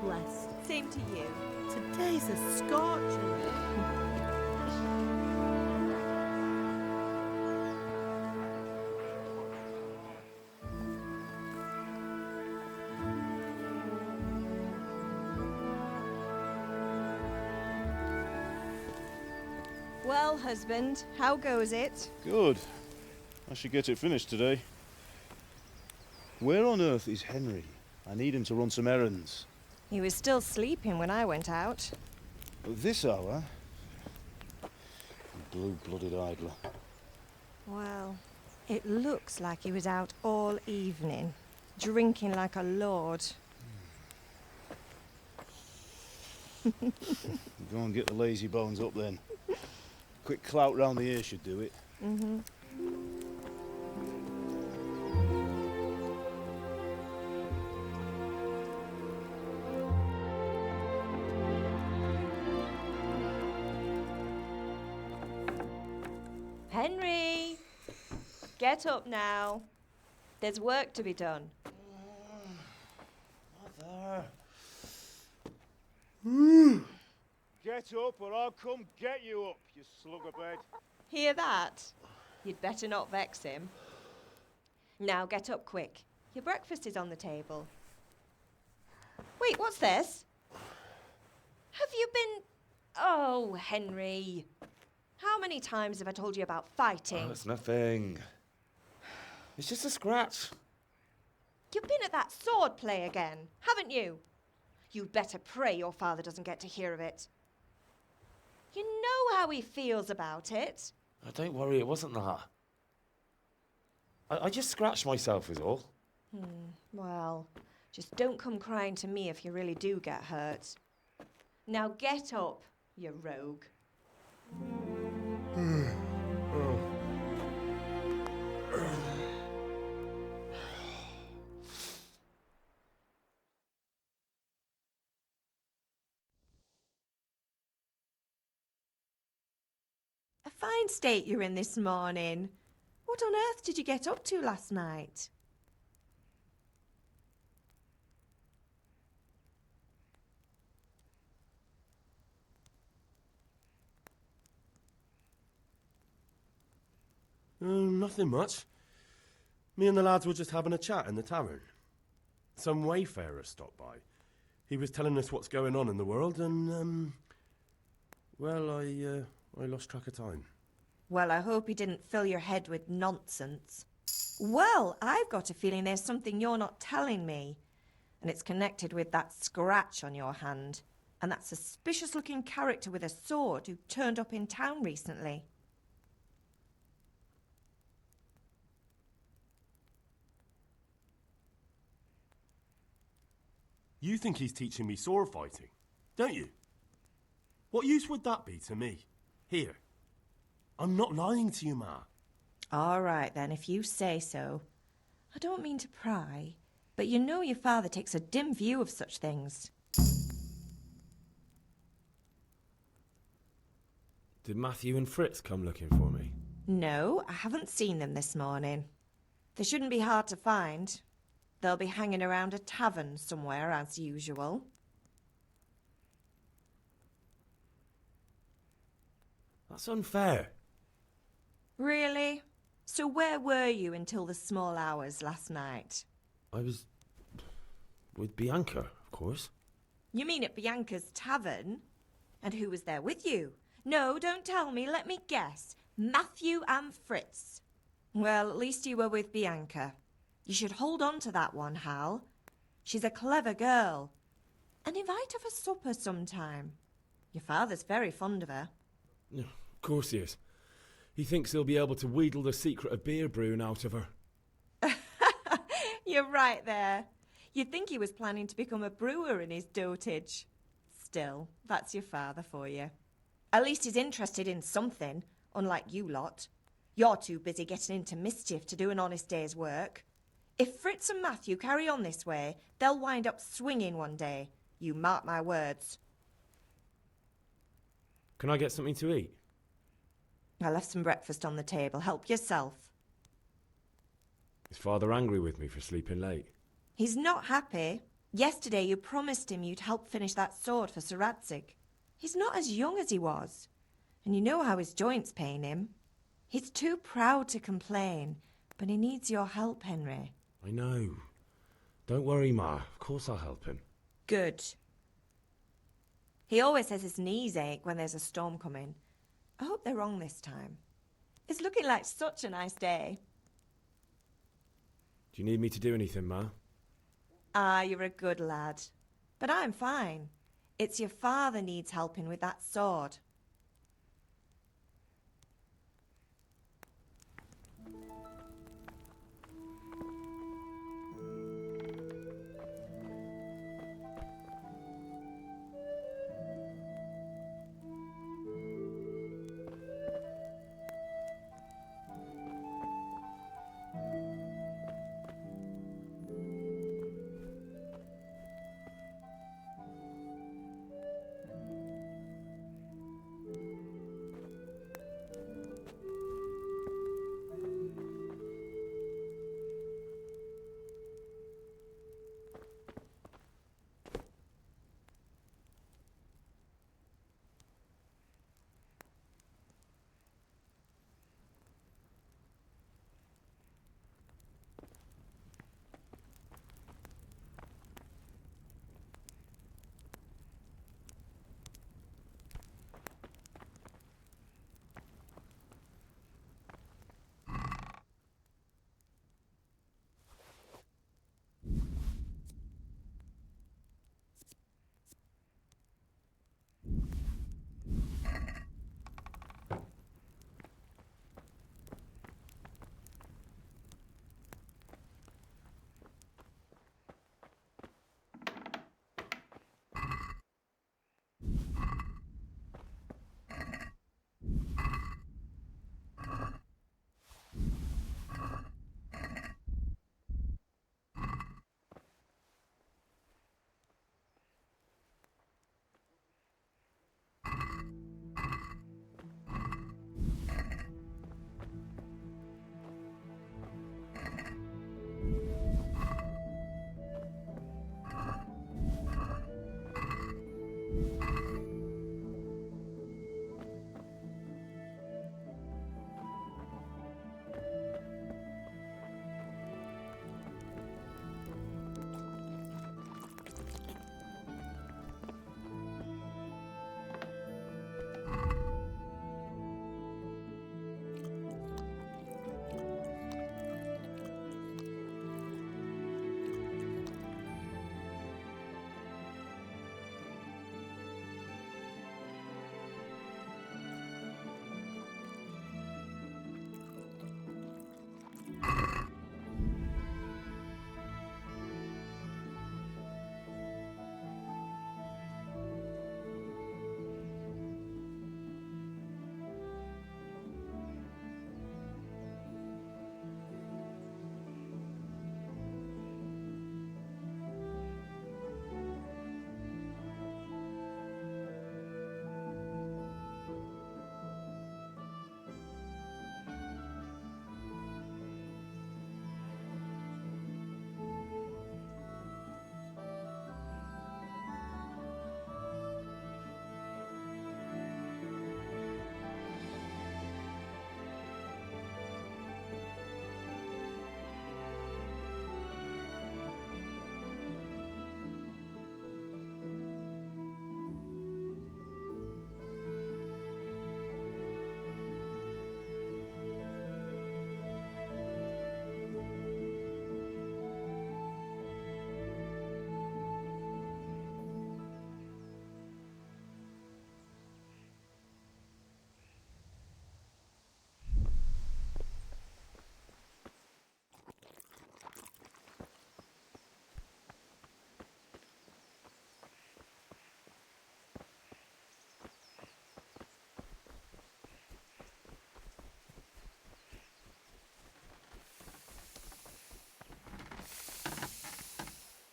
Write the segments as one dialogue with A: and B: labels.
A: blessed.
B: Same to you.
A: Today's a scorcher.
B: Well, husband, how goes it?
C: Good. I should get it finished today. Where on earth is Henry? I need him to run some errands.
B: He was still sleeping when I went out.
C: At this hour? Blue-blooded idler.
B: Well, it looks like he was out all evening, drinking like a lord.
C: Go and get the lazy bones up then. Quick clout round the ear should do it.
B: Mm-hmm. Henry! Get up now. There's work to be done.
C: Mother. Get up or I'll come get you up, you slug of bed.
B: Hear that? You'd better not vex him. Now get up quick. Your breakfast is on the table. Wait, what's this? Have you been... Oh, Henry. How many times have I told you about fighting?
D: Oh, it's nothing. It's just a scratch.
B: You've been at that sword play again, haven't you? You'd better pray your father doesn't get to hear of it. You know how he feels about it.
D: Oh, don't worry, it wasn't that. I just scratched myself is all.
B: Well, just don't come crying to me if you really do get hurt. Now get up, you rogue. A fine state you're in this morning. What on earth did you get up to last night?
E: Nothing much. Me and the lads were just having a chat in the tavern. Some wayfarer stopped by. He was telling us what's going on in the world and, well, I lost track of time.
B: Well, I hope he didn't fill your head with nonsense. Well, I've got a feeling there's something you're not telling me. And it's connected with that scratch on your hand. And that suspicious-looking character with a sword who turned up in town recently.
E: You think he's teaching me sword fighting, don't you? What use would that be to me? Here. I'm not lying to you, Ma.
B: All right, then, if you say so. I don't mean to pry, but you know your father takes a dim view of such things.
D: Did Matthew and Fritz come looking for me?
B: No, I haven't seen them this morning. They shouldn't be hard to find. They'll be hanging around a tavern somewhere, as usual.
D: That's unfair.
B: Really? So where were you until the small hours last night?
D: I was with Bianca, of course.
B: You mean at Bianca's tavern? And who was there with you? No, don't tell me, let me guess. Matthew and Fritz. Well, at least you were with Bianca. You should hold on to that one, Hal. She's a clever girl. And invite her for supper sometime. Your father's very fond of her.
D: Yeah, of course he is. He thinks he'll be able to wheedle the secret of beer brewing out of her.
B: You're right there. You'd think he was planning to become a brewer in his dotage. Still, that's your father for you. At least he's interested in something, unlike you lot. You're too busy getting into mischief to do an honest day's work. If Fritz and Matthew carry on this way, they'll wind up swinging one day. You mark my words.
D: Can I get something to eat?
B: I left some breakfast on the table. Help yourself.
D: Is Father angry with me for sleeping late?
B: He's not happy. Yesterday you promised him you'd help finish that sword for Sir Radzig. He's not as young as he was, and you know how his joints pain him. He's too proud to complain, but he needs your help, Henry.
D: I know. Don't worry, Ma. Of course I'll help him.
B: Good. He always says his knees ache when there's a storm coming. I hope they're wrong this time. It's looking like such a nice day.
D: Do you need me to do anything, Ma?
B: Ah, you're a good lad. But I'm fine. It's your father needs helping with that sword.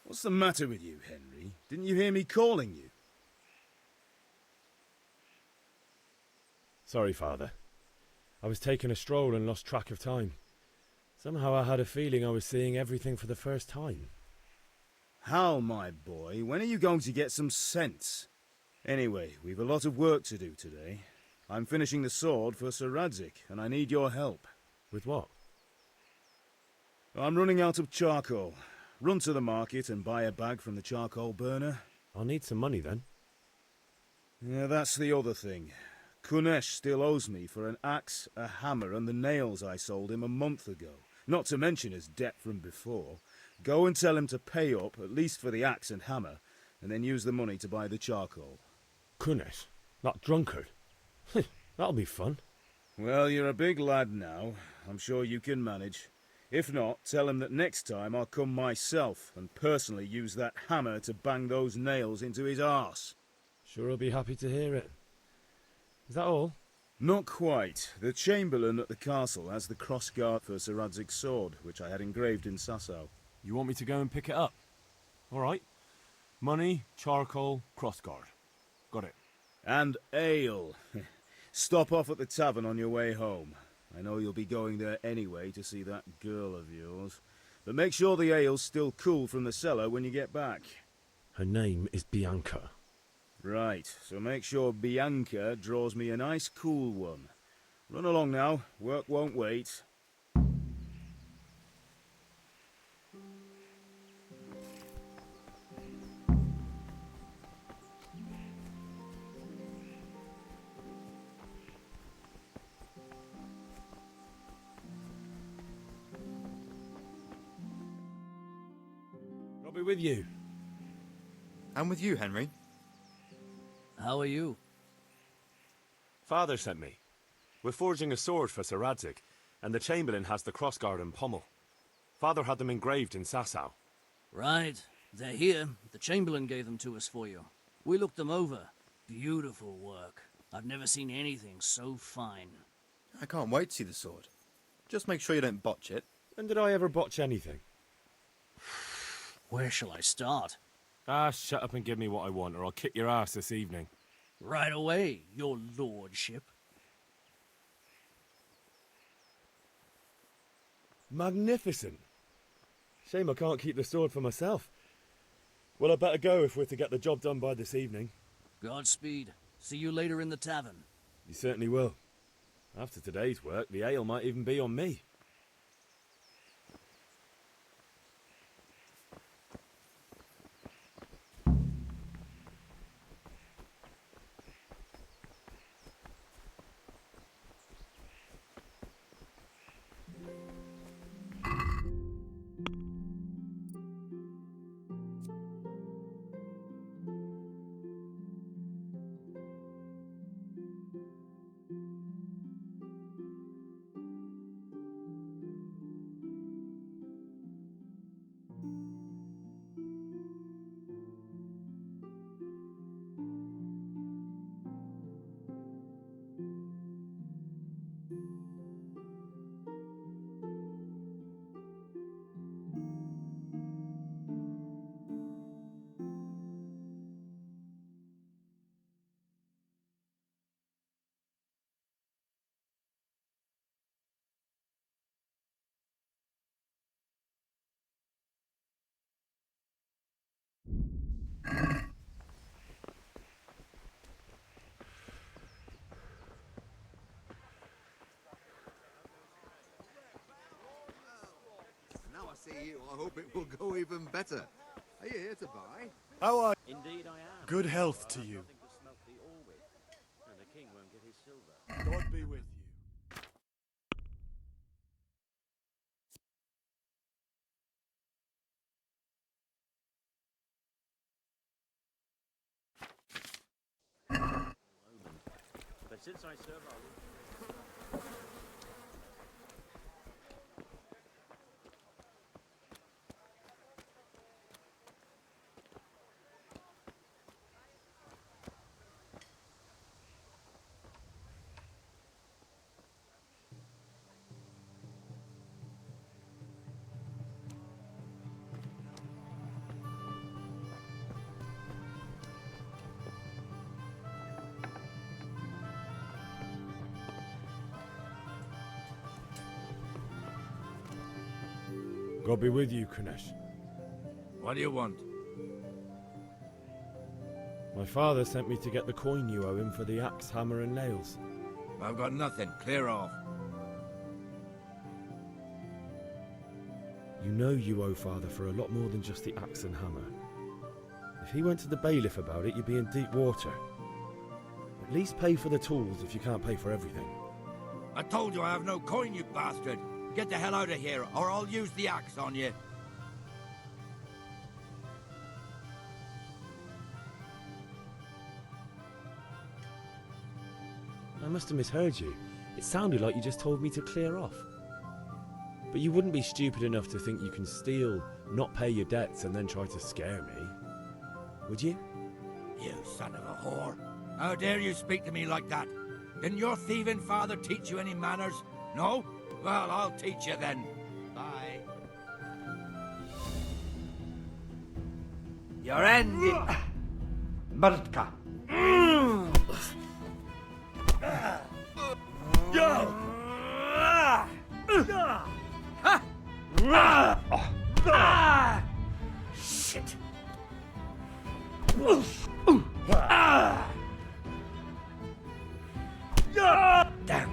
C: What's the matter with you, Henry? Didn't you hear me calling you?
D: Sorry, Father. I was taking a stroll and lost track of time. Somehow I had a feeling I was seeing everything for the first time.
F: Hal, my boy, when are you going to get some sense? Anyway, we've a lot of work to do today. I'm finishing the sword for Sir Radzig, and I need your help.
D: With what?
F: I'm running out of charcoal. Run to the market and buy a bag from the charcoal burner.
D: I'll need some money then.
F: Yeah, that's the other thing. Kunesh still owes me for an axe, a hammer, and the nails I sold him a month ago. Not to mention his debt from before. Go and tell him to pay up, at least for the axe and hammer, and then use the money to buy the charcoal.
D: Kunesh? That drunkard? That'll be fun.
F: Well, you're a big lad now. I'm sure you can manage. If not, tell him that next time I'll come myself and personally use that hammer to bang those nails into his arse.
D: Sure he'll be happy to hear it. Is that all?
F: Not quite. The Chamberlain at the castle has the crossguard for Sir Radzig's sword, which I had engraved in Sasau.
D: You want me to go and pick it up? All right. Money, charcoal, crossguard. Got it.
F: And ale. Stop off at the tavern on your way home. I know you'll be going there anyway to see that girl of yours. But make sure the ale's still cool from the cellar when you get back.
D: Her name is Bianca.
F: Right, so make sure Bianca draws me a nice cool one. Run along now, work won't wait.
D: I'll be with you.
G: And with you, Henry.
H: How are you?
D: Father sent me. We're forging a sword for Sir Radzig, and the Chamberlain has the crossguard and pommel. Father had them engraved in Sasau.
H: Right. They're here. The Chamberlain gave them to us for you. We looked them over. Beautiful work. I've never seen anything so fine.
G: I can't wait to see the sword. Just make sure you don't botch it.
D: When did I ever botch anything?
H: Where shall I start?
D: Ah, shut up and give me what I want, or I'll kick your ass this evening.
H: Right away, your lordship.
D: Magnificent. Shame I can't keep the sword for myself. Well, I better go if we're to get the job done by this evening.
H: Godspeed. See you later in the tavern.
D: You certainly will. After today's work, the ale might even be on me.
I: Now I see you, I hope it will go even better. Are you here to buy?
E: How are
J: Indeed I am.
E: Good health to you.
J: Nothing to smelt the ore with, and the king won't get his silver.
E: God be with you.
J: But since I serve our
D: God be with you, Kunesh.
K: What do you want?
E: My father sent me to get the coin you owe him for the axe, hammer and nails.
K: I've got nothing. Clear off.
E: You know you owe father for a lot more than just the axe and hammer. If he went to the bailiff about it, you'd be in deep water. At least pay for the tools if you can't pay for everything.
K: I told you I have no coin, you bastard. Get the hell out of here, or I'll use the axe on you.
E: I must have misheard you. It sounded like you just told me to clear off. But you wouldn't be stupid enough to think you can steal, not pay your debts, and then try to scare me, would you?
K: You son of a whore. How dare you speak to me like that? Didn't your thieving father teach you any manners? No? Well, I'll teach you then. Bye.
L: Your end, Murtka. Shit. Damn.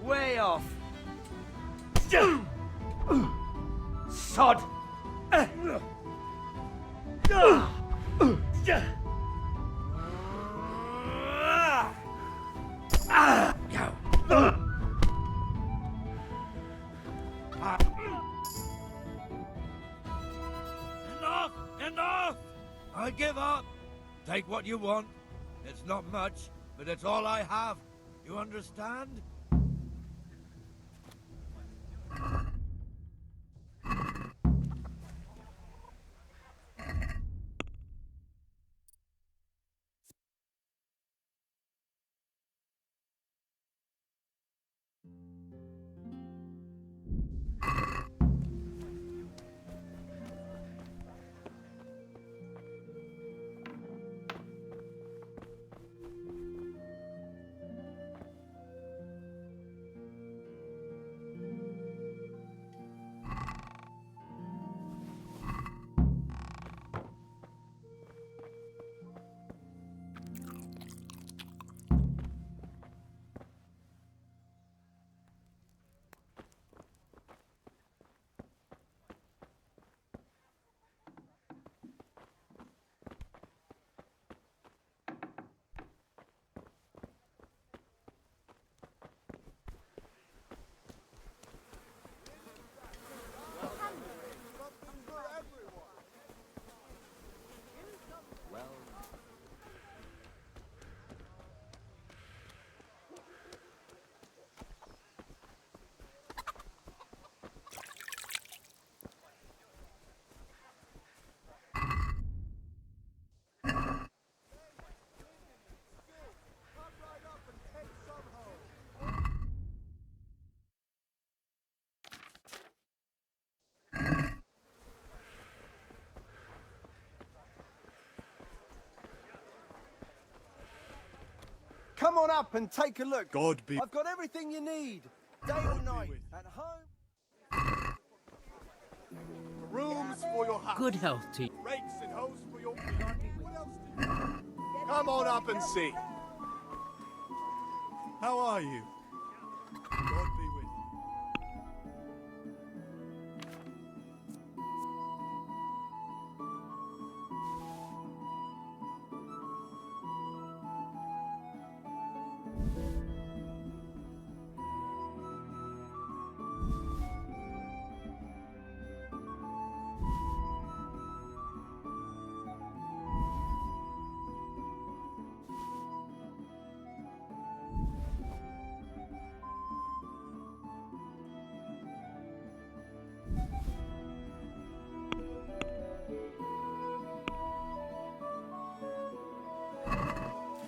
L: Way off. Sod.
K: Enough! Enough! I give up. Take what you want. It's not much, but it's all I have. You understand?
M: Come on up and take a look.
D: God be...
M: I've got everything you need. Day or night. At home.
C: Rooms for your house.
L: Good health to you.
C: Rakes and hoes for your feet. What else do you need? Come on up and see. How are you? God be with you.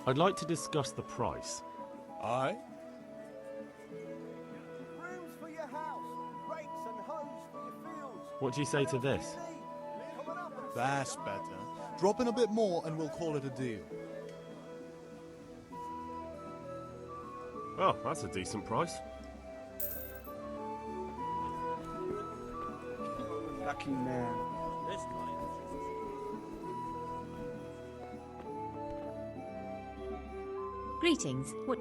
E: I'd like to discuss the price.
F: Aye?
M: Brooms for your house, rakes and hoes for your fields.
E: What do you say to this?
M: Coming up and
N: That's better. Drop in a bit more and we'll call it a deal.
E: Oh, that's a decent price.
M: lucky man.
O: Greetings. What?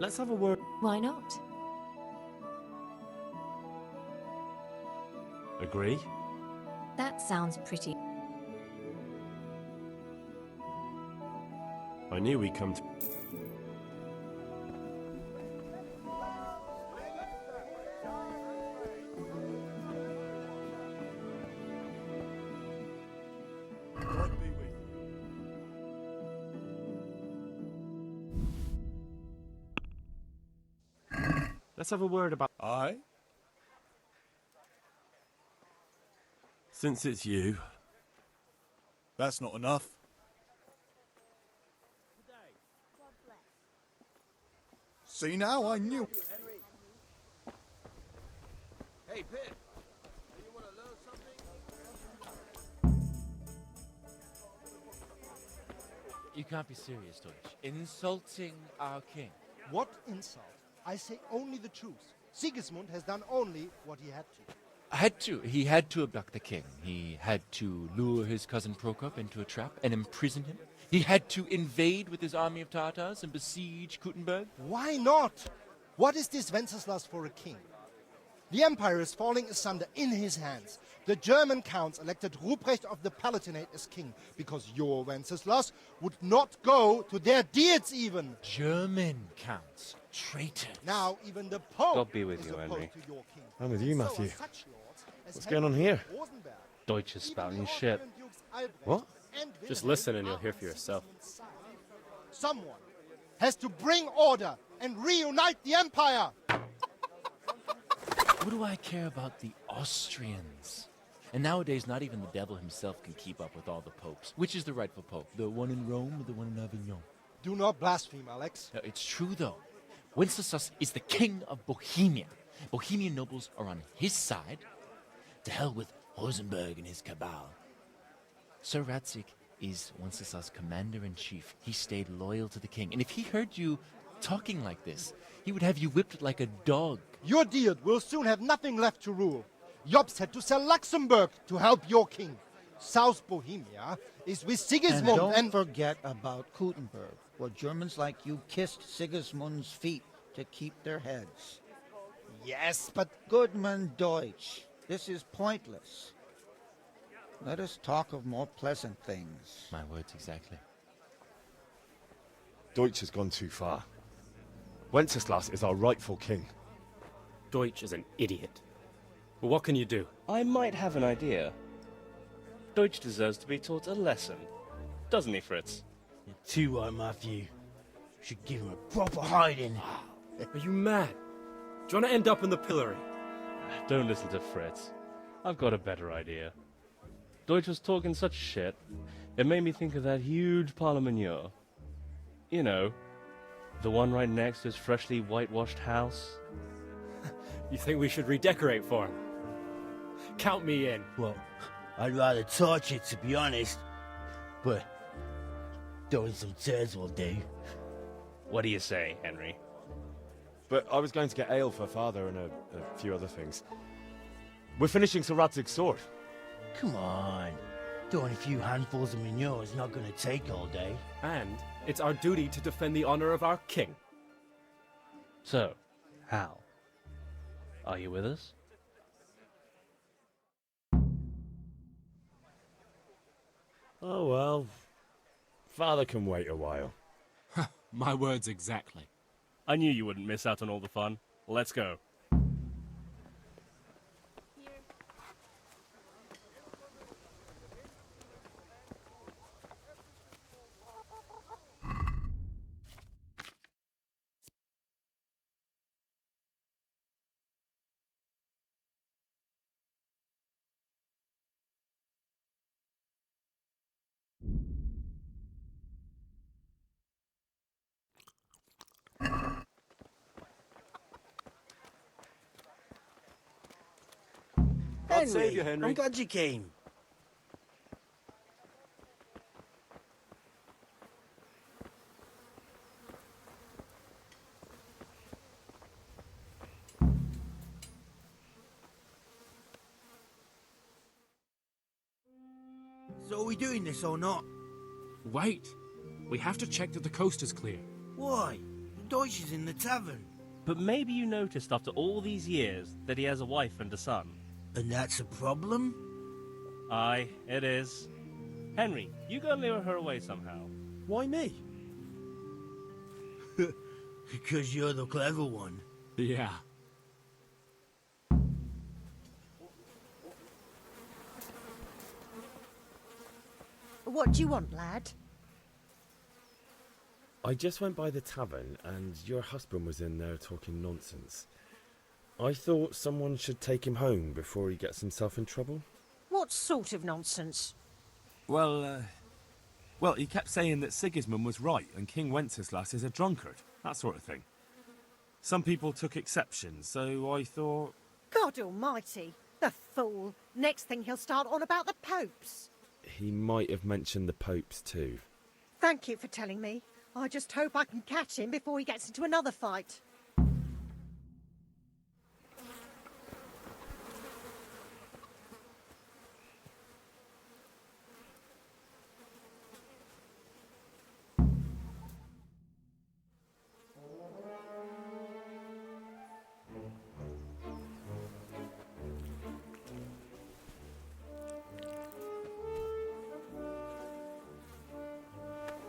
E: Let's have a word.
O: Why not?
E: Agree?
O: That sounds pretty.
E: I knew we'd come to... Let's have a word about...
F: Aye?
E: Since it's you...
N: That's not enough. See now, I knew.
M: Hey, Pip. You want to learn something?
P: You can't be serious, Deutsch. Insulting our king.
M: What insult? I say only the truth. Sigismund has done only what he had to.
P: He had to abduct the king. He had to lure his cousin Prokop into a trap and imprison him. He had to invade with his army of Tatars and besiege Kuttenberg.
M: Why not? What is this Wenceslas for a king? The empire is falling asunder in his hands. The German counts elected Ruprecht of the Palatinate as king because your Wenceslas would not go to their deeds even.
P: German counts. Traitors.
M: Now even the Pope
J: God be with
M: is
J: you,
M: opposed
J: Henry.
M: to your king.
E: I'm with you,
M: So are
E: Matthew.
M: such lords as
E: What's going on here?
M: Rosenberg.
J: Deutsch is spouting shit.
E: What?
J: Just listen and you'll hear for yourself.
M: Someone has to bring order and reunite the empire.
P: What do I care about the Austrians? And nowadays, not even the devil himself can keep up with all the popes. Which is the rightful pope? The one in Rome or the one in Avignon?
M: Do not blaspheme, Alex.
P: No, it's true, though. Wenceslas is the king of Bohemia. Bohemian nobles are on his side. To hell with Rosenberg and his cabal. Sir Radzik is Wenceslas' commander-in-chief. He stayed loyal to the king. And if he heard you talking like this, he would have you whipped like a dog.
M: Your Diet will soon have nothing left to rule. Jobst had to sell Luxembourg to help your king. South Bohemia is with Sigismund
Q: And don't forget about Kuttenberg, where Germans like you kissed Sigismund's feet to keep their heads.
M: Yes, but...
Q: Goodman Deutsch, this is pointless. Let us talk of more pleasant things.
P: My words exactly.
E: Deutsch has gone too far. Wenceslas is our rightful king.
J: Deutsch is an idiot. But what can you do? I might have an idea. Deutsch deserves to be taught a lesson. Doesn't he, Fritz?
L: You're too right, Matthew. Should give him a proper hiding.
J: Are you mad? Do you want to end up in the pillory? Don't listen to Fritz. I've got a better idea. Deutsch was talking such shit, it made me think of that huge parliament. You know, the one right next to his freshly whitewashed house. You think we should redecorate for him? Count me in.
L: Well, I'd rather torch it, to be honest. But throwing some turds will do.
J: What do you say, Henry?
E: But I was going to get ale for Father and a few other things. We're finishing Sir Radzig's sword.
L: Come on. Throwing a few handfuls of manure is not going to take all day.
J: And it's our duty to defend the honor of our king. So, Hal, are you with us?
E: Oh well. Father can wait a while.
D: My words exactly.
J: I knew you wouldn't miss out on all the fun. Let's go.
L: God save you, Henry. I'm glad you came.
K: So are we doing this or not?
R: Wait. We have to check that the coast is clear.
L: Why? The Deutsch is in the tavern.
J: But maybe you noticed after all these years that he has a wife and a son.
L: And that's a problem?
J: Aye, it is. Henry, you go and lure her away somehow.
E: Why me?
L: Because you're the clever one.
R: Yeah.
A: What do you want, lad?
E: I just went by the tavern and your husband was in there talking nonsense. I thought someone should take him home before he gets himself in trouble.
A: What sort of nonsense?
D: Well, he kept saying that Sigismund was right and King Wenceslas is a drunkard, that sort of thing. Some people took exception, so I thought...
A: God almighty, the fool. Next thing he'll start on about the popes.
E: He might have mentioned the popes too.
A: Thank you for telling me. I just hope I can catch him before he gets into another fight.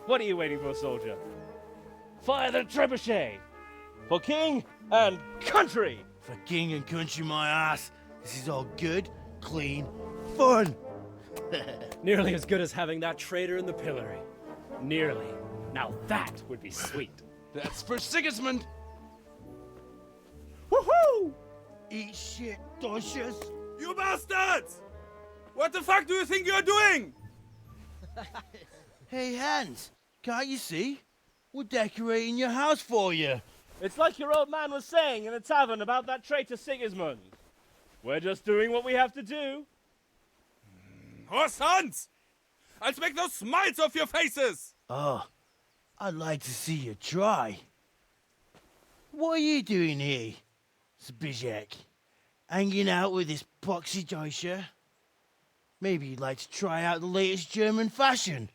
J: What are you waiting for, soldier? Fire the trebuchet! For king and country!
L: For king and country, my ass. This is all good, clean, fun.
S: Nearly as good as having that traitor in the pillory. Nearly. Now that would be sweet.
K: That's for Sigismund!
L: Woohoo! Eat shit, Deutsches.
K: You bastards! What the fuck do you think you're doing?
L: Hey, Hans, can't you see? We're decorating your house for you.
J: It's like your old man was saying in the tavern about that traitor Sigismund. We're just doing what we have to do.
K: Horse Hans! I'll make those smiles off your faces!
L: Oh, I'd like to see you try. What are you doing here, Zbigniew? Hanging out with this poxy Deutscher? Maybe you'd like to try out the latest German fashion.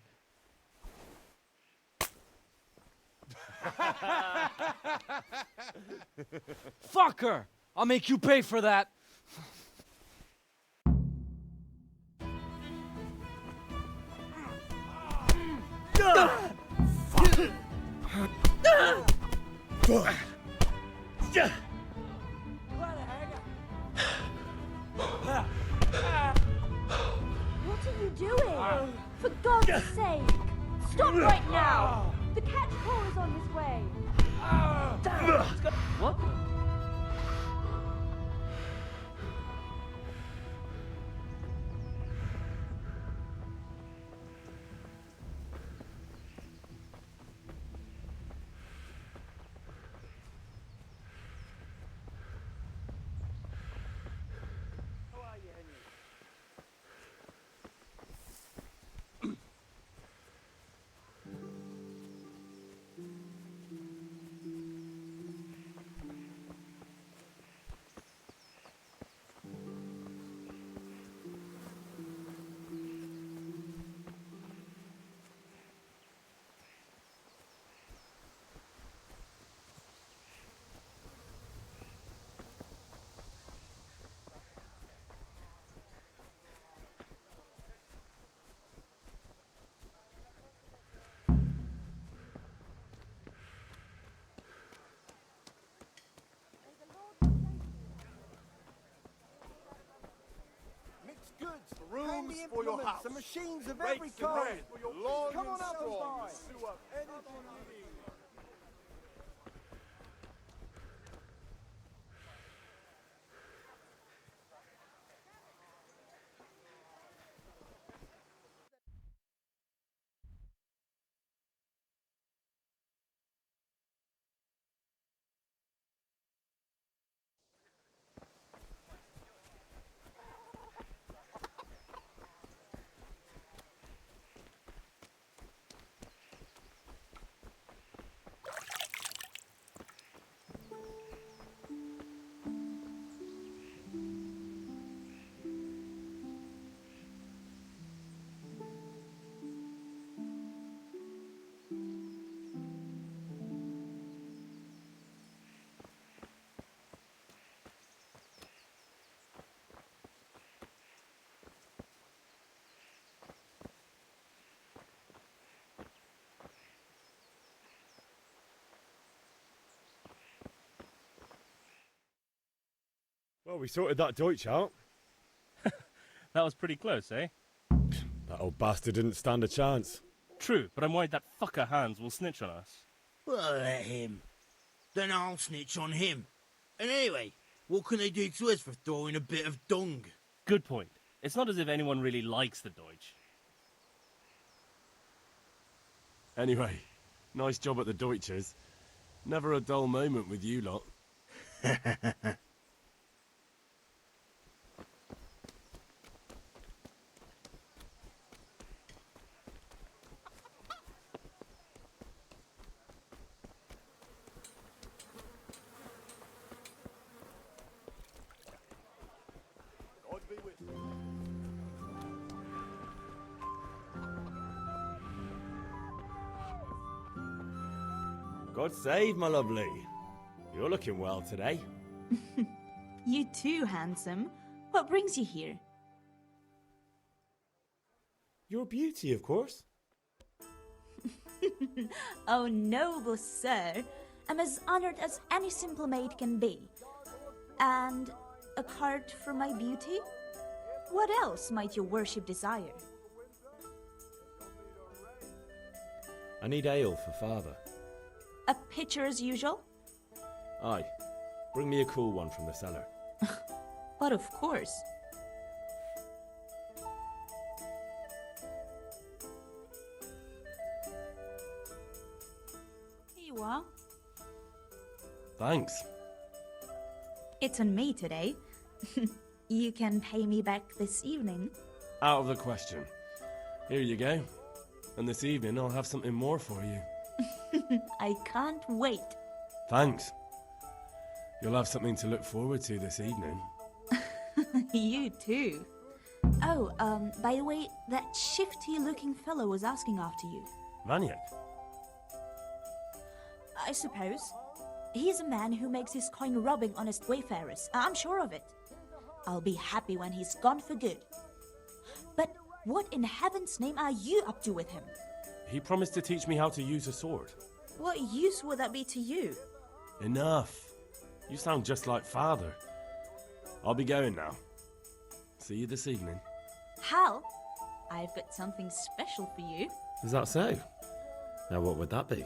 S: Fuck her! I'll make you pay for that.
T: What are you doing? For God's sake! Stop right now! The catch call is on his way!
J: What?
N: Goods, rooms for your house, the machines of every kind. Come on up and buy. Anything you need.
E: Well, we sorted that Deutsch out.
J: That was pretty close, eh?
E: That old bastard didn't stand a chance.
J: True, but I'm worried that fucker Hans will snitch on us.
L: Well, let him. Then I'll snitch on him. And anyway, what can they do to us for throwing a bit of dung?
J: Good point. It's not as if anyone really likes the Deutsch.
E: Anyway, nice job at the Deutsches. Never a dull moment with you lot.
N: God be with you.
E: God save, my lovely. You're looking well today.
U: You too, handsome. What brings you here?
E: Your beauty, of course.
U: Oh, noble sir. I'm as honored as any simple maid can be. And a card for my beauty? What else might your worship desire?
E: I need ale for father.
U: A pitcher as usual?
E: Aye. Bring me a cool one from the cellar.
U: But of course. Here you are.
E: Thanks.
U: It's on me today. You can pay me back this evening.
E: Out of the question. Here you go. And this evening I'll have something more for you.
U: I can't wait.
E: Thanks. You'll have something to look forward to this evening.
U: You too. Oh, by the way, that shifty-looking fellow was asking after you.
E: Vaniak?
U: I suppose. He's a man who makes his coin robbing honest wayfarers. I'm sure of it. I'll be happy when he's gone for good. But what in heaven's name are you up to with him?
E: He promised to teach me how to use a sword.
U: What use would that be to you?
E: Enough. You sound just like father. I'll be going now. See you this evening.
U: Hal, I've got something special for you.
E: Is that so? Now what would that be?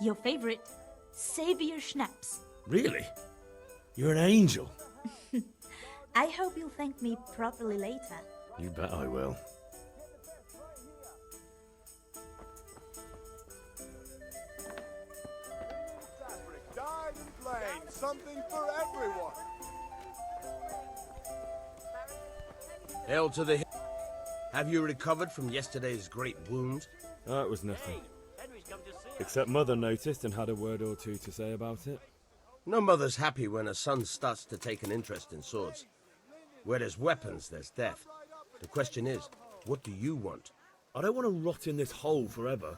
U: Your favorite, Savior Schnapps.
E: Really? You're an angel.
U: I hope you'll thank me properly later.
E: You bet I will.
N: Fabric dyed and plain, something for everyone.
V: Hail to the... Have you recovered from yesterday's great wound?
E: That was nothing. Except Mother noticed and had a word or two to say about it.
V: No mother's happy when a son starts to take an interest in swords. Where there's weapons, there's death. The question is, what do you want?
E: I don't want to rot in this hole forever.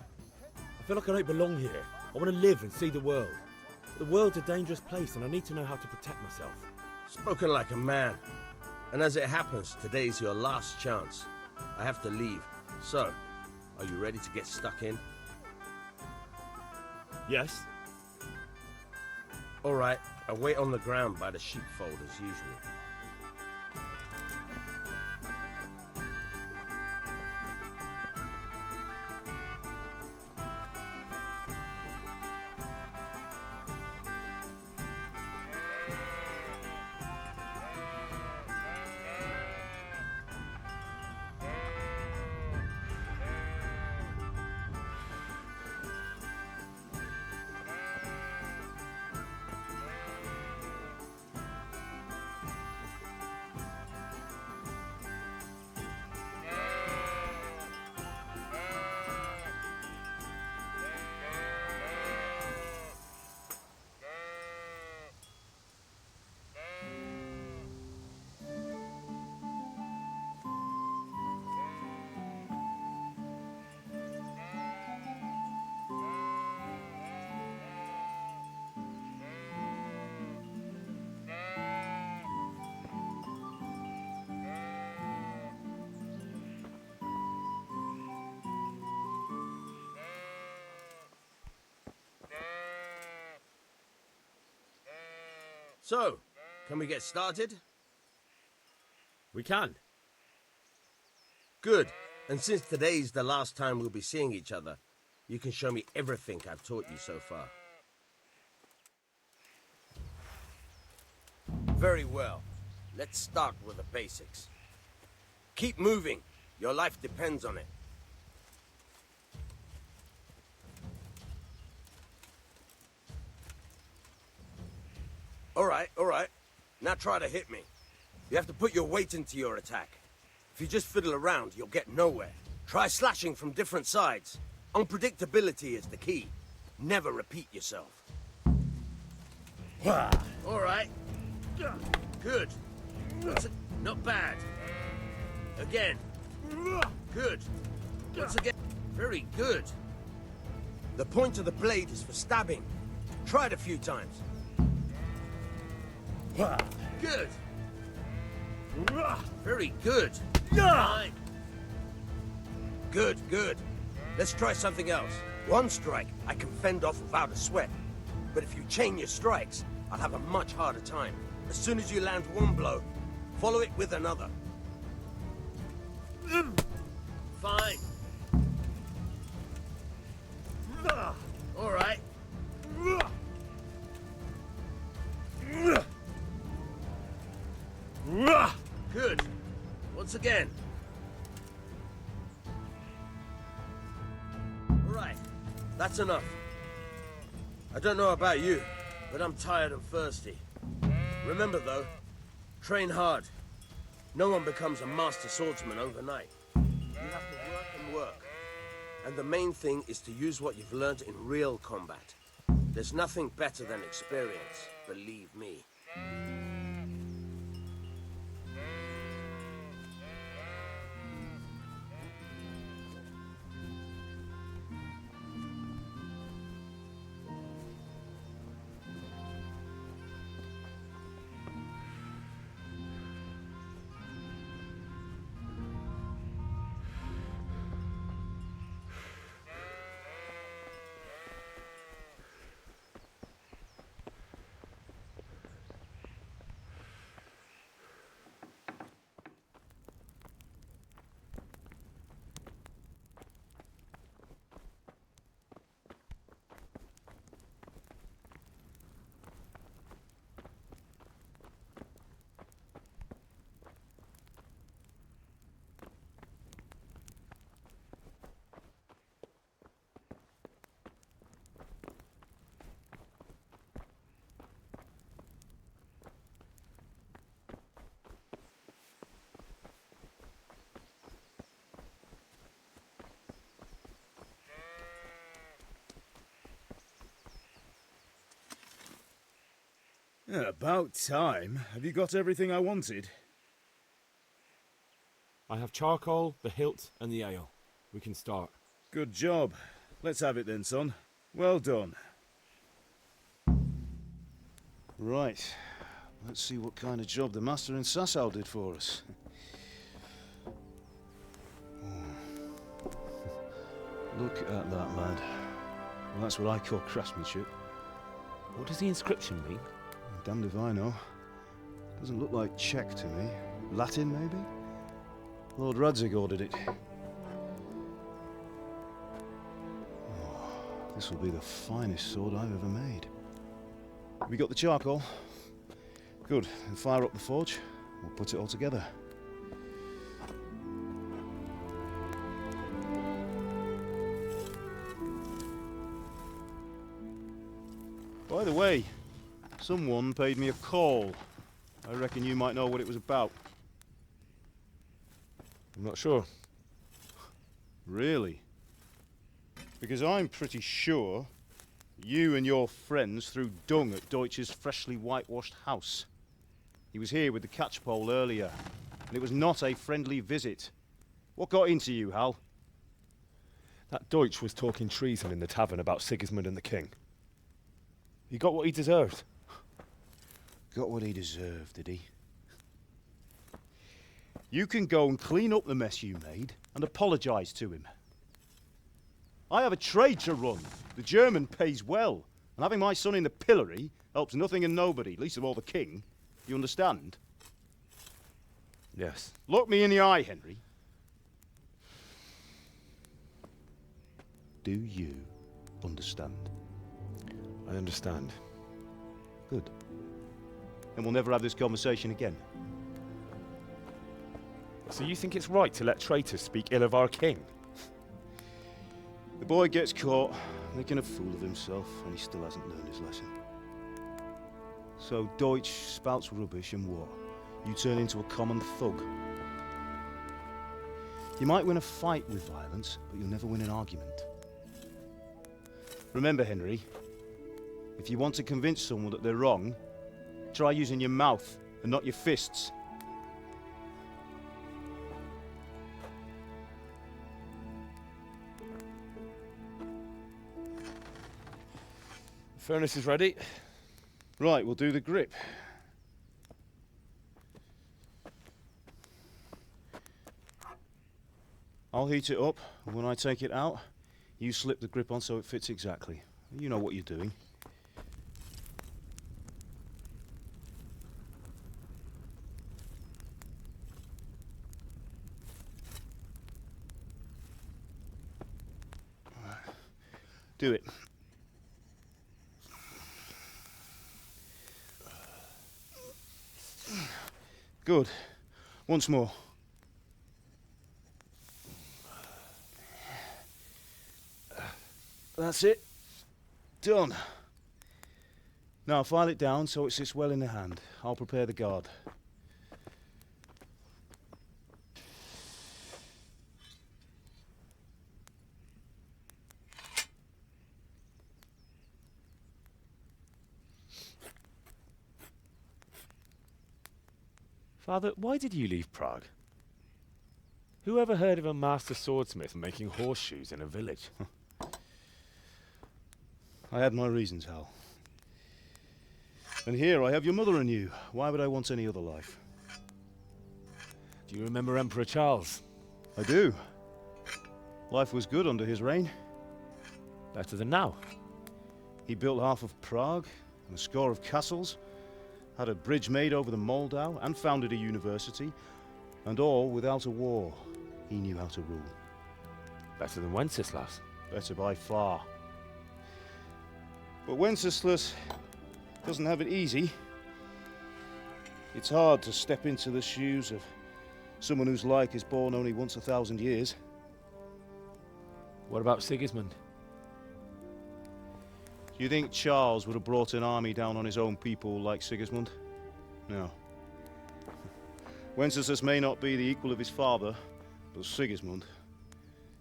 E: I feel like I don't belong here. I want to live and see the world. The world's a dangerous place and I need to know how to protect myself.
V: Spoken like a man. And as it happens, today's your last chance. I have to leave. So, are you ready to get stuck in?
E: Yes.
V: All right, I'll wait on the ground by the sheepfold as usual. So, Can we get started?
E: We can.
V: Good. And since today's the last time we'll be seeing each other, you can show me everything I've taught you so far. Very well. Let's start with the basics. Keep moving. Your life depends on it. All right. Now try to hit me. You have to put your weight into your attack. If you just fiddle around, you'll get nowhere. Try slashing from different sides. Unpredictability is the key. Never repeat yourself. All right. Good. Not bad. Again. Good. Once again. Very good. The point of the blade is for stabbing. Try it a few times. Good. Very good. Fine. Good. Let's try something else. One strike I can fend off without a sweat. But if you chain your strikes, I'll have a much harder time. As soon as you land one blow, follow it with another. Fine. All right. Good. Once again. All right. That's enough. I don't know about you, but I'm tired and thirsty. Remember, though, train hard. No one becomes a master swordsman overnight. You have to work and work. And the main thing is to use what you've learned in real combat. There's nothing better than experience, believe me.
F: Yeah, about time. Have you got everything I wanted?
D: I have charcoal, the hilt, and the ale. We can start.
F: Good job. Let's have it then, son. Well done. Right. Let's see what kind of job the master in Sasau did for us. Look at that, lad. Well, that's what I call craftsmanship.
D: What does the inscription mean?
F: Damned if I know. Doesn't look like Czech to me. Latin, maybe? Lord Radzig ordered it. Oh, this will be the finest sword I've ever made. We got the charcoal? Good. Then fire up the forge. We'll put it all together. By the way, someone paid me a call. I reckon you might know what it was about.
D: I'm not sure.
F: Really? Because I'm pretty sure you and your friends threw dung at Deutsch's freshly whitewashed house. He was here with the catchpole earlier, and it was not a friendly visit. What got into you, Hal?
D: That Deutsch was talking treason in the tavern about Sigismund and the king. He got what he deserved.
F: Got what he deserved, did he? You can go and clean up the mess you made and apologise to him. I have a trade to run. The German pays well, and having my son in the pillory helps nothing and nobody, least of all the king. You understand?
D: Yes.
F: Look me in the eye, Henry. Do you understand?
E: I understand.
F: Good. Then we'll never have this conversation again.
E: So you think it's right to let traitors speak ill of our king?
F: The boy gets caught, making a fool of himself, and he still hasn't learned his lesson. So Deutsch spouts rubbish, and what? You turn into a common thug. You might win a fight with violence, but you'll never win an argument. Remember, Henry, if you want to convince someone that they're wrong, try using your mouth and not your fists.
E: Furnace is ready.
F: Right, we'll do the grip. I'll heat it up, and when I take it out, you slip the grip on so it fits exactly. You know what you're doing. Do it. Good. Once more. That's it. Done. Now file it down so it sits well in the hand. I'll prepare the guard.
E: Father, why did you leave Prague? Who ever heard of a master swordsmith making horseshoes in a village?
F: I had my reasons, Hal. And here I have your mother and you. Why would I want any other life?
E: Do you remember Emperor Charles?
F: I do. Life was good under his reign.
E: Better than now.
F: He built half of Prague and a score of castles, had a bridge made over the Moldau, and founded a university, and all without a war. He knew how to rule.
E: Better than Wenceslas.
F: Better by far. But Wenceslas doesn't have it easy. It's hard to step into the shoes of someone whose like is born only once 1,000 years.
E: What about Sigismund?
F: Do you think Charles would have brought an army down on his own people like Sigismund? No. Wenceslas may not be the equal of his father, but Sigismund,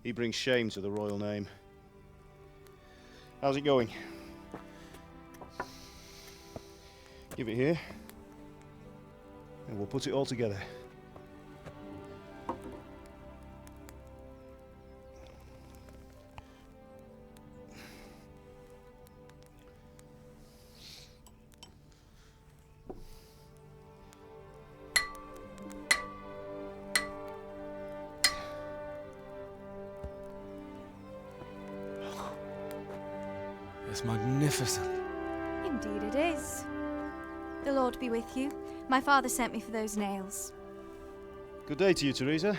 F: he brings shame to the royal name. How's it going? Give it here, and we'll put it all together.
D: It's magnificent.
B: Indeed it is. The Lord be with you. My father sent me for those nails.
F: Good day to you, Teresa.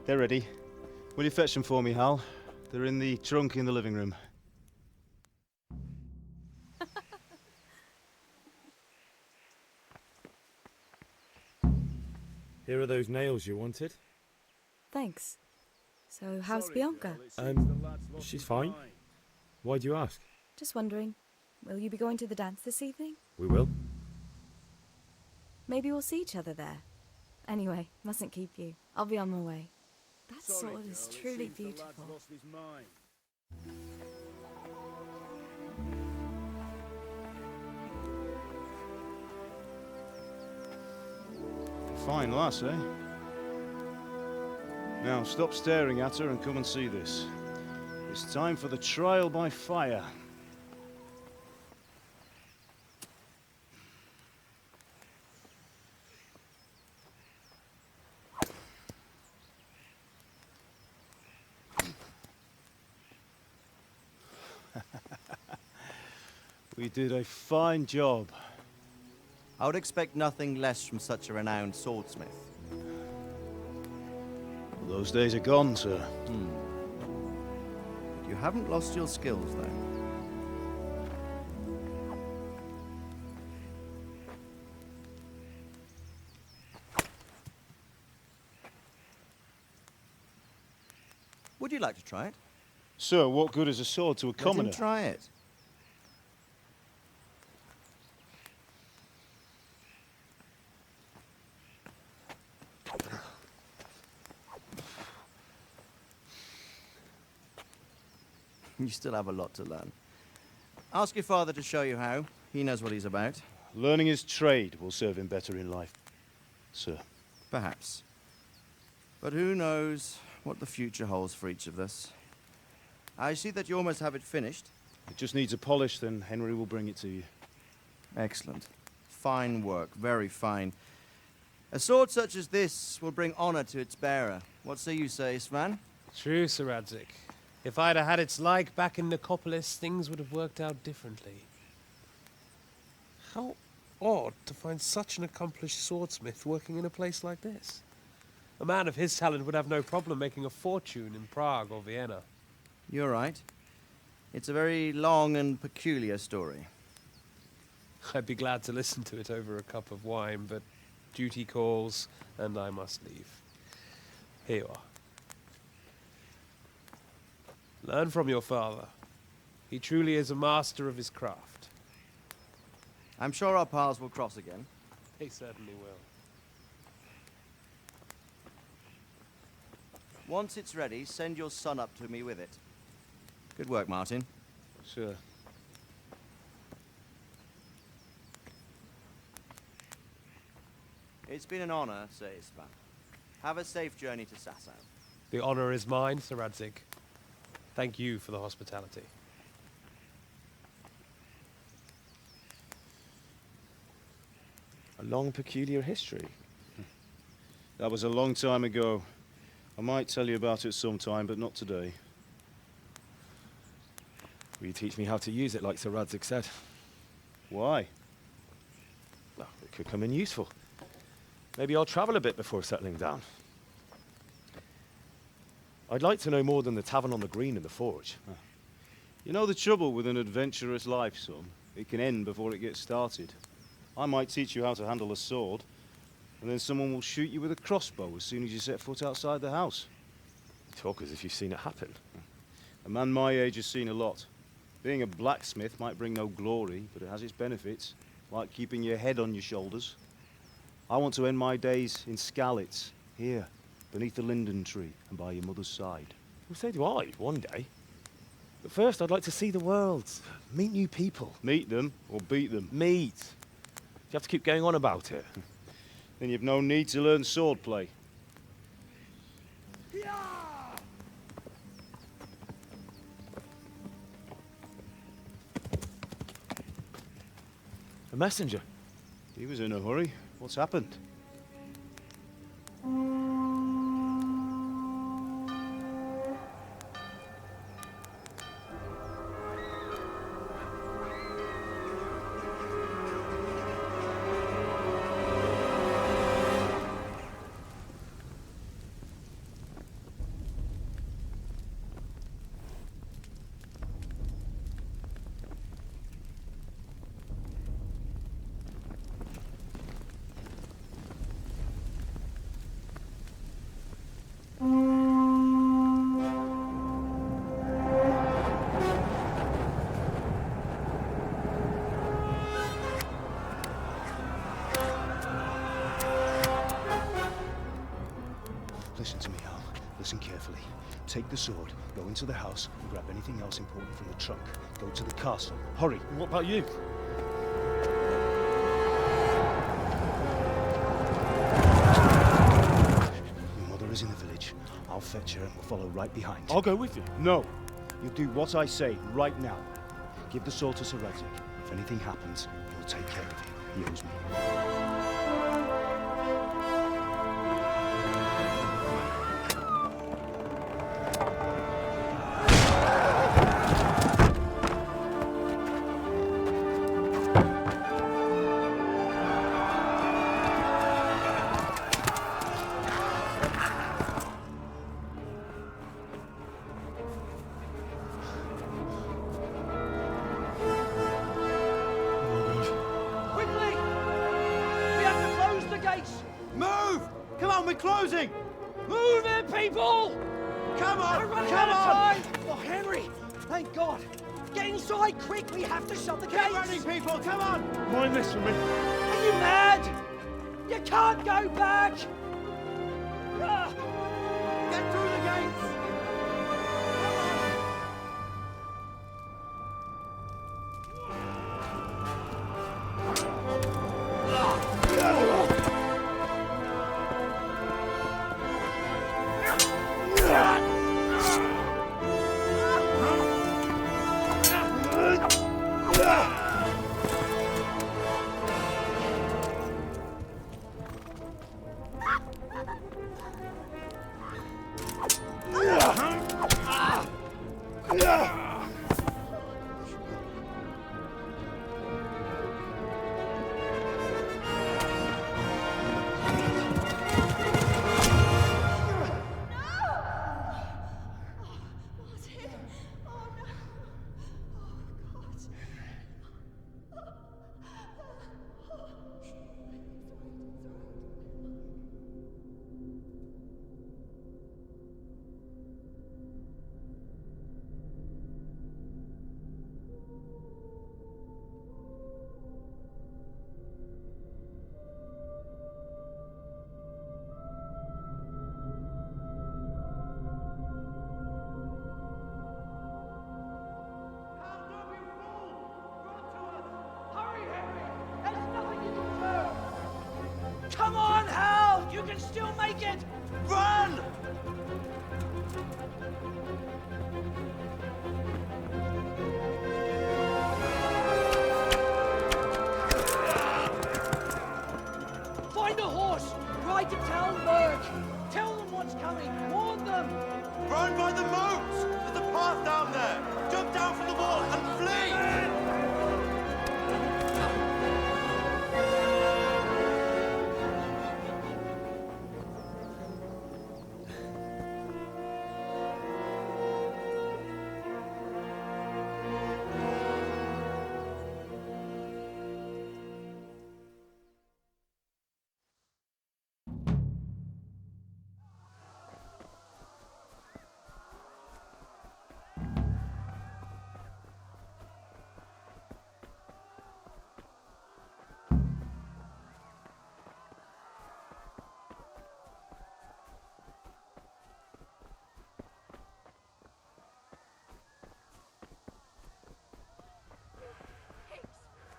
F: They're ready. Will you fetch them for me, Hal? They're in the trunk in the living room.
E: Here are those nails you wanted.
B: Thanks. So, how's Bianca?
E: She's fine. Why do you ask?
B: Just wondering, will you be going to the dance this evening?
E: We will.
B: Maybe we'll see each other there. Anyway, mustn't keep you. I'll be on my way. That sword is truly beautiful.
F: Fine lass, eh? Now stop staring at her and come and see this. It's time for the trial by fire. We did a fine job.
G: I would expect nothing less from such a renowned swordsmith.
F: Those days are gone, sir.
G: You haven't lost your skills, though. Would you like to try it?
F: Sir, what good is a sword to a commoner?
G: Let him try it. You still have a lot to learn. Ask your father to show you how. He knows what he's about.
F: Learning his trade will serve him better in life, sir.
G: Perhaps. But who knows what the future holds for each of us. I see that you almost have it finished.
F: It just needs a polish, then Henry will bring it to you.
G: Excellent. Fine work, very fine. A sword such as this will bring honor to its bearer. What say you, Svan?
S: True, Sir Radzig. If I'd have had its like back in Nicopolis, things would have worked out differently. How odd to find such an accomplished swordsmith working in a place like this. A man of his talent would have no problem making a fortune in Prague or Vienna.
G: You're right. It's a very long and peculiar story.
S: I'd be glad to listen to it over a cup of wine, but duty calls, and I must leave. Here you are. Learn from your father. He truly is a master of his craft.
G: I'm sure our paths will cross again.
S: He certainly will.
G: Once it's ready, send your son up to me with it. Good work, Martin.
F: Sir.
G: It's been an honor, Sir Isvan. Have a safe journey to Sasau.
S: The honor is mine, Sir Radzig. Thank you for the hospitality.
D: A long, peculiar history.
F: That was a long time ago. I might tell you about it sometime, but not today.
D: Will you teach me how to use it, like Sir Radzig said?
F: Why?
D: Well, it could come in useful. Maybe I'll travel a bit before settling down. I'd like to know more than the tavern on the green and the forge.
F: You know the trouble with an adventurous life, son? It can end before it gets started. I might teach you how to handle a sword, and then someone will shoot you with a crossbow as soon as you set foot outside the house.
D: You talk as if you've seen it happen.
F: A man my age has seen a lot. Being a blacksmith might bring no glory, but it has its benefits, like keeping your head on your shoulders. I want to end my days in Skalitz, here, beneath the linden tree and by your mother's side.
D: Well, so do I, one day. But first, I'd like to see the world, meet new people.
F: Meet them or beat them?
D: Meet. You have to keep going on about it.
F: Then you've no need to learn swordplay.
D: A messenger.
F: He was in a hurry. What's happened? Listen to me, Hal. Listen carefully. Take the sword, go into the house, and grab anything else important from the trunk. Go to the castle. Hurry.
D: What about you?
F: Your mother is in the village. I'll fetch her and we'll follow right behind.
D: I'll go with you.
F: No. You do what I say right now. Give the sword to Sir Radzig. If anything happens, he'll take care of you. He owes me.
N: closing!
H: Move it, people!
N: Come on!
H: We're running
N: Come
H: out of
N: on!
H: time! Oh, Henry! Thank God! Get inside, quick! We have to shut the gates!
N: Get running, people! Come on!
F: Mind this for me.
H: Are you mad? You can't go back! Ah.
N: Get through the gates!
H: Come on, Hal! You can still make it! Run! Find a horse! Ride to Talmberg! Tell them what's coming! Warn them!
N: Run by the moat! There's a path down there! Jump down from the wall and flee!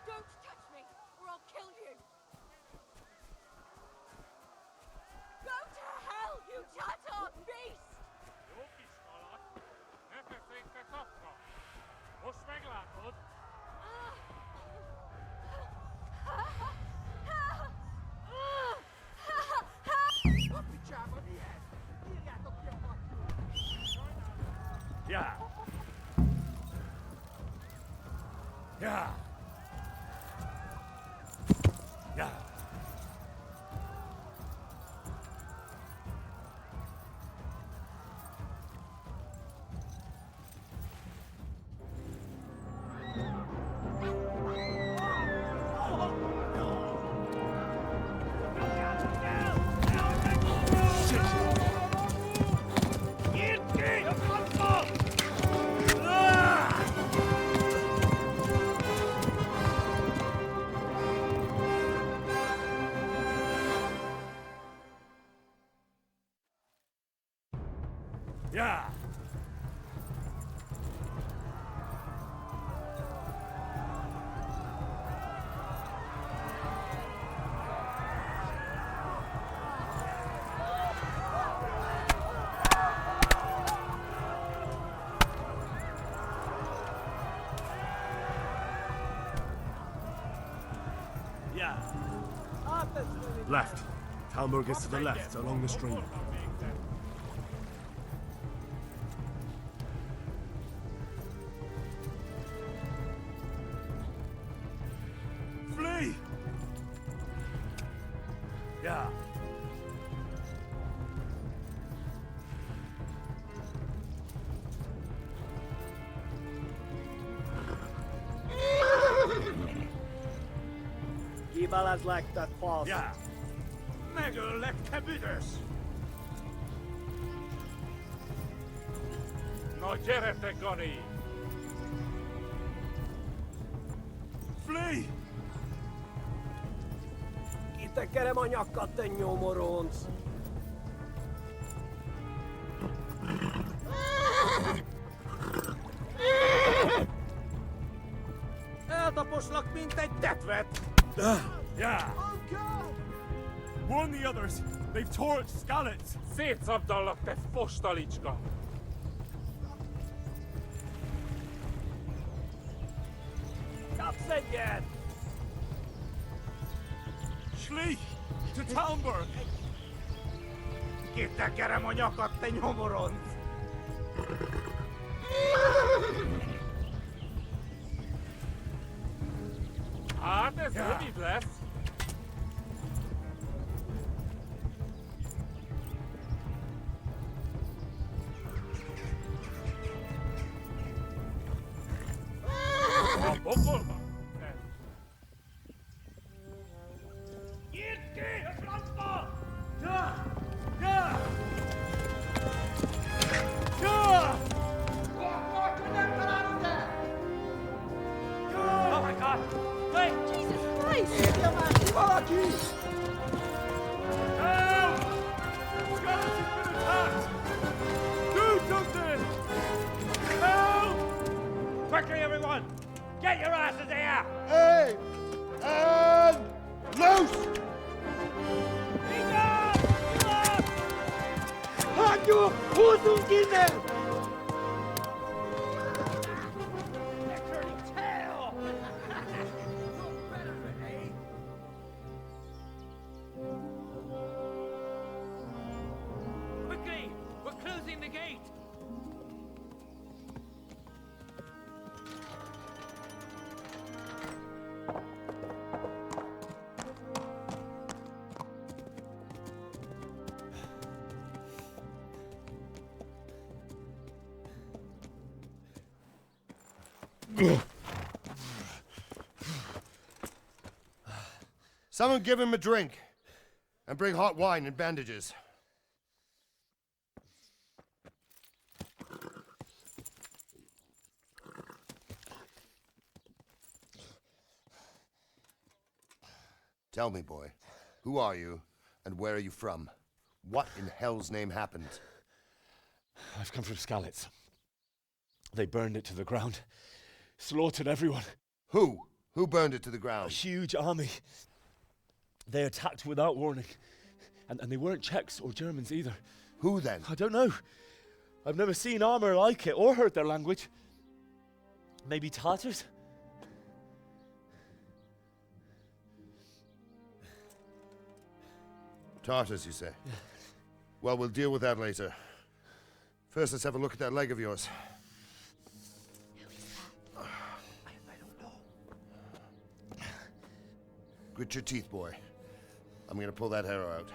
T: Don't touch me, or I'll kill you! Go to hell, you Tatar beast!
E: Yeah. Yeah. Yeah. Yeah. Yeah. Left. Talmberg is to the left, along the stream. Flee! Yeah.
N: Gibalas like that false.
V: Ja. Megöllek te büdös!
J: No jerete goni!
D: Flee!
N: Kite keremanyakat nyomorons! Eltaposlak, mint egy tetvet!
D: Yeah! Warn the others! They've torched Skalitz!
J: Szétszabdallak, te fostalicska!
N: Kapsz egyet!
D: Schlich! To Talmberg!
N: Kitekerem a nyakat, te nyomoronc!
J: Hát ez rövid lesz! A pokolba!
N: Nyitd ki! A francba! Ja! Ja! Ja! Akkor, hogy nem találod el! Ja! Oh my God! Wait! Jesus Christ! Érje már ki valaki!
D: Help! Skalitz has been attacked! Do something! Help!
N: Quickly, everyone! Get your asses here!
L: Hey! And loose! Hagyjuk! Húzzunk innen!
H: Quickly! We're closing the gate!
V: Someone give him a drink. And bring hot wine and bandages. Tell me, boy, who are you and where are you from? What in hell's name happened?
F: I've come from Skalitz. They burned it to the ground. Slaughtered everyone.
V: Who? Who burned it to the ground?
F: A huge army. They attacked without warning. And they weren't Czechs or Germans either.
V: Who then?
F: I don't know. I've never seen armor like it or heard their language. Maybe Tatars?
V: Tartars, you say? Yeah. Well, we'll deal with that later. First, let's have a look at that leg of yours.
H: I don't know.
V: Grit your teeth, boy. I'm gonna pull that arrow out.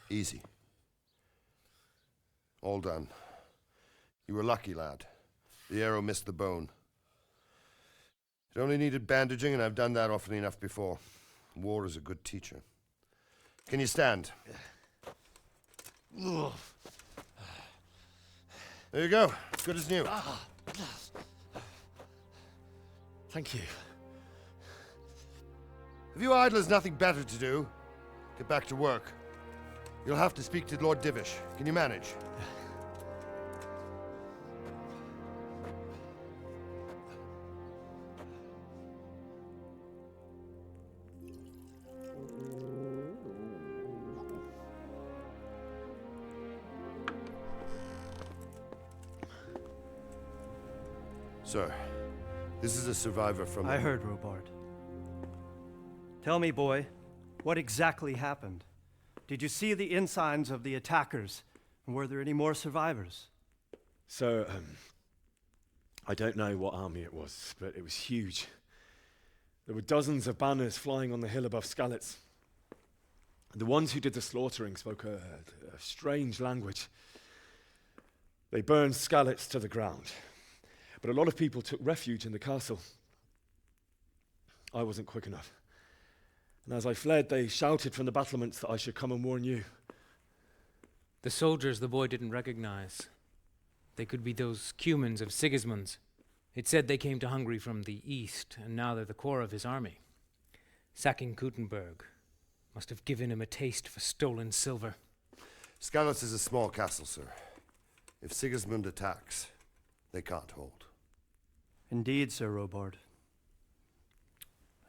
V: Easy. All done. You were lucky, lad. The arrow missed the bone. It only needed bandaging, and I've done that often enough before. War is a good teacher. Can you stand? There you go. Good as new.
F: Thank you.
V: If you idlers nothing better to do, get back to work. You'll have to speak to Lord Divish. Can you manage? Sir, this is a survivor from...
C: I heard, Robart. Tell me, boy, what exactly happened? Did you see the ensigns of the attackers? And were there any more survivors?
F: So, I don't know what army it was, but it was huge. There were dozens of banners flying on the hill above Skalitz. The ones who did the slaughtering spoke a strange language. They burned Skalitz to the ground.
E: But a lot of people took refuge in the castle. I wasn't quick enough. And as I fled, they shouted from the battlements that I should come and warn you.
I: The soldiers the boy didn't recognize. They could be those Cumans of Sigismund's. It said they came to Hungary from the east, and now they're the core of his army. Sacking Gutenberg must have given him a taste for stolen silver.
O: Skalitz is a small castle, sir. If Sigismund attacks, they can't hold.
C: Indeed, Sir Robard.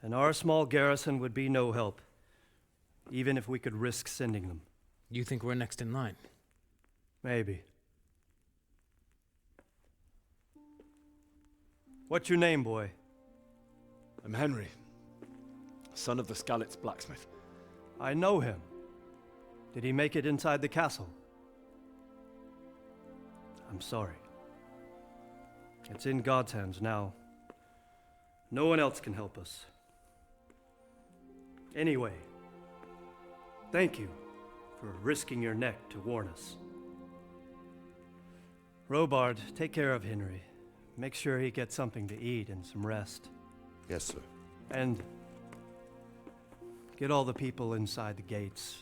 C: And our small garrison would be no help, even if we could risk sending them.
I: You think we're next in line?
C: Maybe. What's your name, boy?
E: I'm Henry, son of the Skalitz blacksmith.
C: I know him. Did he make it inside the castle? I'm sorry. It's in God's hands now. No one else can help us. Anyway, thank you for risking your neck to warn us. Robard, take care of Henry. Make sure he gets something to eat and some rest.
O: Yes, sir.
C: And get all the people inside the gates.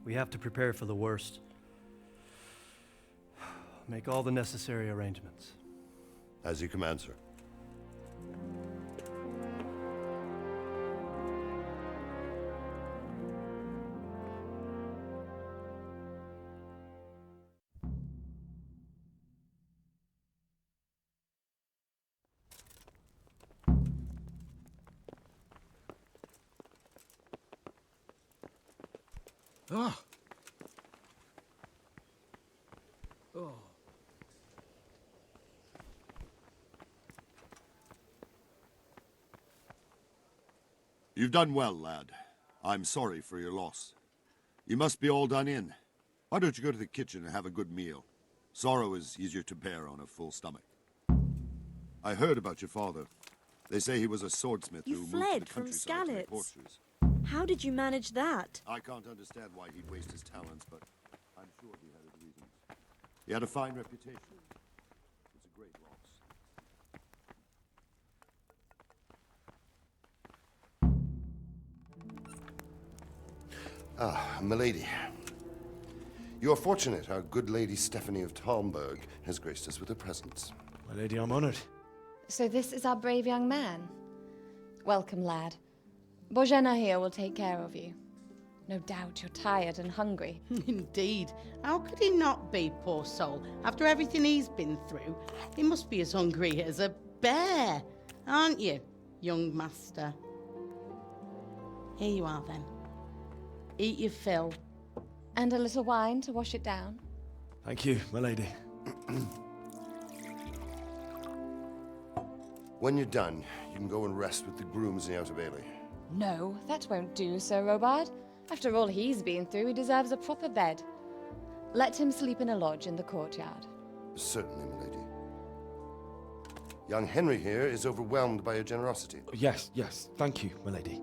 C: We have to prepare for the worst. Make all the necessary arrangements.
O: As you command, sir.
K: Oh. Oh.
W: You've done well, lad. I'm sorry for your loss. You must be all done in. Why don't you go to the kitchen and have a good meal? Sorrow is easier to bear on a full stomach. I heard about your father. They say he was a swordsmith
X: You
W: who moved
X: fled
W: to the
X: from
W: countryside to make
X: Skalitz.
W: horseshoes.
X: How did you manage that?
W: I can't understand why he'd waste his talents, but I'm sure he had his reasons. He had a fine reputation. It's a great loss.
O: Ah, milady. You are fortunate our good lady Stephanie of Talmberg has graced us with her presence.
E: My lady, I'm honored.
B: So this is our brave young man. Welcome, lad. Bozhena here will take care of you. No doubt you're tired and hungry.
Y: Indeed. How could he not be, poor soul? After everything he's been through, he must be as hungry as a bear, aren't you, young master? Here you are, then. Eat your fill.
B: And a little wine to wash it down.
E: Thank you, my lady.
O: When you're done, you can go and rest with the grooms in the Outer Bailey.
B: No, that won't do, Sir Robard. After all he's been through, he deserves a proper bed. Let him sleep in a lodge in the courtyard.
O: Certainly, milady. Young Henry here is overwhelmed by your generosity.
E: Yes, yes. Thank you, my lady.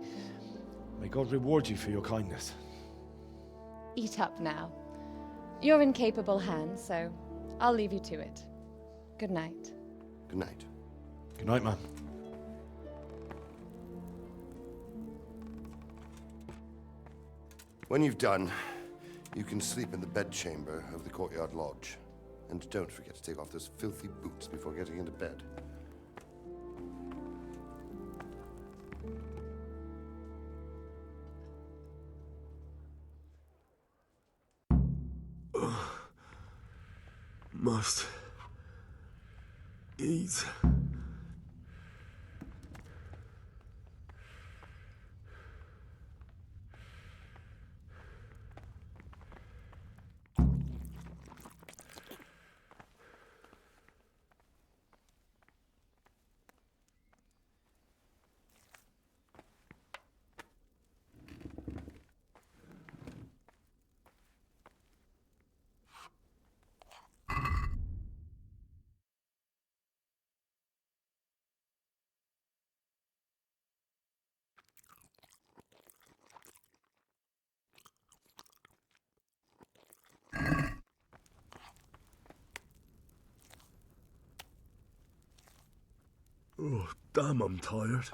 E: May God reward you for your kindness.
B: Eat up now. You're in capable hands, so I'll leave you to it. Good night.
O: Good night.
E: Good night, ma'am.
O: When you've done, you can sleep in the bedchamber of the courtyard lodge. And don't forget to take off those filthy boots before getting into bed.
E: Must eat. Oh, damn, I'm tired.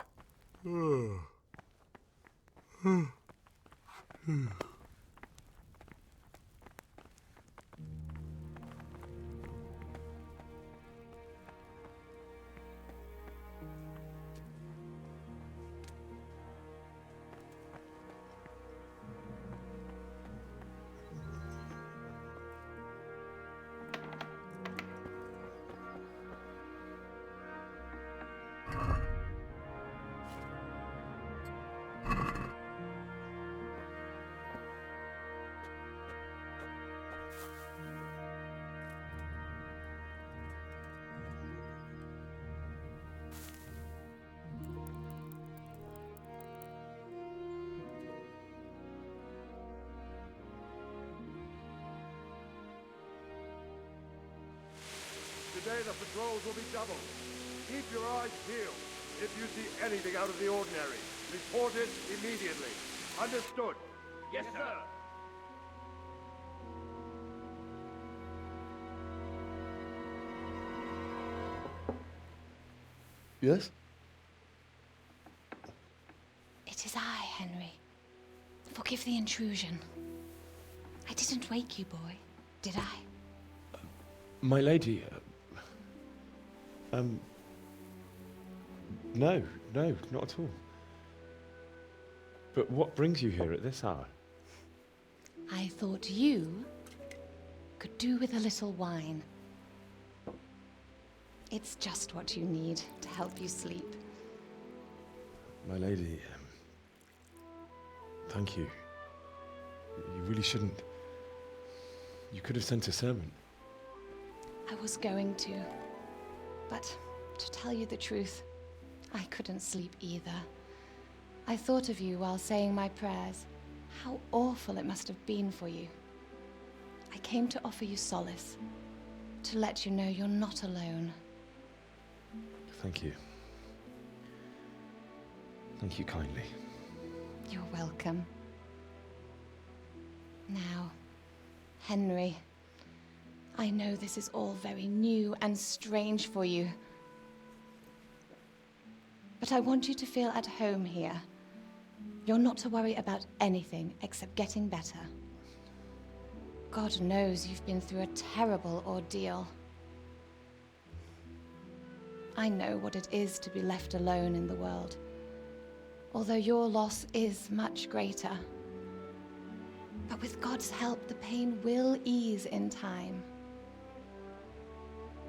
A: Today the patrols will be doubled. Keep your eyes peeled. If you see anything out of the ordinary, report it immediately. Understood?
H: Yes, sir.
A: Yes?
B: It is I, Henry. Forgive the intrusion. I didn't wake you, boy, did I?
S: My lady, no, not at all. But what brings you here at this hour?
B: I thought you could do with a little wine. It's just what you need to help you sleep.
S: My lady, thank you. You really shouldn't. You could have sent a servant.
B: I was going to, but to tell you the truth, I couldn't sleep either. I thought of you while saying my prayers. How awful it must have been for you. I came to offer you solace, to let you know you're not alone.
S: Thank you. Thank you kindly.
B: You're welcome. Now, Henry, I know this is all very new and strange for you, but I want you to feel at home here. You're not to worry about anything except getting better. God knows you've been through a terrible ordeal. I know what it is to be left alone in the world, although your loss is much greater. But with God's help, the pain will ease in time.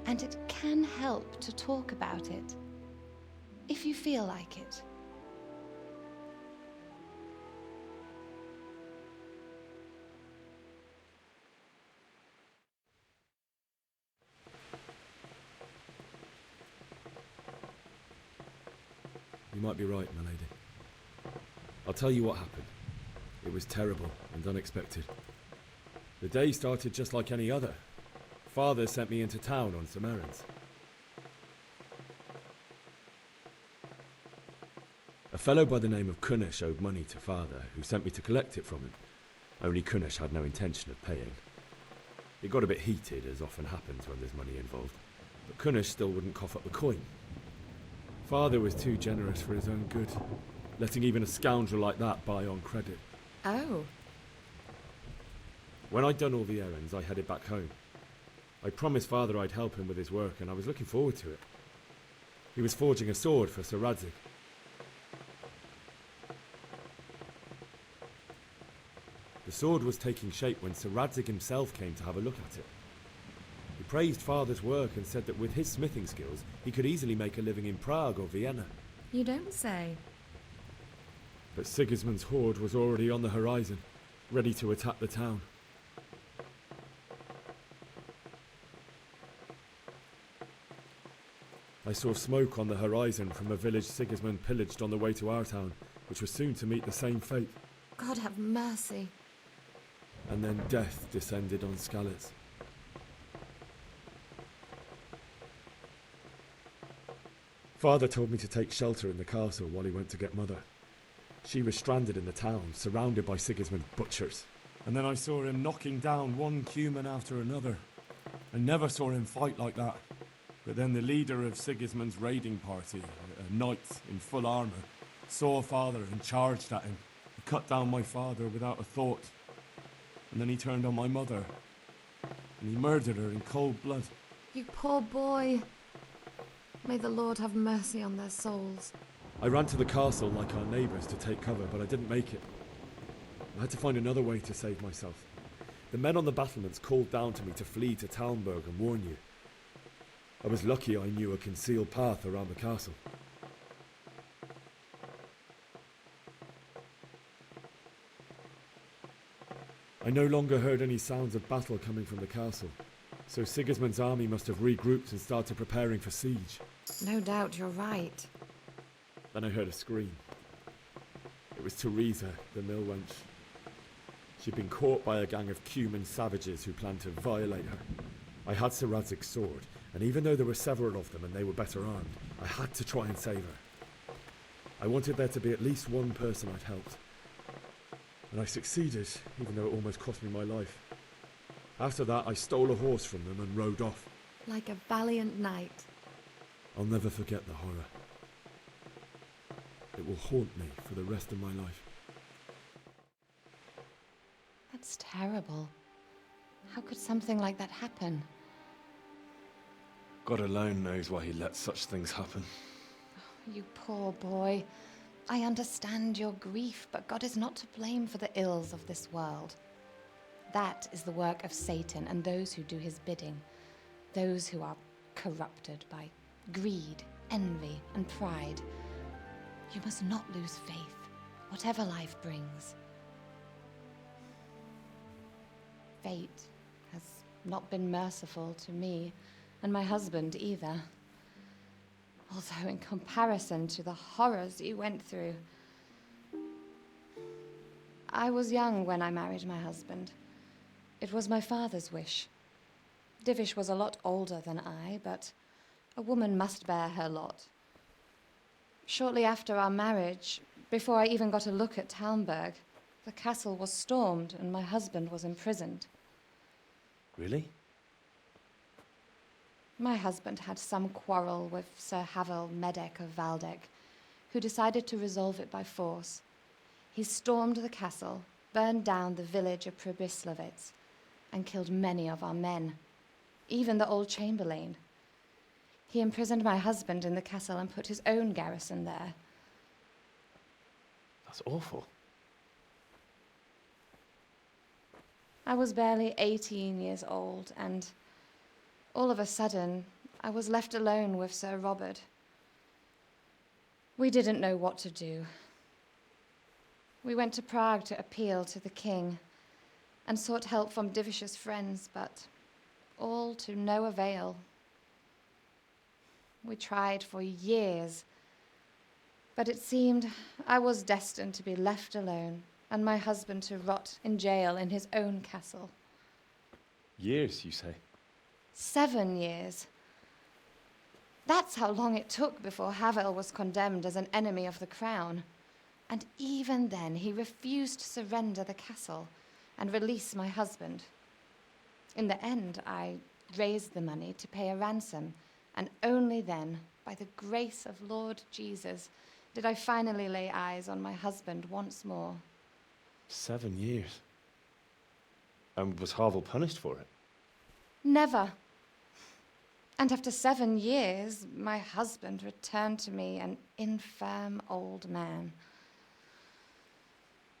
B: And it can help to talk about it, if you feel like it.
M: You might be right, my lady. I'll tell you what happened. It was terrible and unexpected. The day started just like any other. Father sent me into town on some errands. A fellow by the name of Kunish owed money to Father, who sent me to collect it from him. Only Kunish had no intention of paying. It got a bit heated, as often happens when there's money involved, but Kunish still wouldn't cough up the coin. Father was too generous for his own good, letting even a scoundrel like that buy on credit.
B: Oh.
M: When I'd done all the errands, I headed back home. I promised Father I'd help him with his work, and I was looking forward to it. He was forging a sword for Sir Radzig. The sword was taking shape when Sir Radzig himself came to have a look at it. He praised Father's work and said that with his smithing skills, he could easily make a living in Prague or Vienna.
P: You don't say.
M: But Sigismund's horde was already on the horizon, ready to attack the town. I saw smoke on the horizon from a village Sigismund pillaged on the way to our town, which was soon to meet the same fate.
B: God have mercy.
M: And then death descended on Skalitz. Father told me to take shelter in the castle while he went to get Mother. She was stranded in the town, surrounded by Sigismund's butchers. And then I saw him knocking down one human after another. I never saw him fight like that. But then the leader of Sigismund's raiding party, a knight in full armor, saw Father and charged at him. He cut down my father without a thought. And then he turned on my mother. And he murdered her in cold blood.
B: You poor boy. May the Lord have mercy on their souls.
M: I ran to the castle like our neighbours to take cover, but I didn't make it. I had to find another way to save myself. The men on the battlements called down to me to flee to Talmberg and warn you. I was lucky I knew a concealed path around the castle. I no longer heard any sounds of battle coming from the castle, so Sigismund's army must have regrouped and started preparing for siege.
B: No doubt you're right.
M: Then I heard a scream. It was Teresa, the mill wench. She'd been caught by a gang of Cuman savages who planned to violate her. I had Sir Radzig's sword, and even though there were several of them and they were better armed, I had to try and save her. I wanted there to be at least one person I'd helped. And I succeeded, even though it almost cost me my life. After that, I stole a horse from them and rode off.
B: Like a valiant knight.
M: I'll never forget the horror. It will haunt me for the rest of my life.
B: That's terrible. How could something like that happen?
M: God alone knows why he lets such things happen.
B: You poor boy. I understand your grief, but God is not to blame for the ills of this world. That is the work of Satan and those who do his bidding. Those who are corrupted by greed, envy, and pride. You must not lose faith, whatever life brings. Fate has not been merciful to me, and my husband either. Although in comparison to the horrors you went through. I was young when I married my husband. It was my father's wish. Divish was a lot older than I, but a woman must bear her lot. Shortly after our marriage, before I even got a look at Talmberg, the castle was stormed and my husband was imprisoned.
M: Really?
B: My husband had some quarrel with Sir Havel Medek of Valdek, who decided to resolve it by force. He stormed the castle, burned down the village of Pribyslavitz, and killed many of our men, even the old chamberlain. He imprisoned my husband in the castle and put his own garrison there.
M: That's awful.
B: I was barely 18 years old, and all of a sudden, I was left alone with Sir Robert. We didn't know what to do. We went to Prague to appeal to the king and sought help from Divish's friends, but all to no avail. We tried for years, but it seemed I was destined to be left alone and my husband to rot in jail in his own castle.
M: Years, you say?
B: 7 years. That's how long it took before Havel was condemned as an enemy of the crown. And even then, he refused to surrender the castle and release my husband. In the end, I raised the money to pay a ransom, and only then, by the grace of Lord Jesus, did I finally lay eyes on my husband once more.
M: 7 years? And was Havel punished for it?
B: Never. And after 7 years, my husband returned to me an infirm old man.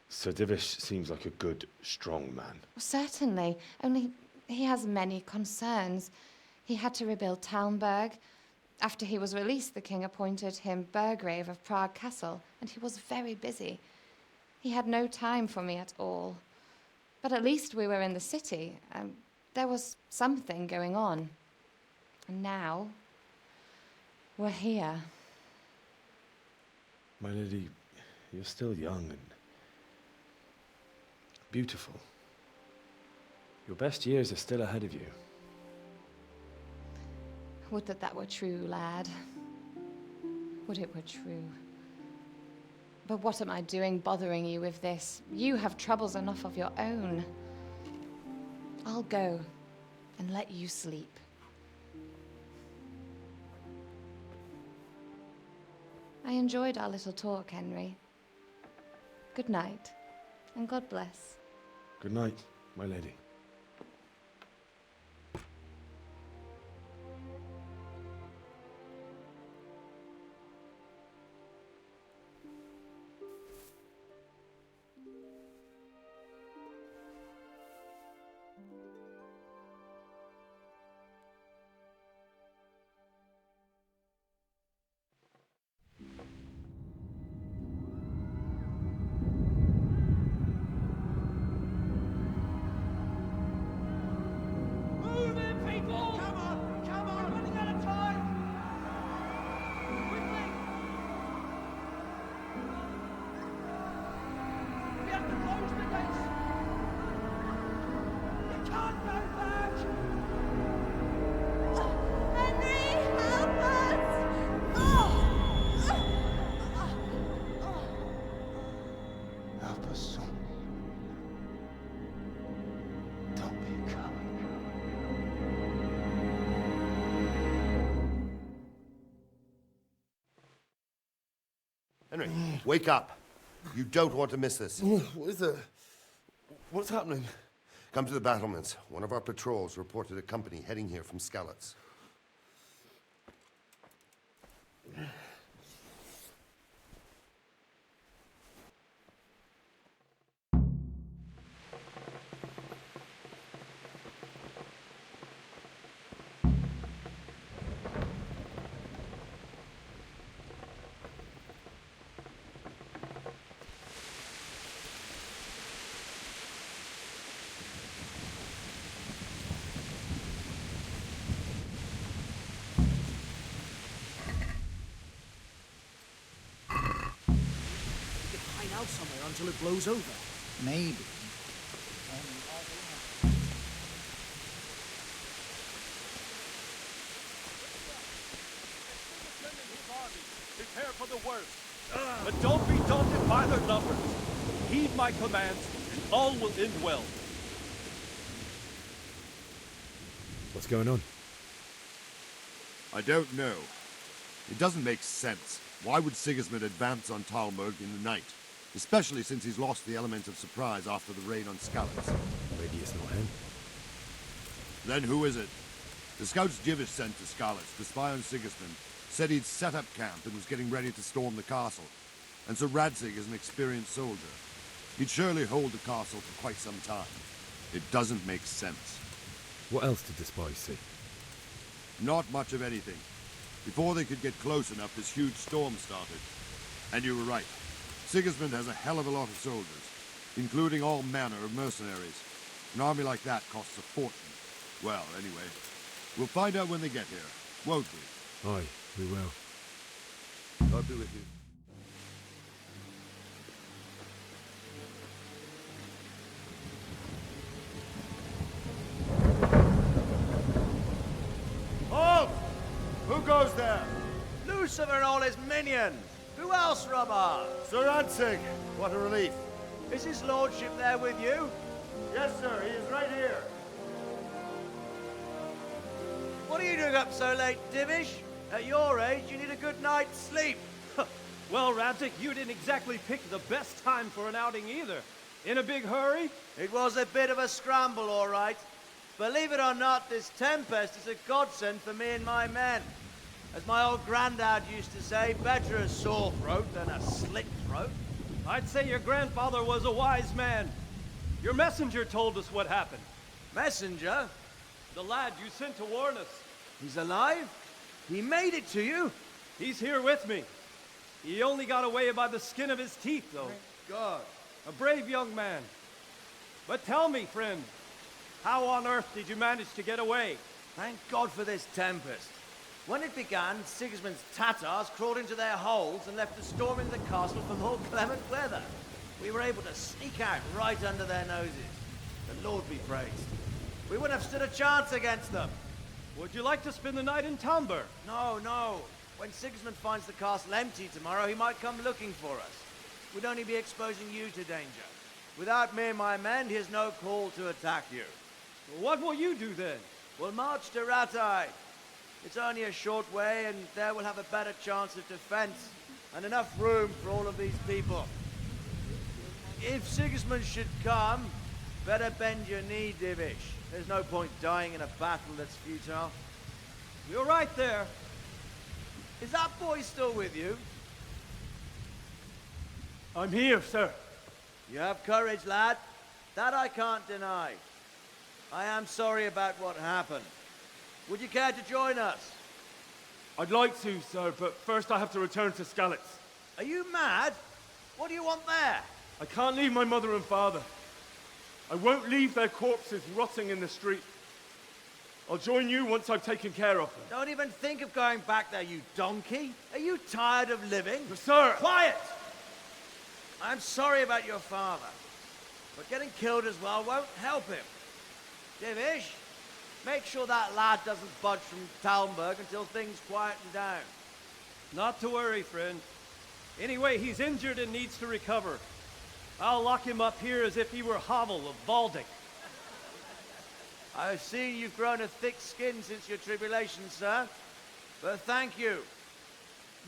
M: Sir Divish seems like a good, strong man.
B: Certainly, only he has many concerns. He had to rebuild Talmberg. After he was released, the king appointed him Burgrave of Prague Castle, and he was very busy. He had no time for me at all. But at least we were in the city, and there was something going on. And now, we're here.
M: My lady, you're still young and beautiful. Your best years are still ahead of you.
B: Would that that were true, lad. Would it were true. But what am I doing bothering you with this? You have troubles enough of your own. I'll go and let you sleep. I enjoyed our little talk, Henry. Good night, and God bless.
E: Good night, my lady.
H: Move it, people! Come on! Come on! We're running out of time! Quickly! We have to close the gates! You can't go back!
T: Henry, help us!
L: Help us, son. Don't be a coward.
O: Henry, wake up. You don't want to miss this.
E: What is it? What's happening?
O: Come to the battlements. One of our patrols reported a company heading here from Skalitz.
H: We could hide out somewhere until it blows over.
G: Maybe.
A: Prepare for the worst. But don't be daunted by their numbers. Heed my commands, and all will end well.
M: What's going on?
W: I don't know. It doesn't make sense. Why would Sigismund advance on Talmberg in the night? Especially since he's lost the element of surprise after the raid on Skalitz.
M: Maybe it's not him.
W: Then who is it? The scouts Jivish sent to Skalitz to spy on Sigismund said he'd set up camp and was getting ready to storm the castle. And so Radzig is an experienced soldier. He'd surely hold the castle for quite some time. It doesn't make sense.
M: What else did the spies see?
W: Not much of anything. Before they could get close enough, this huge storm started. And you were right. Sigismund has a hell of a lot of soldiers, including all manner of mercenaries. An army like that costs a fortune. Well, anyway, we'll find out when they get here, won't we?
M: Aye, we will.
W: God be with you.
A: Halt! Who goes there?
H: Lucifer and all his minions! Who else, Robber?
A: Sir Ansig. What a relief.
H: Is his lordship there with you?
A: Yes, sir. He is right here.
H: What are you doing up so late, Divish? At your age, you need a good night's sleep.
A: Well, Radzig, you didn't exactly pick the best time for an outing either. In a big hurry?
H: It was a bit of a scramble, all right. Believe it or not, this tempest is a godsend for me and my men. As my old granddad used to say, better a sore throat than a slit throat.
A: I'd say your grandfather was a wise man. Your messenger told us what happened.
H: Messenger?
A: The lad you sent to warn us.
H: He's alive? He made it to you?
A: He's here with me. He only got away by the skin of his teeth, though.
H: Thank God.
A: A brave young man. But tell me, friend, how on earth did you manage to get away?
H: Thank God for this tempest. When it began, Sigismund's Tatars crawled into their holes and left us storming the castle for more clement weather. We were able to sneak out right under their noses. The Lord be praised. We wouldn't have stood a chance against them.
A: Would you like to spend the night in Talmberg?
H: No, no. When Sigismund finds the castle empty tomorrow, he might come looking for us. We'd only be exposing you to danger. Without me and my men, he has no call to attack you.
A: What will you do then?
H: We'll march to Ratai. It's only a short way, and there we'll have a better chance of defense. and enough room for all of these people. If Sigismund should come, better bend your knee, Divish. There's no point dying in a battle that's futile.
C: You're right there.
H: Is that boy still with you?
C: I'm here, sir.
H: You have courage, lad. That I can't deny. I am sorry about what happened. Would you care to join us?
C: I'd like to, sir, but first I have to return to Skalitz.
H: Are you mad? What do you want there?
C: I can't leave my mother and father. I won't leave their corpses rotting in the street. I'll join you once I've taken care of them.
H: Don't even think of going back there, you donkey. Are you tired of living?
C: But sir!
H: Quiet! I'm sorry about your father, but getting killed as well won't help him. Divish, make sure that lad doesn't budge from Talmberg until things quieten down.
C: Not to worry, friend. Anyway, he's injured and needs to recover. I'll lock him up here as if he were Havel of Valdic.
H: I've seen you've grown a thick skin since your tribulation, sir. But thank you.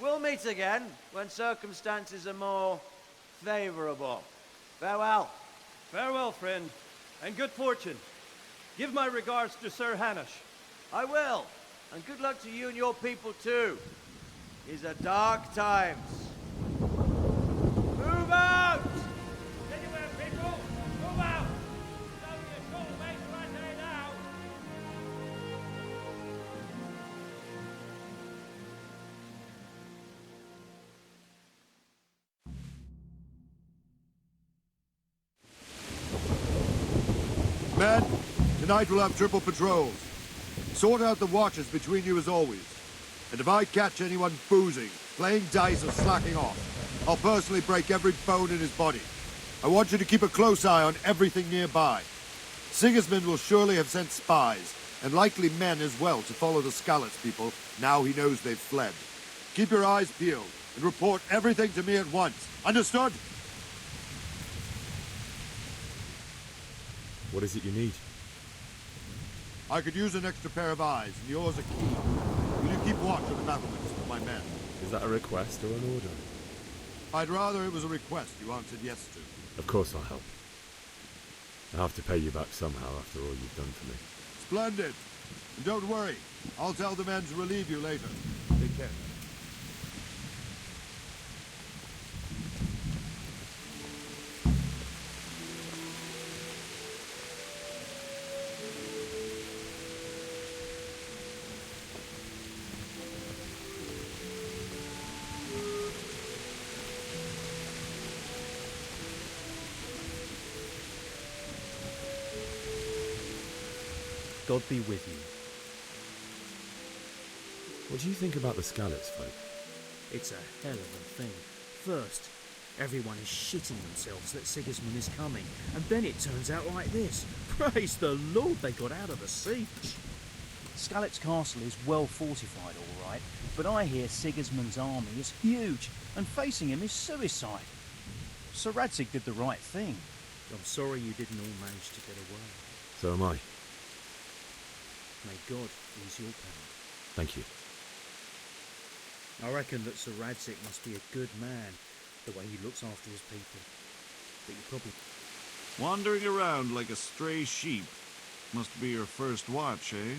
H: We'll meet again when circumstances are more favorable. Farewell.
C: Farewell, friend, and good fortune. Give my regards to Sir Hanush.
H: I will. And good luck to you and your people, too. These are dark times. Move out!
N: Anywhere, people! Move out! It's only a short way to run there now.
W: Men, tonight we'll have triple patrols. Sort out the watches between you as always. And if I catch anyone boozing, playing dice or slacking off, I'll personally break every bone in his body. I want you to keep a close eye on everything nearby. Sigismund will surely have sent spies, and likely men as well, to follow the Skalitz people now he knows they've fled. Keep your eyes peeled, and report everything to me at once. Understood?
M: What is it you need?
W: I could use an extra pair of eyes, and yours are keen. Will you keep watch on the battlements with my men?
M: Is that a request or an order?
W: I'd rather it was a request you answered yes to.
M: Of course I'll help. I have to pay you back somehow after all you've done for me.
W: Splendid. And don't worry. I'll tell the men to relieve you later. Take care.
G: God be with you.
M: What do you think about the Skalitz folk?
G: It's a hell of a thing. First, everyone is shitting themselves that Sigismund is coming, and then it turns out like this. Praise the Lord they got out of the siege.
P: Skalitz Castle is well fortified, all right, but I hear Sigismund's army is huge, and facing him is suicide. Sir Radzig did the right thing.
G: I'm sorry you didn't all manage to get away.
M: So am I.
G: May God ease your pain.
M: Thank you.
G: I reckon that Sir Radzig must be a good man, the way he looks after his people. But you probably...
Q: Wandering around like a stray sheep. Must be your first watch, eh?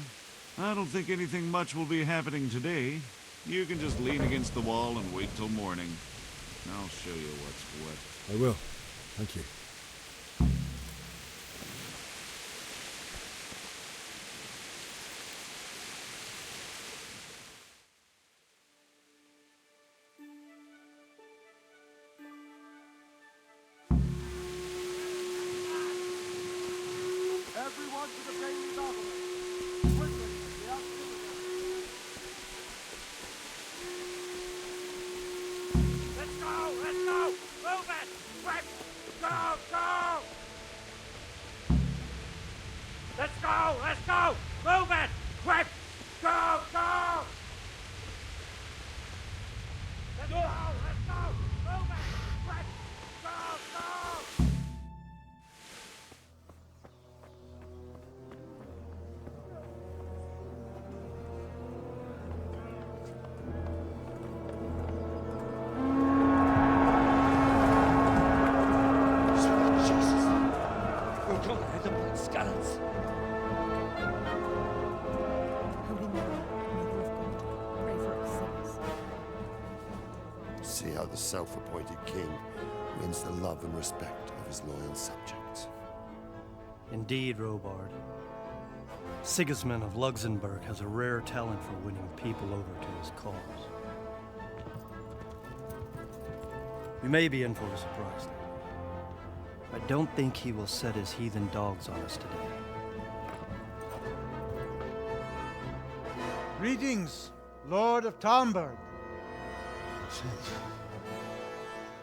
Q: I don't think anything much will be happening today. You can just lean against the wall and wait till morning. I'll show you what's what.
M: I will. Thank you.
A: Everyone to the Bailey's office. Quickly, the outfit.
N: Let's go! Let's go! Move it! Quick! Go! Go! Let's go! Let's go! Move it! Quick! Go! Go! Let's go! Let's go! Move it! Quick! Go! Go!
O: See how the self-appointed king wins the love and respect of his loyal subjects.
C: Indeed, Robard. Sigismund of Luxembourg has a rare talent for winning people over to his cause. We may be in for a surprise, though. I don't think he will set his heathen dogs on us today.
D: Greetings, Lord of Talmberg.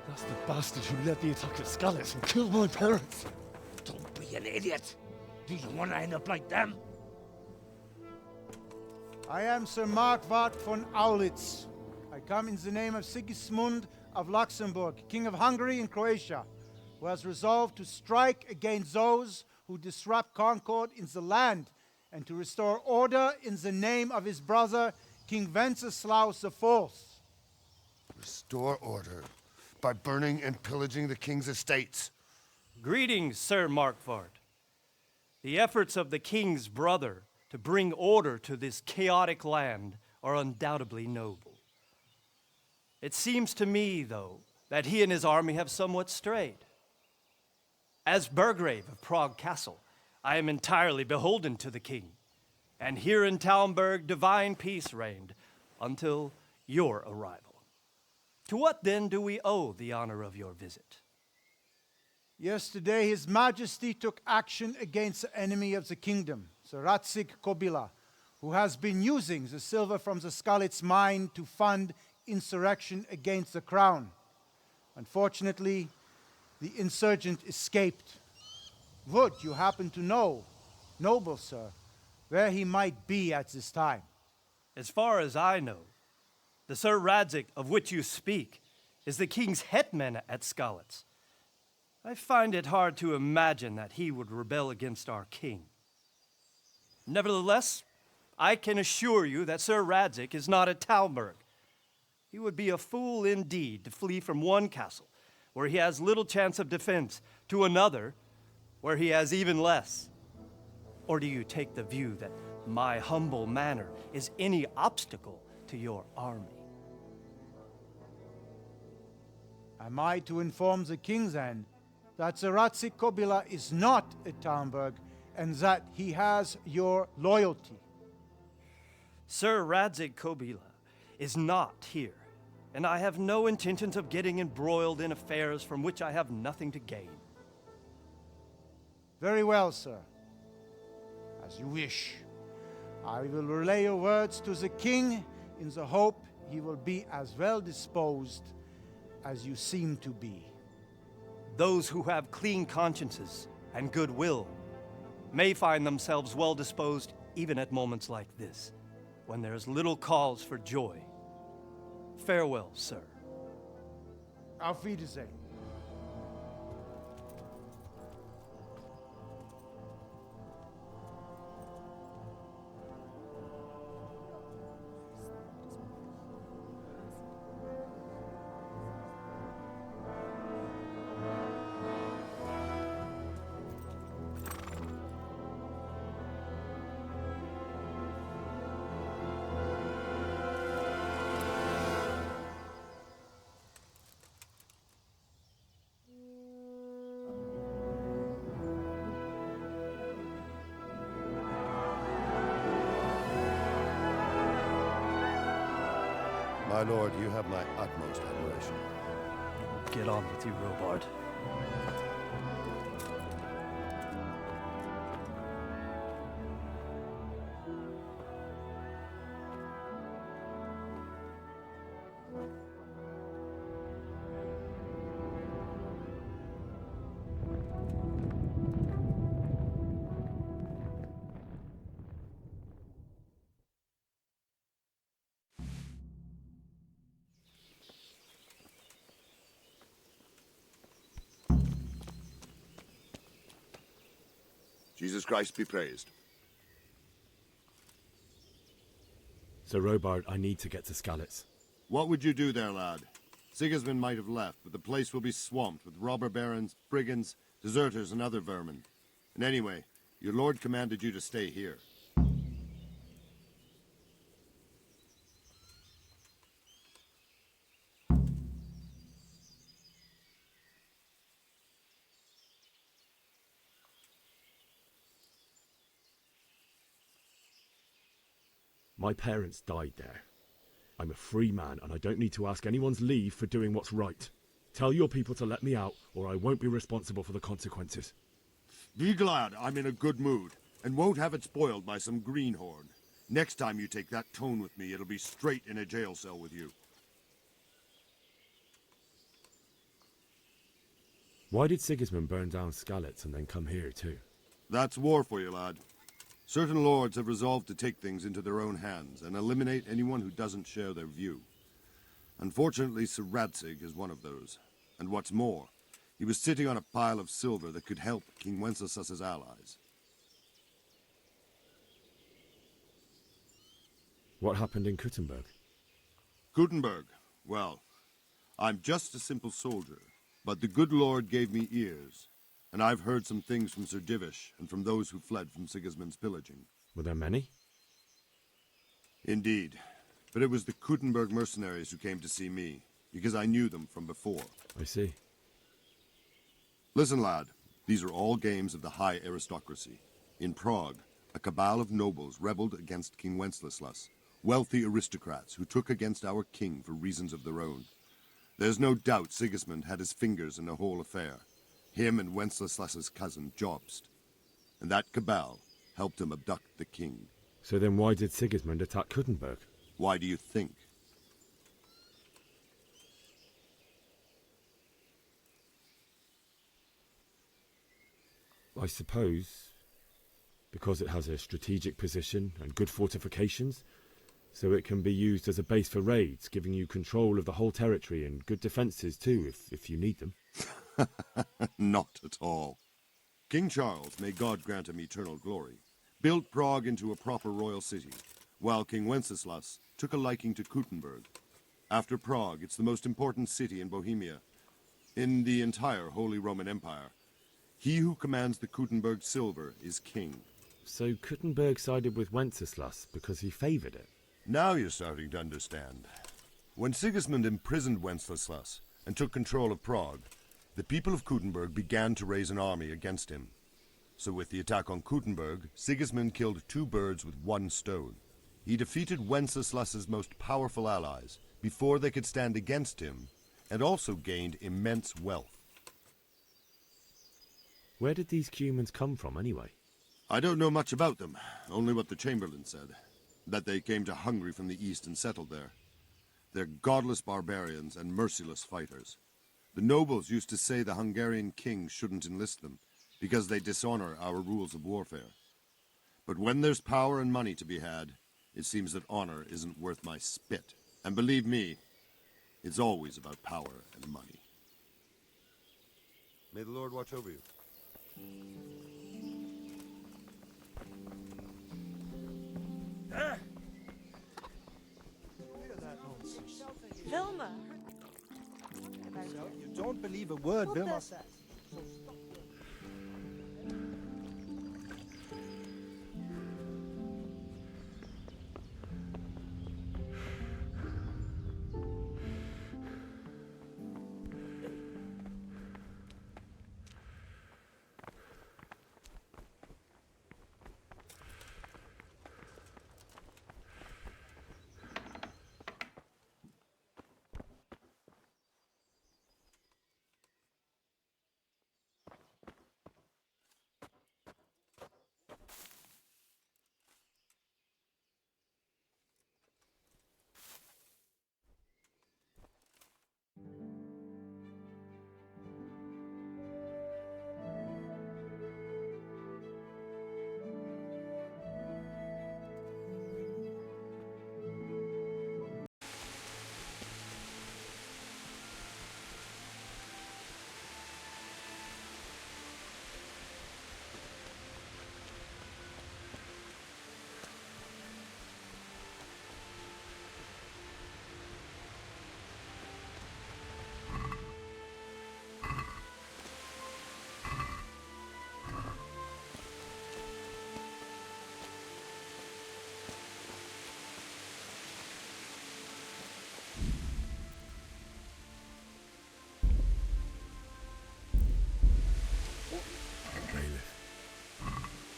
J: That's the bastard who led the attack at Scallis and killed my parents.
K: Don't be an idiot. Do you want to end up like them?
D: I am Sir Markwart von Aulitz. I come in the name of Sigismund of Luxembourg, King of Hungary and Croatia, who has resolved to strike against those who disrupt concord in the land and to restore order in the name of his brother, King Wenceslaus IV.
O: Restore order by burning and pillaging the king's estates.
C: Greetings, Sir Markwart. The efforts of the king's brother to bring order to this chaotic land are undoubtedly noble. It seems to me, though, that he and his army have somewhat strayed. As Burgrave of Prague Castle, I am entirely beholden to the king, and here in Talmberg divine peace reigned until your arrival. To what then do we owe the honor of your visit?
D: Yesterday, His Majesty took action against the enemy of the kingdom, Sir Radzig Kobyla, who has been using the silver from the Skalitz mine to fund insurrection against the crown. Unfortunately, the insurgent escaped. Would you happen to know, noble sir, where he might be at this time?
C: As far as I know, the Sir Radzig of which you speak is the king's hetman at Skalitz. I find it hard to imagine that he would rebel against our king. Nevertheless, I can assure you that Sir Radzig is not at Talmberg. He would be a fool indeed to flee from one castle, where he has little chance of defense, to another, where he has even less. Or do you take the view that my humble manner is any obstacle to your army?
D: Am I to inform the king then that Sir Radzig Kobyla is not at Talmberg and that he has your loyalty?
C: Sir Radzig Kobyla is not here, and I have no intentions of getting embroiled in affairs from which I have nothing to gain.
D: Very well, sir. As you wish. I will relay your words to the king in the hope he will be as well disposed as you seem to be.
C: Those who have clean consciences and goodwill may find themselves well disposed even at moments like this, when there is little cause for joy. Farewell, sir.
D: Auf Wiedersehen.
O: My lord, you have my utmost admiration.
C: Get on with you, Robard.
W: Jesus Christ be praised.
M: Sir Robard, I need to get to Skalitz.
W: What would you do there, lad? Sigismund might have left, but the place will be swamped with robber barons, brigands, deserters, and other vermin. And anyway, your lord commanded you to stay here.
M: My parents died there. I'm a free man, and I don't need to ask anyone's leave for doing what's right. Tell your people to let me out, or I won't be responsible for the consequences.
W: Be glad I'm in a good mood, and won't have it spoiled by some greenhorn. Next time you take that tone with me, it'll be straight in a jail cell with you.
M: Why did Sigismund burn down Skalitz and then come here too?
W: That's war for you, lad. Certain lords have resolved to take things into their own hands and eliminate anyone who doesn't share their view. Unfortunately, Sir Radzig is one of those. And what's more, he was sitting on a pile of silver that could help King Wenceslas's allies.
M: What happened in Kuttenberg?
W: Kuttenberg? Well, I'm just a simple soldier, but the good Lord gave me ears, and I've heard some things from Sir Divish and from those who fled from Sigismund's pillaging.
M: Were there many?
W: Indeed, but it was the Kuttenberg mercenaries who came to see me, because I knew them from before.
M: I see.
W: Listen, lad, these are all games of the high aristocracy. In Prague, a cabal of nobles rebelled against King Wenceslas, wealthy aristocrats who took against our king for reasons of their own. There's no doubt Sigismund had his fingers in the whole affair. Him and Wenceslas's cousin, Jobst. And that cabal helped him abduct the king.
M: So then why did Sigismund attack Kuttenberg?
W: Why do you think?
M: I suppose because it has a strategic position and good fortifications, so it can be used as a base for raids, giving you control of the whole territory and good defences too, if you need them.
W: Not at all. King Charles, may God grant him eternal glory, built Prague into a proper royal city, while King Wenceslas took a liking to Kuttenberg. After Prague, it's the most important city in Bohemia, in the entire Holy Roman Empire. He who commands the Kuttenberg silver is king.
M: So Kuttenberg sided with Wenceslas because he favoured it?
W: Now you're starting to understand. When Sigismund imprisoned Wenceslas and took control of Prague, the people of Kuttenberg began to raise an army against him. So with the attack on Kuttenberg, Sigismund killed 2 birds with 1 stone. He defeated Wenceslas's most powerful allies before they could stand against him, and also gained immense wealth.
M: Where did these Cumans come from anyway?
W: I don't know much about them, only what the Chamberlain said. That they came to Hungary from the east and settled there. They're godless barbarians and merciless fighters. The nobles used to say the Hungarian king shouldn't enlist them, because they dishonor our rules of warfare. But when there's power and money to be had, it seems that honor isn't worth my spit. And believe me, it's always about power and money. May the Lord watch over you.
Y: Vilma!
D: You don't believe a word Vilma says.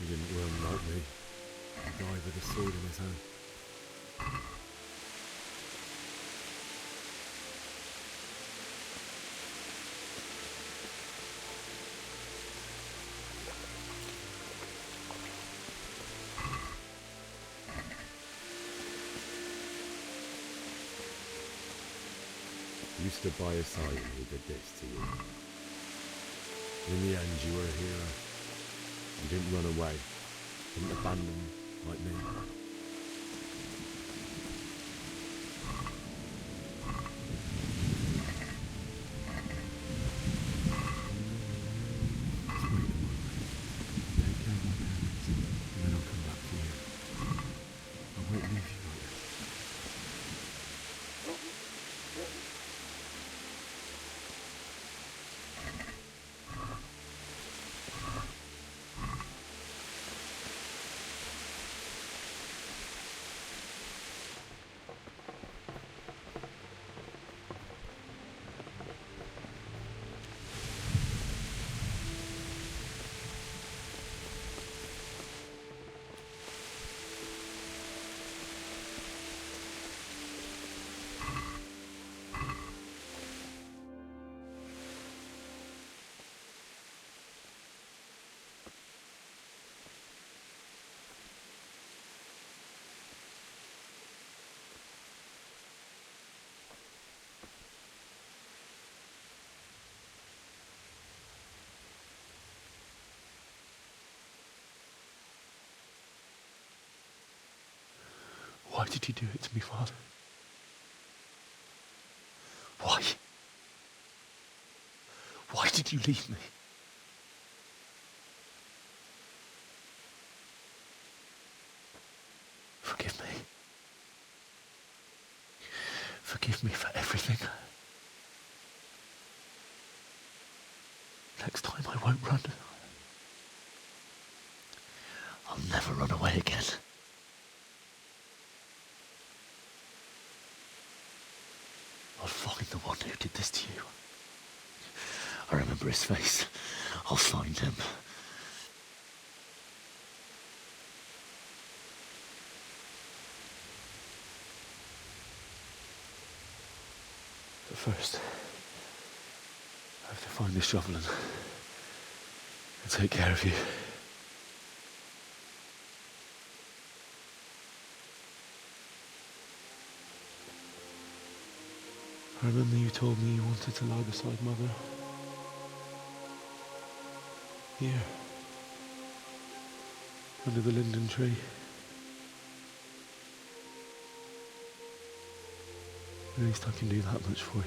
M: He didn't run like me. He died with a sword in his hand. You stood by his side and he did this to you. In the end, you were a hero. You didn't run away. Didn't abandon like me. Just wait a moment. Take care of my parents, and then I'll come back for you. I won't leave you like this. Why did you do it to me, Father? Why? Why did you leave me? Forgive me. Forgive me for everything. Next time I won't run. I'll never run away again. I'll find the one who did this to you. I remember his face. I'll find him. But first, I have to find this shovel and take care of you. I remember you told me you wanted to lie beside Mother. Here. Under the linden tree. At least I can do that much for you.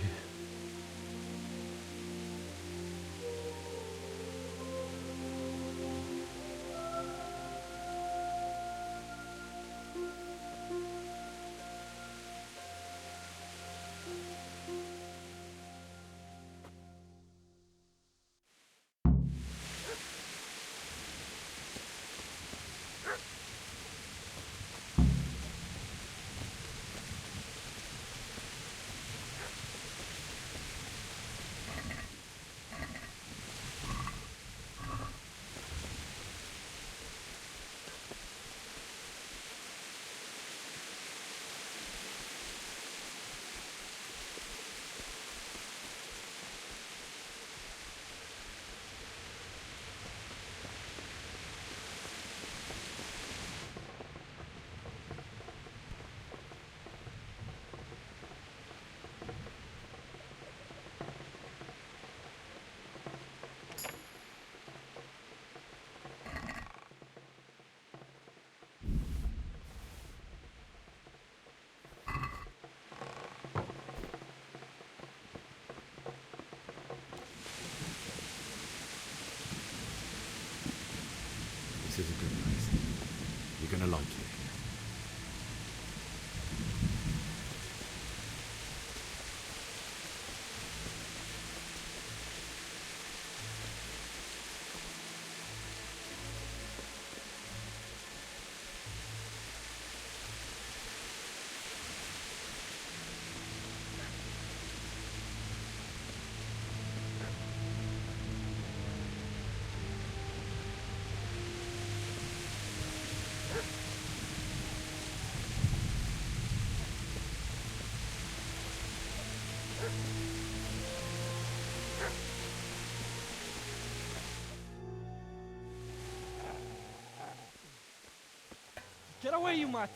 J: away, you mutt!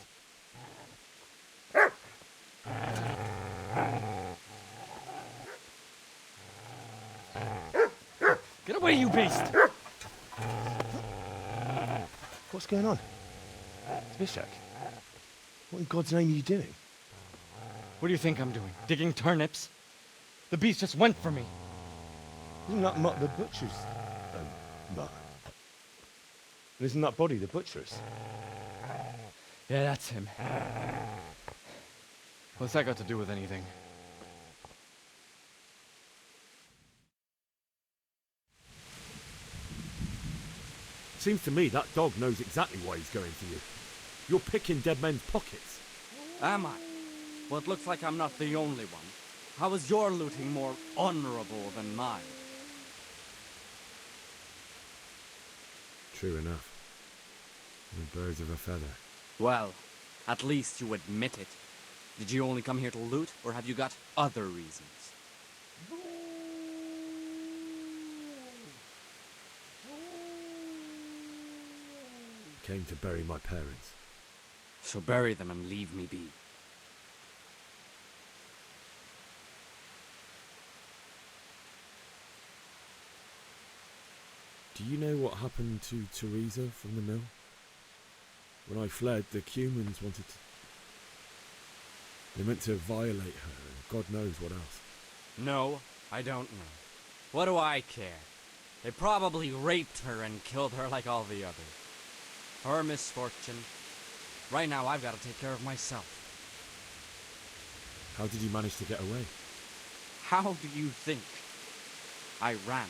J: Get away, you beast! What's going on? Zbyszek, what in God's name are you doing? What do you think I'm doing? Digging turnips? The beast just went for me. Isn't that Mutt the butcher's mutt? And isn't that body the butcher's? Yeah, that's him. What's that got to do with anything?
M: Seems to me that dog knows exactly why he's going for you. You're picking dead men's pockets.
J: Am I? Well, it looks like I'm not the only one. How is your looting more honorable than mine?
M: True enough. We're birds of a feather.
J: Well, at least you admit it. Did you only come here to loot, or have you got other reasons?
M: Came to bury my parents.
J: So bury them and leave me be.
M: Do you know what happened to Teresa from the mill? When I fled, the Cumans wanted to... They meant to violate her, and God knows what else.
J: No, I don't know. What do I care? They probably raped her and killed her like all the others. Her misfortune. Right now, I've got to take care of myself.
M: How did you manage to get away?
J: How do you think? I ran.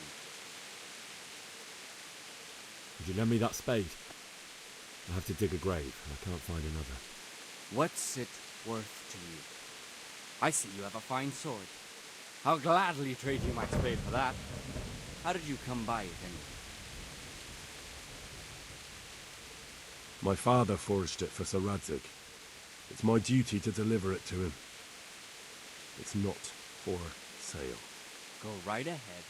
M: Would you lend me that spade? I have to dig a grave, and I can't find another.
J: What's it worth to you? I see you have a fine sword. I'll gladly trade you my spade for that. How did you come by it anyway?
E: My father forged it for Sir Radzig. It's my duty to deliver it to him. It's not for sale.
J: Go right ahead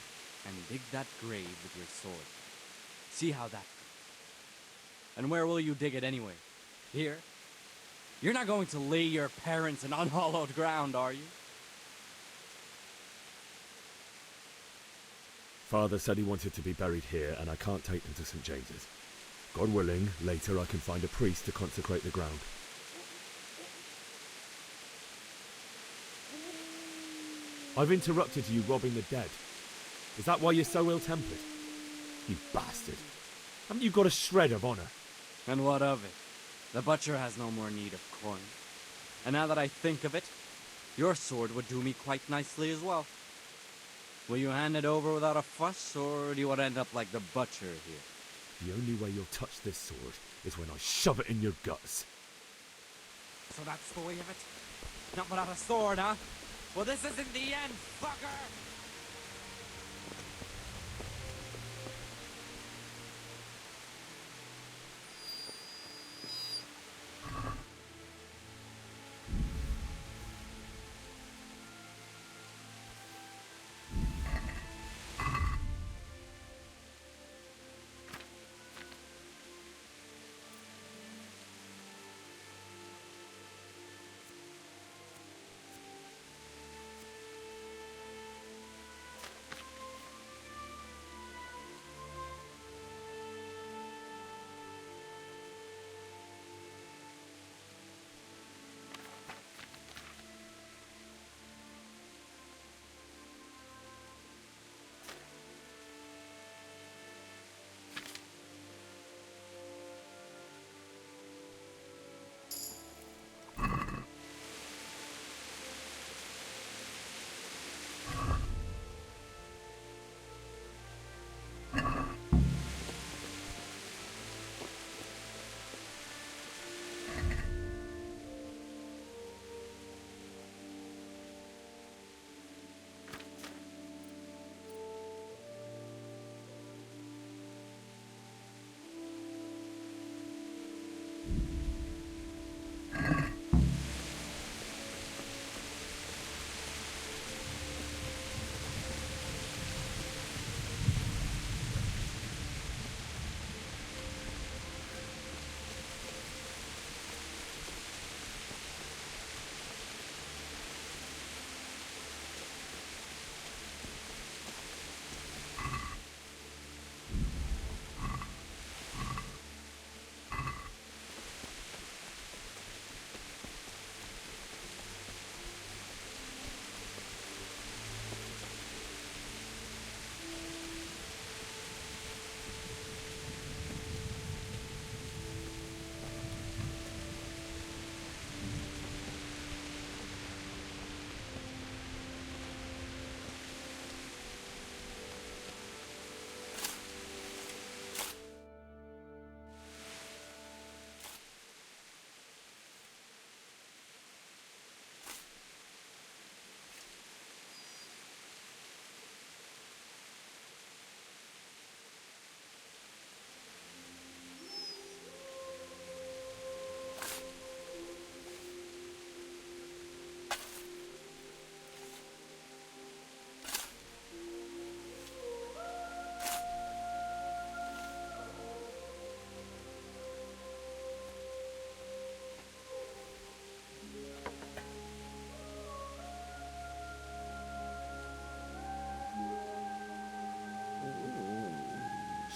J: and dig that grave with your sword. See how that goes. And where will you dig it anyway? Here? You're not going to lay your parents in unhallowed ground, are you?
M: Father said he wanted to be buried here, and I can't take them to St. James's. God willing, later I can find a priest to consecrate the ground. I've interrupted you robbing the dead. Is that why you're so ill-tempered? You bastard. Haven't you got a shred of honor?
J: And what of it? The butcher has no more need of corn. And now that I think of it, your sword would do me quite nicely as well. Will you hand it over without a fuss, or do you want to end up like the butcher here?
M: The only way you'll touch this sword is when I shove it in your guts.
J: So that's the way of it? Not without a sword, huh? Well, this isn't the end, fucker!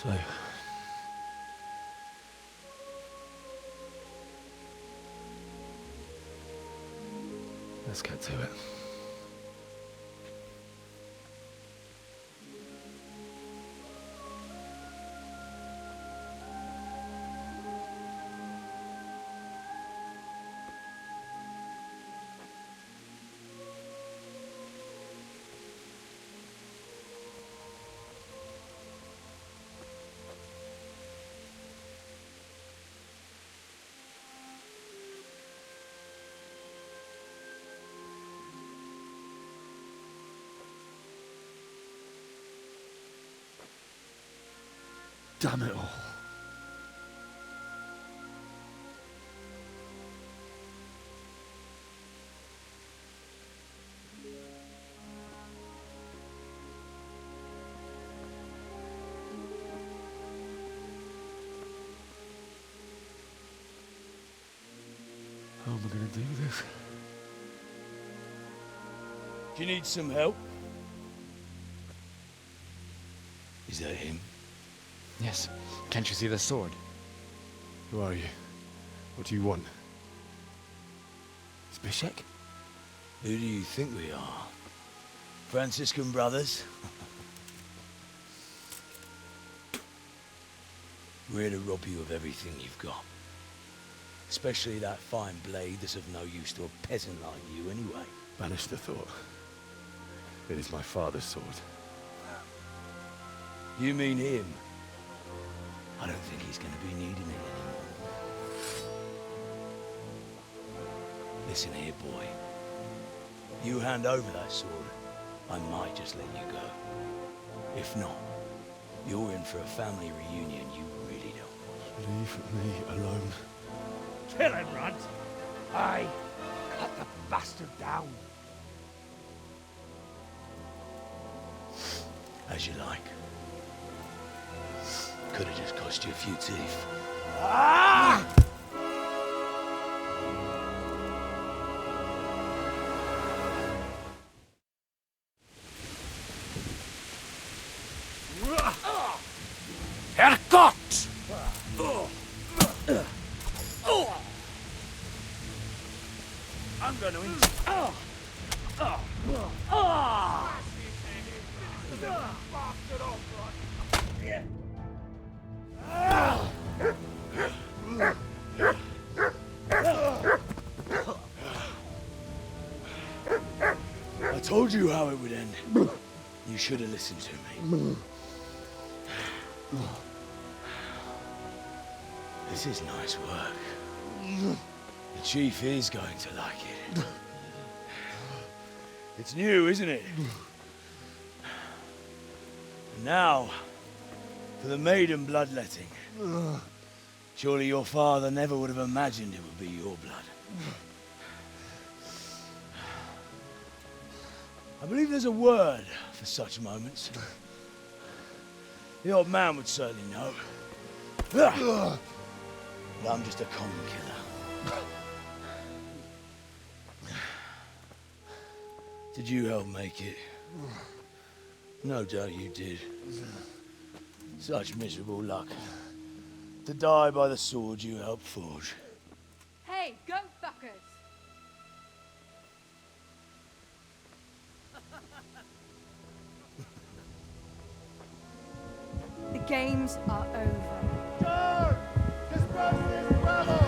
M: So, let's get to it. Damn it all. How am I going to do this?
L: Do you need some help? Is that him?
J: Yes. Can't you see the sword?
M: Who are you? What do you want?
L: Zbyszek? Who do you think we are? Franciscan brothers? We're here to rob you of everything you've got. Especially that fine blade that's of no use to a peasant like you anyway.
M: Banish the thought. It is my father's sword.
L: You mean him? I don't think he's going to be needing it anymore. Listen here, boy. You hand over that sword, I might just let you go. If not, you're in for a family reunion you really don't want.
M: Leave me alone.
K: Kill him, Runt! Aye, cut the bastard down.
L: As you like. Could have just cost you a few teeth.
K: Ah!
L: Herrgott! I'm going to I told you how it would end. You should have listened to me. This is nice work. The chief is going to like it. It's new, isn't it? And now, for the maiden bloodletting. Surely your father never would have imagined it would be your blood. I believe there's a word for such moments. The old man would certainly know. But I'm just a common killer. Did you help make it? No doubt you did. Such miserable luck. To die by the sword you helped forge.
T: Hey, go fuckers! The games are over.
A: Turn! Disperse this rabble!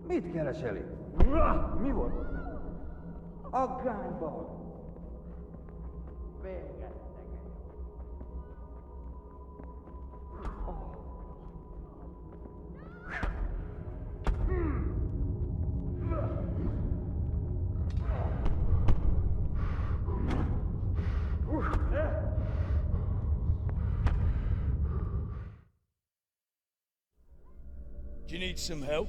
F: Mit kereseli? Mi volt? Aggányban. Végeztek.
I: Do you need some help?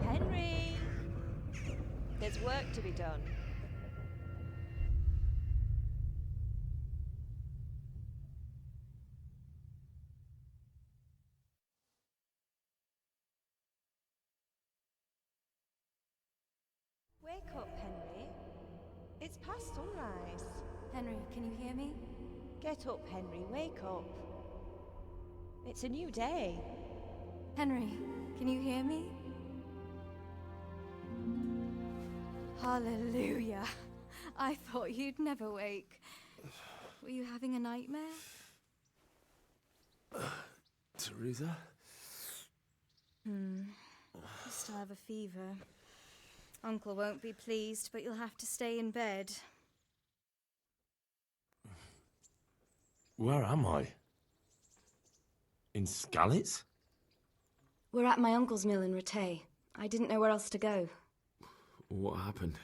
R: Henry! There's work to be done. Wake up, Henry. It's past sunrise.
T: Henry, can you hear me?
R: Get up, Henry. Wake up. It's a new day.
T: Henry, can you hear me? Hallelujah. I thought you'd never wake. Were you having a nightmare?
M: Teresa?
T: You still have a fever. Uncle won't be pleased, but you'll have to stay in bed.
M: Where am I? In Skalitz?
B: We're at my uncle's mill in Rattay. I didn't know where else to go.
M: What happened?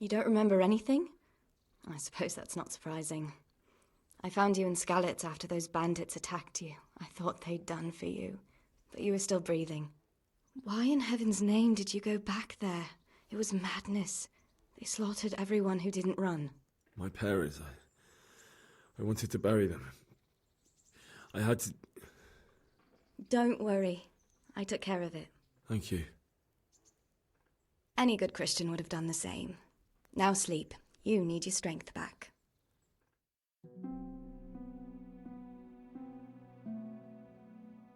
B: You don't remember anything? I suppose that's not surprising. I found you in Skalitz after those bandits attacked you. I thought they'd done for you, but you were still breathing. Why in heaven's name did you go back there? It was madness. They slaughtered everyone who didn't run.
M: My parents, I wanted to bury them. I had to...
B: Don't worry. I took care of it.
M: Thank you.
B: Any good Christian would have done the same. Now sleep. You need your strength back.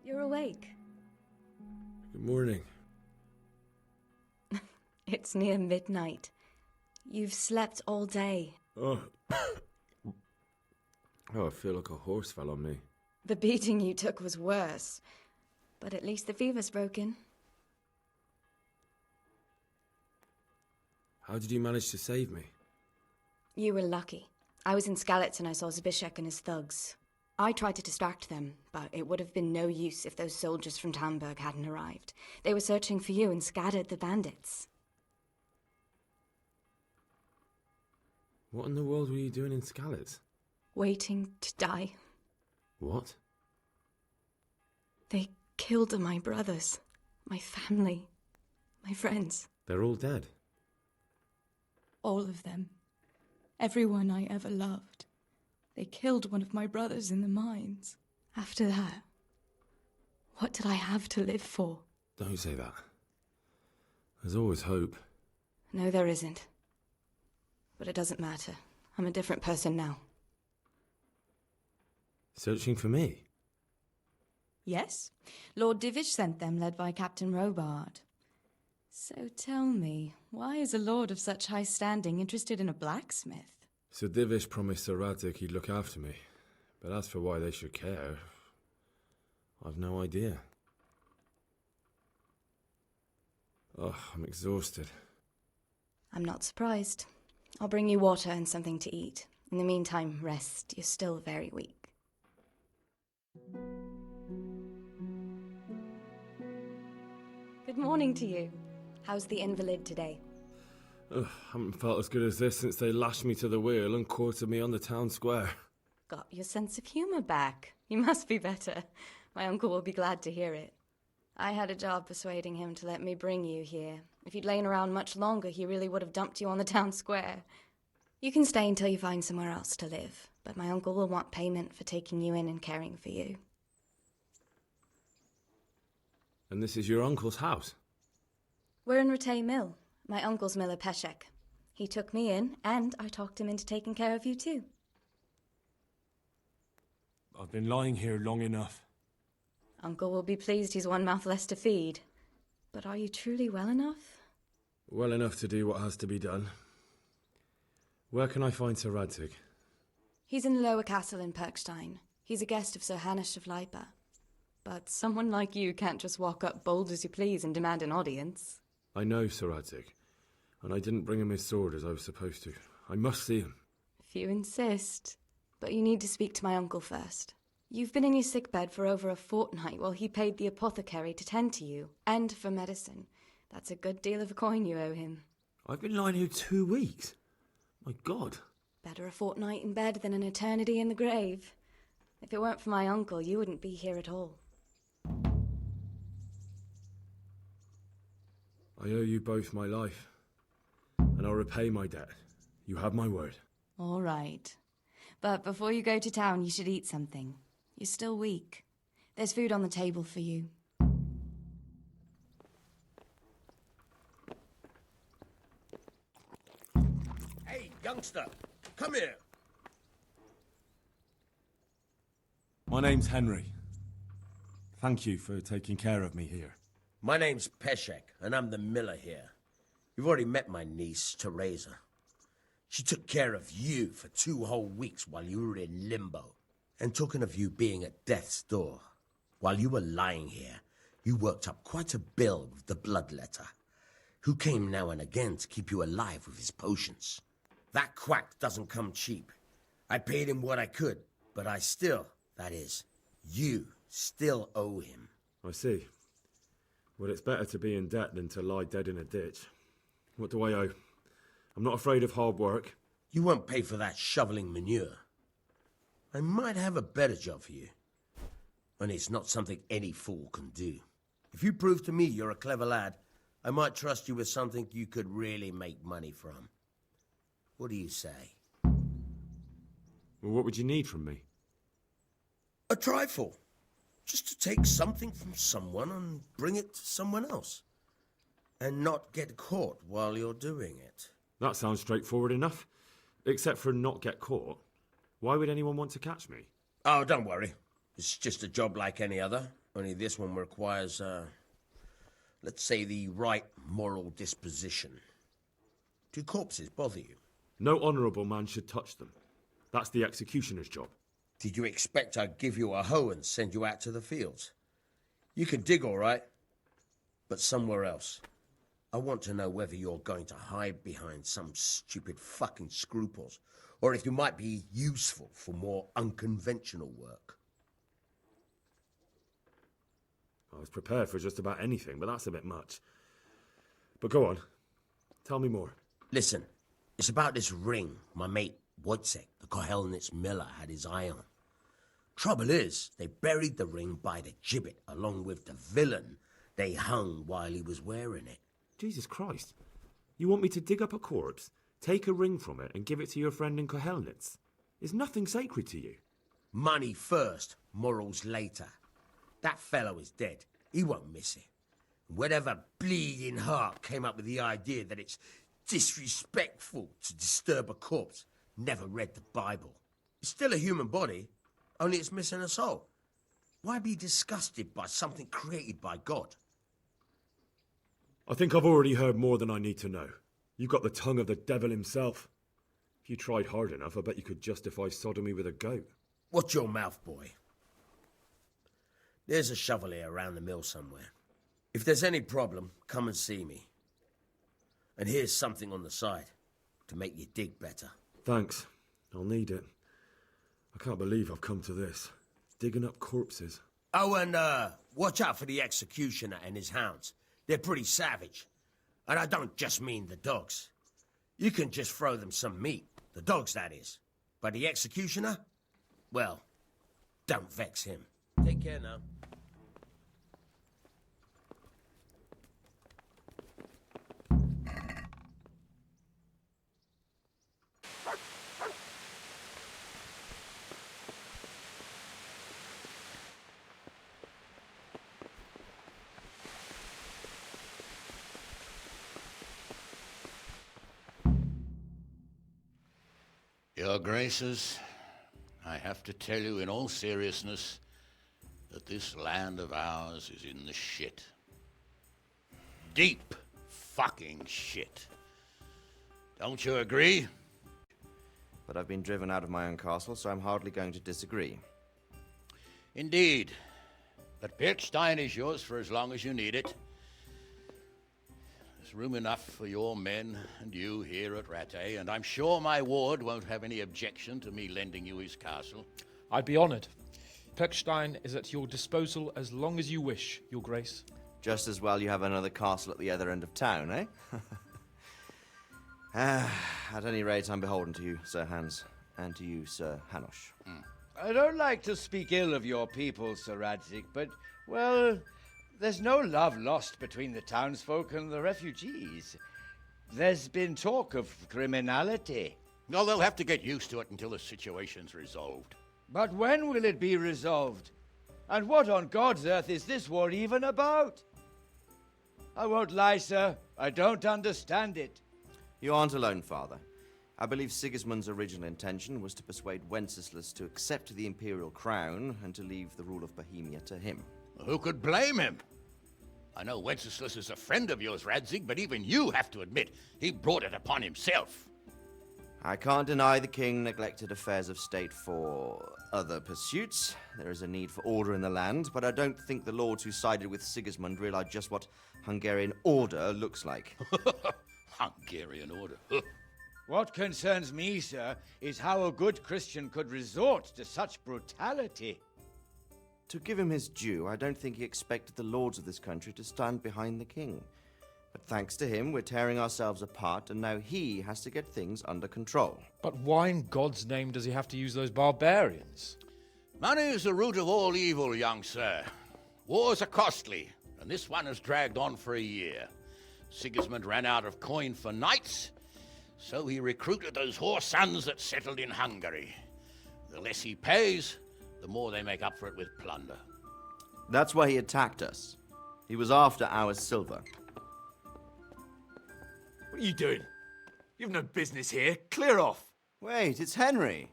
B: You're awake.
M: Good morning.
B: It's near midnight. You've slept all day.
M: Oh. Oh, I feel like a horse fell on me.
B: The beating you took was worse. But at least the fever's broken.
M: How did you manage to save me?
B: You were lucky. I was in Skalitz and I saw Zbyszek and his thugs. I tried to distract them, but it would have been no use if those soldiers from Tamburg hadn't arrived. They were searching for you and scattered the bandits.
M: What in the world were you doing in Skalitz?
B: Waiting to die.
M: What?
B: They killed my brothers, my family, my friends.
M: They're all dead.
B: All of them. Everyone I ever loved. They killed one of my brothers in the mines. After that, what did I have to live for?
M: Don't say that. There's always hope.
B: No, there isn't. But it doesn't matter. I'm a different person now.
M: Searching for me?
B: Yes. Lord Divish sent them, led by Captain Robard. So tell me, why is a lord of such high standing interested in a blacksmith?
M: Sir Divish promised Sir Radzig he'd look after me. But as for why they should care, I've no idea. Oh, I'm exhausted.
B: I'm not surprised. I'll bring you water and something to eat. In the meantime, rest. You're still very weak. Good morning to you. How's the invalid today?
M: Ugh, haven't felt as good as this since they lashed me to the wheel and quartered me on the town square.
B: Got your sense of humour back. You must be better. My uncle will be glad to hear it. I had a job persuading him to let me bring you here. If you'd lain around much longer, he really would have dumped you on the town square. You can stay until you find somewhere else to live, but my uncle will want payment for taking you in and caring for you.
M: And this is your uncle's house?
H: We're in Rattay Mill, my uncle's miller Peshek. He took me in, and I talked him into taking care of you too.
M: I've been lying here long enough.
H: Uncle will be pleased he's one mouth less to feed. But are you truly well enough?
M: Well enough to do what has to be done. Where can I find Sir Radzig?
H: He's in the lower castle in Perkstein. He's a guest of Sir Hanush of Leipa. But someone like you can't just walk up bold as you please and demand an audience.
M: I know Sir Radzig, and I didn't bring him his sword as I was supposed to. I must see him.
H: If you insist. But you need to speak to my uncle first. You've been in your sickbed for over a fortnight while he paid the apothecary to tend to you, and for medicine. That's a good deal of a coin you owe him.
M: I've been lying here 2 weeks. My God.
H: Better a fortnight in bed than an eternity in the grave. If it weren't for my uncle, you wouldn't be here at all.
M: I owe you both my life, and I'll repay my debt. You have my word.
H: All right. But before you go to town, you should eat something. You're still weak. There's food on the table for you.
K: Hey, youngster, come here.
M: My name's Henry. Thank you for taking care of me here.
S: My name's Peshek, and I'm the miller here. You've already met my niece, Teresa. She took care of you for 2 whole weeks while you were in limbo. And talking of you being at death's door, while you were lying here, you worked up quite a bill with the bloodletter, who came now and again to keep you alive with his potions. That quack doesn't come cheap. I paid him what I could, but I still, that is, you still owe him.
M: I see. Well, it's better to be in debt than to lie dead in a ditch. What do I owe? I'm not afraid of hard work.
S: You won't pay for that shoveling manure. I might have a better job for you. And it's not something any fool can do. If you prove to me you're a clever lad, I might trust you with something you could really make money from. What do you say?
M: Well, what would you need from me?
S: A trifle. Just to take something from someone and bring it to someone else. And not get caught while you're doing it.
M: That sounds straightforward enough. Except for not get caught. Why would anyone want to catch me?
S: Oh, don't worry. It's just a job like any other. Only this one requires, let's say, the right moral disposition. Do corpses bother you?
M: No honourable man should touch them. That's the executioner's job.
S: Did you expect I'd give you a hoe and send you out to the fields? You can dig all right, but somewhere else. I want to know whether you're going to hide behind some stupid fucking scruples, or if you might be useful for more unconventional work.
M: I was prepared for just about anything, but that's a bit much. But go on. Tell me more.
S: Listen, it's about this ring my mate Wojciech, the Kohelnitz miller, had his eye on. Trouble is, they buried the ring by the gibbet along with the villain they hung while he was wearing it.
M: Jesus Christ. You want me to dig up a corpse, take a ring from it, and give it to your friend in Kohelnitz? Is nothing sacred to you?
S: Money first, morals later. That fellow is dead. He won't miss it. Whatever bleeding heart came up with the idea that it's disrespectful to disturb a corpse never read the Bible. It's still a human body, only it's missing a soul. Why be disgusted by something created by God?
M: I think I've already heard more than I need to know. You've got the tongue of the devil himself. If you tried hard enough, I bet you could justify sodomy with a goat.
S: Watch your mouth, boy. There's a shovel here around the mill somewhere. If there's any problem, come and see me. And here's something on the side to make you dig better.
M: Thanks. I'll need it. I can't believe I've come to this. Digging up corpses.
S: Oh, and watch out for the executioner and his hounds. They're pretty savage. And I don't just mean the dogs. You can just throw them some meat. The dogs, that is. But the executioner? Well, don't vex him. Take care now.
G: Your Graces, I have to tell you in all seriousness that this land of ours is in the shit. Deep fucking shit. Don't you agree?
P: But I've been driven out of my own castle, so I'm hardly going to disagree.
G: Indeed. But Birkstein is yours for as long as you need it. There's room enough for your men and you here at Rattay, and I'm sure my ward won't have any objection to me lending you his castle.
U: I'd be honored. Pirkstein is at your disposal as long as you wish, Your Grace.
P: Just as well you have another castle at the other end of town, eh? At any rate, I'm beholden to you, Sir Hans, and to you, Sir Hanush.
K: I don't like to speak ill of your people, Sir Radzig, but, well, there's no love lost between the townsfolk and the refugees. There's been talk of criminality.
G: No, they'll have to get used to it until the situation's resolved.
K: But when will it be resolved? And what on God's earth is this war even about? I won't lie, sir. I don't understand it.
P: You aren't alone, Father. I believe Sigismund's original intention was to persuade Wenceslas to accept the imperial crown and to leave the rule of Bohemia to him.
G: Who could blame him? I know Wenceslas is a friend of yours, Radzig, but even you have to admit he brought it upon himself.
P: I can't deny the king neglected affairs of state for other pursuits. There is a need for order in the land, but I don't think the lords who sided with Sigismund realized just what Hungarian order looks like.
G: Hungarian order?
K: What concerns me, sir, is how a good Christian could resort to such brutality.
P: To give him his due, I don't think he expected the lords of this country to stand behind the king. But thanks to him, we're tearing ourselves apart, and now he has to get things under control.
U: But why in God's name does he have to use those barbarians?
G: Money is the root of all evil, young sir. Wars are costly, and this one has dragged on for a year. Sigismund ran out of coin for knights, so he recruited those whore sons that settled in Hungary. The less he pays, the more they make up for it with plunder.
P: That's why he attacked us. He was after our silver.
J: What are you doing? You've no business here. Clear off.
P: Wait, it's Henry.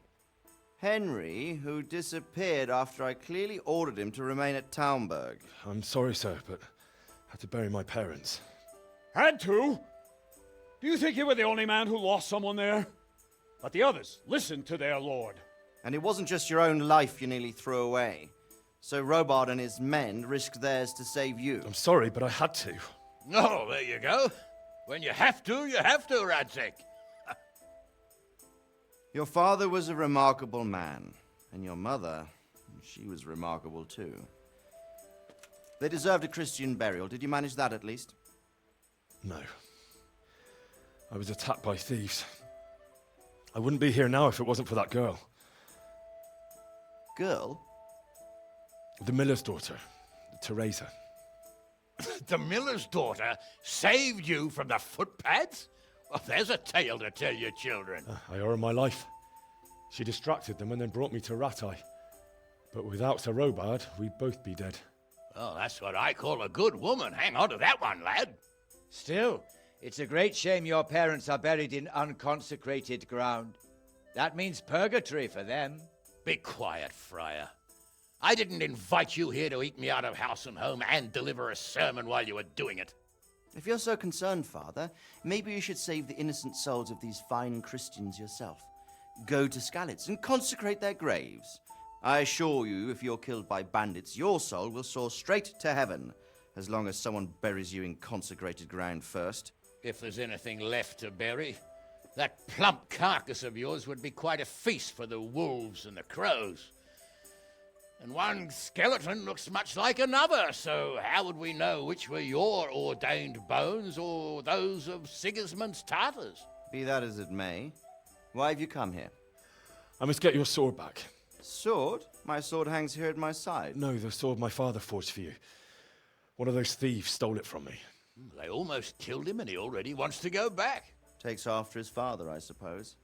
P: Henry, who disappeared after I clearly ordered him to remain at Taunberg.
M: I'm sorry, sir, but I had to bury my parents.
I: Had to? Do you think you were the only man who lost someone there? But the others listened to their lord.
P: And it wasn't just your own life you nearly threw away. So Robard and his men risked theirs to save you.
M: I'm sorry, but I had to.
G: Oh, there you go. When you have to, Radzig.
P: Your father was a remarkable man, and your mother, she was remarkable too. They deserved a Christian burial. Did you manage that at least?
M: No. I was attacked by thieves. I wouldn't be here now if it wasn't for that girl.
P: Girl?
M: The miller's daughter, Teresa.
G: The miller's daughter saved you from the footpads? Well, there's a tale to tell your children.
M: I owe her my life. She distracted them and then brought me to Rattay. But without Sir Robard, we'd both be dead.
G: Oh, that's what I call a good woman. Hang on to that one, lad.
K: Still, it's a great shame your parents are buried in unconsecrated ground. That means purgatory for them.
G: Be quiet, Friar. I didn't invite you here to eat me out of house and home and deliver a sermon while you were doing it.
P: If you're so concerned, Father, maybe you should save the innocent souls of these fine Christians yourself. Go to Skalitz and consecrate their graves. I assure you, if you're killed by bandits, your soul will soar straight to heaven, as long as someone buries you in consecrated ground first.
G: If there's anything left to bury, that plump carcass of yours would be quite a feast for the wolves and the crows. And one skeleton looks much like another, so how would we know which were your ordained bones or those of Sigismund's Tartars?
P: Be that as it may, why have you come here?
M: I must get your sword back.
P: Sword? My sword hangs here at my side.
M: No, the sword my father forged for you. One of those thieves stole it from me.
G: They almost killed him and he already wants to go back.
P: Takes after his father, I suppose.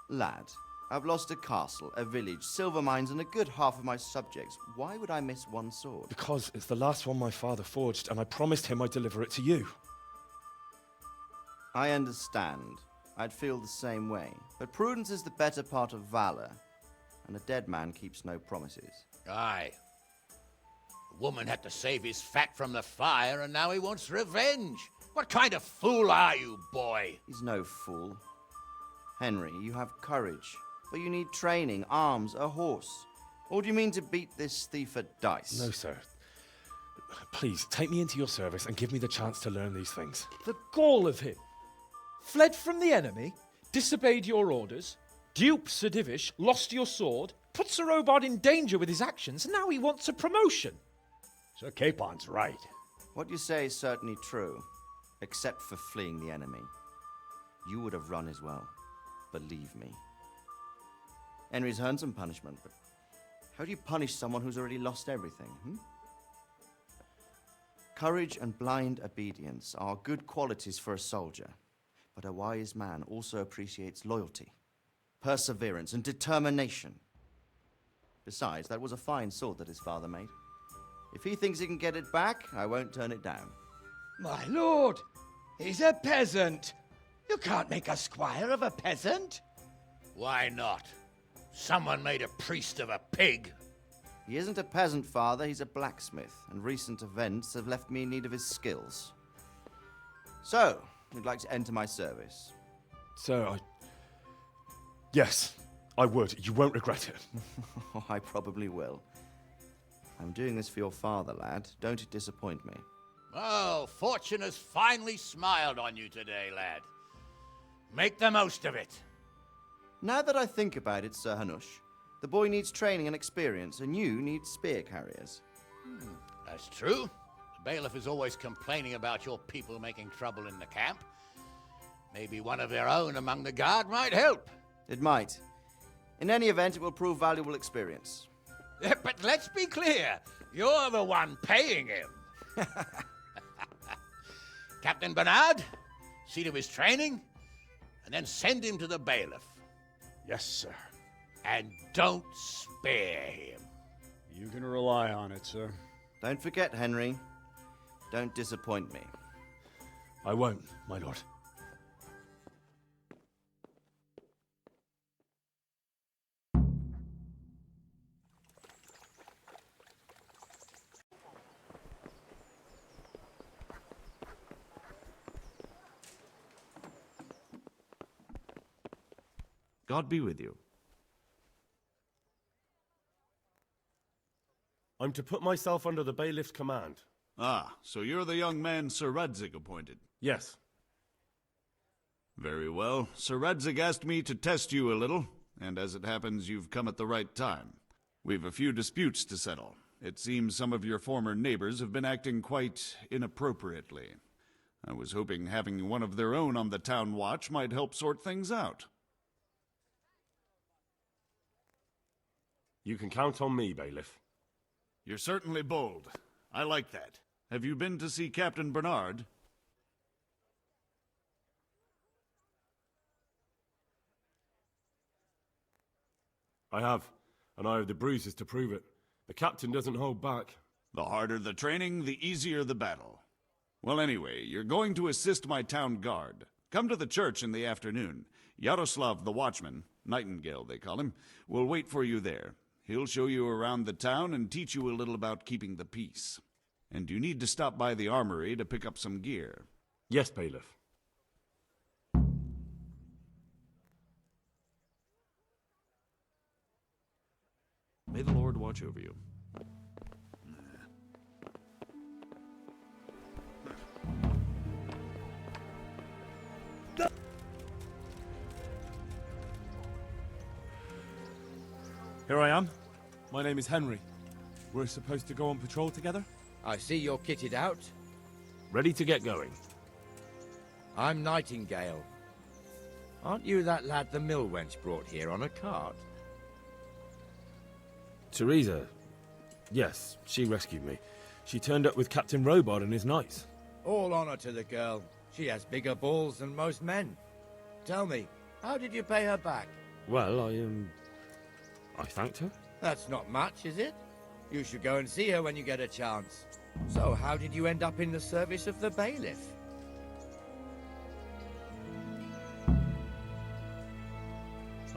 P: Lad, I've lost a castle, a village, silver mines, and a good half of my subjects. Why would I miss one sword?
M: Because it's the last one my father forged, and I promised him I'd deliver it to you.
P: I understand. I'd feel the same way. But prudence is the better part of valor, and a dead man keeps no promises.
G: Aye. The woman had to save his fat from the fire, and now he wants revenge. What kind of fool are you, boy?
P: He's no fool. Henry, you have courage, but you need training, arms, a horse. Or do you mean to beat this thief at dice?
J: No, sir. Please, take me into your service and give me the chance to learn these things.
U: The gall of him. Fled from the enemy, disobeyed your orders, duped Sir Divish, lost your sword, put Sir Robard in danger with his actions, and now he wants a promotion.
I: Sir Capon's right.
P: What you say is certainly true, except for fleeing the enemy. You would have run as well. Believe me. Henry's earned some punishment, but how do you punish someone who's already lost everything? Courage and blind obedience are good qualities for a soldier, but a wise man also appreciates loyalty, perseverance, and determination. Besides, that was a fine sword that his father made. If he thinks he can get it back, I won't turn it down.
K: My lord, he's a peasant. You can't make a squire of a peasant.
G: Why not? Someone made a priest of a pig.
P: He isn't a peasant, father, he's a blacksmith, and recent events have left me in need of his skills. So, you'd like to enter my service?
J: Sir, Yes, I would. You won't regret it.
P: I probably will. I'm doing this for your father, lad. Don't disappoint me.
G: Oh, fortune has finally smiled on you today, lad. Make the most of it.
P: Now that I think about it, Sir Hanush, the boy needs training and experience, and you need spear carriers.
G: That's true. The bailiff is always complaining about your people making trouble in the camp. Maybe one of their own among the guard might help.
P: It might. In any event, it will prove valuable experience.
G: But let's be clear. You're the one paying him. Captain Bernard, see to his training, and then send him to the bailiff.
I: Yes, sir.
G: And don't spare him.
I: You can rely on it, sir.
P: Don't forget, Henry. Don't disappoint me.
J: I won't, my lord.
E: God be with you. I'm to put myself under the bailiff's command.
N: Ah, so you're the young man Sir Radzig appointed?
E: Yes.
N: Very well. Sir Radzig asked me to test you a little, and as it happens, you've come at the right time. We've a few disputes to settle. It seems some of your former neighbors have been acting quite inappropriately. I was hoping having one of their own on the town watch might help sort things out.
E: You can count on me, bailiff.
N: You're certainly bold. I like that. Have you been to see Captain Bernard?
E: I have, and I have the bruises to prove it. The captain doesn't hold back.
N: The harder the training, the easier the battle. Well, anyway, you're going to assist my town guard. Come to the church in the afternoon. Yaroslav the watchman, Nightingale they call him, will wait for you there. He'll show you around the town and teach you a little about keeping the peace. And you need to stop by the armory to pick up some gear.
E: Yes, bailiff. May the Lord watch over you.
J: Here I am. My name is Henry. We're supposed to go on patrol together?
K: I see you're kitted out.
M: Ready to get going.
K: I'm Nightingale. Aren't you that lad the mill wench brought here on a cart?
M: Teresa. Yes, she rescued me. She turned up with Captain Robard and his knights.
K: All honor to the girl. She has bigger balls than most men. Tell me, how did you pay her back?
M: Well, I thanked her.
K: That's not much, is it? You should go and see her when you get a chance. So, how did you end up in the service of the bailiff?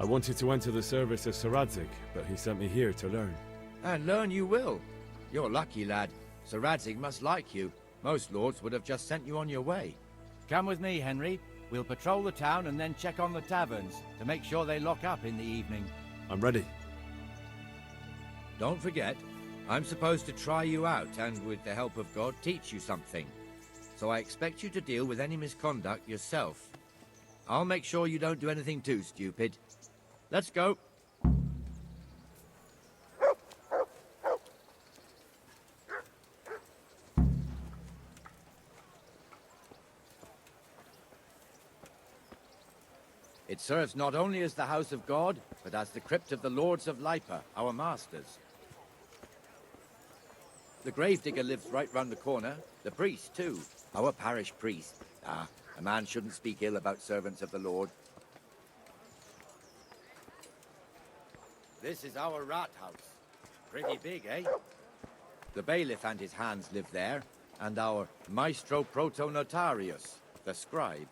M: I wanted to enter the service of Sir Radzig, but he sent me here to learn.
K: And learn you will. You're lucky, lad. Sir Radzig must like you. Most lords would have just sent you on your way.
C: Come with me, Henry. We'll patrol the town and then check on the taverns to make sure they lock up in the evening.
M: I'm ready.
K: Don't forget, I'm supposed to try you out and, with the help of God, teach you something. So I expect you to deal with any misconduct yourself. I'll make sure you don't do anything too stupid. Let's go. It serves not only as the house of God, but as the crypt of the lords of Lipa, our masters. The gravedigger lives right round the corner. The priest, too. Our parish priest. Ah, a man shouldn't speak ill about servants of the Lord. This is our rat house. Pretty big, eh? The bailiff and his hands live there, and our maestro protonotarius, the scribe.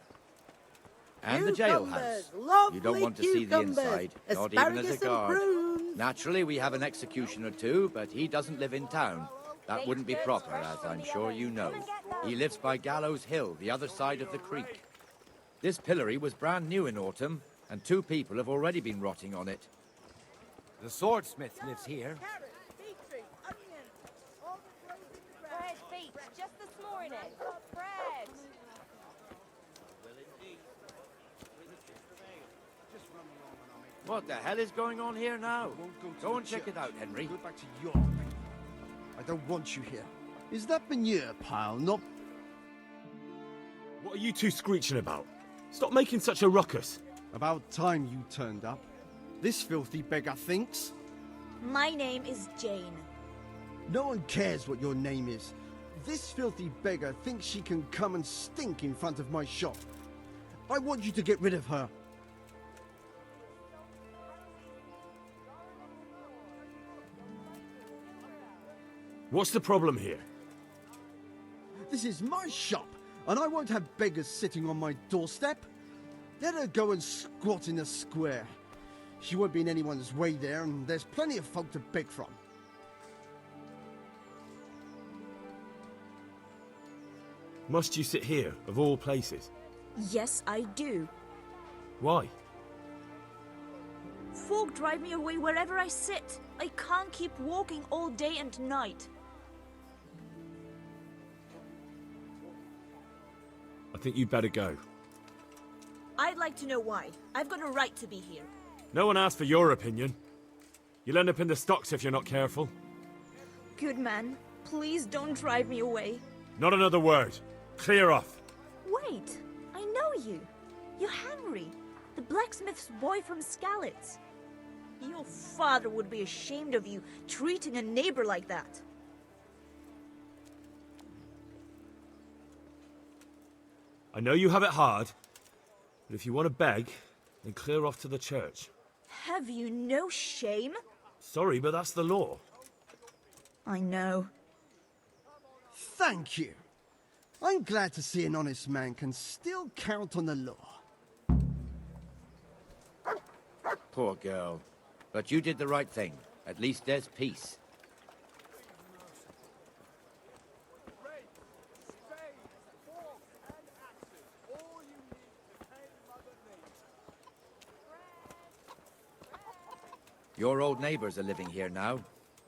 K: And the jailhouse. You don't want to see the inside, not even as a guard. Naturally, we have an executioner too, but he doesn't live in town. That wouldn't be proper, as I'm sure you know. He lives by Gallows Hill, the other side of the creek. This pillory was brand new in autumn, and 2 people have already been rotting on it.
C: The swordsmith lives here.
R: Bread baked just this morning. Bread.
K: What the hell is going on here now? Go and check it out, Henry.
O: Go back to York. I don't want you here. Is that manure pile not...
M: What are you two screeching about? Stop making such a ruckus.
O: About time you turned up. This filthy beggar thinks.
T: My name is Jane.
O: No one cares what your name is. This filthy beggar thinks she can come and stink in front of my shop. I want you to get rid of her.
M: What's the problem here?
O: This is my shop, and I won't have beggars sitting on my doorstep. Let her go and squat in the square. She won't be in anyone's way there, and there's plenty of folk to beg from.
M: Must you sit here, of all places?
T: Yes, I do.
M: Why?
T: Folk drive me away wherever I sit. I can't keep walking all day and night.
M: I think you'd better go.
T: I'd like to know why. I've got a right to be here.
M: No one asked for your opinion. You'll end up in the stocks if you're not careful.
T: Good man, please don't drive me away.
M: Not another word. Clear off.
T: Wait, I know you. You're Henry, the blacksmith's boy from Skalitz. Your father would be ashamed of you treating a neighbor like that.
M: I know you have it hard, but if you want to beg, then clear off to the church.
T: Have you no shame?
M: Sorry, but that's the law.
T: I know.
O: Thank you. I'm glad to see an honest man can still count on the law.
K: Poor girl. But you did the right thing. At least there's peace. Your old neighbors are living here now.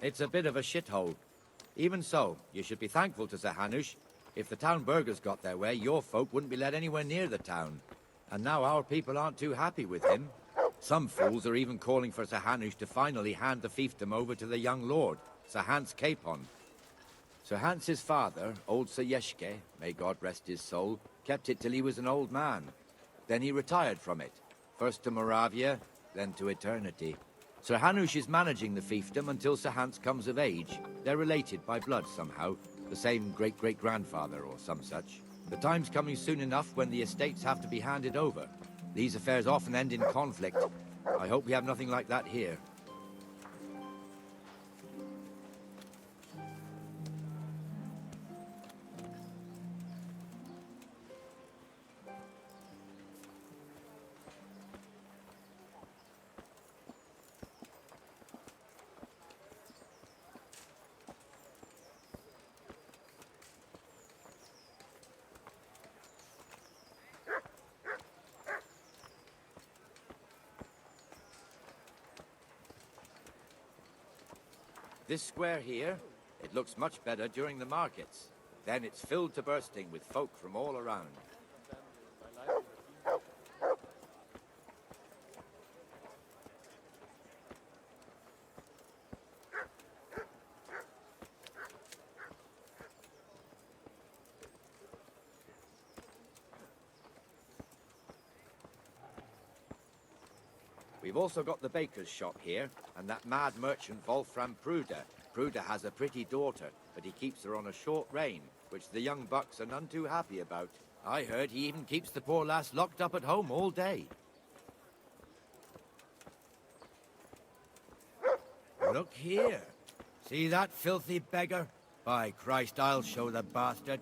K: It's a bit of a shithole. Even so, you should be thankful to Sir Hanush. If the town burghers got their way, your folk wouldn't be let anywhere near the town. And now our people aren't too happy with him. Some fools are even calling for Sir Hanush to finally hand the fiefdom over to the young lord, Sir Hans Capon. Sir Hans's father, old Sir Yeshke, may God rest his soul, kept it till he was an old man. Then he retired from it, first to Moravia, then to eternity. Sir Hanush is managing the fiefdom until Sir Hans comes of age. They're related by blood somehow, the same great-great-grandfather or some such. The time's coming soon enough when the estates have to be handed over. These affairs often end in conflict. I hope we have nothing like that here.
C: This square here, it looks much better during the markets. Then it's filled to bursting with folk from all around. We've also got the baker's shop here, and that mad merchant Wolfram Pruder. Pruder has a pretty daughter, but he keeps her on a short rein, which the young bucks are none too happy about. I heard he even keeps the poor lass locked up at home all day. Look here. See that filthy beggar? By Christ, I'll show the bastard.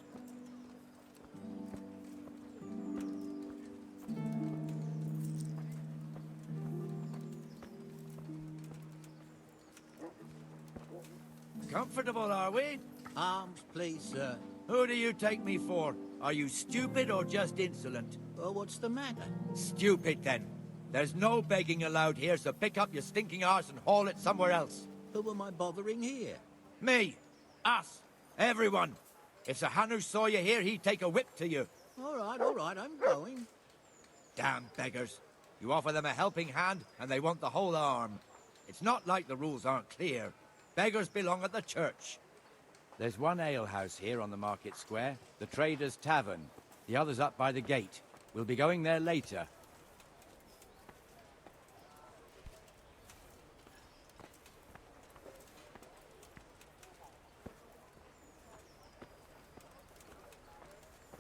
C: Comfortable, are we?
Q: Arms, please, sir.
C: Who do you take me for? Are you stupid or just insolent?
Q: Well, what's the matter?
C: Stupid, then. There's no begging allowed here, so pick up your stinking arse and haul it somewhere else.
Q: Who am I bothering here?
C: Me. Us. Everyone. If Sir Hanush saw you here, he'd take a whip to you.
Q: All right, I'm going.
C: Damn beggars. You offer them a helping hand, and they want the whole arm. It's not like the rules aren't clear. Beggars belong at the church. There's one alehouse here on the market square, the Trader's Tavern. The other's up by the gate. We'll be going there later.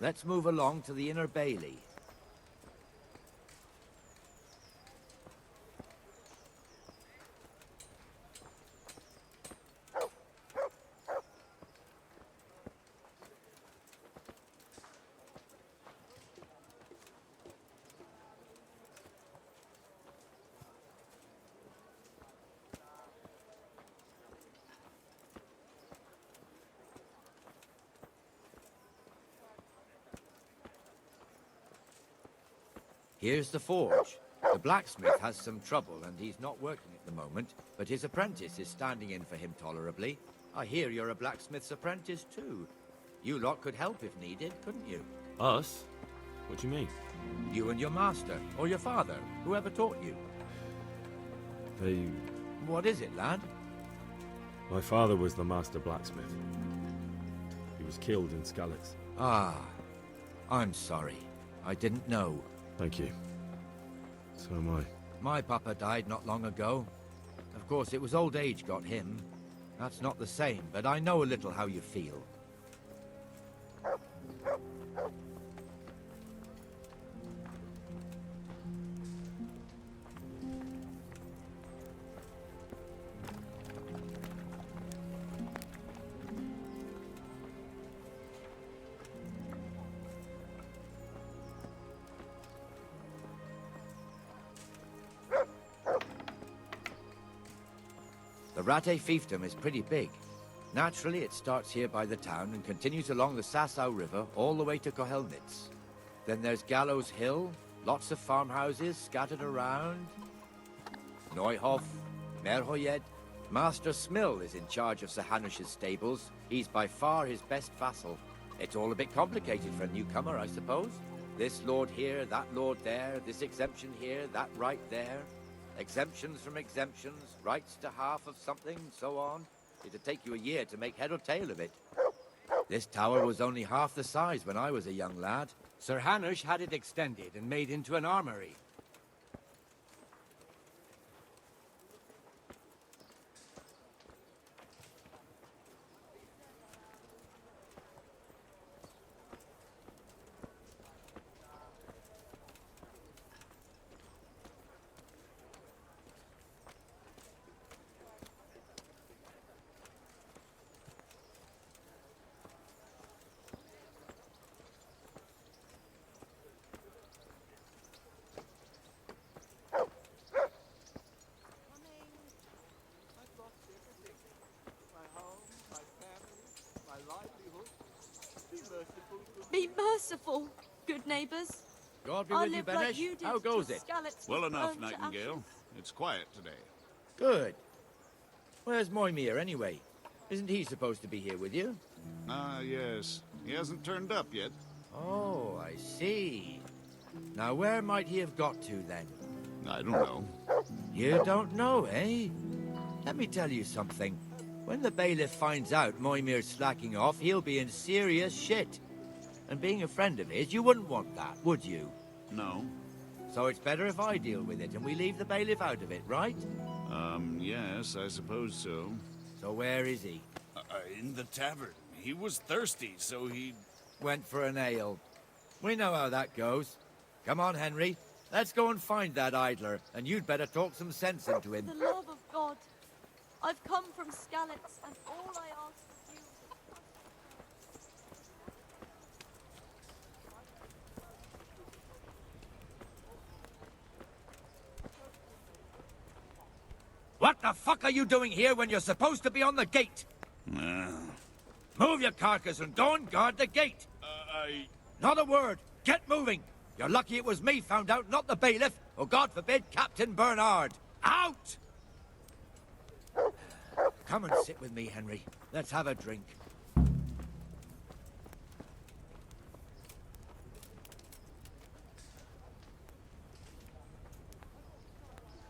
C: Let's move along to the Inner Bailey. Here's the forge. The blacksmith has some trouble and he's not working at the moment, but his apprentice is standing in for him tolerably. I hear you're a blacksmith's apprentice too. You lot could help if needed, couldn't you?
M: Us? What do you mean?
C: You and your master, or your father, whoever taught you.
M: They...
C: What is it, lad?
M: My father was the master blacksmith. He was killed in Skalitz.
C: Ah, I'm sorry. I didn't know.
M: Thank you. So am I.
C: My papa died not long ago. Of course, it was old age got him. That's not the same, but I know a little how you feel. The Rate fiefdom is pretty big. Naturally, it starts here by the town and continues along the Sasau River all the way to Kohelnitz. Then there's Gallows Hill, lots of farmhouses scattered around. Neuhof, Merhoyed. Master Smill is in charge of Sir Hanush's stables. He's by far his best vassal. It's all a bit complicated for a newcomer, I suppose. This lord here, that lord there, this exemption here, that right there. Exemptions from exemptions, rights to half of something, so on. It'd take you a year to make head or tail of it. This tower was only half the size when I was a young lad. Sir Hanush had it extended and made into an armory.
T: Be merciful, good neighbours.
C: God be
T: I'll
C: with you,
T: live like
C: Benesh.
T: you did
C: How goes
T: till
C: it?
T: Skalitz
N: Well
T: was
N: enough,
T: burned to
N: Nightingale.
T: ashes.
N: It's quiet today.
C: Good. Where's Moimir, anyway? Isn't he supposed to be here with you?
N: Ah, yes. He hasn't turned up yet.
C: Oh, I see. Now, where might he have got to, then?
N: I don't know.
C: You don't know, eh? Let me tell you something. When the bailiff finds out Moimir's slacking off, he'll be in serious shit. And being a friend of his, you wouldn't want that, would you?
N: No.
C: So it's better if I deal with it and we leave the bailiff out of it, right?
N: Yes, I suppose so.
C: So where is he?
N: In the tavern. He was thirsty, so he...
C: Went for an ale. We know how that goes. Come on, Henry. Let's go and find that idler, and you'd better talk some sense into him.
D: For the love of God, I've come from Skalitz, and all I ask of you is...
C: What the fuck are you doing here when you're supposed to be on the gate? Move your carcass and go and guard the gate. Not a word. Get moving. You're lucky it was me found out, not the bailiff, or God forbid, Captain Bernard. Out! Come and sit with me, Henry. Let's have a drink.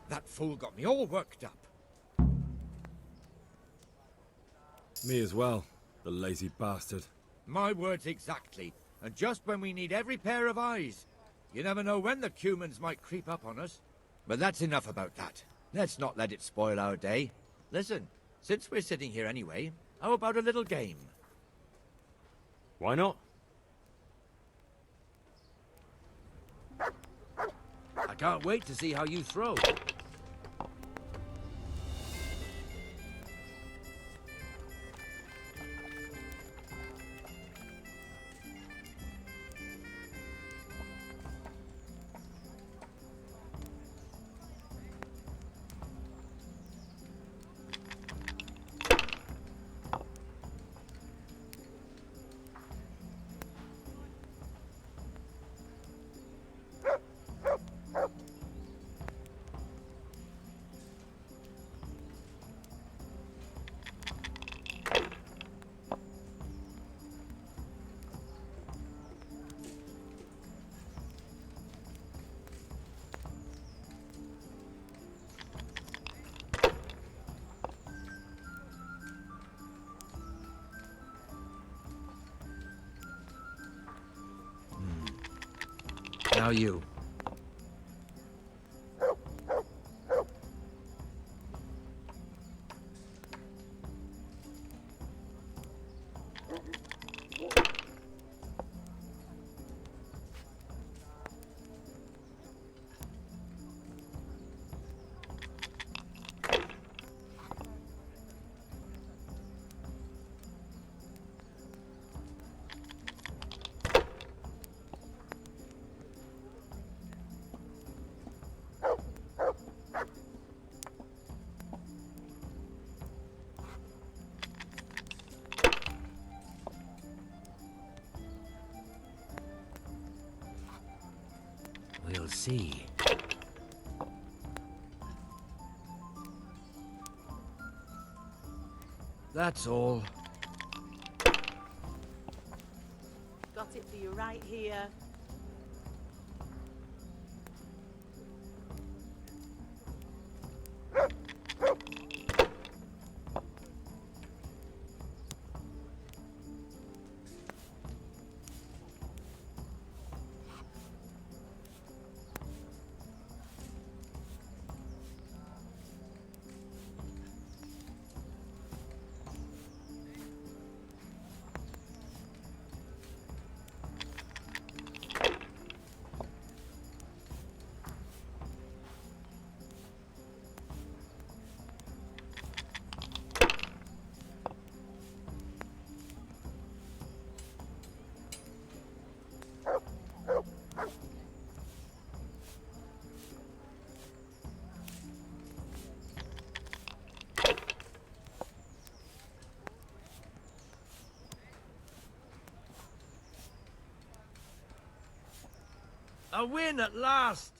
C: That fool got me all worked up.
M: Me as well, the lazy bastard.
C: My words exactly. And just when we need every pair of eyes. You never know when the Cumans might creep up on us. But that's enough about that. Let's not let it spoil our day. Listen, since we're sitting here anyway, how about a little game?
M: Why not?
C: I can't wait to see how you throw. Now you. We'll see. That's all.
D: Got it for you right here.
C: A win at last!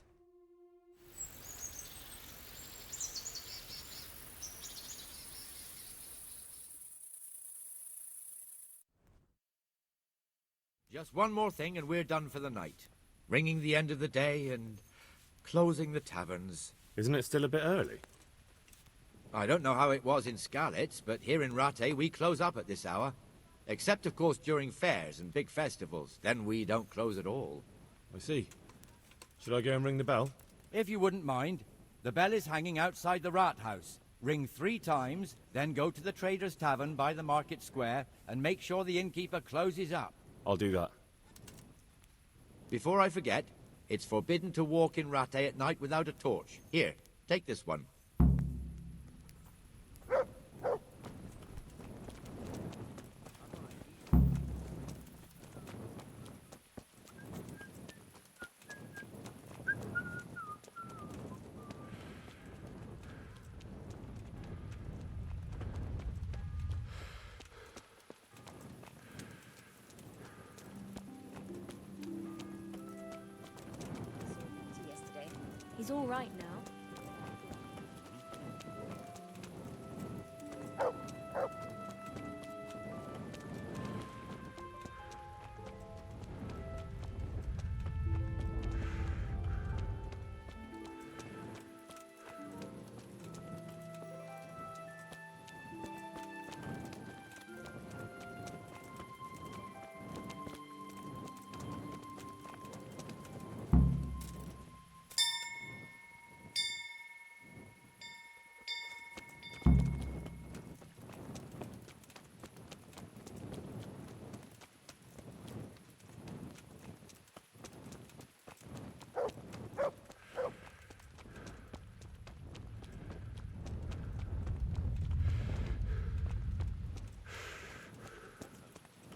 C: Just one more thing and we're done for the night. Ringing the end of the day and closing the taverns.
M: Isn't it still a bit early?
C: I don't know how it was in Skalitz, but here in Rattay we close up at this hour. Except, of course, during fairs and big festivals. Then we don't close at all.
M: I see. Should I go and ring the bell?
C: If you wouldn't mind. The bell is hanging outside the rat house. Ring 3 times, then go to the Trader's Tavern by the market square and make sure the innkeeper closes up.
M: I'll do that.
C: Before I forget, it's forbidden to walk in Rattay at night without a torch. Here, take this one.
R: He's all right now.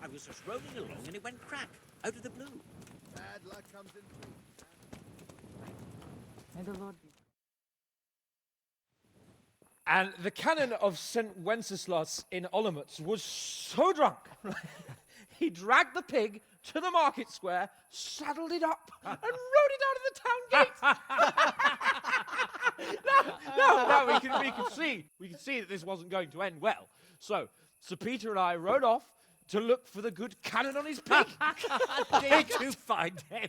L: I was just rolling along and it went crack, out of the blue.
A: Bad luck comes in threes.
T: May the Lord be.
U: And the canon of St. Wenceslas in Olomouc was so drunk, he dragged the pig to the market square, saddled it up, and rode it out of the town gate. No, we could see that this wasn't going to end well. So, Sir Peter and I rode off to look for the good canon on his pig.
L: Did you find him?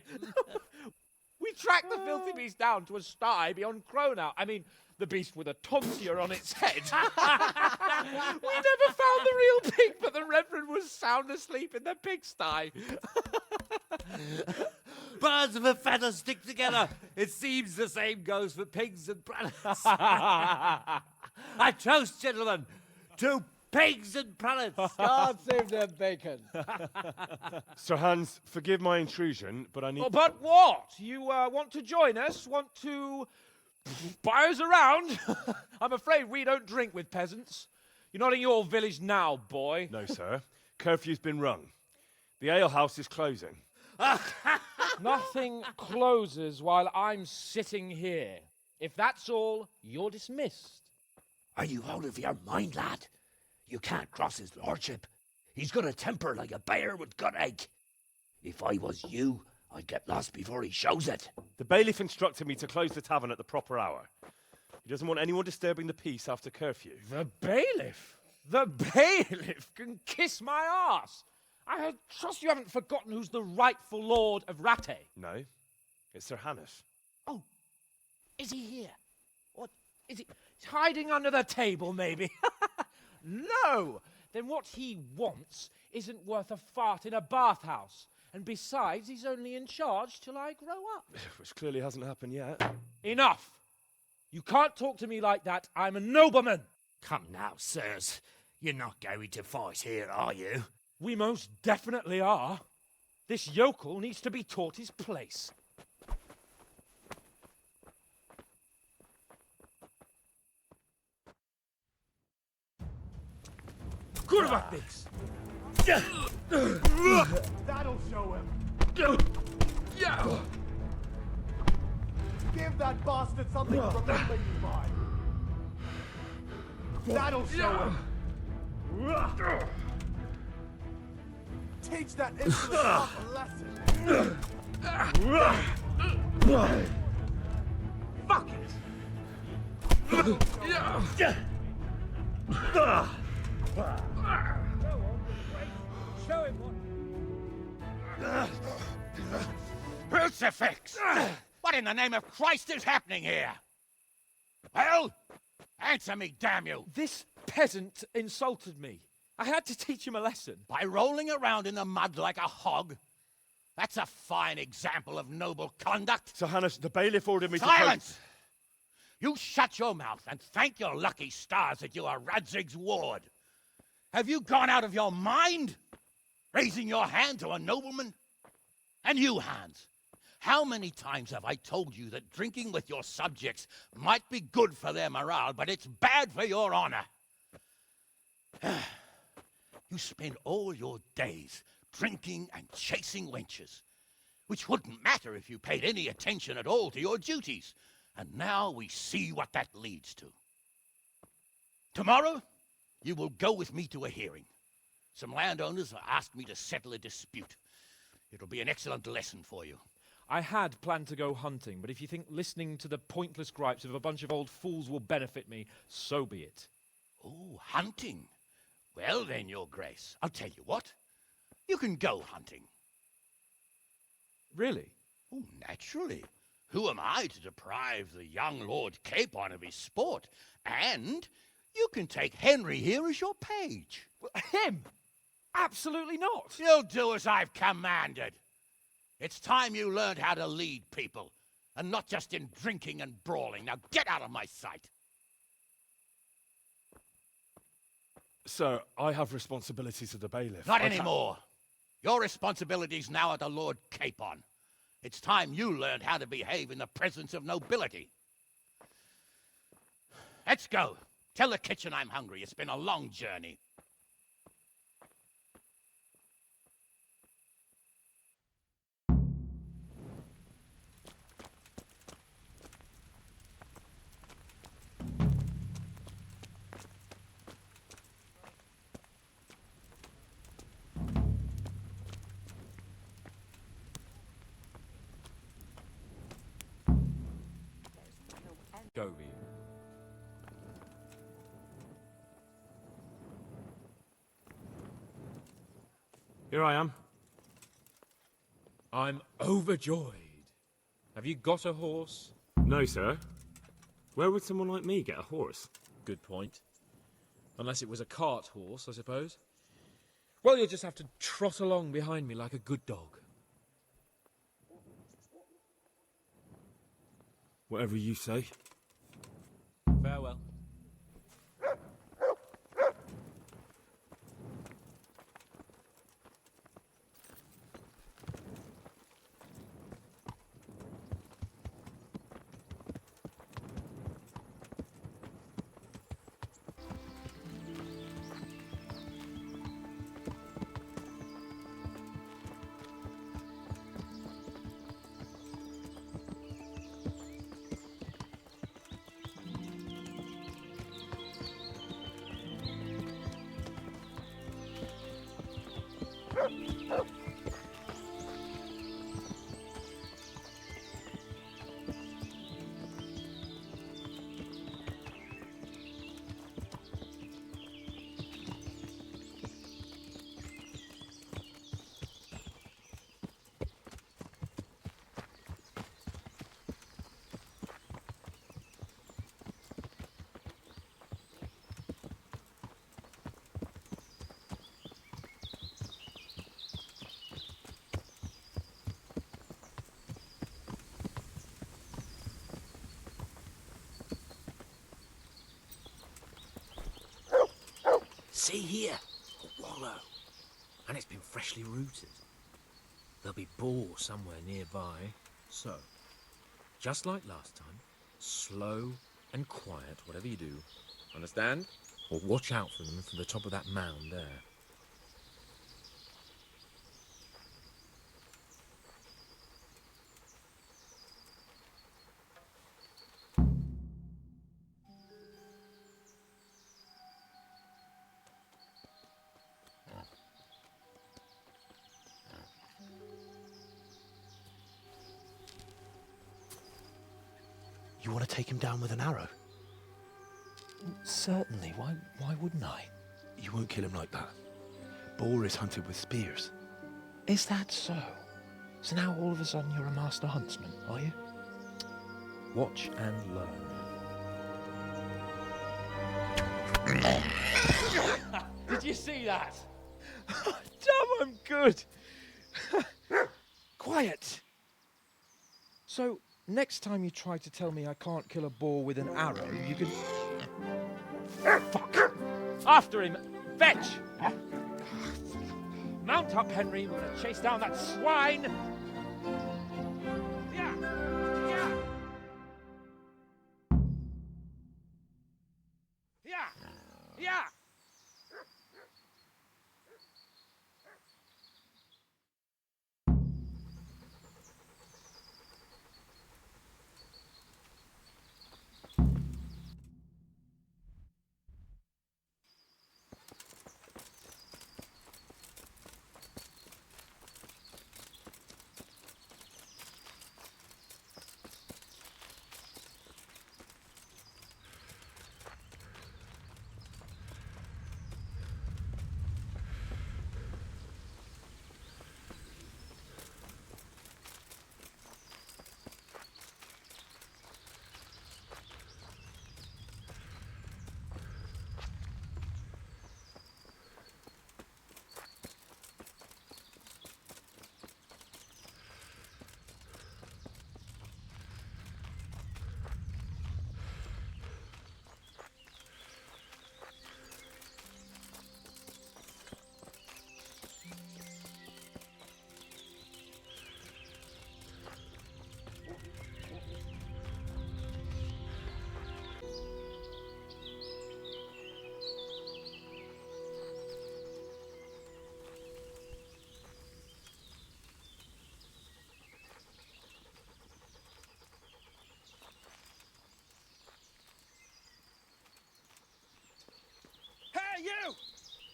U: We tracked the filthy beast down to a sty beyond Cronau. I mean, the beast with a tonsure on its head. We never found the real pig, but the Reverend was sound asleep in the pigsty.
L: Birds of a feather stick together. It seems the same goes for pigs and prelates. I toast, gentlemen, to pigs and prelates.
U: God save their bacon.
M: Sir Hans, forgive my intrusion, but I need...
U: Oh, but what? You want to join us? Want to buy us around? I'm afraid we don't drink with peasants. You're not in your village now, boy.
M: No, sir. Curfew's been rung. The alehouse is closing.
U: Nothing closes while I'm sitting here. If that's all, you're dismissed.
L: Are you out of your mind, lad? You can't cross his lordship. He's got a temper like a bear with gut ache. If I was you, I'd get lost before he shows it.
M: The bailiff instructed me to close the tavern at the proper hour. He doesn't want anyone disturbing the peace after curfew.
U: The bailiff? The bailiff can kiss my arse. I trust you haven't forgotten who's the rightful lord of Rattay.
M: No, it's Sir Hannes.
U: Oh, is he here? What, is he he's hiding under the table, maybe? No! Then what he wants isn't worth a fart in a bathhouse. And besides, he's only in charge till I grow up.
M: Which clearly hasn't happened yet.
U: Enough! You can't talk to me like that. I'm a nobleman.
L: Come now, sirs. You're not going to fight here, are you?
U: We most definitely are. This yokel needs to be taught his place. Good about this.
A: That'll show him. Give that bastard something to remember you by. That'll show him. Teach that insolent fuck a lesson.
U: Fuck it.
L: Show him what.
G: Crucifix! What in the name of Christ is happening here? Well, answer me, damn you!
U: This peasant insulted me. I had to teach him a lesson.
G: By rolling around in the mud like a hog? That's a fine example of noble conduct.
E: Sir Hannes, the bailiff ordered me
G: Silence! You shut your mouth and thank your lucky stars that you are Radzig's ward. Have you gone out of your mind? Raising your hand to a nobleman? And you, Hans, how many times have I told you that drinking with your subjects might be good for their morale, but it's bad for your honor? You spend all your days drinking and chasing wenches, which wouldn't matter if you paid any attention at all to your duties. And now we see what that leads to. Tomorrow, you will go with me to a hearing. Some landowners have asked me to settle a dispute. It'll be an excellent lesson for you.
U: I had planned to go hunting, but if you think listening to the pointless gripes of a bunch of old fools will benefit me, so be it.
G: Oh, hunting? Well then, Your Grace, I'll tell you what. You can go hunting.
U: Really?
G: Oh, naturally. Who am I to deprive the young Lord Capon of his sport? And you can take Henry here as your page.
U: Him? Absolutely not.
G: You'll do as I've commanded. It's time you learned how to lead people, and not just in drinking and brawling. Now get out of my sight.
E: Sir, I have responsibilities as the bailiff.
G: Not anymore. Your responsibilities now are the Lord Capon. It's time you learned how to behave in the presence of nobility. Let's go. Tell the kitchen I'm hungry. It's been a long journey.
U: Go with you.
M: Here I am.
U: I'm overjoyed. Have you got a horse?
M: No, sir. Where would someone like me get a horse?
U: Good point. Unless it was a cart horse, I suppose. Well, you'll just have to trot along behind me like a good dog.
M: Whatever you say.
U: Farewell.
L: See here, a wallow. And it's been freshly rooted. There'll be boar somewhere nearby. So, just like last time, slow and quiet, whatever you do. Understand? Or watch out for them from the top of that mound there.
F: You want to take him down with an arrow? Certainly. Why wouldn't I? You won't kill him like that. Boar is hunted with spears.
J: Is that so? So now all of a sudden you're a master huntsman, are you? Watch and learn. Did you see that? Damn, I'm good. Quiet. So, next time you try to tell me I can't kill a boar with an arrow, you can... Fuck! After him! Fetch! Mount up, Henry. We're gonna chase down that swine! Yeah! Yeah! Yeah! Yeah!
U: Hey, you!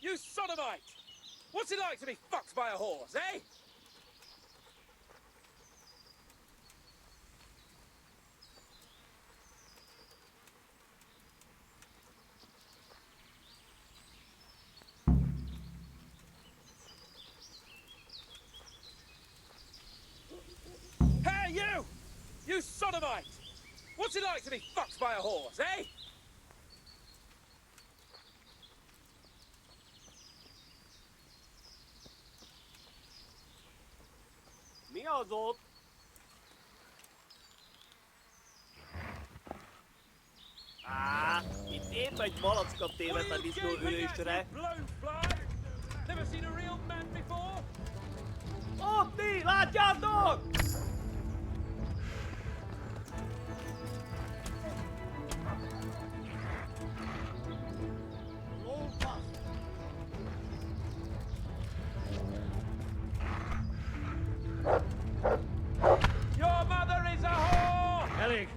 U: You sodomite! What's it like to be fucked by a horse, eh? Hey, you! You sodomite! What's it like to be fucked by a horse, eh?
B: Mi adott? Itt épp egy malackot tévedt a disznó ülésre.
U: Never seen a real man before?
B: Ott ti, látjátok?
U: Your mother is a whore!
B: Elég!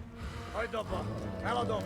B: Hagyd abba! Eladom!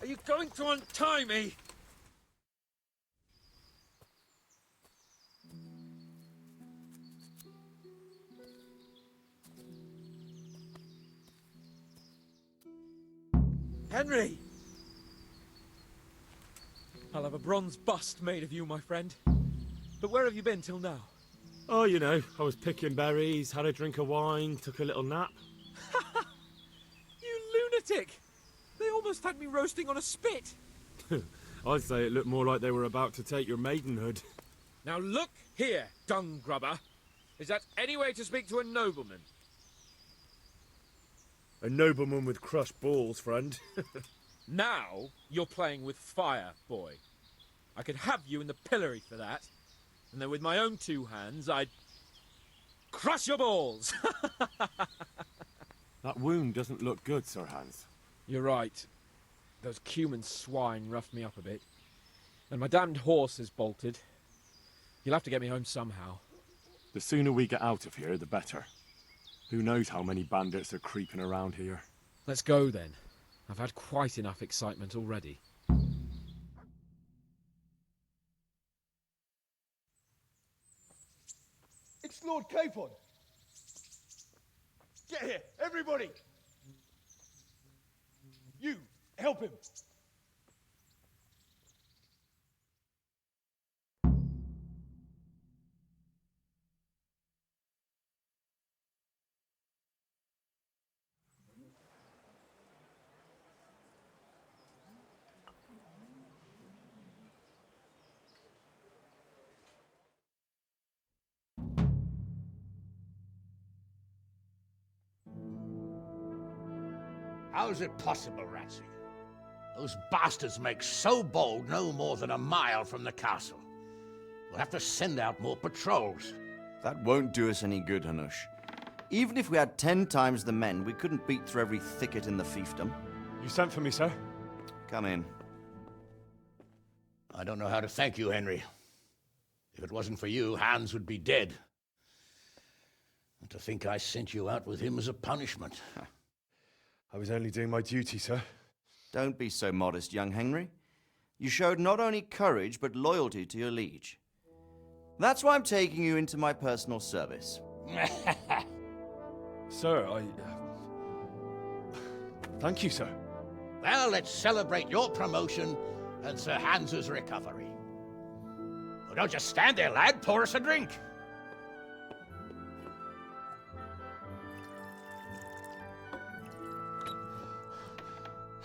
L: Are you going to untie me? Henry! I'll have a bronze bust made of you, my friend. But where have you been till now?
M: Oh, you know, I was picking berries, had a drink of wine, took a little nap.
L: You lunatic! They almost had me roasting on a spit!
M: I'd say it looked more like they were about to take your maidenhood.
L: Now look here, dung grubber. Is that any way to speak to a nobleman?
M: A nobleman with crushed balls, friend.
L: Now you're playing with fire, boy. I could have you in the pillory for that. And then with my own two hands, I'd crush your balls!
M: That wound doesn't look good, Sir Hans.
L: You're right. Those Cuman swine roughed me up a bit. And my damned horse has bolted. You'll have to get me home somehow.
M: The sooner we get out of here, the better. Who knows how many bandits are creeping around here.
L: Let's go then. I've had quite enough excitement already.
B: It's Lord Capon! Get here, everybody! You, help him!
G: How's it possible, Ratsy? Those bastards make so bold no more than a mile from the castle. We'll have to send out more patrols.
P: That won't do us any good, Hanush. Even if we had 10 times the men, we couldn't beat through every thicket in the fiefdom.
J: You sent for me, sir?
P: Come in.
G: I don't know how to thank you, Henry. If it wasn't for you, Hans would be dead. And to think I sent you out with him as a punishment.
J: I was only doing my duty, sir.
P: Don't be so modest, young Henry. You showed not only courage, but loyalty to your liege. That's why I'm taking you into my personal service.
J: Sir, thank you, sir.
G: Well, let's celebrate your promotion and Sir Hans's recovery. Well, don't just stand there, lad. Pour us a drink.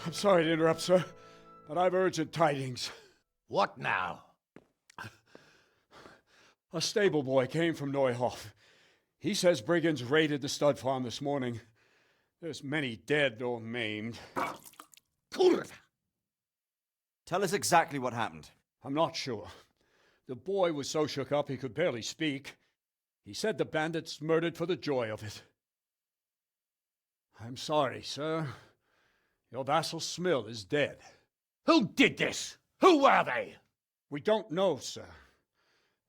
I: I'm sorry to interrupt, sir, but I've urgent tidings.
G: What now?
I: A stable boy came from Neuhof. He says brigands raided the stud farm this morning. There's many dead or maimed.
P: Tell us exactly what happened.
I: I'm not sure. The boy was so shook up he could barely speak. He said the bandits murdered for the joy of it. I'm sorry, sir. Your vassal Smill is dead.
G: Who did this? Who were they?
I: We don't know, sir.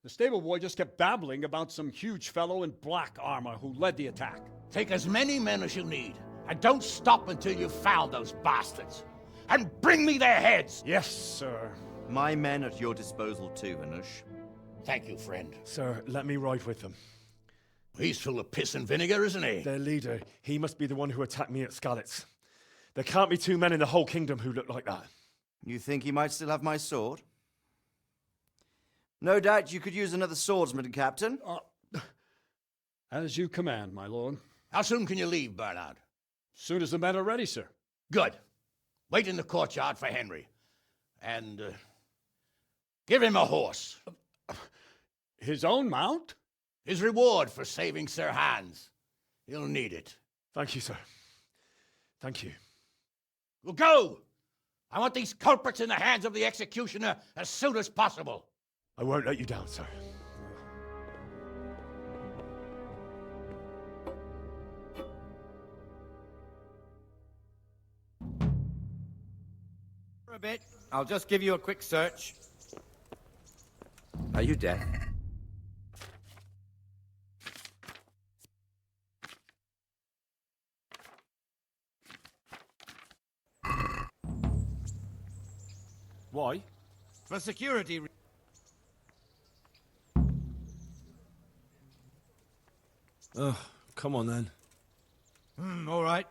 I: The stable boy just kept babbling about some huge fellow in black armor who led the attack.
G: Take as many men as you need, and don't stop until you've found those bastards. And bring me their heads!
I: Yes, sir.
P: My men at your disposal too, Hanush.
G: Thank you, friend.
I: Sir, let me ride with them.
G: He's full of piss and vinegar, isn't he?
I: Their leader, he must be the one who attacked me at Skalitz. There can't be two men in the whole kingdom who look like that.
P: You think he might still have my sword? No doubt you could use another swordsman, Captain.
I: As you command, my lord.
G: How soon can you leave, Bernard?
I: Soon as the men are ready, sir.
G: Good. Wait in the courtyard for Henry. And give him a horse.
I: His own mount?
G: His reward for saving Sir Hans. He'll need it.
I: Thank you, sir. Thank you.
G: Well, go! I want these culprits in the hands of the executioner as soon as possible.
I: I won't let you down, sir.
C: For a bit, I'll just give you a quick search. Are you deaf?
E: Why?
C: For security.
E: Oh, come on then.
C: All right.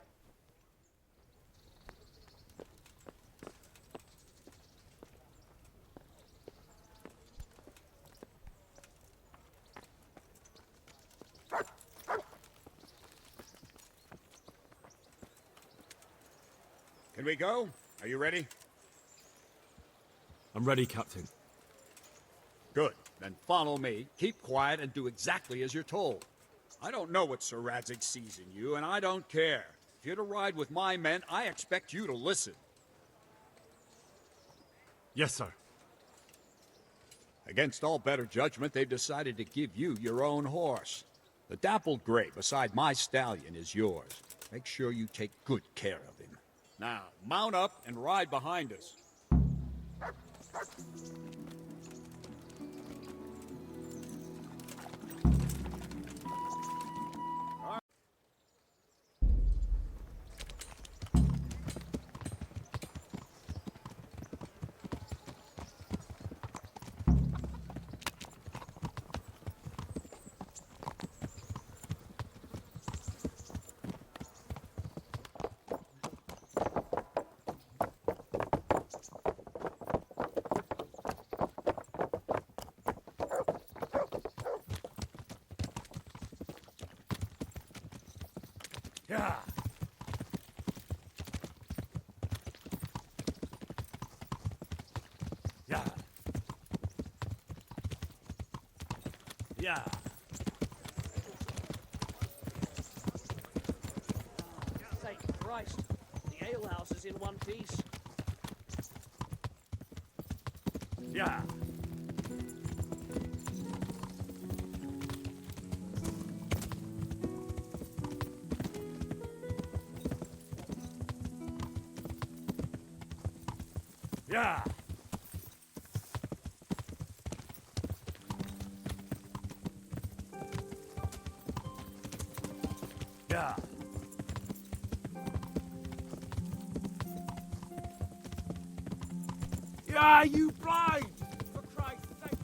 I: Can we go? Are you ready?
M: I'm ready, Captain.
I: Good. Then follow me. Keep quiet and do exactly as you're told. I don't know what Sir Radzig sees in you, and I don't care. If you're to ride with my men, I expect you to listen.
E: Yes, sir.
I: Against all better judgment, they've decided to give you your own horse. The dappled gray beside my stallion is yours. Make sure you take good care of him. Now, mount up and ride behind us.
E: Yeah. Yeah. Yeah.
H: Thank Christ. The alehouse is in one piece.
E: Yeah. Yeah. Yeah. Yeah, you blind! For Christ's sake!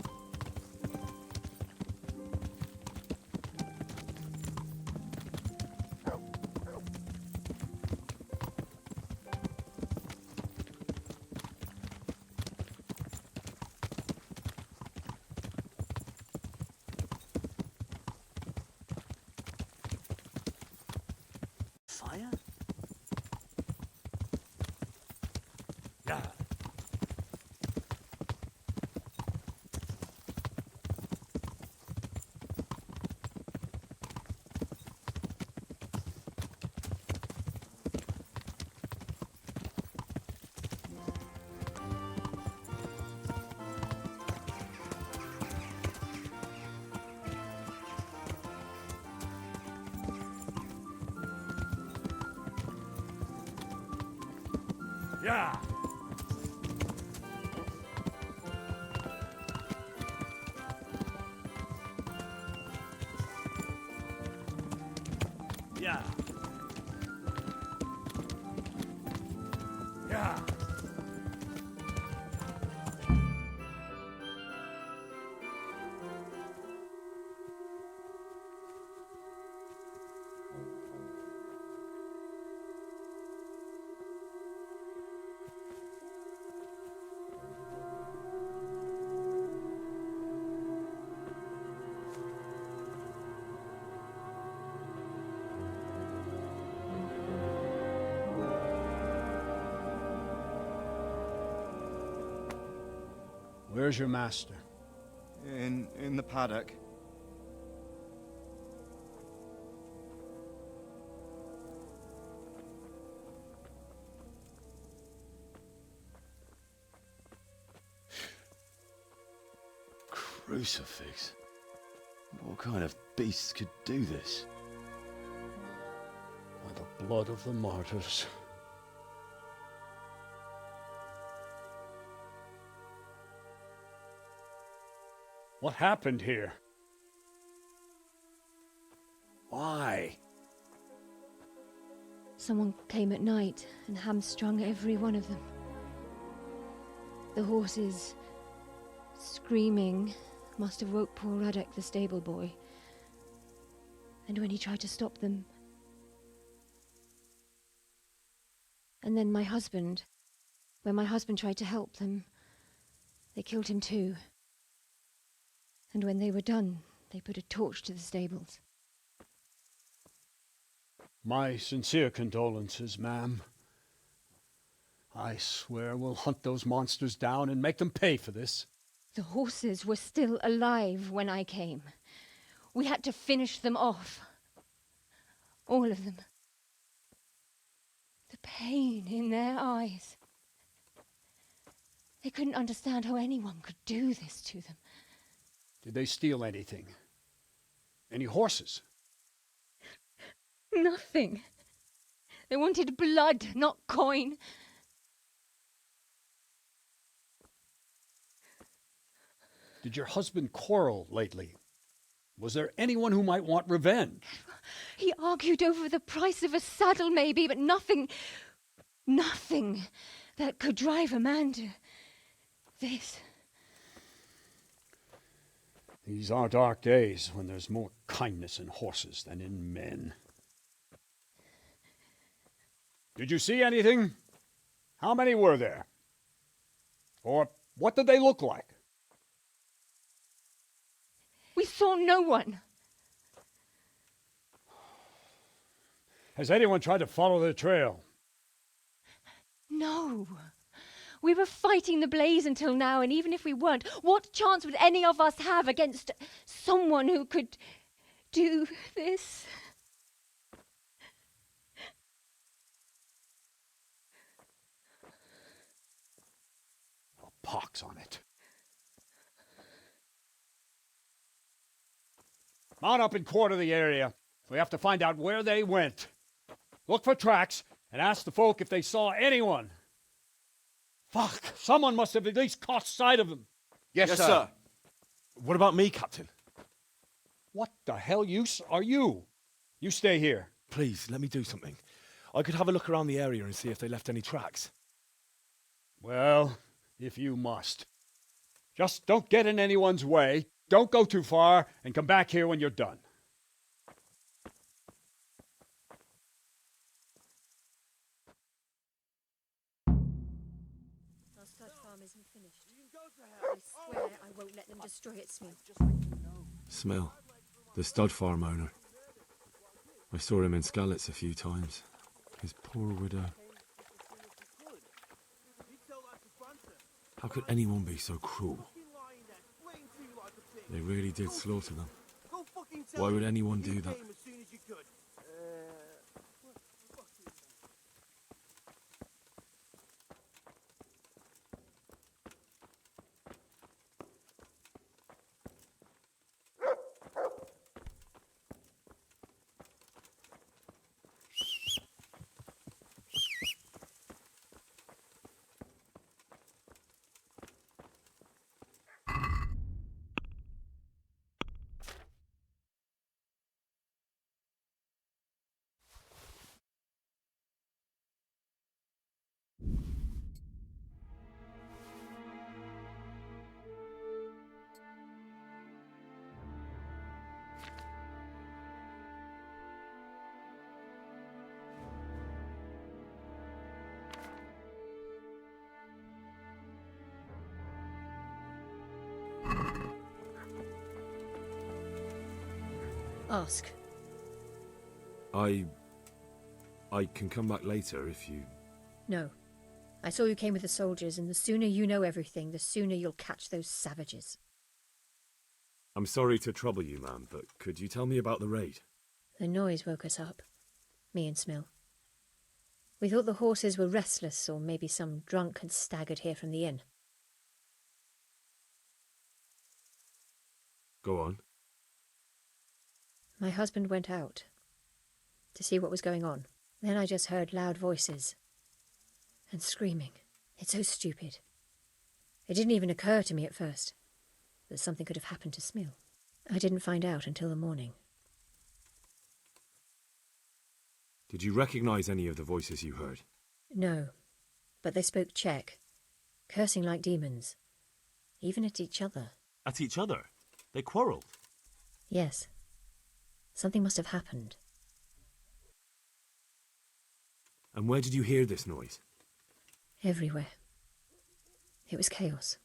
H: Fire?
E: Yeah. Yeah.
B: Yeah. Yeah.
I: Where's your master?
S: In the paddock.
V: Crucifix? What kind of beast could do this?
I: By the blood of the martyrs. What happened here? Why?
W: Someone came at night and hamstrung every one of them. The horses, screaming, must have woke poor Radek, the stable boy. And when he tried to stop them... And then my husband, when my husband tried to help them, they killed him too. And when they were done, they put a torch to the stables.
I: My sincere condolences, ma'am. I swear we'll hunt those monsters down and make them pay for this.
W: The horses were still alive when I came. We had to finish them off. All of them. The pain in their eyes. They couldn't understand how anyone could do this to them.
I: Did they steal anything? Any horses?
W: Nothing. They wanted blood, not coin.
I: Did your husband quarrel lately? Was there anyone who might want revenge?
W: He argued over the price of a saddle, maybe, but nothing that could drive a man to this.
I: These are dark days when there's more kindness in horses than in men. Did you see anything? How many were there? Or what did they look like?
W: We saw no one.
I: Has anyone tried to follow the trail?
W: No. We were fighting the blaze until now, and even if we weren't, what chance would any of us have against someone who could do this?
I: A pox on it. Mount up and quarter the area. We have to find out where they went. Look for tracks and ask the folk if they saw anyone. Fuck! Someone must have at least caught sight of them.
V: Yes, sir.
E: What about me, Captain?
I: What the hell use are you? You stay here.
E: Please, let me do something. I could have a look around the area and see if they left any tracks.
I: Well, if you must. Just don't get in anyone's way, don't go too far, and come back here when you're done.
R: Our stud farm isn't finished. I swear I won't let them destroy it, Smith.
M: Smell. The stud farm owner. I saw him in Skalitz a few times. His poor widow. How could anyone be so cruel? They really did slaughter them. Why would anyone do that?
W: Ask.
M: I can come back later if you...
W: No. I saw you came with the soldiers, and the sooner you know everything, the sooner you'll catch those savages.
M: I'm sorry to trouble you, ma'am, but could you tell me about the raid?
W: The noise woke us up. Me and Smill. We thought the horses were restless, or maybe some drunk had staggered here from the inn.
M: Go on.
W: My husband went out to see what was going on. Then I just heard loud voices and screaming. It's so stupid. It didn't even occur to me at first that something could have happened to Smill. I didn't find out until the morning.
M: Did you recognize any of the voices you heard?
W: No, but they spoke Czech, cursing like demons, even at each other.
M: At each other? They quarrelled?
W: Yes. Something must have happened.
M: And where did you hear this noise?
W: Everywhere. It was chaos.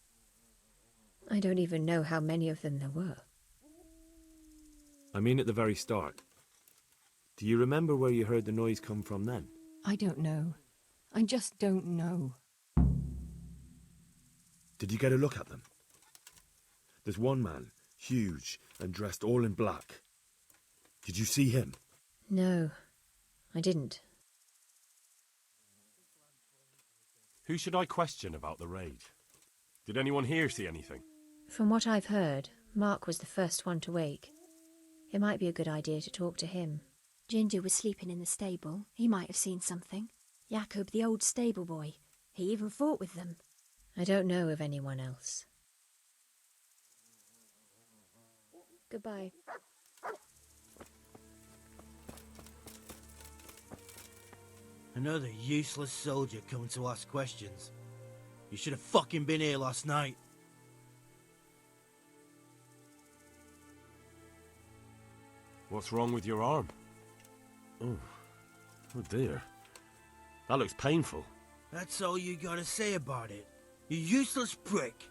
W: I don't even know how many of them there were.
M: I mean at the very start. Do you remember where you heard the noise come from then?
W: I don't know. I just don't know.
M: Did you get a look at them? There's one man, huge and dressed all in black. Did you see him?
W: No, I didn't.
E: Who should I question about the raid? Did anyone here see anything?
W: From what I've heard, Mark was the first one to wake. It might be a good idea to talk to him.
T: Ginger was sleeping in the stable. He might have seen something. Jacob, the old stable boy. He even fought with them.
W: I don't know of anyone else. Goodbye.
K: Another useless soldier coming to ask questions. You should have fucking been here last night.
E: What's wrong with your arm? Oh dear. That looks painful.
K: That's all you gotta say about it. You useless prick.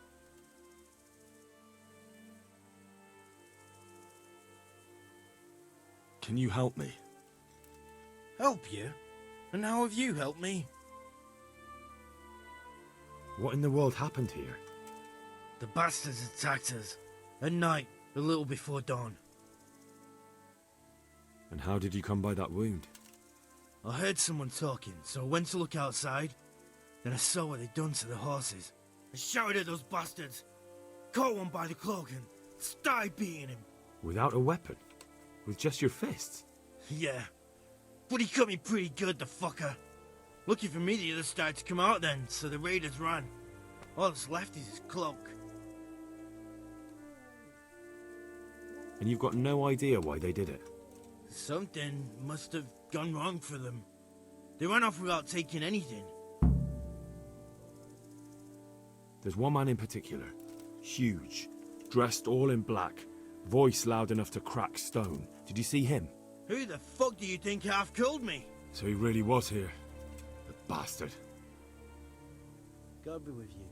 M: Can you help me?
K: Help you? And how have you helped me?
M: What in the world happened here?
K: The bastards attacked us. At night, a little before dawn.
M: And how did you come by that wound?
K: I heard someone talking, so I went to look outside. Then I saw what they'd done to the horses. I shouted at those bastards. Caught one by the cloak and started beating him.
M: Without a weapon? With just your fists?
K: Yeah. But he cut me pretty good, the fucker. Lucky for me, the others started to come out then, so the raiders ran. All that's left is his cloak.
M: And you've got no idea why they did it?
K: Something must have gone wrong for them. They ran off without taking anything.
M: There's one man in particular. Huge. Dressed all in black. Voice loud enough to crack stone. Did you see him?
K: Who the fuck do you think half killed me?
M: So he really was here. The bastard.
K: God be with you.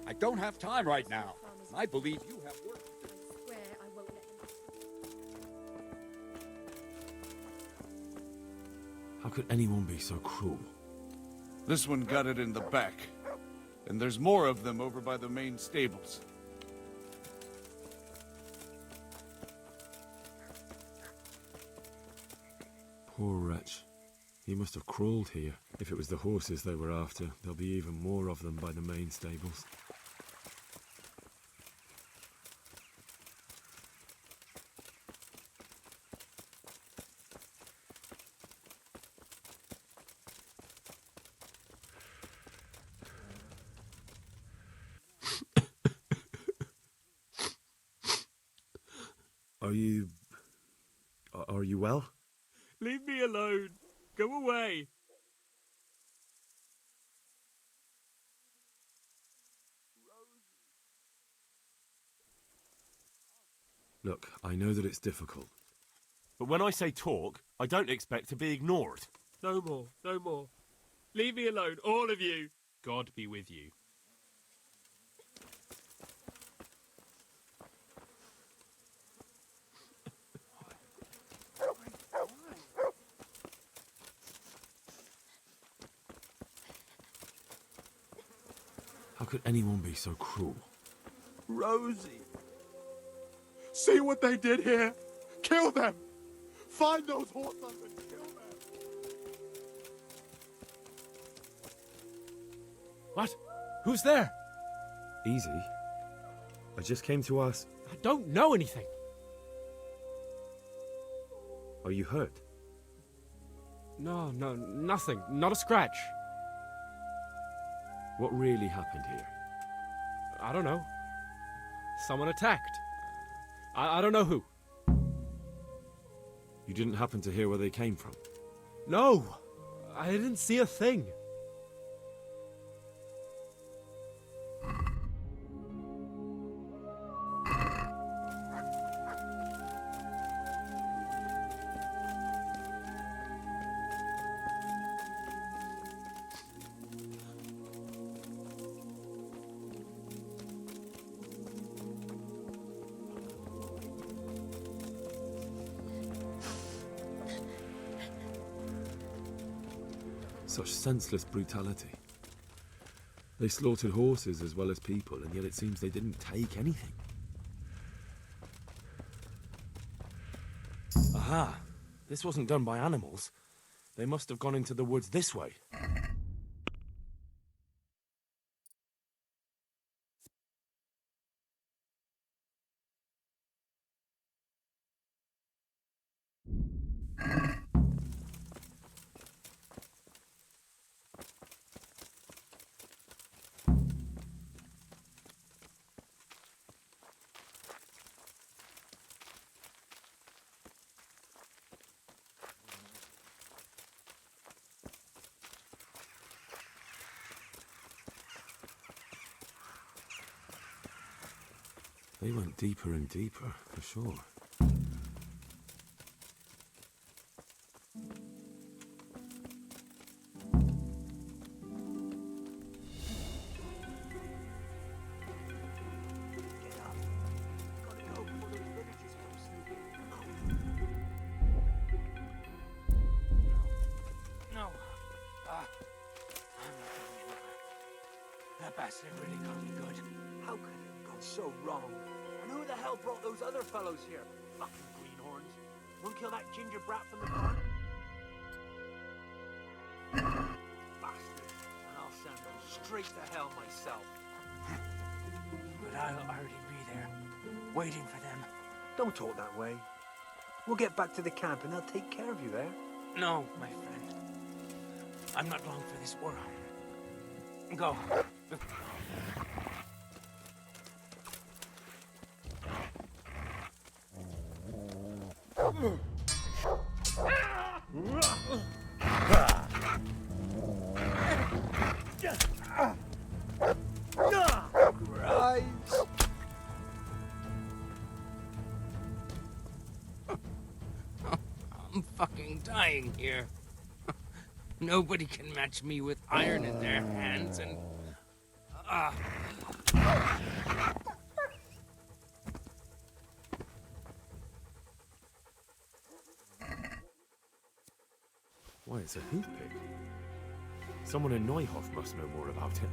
I: I don't have time right now. I believe you have work to do.
W: I swear I won't let them.
M: How could anyone be so cruel?
N: This one got it in the back. And there's more of them over by the main stables.
M: Poor wretch. He must have crawled here. If it was the horses they were after, there'll be even more of them by the main stables. Are you well?
I: Leave me alone.
J: Go away.
M: Look, I know that it's difficult. But when I say talk, I don't expect to be ignored.
J: No more, no more. Leave me alone, all of you.
M: God be with you. How could anyone be so cruel?
B: Rosie. See what they did here? Kill them! Find those horse hunters and kill them!
J: What? Who's there?
M: Easy. I just came to ask...
J: I don't know anything.
M: Are you hurt?
J: No, nothing. Not a scratch.
M: What really happened here?
J: I don't know. Someone attacked. I don't know who.
M: You didn't happen to hear where they came from?
J: No! I didn't see a thing.
M: Such senseless brutality. They slaughtered horses as well as people, and yet it seems they didn't take anything. Aha! This wasn't done by animals. They must have gone into the woods this way. They went deeper and deeper, for sure.
K: No. I'm not going anywhere. That bastard really got me good. How could it have gone so wrong? And who the hell brought those other fellows here? Fucking greenhorns. Won't kill that ginger brat from the farm? Bastards. And I'll send them straight to hell myself. But I'll already be there, waiting for them.
D: Don't talk that way. We'll get back to the camp and they'll take care of you there.
K: No, my friend. I'm not long for this world. Go. Christ.
L: I'm fucking dying here. Nobody can match me with iron in their hands and...
M: Why, it's a hoof pick. Someone in Neuhof must know more about it.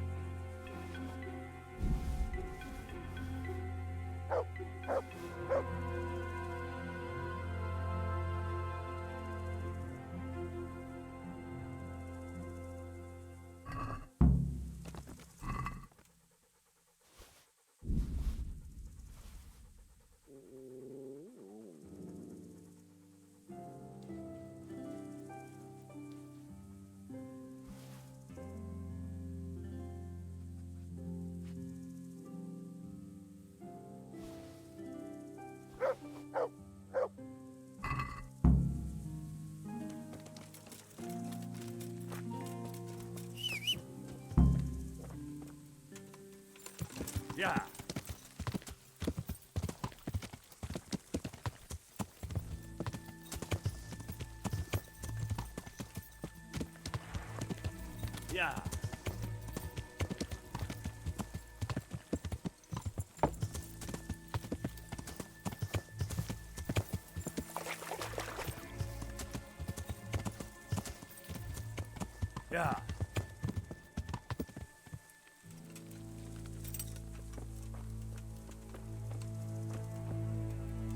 I: Yeah. Yeah. Yeah.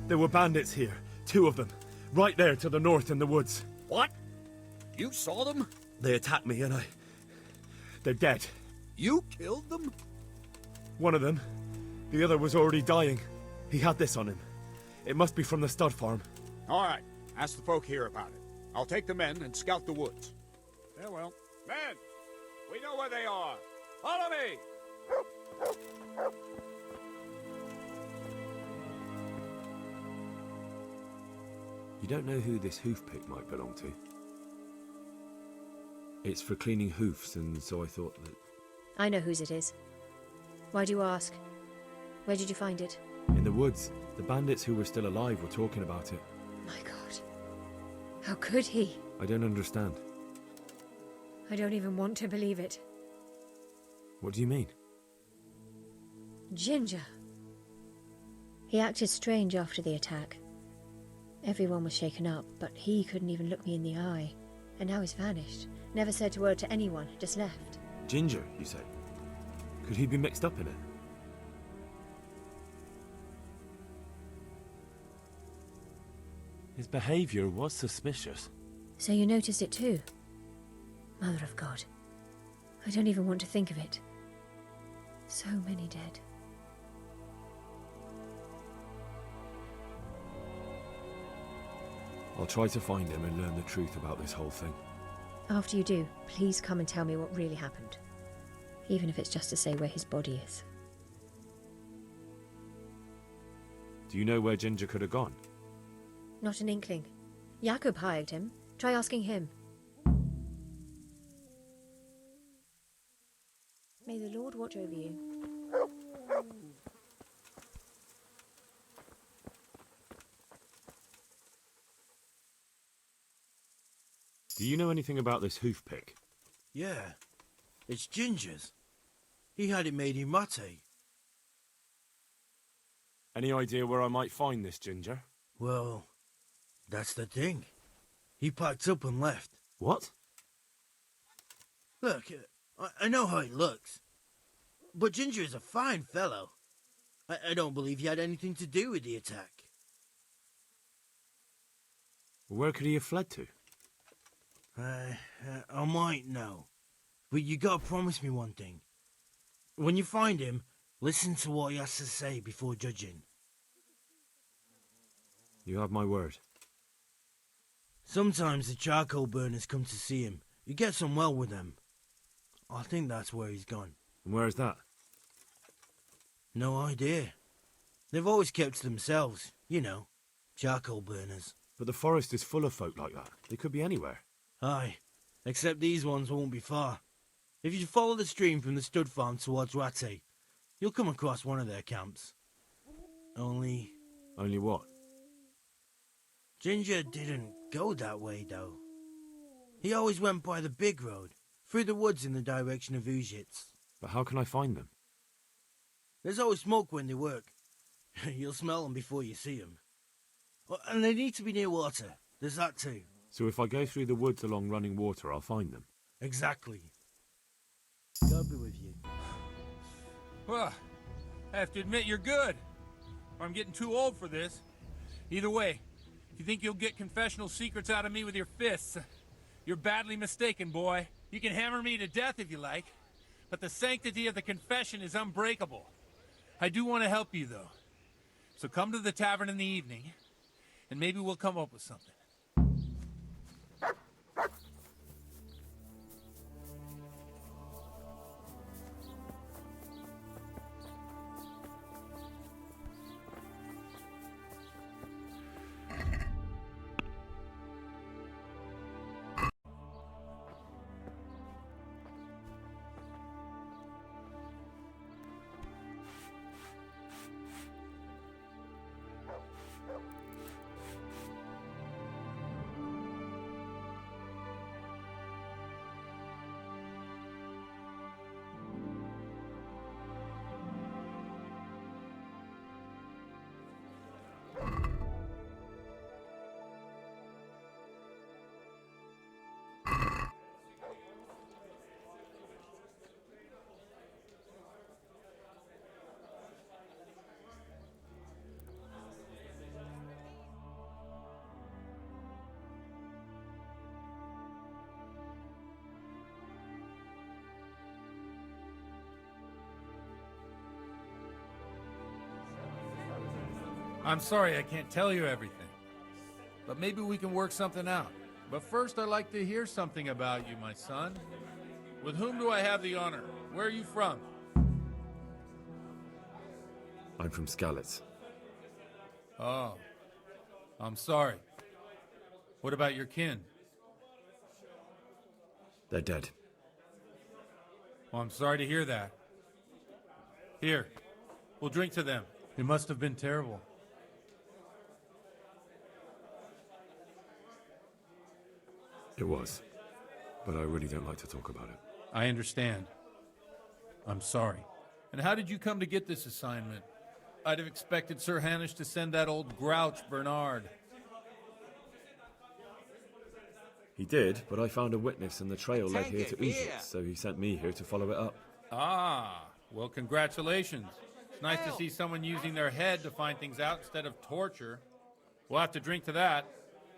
M: There were bandits here. 2 of them. Right there to the north in the woods.
I: What? You saw them?
M: They attacked me and they're dead.
I: You killed them?
M: One of them. The other was already dying. He had this on him. It must be from the stud farm.
I: All right. Ask the folk here about it. I'll take the men and scout the woods. Farewell. Men! We know where they are. Follow me!
M: You don't know who this hoof pick might belong to? It's for cleaning hoofs, and so I thought that...
W: I know whose it is. Why do you ask? Where did you find it?
M: In the woods. The bandits who were still alive were talking about it.
W: My God. How could he?
M: I don't understand.
W: I don't even want to believe it.
M: What do you mean?
W: Ginger. He acted strange after the attack. Everyone was shaken up, but he couldn't even look me in the eye. And now he's vanished. Never said a word to anyone, just left.
M: Ginger, you say? Could he be mixed up in it? His behavior was suspicious.
W: So you noticed it too? Mother of God. I don't even want to think of it. So many dead.
M: I'll try to find him and learn the truth about this whole thing.
W: After you do, please come and tell me what really happened. Even if it's just to say where his body is.
M: Do you know where Ginger could have gone?
W: Not an inkling. Jakob hired him. Try asking him. May the Lord watch over you.
M: Do you know anything about this hoof pick?
A: Yeah, it's Ginger's. He had it made in Mate.
M: Any idea where I might find this Ginger?
A: Well, that's the thing. He packed up and left.
M: What?
A: Look, I know how he looks. But Ginger is a fine fellow. I don't believe he had anything to do with the attack.
M: Where could he have fled to?
A: I might know. But you gotta promise me one thing. When you find him, listen to what he has to say before judging.
M: You have my word.
A: Sometimes the charcoal burners come to see him. He gets on well with them. I think that's where he's gone.
M: And where is that?
A: No idea. They've always kept to themselves, you know, charcoal burners.
M: But the forest is full of folk like that. They could be anywhere.
A: Aye, except these ones won't be far. If you follow the stream from the stud farm towards Rate, you'll come across one of their camps. Only...
M: Only what?
A: Ginger didn't go that way, though. He always went by the big road, through the woods in the direction of Ujits.
M: But how can I find them?
A: There's always smoke when they work. You'll smell them before you see them. And they need to be near water. There's that too.
M: So if I go through the woods along running water, I'll find them?
A: Exactly. God be with you.
O: Well, I have to admit you're good. Or I'm getting too old for this. Either way, if you think you'll get confessional secrets out of me with your fists, you're badly mistaken, boy. You can hammer me to death if you like, but the sanctity of the confession is unbreakable. I do want to help you, though. So come to the tavern in the evening, and maybe we'll come up with something. I'm sorry I can't tell you everything. But maybe we can work something out. But first, I'd like to hear something about you, my son. With whom do I have the honor? Where are you from?
M: I'm from Skalitz.
O: Oh, I'm sorry. What about your kin?
M: They're dead.
O: Well, I'm sorry to hear that. Here, we'll drink to them. It must have been terrible.
M: It was. But I really don't like to talk about it.
O: I understand. I'm sorry. And how did you come to get this assignment? I'd have expected Sir Hanish to send that old grouch, Bernard.
M: He did, but I found a witness and the trail led here to Uzhitz, so he sent me here to follow it up.
O: Ah, well, congratulations. It's nice to see someone using their head to find things out instead of torture. We'll have to drink to that.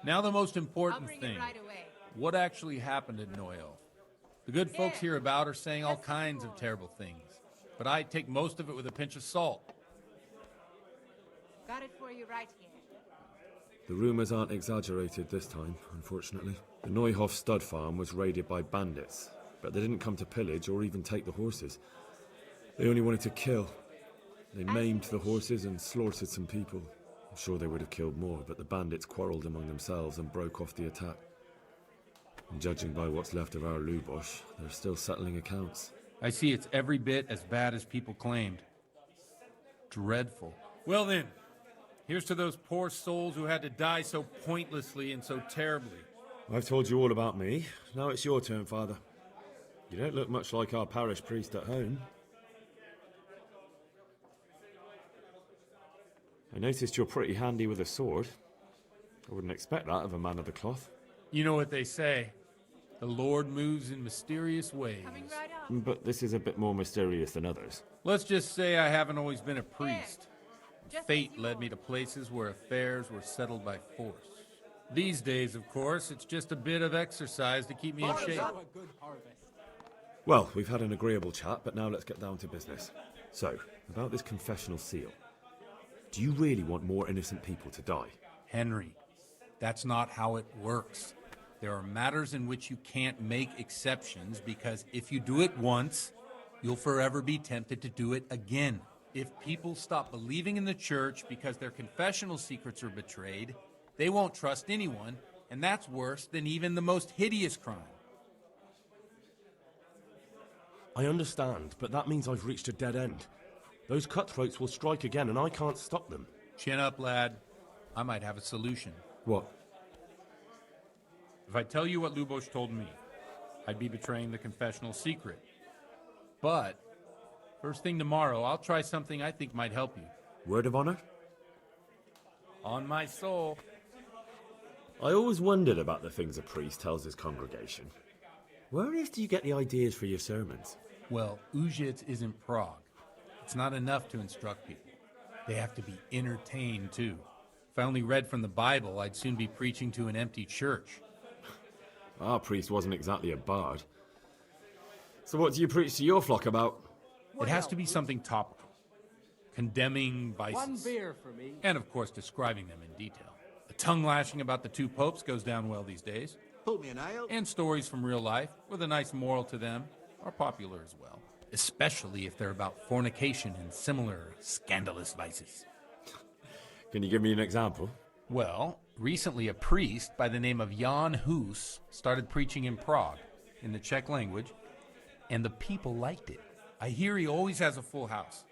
O: Now the most important thing. What actually happened at Noel? The good folks hereabout are saying all kinds of terrible things, but I take most of it with a pinch of salt.
F: Got it for you right here.
M: The rumours aren't exaggerated this time, unfortunately. The Neuhoff stud farm was raided by bandits, but they didn't come to pillage or even take the horses. They only wanted to kill. They maimed the horses and slaughtered some people. I'm sure they would have killed more, but the bandits quarrelled among themselves and broke off the attack. And judging by what's left of our Lubosh, they're still settling accounts.
O: I see it's every bit as bad as people claimed. Dreadful. Well then, here's to those poor souls who had to die so pointlessly and so terribly.
M: I've told you all about me. Now it's your turn, Father. You don't look much like our parish priest at home. I noticed you're pretty handy with a sword. I wouldn't expect that of a man of the cloth.
O: You know what they say. The Lord moves in mysterious ways.
M: But this is a bit more mysterious than others.
O: Let's just say I haven't always been a priest. Fate led me to places where affairs were settled by force. These days, of course, it's just a bit of exercise to keep me in shape.
M: Well, we've had an agreeable chat, but now let's get down to business. So, about this confessional seal. Do you really want more innocent people to die?
O: Henry, that's not how it works. There are matters in which you can't make exceptions because if you do it once, you'll forever be tempted to do it again. If people stop believing in the church because their confessional secrets are betrayed, they won't trust anyone, and that's worse than even the most hideous crime.
E: I understand, but that means I've reached a dead end. Those cutthroats will strike again, and I can't stop them.
O: Chin up, lad. I might have a solution.
M: What?
O: If I tell you what Lubosh told me, I'd be betraying the confessional secret. But first thing tomorrow, I'll try something I think might help you.
M: Word of honor?
O: On my soul.
M: I always wondered about the things a priest tells his congregation. Where on earth do you get the ideas for your sermons?
O: Well, Uzhitz isn't Prague. It's not enough to instruct people. They have to be entertained, too. If I only read from the Bible, I'd soon be preaching to an empty church.
M: Our priest wasn't exactly a bard. So what do you preach to your flock about?
O: It has to be something topical. Condemning vices.
H: One beer for me.
O: And, of course, describing them in detail. The tongue-lashing about the two popes goes down well these days.
Q: Pull me an ale.
O: And stories from real life, with a nice moral to them, are popular as well. Especially if they're about fornication and similar scandalous vices.
M: Can you give me an example?
O: Well, recently a priest by the name of Jan Hus started preaching in Prague, in the Czech language, and the people liked it. I hear he always has a full house.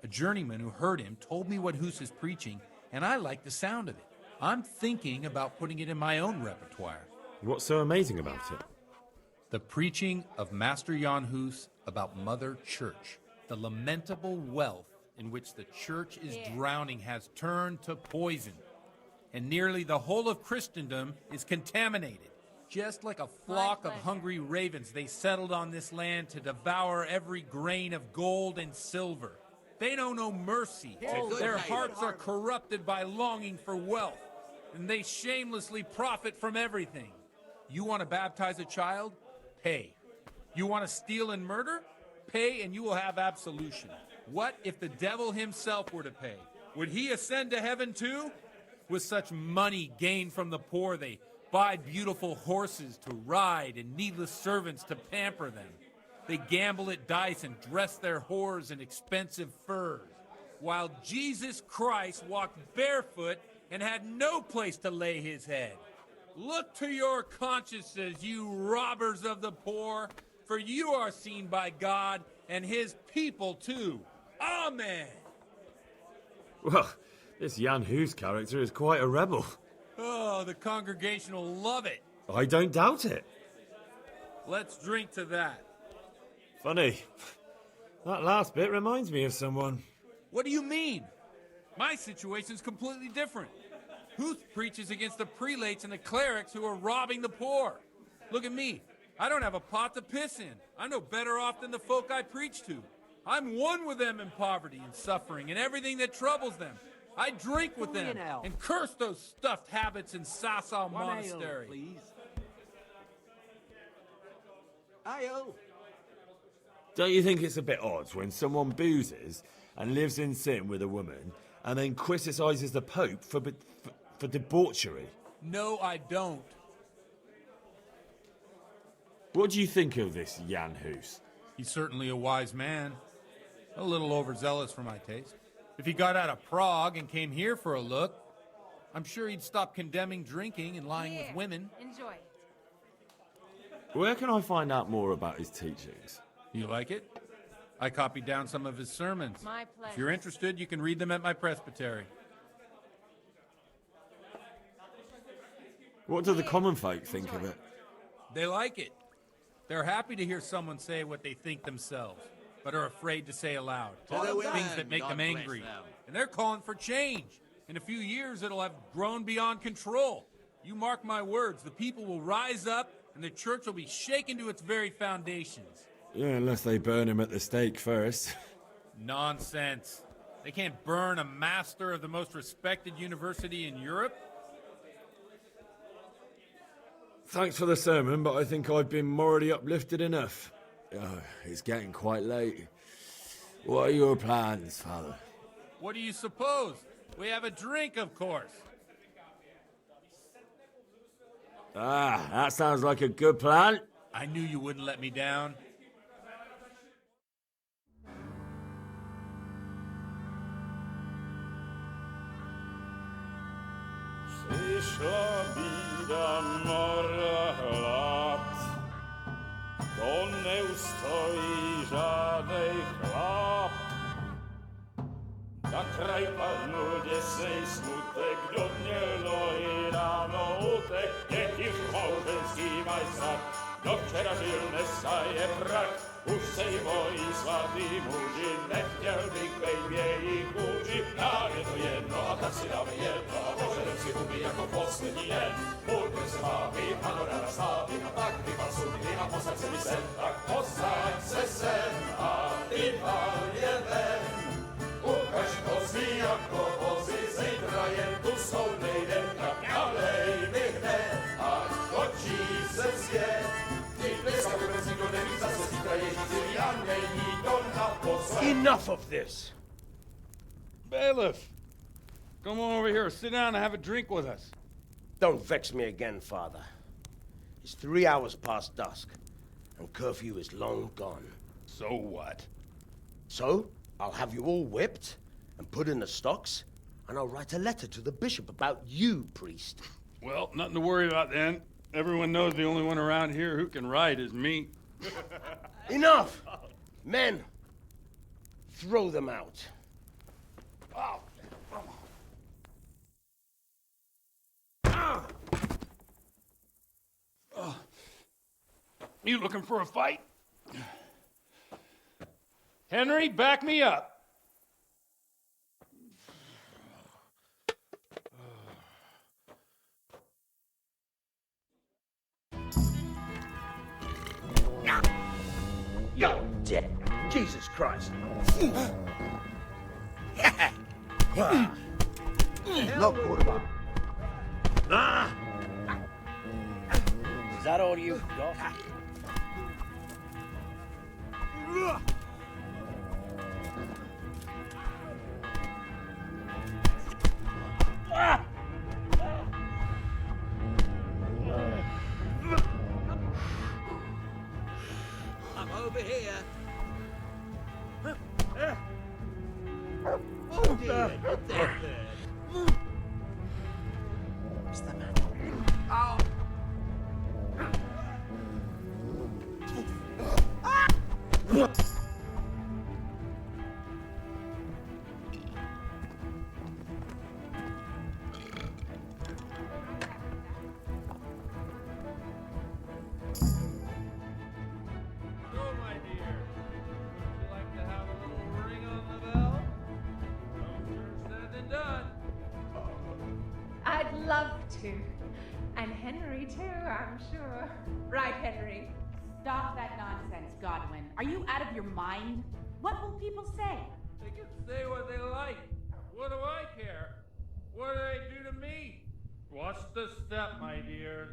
O: A journeyman who heard him told me what Hus is preaching, and I like the sound of it. I'm thinking about putting it in my own repertoire.
M: What's so amazing about it?
O: The preaching of Master Jan Hus about Mother Church. The lamentable wealth in which the church is drowning has turned to poison. And nearly the whole of Christendom is contaminated. Just like a flock of hungry ravens, they settled on this land to devour every grain of gold and silver. They know no mercy. Their hearts are corrupted by longing for wealth, and they shamelessly profit from everything. You want to baptize a child? Pay. You want to steal and murder? Pay and you will have absolution. What if the devil himself were to pay? Would he ascend to heaven too? With such money gained from the poor, they buy beautiful horses to ride and needless servants to pamper them. They gamble at dice and dress their whores in expensive furs, while Jesus Christ walked barefoot and had no place to lay his head. Look to your consciences, you robbers of the poor, for you are seen by God and his people too. Amen.
M: Well, this Jan Hus character is quite a rebel.
O: Oh, the congregation will love it.
M: I don't doubt it.
O: Let's drink to that.
M: Funny. That last bit reminds me of someone.
O: What do you mean? My situation's completely different. Huth preaches against the prelates and the clerics who are robbing the poor. Look at me. I don't have a pot to piss in. I'm no better off than the folk I preach to. I'm one with them in poverty and suffering and everything that troubles them. I drink with them and curse those stuffed habits in Sasau Monastery.
K: Please. Aye-oh.
M: Don't you think it's a bit odd when someone boozes and lives in sin with a woman and then criticises the Pope for debauchery?
O: No, I don't.
M: What do you think of this Jan Hus?
O: He's certainly a wise man. A little overzealous for my taste. If he got out of Prague and came here for a look, I'm sure he'd stop condemning drinking and lying with women.
F: Enjoy.
M: Where can I find out more about his teachings?
O: You like it? I copied down some of his sermons.
F: My pleasure.
O: If you're interested, you can read them at my presbytery.
M: What do the common folk think of it?
O: They like it. They're happy to hear someone say what they think themselves, but are afraid to say aloud. Things that make them angry. And they're calling for change. In a few years, it'll have grown beyond control. You mark my words, the people will rise up, and the church will be shaken to its very foundations.
M: Yeah, unless they burn him at the stake first.
O: Nonsense. They can't burn a master of the most respected university in Europe.
M: Thanks for the sermon, but I think I've been morally uplifted enough. Oh, it's getting quite late. What are your plans, Father?
O: What do you suppose? We have a drink, of course.
M: Ah, that sounds like a good plan.
O: I knew you wouldn't let me down.
Q: Przyszła bida mora lat, to nie ustoi żadnej chlap. Na kraj padł dziesnej smutek, do mnie loi rano utek, niech ich małżeński majstak, do wczera żylne staje brak. Už sej bojí svatý muži, nechtěl bych bejbě jich kůži. Nám je to jedno a tak si dáme jedno a požerem si huby jako poslední den. Budem se mámy, ano rada slávy a tak vypal sudy a posaď se mi sem. Tak posaď se sem a vypal je ven. Ukaž kozy jako vozy, zítra jen tu jsou nejdem, tak nalej mi hned, ať točí se svět.
U: Enough of this!
J: Bailiff! Come on over here, sit down and have a drink with us.
U: Don't vex me again, Father. It's 3 hours past dusk, and curfew is long gone.
J: So what?
U: So, I'll have you all whipped, and put in the stocks, and I'll write a letter to the bishop about you, priest.
J: Well, nothing to worry about then. Everyone knows the only one around here who can write is me.
U: Enough! Men, throw them out.
J: Oh. You looking for a fight? Henry, back me up.
U: You're dead. Jesus Christ. Look, quarterback. Is that all you've got?
L: over here.
A: Oh dear, you're dead there.
L: What's the matter?
K: Ow!
O: So, my dear, would you like to have a little ring on the bell? No sooner said than done.
F: I'd love to. And Henry, too, I'm sure. Right, Henry?
G: Stop that nonsense, Godwin. Are you out of your mind? What will people say?
O: They can say what they like. What do I care? What do they do to me? Watch the step, my dears.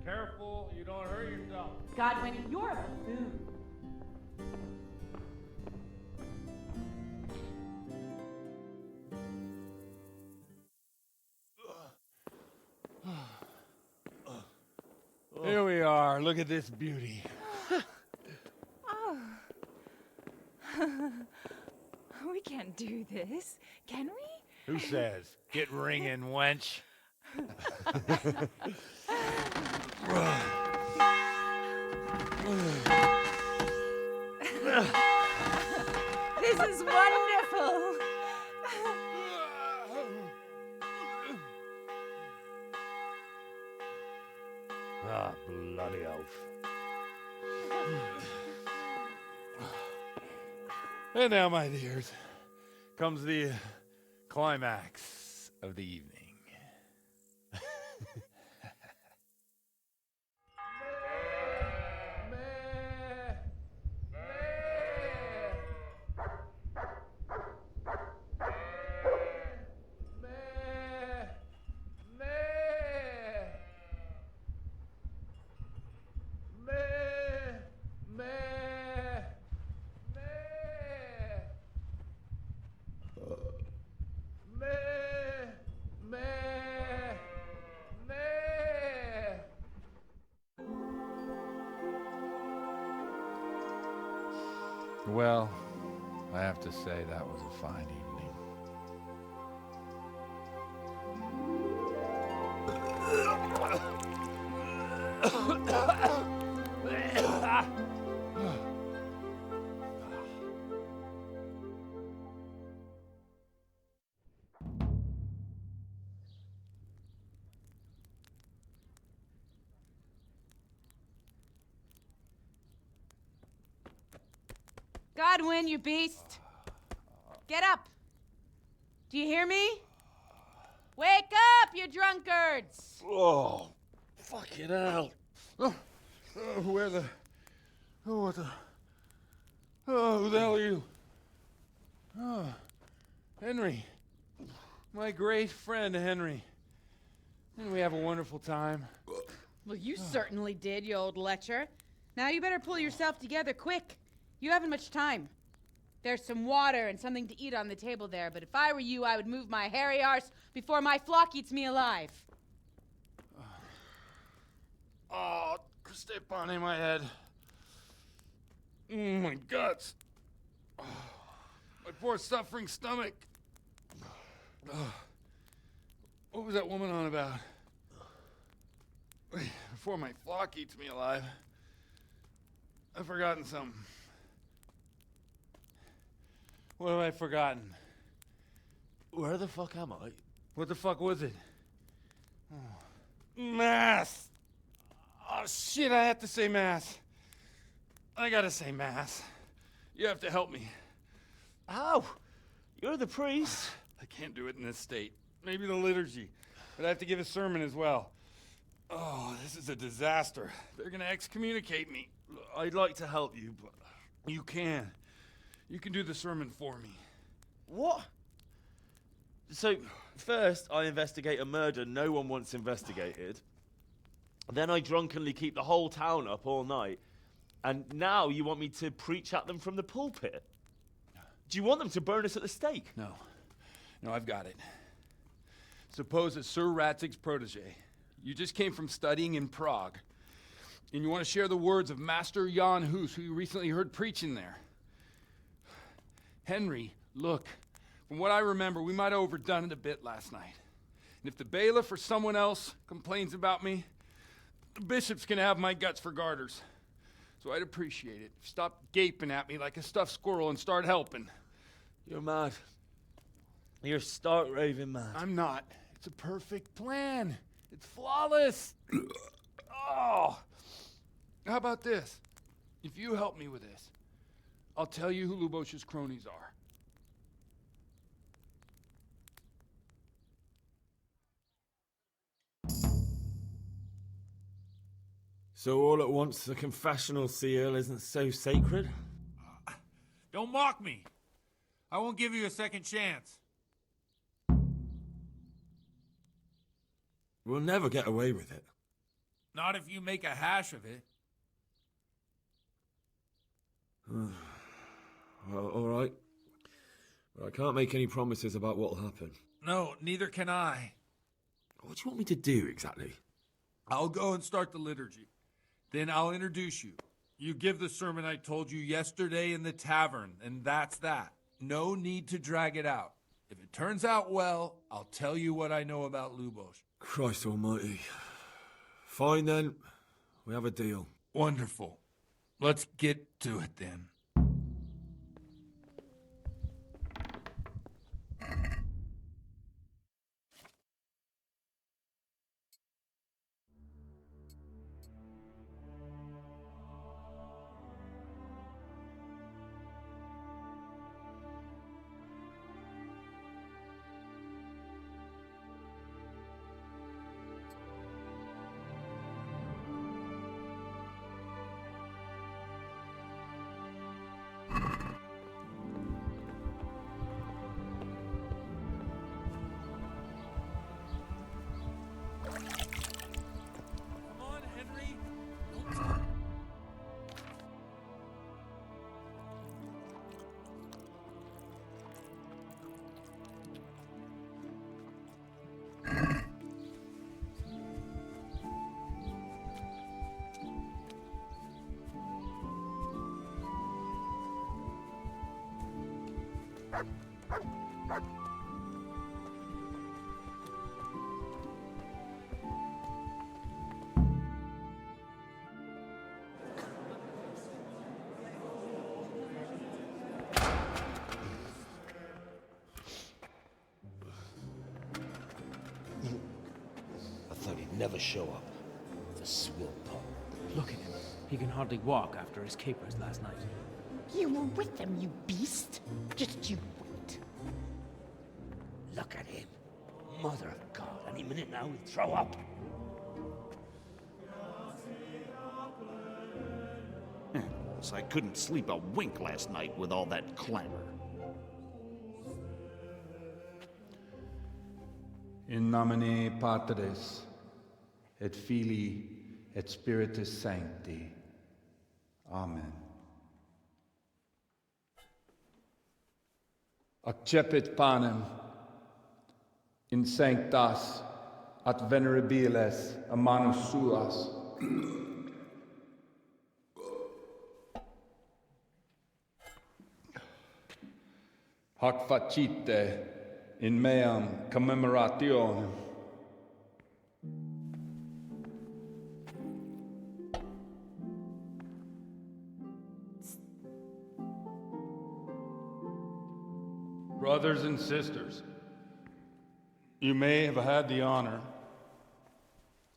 O: Careful, you don't hurt yourself.
G: Godwin, you're a buffoon.
O: Here we are. Look at this beauty.
F: Oh. We can't do this, can we?
O: Who says? Get ringing, wench.
F: This is wonderful.
O: Ah, bloody oath. And now, my dears, comes the climax of the evening. Well, I have to say that was a fine evening.
G: Godwin, you beast! Get up! Do you hear me? Wake up, you drunkards!
O: Oh, fucking hell. Where the... Oh, what the... Oh, who the hell are you? Oh, Henry. My great friend, Henry. Didn't we have a wonderful time?
G: Well, you certainly did, you old lecher. Now you better pull yourself together quick. You haven't much time. There's some water and something to eat on the table there, but if I were you, I would move my hairy arse before my flock eats me alive.
O: Oh, step on in my head. My guts. Oh, my poor suffering stomach. Oh, what was that woman on about? Before my flock eats me alive. I've forgotten something. What have I forgotten?
U: Where the fuck am I?
O: What the fuck was it? Oh. Mass! Oh shit, I have to say mass. I gotta say mass. You have to help me.
U: How? You're the priest.
O: I can't do it in this state. Maybe the liturgy. But I have to give a sermon as well. Oh, this is a disaster. They're gonna excommunicate me.
U: I'd like to help you, but...
O: You can. You can do the sermon for me.
U: What? So, first I investigate a murder no one wants investigated. Then I drunkenly keep the whole town up all night. And now you want me to preach at them from the pulpit? Do you want them to burn us at the stake?
O: No. No, I've got it. Suppose that Sir Ratzig's protege. You just came from studying in Prague. and you want to share the words of Master Jan Hus, who you recently heard preaching there. Henry, look, from what I remember, we might have overdone it a bit last night. And if the bailiff or someone else complains about me, the bishop's gonna have my guts for garters. So I'd appreciate it. Stop gaping at me like a stuffed squirrel and start helping.
U: You're mad. You're stark raving mad.
O: I'm not. It's a perfect plan. It's flawless. Oh. How about this? If you help me with this, I'll tell you who Lubosh's cronies are.
M: So all at once the confessional seal isn't so sacred?
O: Don't mock me. I won't give you a second chance.
M: We'll never get away with it.
O: Not if you make a hash of it.
M: Well, all right. But I can't make any promises about what'll happen.
O: No, neither can I.
M: What do you want me to do exactly?
O: I'll go and start the liturgy. Then I'll introduce you. You give the sermon I told you yesterday in the tavern, and that's that. No need to drag it out. If it turns out well, I'll tell you what I know about Lubosh.
M: Christ almighty. Fine then. We have a deal.
O: Wonderful. Let's get to it then.
L: I thought he'd never show up. The swill pup.
H: Look at him. He can hardly walk after his capers last night.
C: You were with them, you beast. Just you wait. Look at him. Mother of God, any minute now he'll throw up.
N: So I couldn't sleep a wink last night with all that clamor.
P: In nomine Patris, et Filii, et Spiritus Sancti. Amen. Accepit panem in sanctas at venerabiles a manus suas. Hac facite in meam commemorationem. Brothers and sisters, you may have had the honor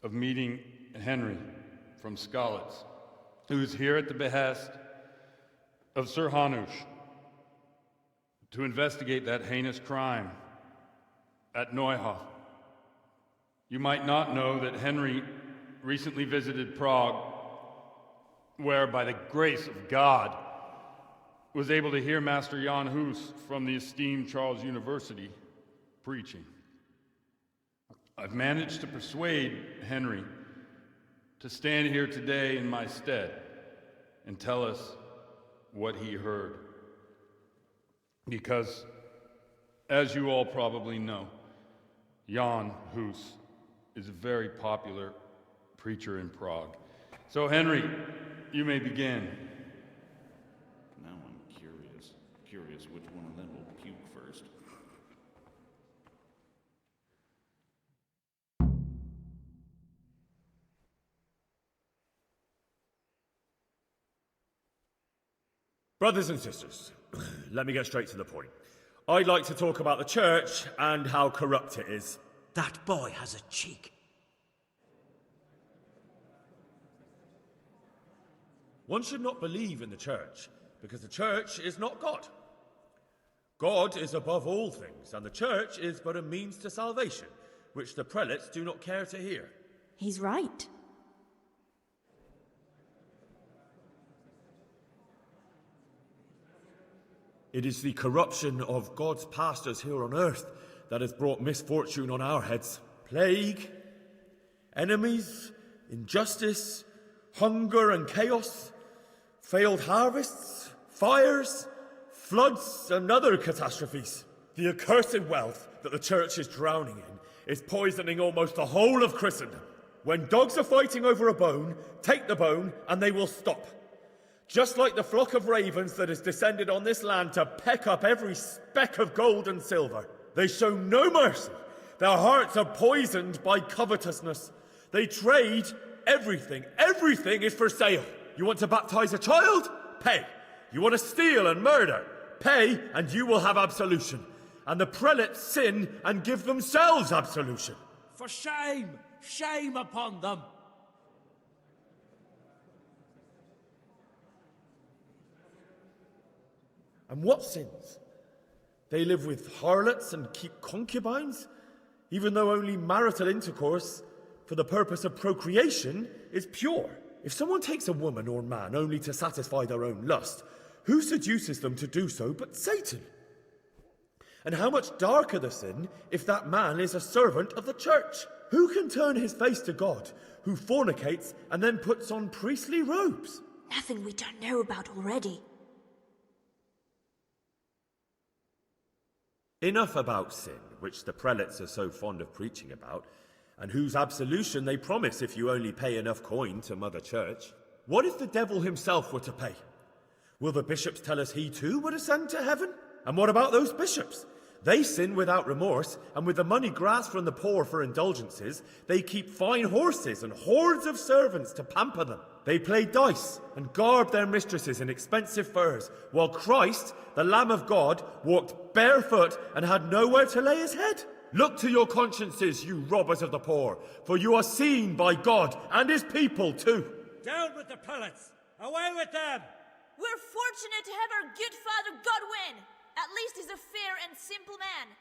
P: of meeting Henry from Skalitz, who is here at the behest of Sir Hanush to investigate that heinous crime at Neuhof. You might not know that Henry recently visited Prague, where, by the grace of God, was able to hear Master Jan Hus from the esteemed Charles University preaching. I've managed to persuade Henry to stand here today in my stead and tell us what he heard. Because, as you all probably know, Jan Hus is a very popular preacher in Prague. So, Henry, you may begin.
N: Now I'm curious. Curious which one of them will puke first.
M: Brothers and sisters, let me get straight to the point. I'd like to talk about the church and how corrupt it is.
C: That boy has a cheek.
M: One should not believe in the church, because the church is not God. God is above all things, and the church is but a means to salvation, which the prelates do not care to hear.
T: He's right.
M: It is the corruption of God's pastors here on earth that has brought misfortune on our heads. Plague, enemies, injustice, hunger and chaos, failed harvests, fires, floods and other catastrophes. The accursed wealth that the church is drowning in is poisoning almost the whole of Christendom. When dogs are fighting over a bone, take the bone and they will stop. Just like the flock of ravens that has descended on this land to peck up every speck of gold and silver. They show no mercy. Their hearts are poisoned by covetousness. They trade everything. Everything is for sale. You want to baptize a child? Pay. You want to steal and murder? Pay, and you will have absolution. And the prelates sin and give themselves absolution.
L: For shame! Shame upon them!
M: And what sins? They live with harlots and keep concubines, even though only marital intercourse for the purpose of procreation is pure. If someone takes a woman or man only to satisfy their own lust, who seduces them to do so but Satan? And how much darker the sin if that man is a servant of the church? Who can turn his face to God, who fornicates and then puts on priestly robes?
T: Nothing we don't know about already.
M: Enough about sin, which the prelates are so fond of preaching about, and whose absolution they promise if you only pay enough coin to Mother Church. What if the devil himself were to pay? Will the bishops tell us he too would ascend to heaven? And what about those bishops? They sin without remorse, and with the money grasped from the poor for indulgences, they keep fine horses and hordes of servants to pamper them. They play dice and garb their mistresses in expensive furs, while Christ, the Lamb of God, walked barefoot and had nowhere to lay his head. Look to your consciences, you robbers of the poor, for you are seen by God and his people too.
L: Down with the prelates! Away with them!
T: We're fortunate to have our good Father Godwin. At least he's a fair and simple man.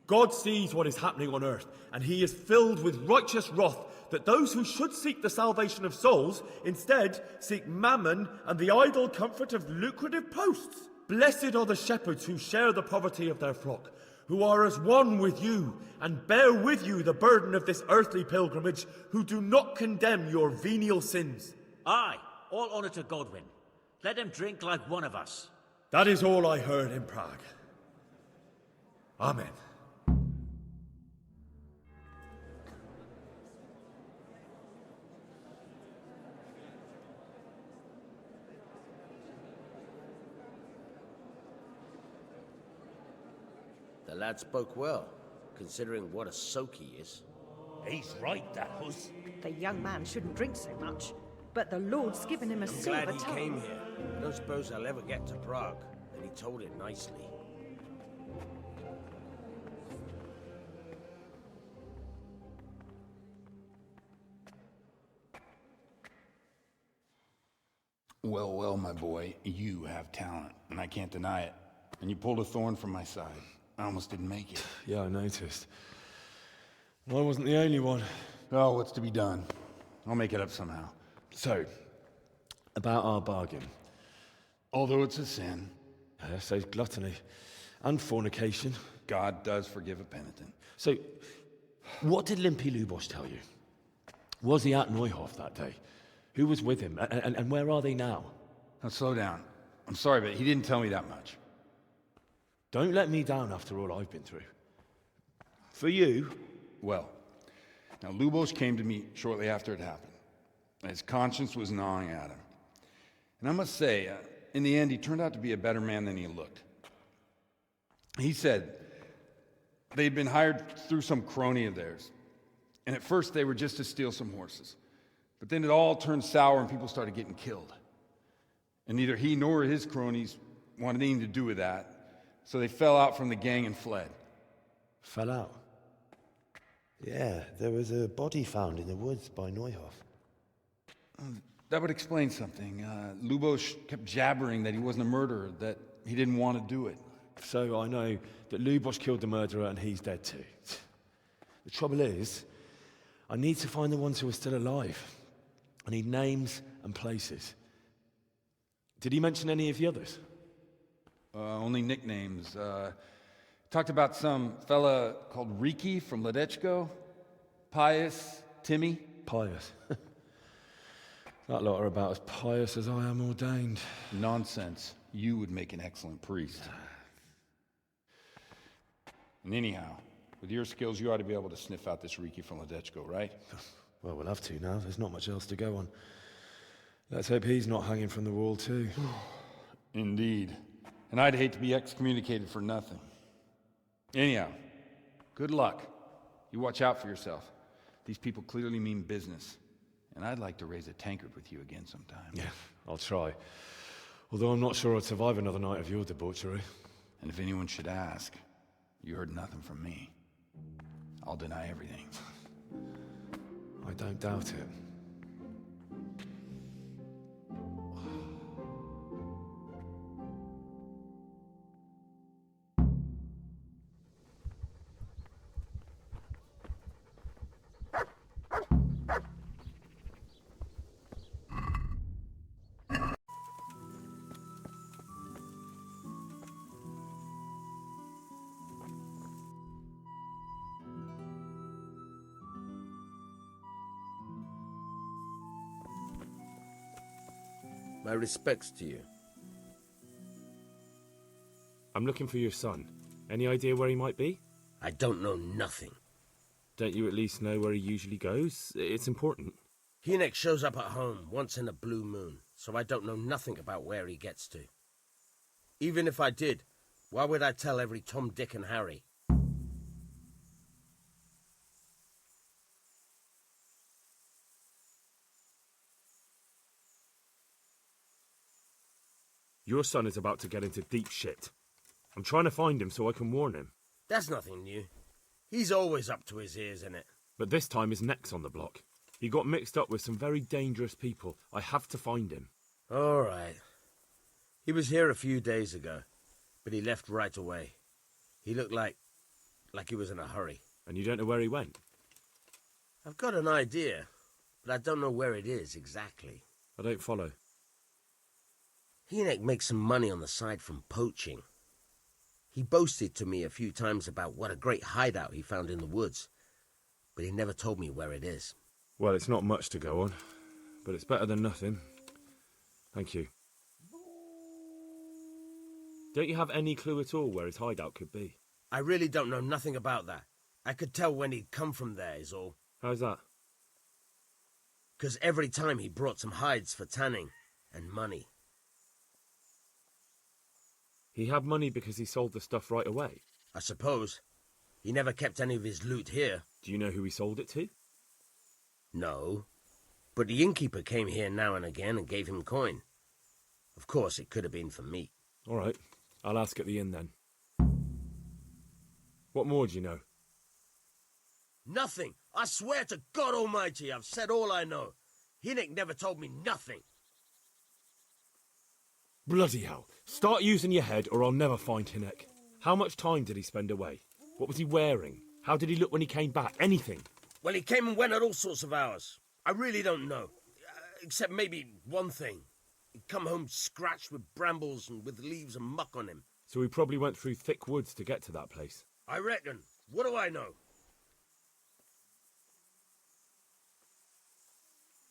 M: God sees what is happening on earth, and he is filled with righteous wrath that those who should seek the salvation of souls instead seek mammon and the idle comfort of lucrative posts. Blessed are the shepherds who share the poverty of their flock, who are as one with you and bear with you the burden of this earthly pilgrimage, who do not condemn your venial sins.
C: Aye, all honour to Godwin. Let him drink like one of us.
M: That is all I heard in Prague. Amen.
L: The lad spoke well, considering what a soak he is.
C: He's right, that was.
R: The young man shouldn't drink so much, but the Lord's given him a
L: I'm
R: silver
L: glad he
R: tongue.
L: came here. I don't suppose I'll ever get to Prague, and he told it nicely.
B: Well, well, my boy, you have talent, and I can't deny it. And you pulled a thorn from my side. I almost didn't make it.
E: Yeah, I noticed. I wasn't the only one.
B: Oh, what's to be done? I'll make it up somehow.
E: So, about our bargain.
B: Although it's a sin.
E: So gluttony and fornication.
B: God does forgive a penitent.
E: So, what did Limpy Lubosh tell you? Was he at Neuhof that day? Who was with him? And where are they now?
B: Now, slow down. I'm sorry, but he didn't tell me that much.
E: Don't let me down after all I've been through. For you...
B: Well,
P: Now, Lubos came to me shortly after it happened. His conscience was gnawing at him. And I must say, in the end, he turned out to be a better man than he looked. He said they'd been hired through some crony of theirs. And at first, they were just to steal some horses. But then it all turned sour and people started getting killed. And neither he nor his cronies wanted anything to do with that. So they fell out from the gang and fled.
C: Fell out? Yeah, there was a body found in the woods by Neuhoff.
P: That would explain something. Lubos kept jabbering that he wasn't a murderer, that he didn't want to do it.
M: So I know that Lubos killed the murderer and he's dead too. The trouble is, I need to find the ones who are still alive. I need names and places. Did he mention any of the others?
P: Only nicknames. Talked about some fella called Riki from Ledechko, Pius, Timmy.
M: Pius. That lot are about as pious as I am ordained.
P: Nonsense. You would make an excellent priest. And anyhow, with your skills, you ought to be able to sniff out this Riki from Ledechko, right?
M: Well, we'll have to now. There's not much else to go on. Let's hope he's not hanging from the wall too.
P: Indeed. And I'd hate to be excommunicated for nothing. Anyhow, good luck. You watch out for yourself. These people clearly mean business. And I'd like to raise a tankard with you again sometime.
M: Yeah, I'll try. Although I'm not sure I'd survive another night of your debauchery.
P: And if anyone should ask, you heard nothing from me. I'll deny everything.
M: I don't doubt it.
D: My respects to you.
M: I'm looking for your son. Any idea where he might be?
D: I don't know nothing.
M: Don't you at least know where he usually goes? It's important.
D: Hynek shows up at home once in a blue moon, so I don't know nothing about where he gets to. Even if I did, why would I tell every Tom, Dick, and Harry?
M: Your son is about to get into deep shit. I'm trying to find him so I can warn him.
D: That's nothing new. He's always up to his ears in it.
M: But this time his neck's on the block. He got mixed up with some very dangerous people. I have to find him.
D: All right. He was here a few days ago, but he left right away. He looked like he was in a hurry.
M: And you don't know where he went?
D: I've got an idea, but I don't know where it is exactly.
M: I don't follow.
D: Hynek makes some money on the side from poaching. He boasted to me a few times about what a great hideout he found in the woods, but he never told me where it is.
M: Well, it's not much to go on, but it's better than nothing. Thank you. Don't you have any clue at all where his hideout could be?
D: I really don't know nothing about that. I could tell when he'd come from there, is all.
M: How's that?
D: 'Cause every time he brought some hides for tanning and money.
M: He had money because he sold the stuff right away?
D: I suppose. He never kept any of his loot here.
M: Do you know who he sold it to?
D: No. But the innkeeper came here now and again and gave him coin. Of course, it could have been for meat.
M: All right. I'll ask at the inn then. What more do you know?
D: Nothing. I swear to God Almighty, I've said all I know. Hynek never told me nothing.
M: Bloody hell. Start using your head or I'll never find Hynek. How much time did he spend away? What was he wearing? How did he look when he came back? Anything?
D: Well, he came and went at all sorts of hours. I really don't know. Except maybe one thing. He'd come home scratched with brambles and with leaves and muck on him.
M: So he probably went through thick woods to get to that place.
D: I reckon. What do I know?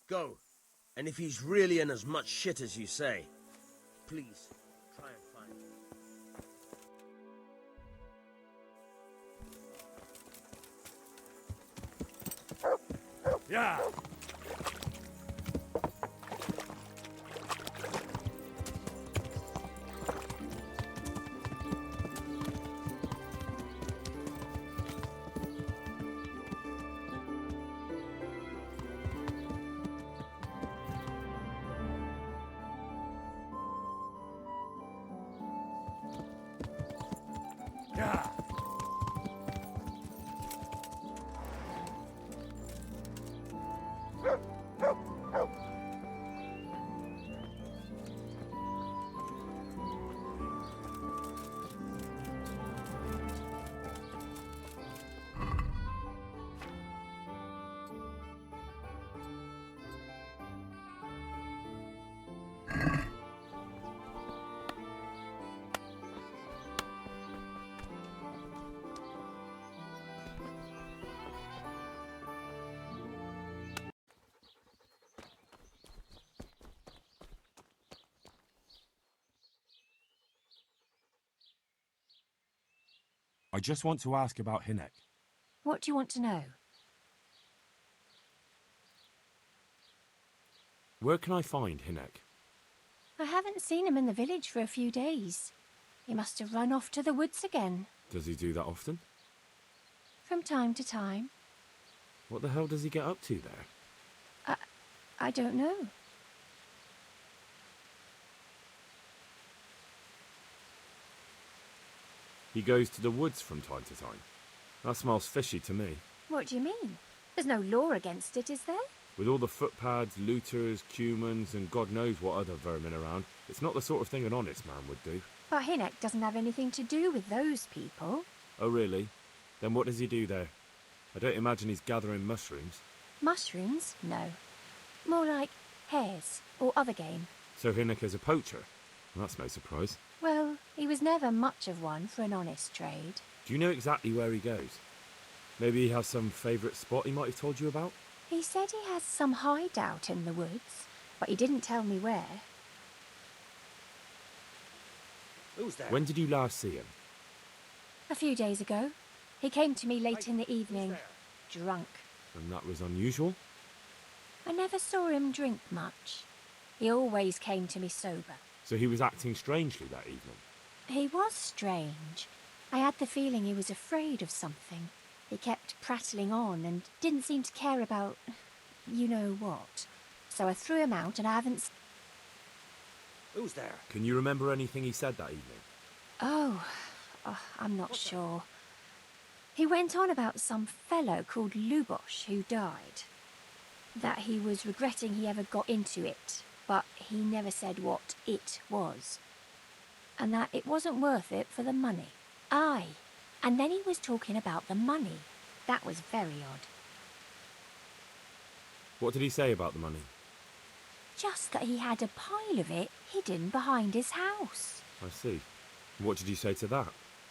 D: Go. And if he's really in as much shit as you say, please, try and find him.
E: Yeah. Yeah. I just want to ask about Hinek.
W: What do you want to know?
M: Where can I find Hinek?
W: I haven't seen him in the village for a few days. He must have run off to the woods again.
M: Does he do that often?
W: From time to time.
M: What the hell does he get up to there?
W: I don't know.
M: He goes to the woods from time to time. That smells fishy to me.
W: What do you mean? There's no law against it, is there?
M: With all the footpads, looters, cumans, and God knows what other vermin around, it's not the sort of thing an honest man would do.
W: But Hinek doesn't have anything to do with those people.
M: Oh, really? Then what does he do there? I don't imagine he's gathering mushrooms.
W: Mushrooms? No. More like hares or other game.
M: So Hinek is a poacher? That's no surprise.
W: Well, he was never much of one for an honest trade.
M: Do you know exactly where he goes? Maybe he has some favourite spot he might have told you about?
W: He said he has some hideout in the woods, but he didn't tell me where.
D: Who's there?
M: When did you last see him?
W: A few days ago. He came to me late in the evening, drunk.
M: And that was unusual?
W: I never saw him drink much. He always came to me sober.
M: So he was acting strangely that evening?
W: He was strange. I had the feeling he was afraid of something. He kept prattling on and didn't seem to care about you know what. So I threw him out and I haven't...
D: Who's there?
M: Can you remember anything he said that evening?
W: Oh, I'm not sure. He went on about some fellow called Lubosh who died. That he was regretting he ever got into it, but he never said what it was. And that it wasn't worth it for the money. Aye, and then he was talking about the money. That was very odd.
M: What did he say about the money?
W: Just that he had a pile of it hidden behind his house.
M: I see. What did you say to that?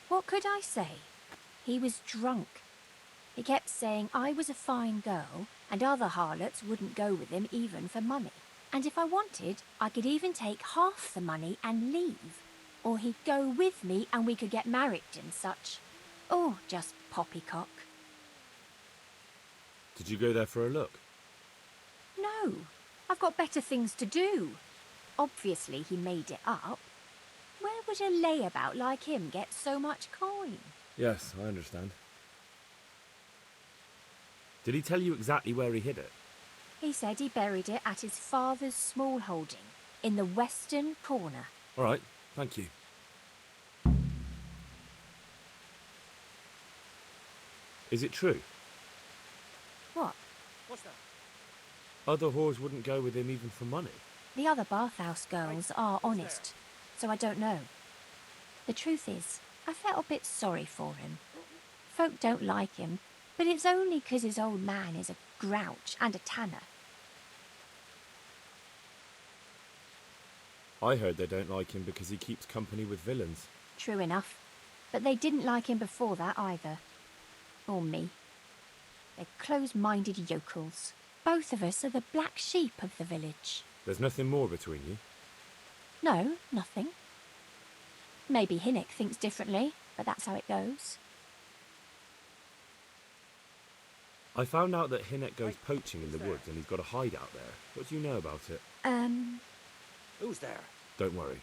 W: What could I say? He was drunk. He kept saying I was a fine girl and other harlots wouldn't go with him even for money. And if I wanted, I could even take half the money and leave. Or he'd go with me and we could get married and such. Oh, just poppycock.
M: Did you go there for a look?
W: No, I've got better things to do. Obviously he made it up. Where would a layabout like him get so much coin?
M: Yes, I understand. Did he tell you exactly where he hid it?
W: He said he buried it at his father's small holding, in the western corner.
M: All right, thank you. Is it true?
W: What?
D: What's that?
M: Other whores wouldn't go with him even for money.
W: The other bathhouse girls are honest, so I don't know. The truth is, I felt a bit sorry for him. Folk don't like him, but it's only 'cause his old man is a grouch and a tanner.
M: I heard they don't like him because he keeps company with villains.
W: True enough, but they didn't like him before that either. Or me. They're close-minded yokels. Both of us are the black sheep of the village.
M: There's nothing more between you?
W: No, nothing. Maybe Hinek thinks differently, but that's how it goes.
M: I found out that Hinek goes poaching in the woods and he's got a hideout there. What do you know about it?
L: Who's there?
M: Don't worry.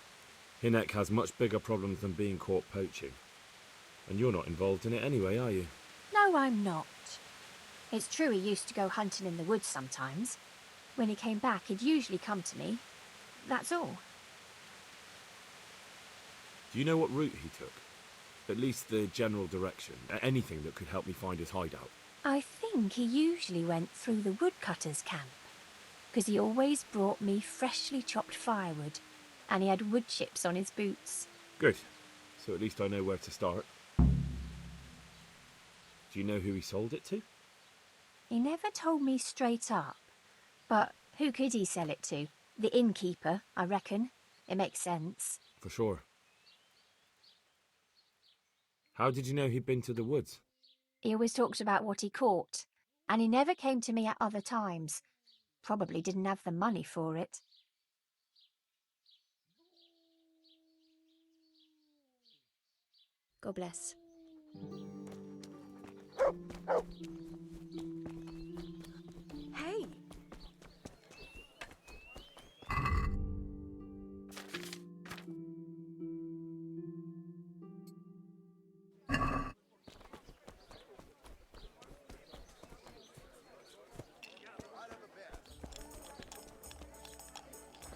M: Hinek has much bigger problems than being caught poaching. And you're not involved in it anyway, are you?
I: No, I'm not. It's true he used to go hunting in the woods sometimes. When he came back, he'd usually come to me. That's all.
M: Do you know what route he took? At least the general direction. Anything that could help me find his hideout.
I: I think he usually went through the woodcutter's camp, because he always brought me freshly chopped firewood, and he had wood chips on his boots.
M: Good. So at least I know where to start. Do you know who he sold it to?
I: He never told me straight up, but who could he sell it to? The innkeeper, I reckon. It makes sense.
M: For sure. How did you know he'd been to the woods?
I: He always talked about what he caught, and he never came to me at other times. Probably didn't have the money for it. God bless.
T: Hey!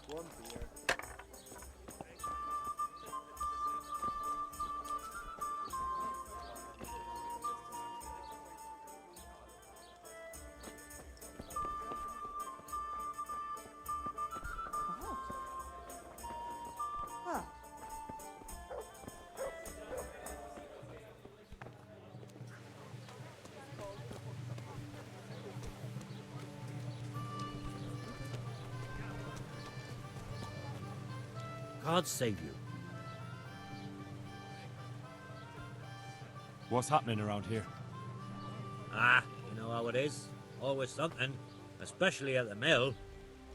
B: One beer.
L: God save you.
E: What's happening around here?
L: Ah, you know how it is. Always something, especially at the mill.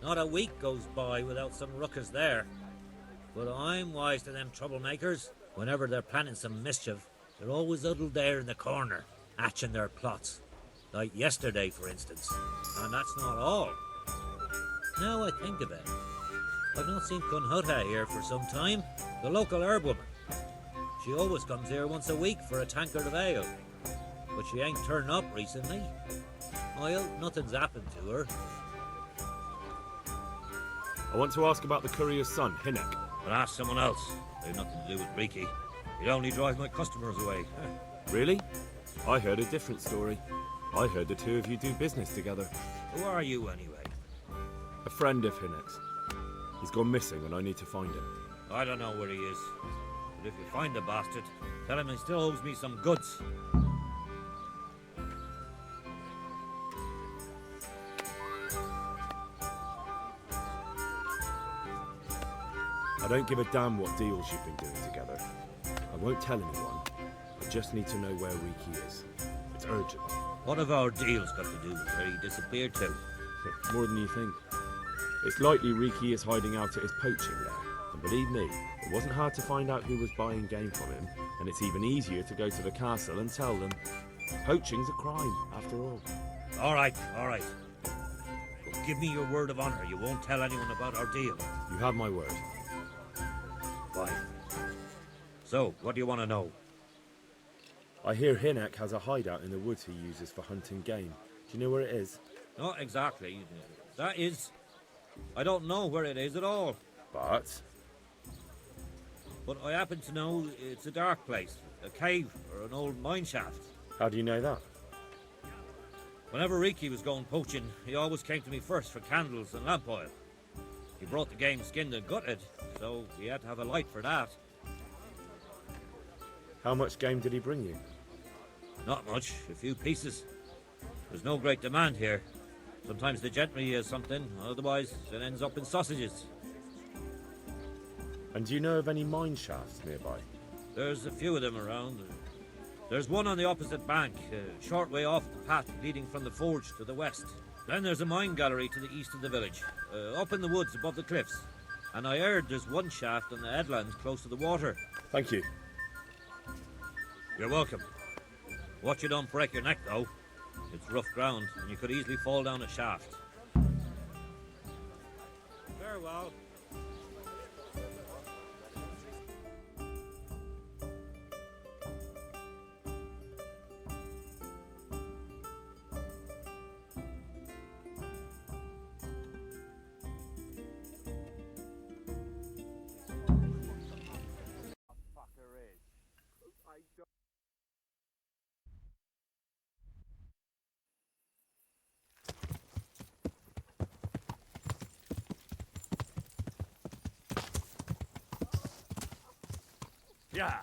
L: Not a week goes by without some ruckus there. But I'm wise to them troublemakers. Whenever they're planning some mischief, they're always huddled there in the corner, hatching their plots. Like yesterday, for instance. And that's not all. Now I think of it, I've not seen Cunhutta here for some time, the local herb woman. She always comes here once a week for a tankard of ale. But she ain't turned up recently. I hope nothing's happened to her.
M: I want to ask about the courier's son, Hinek.
L: But ask someone else. They've nothing to do with Riki. He'd only drive my customers away.
M: Really? I heard a different story. I heard the two of you do business together.
L: Who are you, anyway?
M: A friend of Hinek's. He's gone missing and I need to find him.
L: I don't know where he is. But if you find the bastard, tell him he still owes me some goods.
M: I don't give a damn what deals you've been doing together. I won't tell anyone. I just need to know where Riki is. It's urgent.
L: What have our deals got to do with where he disappeared to?
M: More than you think. It's likely Riki is hiding out at his poaching there. And believe me, it wasn't hard to find out who was buying game from him, and it's even easier to go to the castle and tell them. Poaching's a crime, after all.
L: All right. But give me your word of honor you won't tell anyone about our deal.
M: You have my word.
L: Fine. So, what do you want to know?
M: I hear Hinek has a hideout in the woods he uses for hunting game. Do you know where it is?
L: Not exactly. That is... I don't know where it is at all.
M: But
L: I happen to know it's a dark place. A cave or an old mine shaft.
M: How do you know that?
L: Whenever Riki was going poaching, he always came to me first for candles and lamp oil. He brought the game skinned and gutted, so he had to have a light for that.
M: How much game did he bring you?
L: Not much, a few pieces. There's no great demand here. Sometimes the gentry has something, otherwise it ends up in sausages.
M: And do you know of any mine shafts nearby?
L: There's a few of them around. There's one on the opposite bank, a short way off the path leading from the forge to the west. Then there's a mine gallery to the east of the village, up in the woods above the cliffs. And I heard there's one shaft on the headland close to the water.
M: Thank you.
L: You're welcome. Watch you don't break your neck, though.
Q: It's rough ground, and you could easily fall down a shaft. Very well.
U: Yeah.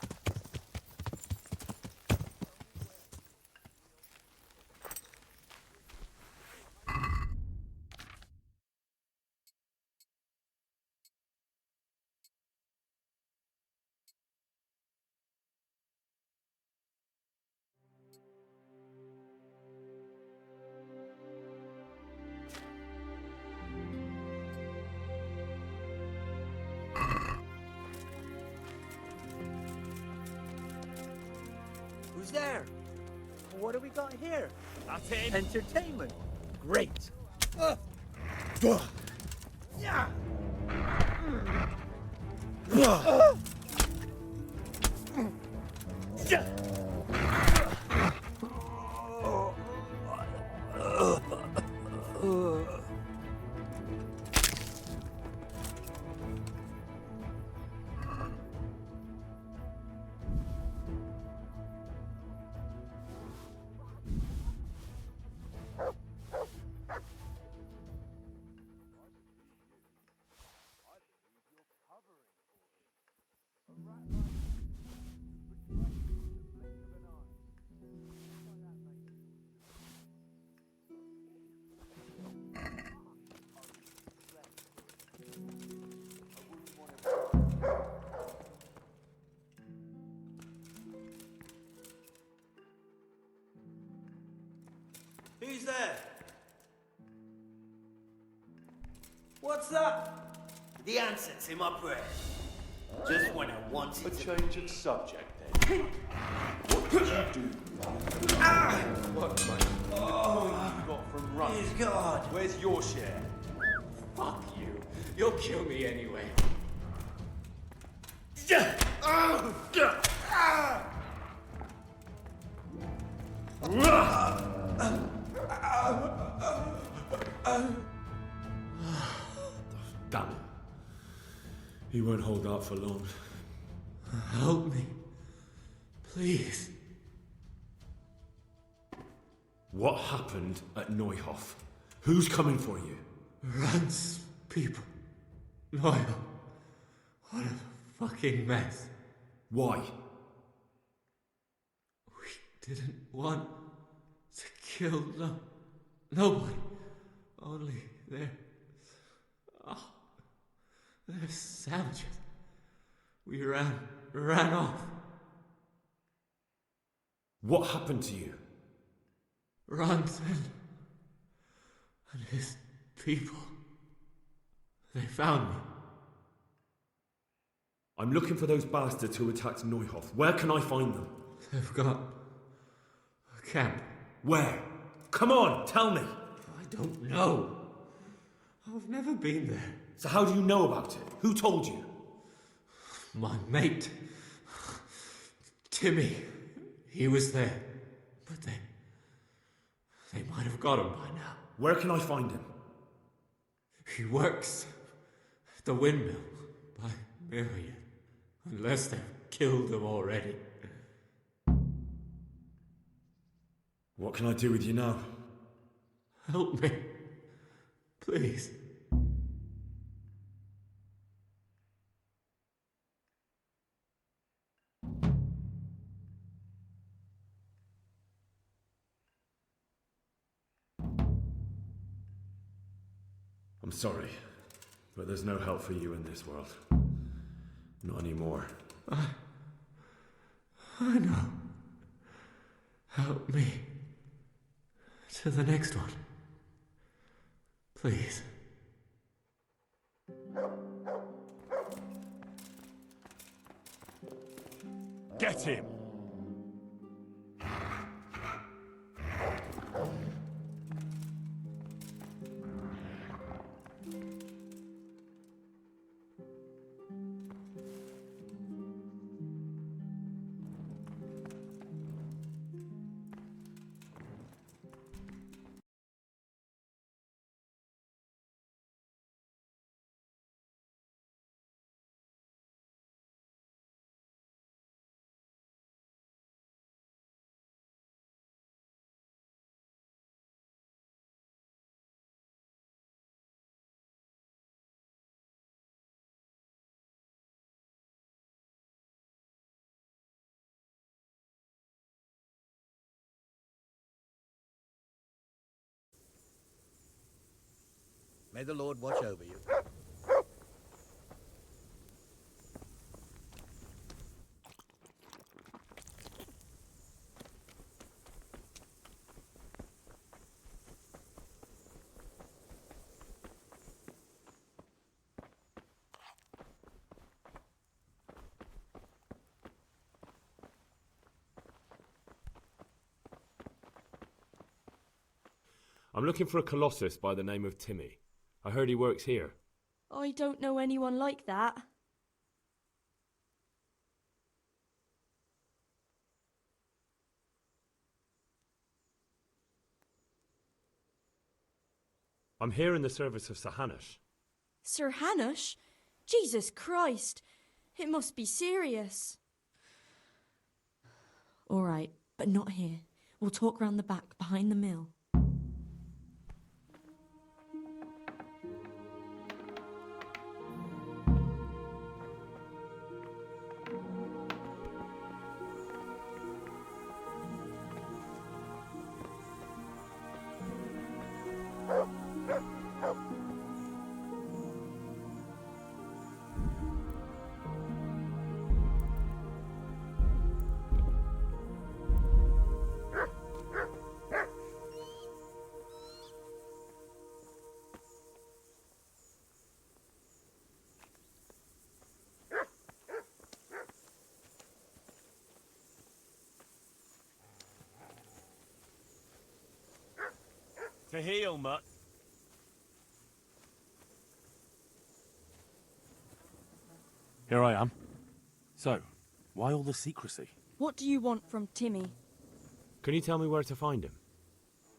K: Who's there? What do we got here?
U: Nothing.
K: Entertainment. Great.
U: Yeah.
A: Who's there? What's up?
S: The answer's in my prayer. Just when I wanted
B: A
S: to...
B: change of subject, then. What did you do? What money? Oh, you got from running.
S: Dear God.
B: Where's your share?
S: Fuck you. You'll kill me anyway.
M: Damn it. He won't hold out for long.
S: Help me. Please.
M: What happened at Neuhof? Who's coming for you?
S: Rand's people. Loyal. What a fucking mess.
M: Why?
S: We didn't want to kill nobody. Only they're savages. We ran off.
M: What happened to you?
S: Rand and his people. They found me.
M: I'm looking for those bastards who attacked Neuhof. Where can I find them?
S: They've got a camp.
M: Where? Come on, tell me.
S: I don't know. I've never been there.
M: So how do you know about it? Who told you?
S: My mate. Timmy. He was there. But they might have got him by now.
M: Where can I find him?
S: He works at the windmill by Miriam. Unless they've killed him already.
M: What can I do with you now?
S: Help me. Please.
M: I'm sorry, but there's no help for you in this world. Not anymore.
S: I know. Help me. To the next one. Please.
B: Get him!
F: May the Lord watch over you.
M: I'm looking for a colossus by the name of Timmy. I heard he works here.
J: I don't know anyone like that.
M: I'm here in the service of Sir Hanush.
J: Sir Hanush? Jesus Christ! It must be serious.
V: All right, but not here. We'll talk round the back, behind the mill.
U: To heal, Mutt.
E: Here I am. So, why all the secrecy?
J: What do you want from Timmy?
M: Can you tell me where to find him?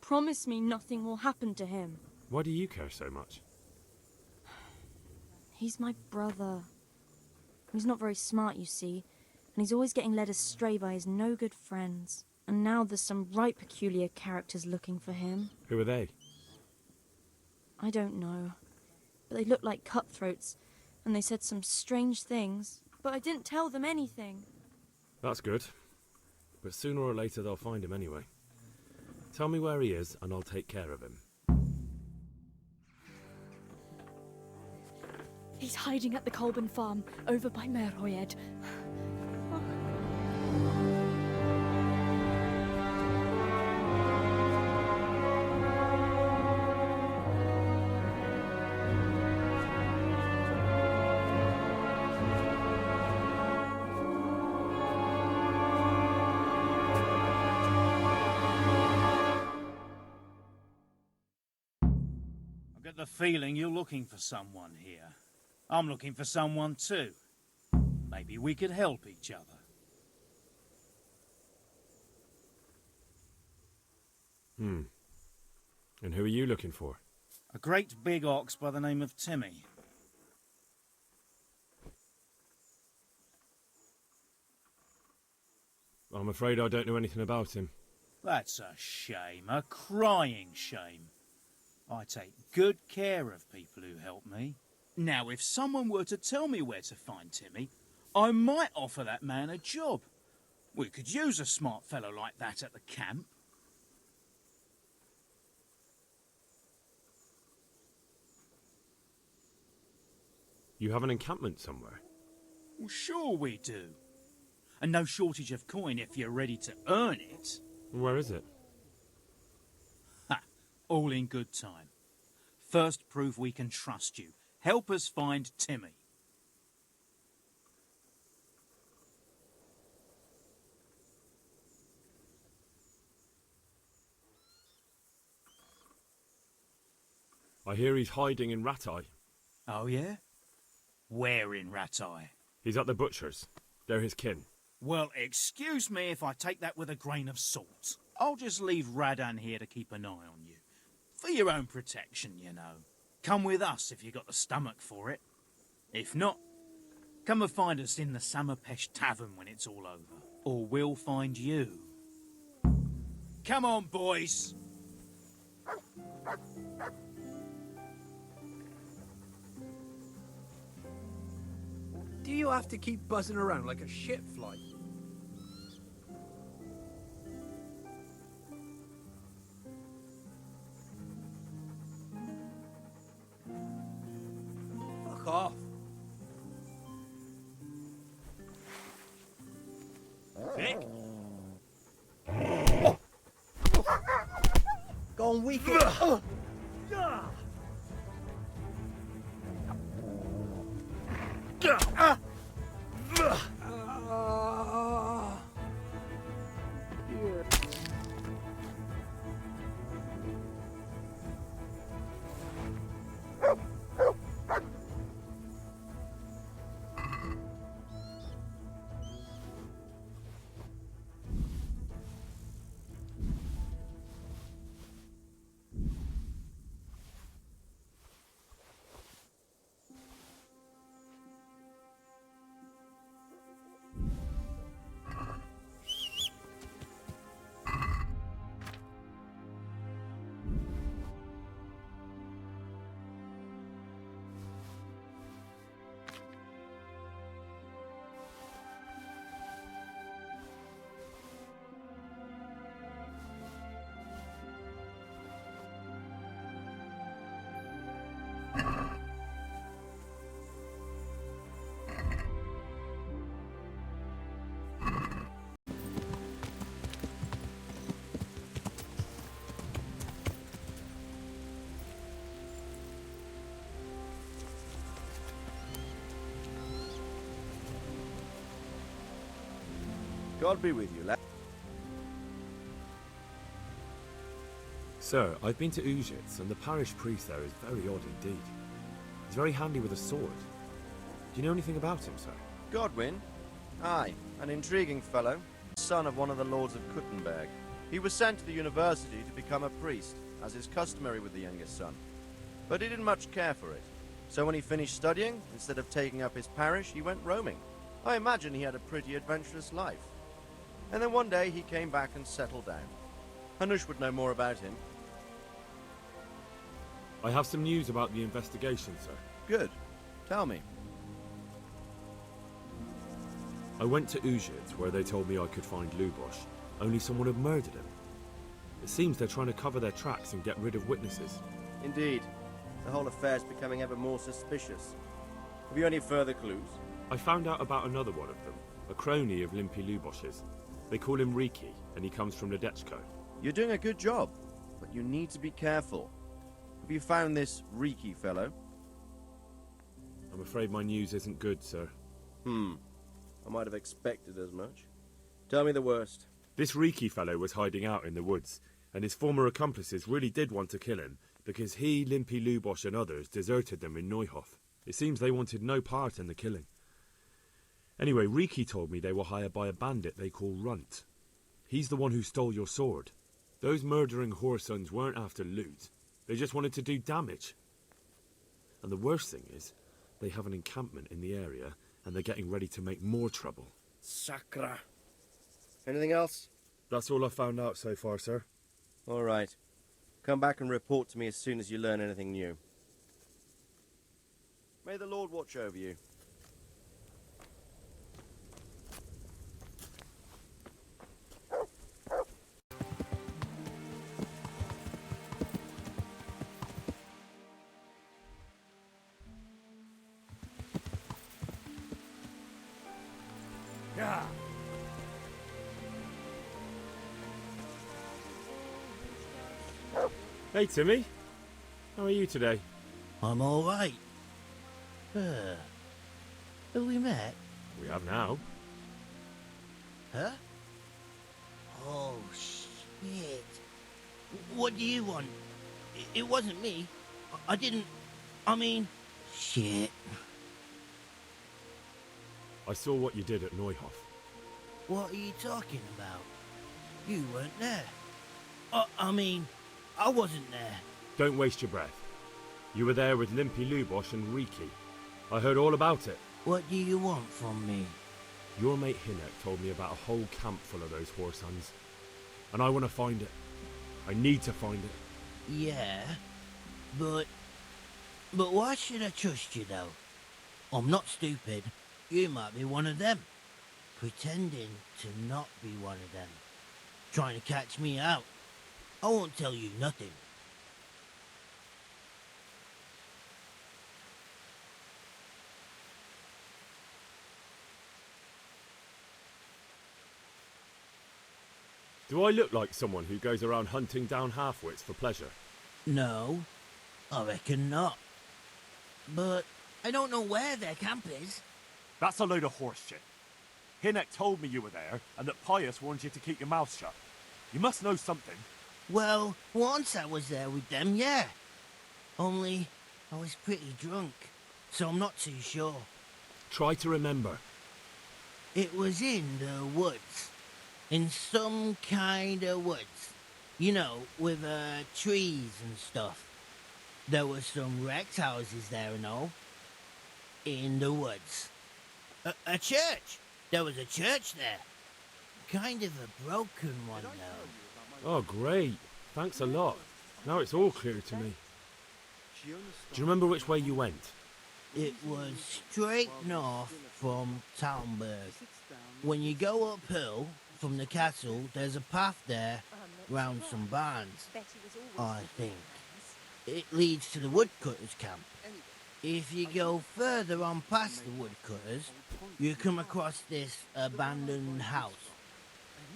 J: Promise me nothing will happen to him.
M: Why do you care so much?
J: He's my brother. He's not very smart, you see, and he's always getting led astray by his no-good friends. And now there's some right peculiar characters looking for him.
M: Who are they?
J: I don't know. But they look like cutthroats, and they said some strange things. But I didn't tell them anything.
M: That's good. But sooner or later they'll find him anyway. Tell me where he is, and I'll take care of him.
J: He's hiding at the Colburn farm, over by Merhoyed.
X: I get the feeling you're looking for someone here. I'm looking for someone too. Maybe we could help each other.
M: And who are you looking for?
X: A great big ox by the name of Timmy.
M: I'm afraid I don't know anything about him.
X: That's a shame, a crying shame. I take good care of people who help me. Now, if someone were to tell me where to find Timmy, I might offer that man a job. We could use a smart fellow like that at the camp.
M: You have an encampment somewhere?
X: Well, sure we do. And no shortage of coin if you're ready to earn it.
M: Where is it?
X: Ha! All in good time. First, prove we can trust you. Help us find Timmy.
M: I hear he's hiding in Ratai.
X: Oh, yeah? Where in Ratai?
M: He's at the butcher's. They're his kin.
X: Well, excuse me if I take that with a grain of salt. I'll just leave Radan here to keep an eye on you. For your own protection, you know. Come with us if you got the stomach for it. If not, come and find us in the Samapesh Tavern when it's all over. Or we'll find you. Come on, boys!
K: Do you have to keep buzzing around like a shit fly? weaken.
F: God be with you, lad.
M: Sir, I've been to Ujits, and the parish priest there is very odd indeed. He's very handy with a sword. Do you know anything about him, sir?
F: Godwin? Aye, an intriguing fellow, son of one of the lords of Kuttenberg. He was sent to the university to become a priest, as is customary with the youngest son. But he didn't much care for it. So when he finished studying, instead of taking up his parish, he went roaming. I imagine he had a pretty adventurous life. And then one day he came back and settled down. Hanush would know more about him.
M: I have some news about the investigation, sir.
F: Good. Tell me.
M: I went to Ujit, where they told me I could find Lubosh, only someone had murdered him. It seems they're trying to cover their tracks and get rid of witnesses.
F: Indeed. The whole affair's becoming ever more suspicious. Have you any further clues?
M: I found out about another one of them, a crony of Limpy Lubosh's. They call him Riki, and he comes from Nadechko.
F: You're doing a good job, but you need to be careful. Have you found this Riki fellow?
M: I'm afraid my news isn't good, sir.
F: I might have expected as much. Tell me the worst.
M: This Riki fellow was hiding out in the woods, and his former accomplices really did want to kill him, because he, Limpy Lubosh and others deserted them in Neuhof. It seems they wanted no part in the killing. Anyway, Riki told me they were hired by a bandit they call Runt. He's the one who stole your sword. Those murdering whoresons weren't after loot. They just wanted to do damage. And the worst thing is, they have an encampment in the area, and they're getting ready to make more trouble.
F: Sakra. Anything else?
M: That's all I've found out so far, sir.
F: All right. Come back and report to me as soon as you learn anything new. May the Lord watch over you.
K: Yeah.
M: Hey, Timmy. How are you today?
A: I'm all right. Have we met?
M: We have now.
A: Huh? Oh, shit. What do you want? It wasn't me. I didn't... I mean... Shit.
M: I saw what you did at Neuhof.
A: What are you talking about? You weren't there. I mean, I wasn't there.
M: Don't waste your breath. You were there with Limpy Lubosh and Riki. I heard all about it.
A: What do you want from me?
M: Your mate Hinek told me about a whole camp full of those whoresons. And I want to find it. I need to find it.
A: Yeah, but why should I trust you, though? I'm not stupid. You might be one of them. Pretending to not be one of them. Trying to catch me out. I won't tell you nothing.
M: Do I look like someone who goes around hunting down half-wits for pleasure?
A: No, I reckon not. But I don't know where their camp is.
B: That's a load of horse shit. Hinnock told me you were there, and that Pius warned you to keep your mouth shut. You must know something.
A: Well, once I was there with them, yeah. Only, I was pretty drunk, so I'm not too sure.
M: Try to remember.
A: It was in the woods. In some kind of woods. You know, with trees and stuff. There were some wrecked houses there and all. In the woods. A church! There was a church there. Kind of a broken one, though.
M: Oh, great. Thanks a lot. Now it's all clear to me. Do you remember which way you went?
A: It was straight north from Talmberg. When you go uphill from the castle, there's a path there round some barns, I think. It leads to the woodcutters' camp. If you go further on past the woodcutters, you come across this abandoned house.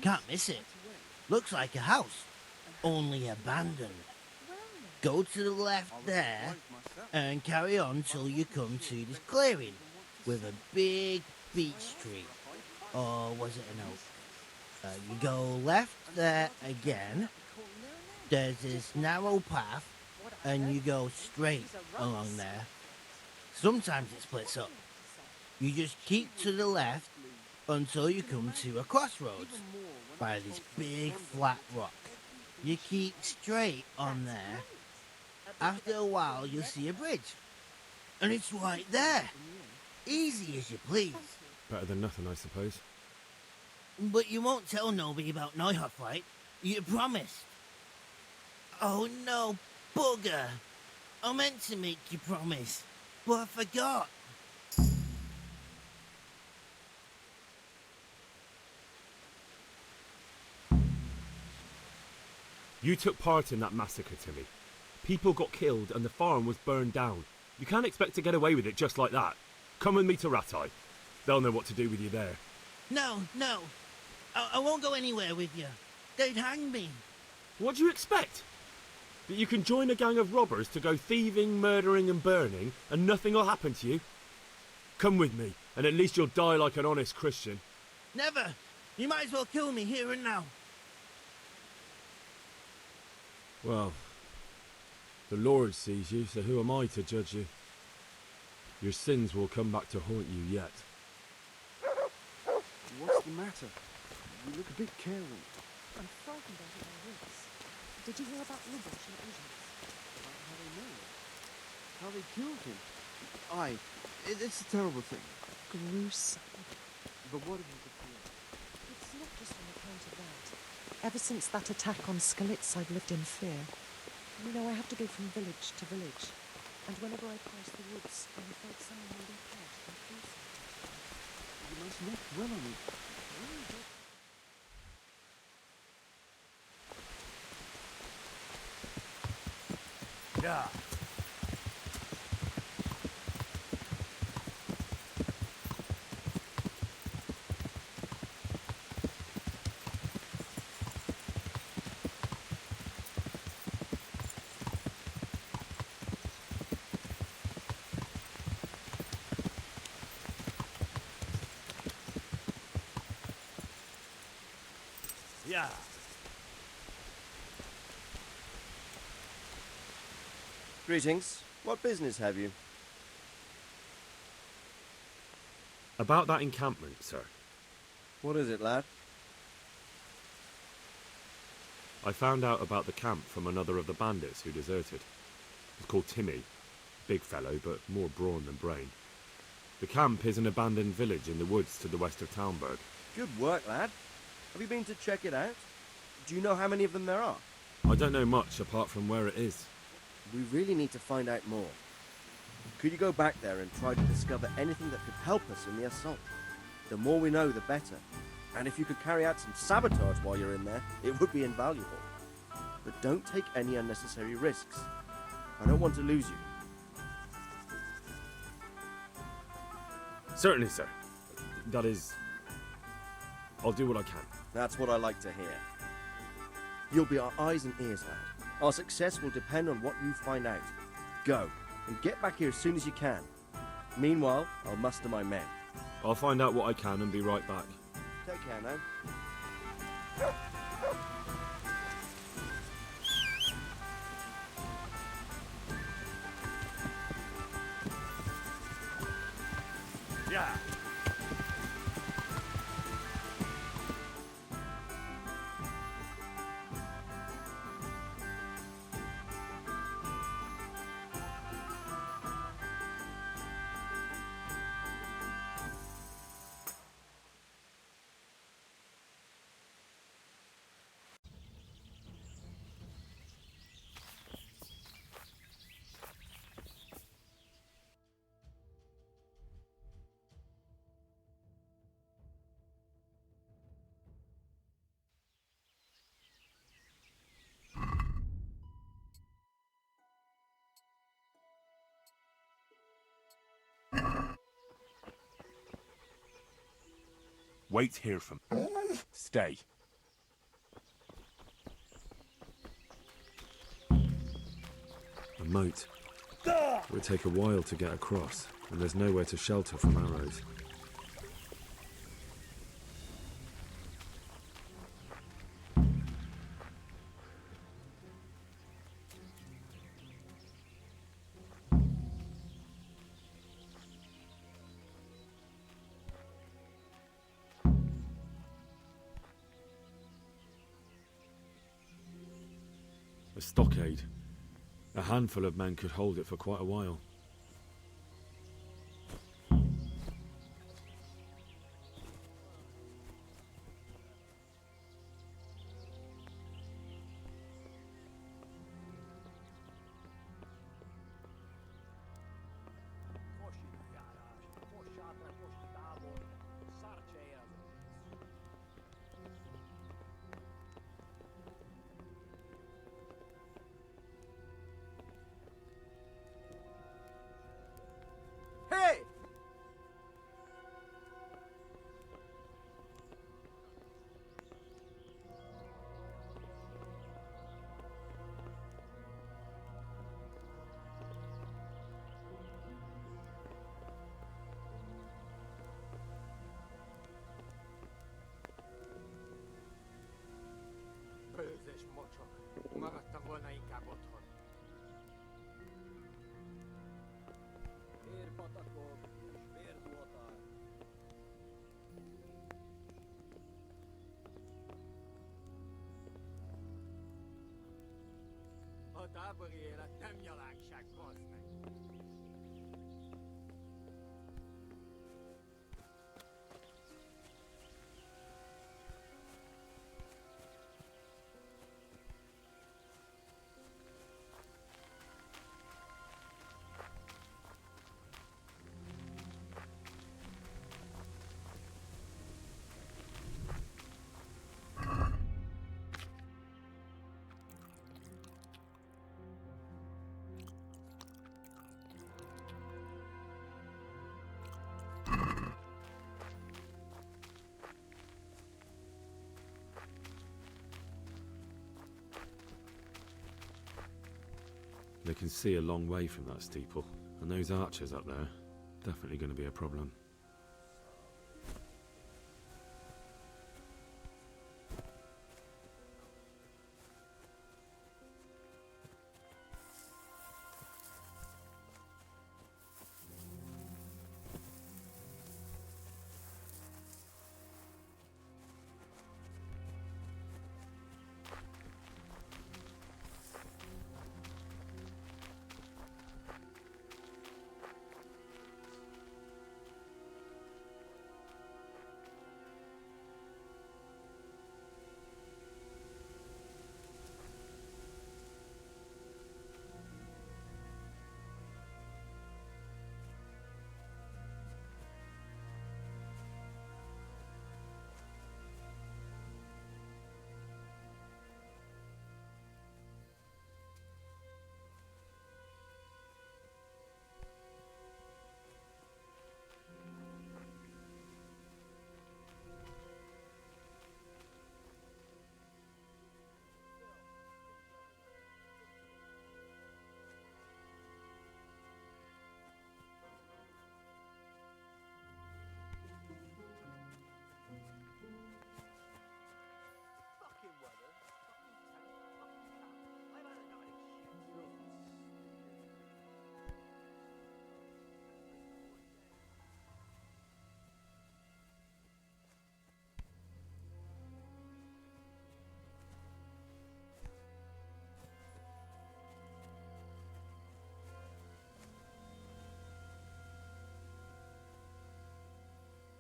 A: Can't miss it. Looks like a house, only abandoned. Go to the left there and carry on till you come to this clearing with a big beech tree. Or was it an oak? You go left there again. There's this narrow path and you go straight along there. Sometimes it splits up. You just keep to the left until you come to a crossroads by this big flat rock. You keep straight on there. After a while you'll see a bridge. And it's right there. Easy as you please.
M: Better than nothing, I suppose.
A: But you won't tell nobody about Neuhoff, right? You promised. Oh no, bugger. I meant to make you promise, but I forgot.
M: You took part in that massacre, Timmy. People got killed and the farm was burned down. You can't expect to get away with it just like that. Come with me to Rattay. They'll know what to do with you there.
A: No. I won't go anywhere with you. They'd hang me.
M: What do you expect? That you can join a gang of robbers to go thieving, murdering and burning and nothing will happen to you? Come with me, and at least you'll die like an honest Christian.
A: Never. You might as well kill me here and now.
M: Well, the Lord sees you, so who am I to judge you? Your sins will come back to haunt you yet.
B: What's the matter? You look a bit caring.
V: I'm frightened out of my wits. Did you hear about Lubosh and Agents?
B: How they know? How they killed him? Aye, it's a terrible thing.
V: Gruesome.
B: But what have you to fear?
V: It's not just on account of that. Ever since that attack on Skalitz, I've lived in fear. You know, I have to go from village to village. And whenever I pass the woods, I'm afraid someone will leap out and do something.
B: You must not dwell on it.
K: Yeah. Yeah.
F: Greetings. What business have you?
M: About that encampment, sir.
F: What is it, lad?
M: I found out about the camp from another of the bandits who deserted. He's called Timmy. Big fellow, but more brawn than brain. The camp is an abandoned village in the woods to the west of Talmberg.
F: Good work, lad. Have you been to check it out? Do you know how many of them there are?
M: I don't know much apart from where it is.
F: We really need to find out more. Could you go back there and try to discover anything that could help us in the assault? The more we know, the better. And if you could carry out some sabotage while you're in there, it would be invaluable. But don't take any unnecessary risks. I don't want to lose you.
M: Certainly, sir. That is... I'll do what I can.
F: That's what I like to hear.
G: You'll be our eyes and ears, lad. Our success will depend on what you find out. Go, and get back here as soon as you can. Meanwhile, I'll muster my men.
M: I'll find out what I can and be right back.
G: Take care now.
U: Yeah.
B: Wait here for me. Stay.
M: A moat. It would take a while to get across, and there's nowhere to shelter from arrows. A stockade. A handful of men could hold it for quite a while.
G: Hey!
K: Bőzés mocsok. Maradtam volna inkább otthon. Vérpatakok és vérduhatár. A tábori élet nem nyalánság, bazd meg!
M: They can see a long way from that steeple, and those archers up there, definitely going to be a problem.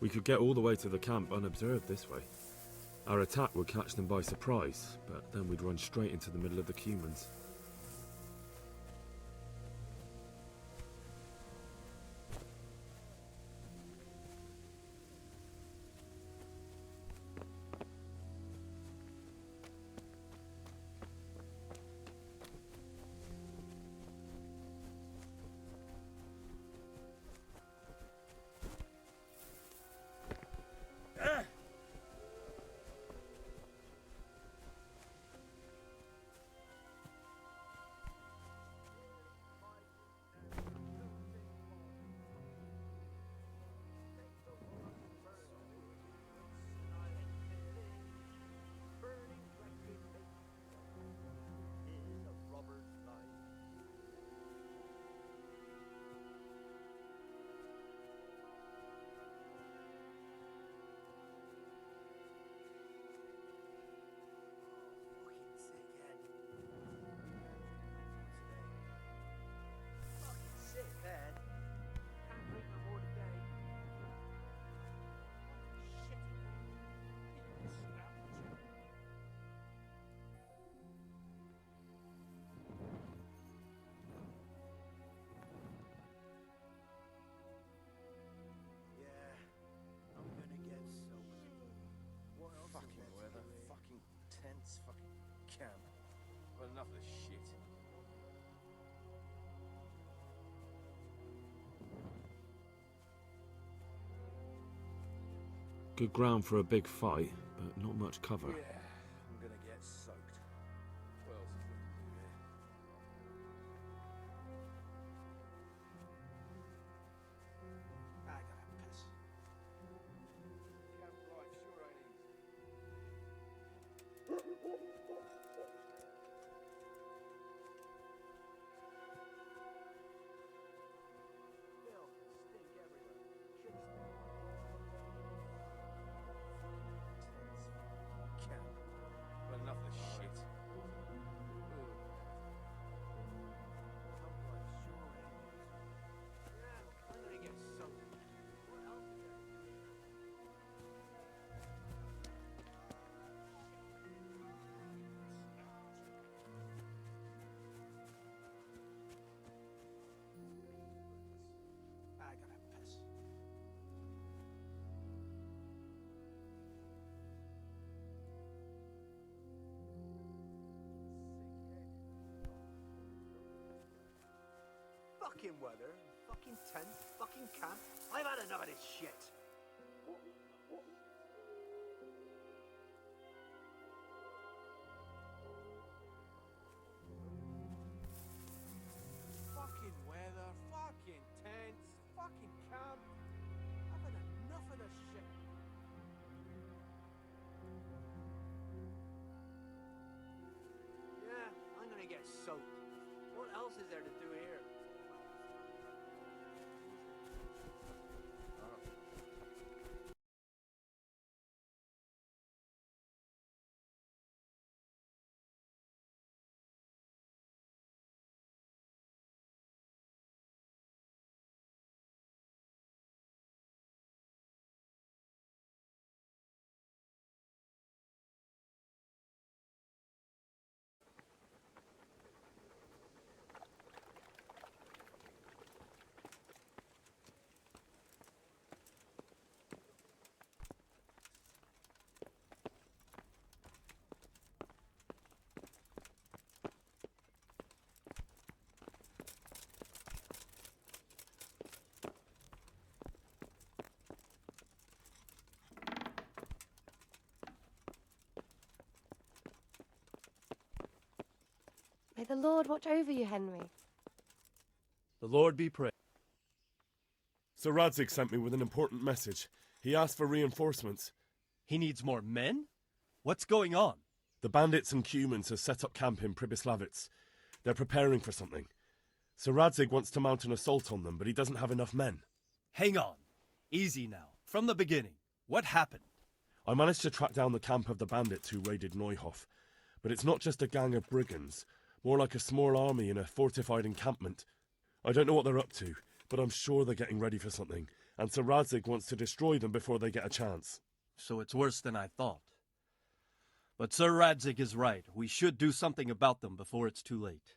M: We could get all the way to the camp unobserved this way. Our attack would catch them by surprise, but then we'd run straight into the middle of the humans.
F: Fucking weather, fucking tents, fucking camp. Well, enough of this shit.
M: Good ground for a big fight, but not much cover.
F: Yeah, I'm gonna get soaked. What else is there to do here? I gotta piss. Camp life sure ain't Well, enough of this shit. I'm gonna get soaked. What else is there? I gotta piss. Fucking weather, fucking tent, fucking camp. I've had enough of this shit. Fucking weather, fucking tents, fucking camp. I've had enough of this shit. Yeah, I'm gonna get soaked. What else is there to do here?
H: May the Lord watch over you, Henry.
E: The Lord be praised. Sir Radzig sent me with an important message. He asked for reinforcements.
N: He needs more men? What's going on?
E: The bandits and humans have set up camp in Pribyslavitz. They're preparing for something. Sir Radzig wants to mount an assault on them, but he doesn't have enough men.
N: Hang on. Easy now. From the beginning. What happened?
E: I managed to track down the camp of the bandits who raided Neuhof. But it's not just a gang of brigands. More like a small army in a fortified encampment. I don't know what they're up to, but I'm sure they're getting ready for something, and Sir Radzig wants to destroy them before they get a chance.
N: So it's worse than I thought. But Sir Radzig is right. We should do something about them before it's too late.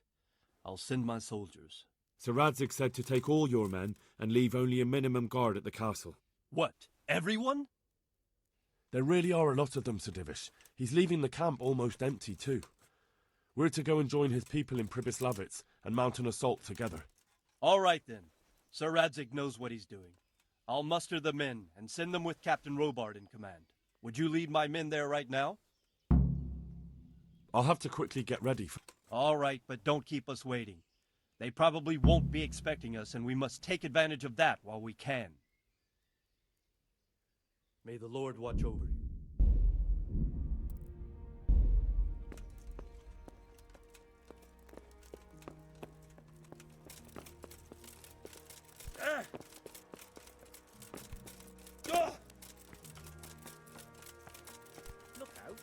N: I'll send my soldiers.
M: Sir Radzig said to take all your men and leave only a minimum guard at the castle.
N: What? Everyone?
E: There really are a lot of them, Sir Divish. He's leaving the camp almost empty, too. We're to go and join his people in Pribyslavitz and mount an assault together.
N: All right, then. Sir Radzig knows what he's doing. I'll muster the men and send them with Captain Robard in command. Would you lead my men there right now?
E: I'll have to quickly get ready.
N: All right, but don't keep us waiting. They probably won't be expecting us, and we must take advantage of that while we can. May the Lord watch over you.
U: Look out.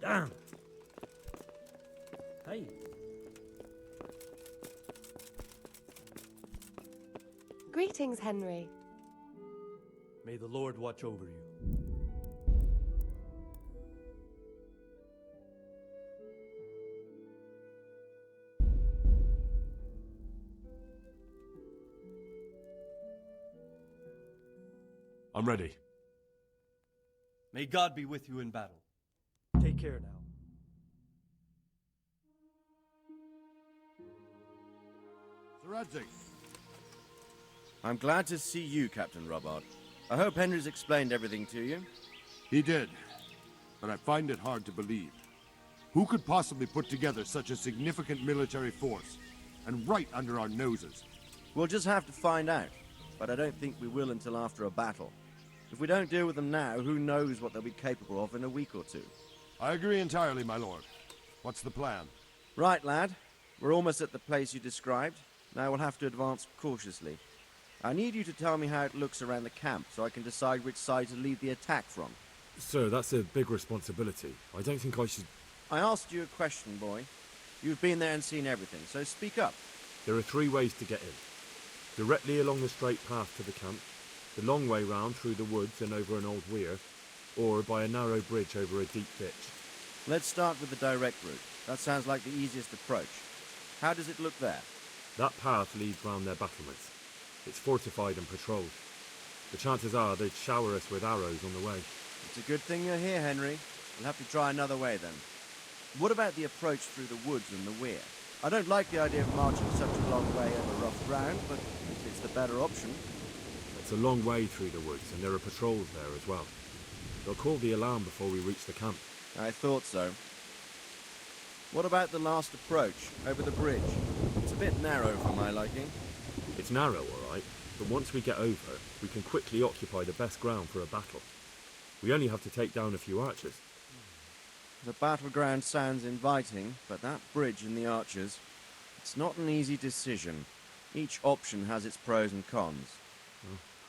L: Damn! Hey.
H: Greetings, Henry.
N: May the Lord watch over you.
E: I'm ready.
N: May God be with you in battle. Take care now.
B: Sir Radzig.
F: I'm glad to see you, Captain Robard. I hope Henry's explained everything to you.
B: He did, but I find it hard to believe. Who could possibly put together such a significant military force, and right under our noses?
F: We'll just have to find out, but I don't think we will until after a battle. If we don't deal with them now, who knows what they'll be capable of in a week or two.
B: I agree entirely, my lord. What's the plan?
F: Right, lad. We're almost at the place you described. Now we'll have to advance cautiously. I need you to tell me how it looks around the camp so I can decide which side to lead the attack from.
M: Sir, that's a big responsibility. I don't think I should...
F: I asked you a question, boy. You've been there and seen everything, so speak up.
M: There are 3 ways to get in. Directly along the straight path to the camp, the long way round through the woods and over an old weir, or by a narrow bridge over a deep ditch.
F: Let's start with the direct route. That sounds like the easiest approach. How does it look there?
M: That path leads round their battlements. It's fortified and patrolled. The chances are they'd shower us with arrows on the way.
F: It's a good thing you're here, Henry. We'll have to try another way then. What about the approach through the woods and the weir? I don't like the idea of marching such a long way over rough ground, but it's the better option.
M: It's a long way through the woods, and there are patrols there as well. They'll call the alarm before we reach the camp.
F: I thought so. What about the last approach, over the bridge? It's a bit narrow for my liking.
M: It's narrow, all right, but once we get over, we can quickly occupy the best ground for a battle. We only have to take down a few archers.
F: The battleground sounds inviting, but that bridge and the archers, it's not an easy decision. Each option has its pros and cons.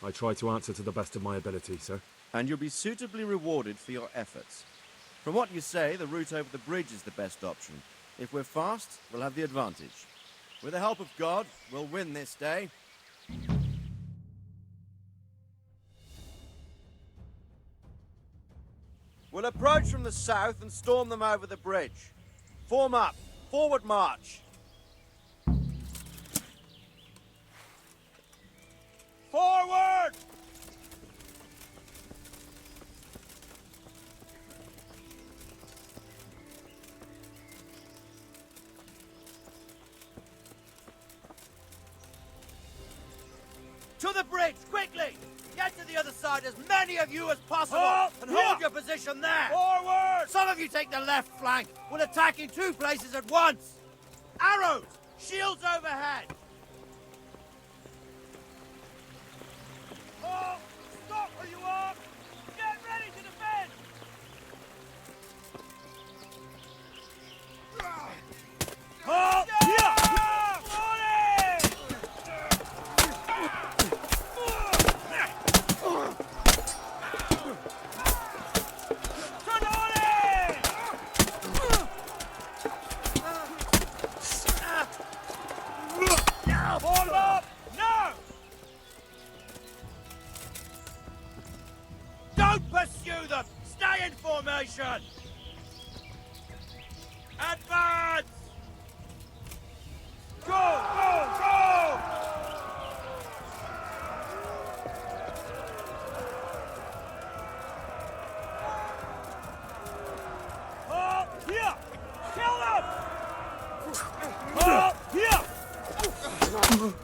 M: Well, I try to answer to the best of my ability, sir.
F: And you'll be suitably rewarded for your efforts. From what you say, the route over the bridge is the best option. If we're fast, we'll have the advantage. With the help of God, we'll win this day. We'll approach from the south and storm them over the bridge. Form up. Forward march. Forward! To the bridge, quickly! Get to the other side, as many of you as possible, and hold your position there! Forward! Some of you take the left flank. We'll attack in 2 places at once! Arrows! Shields overhead!
K: Oh! Stop where you are! Get ready to defend!
F: Oh!
K: Hold up! No!
F: Don't pursue them! Stay in formation! Advance!
K: Go! Go! Go! Oh! Here! Kill them! Oh! Here! Kill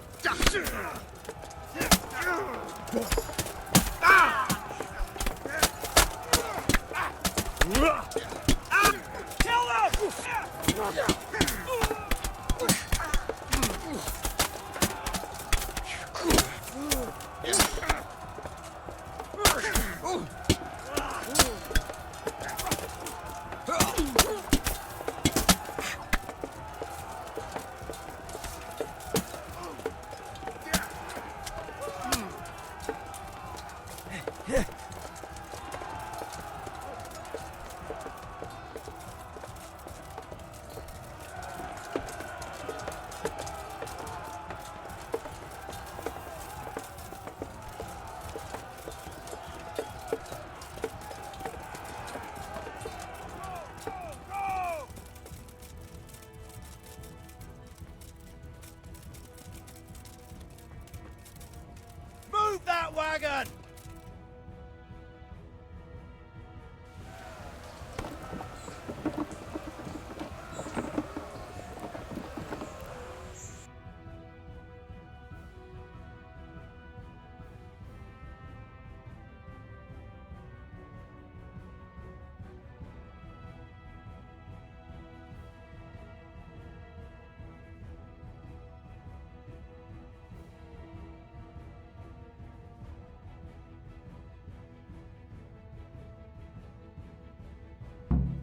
F: Move that wagon!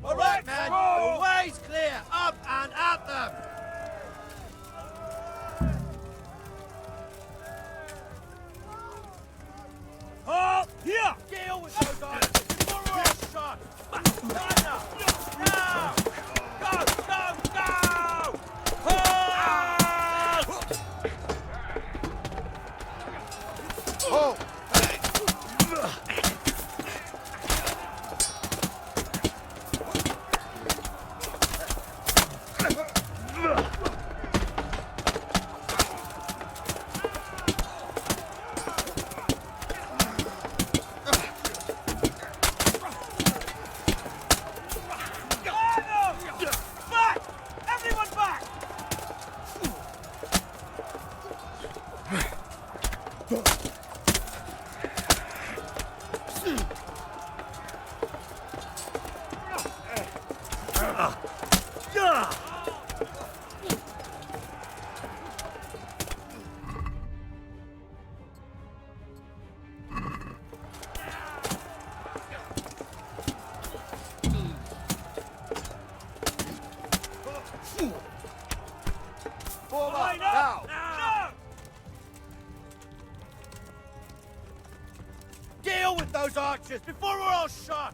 F: All right, man. The way's clear. Up and at them.
K: Oh! Here!
F: Deal with those items before we're all shot. Right now. Now. Go, go, go! Hold! Oh!
K: Back! Everyone back!
F: Form up,
K: Line
F: now!
K: up! Now!
F: Deal with those archers before we're all shot!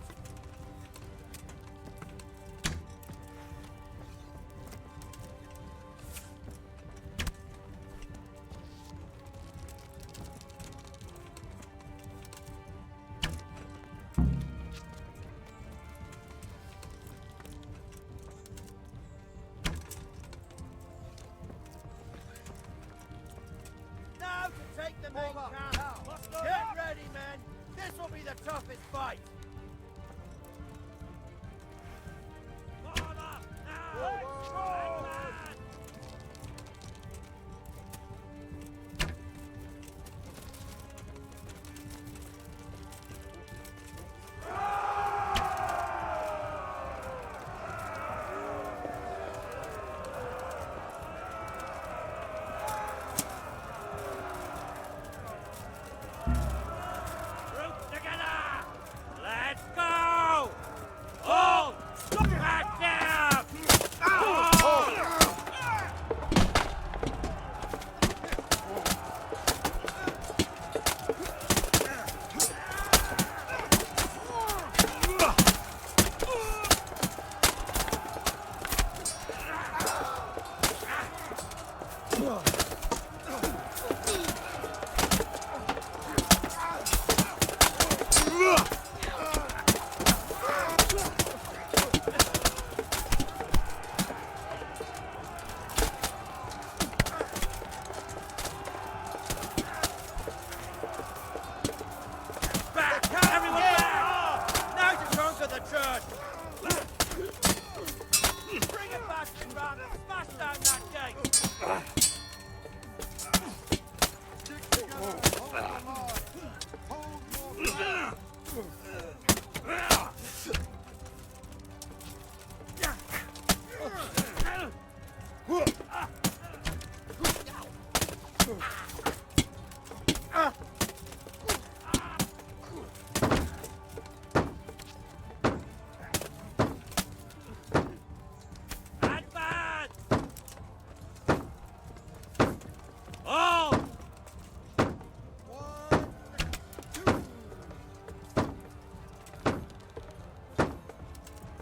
F: Now to take the main camp! Get ready, men! This will be the toughest fight!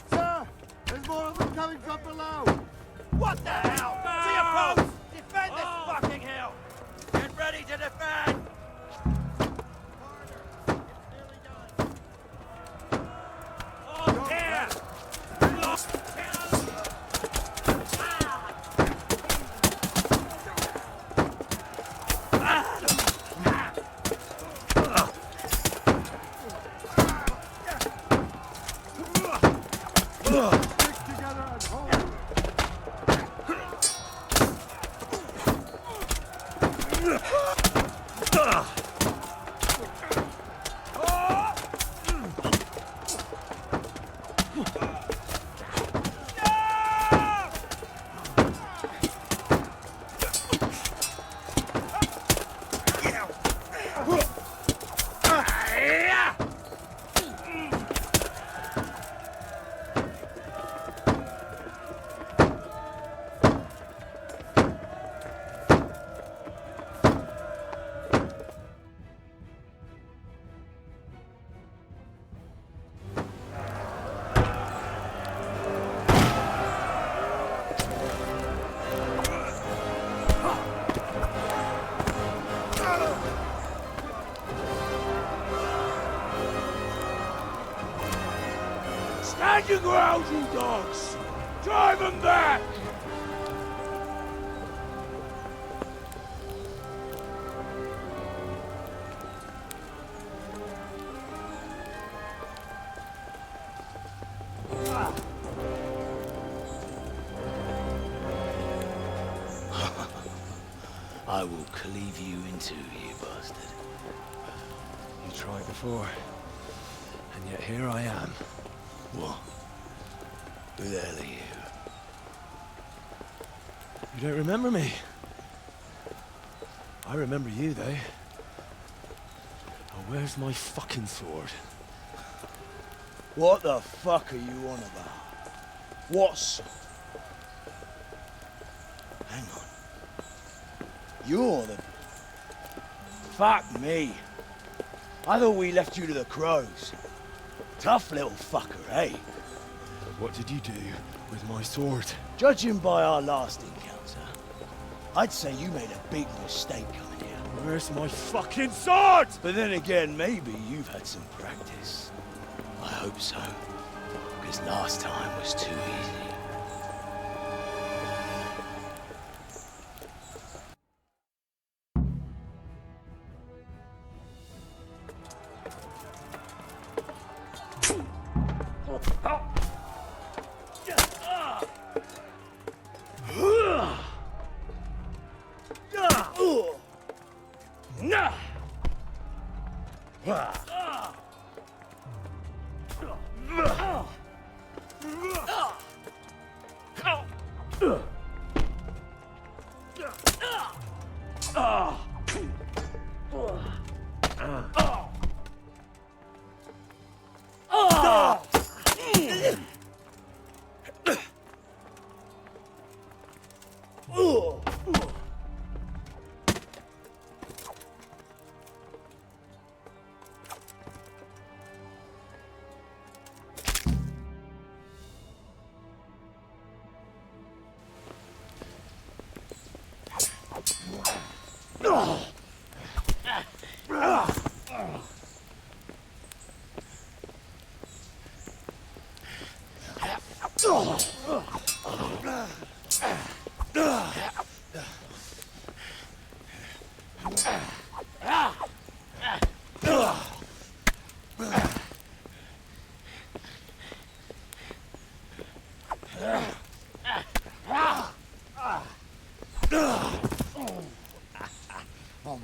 B: Sir! There's more of them coming from below!
D: What the hell? To your post! Defend this fucking hill! Get ready to defend! Oh, dear! Stand your ground, you dogs! Drive them back!
K: I will cleave you in two, you bastard. You tried before, and yet here I am. What? Who the hell are you? You don't remember me? I remember you, though. Oh, where's my fucking sword?
C: What the fuck are you on about? What's... Hang on. You're the... Fuck me. I thought we left you to the crows. Tough little fucker, eh?
K: What did you do with my sword?
C: Judging by our last encounter, I'd say you made a big mistake coming here.
K: Where's my fucking sword?
C: But then again, maybe you've had some practice. I hope so. Because last time was too easy.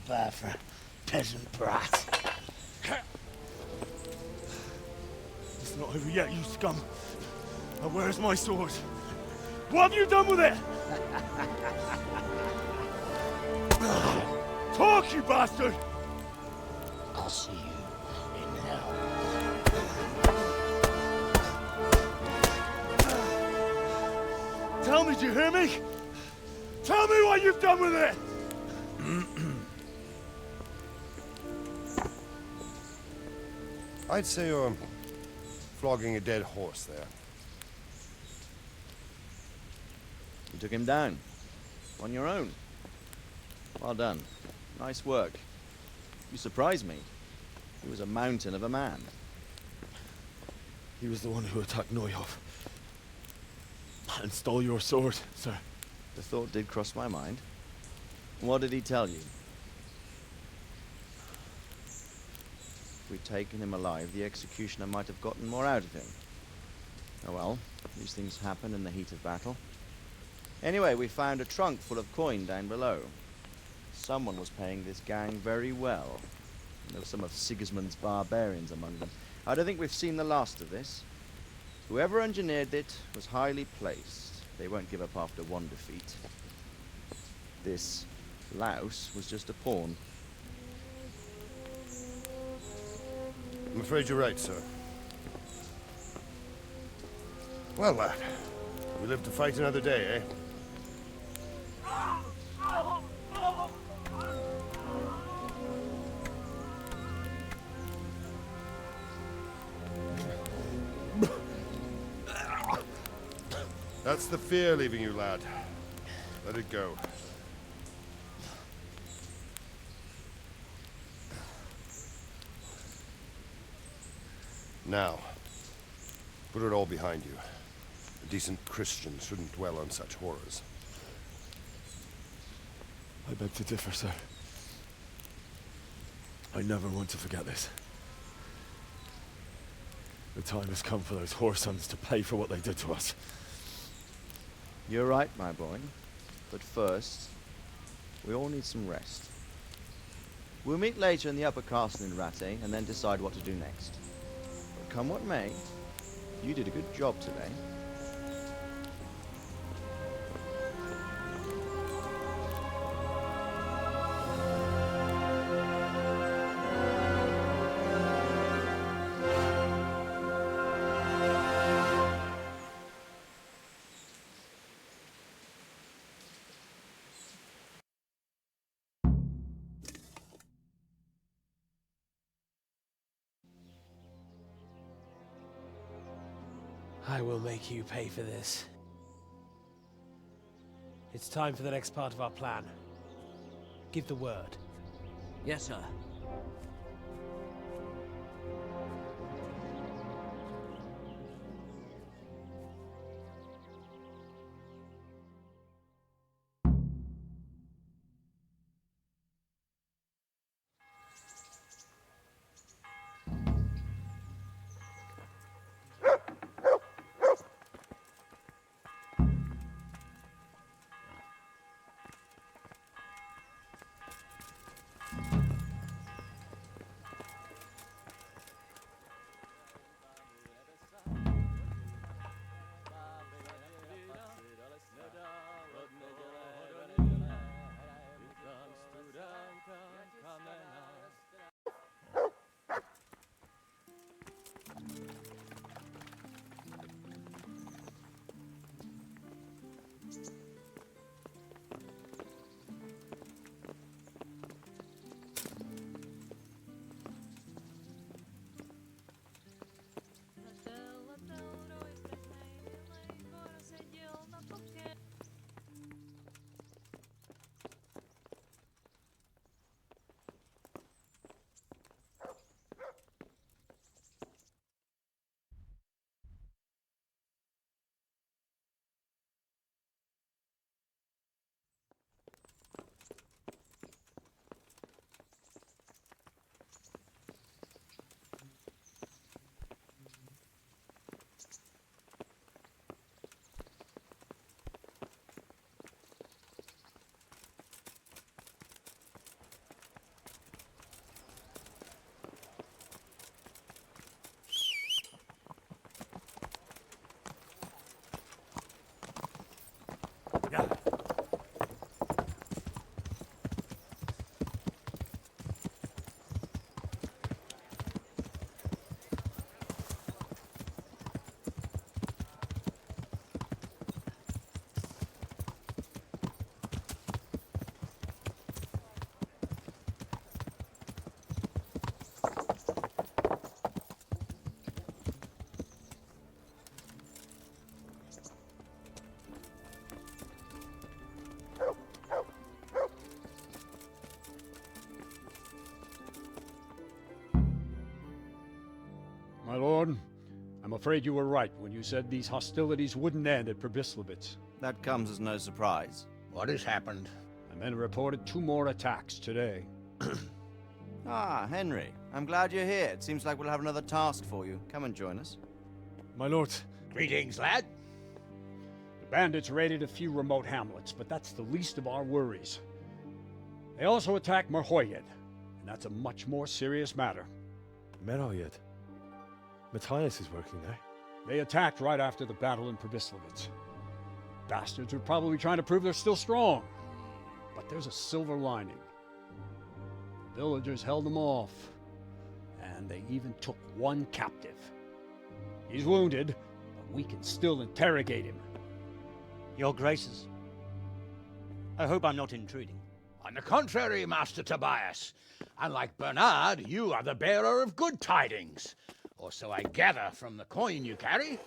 C: bad for a peasant brat.
O: It's not over yet, you scum. Now where's my sword? What have you done with it? Talk, you bastard!
C: I'll see you in hell.
O: Tell me, do you hear me? Tell me what you've done with it!
B: I'd say you're flogging a dead horse there.
F: You took him down. On your own. Well done. Nice work. You surprised me. He was a mountain of a man.
O: He was the one who attacked Neuhoff. And stole your sword, sir.
F: The thought did cross my mind. What did he tell you? If we'd taken him alive, the executioner might have gotten more out of him. Oh well, these things happen in the heat of battle. Anyway, we found a trunk full of coin down below. Someone was paying this gang very well. There were some of Sigismund's barbarians among them. I don't think we've seen the last of this. Whoever engineered it was highly placed. They won't give up after one defeat. This louse was just a pawn.
B: I'm afraid you're right, sir. Well, lad, we live to fight another day, eh? That's the fear leaving you, lad. Let it go. Now, put it all behind you. A decent Christian shouldn't dwell on such horrors.
O: I beg to differ, sir. I never want to forget this. The time has come for those whoresons to pay for what they did to us.
F: You're right, my boy. But first, we all need some rest. We'll meet later in the upper castle in Rattay and then decide what to do next. But come what may, you did a good job today.
P: I will make you pay for this. It's time for the next part of our plan. Give the word.
L: Yes, sir.
I: afraid you were right when you said these hostilities wouldn't end at Probislavitz.
F: That comes as no surprise.
R: What has happened?
I: The men reported 2 more attacks today.
F: Ah, Henry. I'm glad you're here. It seems like we'll have another task for you. Come and join us.
O: My lord.
R: Greetings, lad.
I: The bandits raided a few remote hamlets, but that's the least of our worries. They also attacked Merhoyed, and that's a much more serious matter.
E: Merhoyed? Matthias is working there.
I: They attacked right after the battle in Probislavitz. Bastards are probably trying to prove they're still strong. But there's a silver lining. The villagers held them off, and they even took one captive. He's wounded, but we can still interrogate him.
T: Your Graces, I hope I'm not intruding.
R: On the contrary, Master Tobias. Unlike Bernard, you are the bearer of good tidings. Or so I gather from the coin you carry.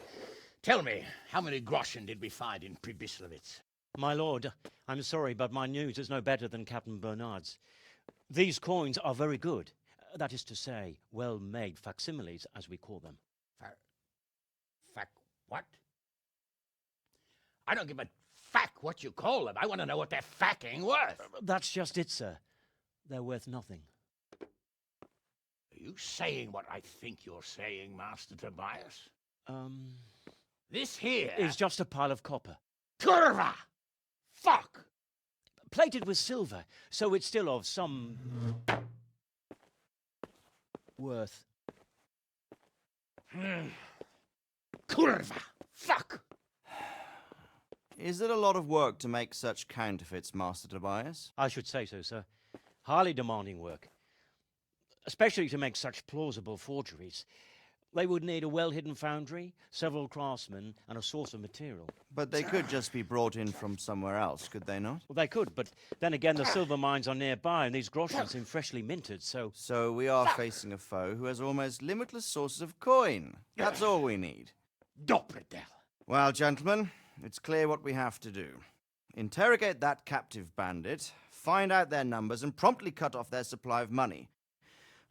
R: Tell me, how many groschen did we find in Probislavitz?
T: My lord, I'm sorry, but my news is no better than Captain Bernard's. These coins are very good. That is to say, well-made facsimiles, as we call them.
R: What? I don't give a what you call them. I want to know what they're facking worth.
T: That's just it, sir. They're worth nothing.
R: Are you saying what I think you're saying, Master Tobias? This here
T: is just a pile of copper.
R: Curva! Fuck!
T: Plated with silver, so it's still of some worth.
R: Curva! Fuck!
F: Is it a lot of work to make such counterfeits, Master Tobias?
T: I should say so, sir. Highly demanding work. Especially to make such plausible forgeries. They would need a well-hidden foundry, several craftsmen, and a source of material.
F: But they could just be brought in from somewhere else, could they not?
T: Well, they could, but then again, the silver mines are nearby, and these groschens seem freshly minted, so...
F: So we are facing a foe who has almost limitless sources of coin. That's all we need.
R: Doppelder.
F: Well, gentlemen, it's clear what we have to do. Interrogate that captive bandit, find out their numbers, and promptly cut off their supply of money.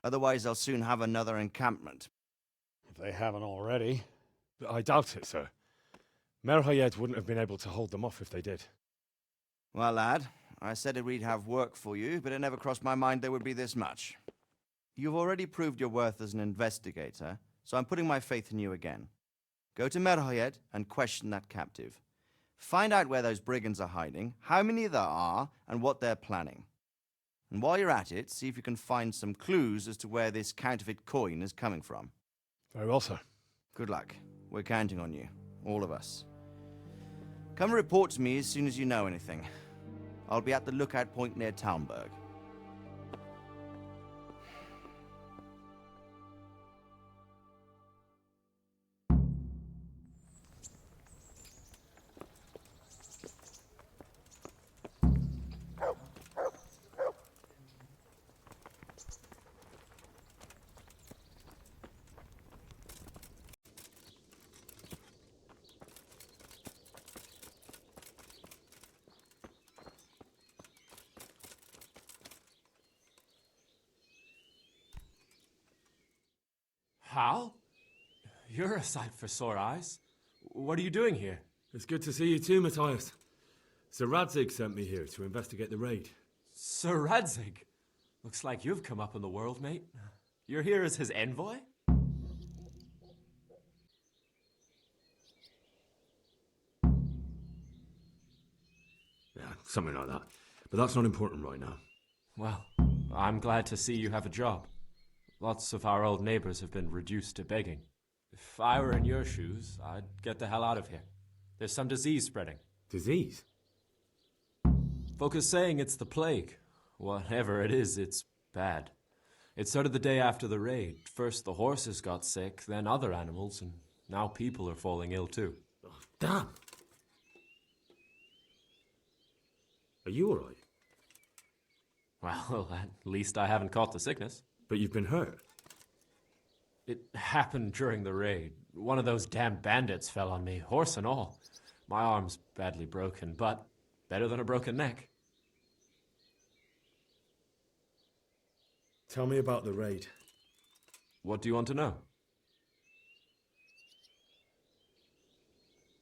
F: Otherwise, they'll soon have another encampment.
I: If they haven't already.
E: I doubt it, sir. Merhoyed wouldn't have been able to hold them off if they did.
F: Well, lad, I said we'd have work for you, but it never crossed my mind there would be this much. You've already proved your worth as an investigator, so I'm putting my faith in you again. Go to Merhoyed and question that captive. Find out where those brigands are hiding, how many there are, and what they're planning. And while you're at it, see if you can find some clues as to where this counterfeit coin is coming from.
E: Very well, sir.
F: Good luck. We're counting on you. All of us. Come report to me as soon as you know anything. I'll be at the lookout point near Talmberg.
S: Hal? You're a sight for sore eyes. What are you doing here?
M: It's good to see you too, Matthias. Sir Radzig sent me here to investigate the raid.
S: Sir Radzig? Looks like you've come up in the world, mate. You're here as his envoy?
M: Yeah, something like that. But that's not important right now.
S: Well, I'm glad to see you have a job. Lots of our old neighbors have been reduced to begging. If I were in your shoes, I'd get the hell out of here. There's some disease spreading.
M: Disease?
S: Folk are saying it's the plague. Whatever it is, it's bad. It started the day after the raid. First the horses got sick, then other animals, and now people are falling ill too.
M: Oh, damn! Are you alright?
S: Well, at least I haven't caught the sickness.
M: But you've been hurt.
S: It happened during the raid. One of those damn bandits fell on me, horse and all. My arm's badly broken, but better than a broken neck.
M: Tell me about the raid.
S: What do you want to know?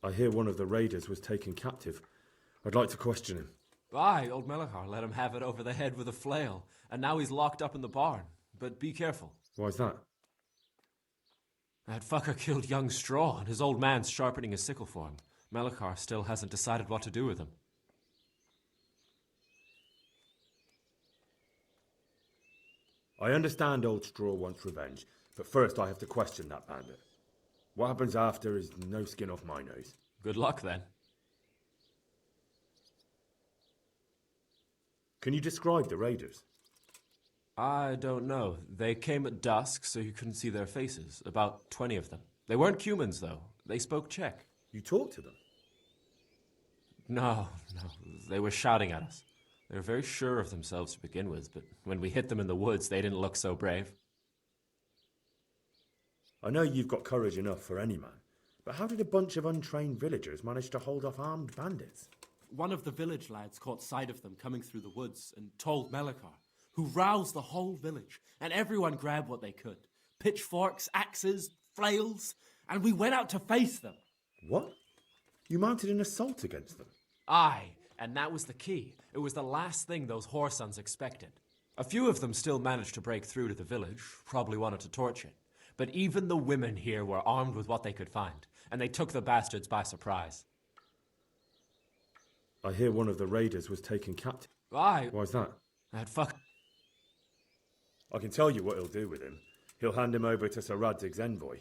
M: I hear one of the raiders was taken captive. I'd like to question him.
S: Aye, old Melachar let him have it over the head with a flail, and now he's locked up in the barn. But be careful.
M: Why's that?
S: That fucker killed young Straw, and his old man's sharpening his sickle for him. Melachar still hasn't decided what to do with him.
M: I understand old Straw wants revenge, but first I have to question that bandit. What happens after is no skin off my nose.
S: Good luck, then.
M: Can you describe the raiders?
S: I don't know. They came at dusk, so you couldn't see their faces. About 20 of them. They weren't humans, though. They spoke Czech.
M: You talked to them?
S: No. They were shouting at us. They were very sure of themselves to begin with, but when we hit them in the woods, they didn't look so brave.
M: I know you've got courage enough for any man, but how did a bunch of untrained villagers manage to hold off armed bandits?
J: One of the village lads caught sight of them coming through the woods and told Melachar, who roused the whole village, and everyone grabbed what they could. Pitchforks, axes, flails, and we went out to face them.
M: What? You mounted an assault against them?
S: Aye, and that was the key. It was the last thing those whoresons expected. A few of them still managed to break through to the village, probably wanted to torch it. But even the women here were armed with what they could find, and they took the bastards by surprise.
M: I hear one of the raiders was taken captive.
S: Aye.
M: Why's that?
S: That fuck...
M: I can tell you what he'll do with him. He'll hand him over to Sir Radzig's envoy.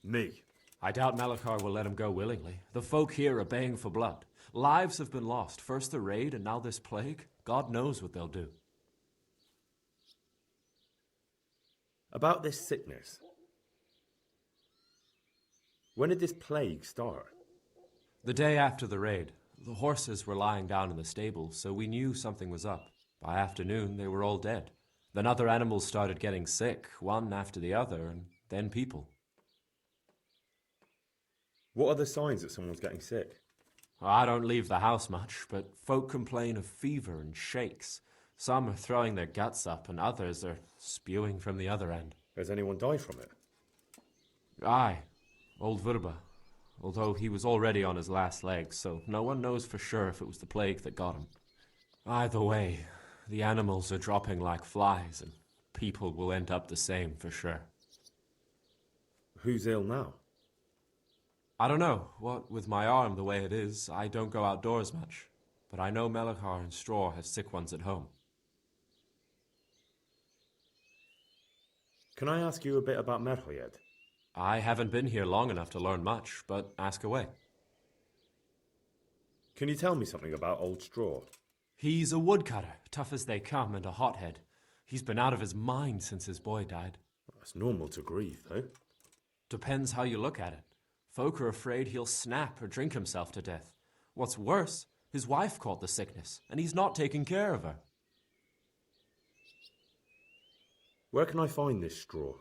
M: Me.
S: I doubt Melachar will let him go willingly. The folk here are baying for blood. Lives have been lost. First the raid, and now this plague. God knows what they'll do.
M: About this sickness. When did this plague start?
S: The day after the raid. The horses were lying down in the stable, so we knew something was up. By afternoon, they were all dead. Then other animals started getting sick, one after the other, and then people.
M: What are the signs that someone's getting sick?
S: I don't leave the house much, but folk complain of fever and shakes. Some are throwing their guts up, and others are spewing from the other end.
M: Has anyone died from it?
S: Aye, old Verba. Although he was already on his last legs, so no one knows for sure if it was the plague that got him. Either way, the animals are dropping like flies, and people will end up the same for sure.
M: Who's ill now?
S: I don't know. What with my arm the way it is, I don't go outdoors much. But I know Melachar and Straw have sick ones at home.
M: Can I ask you a bit about Merhoyed?
S: I haven't been here long enough to learn much, but ask away.
M: Can you tell me something about Old Straw?
S: He's a woodcutter, tough as they come, and a hothead. He's been out of his mind since his boy died.
M: That's normal to grieve, though.
S: Depends how you look at it. Folk are afraid he'll snap or drink himself to death. What's worse, his wife caught the sickness, and he's not taking care of her.
M: Where can I find this Straw?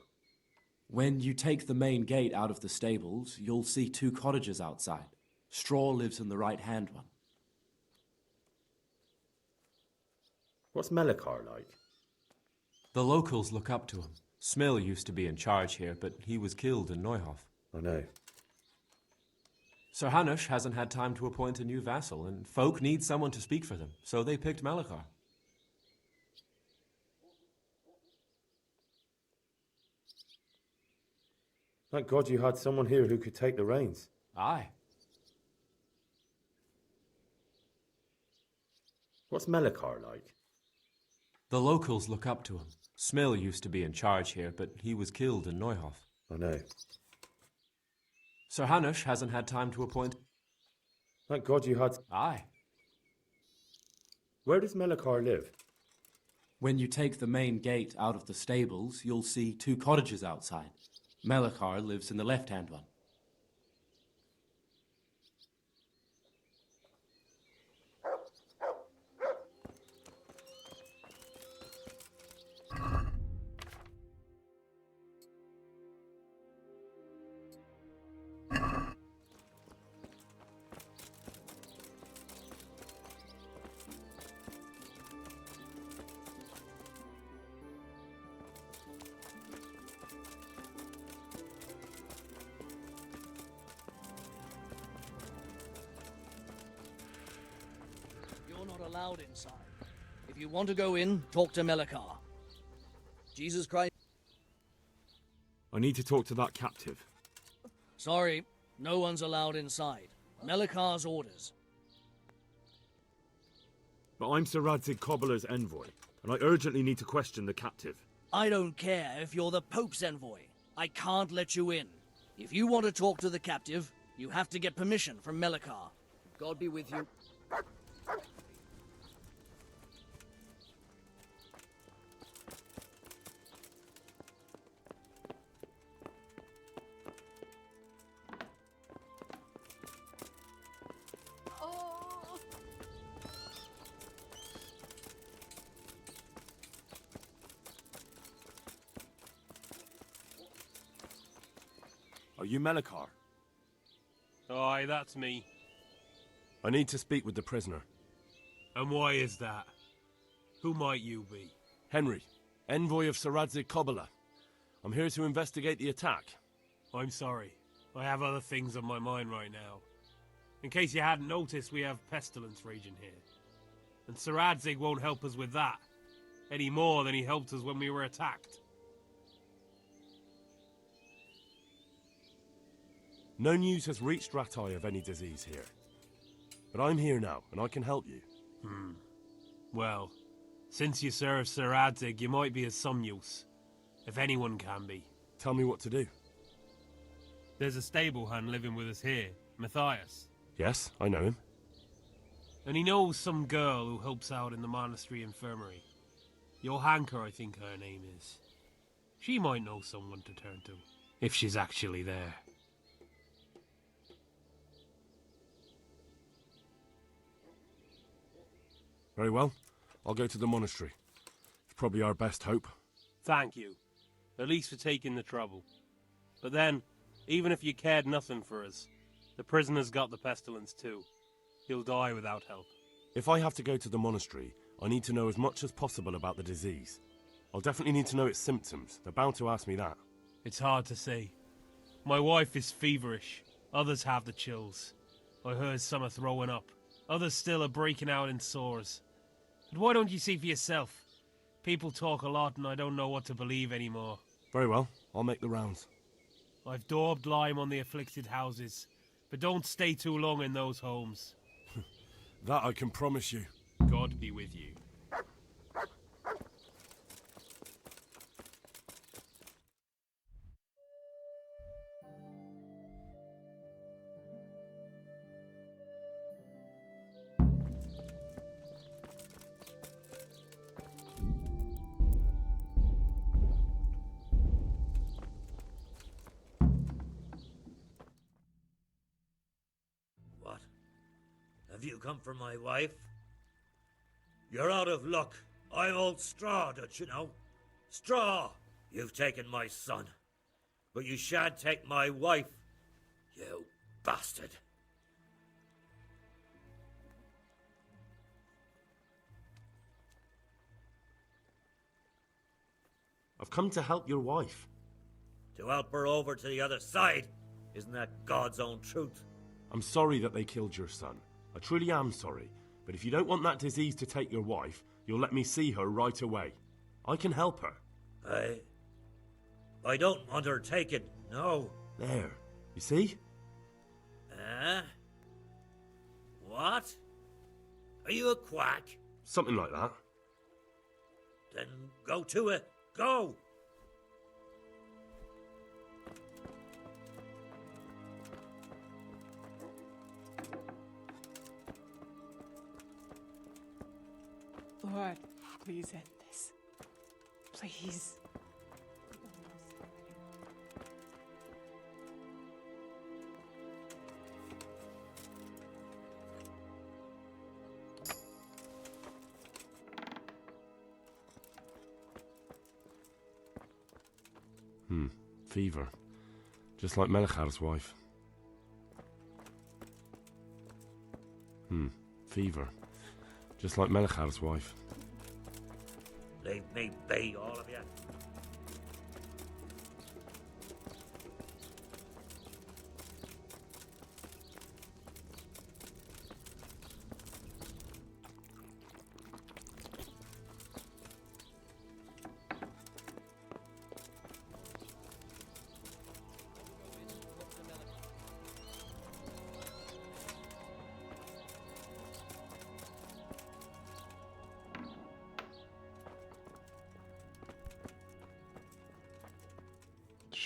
J: When you take the main gate out of the stables, you'll see 2 cottages outside. Straw lives in the right-hand one.
M: What's Melachar like?
S: The locals look up to him. Smill used to be in charge here, but he was killed in Neuhof.
M: I know.
S: Sir Hanush hasn't had time to appoint a new vassal, and folk need someone to speak for them, so they picked Melachar.
M: Thank God you had someone here who could take the reins.
S: Aye.
M: What's Melachar like?
S: The locals look up to him. Smill used to be in charge here, but he was killed in Neuhof.
M: I know.
S: Sir Hanush hasn't had time to appoint...
M: Thank God you had...
S: Aye.
M: Where does Melachar live?
J: When you take the main gate out of the stables, you'll see 2 cottages outside. Melachar lives in the left-hand one.
A: allowed inside. If you want to go in, talk to Melikar. Jesus Christ.
M: I need to talk to that captive.
A: Sorry, no one's allowed inside. Melikar's orders.
M: But I'm Sir Radzig Cobbler's envoy, and I urgently need to question the captive.
A: I don't care if you're the Pope's envoy. I can't let you in. If you want to talk to the captive, you have to get permission from Melikar. God be with you.
M: Are you Melikar?
E: Aye, that's me.
M: I need to speak with the prisoner.
E: And why is that? Who might you be?
M: Henry, envoy of Sir Radzig Cobbler. I'm here to investigate the attack.
E: I'm sorry. I have other things on my mind right now. In case you hadn't noticed, we have pestilence raging here. And Sir Radzig won't help us with that, any more than he helped us when we were attacked.
M: No news has reached Ratai of any disease here. But I'm here now, and I can help you.
E: Well, since you serve Sir Radzig, you might be of some use. If anyone can be.
M: Tell me what to do.
E: There's a stable hand living with us here, Matthias.
M: Yes, I know him.
E: And he knows some girl who helps out in the monastery infirmary. Johanka, I think her name is. She might know someone to turn to, if she's actually there.
M: Very well. I'll go to the monastery. It's probably our best hope.
E: Thank you. At least for taking the trouble. But then, even if you cared nothing for us, the prisoner's got the pestilence too. He'll die without help.
M: If I have to go to the monastery, I need to know as much as possible about the disease. I'll definitely need to know its symptoms. They're bound to ask me that.
E: It's hard to say. My wife is feverish. Others have the chills. I heard some are throwing up. Others still are breaking out in sores. But why don't you see for yourself? People talk a lot and I don't know what to believe anymore.
M: Very well. I'll make the rounds.
E: I've daubed lime on the afflicted houses, but don't stay too long in those homes.
M: That I can promise you.
E: God be with you.
Q: What? Have you come for my wife? You're out of luck. I'm old Straw, don't you know? Straw! You've taken my son. But you shan't take my wife. You bastard.
M: I've come to help your wife.
Q: To help her over to the other side? Isn't that God's own truth?
M: I'm sorry that they killed your son. I truly am sorry. But if you don't want that disease to take your wife, you'll let me see her right away. I can help her.
Q: I don't want her taken, no.
M: There. You see?
Q: What? Are you a quack?
M: Something like that.
Q: Then go to it. Go!
W: Lord, please end this. Please.
M: Fever. Just like Melichar's wife. Fever. Just like Melichar's wife.
Q: Leave me be, all of you.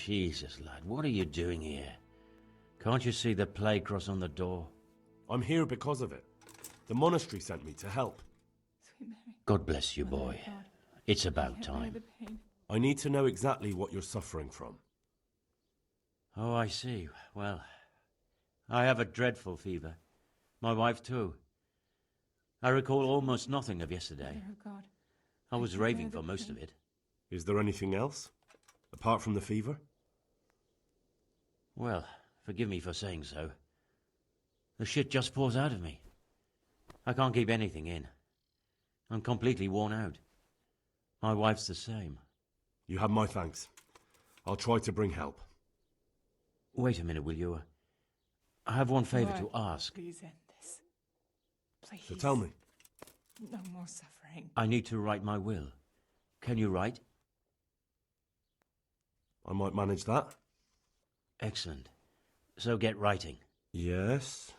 T: Jesus, lad, what are you doing here? Can't you see the plague cross on the door?
E: I'm here because of it. The monastery sent me to help.
W: Sweet Mary.
T: God bless you, boy.
W: God.
T: It's about
W: Can't bear
T: time.
W: the pain.
E: I need to know exactly what you're suffering from.
T: Oh, I see. Well, I have a dreadful fever. My wife, too. I recall almost nothing of yesterday.
W: Mother of God.
T: I was
W: can't
T: raving
W: bear
T: for
W: the
T: most
W: pain.
T: of it.
E: Is there anything else? Apart from the fever?
T: Well, forgive me for saying so. The shit just pours out of me. I can't keep anything in. I'm completely worn out. My wife's the same.
E: You have my thanks. I'll try to bring help.
T: Wait a minute, will you? I have one favor
W: Lord,
T: to ask.
W: Please end this. Please.
E: So tell me.
W: No more suffering.
T: I need to write my will. Can you write?
E: I might manage that.
T: Excellent. So get writing.
E: Yes?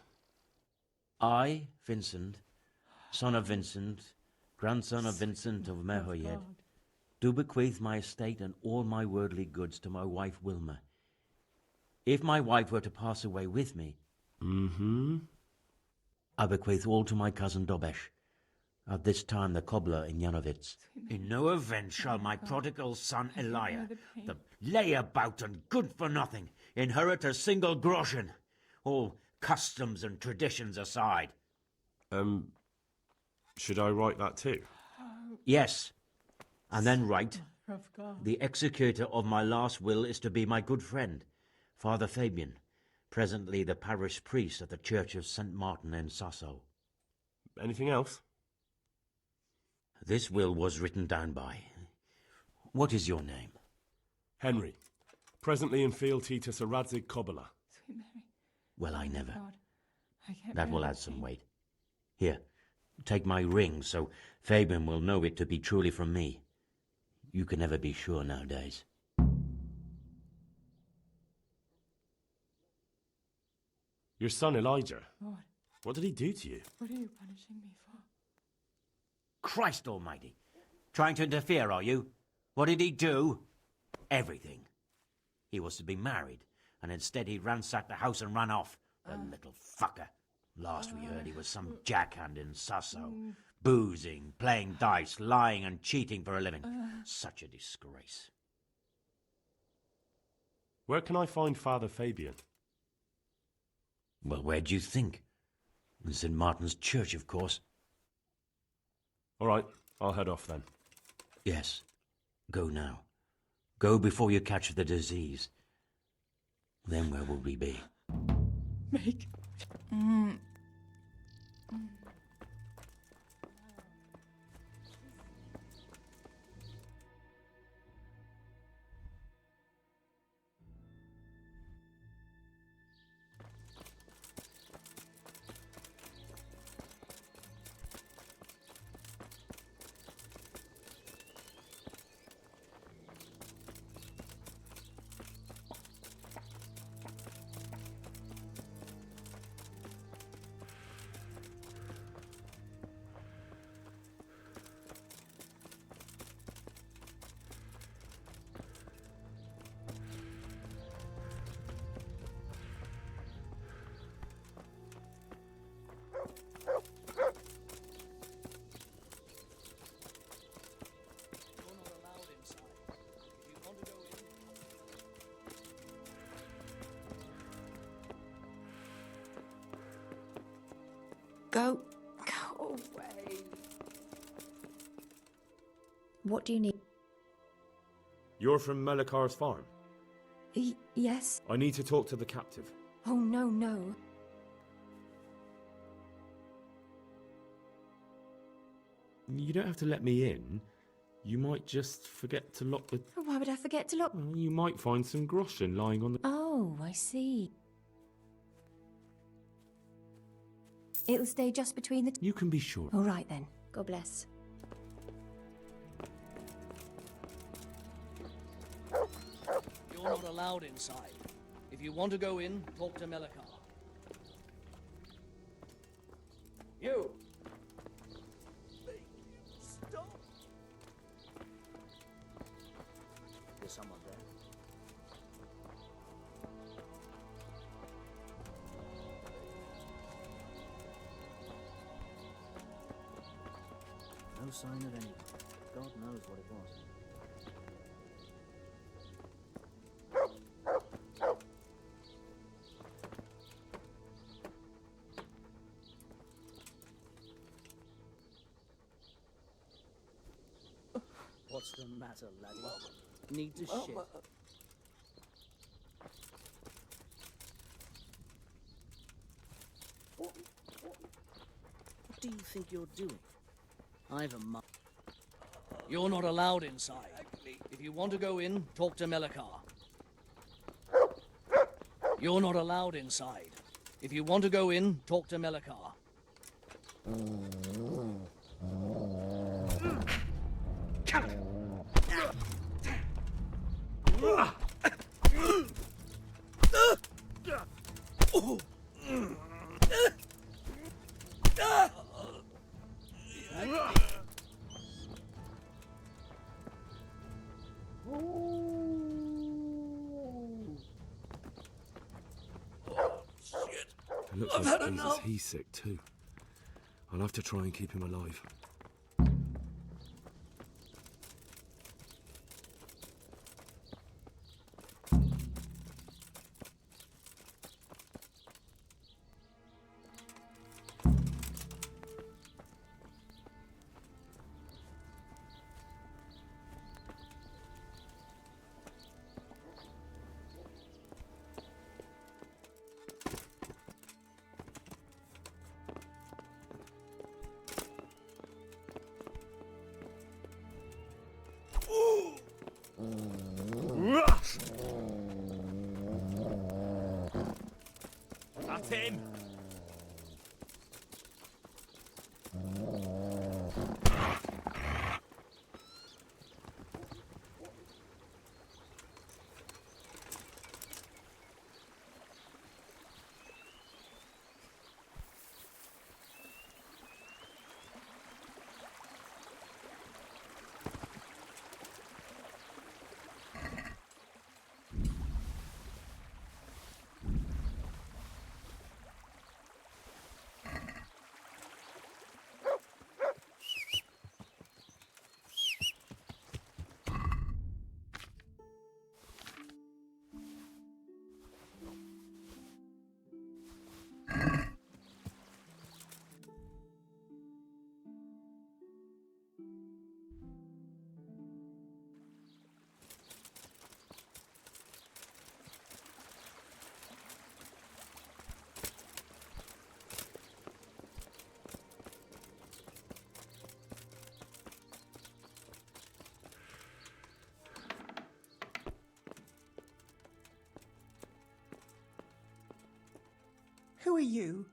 T: I, Vincent, son of Vincent, grandson of Vincent of Merhoyed, do bequeath my estate and all my worldly goods to my wife Wilma. If my wife were to pass away with me, I bequeath all to my cousin Dobesh, at this time the cobbler in Janovitz.
R: In no event shall my prodigal son Elia, the layabout and good for nothing, inherit a single groschen, all customs and traditions aside.
E: Should I write that too?
T: Yes, and then write,
W: Mother of God.
T: the executor of my last will is to be my good friend, Father Fabian, presently the parish priest at the Church of St. Martin in Sasso.
E: Anything else?
T: This will was written down by... What is your name?
E: Henry. Presently in fealty to Sir Radzig Kobyla.
W: Sweet Mary.
T: Well, I never.
W: God. I can't
T: That
W: bear
T: will
W: the
T: add some
W: pain.
T: weight. Here, take my ring so Fabian will know it to be truly from me. You can never be sure nowadays.
E: Your son Elijah.
W: Lord,
E: What did he do to you?
W: what are you punishing me for?
T: Christ almighty! Trying to interfere, are you? What did he do? Everything. He was to be married, and instead he ransacked the house and ran off. The little fucker. Last we heard he was some jackhand in Sasso. Boozing, playing dice, lying and cheating for a living. Such a disgrace.
E: Where can I find Father Fabian?
T: Well, where do you think? In St. Martin's Church, of course.
E: All right, I'll head off then.
T: Yes. Go now. Go before you catch the disease. Then where will we be?
W: Make.
G: Go away. What do you need?
M: You're from Melikar's farm?
G: Yes.
M: I need to talk to the captive.
G: Oh, no, no.
M: You don't have to let me in. You might just forget to lock the...
G: Why would I forget to lock?
M: Well, you might find some groschen lying on the...
G: Oh, I see. It'll stay just between the...
M: You can be sure.
G: All right, then. God bless.
A: You're not allowed inside. If you want to go in, talk to Melikar. You! Stop! Is someone there? No sign of anyone. God knows what it was. What's the matter, laddie? Need to shit? What do you think you're doing? I've a mu- You're not allowed inside. If you want to go in, talk to Melikar. You're not allowed inside. If you want to go in, talk to Melikar.
M: It looks like Jesus, he's sick too. I'll have to try and keep him alive.
O: That's him.
H: Who are you?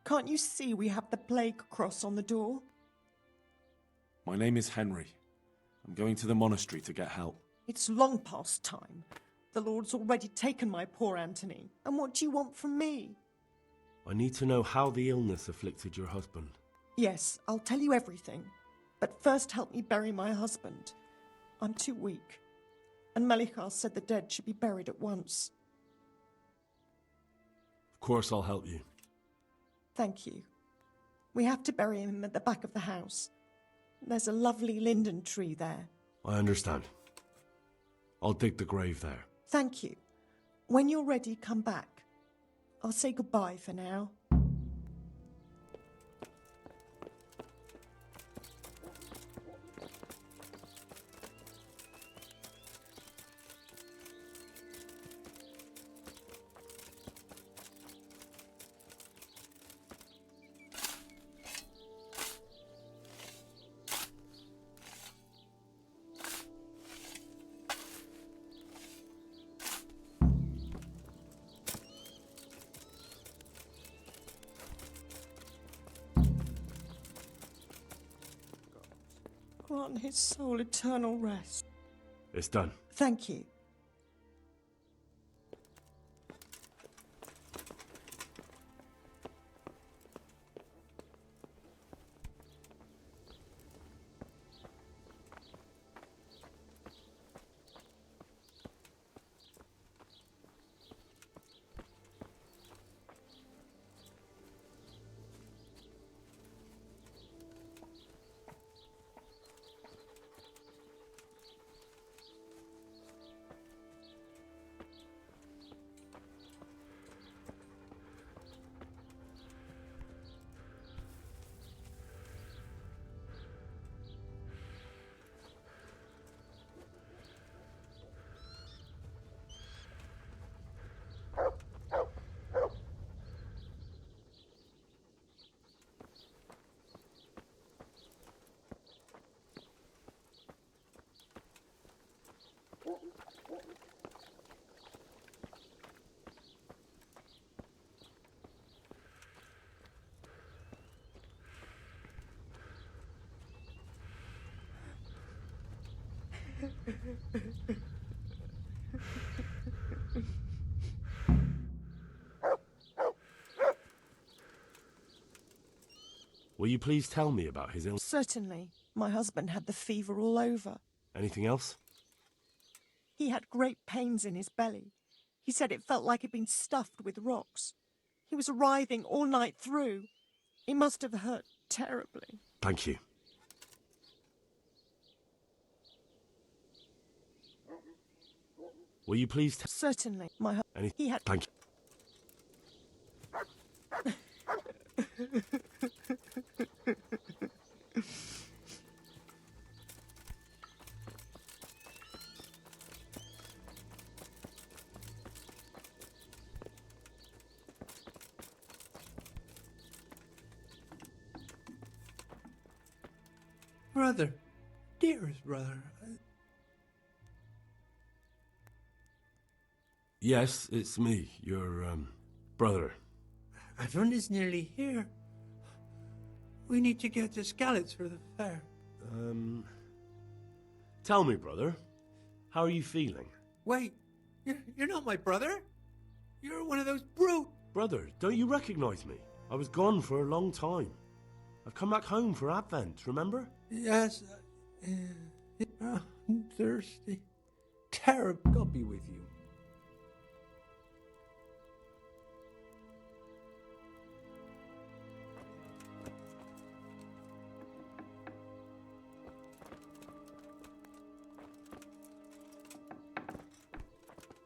H: Can't you see we have the plague cross on the door?
M: My name is Henry. I'm going to the monastery to get help.
H: It's long past time. The Lord's already taken my poor Anthony. And what do you want from me?
E: I need to know how the illness afflicted your husband.
H: Yes, I'll tell you everything. But first help me bury my husband. I'm too weak. And Melikar said the dead should be buried at once.
E: Of course I'll help you.
H: Thank you. We have to bury him at the back of the house. There's a lovely linden tree there.
E: I understand. I'll dig the grave there.
H: Thank you. When you're ready, come back. I'll say goodbye for now. Grant his soul eternal rest.
E: It's done.
H: Thank you.
E: Will you please tell me about his illness?
H: Certainly. My husband had the fever all over.
E: Anything else?
H: He had great pains in his belly. He said it felt like it'd been stuffed with rocks. He was writhing all night through. It must have hurt terribly.
E: Thank you. Will you please tell...
H: Certainly. He had...
E: Thank you.
K: Brother, dearest brother.
E: Yes, it's me, your, brother.
K: Everyone is nearly here. We need to get to Skalitz for the fair.
E: Tell me, brother, how are you feeling?
K: Wait, you're not my brother? You're one of those brute...
E: Brother, don't you recognize me? I was gone for a long time. I've come back home for Advent, remember?
K: Yes, I'm thirsty. Terrible. God be with you.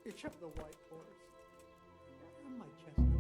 K: Hitch up the white horse. And my chestnut one.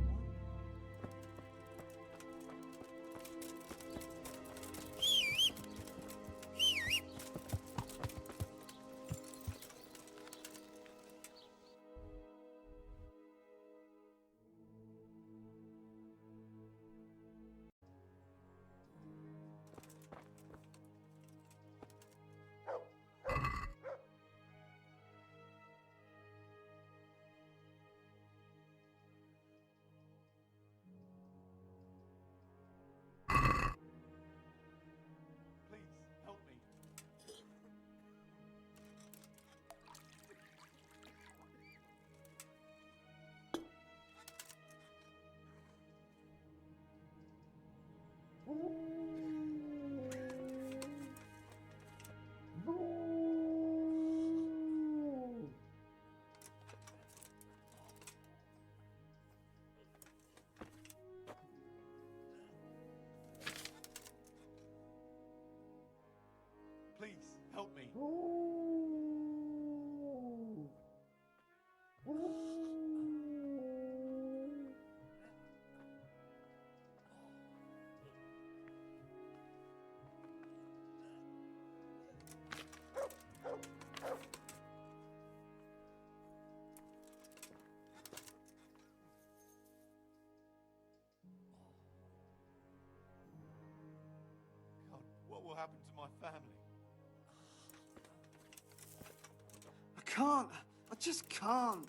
O: Please, help me. God, what will happen to my family?
K: I can't. I just can't.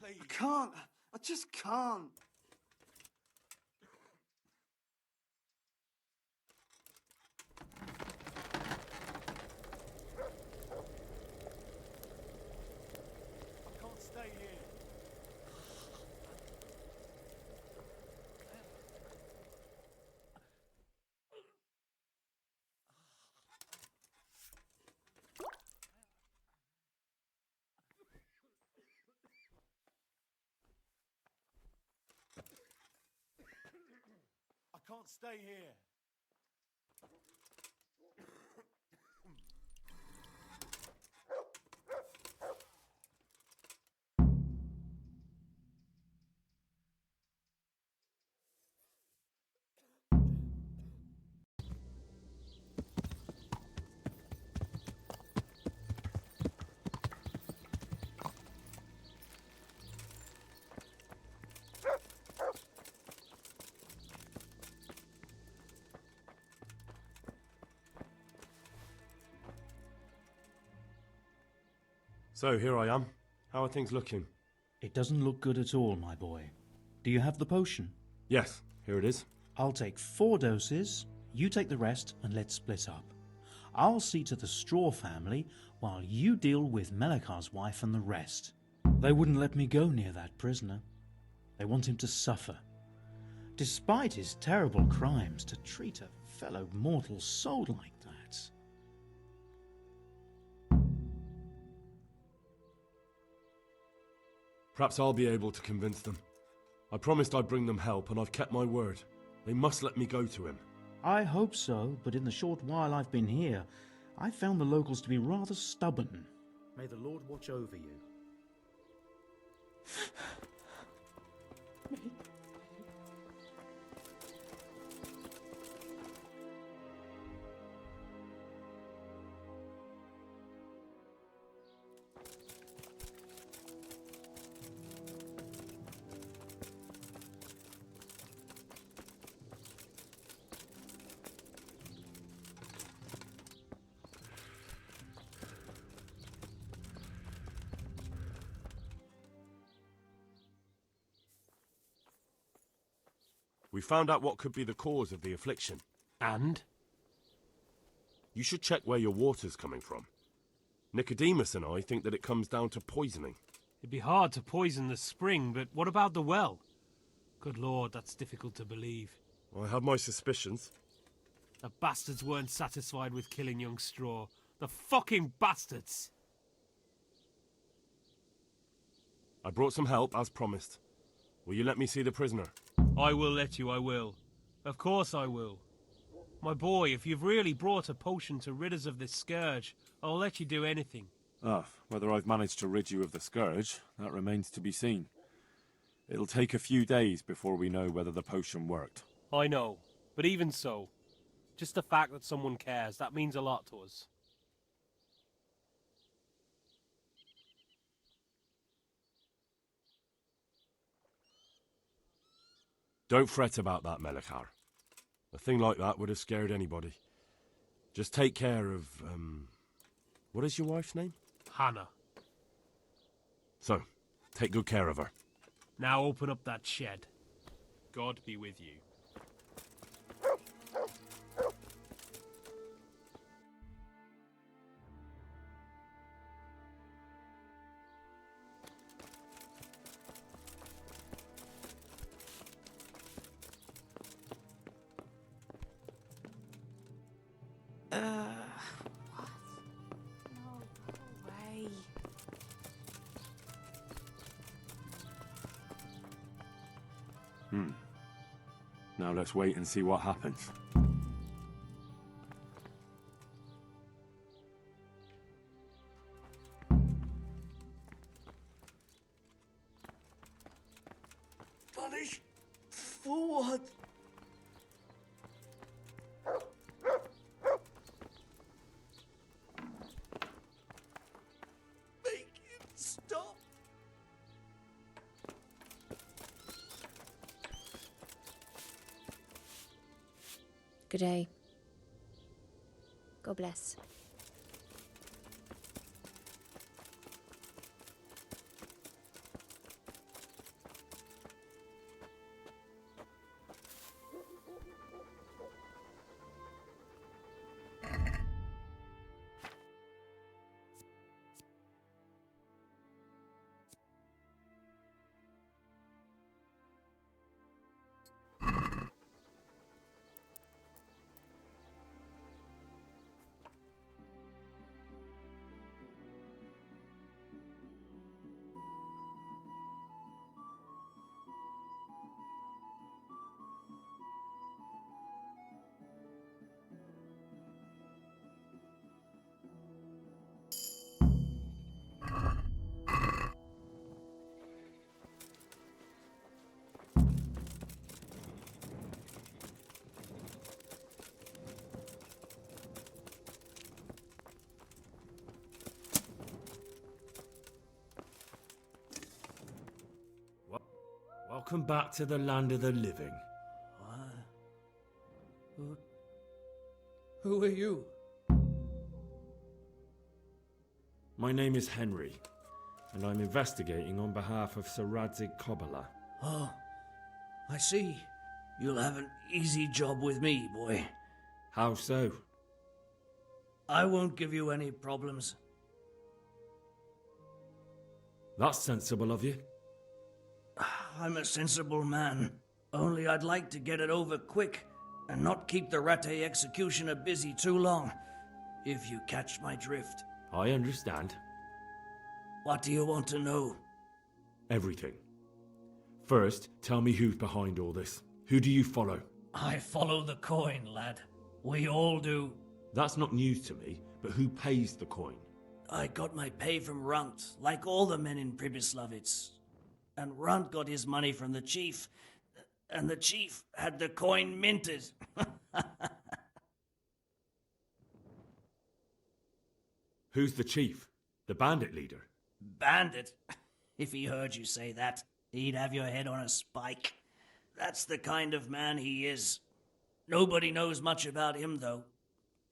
K: I can't. I just can't.
O: I can't stay here. I can't stay here.
E: So, here I am. How are things looking?
N: It doesn't look good at all, my boy. Do you have the potion?
E: Yes, here it is.
N: I'll take 4 doses, you take the rest, and let's split up. I'll see to the Straw family, while you deal with Melikar's wife and the rest. They wouldn't let me go near that prisoner. They want him to suffer. Despite his terrible crimes, to treat a fellow mortal soul like that.
E: Perhaps I'll be able to convince them. I promised I'd bring them help, and I've kept my word. They must let me go to him.
N: I hope so, but in the short while I've been here, I've found the locals to be rather stubborn.
L: May the Lord watch over you.
E: We found out what could be the cause of the affliction.
I: And?
E: You should check where your water's coming from. Nicodemus and I think that it comes down to poisoning.
P: It'd be hard to poison the spring, but what about the well? Good Lord, that's difficult to believe.
E: I have my suspicions.
P: The bastards weren't satisfied with killing young Straw. The fucking bastards!
E: I brought some help, as promised. Will you let me see the prisoner?
P: I will let you, I will. Of course I will. My boy, if you've really brought a potion to rid us of this scourge, I'll let you do anything.
M: Whether I've managed to rid you of the scourge, that remains to be seen. It'll take a few days before we know whether the potion worked.
P: I know, but even so, just the fact that someone cares, that means a lot to us.
E: Don't fret about that, Melikar. A thing like that would have scared anybody. Just take care of, what is your wife's name?
P: Hannah.
E: So, take good care of her.
P: Now open up that shed. God be with you.
G: What? No, go away.
M: Now let's wait and see what happens.
C: Punish? For what? Make him stop.
G: Good day. God bless.
Q: Welcome back to the land of the living.
A: Who are you?
M: My name is Henry, and I'm investigating on behalf of Sir Radzig Kobyla.
A: Oh, I see. You'll have an easy job with me, boy.
M: How so?
A: I won't give you any problems.
M: That's sensible of you.
A: I'm a sensible man. Only I'd like to get it over quick and not keep the Rattay executioner busy too long, if you catch my drift.
M: I understand.
A: What do you want to know?
M: Everything. First, tell me who's behind all this. Who do you follow?
A: I follow the coin, lad. We all do.
M: That's not news to me, but who pays the coin?
A: I got my pay from Runt, like all the men in Pribyslavitz. And Runt got his money from the chief, and the chief had the coin minted.
M: Who's the chief? The bandit leader?
A: Bandit? If he heard you say that, he'd have your head on a spike. That's the kind of man he is. Nobody knows much about him, though.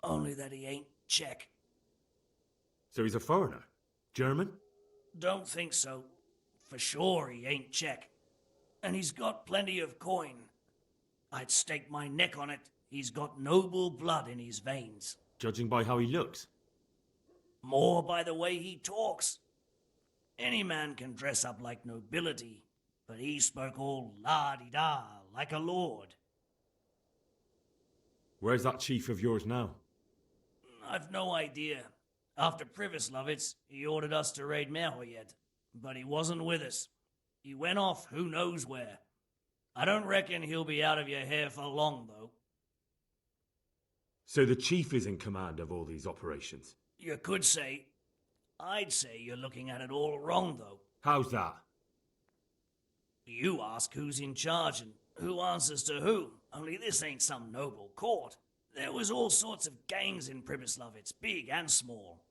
A: Only that he ain't Czech.
M: So he's a foreigner? German?
A: Don't think so. For sure he ain't Czech. And he's got plenty of coin. I'd stake my neck on it. He's got noble blood in his veins.
M: Judging by how he looks?
A: More by the way he talks. Any man can dress up like nobility, but he spoke all la-di-da, like a lord.
M: Where's that chief of yours now?
A: I've no idea. After Pribyslavitz, he ordered us to raid Merhoyed, but he wasn't with us. He went off who knows where. I don't reckon he'll be out of your hair for long, though.
M: So the chief is in command of all these operations?
A: You could say. I'd say you're looking at it all wrong, though.
M: How's that?
A: You ask who's in charge and who answers to who, only this ain't some noble court. There was all sorts of gangs in Pribyslavitz, big and small.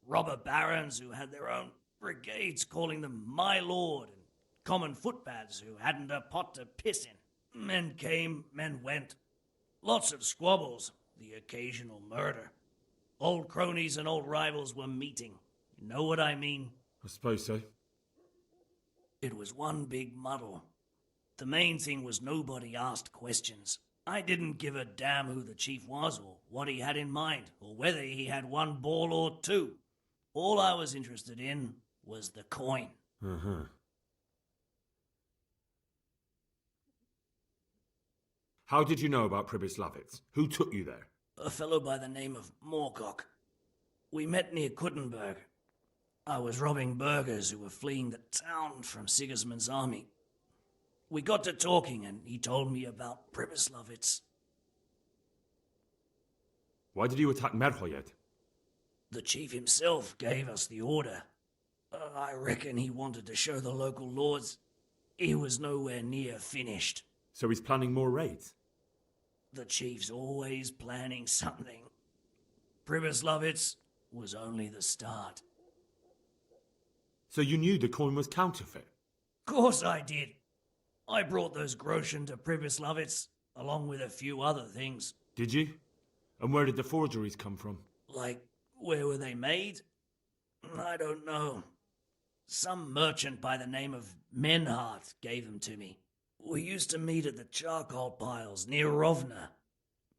A: Robber barons who had their own brigades calling them my lord, and common footpads who hadn't a pot to piss in. Men came, men went. Lots of squabbles, the occasional murder. Old cronies and old rivals were meeting. You know what I mean?
M: I suppose so.
A: It was one big muddle. The main thing was nobody asked questions. I didn't give a damn who the chief was or what he had in mind or whether he had one ball or two. All I was interested in was the coin.
M: Uh-huh. How did you know about Pribyslavitz? Who took you there?
A: A fellow by the name of Moorcock. We met near Kuttenberg. I was robbing burghers who were fleeing the town from Sigismund's army. We got to talking and he told me about Pribyslavitz.
M: Why did you attack Merhoyed?
A: The chief himself gave us the order. I reckon he wanted to show the local lords he was nowhere near finished.
M: So he's planning more raids?
A: The chief's always planning something. Pribyslavitz was only the start.
M: So you knew the coin was counterfeit?
A: Course I did. I brought those groschen to Pribyslavitz, along with a few other things.
M: Did you? And where did the forgeries come from?
A: Like, where were they made? I don't know. Some merchant by the name of Menhart gave them to me. We used to meet at the charcoal piles near Rovna,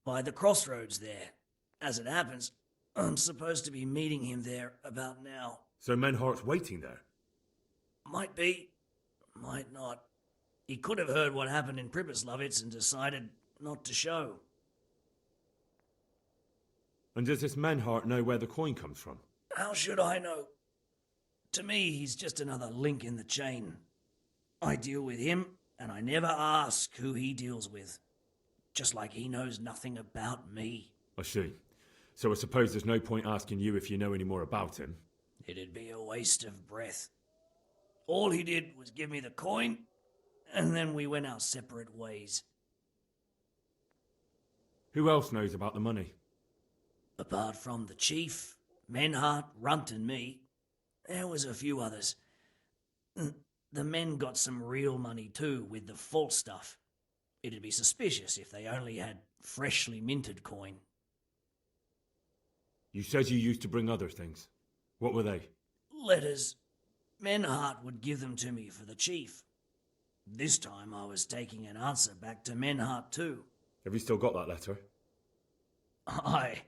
A: by the crossroads there. As it happens, I'm supposed to be meeting him there about now.
M: So Menhart's waiting there?
A: Might be, might not. He could have heard what happened in Pribyslavitz and decided not to show.
M: And does this Menhart know where the coin comes from?
A: How should I know? To me, he's just another link in the chain. I deal with him, and I never ask who he deals with. Just like he knows nothing about me.
M: I see. So I suppose there's no point asking you if you know any more about him.
A: It'd be a waste of breath. All he did was give me the coin, and then we went our separate ways.
M: Who else knows about the money?
A: Apart from the chief, Menhart, Runt and me, there was a few others. The men got some real money too, with the false stuff. It'd be suspicious if they only had freshly minted coin.
M: You said you used to bring other things. What were they?
A: Letters. Menhart would give them to me for the chief. This time I was taking an answer back to Menhart too.
M: Have you still got that letter?
A: Aye.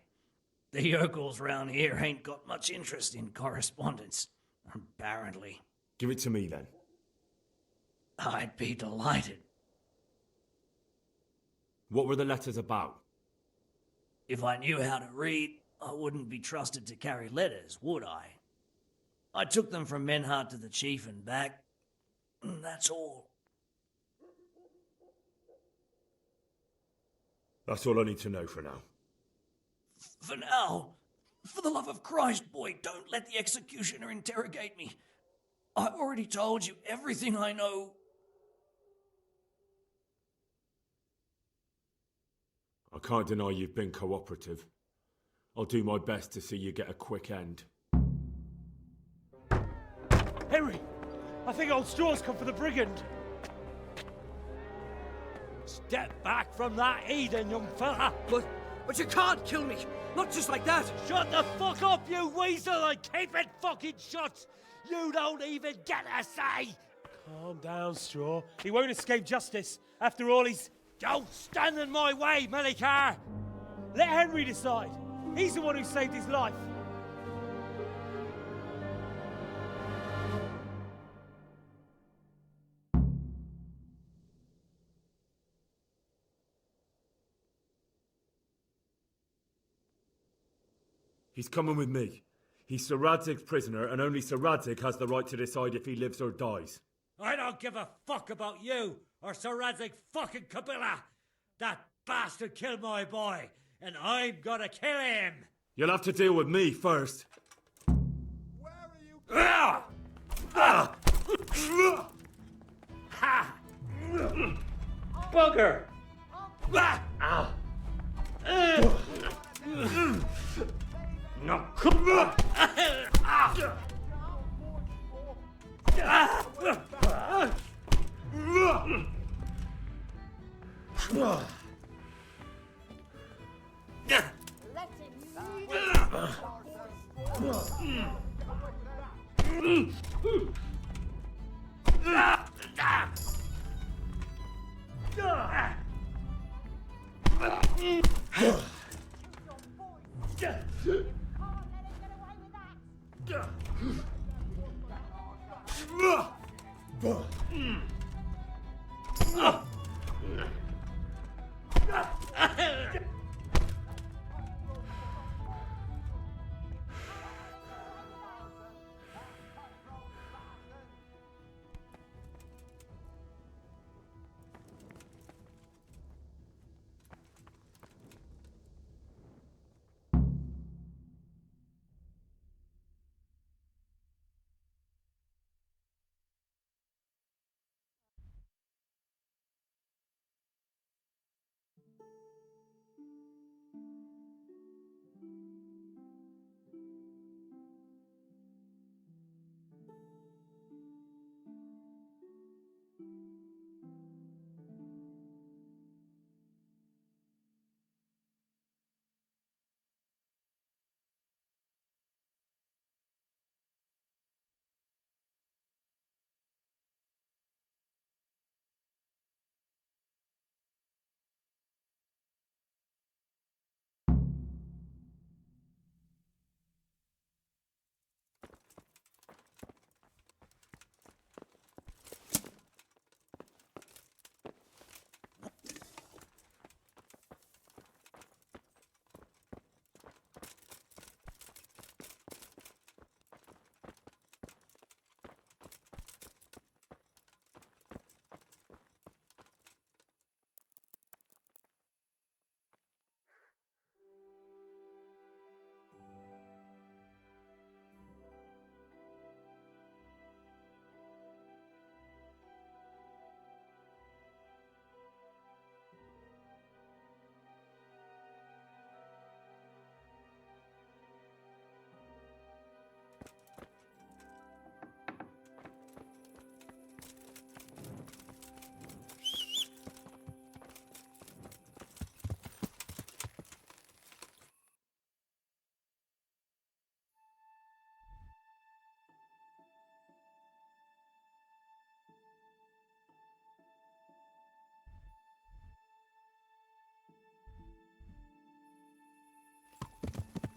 A: The yokels round here ain't got much interest in correspondence, apparently.
M: Give it to me then.
A: I'd be delighted.
M: What were the letters about?
A: If I knew how to read, I wouldn't be trusted to carry letters, would I? I took them from Menhart to the chief and back. That's all.
M: That's all I need to know for now.
A: For now, for the love of Christ, boy, don't let the executioner interrogate me. I've already told you everything I know.
M: I can't deny you've been cooperative. I'll do my best to see you get a quick end.
O: Henry! I think old Straw's come for the brigand.
K: Step back from that Eden, young fella!
D: But you can't kill me! Not just like that!
K: Shut the fuck up, you weasel, and keep it fucking shut! You don't even get a say!
O: Calm down, Straw. He won't escape justice. After all, he's...
K: Don't stand in my way, Melikar!
O: Let Henry decide. He's the one who saved his life.
M: He's coming with me. He's Sir Radzig's prisoner, and only Sir Radzig has the right to decide if he lives or dies.
Q: I don't give a fuck about you or Sir Radzig fucking Kabila. That bastard killed my boy, and I'm gonna kill him.
M: You'll have to deal with me first.
Q: Where are you? Ha! Bugger! No.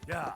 C: Yeah.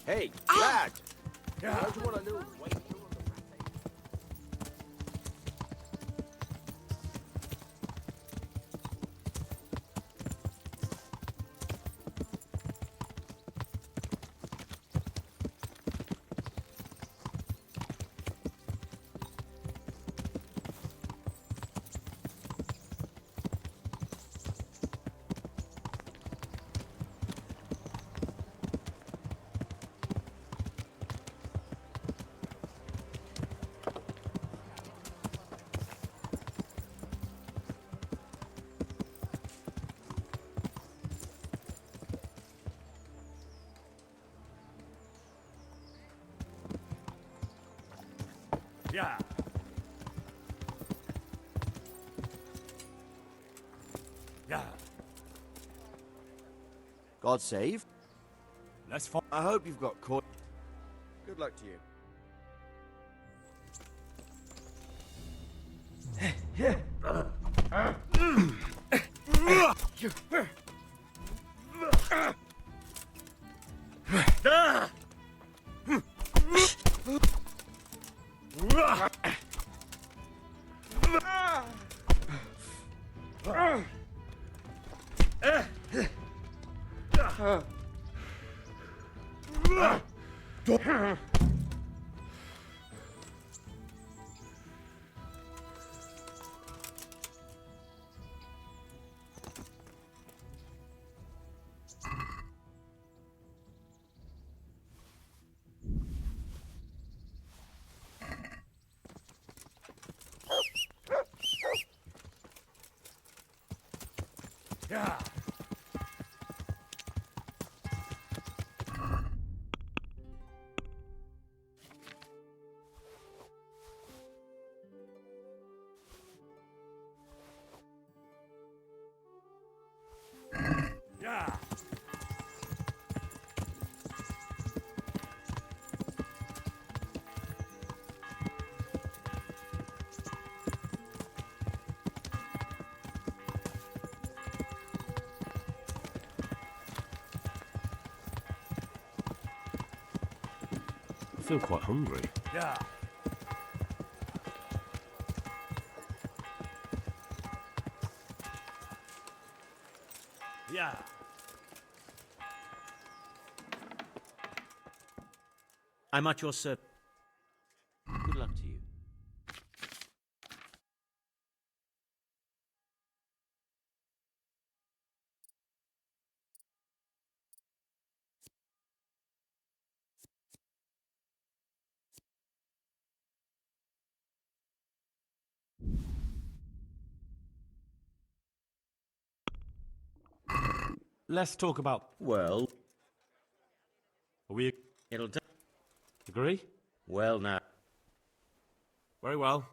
F: Hey, lad! Don't you want to lose weight?
C: Yeah. Yeah.
F: God save.
C: Let's find.
F: I hope you've got caught. Good luck to you.
C: Yeah. Yeah.
E: feel quite hungry.
C: Yeah. Yeah.
T: I'm at your service. Good luck to you.
E: Let's talk about...
T: Well...
E: Are we...
T: It'll take...
E: Agree?
T: Well, now...
E: Very well.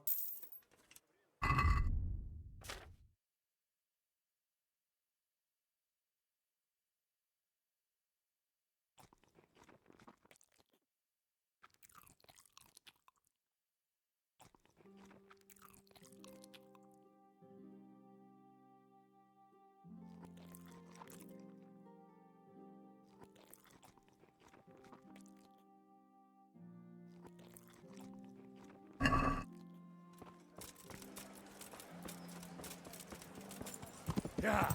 C: Yeah.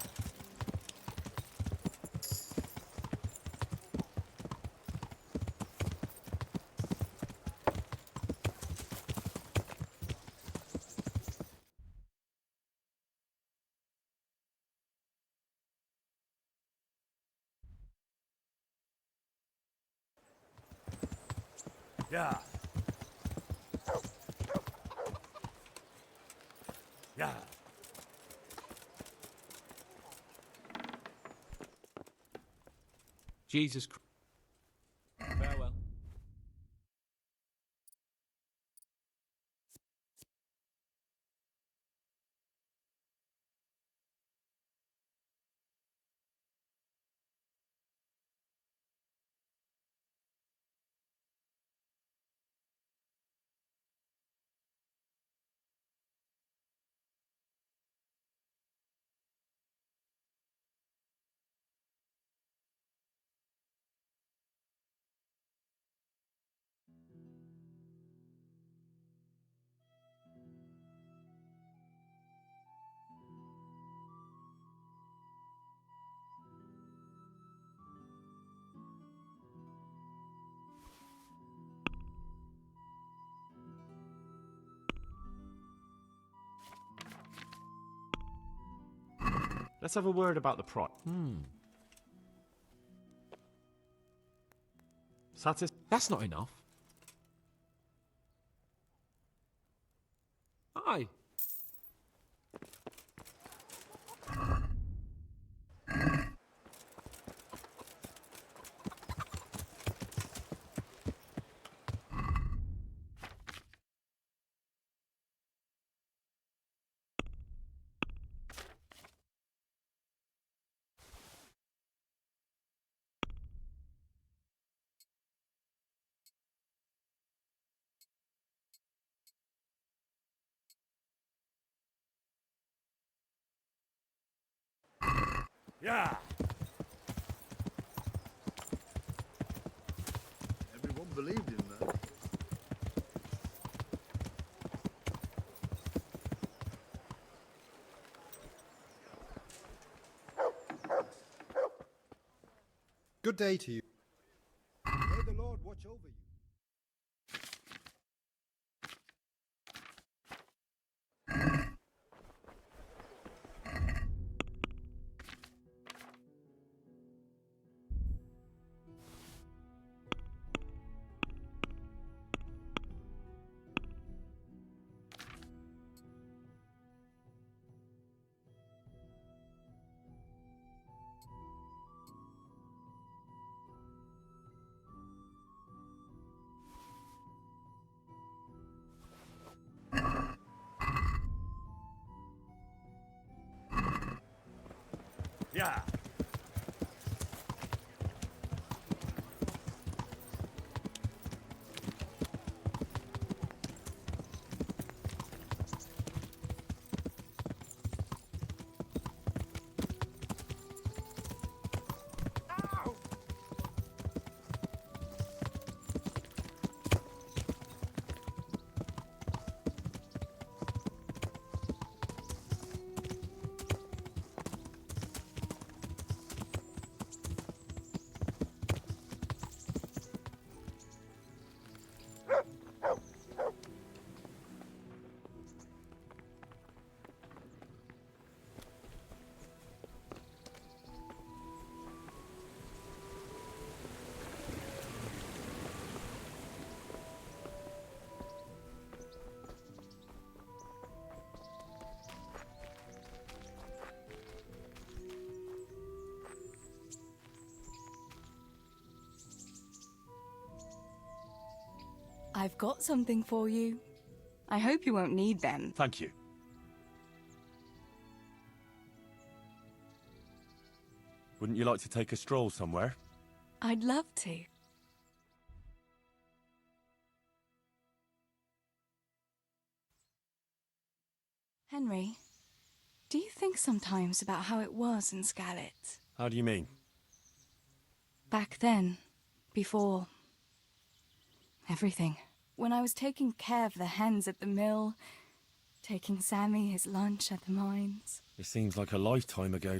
C: Yeah. Yeah.
P: Jesus Christ. Farewell.
E: Let's have a word about the price.
S: That's not enough. Aye.
C: Yeah.
F: Everyone believed him, though.
B: Good day to you. May the Lord watch over you.
C: Yeah.
J: I've got something for you. I hope you won't need them.
O: Thank you. Wouldn't you like to take a stroll somewhere?
J: I'd love to. Henry, do you think sometimes about how it was in Scarlet?
O: How do you mean?
J: Back then, before everything. When I was taking care of the hens at the mill, taking Sammy his lunch at the mines.
O: It seems like a lifetime ago.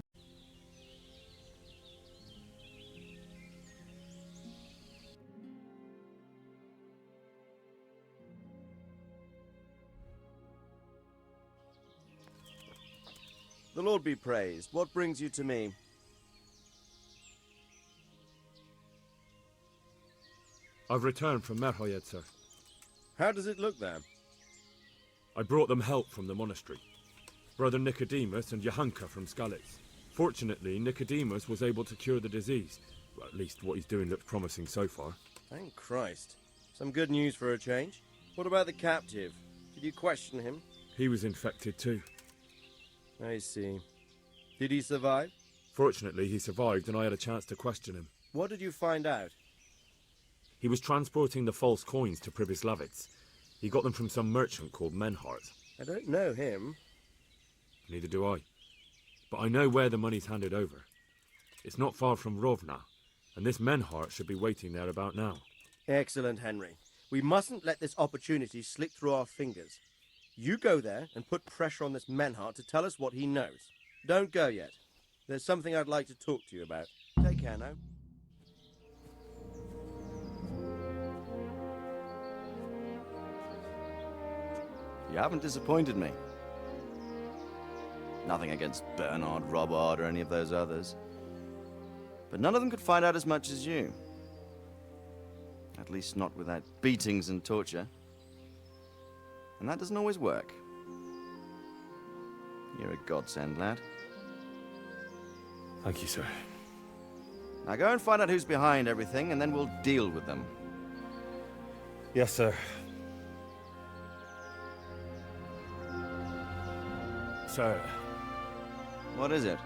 F: The Lord be praised. What brings you to me?
M: I've returned from Merhoyed, sir.
F: How does it look there?
M: I brought them help from the monastery. Brother Nicodemus and Johanka from Skalitz. Fortunately, Nicodemus was able to cure the disease. Well, at least what he's doing looks promising so far.
F: Thank Christ. Some good news for a change. What about the captive? Did you question him?
M: He was infected too.
F: I see. Did he survive?
M: Fortunately, he survived and I had a chance to question him.
F: What did you find out?
M: He was transporting the false coins to Pribyslavitz. He got them from some merchant called Menhart.
F: I don't know him.
M: Neither do I. But I know where the money's handed over. It's not far from Rovna, and this Menhart should be waiting there about now.
F: Excellent, Henry. We mustn't let this opportunity slip through our fingers. You go there and put pressure on this Menhart to tell us what he knows. Don't go yet. There's something I'd like to talk to you about. Take care now.
C: You haven't disappointed me. Nothing against Bernard, Robard, or any of those others. But none of them could find out as much as you. At least not without beatings and torture. And that doesn't always work. You're a godsend, lad.
M: Thank you, sir.
C: Now go and find out who's behind everything, and then we'll deal with them.
O: Yes, sir. Sir.
C: What is it?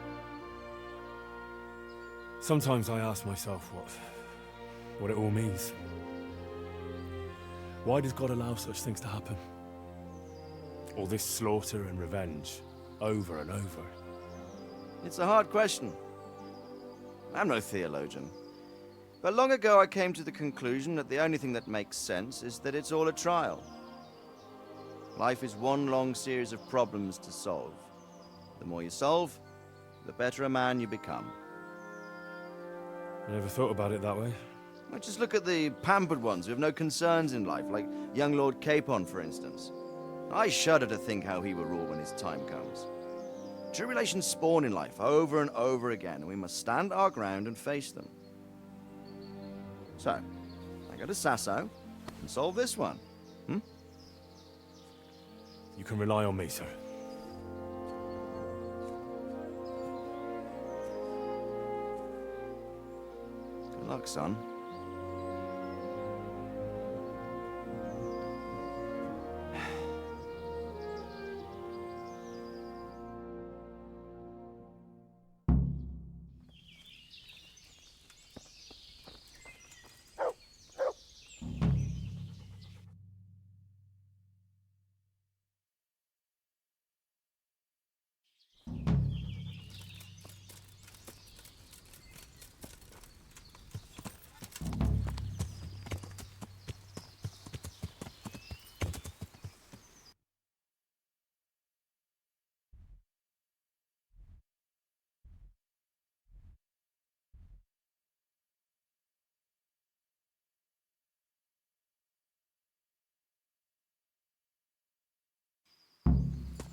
O: Sometimes I ask myself what it all means. Why does God allow such things to happen? All this slaughter and revenge, over and over.
C: It's a hard question. I'm no theologian. But long ago I came to the conclusion that the only thing that makes sense is that it's all a trial. Life is one long series of problems to solve. The more you solve, the better a man you become.
O: I never thought about it that way.
C: Well, just look at the pampered ones who have no concerns in life, like young Lord Capon, for instance. I shudder to think how he will rule when his time comes. Tribulations spawn in life over and over again, and we must stand our ground and face them. So, I go to Sasso and solve this one.
O: You can rely on me, sir.
C: Good luck, son.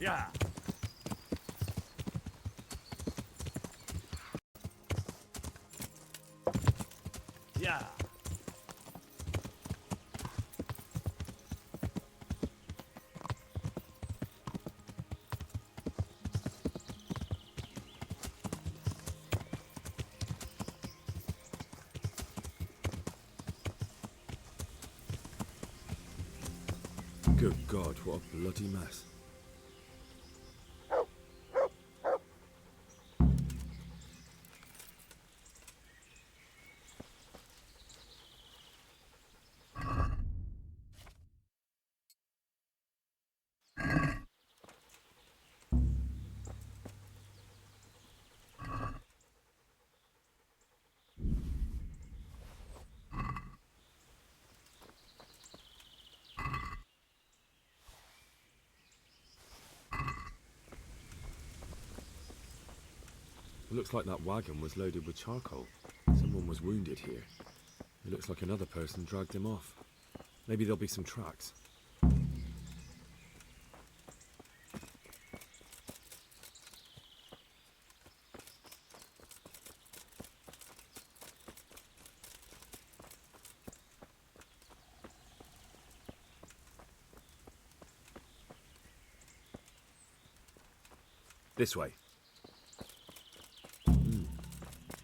O: Yeah. Yeah.
M: Good God, what a bloody mess. It looks like that wagon was loaded with charcoal. Someone was wounded here. It looks like another person dragged him off. Maybe there'll be some tracks. This way.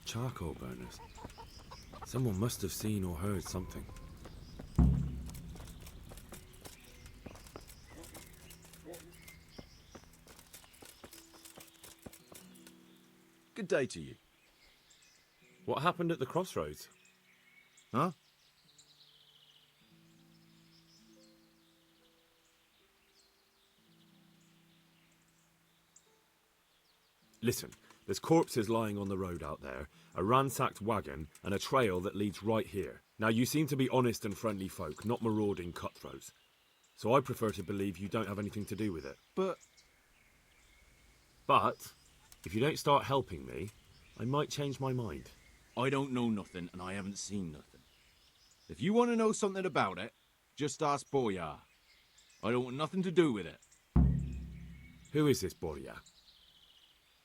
M: Charcoal burners. Someone must have seen or heard something.
F: Good day to you.
M: What happened at the crossroads?
F: Huh?
M: Listen, there's corpses lying on the road out there, a ransacked wagon, and a trail that leads right here. Now, you seem to be honest and friendly folk, not marauding cutthroats. So I prefer to believe you don't have anything to do with it.
F: But,
M: if you don't start helping me, I might change my mind.
F: I don't know nothing, and I haven't seen nothing. If you want to know something about it, just ask Boyar. I don't want nothing to do with it.
M: Who is this Boyar?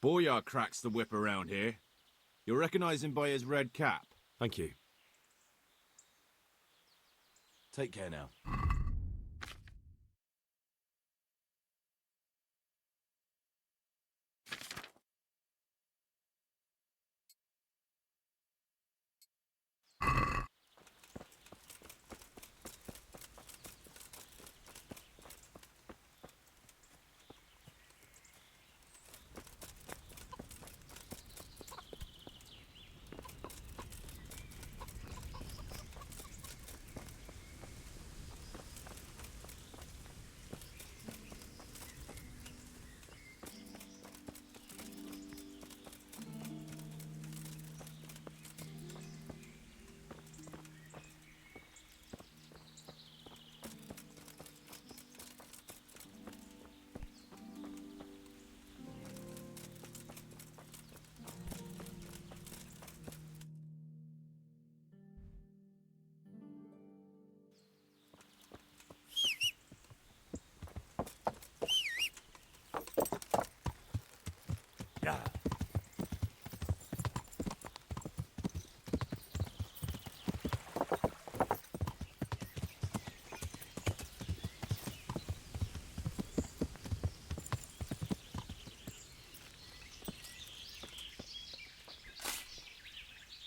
F: Boyar cracks the whip around here. You'll recognize him by his red cap.
M: Thank you.
F: Take care now.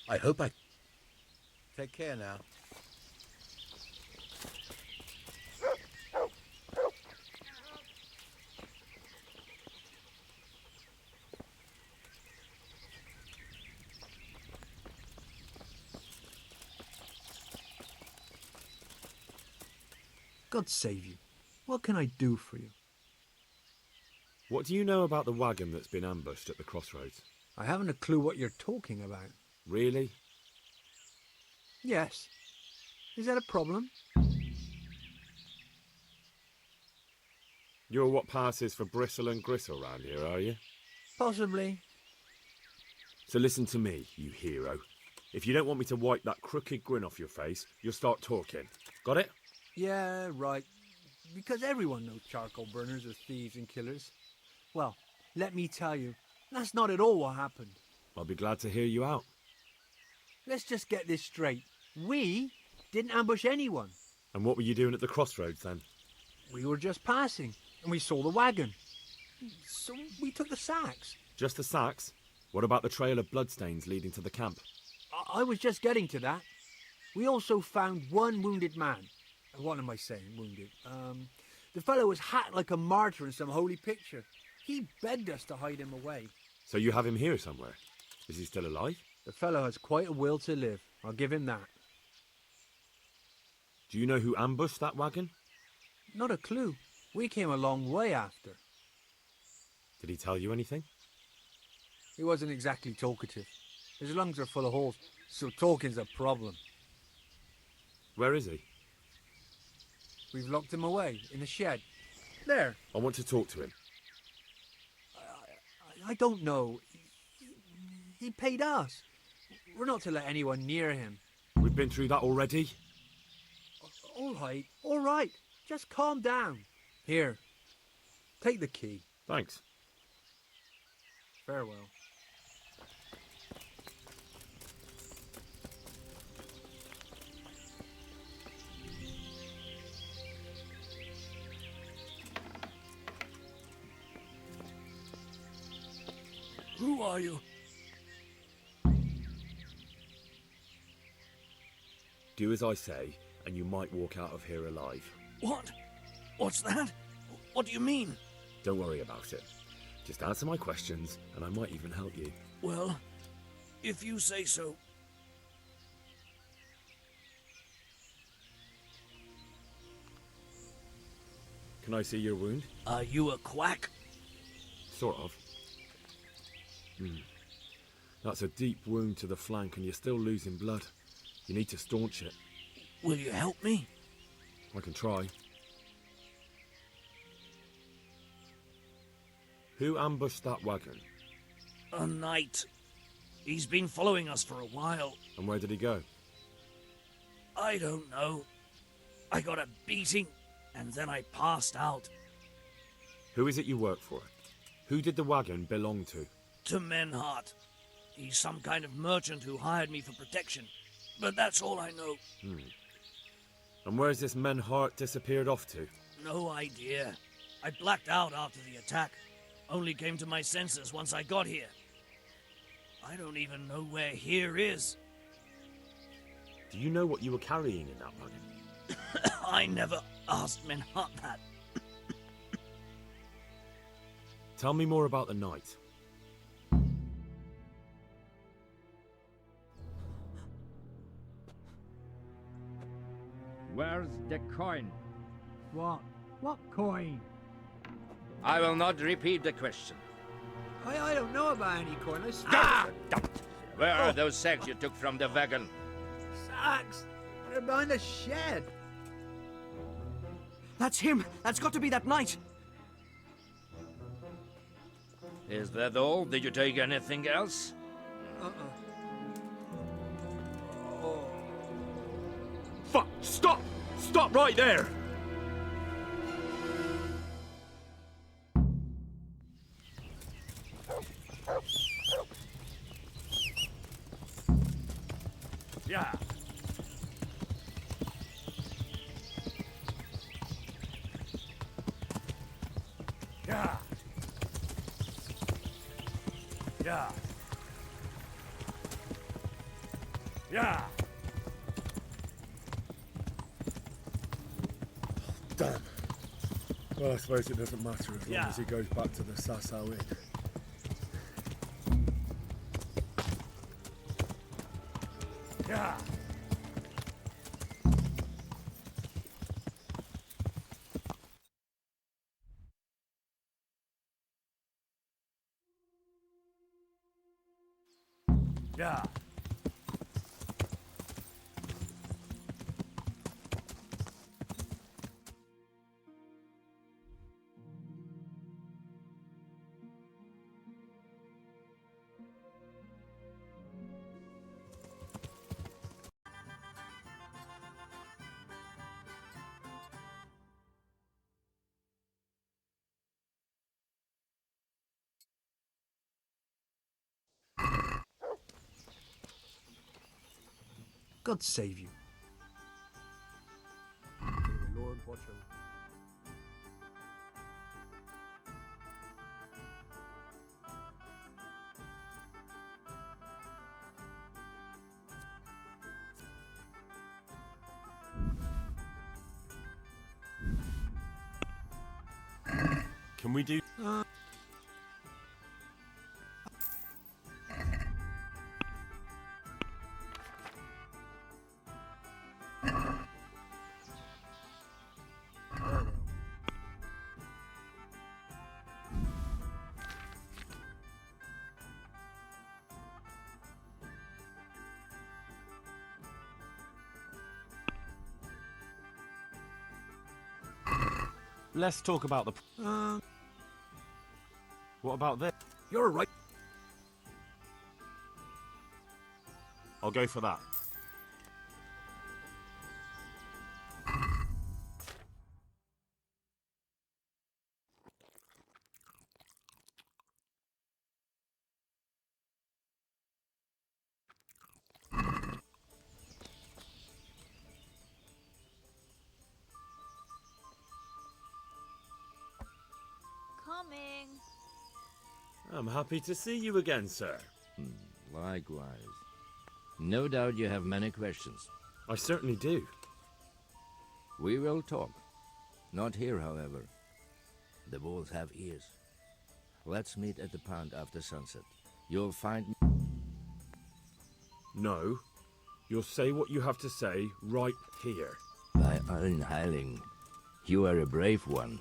K: I hope I...
F: Take care now.
K: God save you. What can I do for you?
M: What do you know about the wagon that's been ambushed at the crossroads?
K: I haven't a clue what you're talking about.
M: Really?
K: Yes. Is that a problem?
M: You're what passes for bristle and gristle round here, are you?
K: Possibly.
M: So listen to me, you hero. If you don't want me to wipe that crooked grin off your face, you'll start talking. Got it?
K: Yeah, right. Because everyone knows charcoal burners are thieves and killers. Well, let me tell you, that's not at all what happened.
M: I'll be glad to hear you out.
K: Let's just get this straight. We didn't ambush anyone.
M: And what were you doing at the crossroads then?
K: We were just passing, and we saw the wagon. So we took the sacks.
M: Just the sacks? What about the trail of bloodstains leading to the camp?
K: I was just getting to that. We also found one wounded man. What am I saying, wounded? The fellow was hacked like a martyr in some holy picture. He begged us to hide him away.
M: So you have him here somewhere? Is he still alive?
K: The fellow has quite a will to live. I'll give him that.
M: Do you know who ambushed that wagon?
K: Not a clue. We came a long way after.
M: Did he tell you anything?
K: He wasn't exactly talkative. His lungs are full of holes, so talking's a problem.
M: Where is he?
K: We've locked him away, in the shed. There.
M: I want to talk to him.
K: I don't know. He paid us. We're not to let anyone near him.
M: We've been through that already.
K: All right. Just calm down. Here. Take the key.
M: Thanks.
K: Farewell.
A: Who are you?
M: Do as I say, and you might walk out of here alive.
A: What? What's that? What do you mean?
M: Don't worry about it. Just answer my questions, and I might even help you.
A: Well, if you say so.
M: Can I see your wound?
A: Are you a quack?
M: Sort of. That's a deep wound to the flank, and you're still losing blood. You need to staunch it.
A: Will you help me?
M: I can try. Who ambushed that wagon?
A: A knight. He's been following us for a while.
M: And where did he go?
A: I don't know. I got a beating, and then I passed out.
M: Who is it you work for? Who did the wagon belong to?
A: To Menhart. He's some kind of merchant who hired me for protection. But that's all I know.
M: And where's this Menhart disappeared off to?
A: No idea. I blacked out after the attack. Only came to my senses once I got here. I don't even know where here is.
M: Do you know what you were carrying in that wagon?
A: I never asked Menhart that.
M: Tell me more about the night.
R: Where's the coin?
K: What? What coin?
R: I will not repeat the question.
K: I don't know about any coin. I swear.
R: Ah! Where are those sacks you took from the wagon?
K: Sacks! They're behind the shed.
D: That's him! That's got to be that knight!
R: Is that all? Did you take anything else?
M: Fuck! Stop! Stop right there!
R: Yeah. Yeah. Yeah. Yeah.
M: Damn. Well, I suppose it doesn't matter as long as he goes back to the Sasau Inn.
R: Yeah. Yeah.
K: God save you. May the Lord watch over.
E: Can we do... Let's talk about the... What about this?
O: You're right.
E: I'll go for that.
U: Coming.
M: I'm happy to see you again, sir.
R: Likewise. No doubt you have many questions.
M: I certainly do.
R: We will talk. Not here, however. The wolves have ears. Let's meet at the pond after sunset. You'll find...
M: No. You'll say what you have to say right here.
R: By allen Heiling, you are a brave one.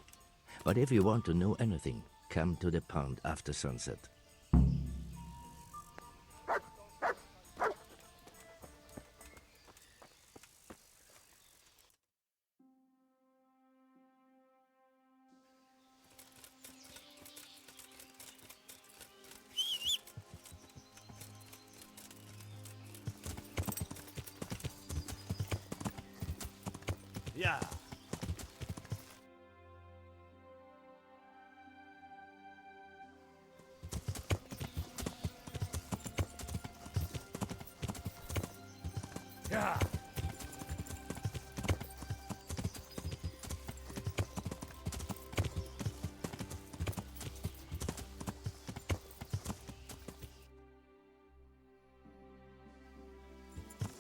R: But if you want to know anything, come to the pond after sunset.
E: Yeah. Yeah.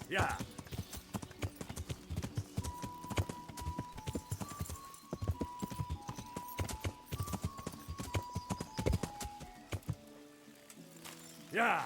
E: Yeah. Yeah.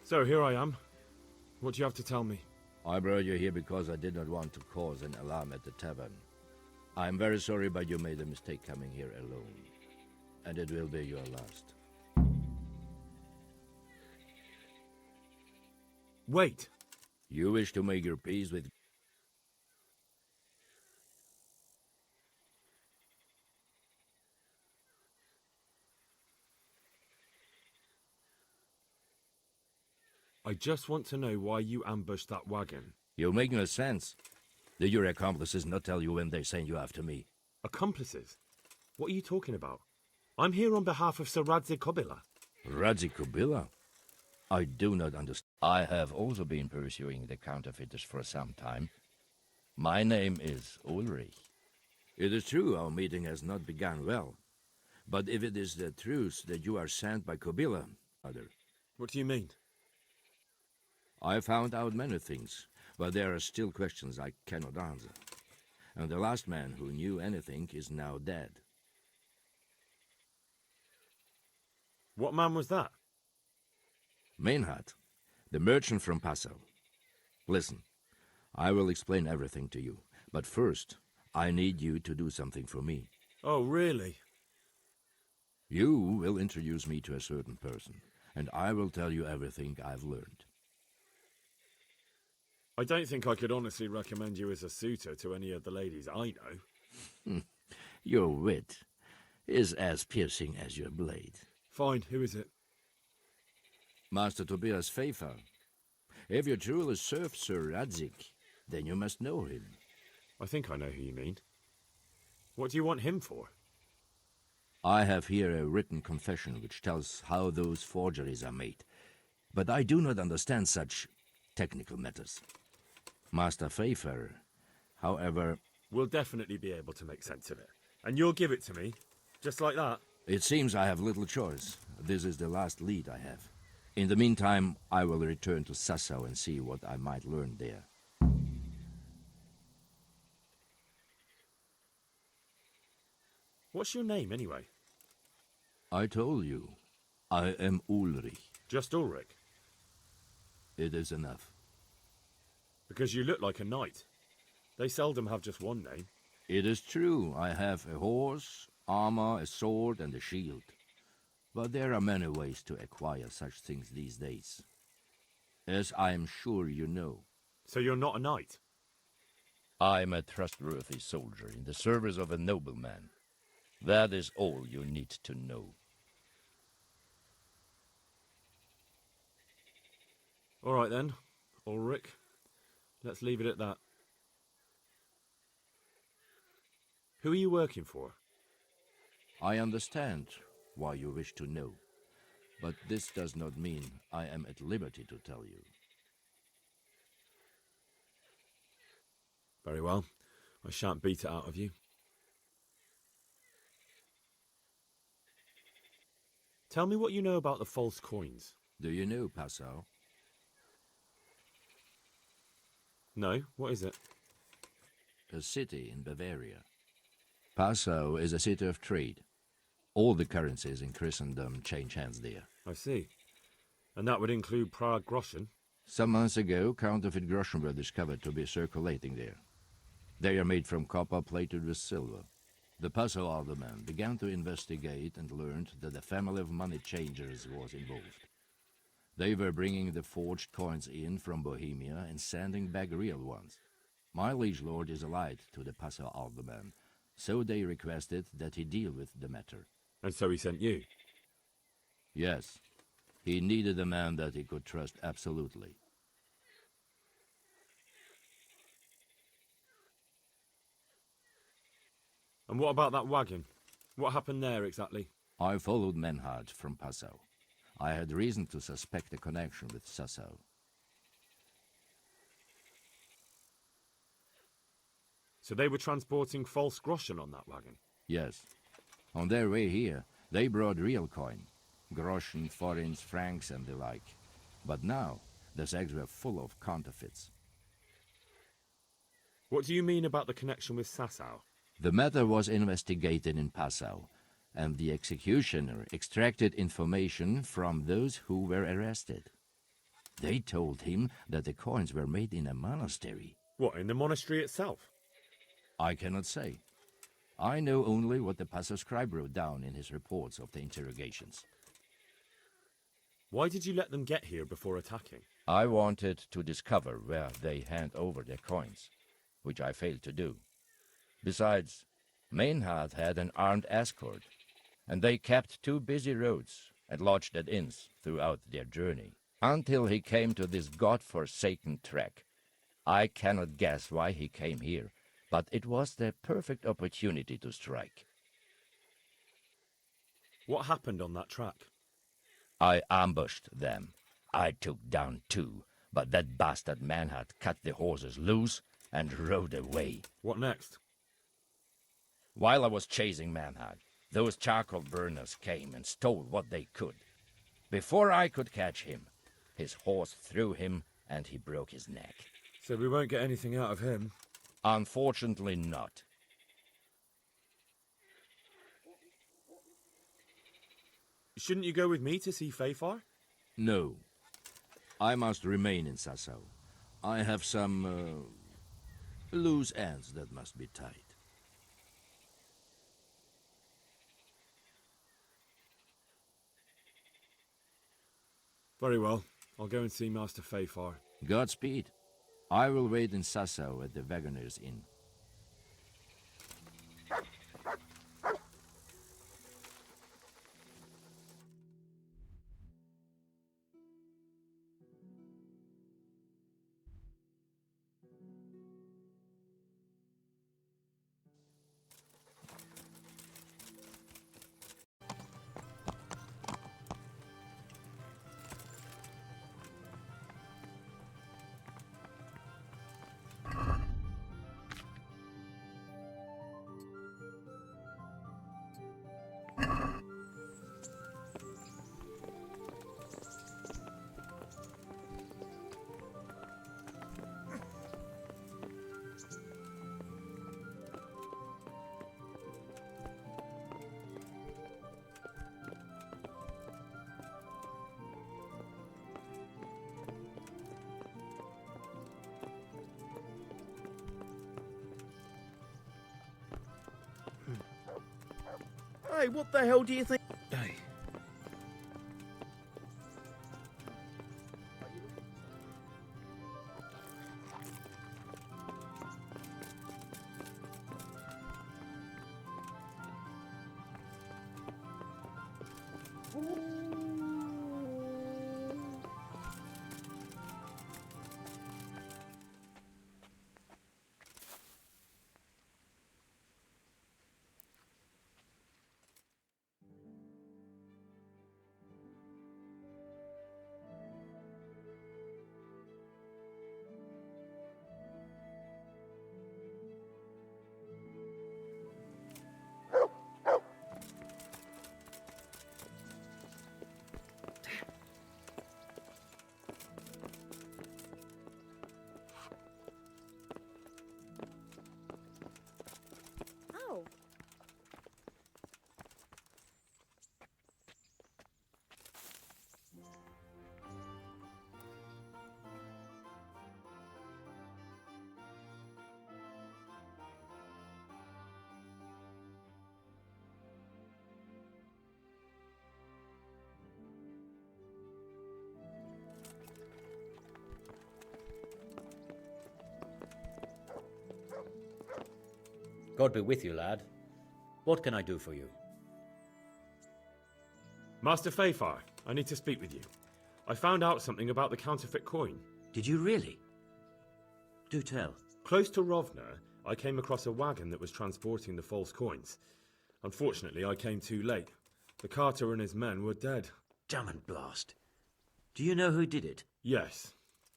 M: So here I am. What do you have to tell me?
R: I brought you here because I did not want to cause an alarm at the tavern. I'm very sorry, but you made a mistake coming here alone. And it will be your last.
M: Wait!
R: You wish to make your peace with...
M: I just want to know why you ambushed that wagon.
R: You make no sense. Did your accomplices not tell you when they sent you after me?
M: Accomplices? What are you talking about? I'm here on behalf of Sir Radzik Kobila.
R: Radzik Kobila? I do not understand. I have also been pursuing the counterfeiters for some time. My name is Ulrich. It is true our meeting has not begun well. But if it is the truth that you are sent by Kobila, other.
M: What do you mean?
R: I found out many things, but there are still questions I cannot answer. And the last man who knew anything is now dead.
M: What man was that?
R: Meinhard, the merchant from Passau. Listen, I will explain everything to you, but first, I need you to do something for me.
M: Oh, really?
R: You will introduce me to a certain person, and I will tell you everything I've learned.
M: I don't think I could honestly recommend you as a suitor to any of the ladies I know.
R: Your wit is as piercing as your blade.
M: Fine, who is it?
R: Master Tobias Pfeiffer. If you truly serve Sir Radzik, then you must know him.
M: I think I know who you mean. What do you want him for?
R: I have here a written confession which tells how those forgeries are made, but I do not understand such technical matters. Master Pfeiffer, however...
M: We'll definitely be able to make sense of it. And you'll give it to me, just like that?
R: It seems I have little choice. This is the last lead I have. In the meantime, I will return to Sassau and see what I might learn there.
M: What's your name, anyway?
R: I told you. I am Ulrich.
M: Just Ulrich?
R: It is enough.
M: Because you look like a knight. They seldom have just one name.
R: It is true. I have a horse, armor, a sword, and a shield. But there are many ways to acquire such things these days. As I am sure you know.
M: So you're not a knight?
R: I am a trustworthy soldier in the service of a nobleman. That is all you need to know.
M: All right then, Ulrich. Let's leave it at that. Who are you working for?
R: I understand why you wish to know, but this does not mean I am at liberty to tell you.
M: Very well. I shan't beat it out of you. Tell me what you know about the false coins.
R: Do you know Passau?
M: No, what is it?
R: A city in Bavaria. Passau is a city of trade. All the currencies in Christendom change hands there.
M: I see. And that would include Prague groschen?
R: Some months ago, counterfeit groschen were discovered to be circulating there. They are made from copper plated with silver. The Passau alderman began to investigate and learned that a family of money changers was involved. They were bringing the forged coins in from Bohemia and sending back real ones. My liege lord is allied to the Passau alderman, so they requested that he deal with the matter.
M: And so he sent you?
R: Yes. He needed a man that he could trust absolutely.
M: And what about that wagon? What happened there exactly?
R: I followed Meinhard from Passau. I had reason to suspect a connection with Sassau.
M: So they were transporting false groschen on that wagon?
R: Yes. On their way here, they brought real coin. Groschen, florins, francs, and the like. But now, the sacks were full of counterfeits.
M: What do you mean about the connection with Sassau?
R: The matter was investigated in Passau, and the executioner extracted information from those who were arrested. They told him that the coins were made in a monastery.
M: What, in the monastery itself?
R: I cannot say. I know only what the Pastor Scribe wrote down in his reports of the interrogations.
M: Why did you let them get here before attacking?
R: I wanted to discover where they hand over their coins, which I failed to do. Besides, Maynard had an armed escort, and they kept 2 busy roads and lodged at inns throughout their journey, until he came to this god-forsaken trek. I cannot guess why he came here, but it was the perfect opportunity to strike.
M: What happened on that track?
R: I ambushed them. I took down 2, but that bastard man had cut the horses loose and rode away.
M: What next?
R: While I was chasing Manhad, those charcoal burners came and stole what they could. Before I could catch him, his horse threw him and he broke his neck.
M: So we won't get anything out of him?
R: Unfortunately not.
M: Shouldn't you go with me to see Fafar?
R: No. I must remain in Sasau. I have some loose ends that must be tied.
M: Very well. I'll go and see Master Fafar.
R: Godspeed. I will wait in Sasau at the Wagoner's Inn.
D: Hey, what the hell do you think? Hey.
G: Oh.
T: God be with you, lad. What can I do for you?
M: Master Fafar, I need to speak with you. I found out something about the counterfeit coin.
T: Did you really? Do tell.
M: Close to Rovna, I came across a wagon that was transporting the false coins. Unfortunately, I came too late. The carter and his men were dead.
T: Damn and blast. Do you know who did it?
M: Yes.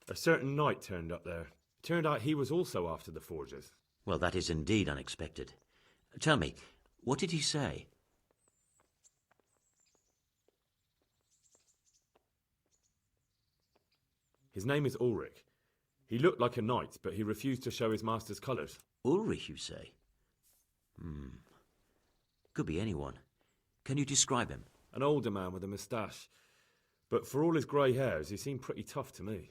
M: A certain knight turned up there. It turned out he was also after the forgers.
T: Well, that is indeed unexpected. Tell me, what did he say?
M: His name is Ulrich. He looked like a knight, but he refused to show his master's colours.
T: Ulrich, you say? Could be anyone. Can you describe him?
M: An older man with a moustache. But for all his grey hairs, he seemed pretty tough to me.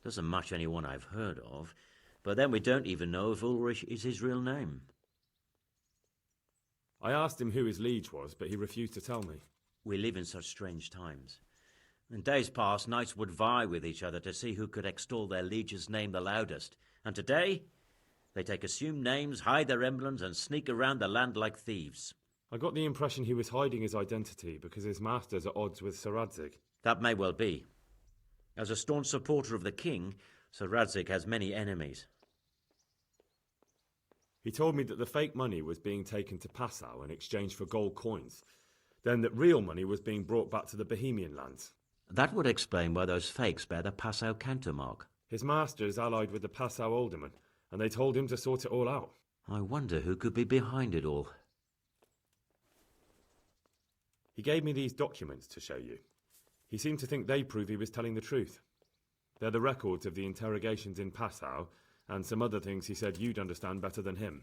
T: Doesn't match anyone I've heard of. But then we don't even know if Ulrich is his real name.
M: I asked him who his liege was, but he refused to tell me.
T: We live in such strange times. In days past, knights would vie with each other to see who could extol their liege's name the loudest. And today, they take assumed names, hide their emblems, and sneak around the land like thieves.
M: I got the impression he was hiding his identity because his master's at odds with Sir Radzig.
T: That may well be. As a staunch supporter of the king, Sir Radzig has many enemies.
M: He told me that the fake money was being taken to Passau in exchange for gold coins, then that real money was being brought back to the Bohemian lands.
T: That would explain why those fakes bear the Passau countermark.
M: His master's allied with the Passau aldermen, and they told him to sort it all out.
T: I wonder who could be behind it all.
M: He gave me these documents to show you. He seemed to think they prove he was telling the truth. They're the records of the interrogations in Passau, and some other things he said you'd understand better than him.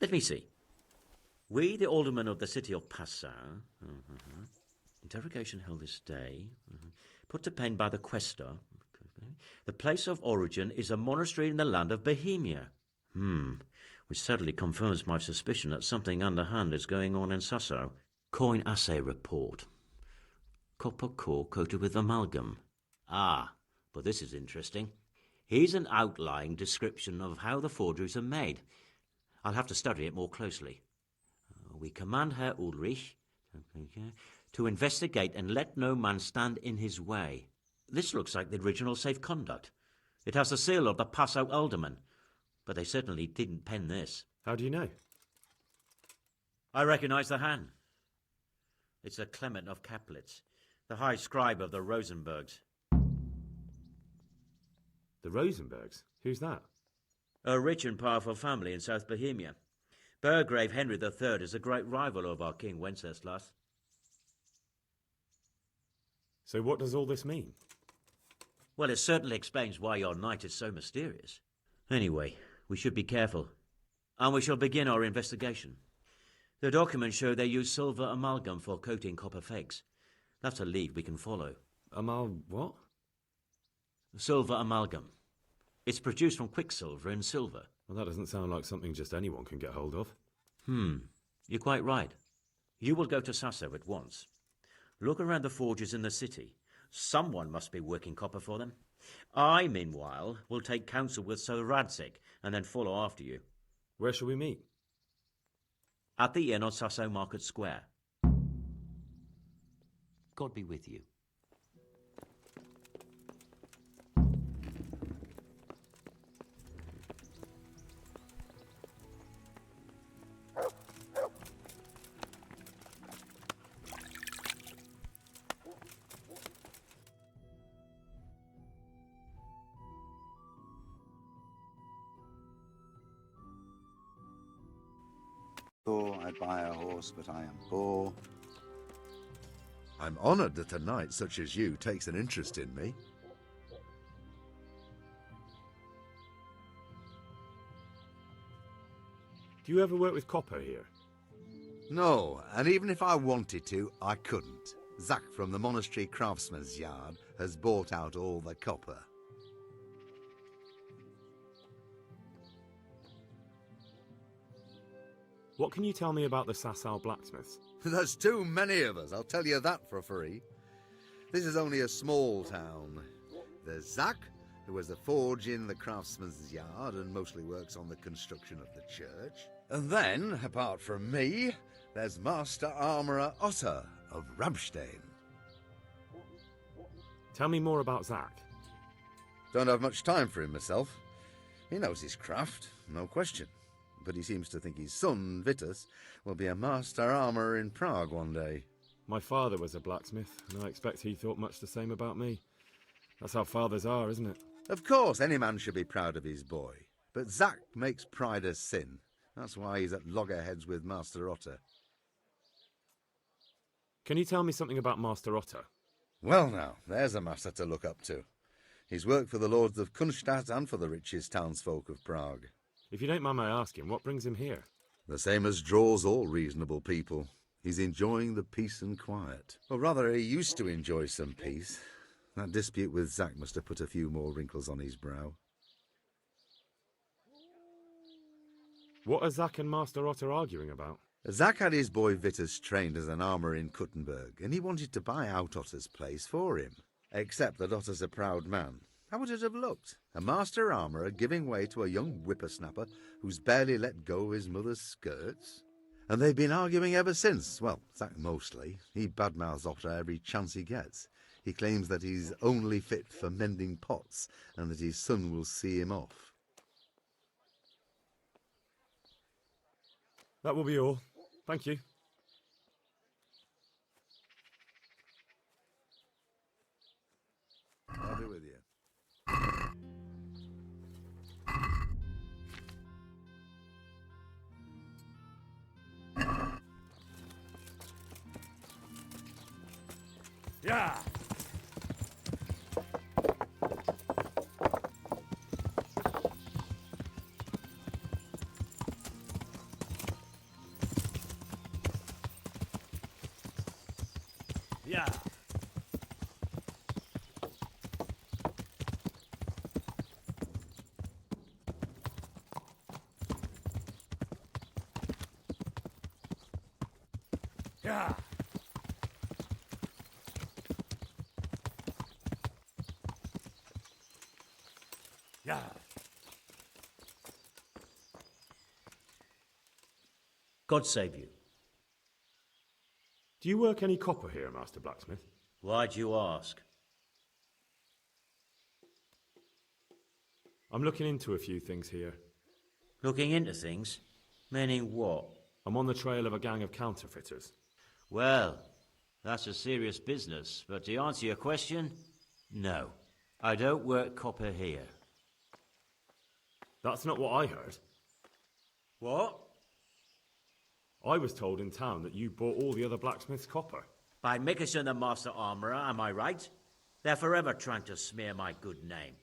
T: Let me see. We, the aldermen of the city of Passau, interrogation held this day, put to pen by the questor. The place of origin is a monastery in the land of Bohemia. Which certainly confirms my suspicion that something underhand is going on in Sasso. Coin assay report. Copper core coated with amalgam. But this is interesting. Here's an outline description of how the forgeries are made. I'll have to study it more closely. We command Herr Ulrich to investigate and let no man stand in his way. This looks like the original safe conduct. It has the seal of the Passau alderman, but they certainly didn't pen this.
M: How do you know?
T: I recognize the hand. It's a Clement of Kaplitz, the high scribe of the Rosenbergs.
M: The Rosenbergs? Who's that?
T: A rich and powerful family in South Bohemia. Burgrave Henry III is a great rival of our King Wenceslas.
M: So what does all this mean?
T: Well, it certainly explains why your knight is so mysterious. Anyway, we should be careful. And we shall begin our investigation. The documents show they use silver amalgam for coating copper fakes. That's a lead we can follow.
M: What?
T: Silver amalgam. It's produced from quicksilver and silver.
M: Well, that doesn't sound like something just anyone can get hold of.
T: You're quite right. You will go to Sasso at once. Look around the forges in the city. Someone must be working copper for them. I, meanwhile, will take counsel with Sir Radzig and then follow after you.
M: Where shall we meet?
T: At the inn on Sasso Market Square. God be with you.
H: I'd buy a horse, but I am poor.
V: I'm honoured that a knight such as you takes an interest in me.
M: Do you ever work with copper here?
V: No, and even if I wanted to, I couldn't. Zach from the monastery craftsman's yard has bought out all the copper.
M: What can you tell me about the Sassau blacksmiths?
V: There's too many of us, I'll tell you that for free. This is only a small town. There's Zach, who has a forge in the craftsman's yard and mostly works on the construction of the church. And then, apart from me, there's Master Armourer Otter of Ramstein.
M: Tell me more about Zach.
V: Don't have much time for him myself. He knows his craft, no question. But he seems to think his son, Vitus, will be a master armourer in Prague one day.
M: My father was a blacksmith, and I expect he thought much the same about me. That's how fathers are, isn't it?
V: Of course, any man should be proud of his boy. But Zach makes pride a sin. That's why he's at loggerheads with Master Otter.
M: Can you tell me something about Master Otter?
V: Well now, there's a master to look up to. He's worked for the lords of Kunstadt and for the richest townsfolk of Prague.
M: If you don't mind my asking, what brings him here?
V: The same as draws all reasonable people. He's enjoying the peace and quiet. Or rather, he used to enjoy some peace. That dispute with Zack must have put a few more wrinkles on his brow.
M: What are Zack and Master Otter arguing about?
V: Zack had his boy Vitus trained as an armourer in Kuttenberg, and he wanted to buy out Otter's place for him. Except that Otter's a proud man. How would it have looked? A master armourer giving way to a young whippersnapper who's barely let go of his mother's skirts? And they've been arguing ever since. Well, Zack mostly. He badmouths Otter every chance he gets. He claims that he's only fit for mending pots, and that his son will see him off.
M: That will be all. Thank you.
V: I'll be with you.
M: Yeah!
A: Yeah.
M: Yeah! Yeah!
T: God save you.
M: Do you work any copper here, Master Blacksmith?
T: Why'd you ask?
M: I'm looking into a few things here.
T: Looking into things? Meaning what?
M: I'm on the trail of a gang of counterfeiters.
T: Well, that's a serious business, but to answer your question, no. I don't work copper here.
M: That's not what I heard.
T: What?
M: I was told in town that you bought all the other blacksmiths' copper.
T: By Mickelson the Master Armourer, am I right? They're forever trying to smear my good name.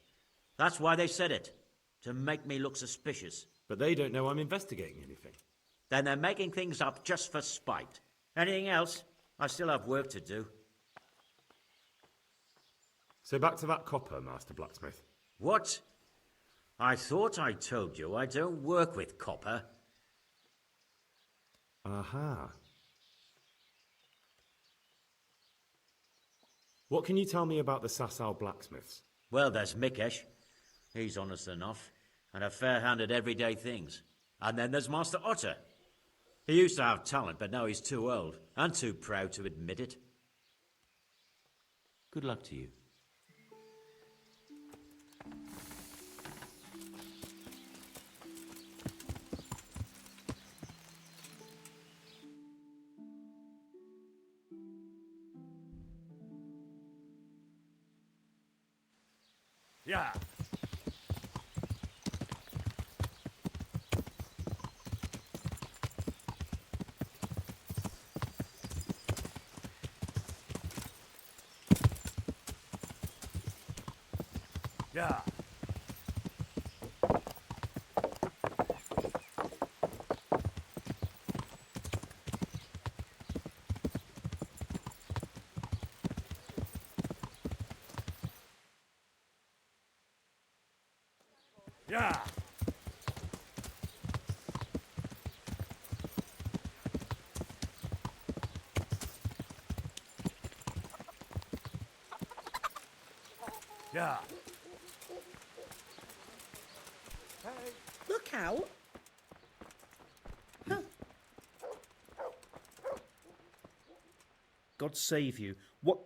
T: That's why they said it, to make me look suspicious.
M: But they don't know I'm investigating anything.
T: Then they're making things up just for spite. Anything else? I still have work to do.
M: So back to that copper, Master Blacksmith.
T: What? I thought I told you I don't work with copper.
M: Aha. What can you tell me about the Sasau blacksmiths?
T: Well, there's Mikesh. He's honest enough, and a fair hand at everyday things. And then there's Master Otter. He used to have talent, but now he's too old, and too proud to admit it. Good luck to you.
M: Yeah. Yeah. Yeah. Yeah.
D: Look out! Huh. God save you. What?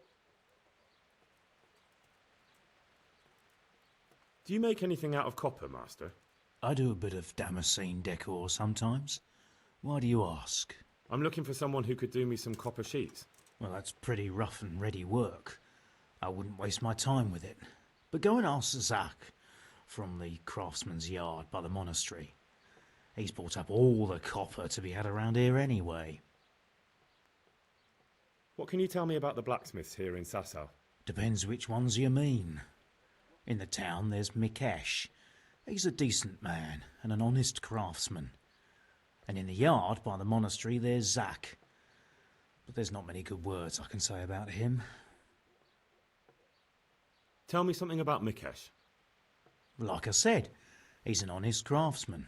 M: Do you make anything out of copper, Master?
L: I do a bit of Damascene decor sometimes. Why do you ask?
M: I'm looking for someone who could do me some copper sheets.
L: Well, that's pretty rough and ready work. I wouldn't waste my time with it. But go and ask Zack from the craftsman's yard by the monastery. He's bought up all the copper to be had around here anyway.
M: What can you tell me about the blacksmiths here in Sasau?
L: Depends which ones you mean. In the town there's Mikesh. He's a decent man and an honest craftsman. And in the yard by the monastery there's Zack. but there's not many good words I can say about him.
M: Tell me something about Mikesh.
L: Like I said, he's an honest craftsman,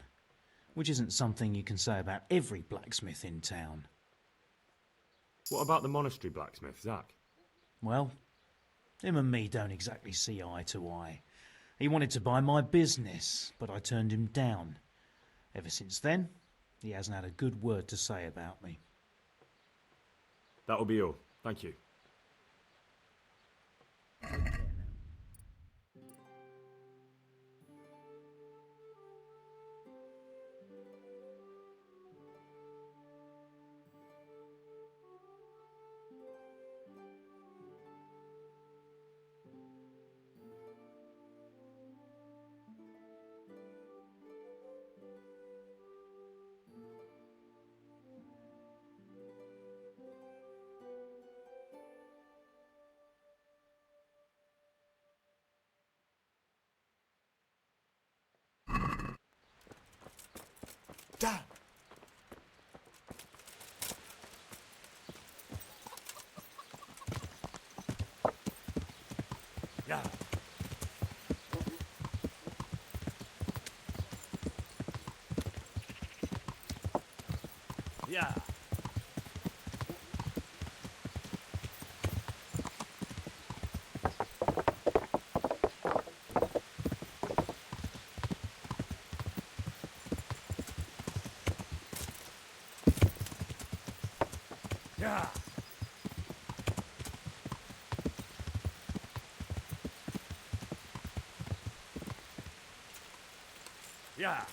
L: which isn't something you can say about every blacksmith in town.
M: What about the monastery blacksmith, Zach?
L: Well, him and me don't exactly see eye to eye. He wanted to buy my business, but I turned him down. Ever since then, he hasn't had a good word to say about me.
M: That'll be all. Thank you.
O: Dad! Yeah. Yeah. Yeah. Yeah.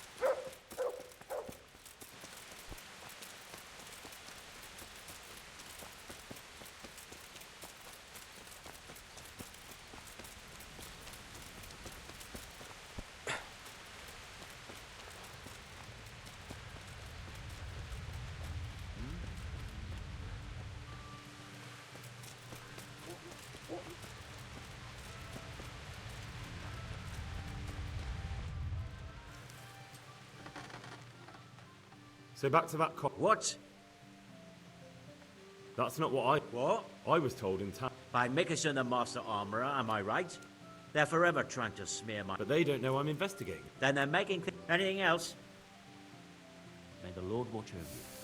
M: So back to that
T: What?
M: That's not what I was told in town.
T: By Mickelson, the Master Armourer, am I right? They're forever trying to smear my...
M: But they don't know I'm investigating.
T: Then they're making... Anything else? May the Lord watch over you.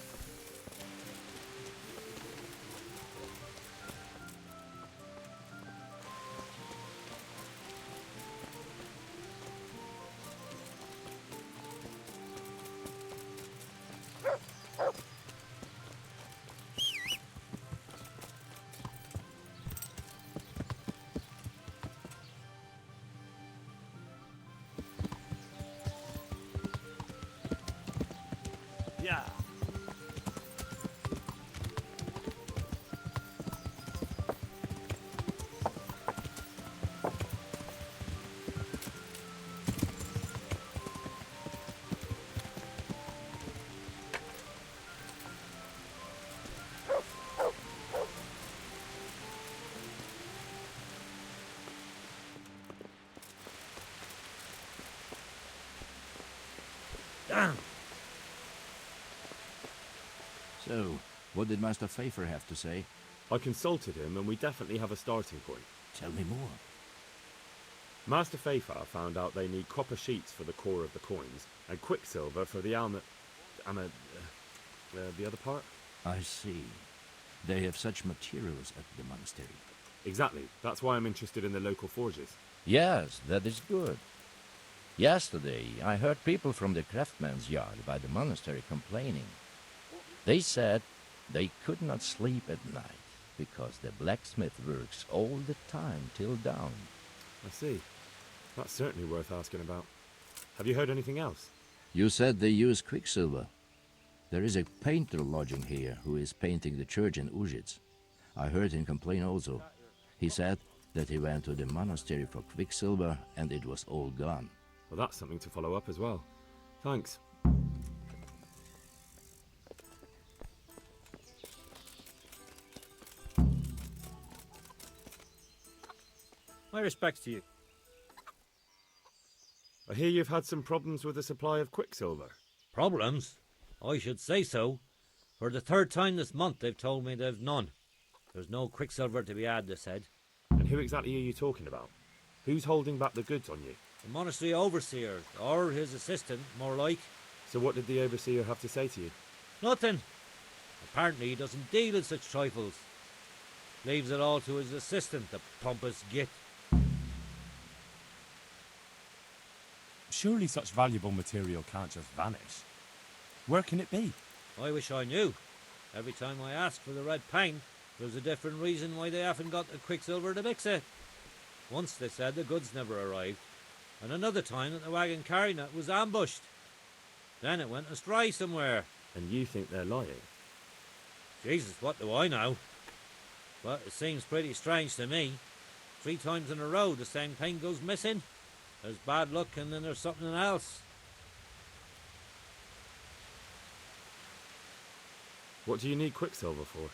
O: Yeah.
T: Damn!
R: So, what did Master Pfeiffer have to say?
M: I consulted him and we definitely have a starting point.
R: Tell me more.
M: Master Pfeiffer found out they need copper sheets for the core of the coins and quicksilver for the the other part?
R: I see. They have such materials at the monastery.
M: Exactly. That's why I'm interested in the local forges.
R: Yes, that is good. Yesterday, I heard people from the craftsman's yard by the monastery complaining. They said they could not sleep at night because the blacksmith works all the time till dawn.
M: I see. That's certainly worth asking about. Have you heard anything else?
R: You said they use quicksilver. There is a painter lodging here who is painting the church in Ujits. I heard him complain also. He said that he went to the monastery for quicksilver and it was all gone.
M: Well, that's something to follow up as well. Thanks.
Q: My respects to you.
M: I hear you've had some problems with the supply of quicksilver.
Q: Problems? I should say so. For the third time this month, they've told me they've none. There's no quicksilver to be had, they said.
M: And who exactly are you talking about? Who's holding back the goods on you?
Q: The monastery overseer, or his assistant, more like.
M: So what did the overseer have to say to you?
Q: Nothing. Apparently he doesn't deal in such trifles. Leaves it all to his assistant, the pompous git.
E: Surely such valuable material can't just vanish. Where can it be?
Q: I wish I knew. Every time I ask for the red paint, there's a different reason why they haven't got the quicksilver to mix it. Once they said the goods never arrived, and another time that the wagon carrying it was ambushed. Then it went astray somewhere.
M: And you think they're lying?
Q: Jesus, what do I know? But it seems pretty strange to me. 3 times in a row the same thing goes missing. There's bad luck and then there's something else.
M: What do you need quicksilver for?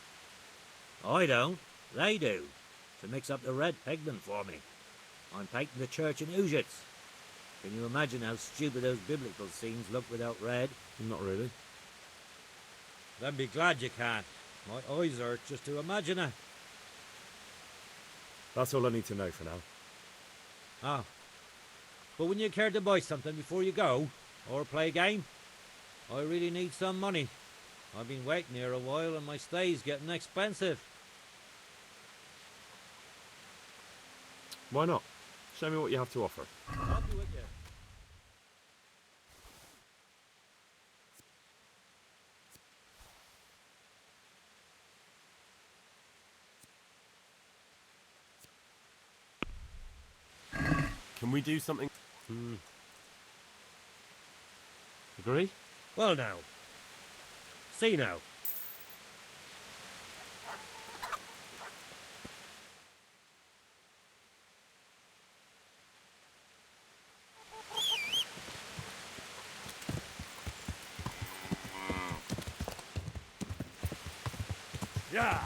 Q: I don't. They do. To mix up the red pigment for me. I'm painting the church in Ujits. Can you imagine how stupid those biblical scenes look without red?
M: Not really.
Q: Then be glad you can't. My eyes hurt just to imagine it.
M: That's all I need to know for now.
Q: Ah. But wouldn't you care to buy something before you go? Or play a game? I really need some money. I've been waiting here a while and my stay's getting expensive.
M: Why not? Show me what you have to offer.
Q: I'll be with you.
E: Can we do something?
M: Agree?
Q: Well now. See now.
O: Yeah.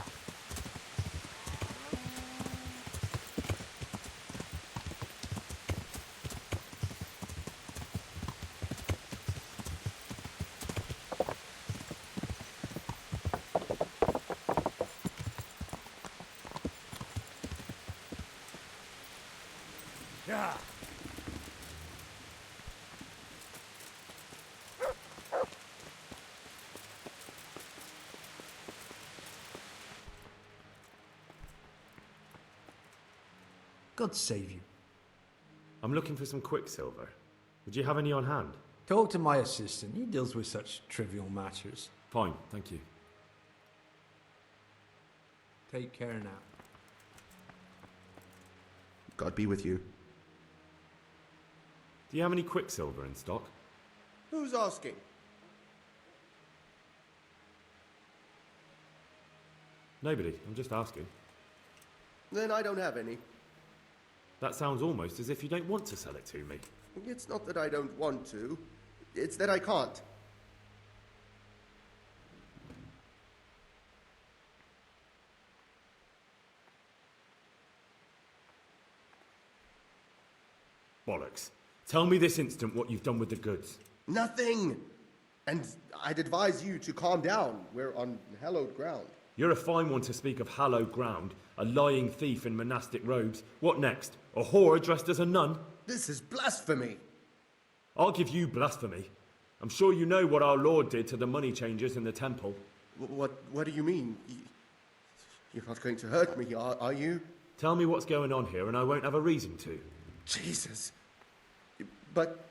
O: Yeah.
K: God save you.
M: I'm looking for some quicksilver. Would you have any on hand?
K: Talk to my assistant. He deals with such trivial matters.
M: Fine, thank you.
K: Take care now.
I: God be with you.
M: Do you have any quicksilver in stock?
I: Who's asking?
M: Nobody, I'm just asking.
I: Then I don't have any.
M: That sounds almost as if you don't want to sell it to me.
I: It's not that I don't want to. It's that I can't.
M: Bollocks. Tell me this instant what you've done with the goods.
I: Nothing! And I'd advise you to calm down. We're on hallowed ground.
M: You're a fine one to speak of hallowed ground, a lying thief in monastic robes. What next? A whore dressed as a nun?
I: This is blasphemy!
M: I'll give you blasphemy. I'm sure you know what our Lord did to the money changers in the temple.
I: What do you mean? You're not going to hurt me, are you?
M: Tell me what's going on here and I won't have a reason to.
I: Jesus. But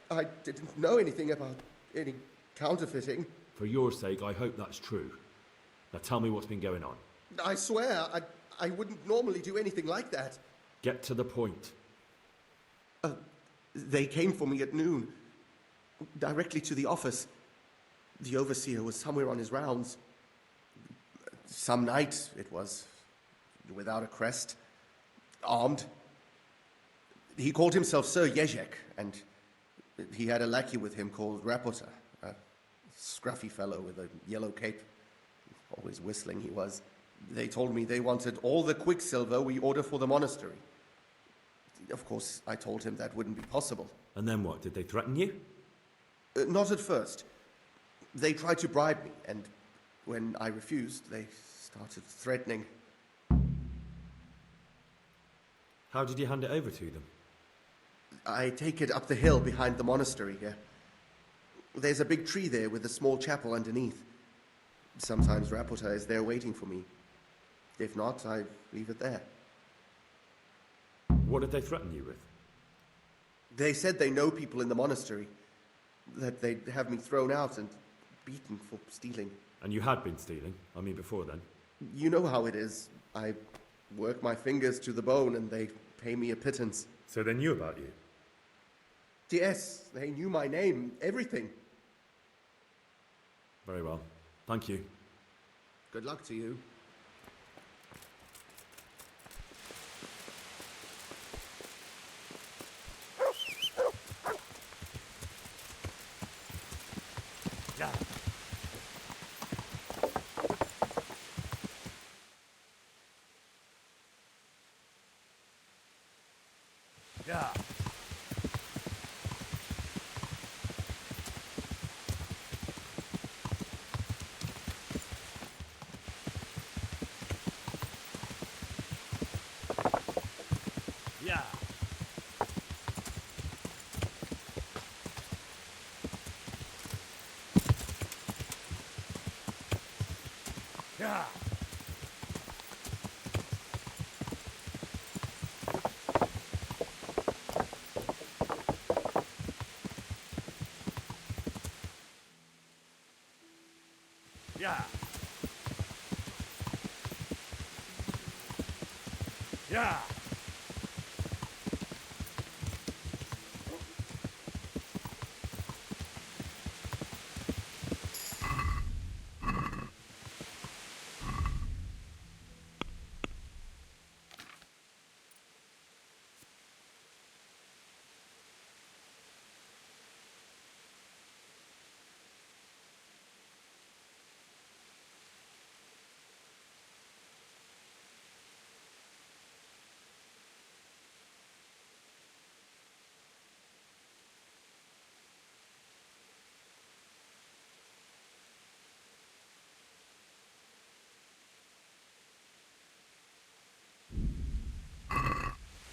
I: I didn't know anything about any counterfeiting.
M: For your sake, I hope that's true. Now tell me what's been going on.
I: I swear, I wouldn't normally do anything like that.
M: Get to the point.
I: They came for me at noon, directly to the office. The overseer was somewhere on his rounds. Some night, it was, without a crest, armed. He called himself Sir Jezek, and he had a lackey with him called Rapota, a scruffy fellow with a yellow cape. Always whistling he was. They told me they wanted all the quicksilver we order for the monastery. Of course, I told him that wouldn't be possible.
M: And then what? Did they threaten you?
I: Not at first. They tried to bribe me, and When I refused, they started threatening.
M: How did you hand it over to them?
I: I take it up the hill behind the monastery here. There's a big tree there with a small chapel underneath. Sometimes Rapota is there waiting for me. If not, I leave it there.
M: What did they threaten you with?
I: They said they know people in the monastery, that they'd have me thrown out and beaten for stealing.
M: And you had been stealing? I mean, before then?
I: You know how it is. I work my fingers to the bone and they pay me a pittance.
M: So they knew about you?
I: Yes, they knew my name, everything.
M: Very well. Thank you.
I: Good luck to you.
Q: Yeah. Yeah. Yeah. Yeah. Yeah. Yeah.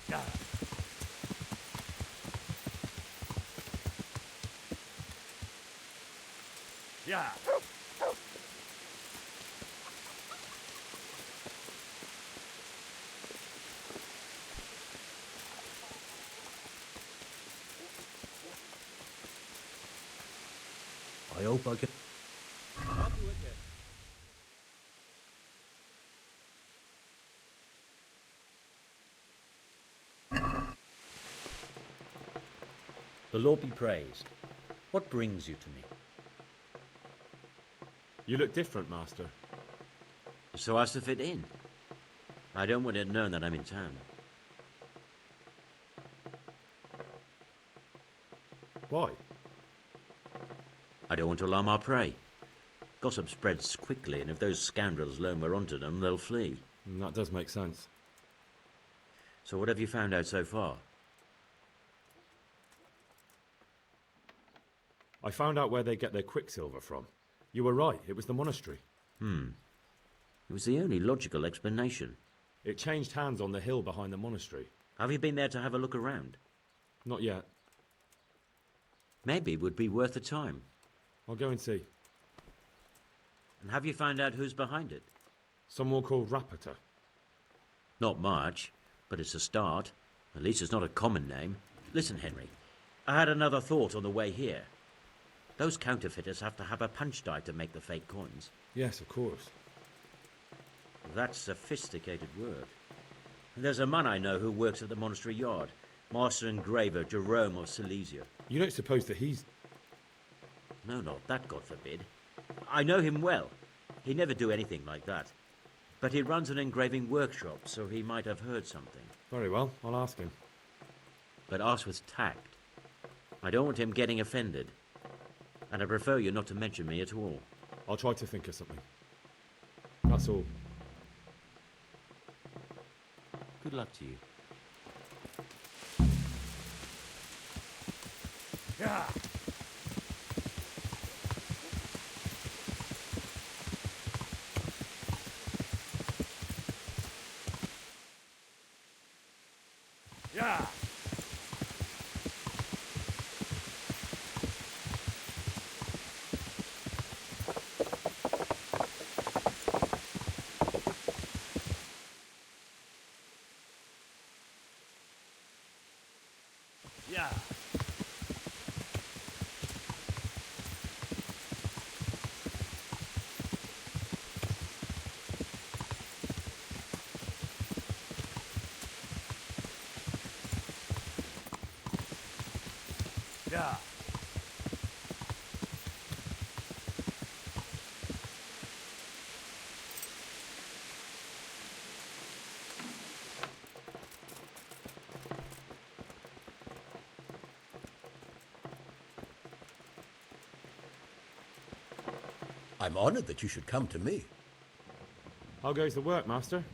Q: Yeah. Yeah.
T: I hope I can. The Lord be praised. What brings you to me?
M: You look different, Master.
T: So as to fit in. I don't want it known that I'm in town.
M: Why?
T: I don't want to alarm our prey. Gossip spreads quickly, and if those scoundrels learn we're onto them, they'll flee.
M: That does make sense.
T: So what have you found out so far?
M: I found out where they get their quicksilver from. You were right, it was the monastery.
T: It was the only logical explanation.
M: It changed hands on the hill behind the monastery.
T: Have you been there to have a look around?
M: Not yet.
T: Maybe it would be worth the time.
M: I'll go and see.
T: And have you found out who's behind it?
M: Someone called Rapota.
T: Not much, but it's a start. At least it's not a common name. Listen, Henry, I had another thought on the way here. Those counterfeiters have to have a punch die to make the fake coins.
M: Yes, of course.
T: That's sophisticated work. And there's a man I know who works at the monastery yard. Master engraver Jerome of Silesia.
M: You don't suppose that he's...
T: No, not that, God forbid. I know him well. He'd never do anything like that. But he runs an engraving workshop, so he might have heard something.
M: Very well, I'll ask him.
T: But ask with tact. I don't want him getting offended. And I prefer you not to mention me at all.
M: I'll try to think of something. That's all.
T: Good luck to you.
Q: Yeah.
A: Yeah. Yeah. Yeah.
N: I'm honored that you should come to me.
M: How goes the work, Master?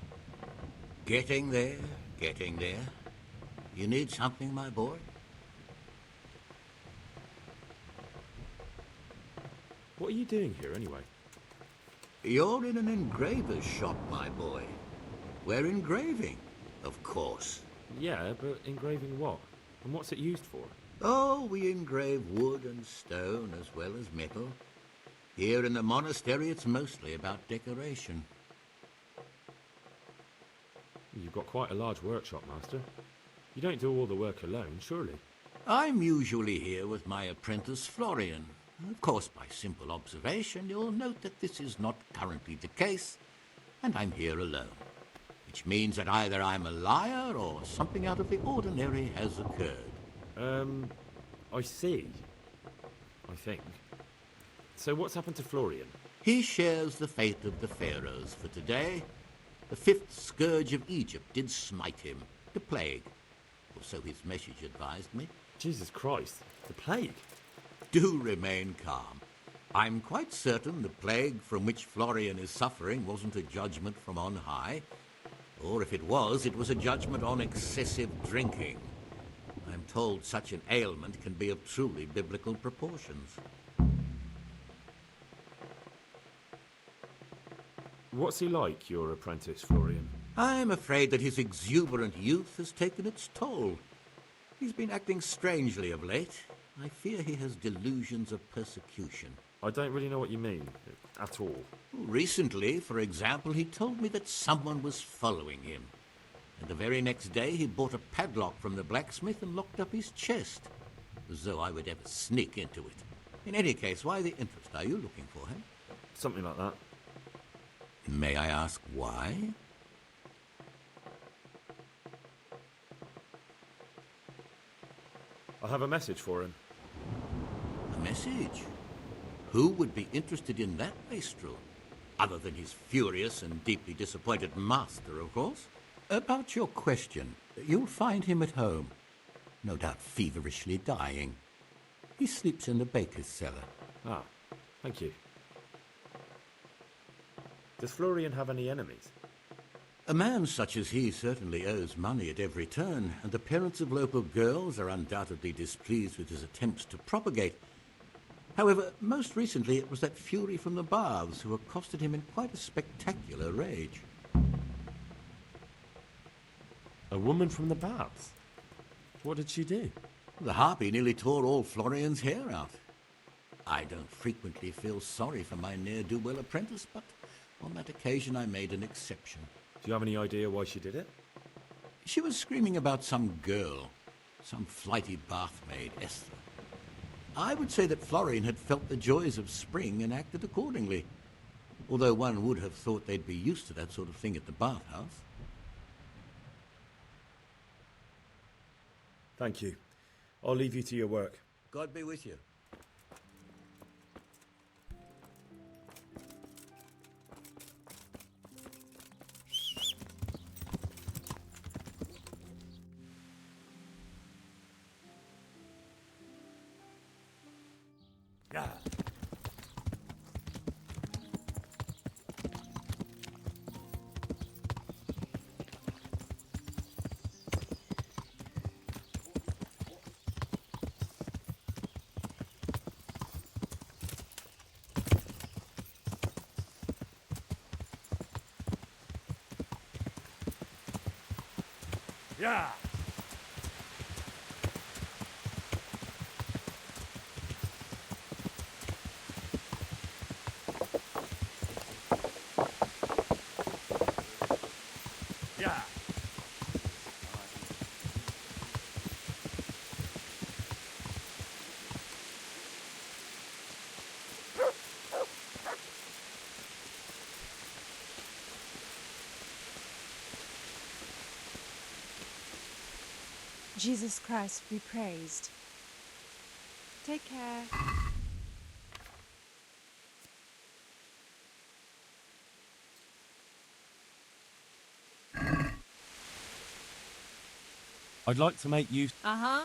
N: Getting there, getting there. You need something, my boy?
M: What are you doing here, anyway?
N: You're in an engraver's shop, my boy. We're engraving, of course.
M: Yeah, but engraving what? And what's it used for?
N: Oh, we engrave wood and stone as well as metal. Here in the monastery, it's mostly about decoration.
M: You've got quite a large workshop, Master. You don't do all the work alone, surely?
N: I'm usually here with my apprentice, Florian. Of course, by simple observation, you'll note that this is not currently the case, and I'm here alone. Which means that either I'm a liar or something out of the ordinary has occurred.
M: I see. I think. So what's happened to Florian?
N: He shares the fate of the pharaohs for today. The fifth scourge of Egypt did smite him, the plague. Or so his message advised me.
M: Jesus Christ, the plague?
N: Do remain calm. I'm quite certain the plague from which Florian is suffering wasn't a judgment from on high. Or if it was a judgment on excessive drinking. I'm told such an ailment can be of truly biblical proportions.
M: What's he like, your apprentice, Florian?
N: I'm afraid that his exuberant youth has taken its toll. He's been acting strangely of late. I fear he has delusions of persecution.
M: I don't really know what you mean, at all.
N: Recently, for example, he told me that someone was following him. And the very next day he bought a padlock from the blacksmith and locked up his chest. As though I would ever sneak into it. In any case, why the interest? Are you looking for him?
M: Something like that.
N: May I ask why?
M: I have a message for him.
N: A message? Who would be interested in that wastrel? Other than his furious and deeply disappointed master, of course. About your question, you'll find him at home. No doubt feverishly dying. He sleeps in the baker's cellar.
M: Ah, thank you. Does Florian have any enemies?
N: A man such as he certainly owes money at every turn, and the parents of local girls are undoubtedly displeased with his attempts to propagate. However, most recently it was that fury from the baths who accosted him in quite a spectacular rage.
E: A woman from the baths? What did she do?
N: The harpy nearly tore all Florian's hair out. I don't frequently feel sorry for my ne'er-do-well apprentice, but on that occasion I made an exception.
M: Do you have any idea why she did it?
N: She was screaming about some girl, some flighty bathmaid, Esther. I would say that Florian had felt the joys of spring and acted accordingly, although one would have thought they'd be used to that sort of thing at the bathhouse.
M: Thank you. I'll leave you to your work.
N: God be with you.
A: Yeah. Yeah.
P: Jesus Christ be praised. Take care.
E: I'd like to make use
P: Uh-huh.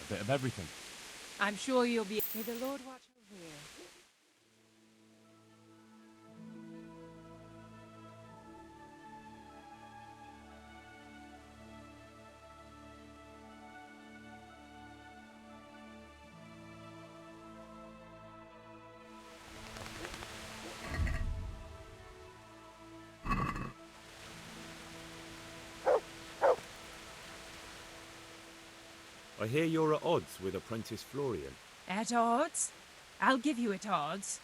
E: a bit of everything.
P: I'm sure you'll be... May the Lord watch over you.
M: I hear you're at odds with apprentice Florian.
P: At odds? I'll give you at odds.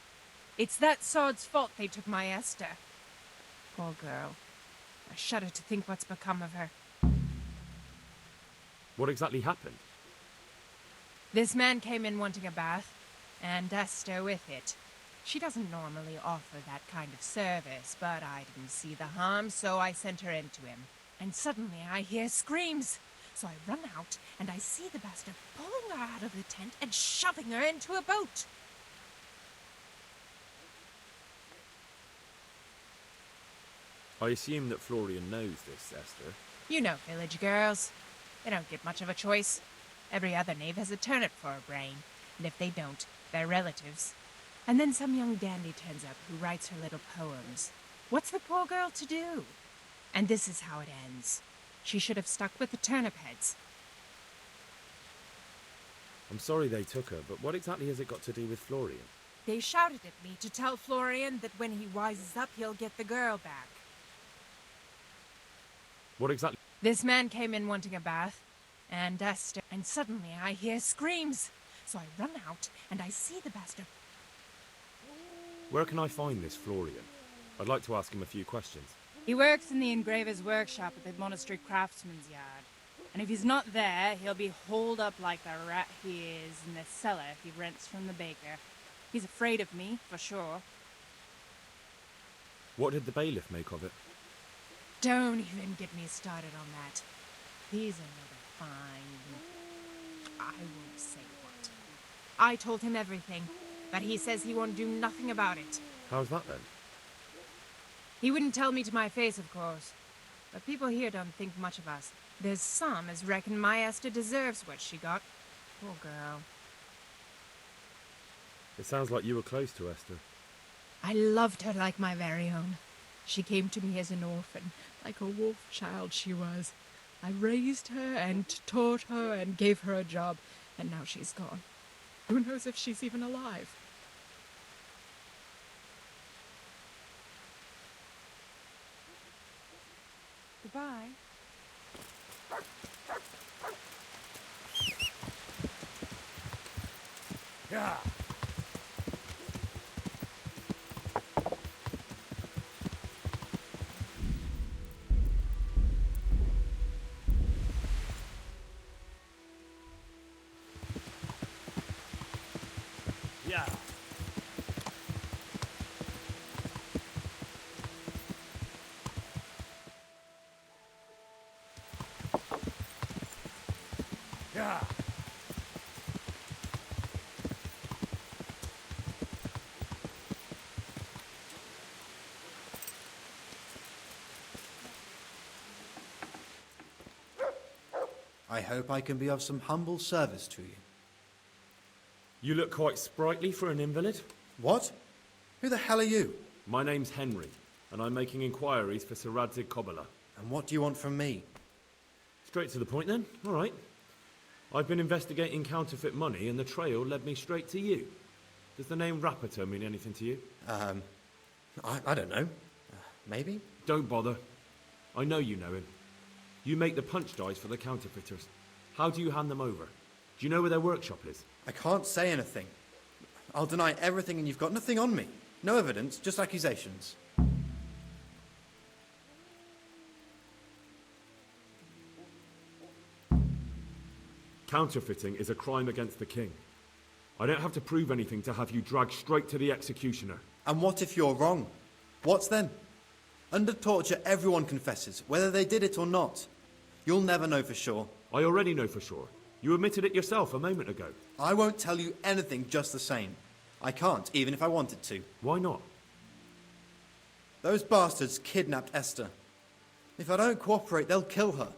P: It's that sod's fault they took my Esther. Poor girl. I shudder to think what's become of her.
M: What exactly happened?
P: This man came in wanting a bath, and Esther with it. She doesn't normally offer that kind of service, but I didn't see the harm, so I sent her in to him. And suddenly I hear screams. So I run out, and I see the bastard pulling her out of the tent and shoving her into a boat.
M: I assume that Florian knows this, Esther.
P: You know village girls. They don't get much of a choice. Every other knave has a turnip for a brain, and if they don't, they're relatives. And then some young dandy turns up who writes her little poems. What's the poor girl to do? And this is how it ends. She should have stuck with the turnip heads.
M: I'm sorry they took her, but what exactly has it got to do with Florian?
P: They shouted at me to tell Florian that when he wises up, he'll get the girl back.
M: What exactly?
P: This man came in wanting a bath, and Esther, and suddenly I hear screams. So I run out, and I see the bastard.
M: Where can I find this Florian? I'd like to ask him a few questions.
P: He works in the engraver's workshop at the monastery craftsman's yard. And if he's not there, he'll be holed up like the rat he is in the cellar he rents from the baker. He's afraid of me, for sure.
M: What did the bailiff make of it?
P: Don't even get me started on that. He's another fine... I won't say what. I told him everything, but he says he won't do nothing about it.
M: How's that then?
P: He wouldn't tell me to my face, of course. But people here don't think much of us. There's some as reckon my Esther deserves what she got. Poor girl.
M: It sounds like you were close to Esther.
P: I loved her like my very own. She came to me as an orphan, like a wolf child she was. I raised her and taught her and gave her a job, and now she's gone. Who knows if she's even alive? Goodbye.
O: Yeah.
A: Yeah.
O: Yeah.
B: I hope I can be of some humble service to you.
M: You look quite sprightly for an invalid.
B: What? Who the hell are you?
M: My name's Henry, and I'm making inquiries for Sir Radzig Kobyla.
B: And what do you want from me?
M: Straight to the point then. All right. I've been investigating counterfeit money, and the trail led me straight to you. Does the name Rappator mean anything to you?
B: I don't know. Maybe?
M: Don't bother. I know you know him. You make the punch dice for the counterfeiters. How do you hand them over? Do you know where their workshop is?
B: I can't say anything. I'll deny everything and you've got nothing on me. No evidence, just accusations.
M: Counterfeiting is a crime against the king. I don't have to prove anything to have you dragged straight to the executioner.
B: And what if you're wrong? What's then? Under torture, everyone confesses, whether they did it or not. You'll never know for sure.
M: I already know for sure. You admitted it yourself a moment ago.
B: I won't tell you anything just the same. I can't, even if I wanted to.
M: Why not?
B: Those bastards kidnapped Esther. If I don't cooperate, they'll kill her.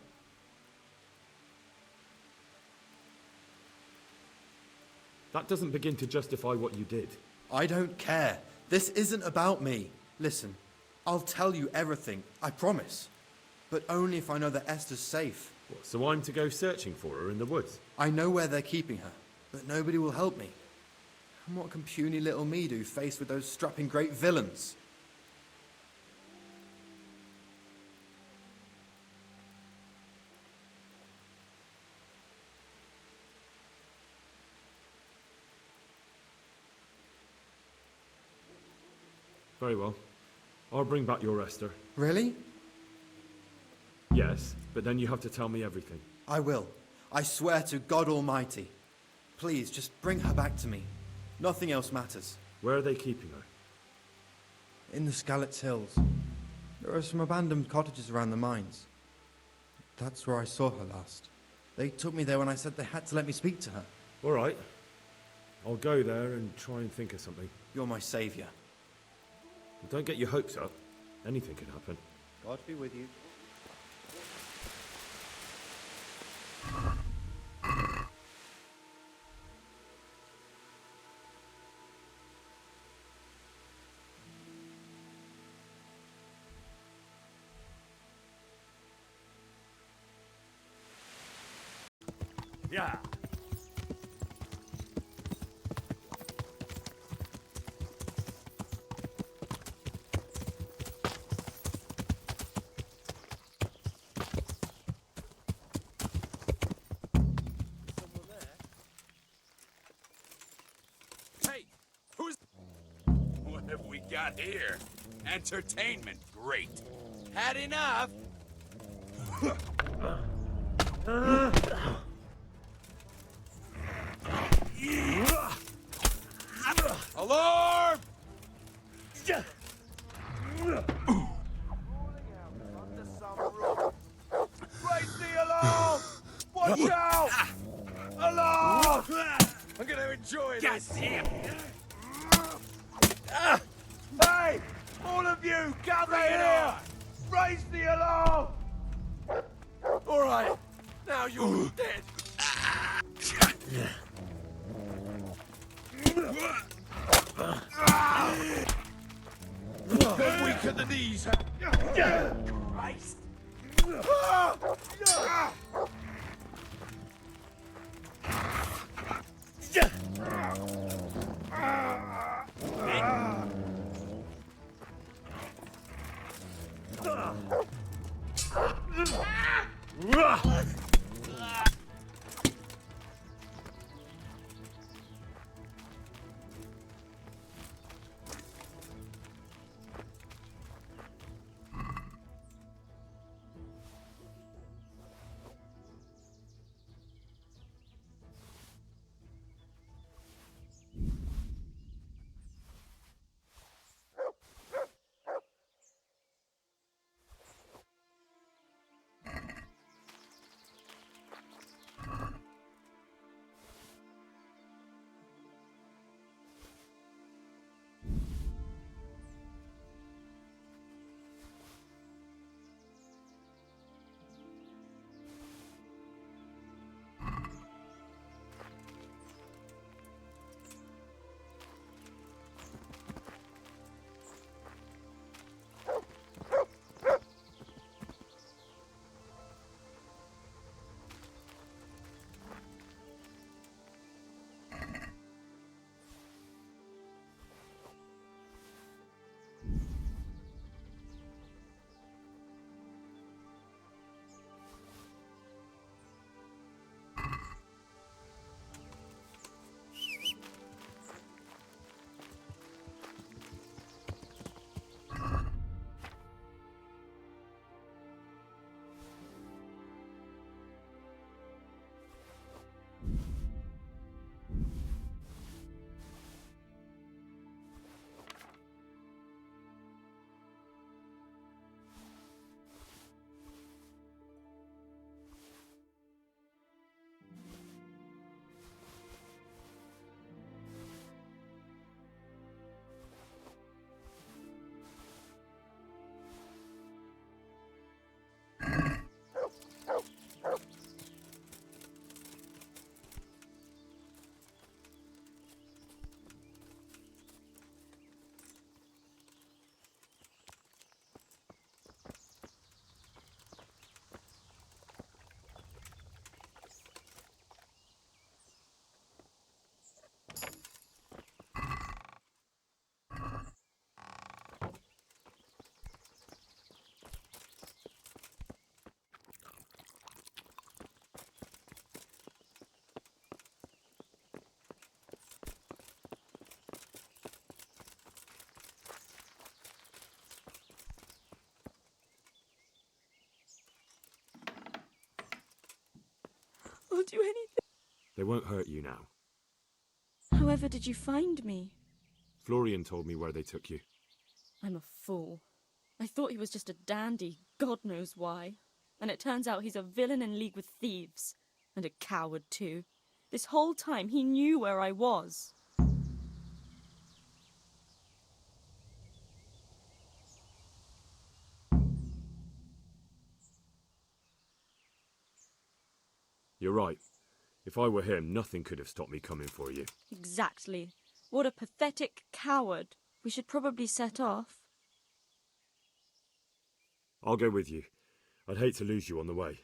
M: That doesn't begin to justify what you did.
B: I don't care. This isn't about me. Listen, I'll tell you everything, I promise. But only if I know that Esther's safe.
M: What, so I'm to go searching for her in the woods?
B: I know where they're keeping her, but nobody will help me. And what can puny little me do faced with those strapping great villains?
M: Very well. I'll bring back your Esther.
B: Really?
M: Yes, but then you have to tell me everything.
B: I will. I swear to God Almighty. Please, just bring her back to me. Nothing else matters.
M: Where are they keeping her?
B: In the Skalitz Hills. There are some abandoned cottages around the mines. That's where I saw her last. They took me there when I said they had to let me speak to her.
M: All right. I'll go there and try and think of something.
B: You're my saviour.
M: Don't get your hopes up. Anything can happen.
F: God be with you.
O: Yeah.
J: Hey, who's... What have we got here? Entertainment, great. Had enough? Alarm!
K: Raise the alarm! Watch out! Alarm!
J: I'm gonna enjoy this.
K: Goddamn! Hey! All of you, gather here! Raise the alarm!
J: All right, now you're dead.
K: They're weak at the knees. Christ!
C: will do anything.
M: They won't hurt you now.
C: However did you find me?
M: Florian told me where they took you.
C: I'm a fool. I thought he was just a dandy, God knows why. And it turns out he's a villain in league with thieves. And a coward, too. This whole time he knew where I was.
M: You're right. If I were him, nothing could have stopped me coming for you.
C: Exactly. What a pathetic coward. We should probably set off.
M: I'll go with you. I'd hate to lose you on the way.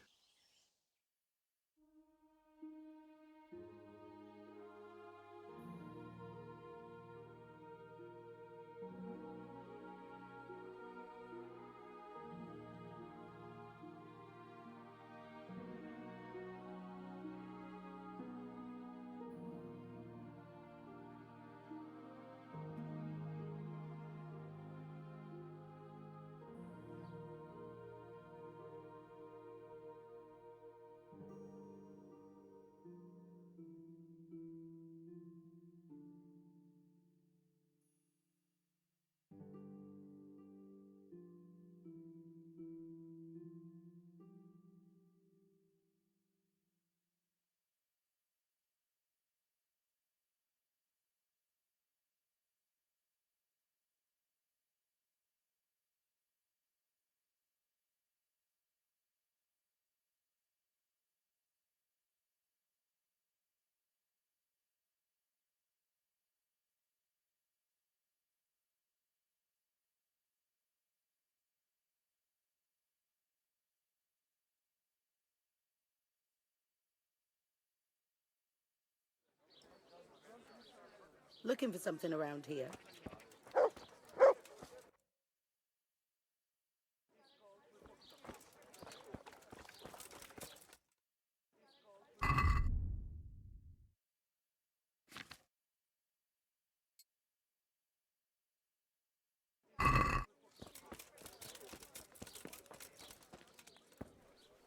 S: Looking for something around here?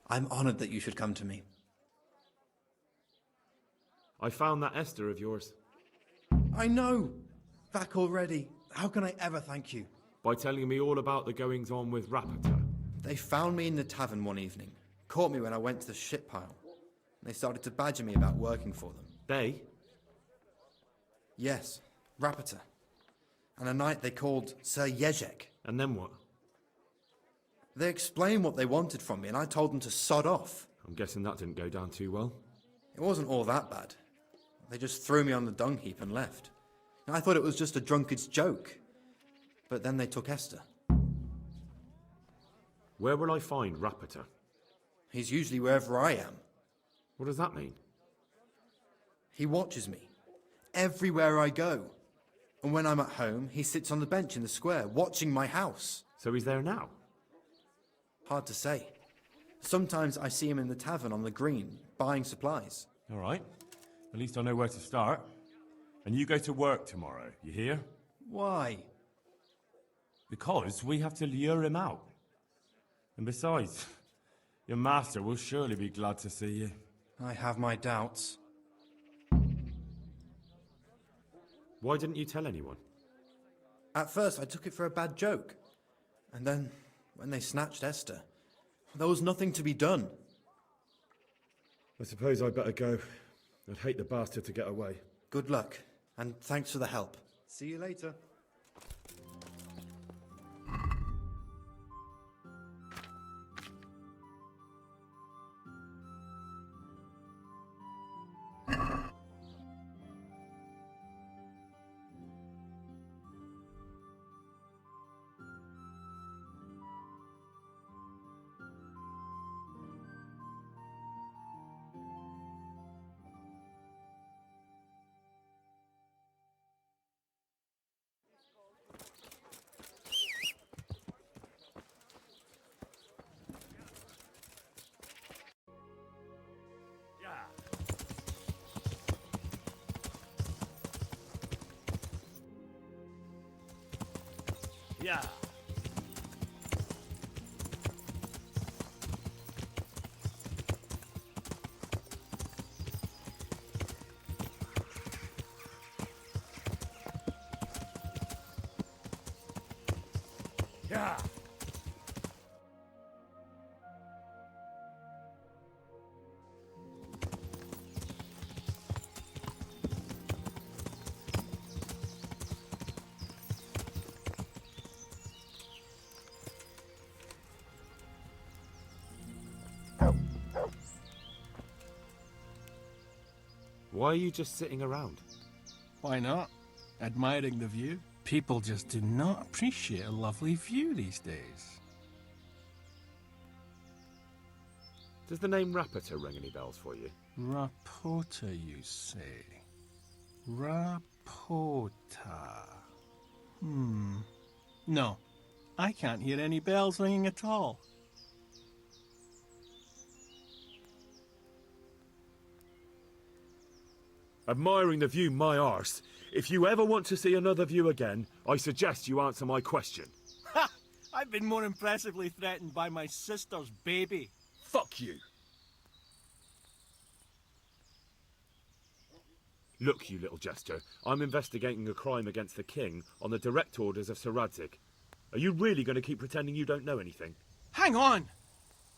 B: I'm honored that you should come to me.
M: I found that Esther of yours.
B: I know! Back already. How can I ever thank you?
M: By telling me all about the goings-on with Rapata.
B: They found me in the tavern one evening, caught me when I went to the ship pile. They started to badger me about working for them.
M: They?
B: Yes, Rapata. And a knight they called Sir Jezek.
M: And then what?
B: They explained what they wanted from me, and I told them to sod off.
M: I'm guessing that didn't go down too well.
B: It wasn't all that bad. They just threw me on the dung heap and left. And I thought it was just a drunkard's joke. But then they took Esther.
M: Where will I find Rapata?
B: He's usually wherever I am.
M: What does that mean?
B: He watches me. Everywhere I go. And when I'm at home, he sits on the bench in the square, watching my house.
M: So he's there now?
B: Hard to say. Sometimes I see him in the tavern on the green, buying supplies.
M: All right. At least I know where to start. And you go to work tomorrow, you hear?
B: Why?
M: Because we have to lure him out. And besides, your master will surely be glad to see you.
B: I have my doubts.
M: Why didn't you tell anyone?
B: At first I took it for a bad joke. And then, when they snatched Esther, there was nothing to be done.
M: I suppose I'd better go. I'd hate the bastard to get away.
B: Good luck, and thanks for the help. See you later.
A: Yeah.
M: Why are you just sitting around?
G: Why not? Admiring the view. People just do not appreciate a lovely view these days.
M: Does the name Rapita ring any bells for you?
G: Rapota, you say? Rapota. No, I can't hear any bells ringing at all.
M: Admiring the view, my arse. If you ever want to see another view again, I suggest you answer my question.
G: Ha! I've been more impressively threatened by my sister's baby.
M: Fuck you. Look, you little jester, I'm investigating a crime against the king on the direct orders of Sir Radzig. Are you really going to keep pretending you don't know anything?
G: Hang on!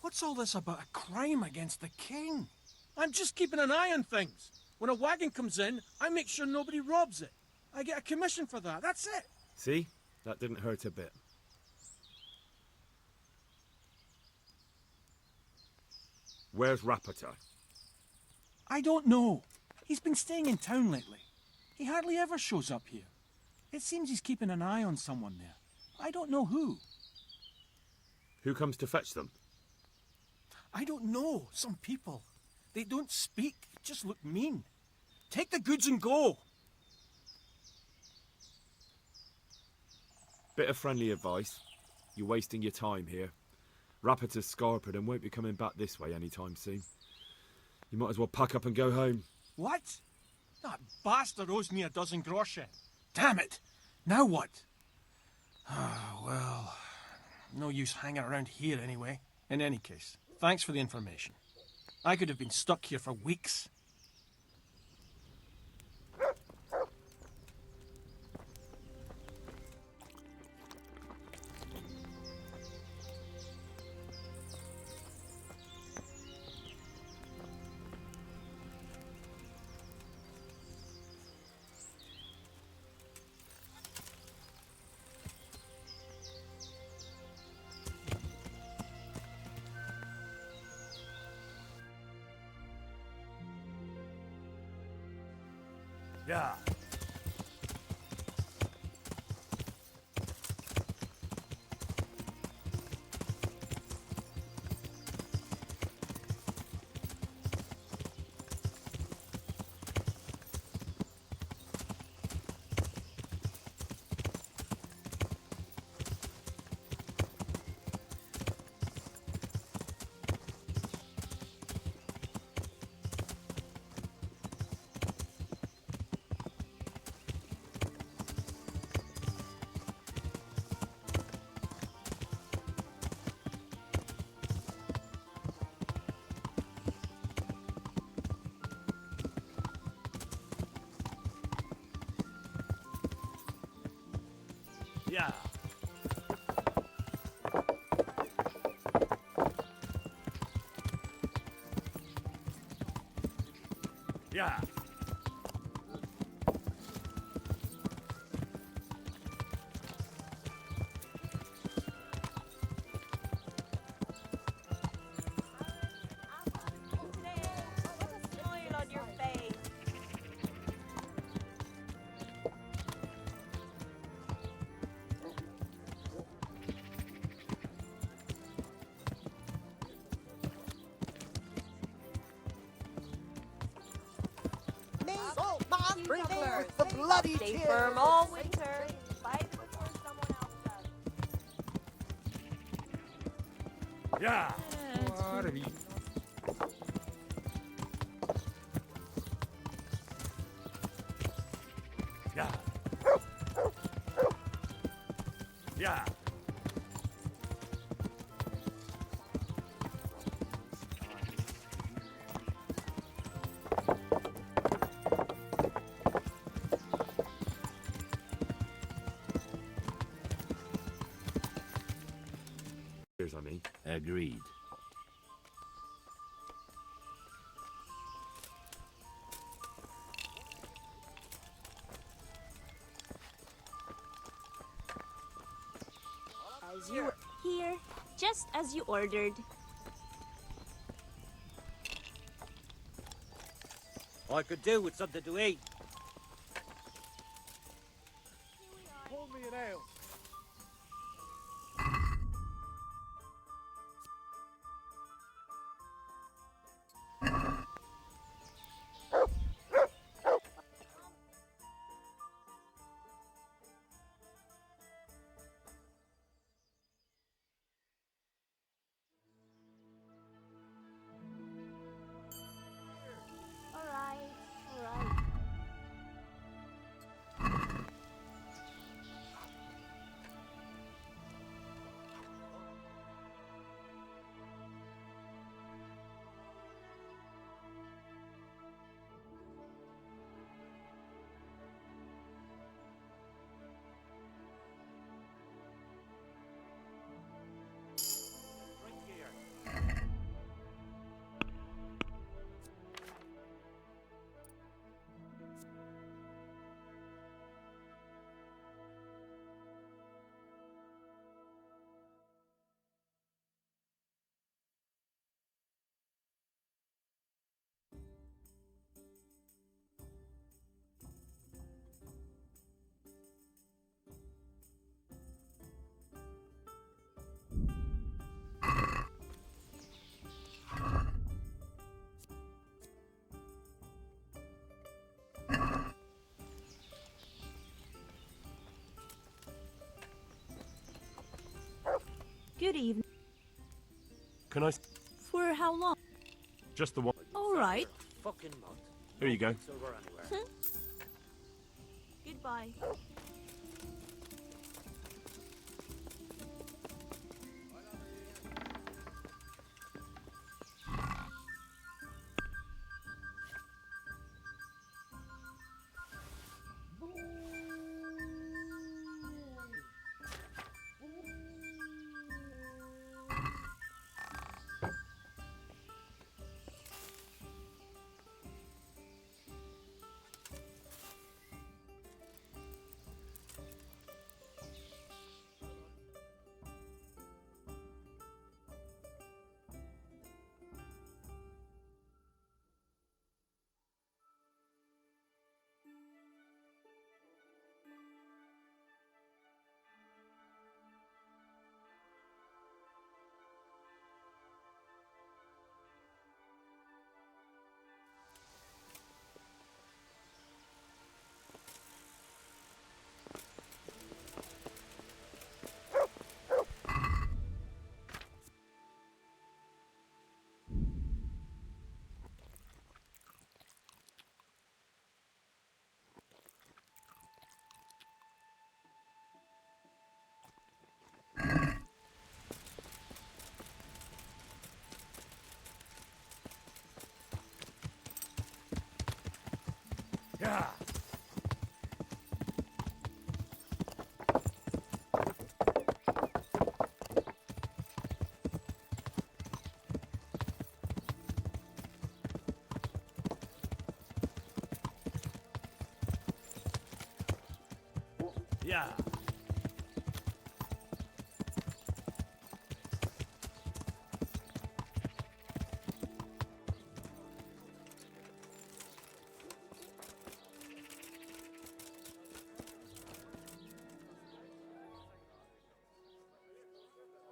G: What's all this about a crime against the king? I'm just keeping an eye on things. When a wagon comes in, I make sure nobody robs it. I get a commission for that, that's it.
M: See? That didn't hurt a bit. Where's Rapita?
G: I don't know. He's been staying in town lately. He hardly ever shows up here. It seems he's keeping an eye on someone there. I don't know who.
M: Who comes to fetch them?
G: I don't know. Some people. They don't speak, just look mean. Take the goods and go.
M: Bit of friendly advice. You're wasting your time here. Rapita's scarpered and won't be coming back this way anytime soon. You might as well pack up and go home.
G: What? That bastard owes me a dozen groschen. Damn it! Now what? Ah, well, no use hanging around here anyway. In any case, thanks for the information. I could have been stuck here for weeks.
A: Yeah. Yeah. Yeah.
K: With the bloody
U: Stay
K: tears.
U: firm all winter. Fight before someone else does.
A: Yeah. Yeah. Yeah.
M: Here's, I mean.
R: Agreed.
U: As you here, just as you ordered.
T: I could do with something to eat.
O: Pour me an ale.
U: Alright.
H: Good evening.
E: Can I...
H: For how long?
E: Just the one.
H: All right.
T: Fucking month.
E: Here you go.
T: Silver anywhere.
H: Goodbye.
O: Yeah.
A: Yeah.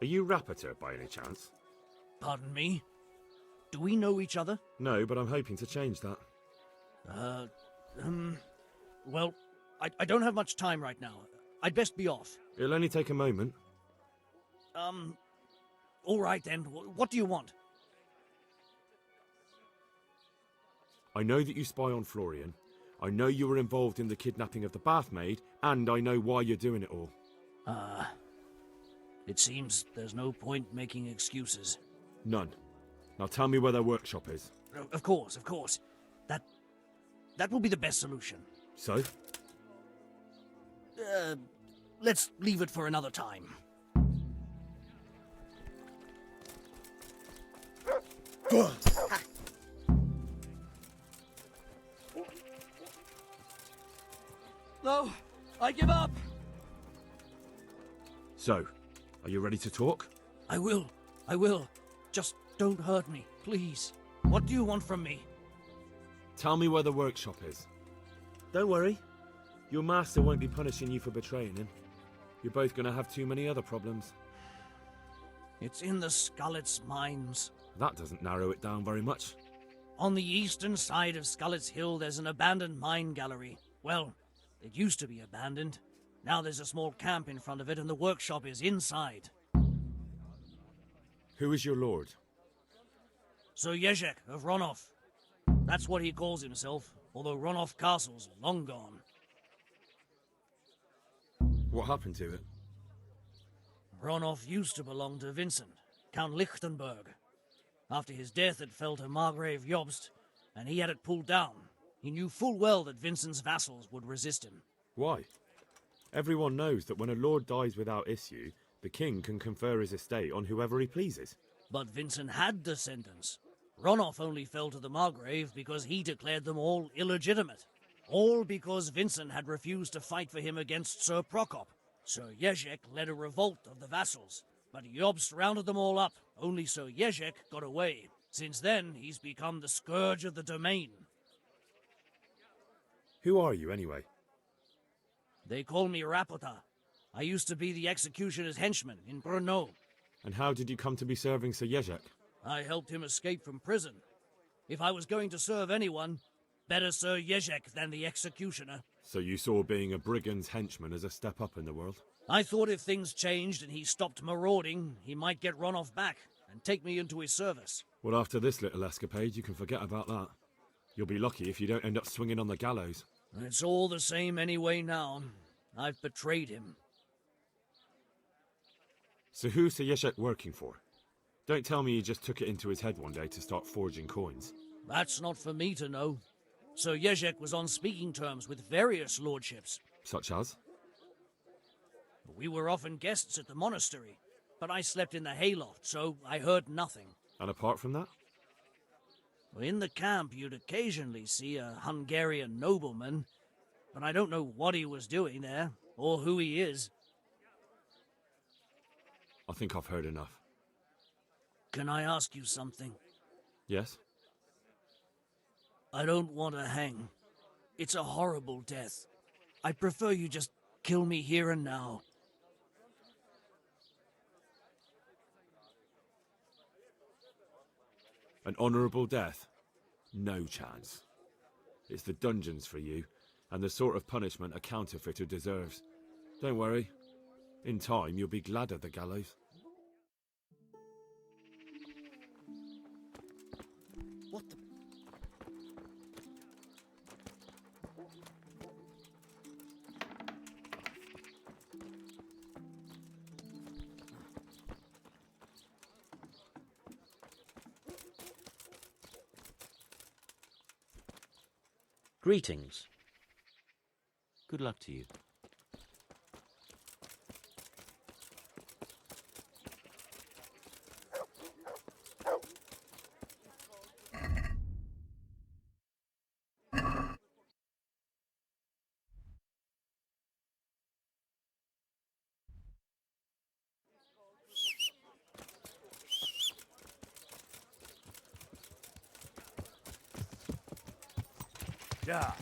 M: Are you Rapiter by any chance?
A: Pardon me? Do we know each other?
M: No, but I'm hoping to change that.
A: Well, I don't have much time right now. I'd best be off.
M: It'll only take a moment.
A: All right then. What do you want?
M: I know that you spy on Florian. I know you were involved in the kidnapping of the bathmaid, and I know why you're doing it all.
A: It seems there's no point making excuses.
M: None. Now tell me where their workshop is.
A: Of course. That will be the best solution.
M: So?
A: Let's leave it for another time. No, I give up.
M: So, are you ready to talk?
A: I will. Just don't hurt me, please. What do you want from me?
M: Tell me where the workshop is. Don't worry. Your master won't be punishing you for betraying him. You're both going to have too many other problems.
A: It's in the Skullet's mines.
M: That doesn't narrow it down very much.
A: On the eastern side of Skullet's Hill, there's an abandoned mine gallery. Well, it used to be abandoned. Now there's a small camp in front of it, and the workshop is inside.
M: Who is your lord?
A: Sir Jezek of Ronov. That's what he calls himself, although Ronov Castle's long gone.
M: What happened to it?
A: Ronov used to belong to Vincent, Count Lichtenberg. After his death, it fell to Margrave Jobst, and he had it pulled down. He knew full well that Vincent's vassals would resist him.
M: Why? Everyone knows that when a lord dies without issue, the king can confer his estate on whoever he pleases.
A: But Vincent had descendants. Ronov only fell to the Margrave because he declared them all illegitimate. All because Vincent had refused to fight for him against Sir Prokop. Sir Jezek led a revolt of the vassals, but Jobst rounded them all up. Only Sir Jezek got away. Since then, he's become the scourge of the domain.
M: Who are you, anyway?
A: They call me Rapota. I used to be the executioner's henchman in Brno.
M: And how did you come to be serving Sir Jezek?
A: I helped him escape from prison. If I was going to serve anyone, better Sir Jezek than the executioner.
M: So you saw being a brigand's henchman as a step up in the world?
A: I thought if things changed and he stopped marauding, he might get Ronov back and take me into his service.
M: Well, after this little escapade, you can forget about that. You'll be lucky if you don't end up swinging on the gallows.
A: It's all the same anyway now. I've betrayed him.
M: So who's Sir Jezek working for? Don't tell me he just took it into his head one day to start forging coins.
A: That's not for me to know. Sir Jezek was on speaking terms with various lordships.
M: Such as?
A: We were often guests at the monastery, but I slept in the hayloft, so I heard nothing.
M: And apart from that?
A: In the camp, you'd occasionally see a Hungarian nobleman, but I don't know what he was doing there, or who he is.
M: I think I've heard enough.
A: Can I ask you something?
M: Yes?
A: I don't want to hang. It's a horrible death. I prefer you just kill me here and now.
M: An honourable death? No chance. It's the dungeons for you, and the sort of punishment a counterfeiter deserves. Don't worry. In time, you'll be glad of the gallows.
A: What the...
T: Greetings. Good luck to you.
K: Yeah.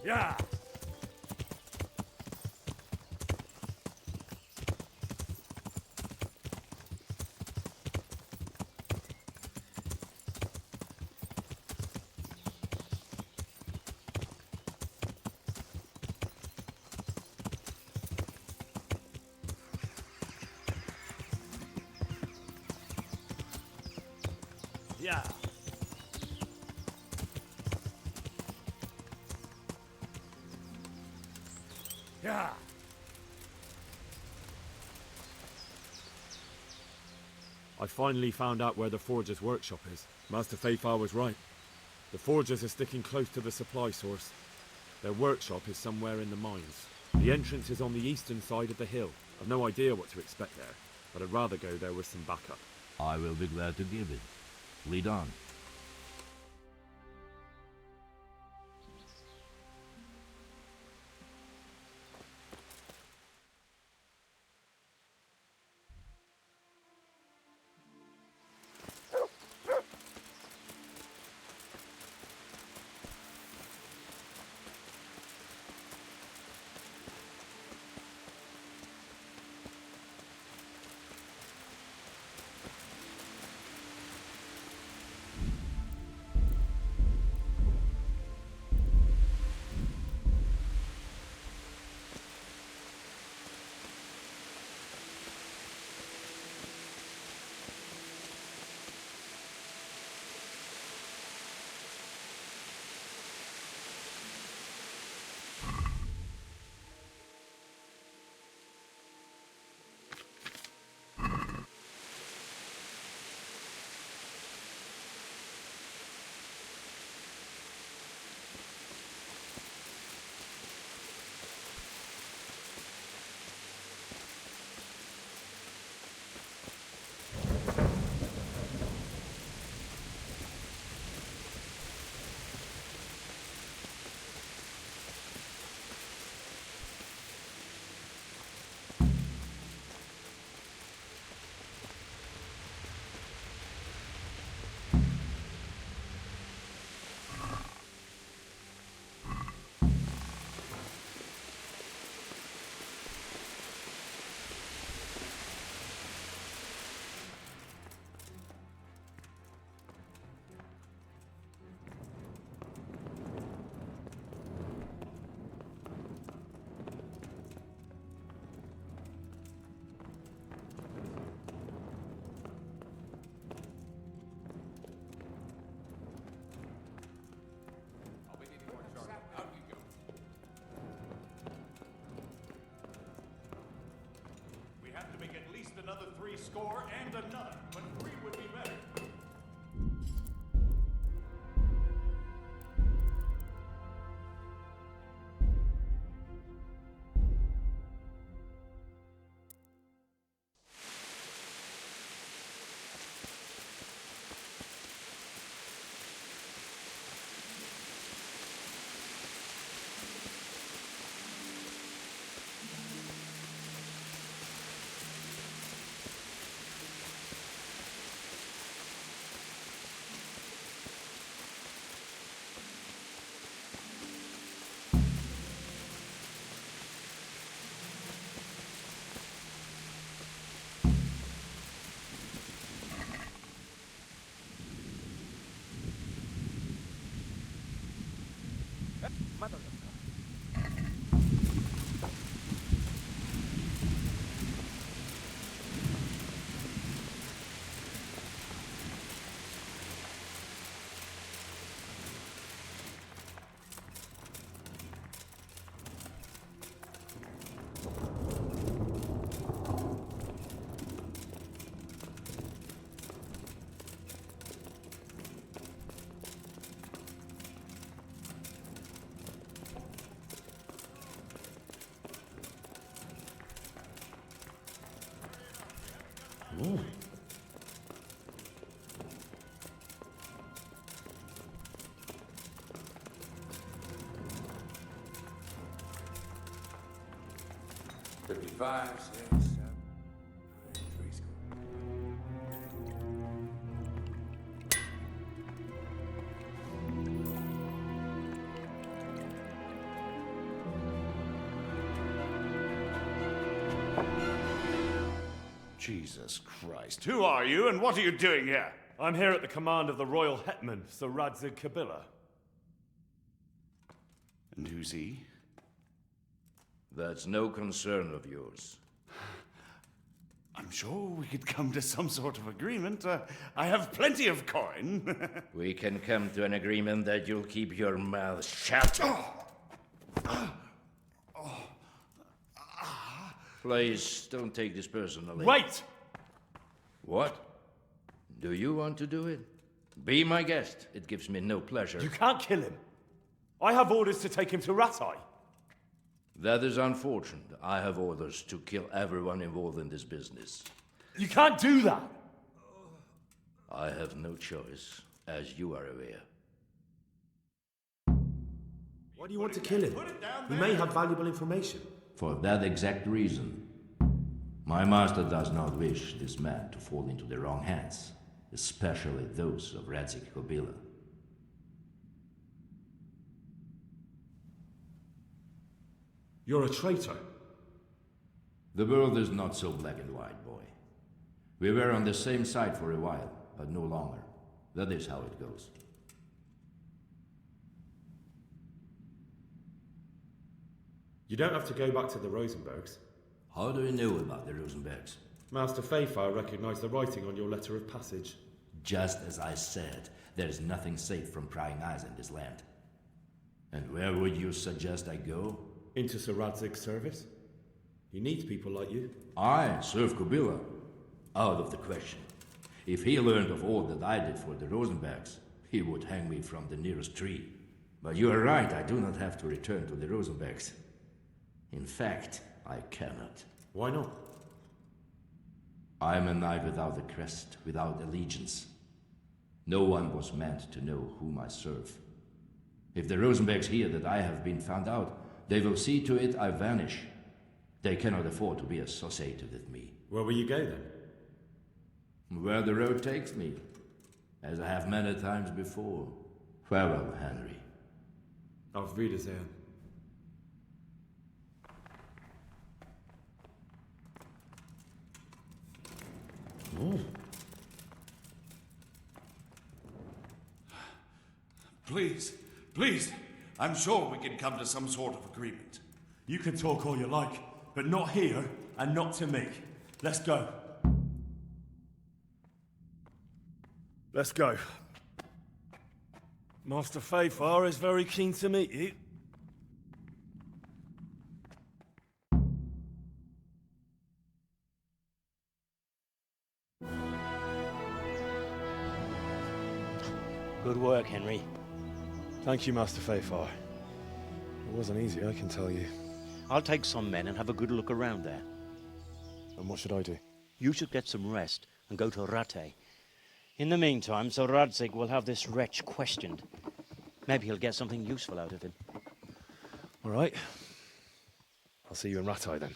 K: Yeah.
A: Yeah. Yeah.
M: I finally found out where the Forger's workshop is. Master Fafar was right. The Forgers are sticking close to the supply source. Their workshop is somewhere in the mines. The entrance is on the eastern side of the hill. I've no idea what to expect there, but I'd rather go there with some backup.
R: I will be glad to give it. Lead on.
O: We have to make at least another 3 score and another, but 3 would be better.
M: Ooh.
J: Five, 6, 7, 3 score.
O: Jesus Christ. Who are you and what are you doing here?
M: I'm here at the command of the Royal Hetman, Sir Radzig Kabila.
O: And who's he?
D: That's no concern of yours.
O: I'm sure we could come to some sort of agreement. I have plenty of coin.
R: We can come to an agreement that you'll keep your mouth shut. Please, don't take this personally.
O: Wait!
R: What? Do you want to do it? Be my guest. It gives me no pleasure.
O: You can't kill him. I have orders to take him to Ratai.
R: That is unfortunate. I have orders to kill everyone involved in this business.
O: You can't do that!
R: I have no choice, as you are aware.
E: Why do you want to kill him? He may have valuable information.
R: For that exact reason. My master does not wish this man to fall into the wrong hands, especially those of Radzik Kobila.
E: You're a traitor.
R: The world is not so black and white, boy. We were on the same side for a while, but no longer. That is how it goes.
E: You don't have to go back to the Rosenbergs.
R: How do you know about the Rosenbergs?
E: Master Fayfire recognized the writing on your letter of passage.
R: Just as I said, there is nothing safe from prying eyes in this land. And where would you suggest I go?
E: Into Sir Radzig's service. He needs people like you.
R: I serve Kobila. Out of the question. If he learned of all that I did for the Rosenbergs, he would hang me from the nearest tree. But you are right, I do not have to return to the Rosenbergs. In fact, I cannot.
E: Why not?
R: I am a knight without a crest, without allegiance. No one was meant to know whom I serve. If the Rosenbergs hear that I have been found out, they will see to it I vanish. They cannot afford to be associated with me.
E: Where will you go then?
R: Where the road takes me, as I have many times before. Farewell, Henry.
E: Auf Wiedersehen.
O: Oh. Please, please, I'm sure we can come to some sort of agreement.
D: You can talk all you like, but not here and not to me. Let's go.
O: Let's go. Master Fayfire is very keen to meet you.
V: Good work, Henry.
O: Thank you, Master Fayfire. It wasn't easy, I can tell you.
V: I'll take some men and have a good look around there.
O: And what should I do?
V: You should get some rest and go to Rattay. In the meantime, Sir Radzig will have this wretch questioned. Maybe he'll get something useful out of him.
O: All right. I'll see you in Rattay then.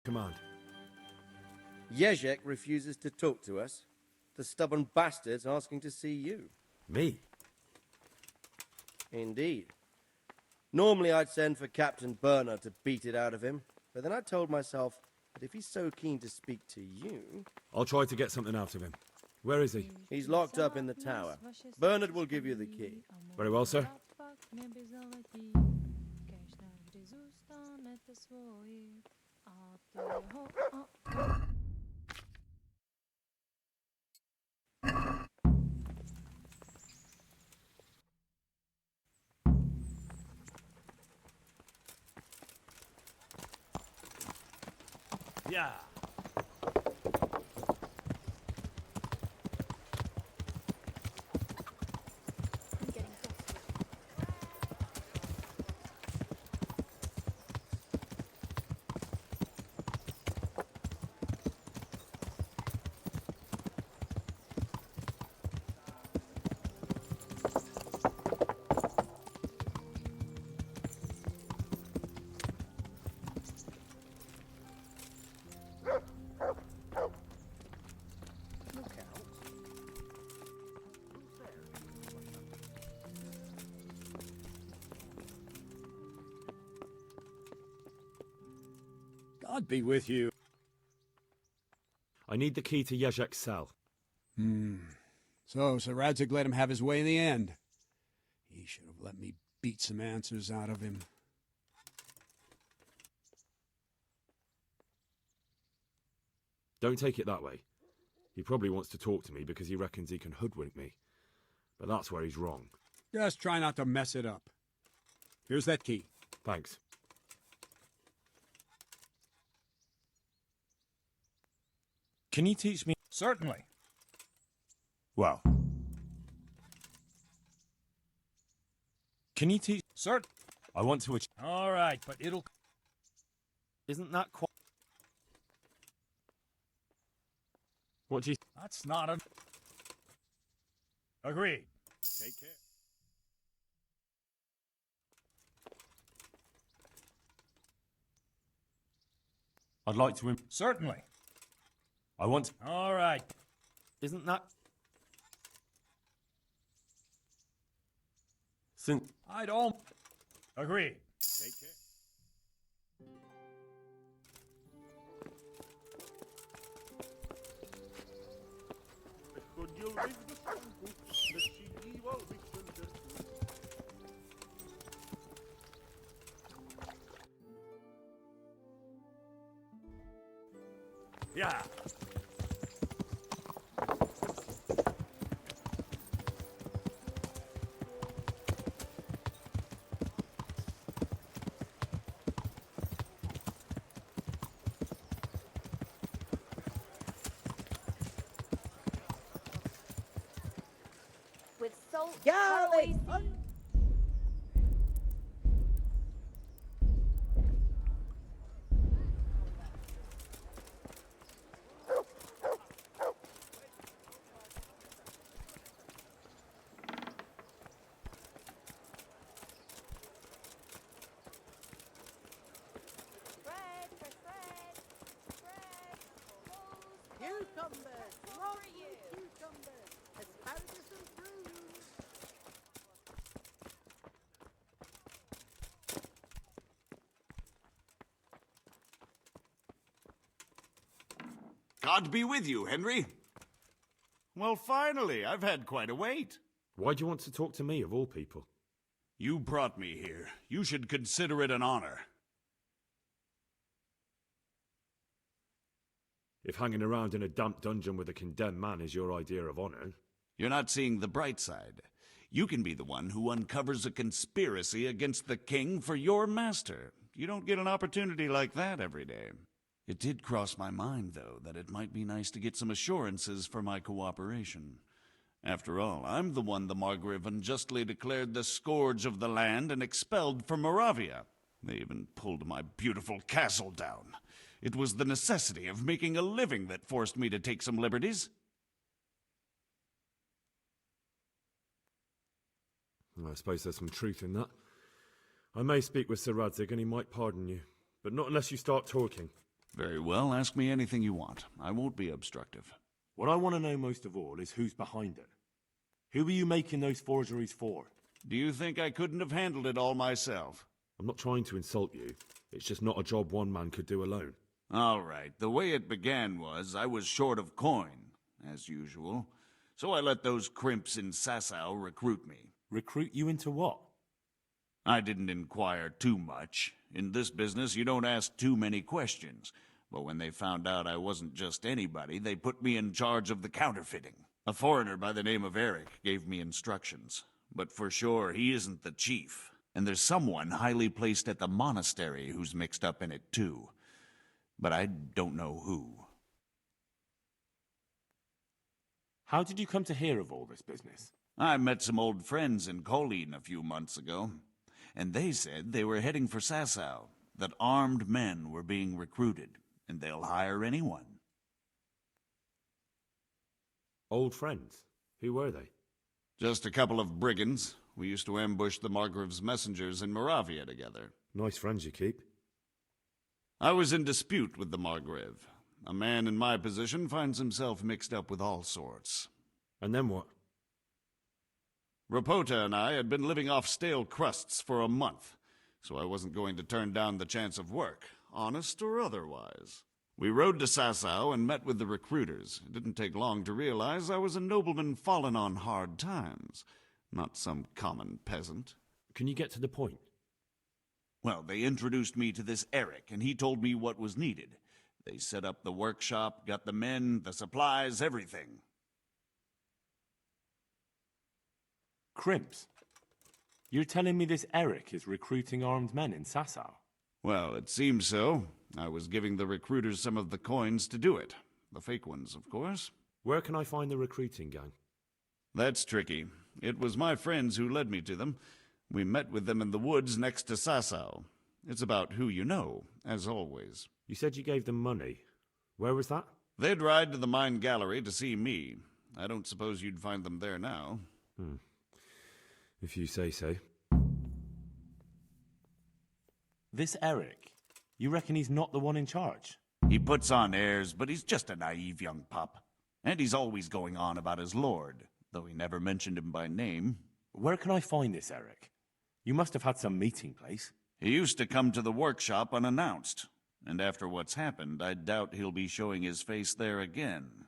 E: Command.
F: Jezek refuses to talk to us. The stubborn bastard's asking to see you.
E: Me?
F: Indeed. Normally I'd send for Captain Burner to beat it out of him, but then I told myself that if he's so keen to speak to you...
E: I'll try to get something out of him. Where is he?
F: He's locked up in the tower. Bernard will give you the key.
E: Very well, sir.
D: Yeah.
I: God be with you.
M: I need the key to Yezhek's cell.
I: So Sir Radzig let him have his way in the end. He should have let me beat some answers out of him.
M: Don't take it that way. He probably wants to talk to me because he reckons he can hoodwink me. But that's where he's wrong.
I: Just try not to mess it up. Here's that key.
M: Thanks.
D: Can you teach me?
G: Certainly.
D: Well. Can you teach?
G: Cert.
D: I want to.
G: All right, but it'll.
M: Isn't that quite? What do you?
G: That's not a. Agreed. Take care.
D: I'd like to.
G: Certainly.
D: I want.
G: All right.
M: Isn't that?
D: Since.
G: I don't. Agreed. Take care.
D: Yeah.
U: With salt,
S: Golly! Cucumbers! Lovely cucumbers! Asparagus and prunes!
J: God be with you, Henry. Well, finally, I've had quite a wait.
M: Why do you want to talk to me, of all people?
J: You brought me here. You should consider it an honor.
M: If hanging around in a damp dungeon with a condemned man is your idea of honor...
J: You're not seeing the bright side. You can be the one who uncovers a conspiracy against the king for your master. You don't get an opportunity like that every day. It did cross my mind, though, that it might be nice to get some assurances for my cooperation. After all, I'm the one the Margrave unjustly declared the scourge of the land and expelled from Moravia. They even pulled my beautiful castle down. It was the necessity of making a living that forced me to take some liberties.
M: I suppose there's some truth in that. I may speak with Sir Radzig and he might pardon you, but not unless you start talking.
J: Very well, ask me anything you want. I won't be obstructive.
D: What I want to know most of all is who's behind it. Who are you making those forgeries for?
J: Do you think I couldn't have handled it all myself?
M: I'm not trying to insult you. It's just not a job one man could do alone.
J: All right, the way it began was I was short of coin, as usual. So I let those crimps in Sasau recruit me.
D: Recruit you into what?
J: I didn't inquire too much. In this business, you don't ask too many questions. But when they found out I wasn't just anybody, they put me in charge of the counterfeiting. A foreigner by the name of Eric gave me instructions. But for sure, he isn't the chief. And there's someone highly placed at the monastery who's mixed up in it too. But I don't know who.
D: How did you come to hear of all this business?
J: I met some old friends in Colleen a few months ago, and they said they were heading for Sasau, that armed men were being recruited, and they'll hire anyone.
M: Old friends? Who were they?
J: Just a couple of brigands. We used to ambush the Margrave's messengers in Moravia together.
M: Nice friends you keep.
J: I was in dispute with the Margrave. A man in my position finds himself mixed up with all sorts.
M: And then what?
J: Rapota and I had been living off stale crusts for a month, so I wasn't going to turn down the chance of work. honest or otherwise. We rode to Sasau and met with the recruiters. It didn't take long to realize I was a nobleman fallen on hard times, not some common peasant.
M: Can you get to the point?
J: Well, they introduced me to this Eric, and he told me what was needed. They set up the workshop, got the men, the supplies, everything.
M: Crimps? You're telling me this Eric is recruiting armed men in Sasau?
J: Well, it seems so. I was giving the recruiters some of the coins to do it. The fake ones, of course.
M: Where can I find the recruiting gang?
J: That's tricky. It was my friends who led me to them. We met with them in the woods next to Sasau. It's about who you know, as always.
M: You said you gave them money. Where was that?
J: They'd ride to the mine gallery to see me. I don't suppose you'd find them there now.
M: If you say so. This Eric, you reckon he's not the one in charge?
J: He puts on airs, but he's just a naive young pup. And he's always going on about his lord, though he never mentioned him by name.
M: Where can I find this Eric? You must have had some meeting place.
J: He used to come to the workshop unannounced. And after what's happened, I doubt he'll be showing his face there again.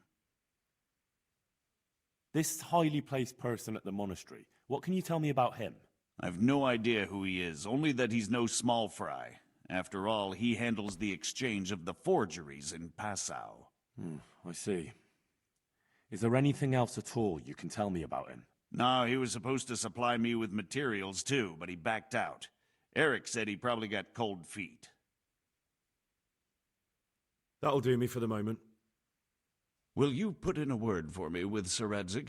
M: This highly placed person at the monastery, what can you tell me about him?
J: I've no idea who he is, only that he's no small fry. After all, he handles the exchange of the forgeries in Passau.
M: I see. Is there anything else at all you can tell me about him?
J: No, he was supposed to supply me with materials too, but he backed out. Eric said he probably got cold feet.
M: That'll do me for the moment.
J: Will you put in a word for me with Sir Radzig?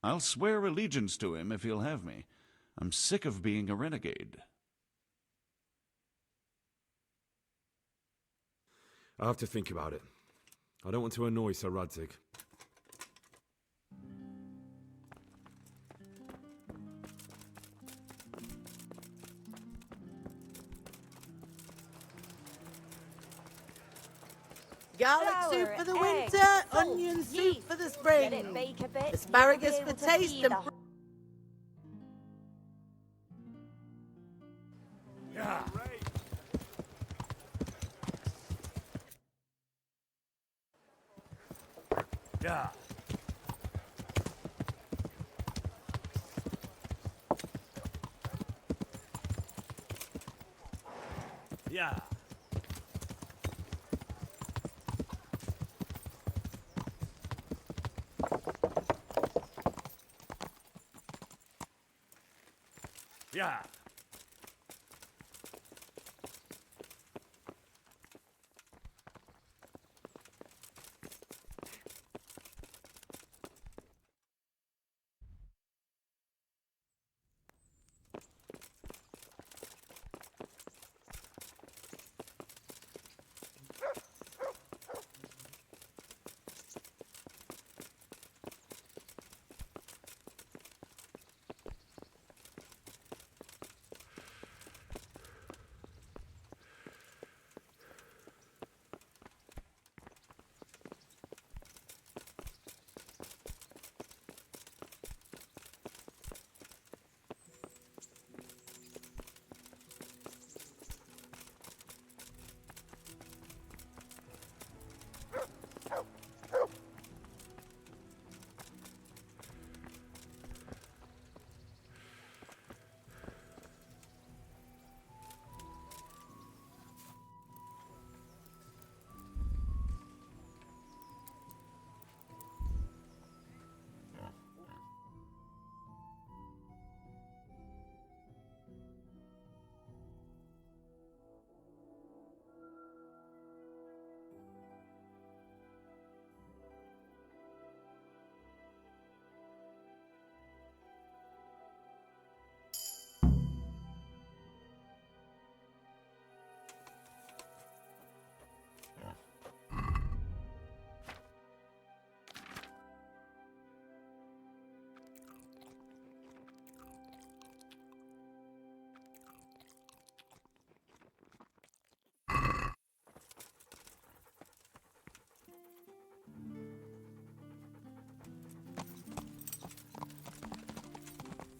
J: I'll swear allegiance to him if he'll have me. I'm sick of being a renegade.
M: I'll have to think about it. I don't want to annoy Sir Radzig.
S: Garlic soup
U: Flour,
S: for the
U: eggs,
S: winter,
U: salt,
S: onion soup
U: yeast.
S: for the spring.
U: Let it bake a bit.
S: Asparagus
U: you'll be
S: for
U: able to
S: taste
U: feed
S: and
U: a
O: Yeah. Yeah. Yeah. Yeah.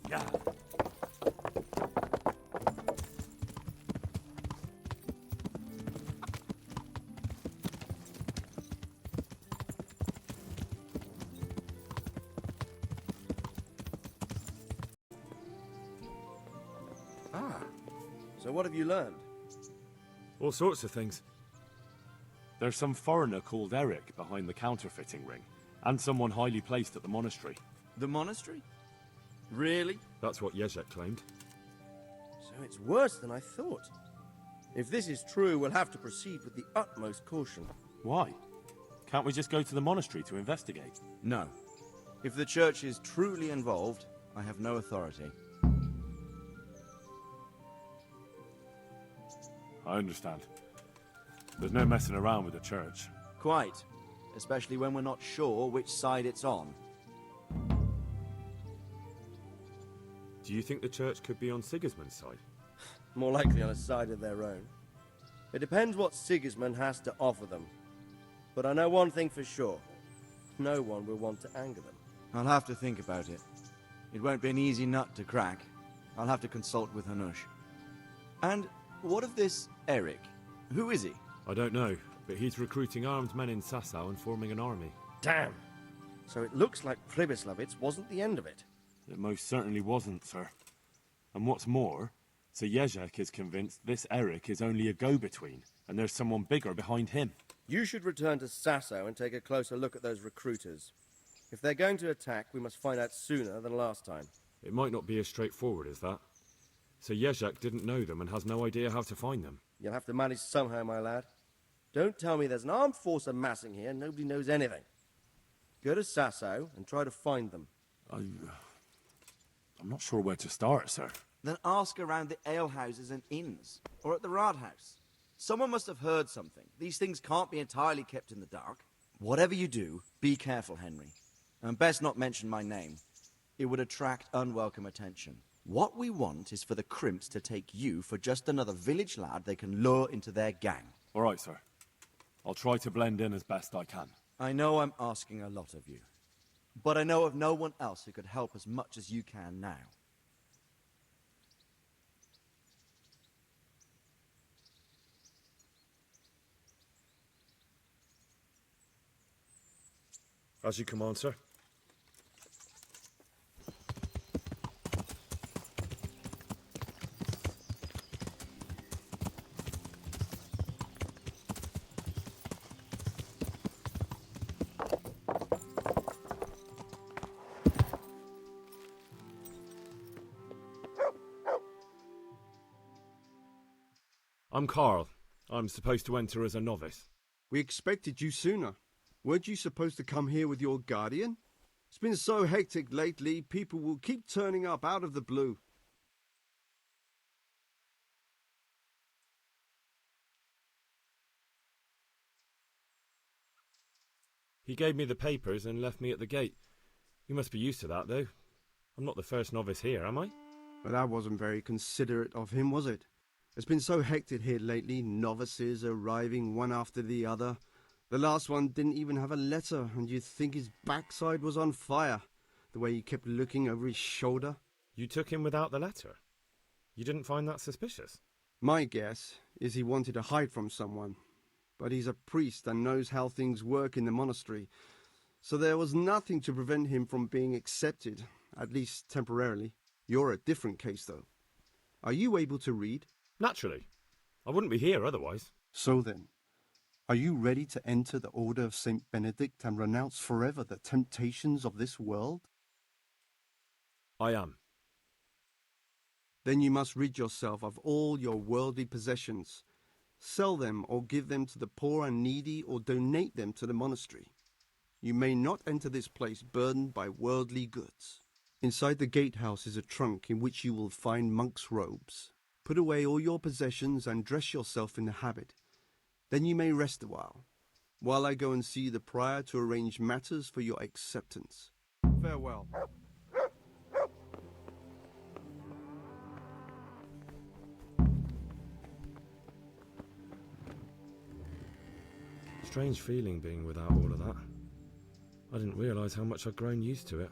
O: Yeah.
F: So what have you learned?
M: All sorts of things. There's some foreigner called Eric behind the counterfeiting ring, and someone highly placed at the monastery.
F: The monastery? Really?
M: That's what Jezek claimed.
F: So it's worse than I thought. If this is true, we'll have to proceed with the utmost caution.
M: Why? Can't we just go to the monastery to investigate?
F: No. If the church is truly involved, I have no authority.
M: I understand. There's no messing around with the church.
F: Quite. Especially when we're not sure which side it's on.
M: Do you think the church could be on Sigismund's side?
F: More likely on a side of their own. It depends what Sigismund has to offer them. But I know one thing for sure. No one will want to anger them. I'll have to think about it. It won't be an easy nut to crack. I'll have to consult with Hanush. And what of this Eric? Who is he?
M: I don't know, but he's recruiting armed men in Sasau and forming an army.
F: Damn! So it looks like Pribyslavitz wasn't the end of it.
M: It most certainly wasn't, sir. And what's more, Sir Jezek is convinced this Eric is only a go-between, and there's someone bigger behind him.
F: You should return to Sasau and take a closer look at those recruiters. If they're going to attack, we must find out sooner than last time.
M: It might not be as straightforward as that. Sir Jezek didn't know them and has no idea how to find them.
F: You'll have to manage somehow, my lad. Don't tell me there's an armed force amassing here and nobody knows anything. Go to Sasau and try to find them.
M: I'm not sure where to start, sir.
F: Then ask around the alehouses and inns, or at the Rathaus. Someone must have heard something. These things can't be entirely kept in the dark. Whatever you do, be careful, Henry. And best not mention my name. It would attract unwelcome attention. What we want is for the crimps to take you for just another village lad they can lure into their gang.
M: All right, sir. I'll try to blend in as best I can.
F: I know I'm asking a lot of you. But I know of no one else who could help as much as you can now.
M: As you command, sir. I'm Carl. I'm supposed to enter as a novice.
L: We expected you sooner. Weren't you supposed to come here with your guardian? It's been so hectic lately, people will keep turning up out of the blue.
M: He gave me the papers and left me at the gate. You must be used to that, though. I'm not the first novice here, am I?
L: But that wasn't very considerate of him, was it? It's been so hectic here lately, novices arriving one after the other. The last one didn't even have a letter, and you'd think his backside was on fire, the way he kept looking over his shoulder.
M: You took him without the letter? You didn't find that suspicious?
L: My guess is he wanted to hide from someone, but he's a priest and knows how things work in the monastery, so there was nothing to prevent him from being accepted, at least temporarily. You're a different case, though. Are you able to read?
M: Naturally. I wouldn't be here otherwise.
L: So then, are you ready to enter the Order of St. Benedict and renounce forever the temptations of this world?
M: I am.
L: Then you must rid yourself of all your worldly possessions. Sell them or give them to the poor and needy or donate them to the monastery. You may not enter this place burdened by worldly goods. Inside the gatehouse is a trunk in which you will find monk's robes. Put away all your possessions and dress yourself in the habit. Then you may rest a while I go and see the prior to arrange matters for your acceptance. Farewell.
M: Strange feeling being without all of that. I didn't realise how much I'd grown used to it.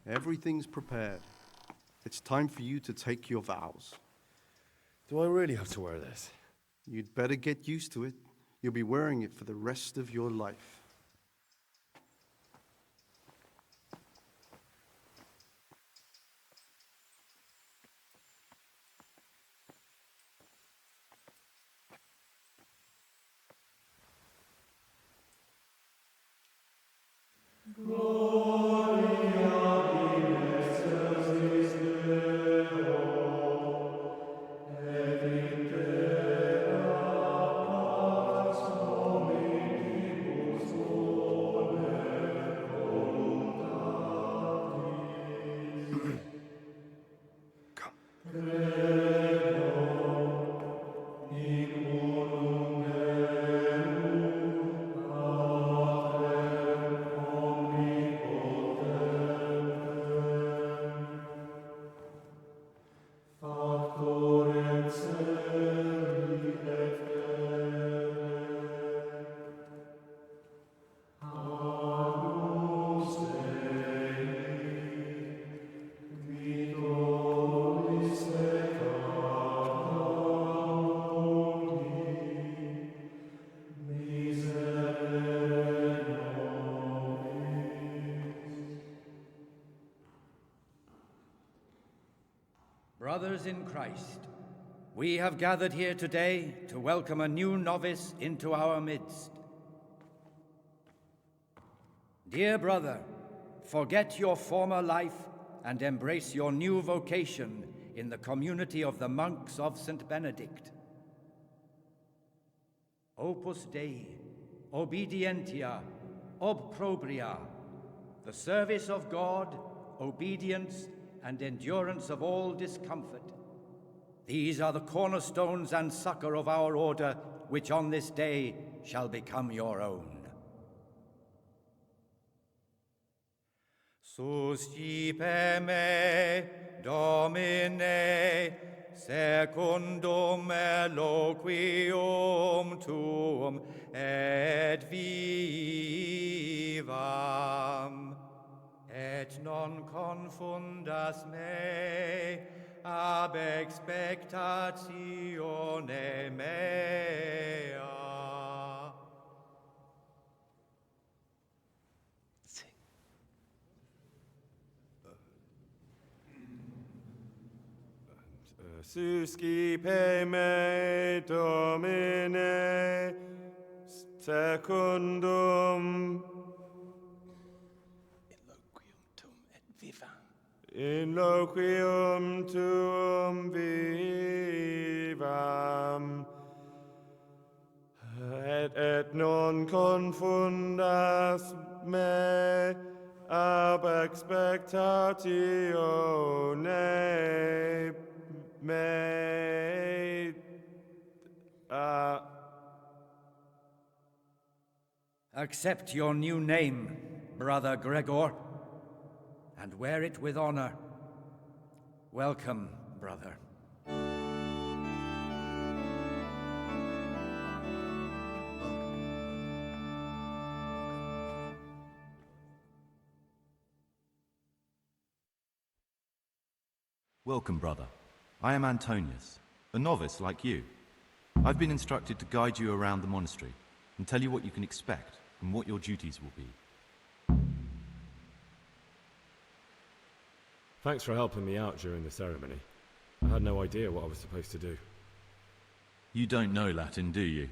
L: Everything's prepared. It's time for you to take your vows.
E: Do I really have to wear this?
L: You'd better get used to it. You'll be wearing it for the rest of your life.
N: brothers in Christ, we have gathered here today to welcome a new novice into our midst. Dear brother, forget your former life and embrace your new vocation in the community of the monks of St. Benedict. Opus Dei, obedientia, obprobria, the service of God, obedience, and endurance of all discomfort. These are the cornerstones and succor of our order, which on this day shall become your own. Suscipe me, Domine, secundum eloquium tuum, et vivam, et non confundas me ab expectatione mea.
E: Suscipe me, Domine, secundum in loquium tuum vivam, et non confundas me ab expectatione mea.
N: Accept your new name, Brother Gregor, and wear it with honor. Welcome, brother.
Q: Welcome, brother. I am Antonius, a novice like you. I've been instructed to guide you around the monastery and tell you what you can expect and what your duties will be.
M: Thanks for helping me out during the ceremony. I had no idea what I was supposed to do.
Q: You don't know Latin, do you?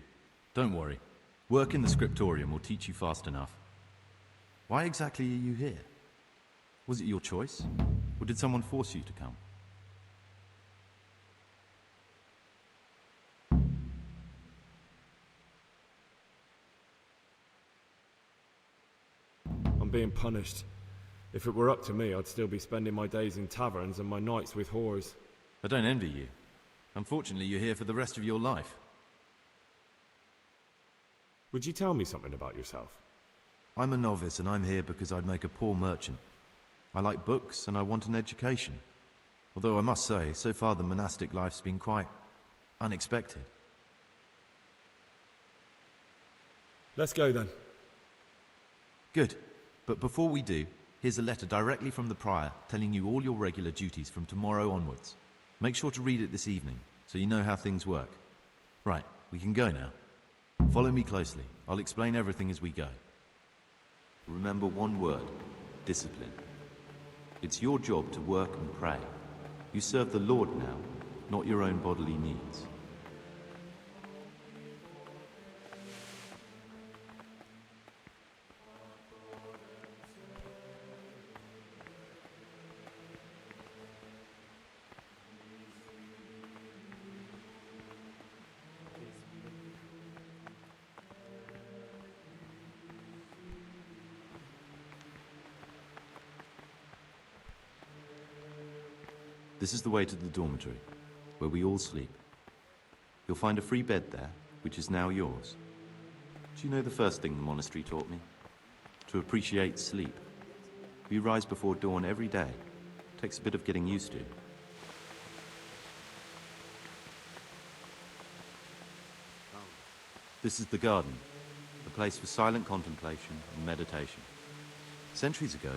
Q: Don't worry. Work in the scriptorium will teach you fast enough. Why exactly are you here? Was it your choice? Or did someone force you to come?
M: I'm being punished. If it were up to me, I'd still be spending my days in taverns and my nights with whores.
Q: I don't envy you. Unfortunately, you're here for the rest of your life.
M: Would you tell me something about yourself?
Q: I'm a novice and I'm here because I'd make a poor merchant. I like books and I want an education. Although I must say, so far the monastic life's been quite unexpected.
M: Let's go then.
Q: Good. But before we do, here's a letter directly from the prior telling you all your regular duties from tomorrow onwards. Make sure to read it this evening so you know how things work. Right, we can go now. Follow me closely. I'll explain everything as we go. Remember one word: discipline. It's your job to work and pray. You serve the Lord now, not your own bodily needs. This is the way to the dormitory, where we all sleep. You'll find a free bed there, which is now yours. Do you know the first thing the monastery taught me? To appreciate sleep. We rise before dawn every day. Takes a bit of getting used to. This is the garden, a place for silent contemplation and meditation. Centuries ago,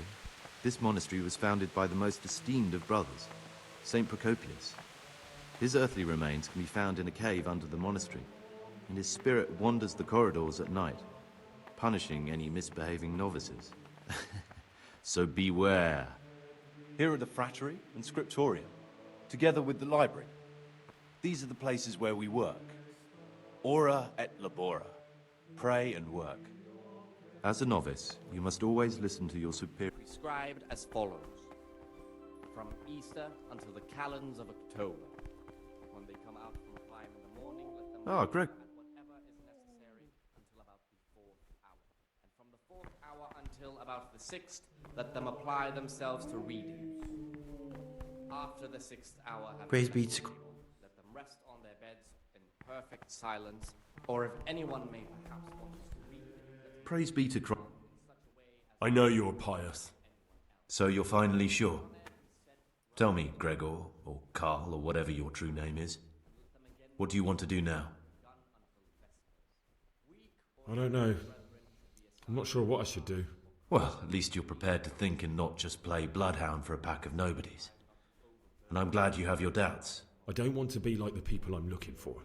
Q: this monastery was founded by the most esteemed of brothers, Saint Procopius. His earthly remains can be found in a cave under the monastery, and his spirit wanders the corridors at night, punishing any misbehaving novices. So beware. Here are the frattery and scriptorium.
C: together with the library. These are the places where we work. Ora et labora. Pray and work.
Q: As a novice, you must always listen to your superior.
P: Prescribed as follows. From Easter until the calends of October. When they come out from 5 in the morning, let them
Q: Ah, Greg.
P: whatever is necessary until about the 4th hour. And from the 4th hour until about the 6th, let them apply themselves to readings. After the 6th hour have
B: Praise
P: been
B: be to
P: completed, let them rest on their beds in perfect silence, or if anyone may perhaps want to read,
Q: Praise be to Christ.
E: I know you're pious.
Q: So you're finally sure? Tell me, Gregor, or Carl, or whatever your true name is. What do you want to do now?
M: I don't know. I'm not sure what I should do.
Q: Well, at least you're prepared to think and not just play bloodhound for a pack of nobodies. And I'm glad you have your doubts.
M: I don't want to be like the people I'm looking for.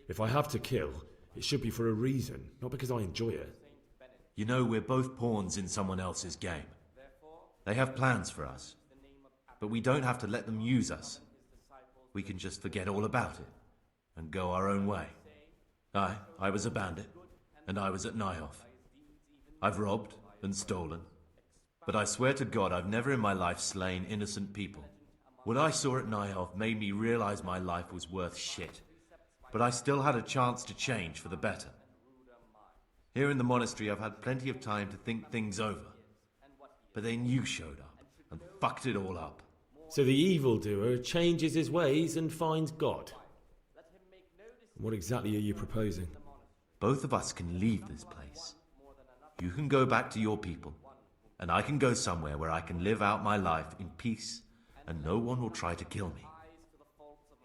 M: If I have to kill, it should be for a reason, not because I enjoy it.
Q: You know, we're both pawns in someone else's game. They have plans for us. But we don't have to let them use us. We can just forget all about it and go our own way. I was a bandit, and I was at Nyhoff. I've robbed and stolen, but I swear to God I've never in my life slain innocent people. What I saw at Nyhoff made me realize my life was worth shit, but I still had a chance to change for the better. Here in the monastery I've had plenty of time to think things over, but then you showed up and fucked it all up.
M: So the evildoer changes his ways and finds God. What exactly are you proposing?
Q: Both of us can leave this place. You can go back to your people, and I can go somewhere where I can live out my life in peace, and no one will try to kill me.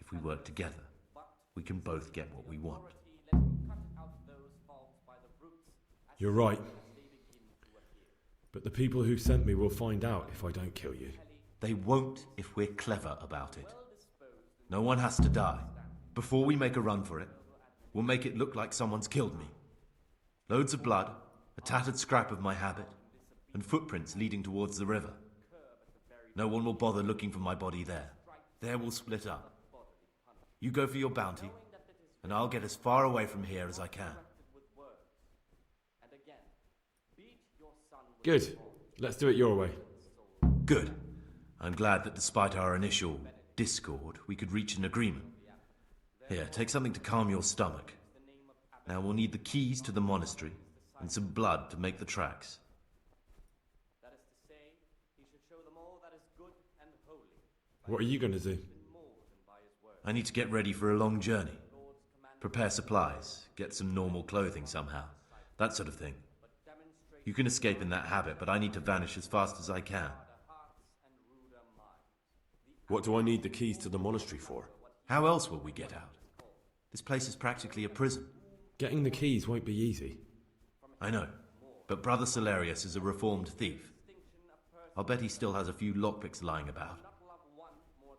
Q: If we work together, we can both get what we want.
M: You're right. But the people who sent me will find out if I don't kill you.
Q: They won't if we're clever about it. No one has to die. Before we make a run for it, we'll make it look like someone's killed me. Loads of blood, a tattered scrap of my habit, and footprints leading towards the river. No one will bother looking for my body there. There we'll split up. You go for your bounty, and I'll get as far away from here as I can.
M: Good. Let's do it your way.
Q: Good. I'm glad that despite our initial discord, we could reach an agreement. Here, take something to calm your stomach. Now we'll need the keys to the monastery and some blood to make the tracks.
M: What are you going to do?
Q: I need to get ready for a long journey. Prepare supplies, get some normal clothing somehow, that sort of thing. You can escape in that habit, but I need to vanish as fast as I can.
E: What do I need the keys to the monastery for?
Q: How else will we get out? This place is practically a prison.
M: Getting the keys won't be easy.
Q: I know, but Brother Salarius is a reformed thief. I'll bet he still has a few lockpicks lying about.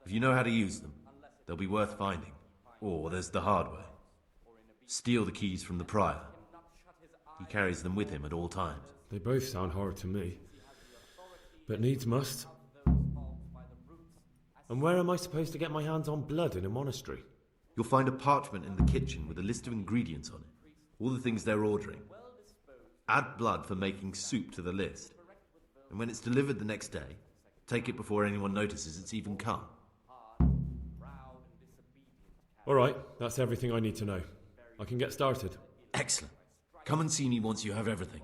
Q: If you know how to use them, they'll be worth finding. Or there's the hard way. Steal the keys from the prior. He carries them with him at all times.
M: They both sound hard to me. But needs must. And where am I supposed to get my hands on blood in a monastery?
Q: You'll find a parchment in the kitchen with a list of ingredients on it. All the things they're ordering. Add blood for making soup to the list. And when it's delivered the next day, take it before anyone notices it's even come.
M: All right, that's everything I need to know. I can get started.
Q: Excellent. Come and see me once you have everything.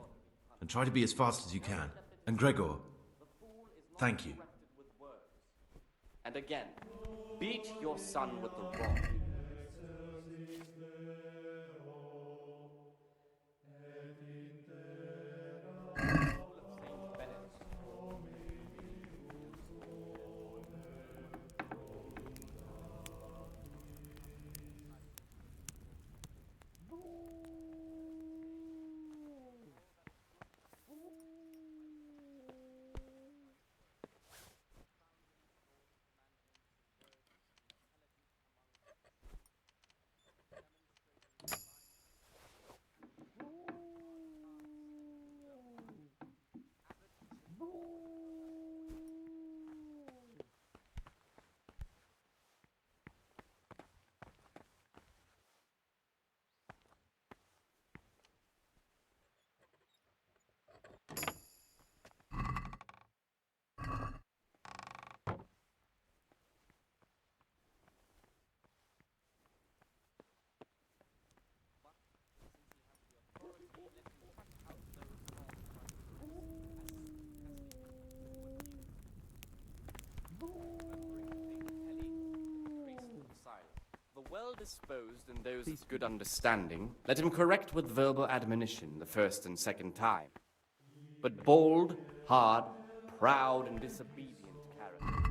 Q: And try to be as fast as you can. And Gregor, thank you.
P: And again, beat your son with the rod. let him cut out those small parts as soon as he remembering the big telly, the priest took a side. The well-disposed and those of good understanding, let him correct with verbal admonition the first and second time. But bold, hard, proud, and disobedient character.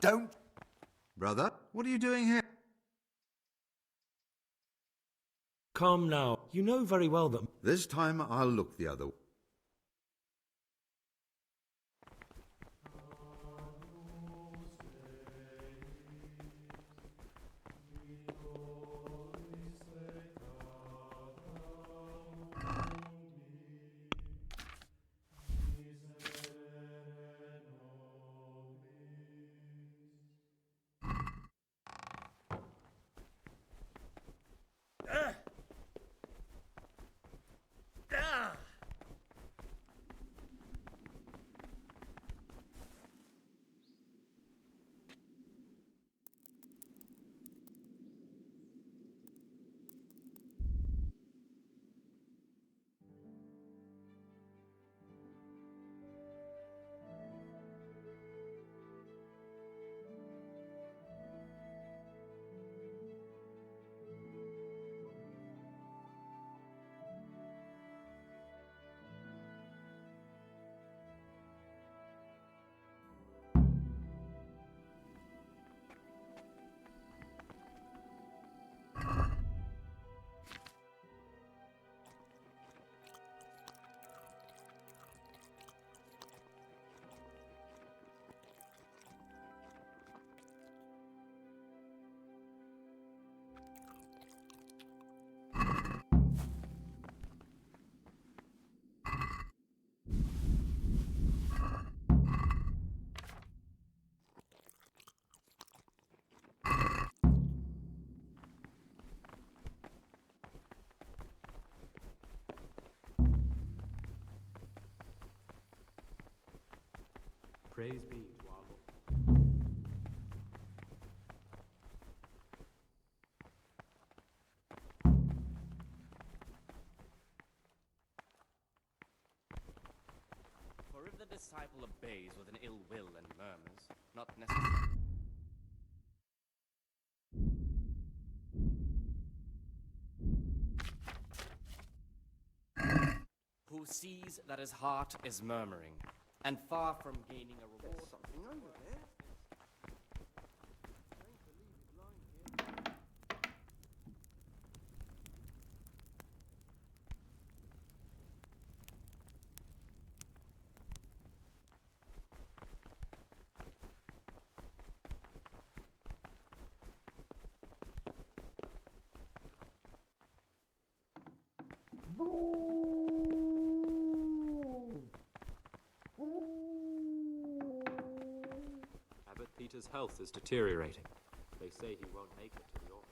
H: Don't! Brother, what are you doing here?
M: Come now. You know very well that...
H: This time I'll look the other way.
T: Praise be to our Lord.
P: disciple obeys with an ill will and murmurs, not necessarily. Who sees that his heart is murmuring, and far from gaining a reward.
L: Something over there.
K: Abbot Peter's health is deteriorating. They say he won't make it to the altar.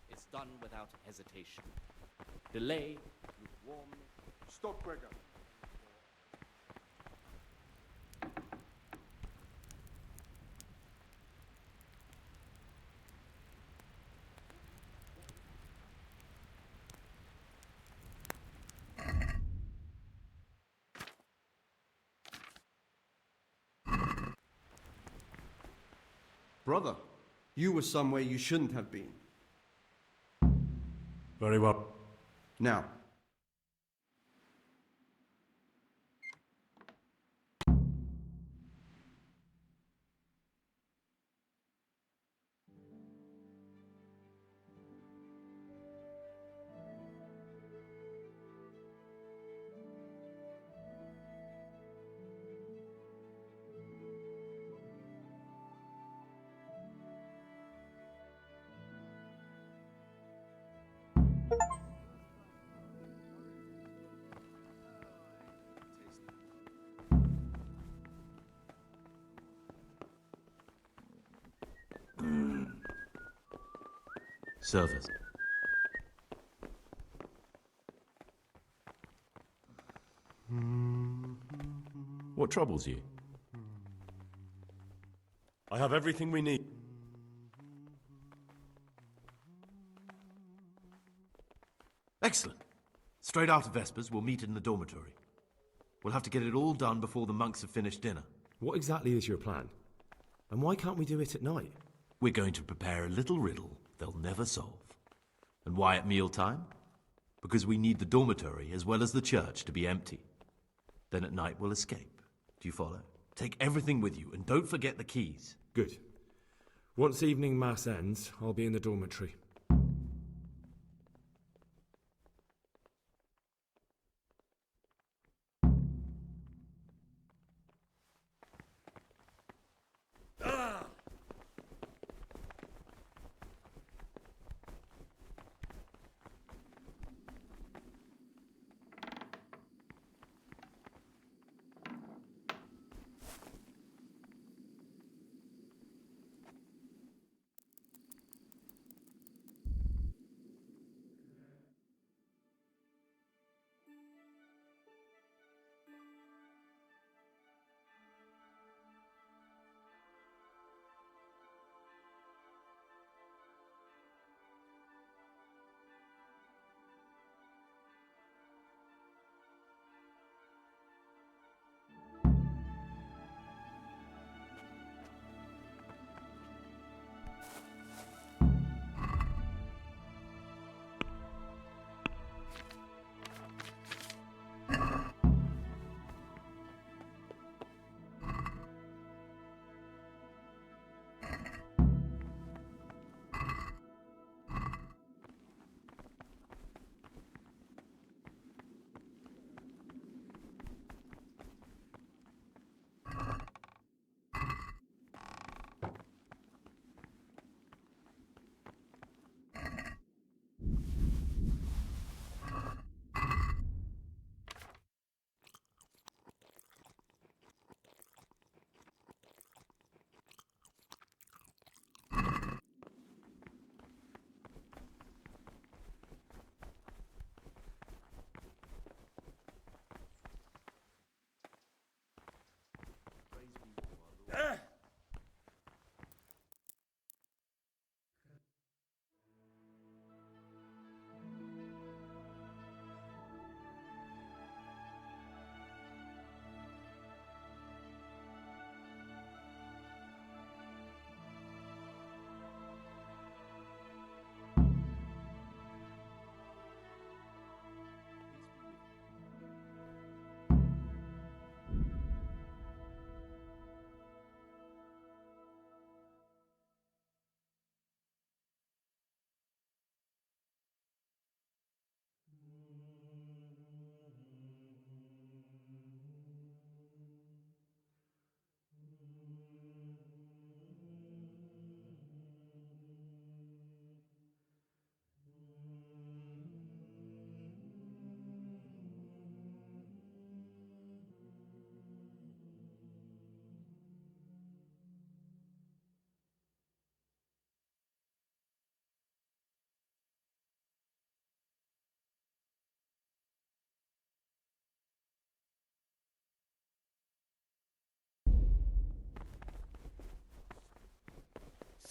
P: Is done without hesitation. Delay, lukewarmness.
O: Stop, Gregor.
L: Brother, you were somewhere you shouldn't have been.
E: Very well.
L: Now,
Q: Service. What troubles you?
E: I have everything we need.
Q: Excellent. Straight after Vespers, we'll meet in the dormitory. We'll have to get it all done before the monks have finished dinner.
M: What exactly is your plan? And why can't we do it at night?
Q: We're going to prepare a little riddle they'll never solve. And why at mealtime? Because we need the dormitory as well as the church to be empty. Then at night we'll escape. Do you follow? Take everything with you and don't forget the keys.
M: Good. Once evening mass ends, I'll be in the dormitory.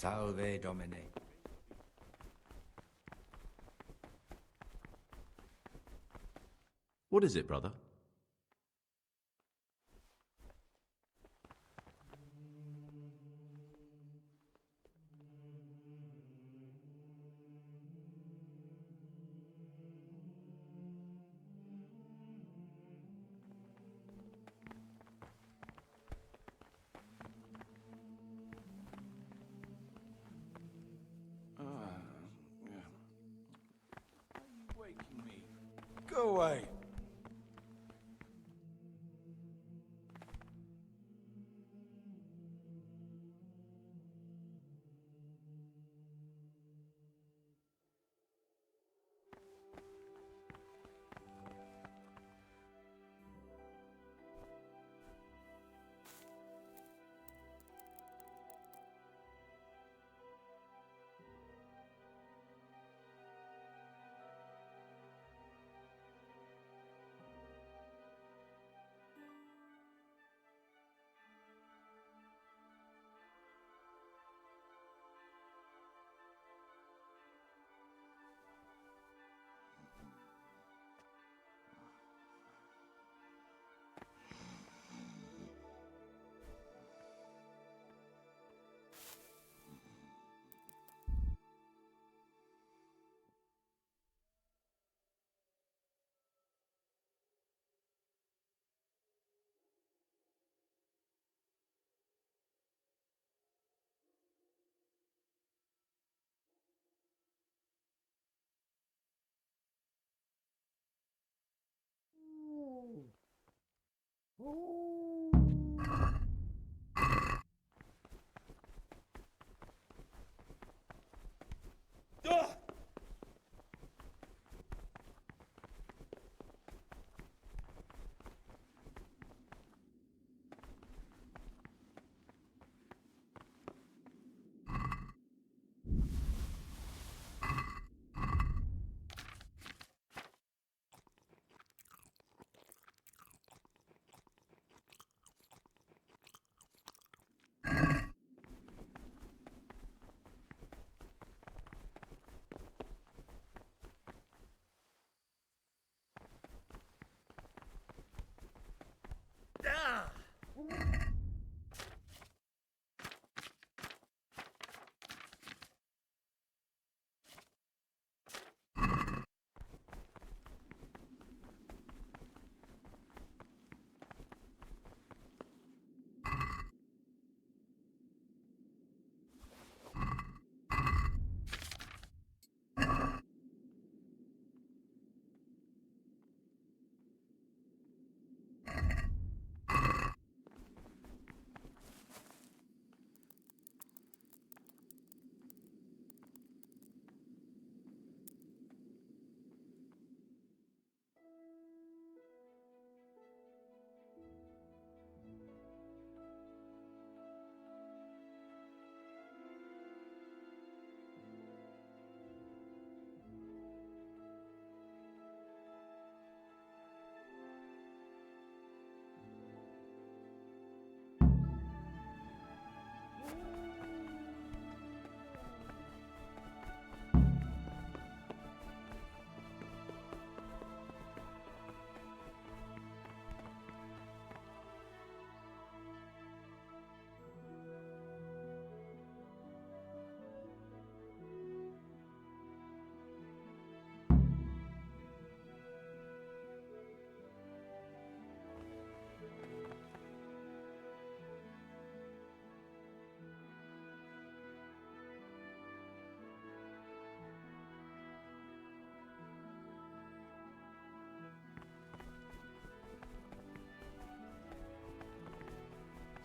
A: Salve Domine.
Q: What is it, brother?
G: Waking me. Go away.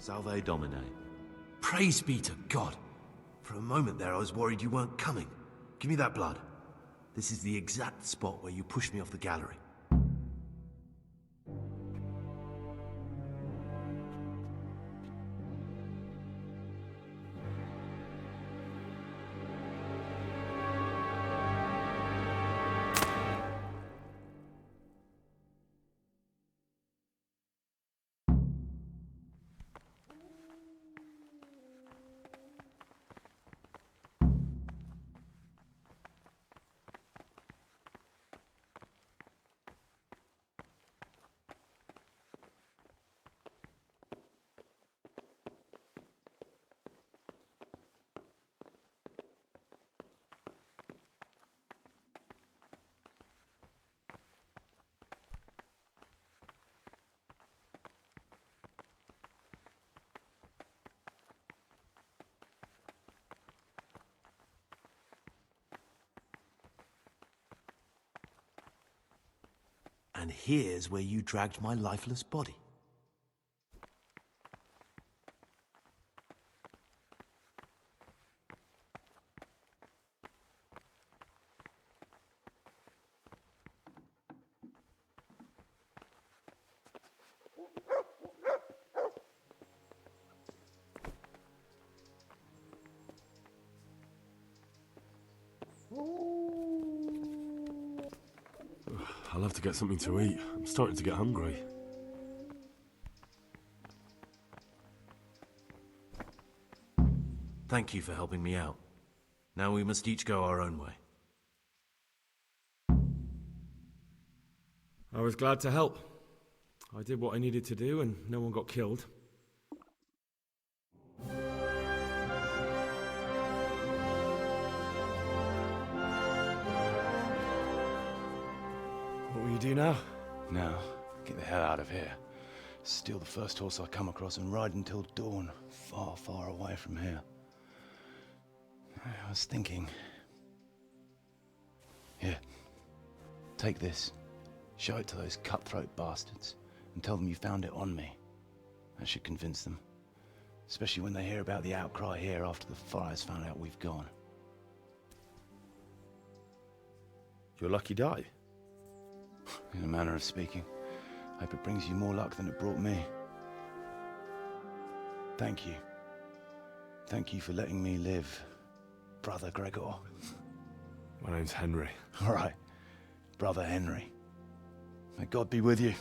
Q: Salve Domine.
T: Praise be to God! For a moment there I was worried you weren't coming. Give me that blood. This is the exact spot where you pushed me off the gallery. And here's where you dragged my lifeless body.
E: I'll have to get something to eat. I'm starting to get hungry.
T: Thank you for helping me out. Now we must each go our own way.
M: I was glad to help. I did what I needed to do and no one got killed.
E: What will you do now?
A: Now, get the hell out of here. Steal the first horse I come across and ride until dawn, far, far away from here. I was thinking... Here, take this. Show it to those cutthroat bastards and tell them you found it on me. That should convince them. Especially when they hear about the outcry here after the fires found out we've gone.
E: Your lucky die?
A: In a manner of speaking. Hope it brings you more luck than it brought me. Thank you. Thank you for letting me live, Brother Gregor.
E: My name's Henry.
A: All right, Brother Henry. May God be with you.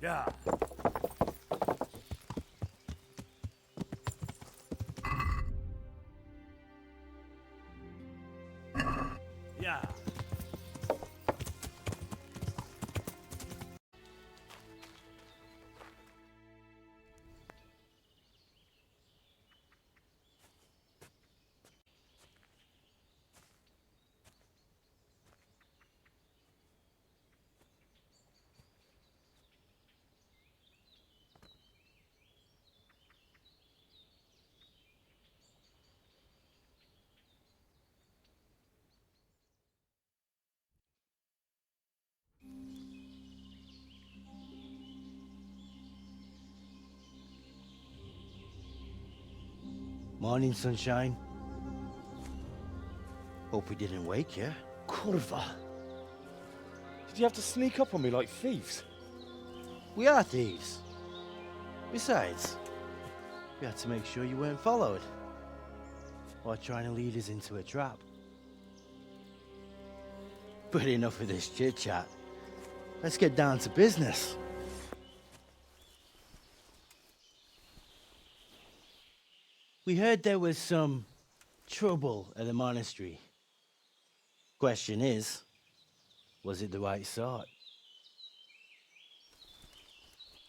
O: Yeah. Yeah.
R: Morning, sunshine. Hope we didn't wake you.
M: Kurva! Did you have to sneak up on me like thieves?
R: We are thieves. Besides, we had to make sure you weren't followed. Or trying to lead us into a trap. But enough of this chit-chat. Let's get down to business. We heard there was some trouble at the monastery. Question is, was it the right sort?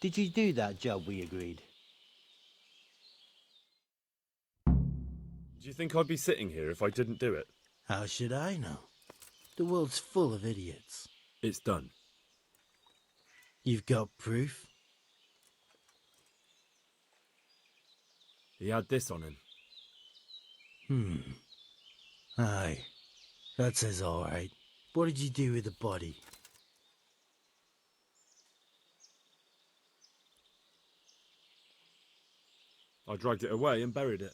R: Did you do that job we agreed?
M: Do you think I'd be sitting here if I didn't do it?
R: How should I know? The world's full of idiots.
M: It's done.
R: You've got proof?
M: He had this on him.
R: Aye. That says all right. What did you do with the body?
M: I dragged it away and buried it.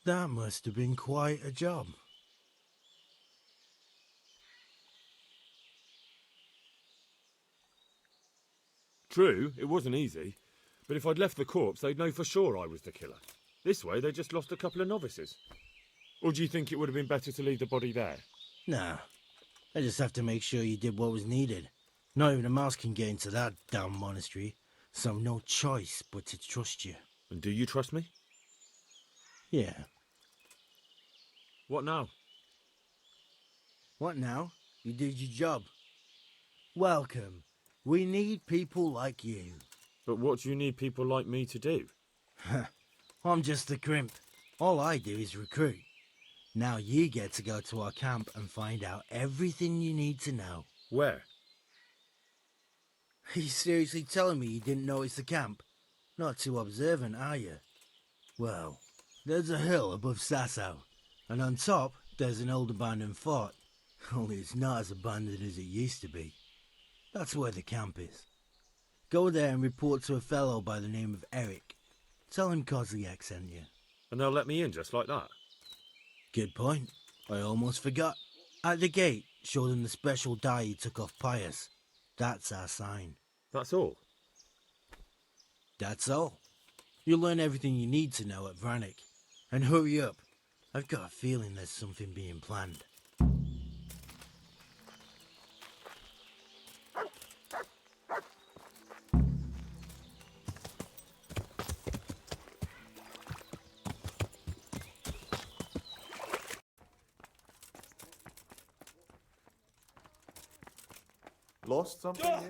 R: That must have been quite a job.
M: True, it wasn't easy, but if I'd left the corpse, they'd know for sure I was the killer. This way, they just lost a couple of novices. Or do you think it would have been better to leave the body there?
R: Nah. I just have to make sure you did what was needed. Not even a mouse can get into that damn monastery, so no choice but to trust you.
M: And do you trust me?
R: Yeah.
M: What now?
R: What now? You did your job. Welcome. We need people like you.
M: But what do you need people like me to do?
R: I'm just the crimp. All I do is recruit. Now you get to go to our camp and find out everything you need to know.
M: Where?
R: Are you seriously telling me you didn't notice the camp? Not too observant, are you? Well, there's a hill above Sasau, and on top there's an old abandoned fort. Only it's not as abandoned as it used to be. That's where the camp is. Go there and report to a fellow by the name of Eric. Tell him Kozliak sent you.
M: And they'll let me in just like that?
R: Good point. I almost forgot. At the gate, show them the special dye you took off Pius. That's our sign.
M: That's all?
R: That's all. You'll learn everything you need to know at Vranik. And hurry up. I've got a feeling there's something being planned.
C: Lost something here?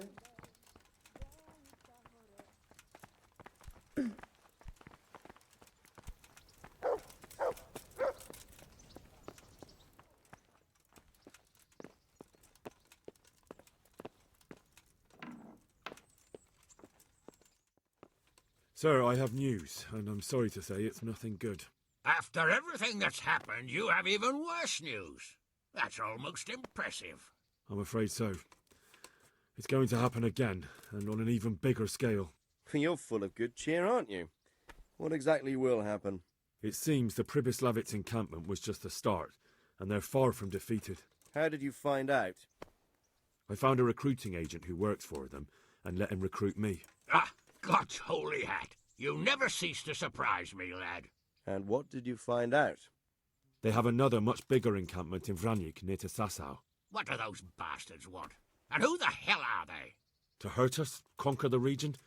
M: Sir, I have news, and I'm sorry to say it's nothing good.
V: After everything that's happened, you have even worse news. That's almost impressive.
M: I'm afraid so. It's going to happen again, and on an even bigger scale.
F: You're full of good cheer, aren't you? What exactly will happen?
M: It seems the Pribyslavitz encampment was just the start, and they're far from defeated.
F: How did you find out?
M: I found a recruiting agent who works for them, and let him recruit me.
V: Ah, God's holy hat. You never cease to surprise me, lad.
F: And what did you find out?
M: They have another much bigger encampment in Vranik near to Sasau.
V: What do those bastards want? And who the hell are they?
M: To hurt us? Conquer the region?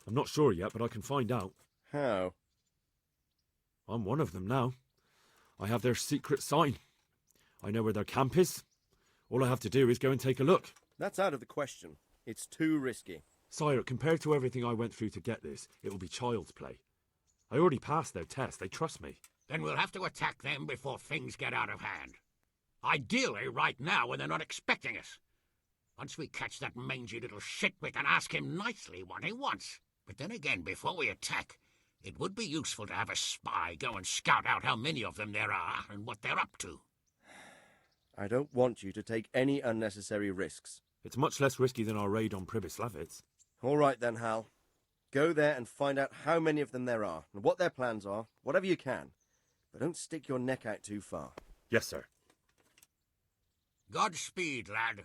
M: I'm not sure yet, but I can find out.
F: How?
M: I'm one of them now. I have their secret sign. I know where their camp is. All I have to do is go and take a look.
F: That's out of the question. It's too risky.
M: Sire, compared to everything I went through to get this, it will be child's play. I already passed their test. They trust me.
V: Then we'll have to attack them before things get out of hand. Ideally, right now, when they're not expecting us. Once we catch that mangy little shit, we can ask him nicely what he wants. But then again, before we attack, it would be useful to have a spy go and scout out how many of them there are and what they're up to.
F: I don't want you to take any unnecessary risks.
M: It's much less risky than our raid on Pribyslavitz.
F: All right then, Hal. Go there and find out how many of them there are, and what their plans are, whatever you can. But don't stick your neck out too far.
E: Yes, sir.
V: Godspeed, lad.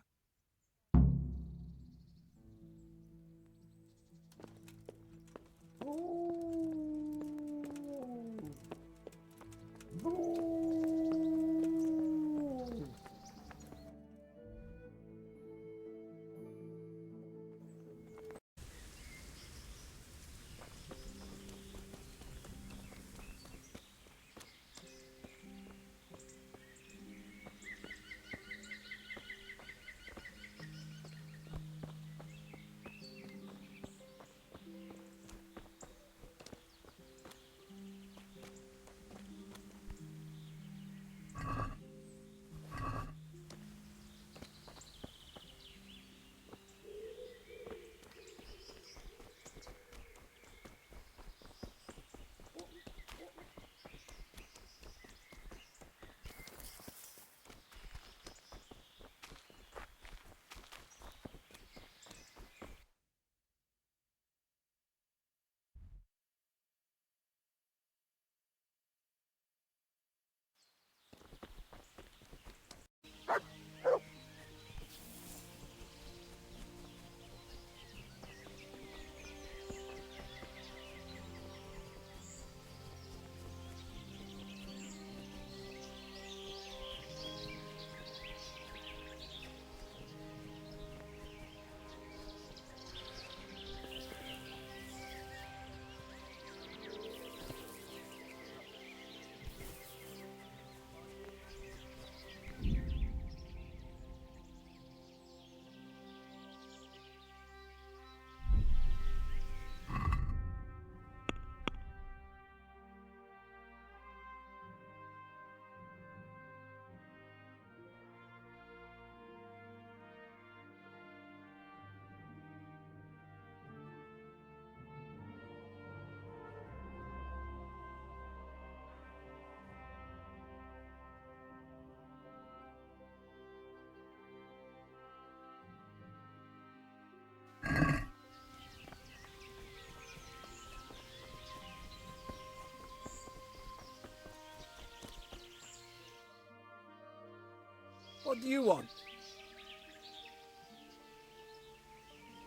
D: What do you want?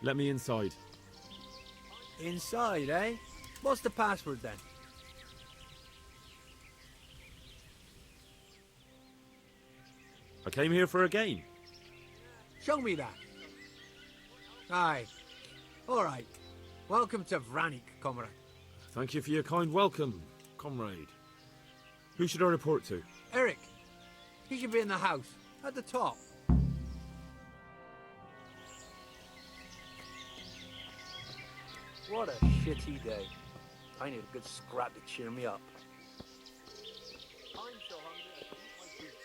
M: Let me inside.
D: Inside, eh? What's the password then?
M: I came here for a game.
D: Show me that. Aye. All right. Welcome to Vranik, comrade.
M: Thank you for your kind welcome, comrade. Who should I report to?
D: Eric. He should be in the house, at the top. What a shitty day. I need a good scrap to cheer me up. I'm so hungry I can eat my boots.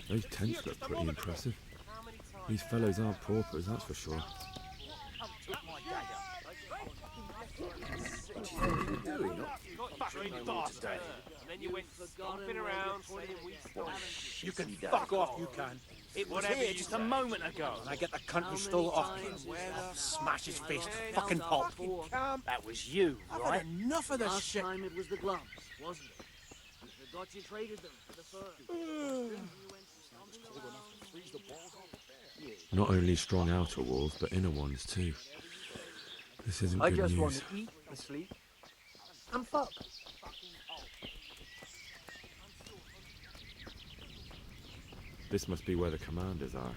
M: Those tents look pretty impressive. These fellows are paupers, that's for sure.
G: You can fuck off, you can. It was here just a moment ago, and I get the cunt who stole it off me. Smash his face to fucking pulp. That was you, right? I've had enough of this shit.
I: Last time it was the gloves, wasn't it? You forgot you traded them for the fur.
M: Not only strong outer walls, but inner ones too. This isn't
D: I
M: good
D: just want
M: news.
D: to eat and sleep and fuck.
M: This must be where the commanders are.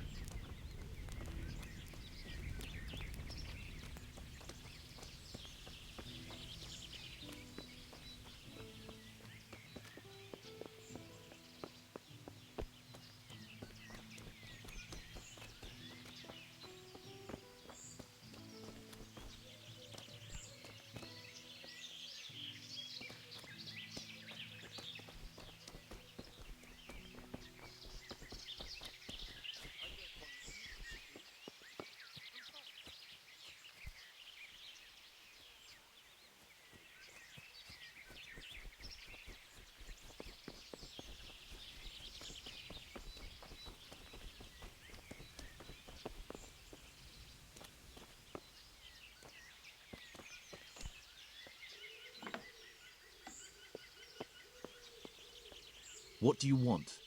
Q: What do you want?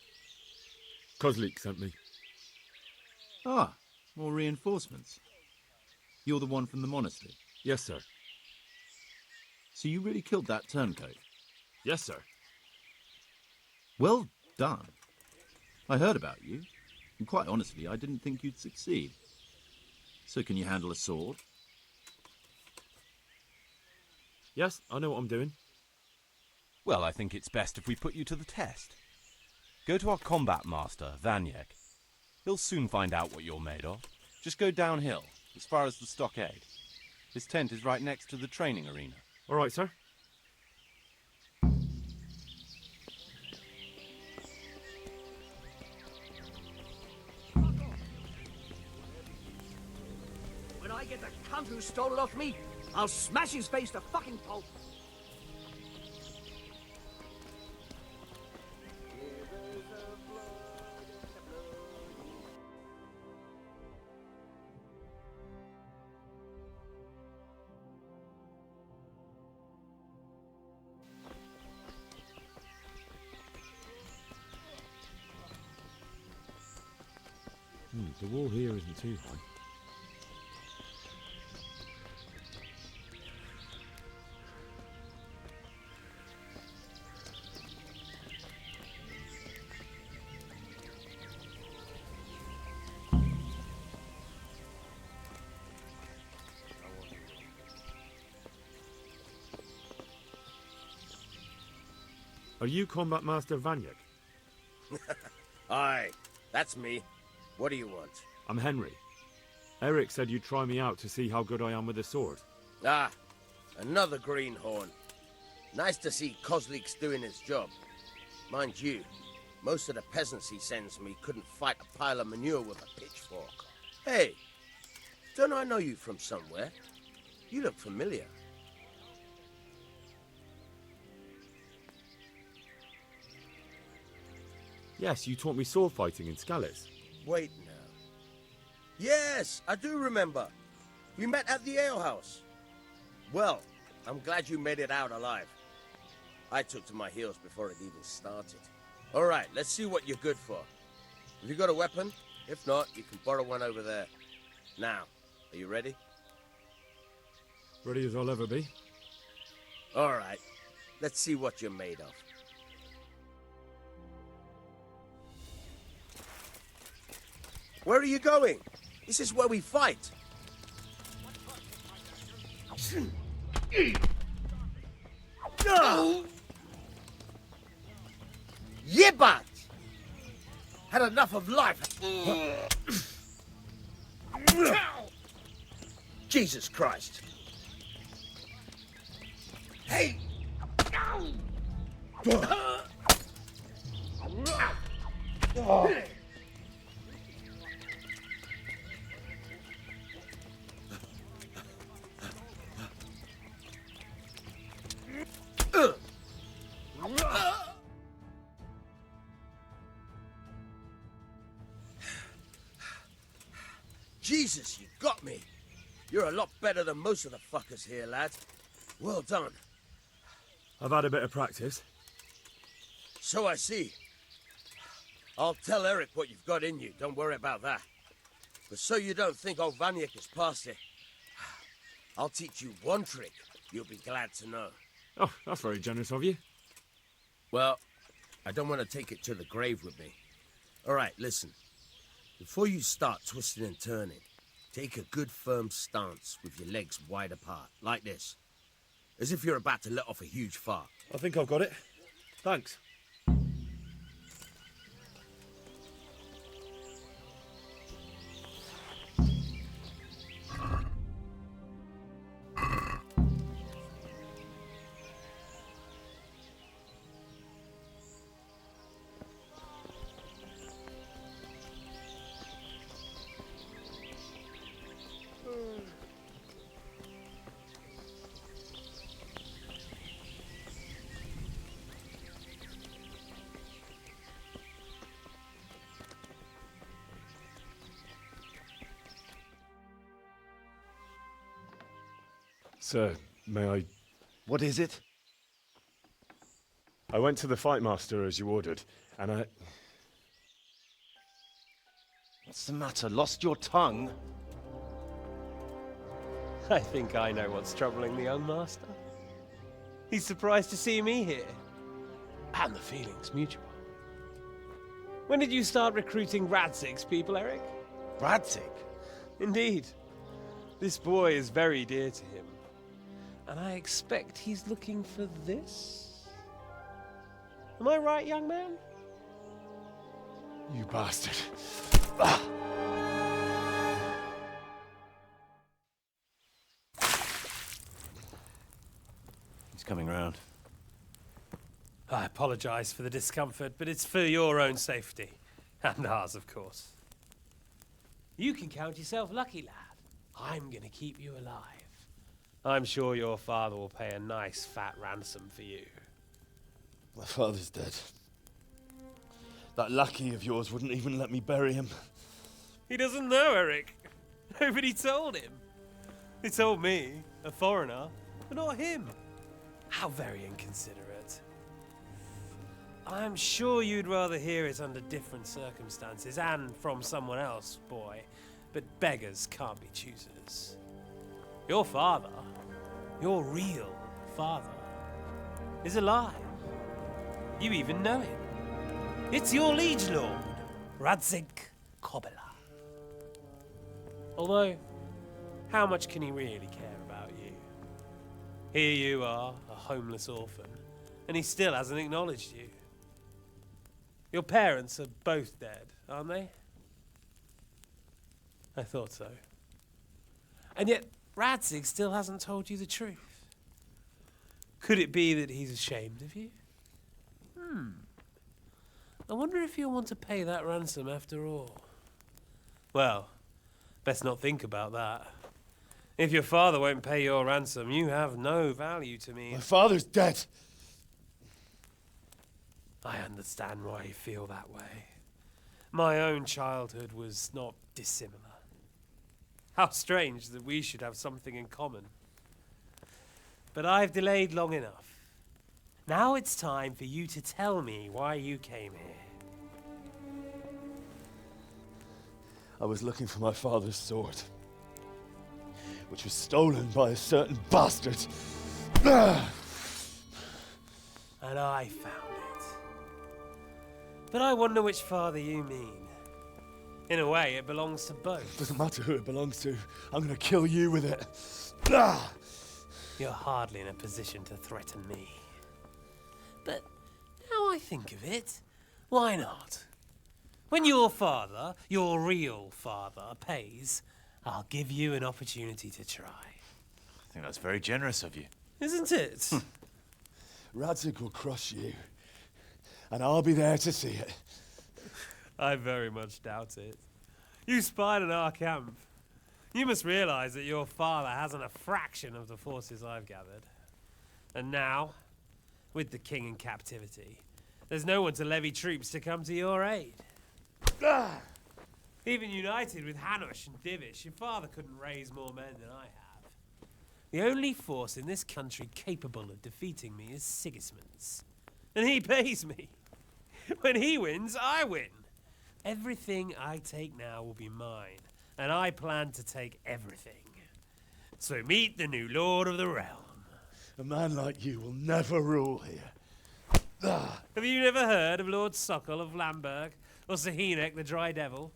M: Kozlik sent me.
Q: Ah, more reinforcements. You're the one from the monastery?
M: Yes, sir.
Q: So you really killed that turncoat?
M: Yes, sir.
Q: Well done. I heard about you, and quite honestly, I didn't think you'd succeed. So can you handle a sword?
M: Yes, I know what I'm doing.
C: Well, I think it's best if we put you to the test. Go to our combat master, Vanyek. He'll soon find out what you're made of. Just go downhill, as far as the stockade. His tent is right next to the training arena.
M: All right, sir.
D: When I get the cunt who stole it off me, I'll smash his face to fucking pulp.
M: The wall here isn't too high. Are you Combat Master Vanyek?
I: Aye, that's me. What do you want?
M: I'm Henry. Eric said you'd try me out to see how good I am with the sword.
I: Ah, another greenhorn. Nice to see Kozlik's doing his job. Mind you, most of the peasants he sends me couldn't fight a pile of manure with a pitchfork. Hey, don't I know you from somewhere? You look familiar.
M: Yes, you taught me sword fighting in Skalitz.
I: Wait now. Yes, I do remember. We met at the alehouse. Well, I'm glad you made it out alive. I took to my heels before it even started. All right, let's see what you're good for. Have you got a weapon? If not, you can borrow one over there. Now, are you ready?
M: Ready as I'll ever be.
I: All right, let's see what you're made of. Where are you going? This is where we fight. Yebat! Had enough of life. Jesus Christ. Hey! Jesus, you got me. You're a lot better than most of the fuckers here, lad. Well done.
M: I've had a bit of practice.
I: So I see. I'll tell Eric what you've got in you, don't worry about that. But so you don't think old Vanyek is past it, I'll teach you one trick you'll be glad to know.
M: Oh, that's very generous of you.
I: Well, I don't want to take it to the grave with me. All right, listen. Before you start twisting and turning, take a good firm stance with your legs wide apart, like this. As if you're about to let off a huge fart.
E: I think I've got it. Thanks.
M: Sir, may I...
A: What is it?
M: I went to the fight master as you ordered, and I...
A: What's the matter? Lost your tongue?
J: I think I know what's troubling the young master. He's surprised to see me here. And the feeling's mutual. When did you start recruiting Radzig's people, Eric?
A: Radzig?
J: Indeed. This boy is very dear to him. And I expect he's looking for this? Am I right, young man?
M: You bastard.
A: He's coming round.
J: I apologize for the discomfort, but it's for your own safety. And ours, of course. You can count yourself lucky, lad. I'm gonna keep you alive. I'm sure your father will pay a nice fat ransom for you.
O: My father's dead. That lackey of yours wouldn't even let me bury him.
J: He doesn't know, Eric. Nobody told him. They told me, a foreigner, but not him. How very inconsiderate. I'm sure you'd rather hear it under different circumstances and from someone else, boy. But beggars can't be choosers. Your father, your real father, is alive. You even know him. It's your liege lord, Radzig Kobyla. Although, how much can he really care about you? Here you are, a homeless orphan, and he still hasn't acknowledged you. Your parents are both dead, aren't they? I thought so. And yet, Radzig still hasn't told you the truth. Could it be that he's ashamed of you? I wonder if you'll want to pay that ransom after all. Well, best not think about that. If your father won't pay your ransom, you have no value to me.
O: My father's dead.
J: I understand why you feel that way. My own childhood was not dissimilar. How strange that we should have something in common. But I've delayed long enough. Now it's time for you to tell me why you came here.
O: I was looking for my father's sword, which was stolen by a certain bastard.
J: And I found it. But I wonder which father you mean. In a way, it belongs to both.
O: Doesn't matter who it belongs to. I'm gonna kill you with it.
J: You're hardly in a position to threaten me. But now I think of it, why not? When your father, your real father, pays, I'll give you an opportunity to try.
A: I think that's very generous of you.
J: Isn't it?
O: Radzig will crush you, and I'll be there to see it.
J: I very much doubt it. You spied on our camp. You must realize that your father hasn't a fraction of the forces I've gathered. And now, with the king in captivity, there's no one to levy troops to come to your aid. Even united with Hanush and Divish, your father couldn't raise more men than I have. The only force in this country capable of defeating me is Sigismund's. And he pays me. When he wins, I win. Everything I take now will be mine, and I plan to take everything. So meet the new Lord of the Realm.
O: A man like you will never rule here.
J: Have you never heard of Lord Sokol of Lamberg, or Sahinek the Dry Devil?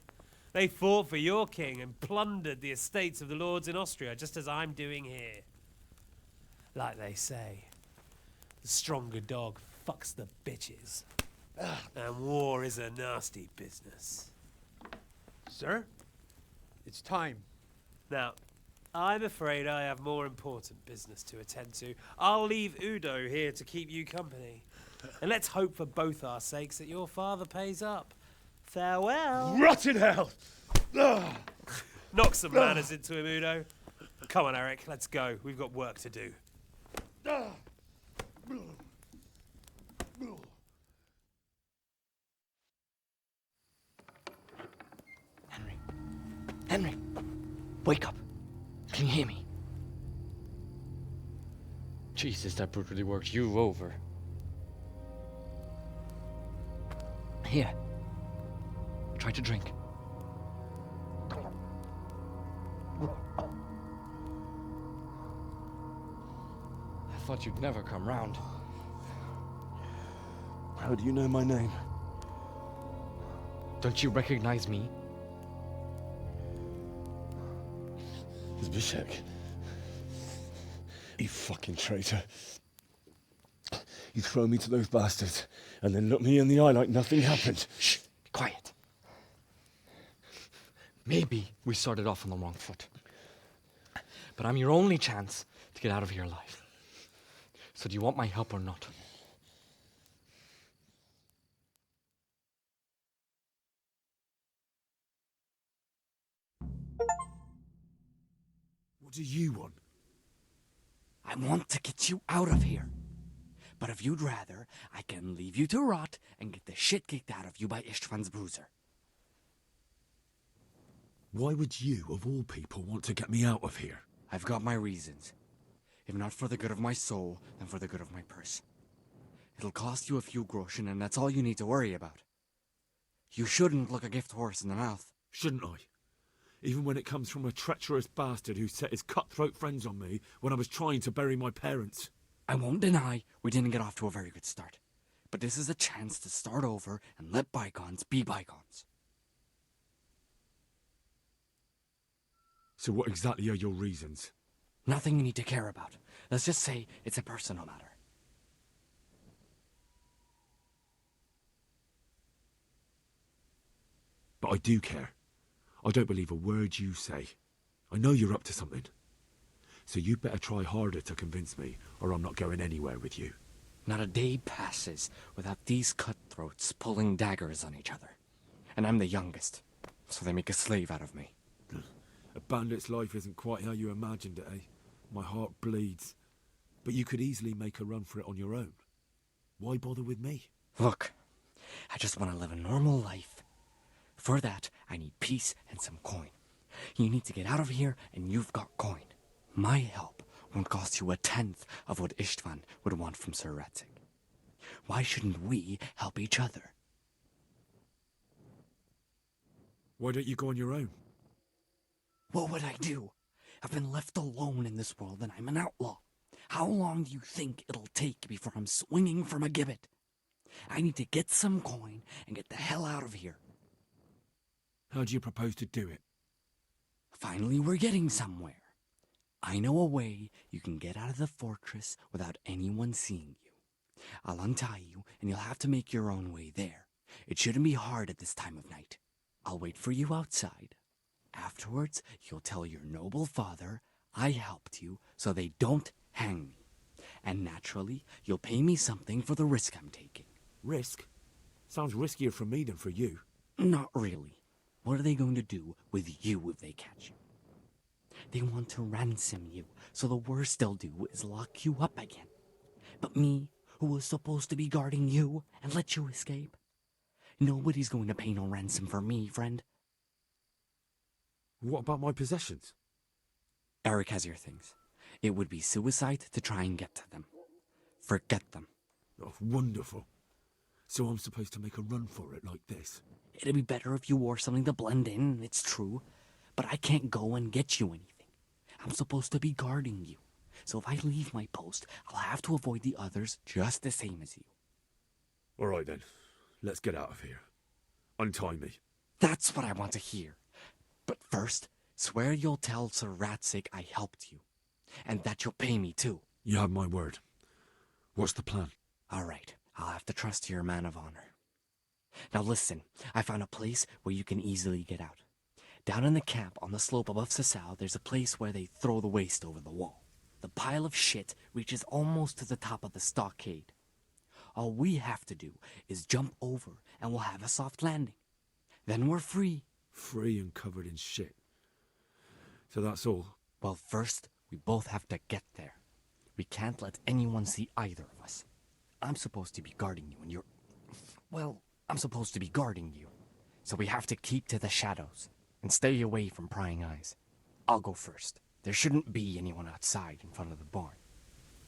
J: They fought for your king and plundered the estates of the lords in Austria, just as I'm doing here. Like they say, the stronger dog fucks the bitches. And war is a nasty business.
D: Sir, it's time.
J: Now, I'm afraid I have more important business to attend to. I'll leave Udo here to keep you company. And let's hope for both our sakes that your father pays up. Farewell.
O: Rot in hell!
J: Knock some manners into him, Udo. Come on, Eric, let's go. We've got work to do.
S: Henry, wake up. Can you hear me? Jesus, that brutally worked you over. Here. Try to drink. I thought you'd never come round.
O: How do you know my name?
S: Don't you recognize me?
O: Zbyszek. You fucking traitor. You throw me to those bastards and then look me in the eye like nothing happened.
S: Shh, be quiet. Maybe we started off on the wrong foot. But I'm your only chance to get out of here alive. So do you want my help or not?
O: What do you want?
S: I want to get you out of here. But if you'd rather, I can leave you to rot and get the shit kicked out of you by Istvan's bruiser.
O: Why would you, of all people, want to get me out of here?
S: I've got my reasons. If not for the good of my soul, then for the good of my purse. It'll cost you a few groschen, and that's all you need to worry about. You shouldn't look a gift horse in the mouth.
O: Shouldn't I? Even when it comes from a treacherous bastard who set his cutthroat friends on me when I was trying to bury my parents.
S: I won't deny we didn't get off to a very good start. But this is a chance to start over and let bygones be bygones.
O: So what exactly are your reasons?
S: Nothing you need to care about. Let's just say it's a personal matter.
O: But I do care. I don't believe a word you say. I know you're up to something. So you better try harder to convince me, or I'm not going anywhere with you.
S: Not a day passes without these cutthroats pulling daggers on each other. And I'm the youngest, so they make a slave out of me.
O: A bandit's life isn't quite how you imagined it, eh? My heart bleeds. But you could easily make a run for it on your own. Why bother with me?
S: Look, I just want to live a normal life. For that, I need peace and some coin. You need to get out of here, and you've got coin. My help won't cost you a tenth of what Istvan would want from Sir Radzig. Why shouldn't we help each other?
O: Why don't you go on your own?
S: What would I do? I've been left alone in this world and I'm an outlaw. How long do you think it'll take before I'm swinging from a gibbet? I need to get some coin and get the hell out of here.
O: How do you propose to do it?
S: Finally, we're getting somewhere. I know a way you can get out of the fortress without anyone seeing you. I'll untie you, and you'll have to make your own way there. It shouldn't be hard at this time of night. I'll wait for you outside. Afterwards, you'll tell your noble father I helped you so they don't hang me. And naturally, you'll pay me something for the risk I'm taking.
O: Risk? Sounds riskier for me than for you.
S: Not really. What are they going to do with you if they catch you? They want to ransom you, so the worst they'll do is lock you up again. But me, who was supposed to be guarding you and let you escape? Nobody's going to pay no ransom for me, friend.
O: What about my possessions?
S: Eric has your things. It would be suicide to try and get to them. Forget them.
O: Oh, wonderful. So I'm supposed to make a run for it like this?
S: It'd be better if you wore something to blend in, it's true. But I can't go and get you anything. I'm supposed to be guarding you. So if I leave my post, I'll have to avoid the others just the same as you.
O: All right then, let's get out of here. Untie me.
S: That's what I want to hear. But first, swear you'll tell Sir Ratsig I helped you. And that you'll pay me too.
O: You have my word. What's the plan?
S: All right, I'll have to trust your man of honor. Now listen, I found a place where you can easily get out. Down in the camp on the slope above Sasau, there's a place where they throw the waste over the wall. The pile of shit reaches almost to the top of the stockade. All we have to do is jump over and we'll have a soft landing. Then we're free.
O: Free and covered in shit. So that's all?
S: Well, first, we both have to get there. We can't let anyone see either of us. I'm supposed to be guarding you and you're... Well, I'm supposed to be guarding you. So we have to keep to the shadows and stay away from prying eyes. I'll go first. There shouldn't be anyone outside in front of the barn.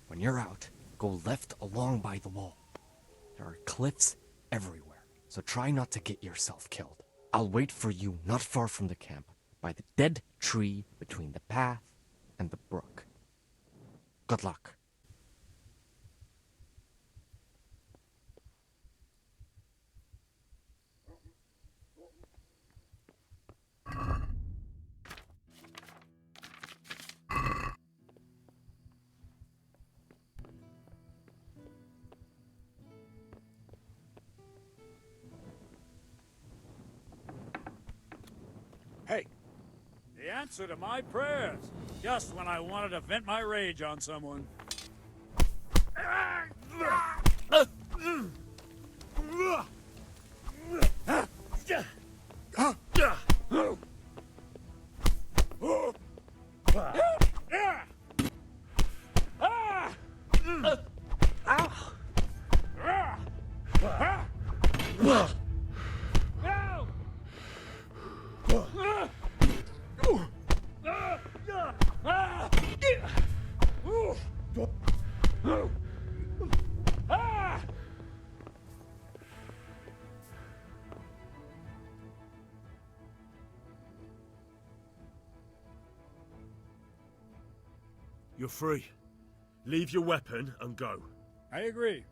S: When you're out, go left along by the wall. There are cliffs everywhere, so try not to get yourself killed. I'll wait for you not far from the camp, by the dead tree between the path and the brook. Good luck.
N: Hey, the answer to my prayers. Just when I wanted to vent my rage on someone.
E: You're free. Leave your weapon and go.
N: I agree.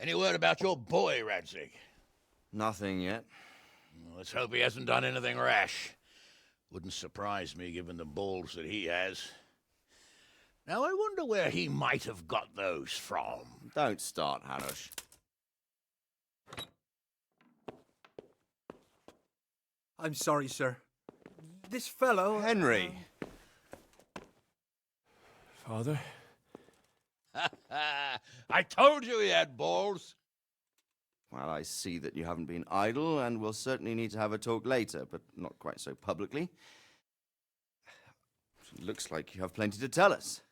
B: Any word about your boy, Radzig?
F: Nothing yet.
B: Let's hope he hasn't done anything rash. Wouldn't surprise me, given the balls that he has. Now, I wonder where he might have got those from.
F: Don't start, Hanush.
D: I'm sorry, sir. This fellow...
F: Henry!
E: Father?
B: I told you he had balls.
F: Well, I see that you haven't been idle, and we'll certainly need to have a talk later, but not quite so publicly. It looks like you have plenty to tell us.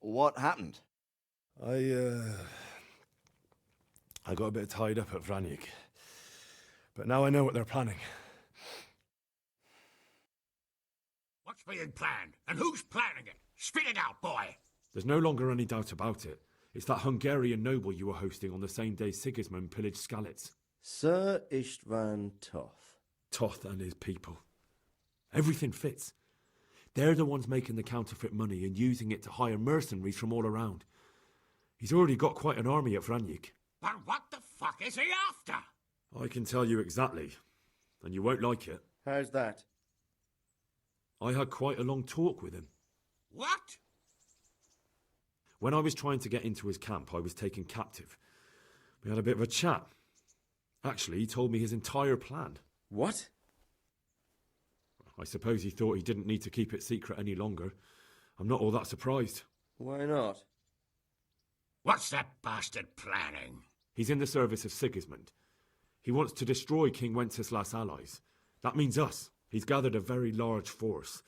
F: What happened?
E: I got a bit tied up at Vranyik. But now I know what they're planning.
V: What's being planned? And who's planning it? Spit it out, boy!
M: There's no longer any doubt about it. It's that Hungarian noble you were hosting on the same day Sigismund pillaged Skalitz.
F: Sir Istvan Toth.
M: Toth and his people. Everything fits. They're the ones making the counterfeit money and using it to hire mercenaries from all around. He's already got quite an army at Vranyik.
V: But what the fuck is he after?
M: I can tell you exactly, and you won't like it.
F: How's that?
M: I had quite a long talk with him.
V: What?
M: When I was trying to get into his camp, I was taken captive. We had a bit of a chat. Actually, he told me his entire plan.
F: What?
M: I suppose he thought he didn't need to keep it secret any longer. I'm not all that surprised.
F: Why not?
V: What's that bastard planning?
M: He's in the service of Sigismund. He wants to destroy King Wenceslas' allies. That means us. He's gathered a very large force.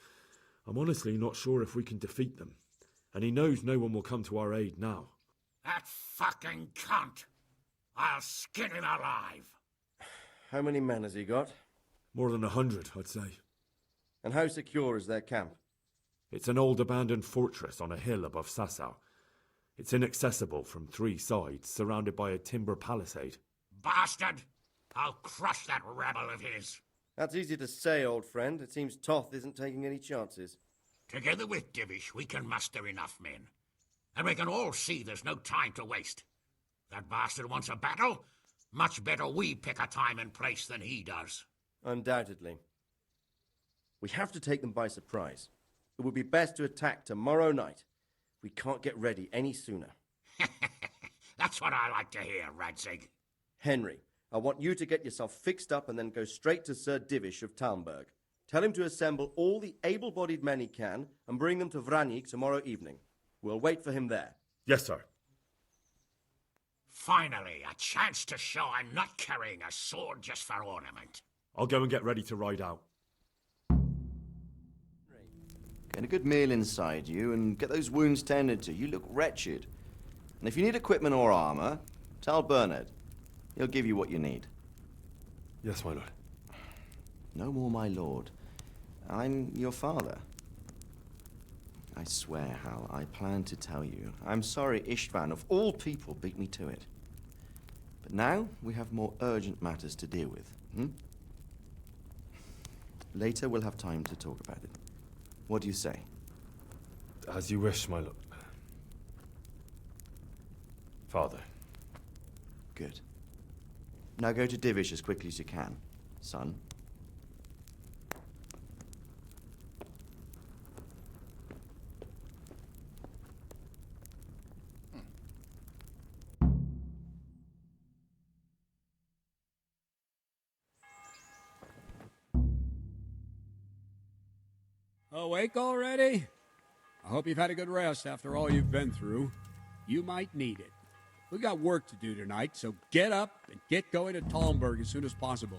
M: I'm honestly not sure if we can defeat them. And he knows no one will come to our aid now.
V: That fucking cunt! I'll skin him alive!
F: How many men has he got?
M: More than 100, I'd say.
F: And how secure is their camp?
M: It's an old abandoned fortress on a hill above Sasau. It's inaccessible from 3 sides, surrounded by a timber palisade.
V: Bastard! I'll crush that rebel of his!
F: That's easy to say, old friend. It seems Toth isn't taking any chances.
V: Together with Divish, we can muster enough men. And we can all see there's no time to waste. That bastard wants a battle? Much better we pick a time and place than he does.
F: Undoubtedly. We have to take them by surprise. It would be best to attack tomorrow night. We can't get ready any sooner.
V: That's what I like to hear, Radzig.
F: Henry, I want you to get yourself fixed up and then go straight to Sir Divish of Talmberg. Tell him to assemble all the able-bodied men he can and bring them to Vranyik tomorrow evening. We'll wait for him there.
E: Yes, sir.
V: Finally, a chance to show I'm not carrying a sword just for ornament.
M: I'll go and get ready to ride out.
F: Get a good meal inside you and get those wounds tended to. You look wretched. And if you need equipment or armor, tell Bernard. He'll give you what you need.
E: Yes, my lord.
F: No more, my lord. I'm your father. I swear, Hal, I plan to tell you. I'm sorry Istvan, of all people, beat me to it. But now we have more urgent matters to deal with. Later we'll have time to talk about it. What do you say?
E: As you wish, my lord. Father.
F: Good. Now go to Divish as quickly as you can, son.
N: Awake already? I hope you've had a good rest after all you've been through. You might need it. We've got work to do tonight, so get up and get going to Talmberg as soon as possible.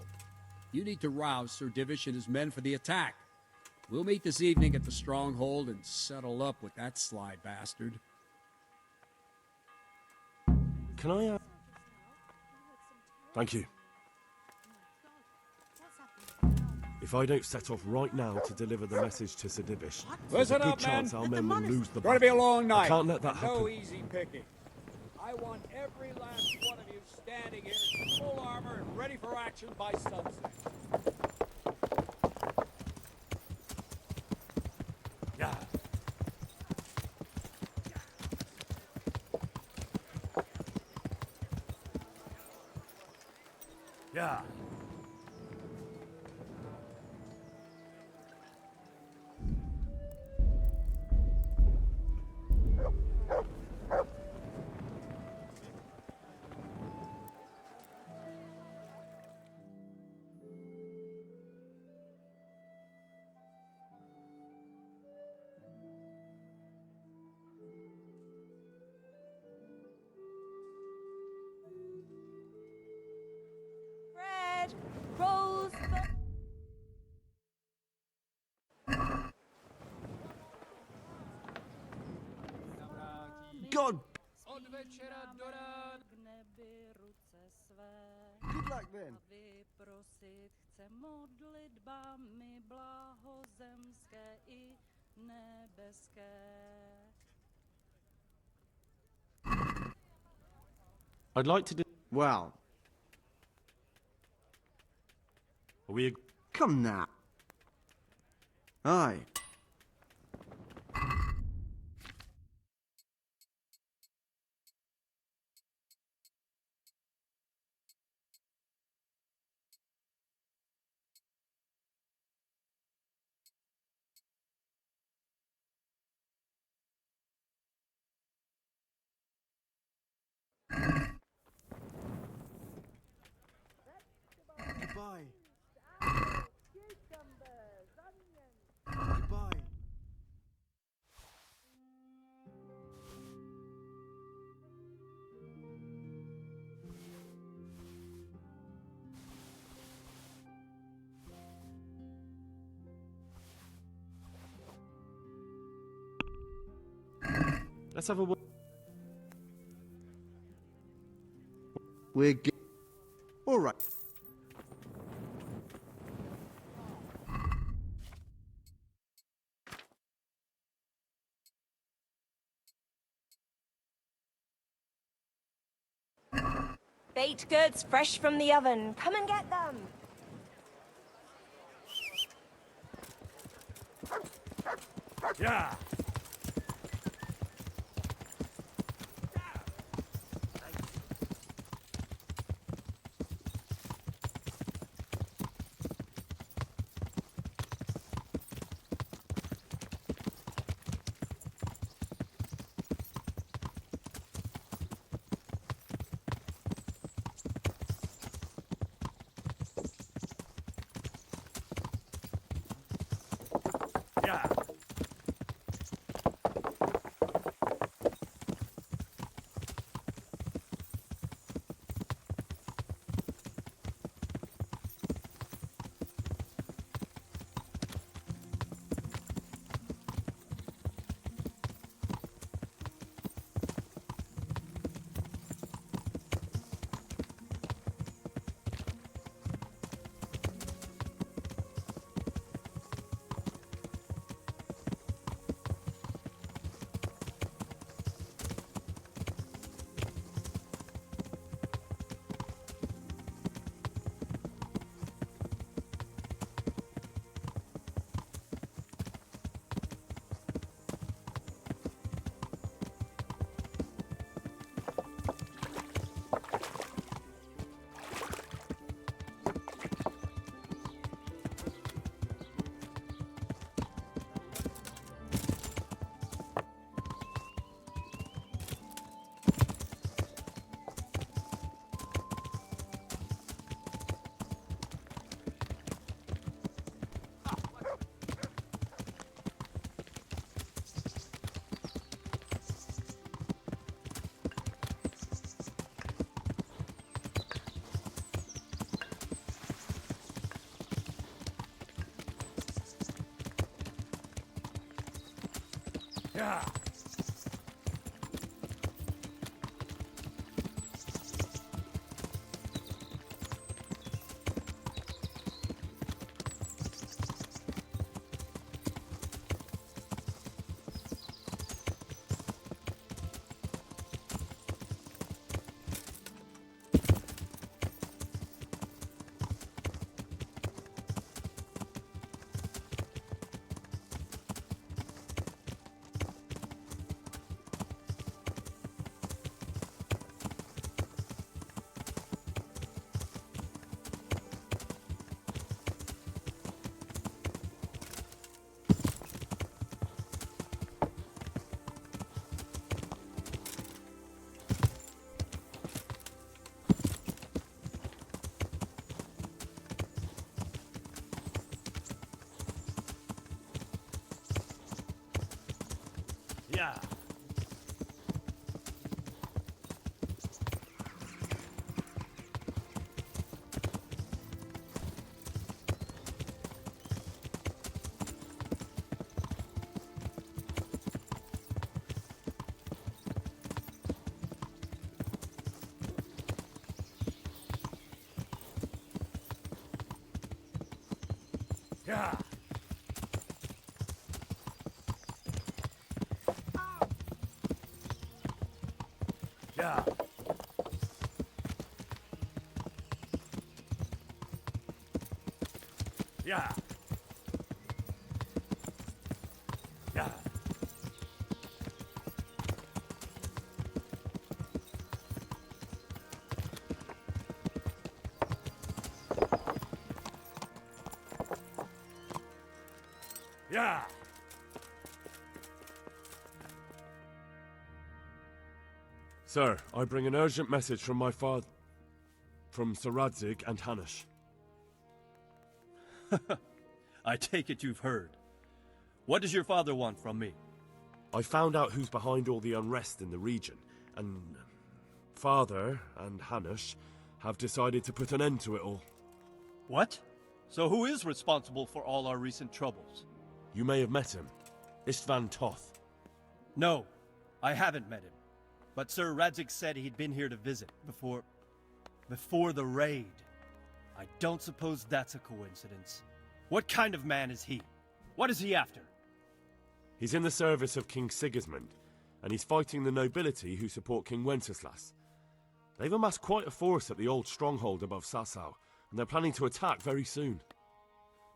N: You need to rouse Sir Divish and his men for the attack. We'll meet this evening at the stronghold and settle up with that sly bastard.
E: Can I, Thank you. If I don't set off right now to deliver the message to Sir Divish, there's a
N: Listen
E: good
N: up, man.
E: chance our men will lose the
N: It's going to be a
E: battle.
N: long night.
E: I can't let that
N: No
E: happen.
N: easy picking. I want every last one of you standing here in full armor and ready for action by sunset.
E: Yeah.
I: Yeah.
H: Fred, rolls for...
L: God!
H: Od večera k nebi ruce své.
L: Good luck then.
H: A vyprosit chce modlitbami blahozemské i nebeské.
E: I'd like to do.
L: Well.
E: Are we?
L: Come now. Aye.
I: Goodbye. Goodbye.
E: Let's have a.
L: We're good. All right.
H: Baked goods fresh from the oven. Come and get them.
I: Yeah. Yeah. Yeah. Yeah. Yeah. Yeah. Yeah. Yeah.
E: Sir, I bring an urgent message from my father, from Sir Radzig and Hanish.
K: I take it you've heard. What does your father want from me?
E: I found out who's behind all the unrest in the region, and Father and Hanish have decided to put an end to it all.
K: What? So who is responsible for all our recent troubles?
E: You may have met him. Istvan Toth.
K: No, I haven't met him. But Sir Radzig said he'd been here to visit before the raid. I don't suppose that's a coincidence. What kind of man is he? What is he after?
E: He's in the service of King Sigismund, and he's fighting the nobility who support King Wenceslas. They've amassed quite a force at the old stronghold above Sasau, and they're planning to attack very soon.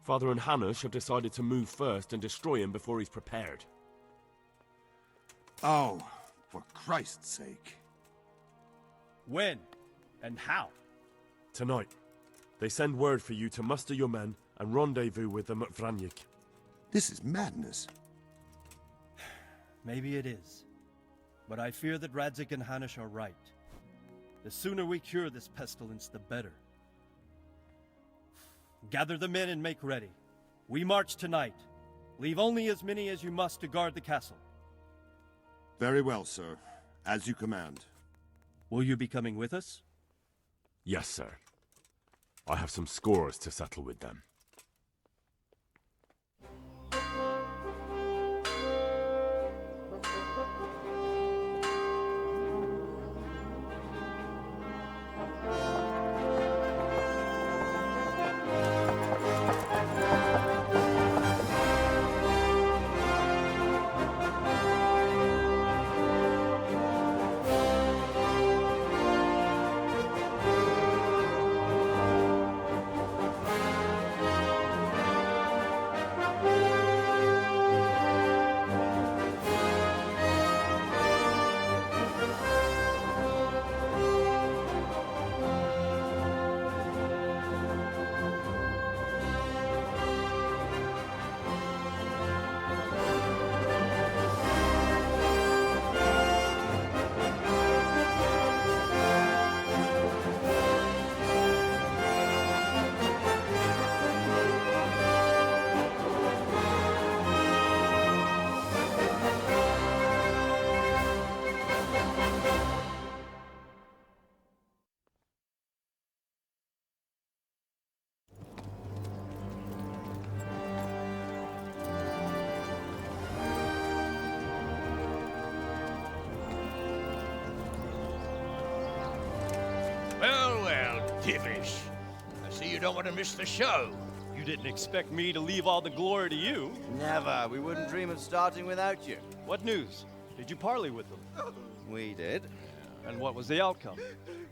E: Father and Hanish have decided to move first and destroy him before he's prepared.
U: Oh, for Christ's sake.
K: When? And how?
E: Tonight. They send word for you to muster your men and rendezvous with them at Vranyik.
U: This is madness.
K: Maybe it is. But I fear that Radzig and Hanish are right. The sooner we cure this pestilence, the better. Gather the men and make ready. We march tonight. Leave only as many as you must to guard the castle.
U: Very well, sir. As you command.
K: Will you be coming with us?
E: Yes, sir. I have some scores to settle with them.
B: Well, well, Divish. I see you don't want to miss the show.
K: You didn't expect me to leave all the glory to you.
F: Never. We wouldn't dream of starting without you.
K: What news? Did you parley with them?
F: We did.
K: And what was the outcome?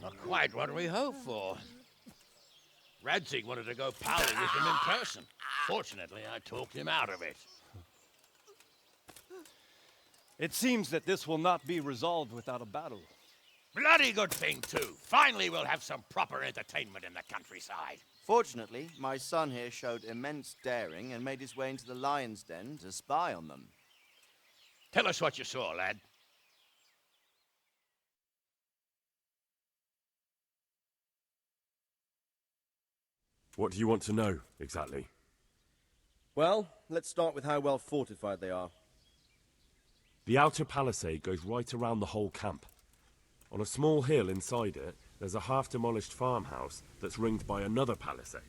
B: Not quite what we hoped for. Radzig wanted to go parley with him in person. Fortunately, I talked him out of it.
K: It seems that this will not be resolved without a battle.
B: Bloody good thing, too. Finally, we'll have some proper entertainment in the countryside.
F: Fortunately, my son here showed immense daring and made his way into the lion's den to spy on them.
B: Tell us what you saw, lad.
E: What do you want to know, exactly?
F: Well, let's start with how well fortified they are.
E: The outer palisade goes right around the whole camp. On a small hill inside it, there's a half-demolished farmhouse that's ringed by another palisade.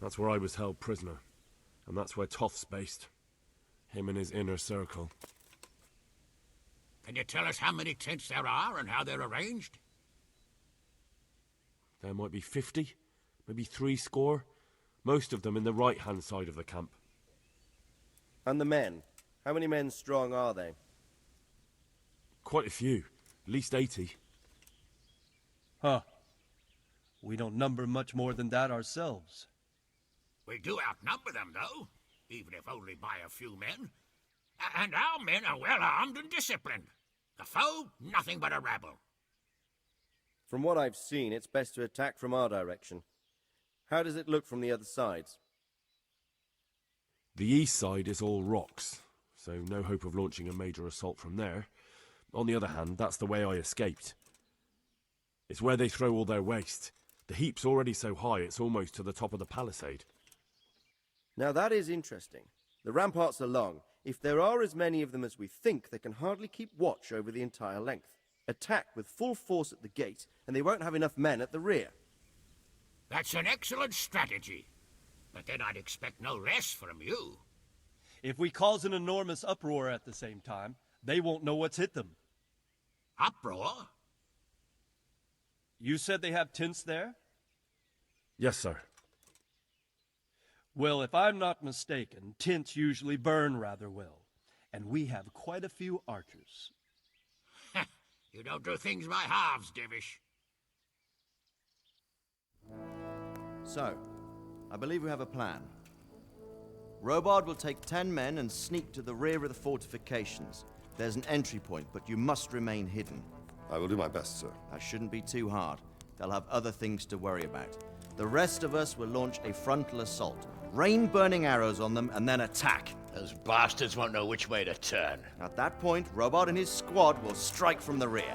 E: That's where I was held prisoner, and that's where Toth's based. Him and his inner circle.
V: Can you tell us how many tents there are and how they're arranged?
E: There might be 50, maybe 3 score.
M: Most of them in the right-hand side of the camp.
F: And the men? How many men strong are they?
M: Quite a few. At least 80.
K: Huh. We don't number much more than that ourselves.
V: We do outnumber them, though, even if only by a few men. And our men are well armed and disciplined. The foe, nothing but a rabble.
F: From what I've seen, it's best to attack from our direction. How does it look from the other sides?
M: The east side is all rocks, so no hope of launching a major assault from there. On the other hand, that's the way I escaped. It's where they throw all their waste. The heap's already so high it's almost to the top of the palisade.
F: Now that is interesting. The ramparts are long. If there are as many of them as we think, they can hardly keep watch over the entire length. Attack with full force at the gate, and they won't have enough men at the rear.
V: That's an excellent strategy. But then I'd expect no less from you.
K: If we cause an enormous uproar at the same time, they won't know what's hit them.
V: Uproar?
K: You said they have tents there?
M: Yes, sir.
K: Well, if I'm not mistaken, tents usually burn rather well. And we have quite a few archers.
V: You don't do things by halves, Divish.
F: So, I believe we have a plan. Robard will take 10 men and sneak to the rear of the fortifications. There's an entry point, but you must remain hidden.
P: I will do my best, sir.
F: That shouldn't be too hard. They'll have other things to worry about. The rest of us will launch a frontal assault. Rain burning arrows on them and then attack.
B: Those bastards won't know which way to turn.
F: At that point, Robard and his squad will strike from the rear.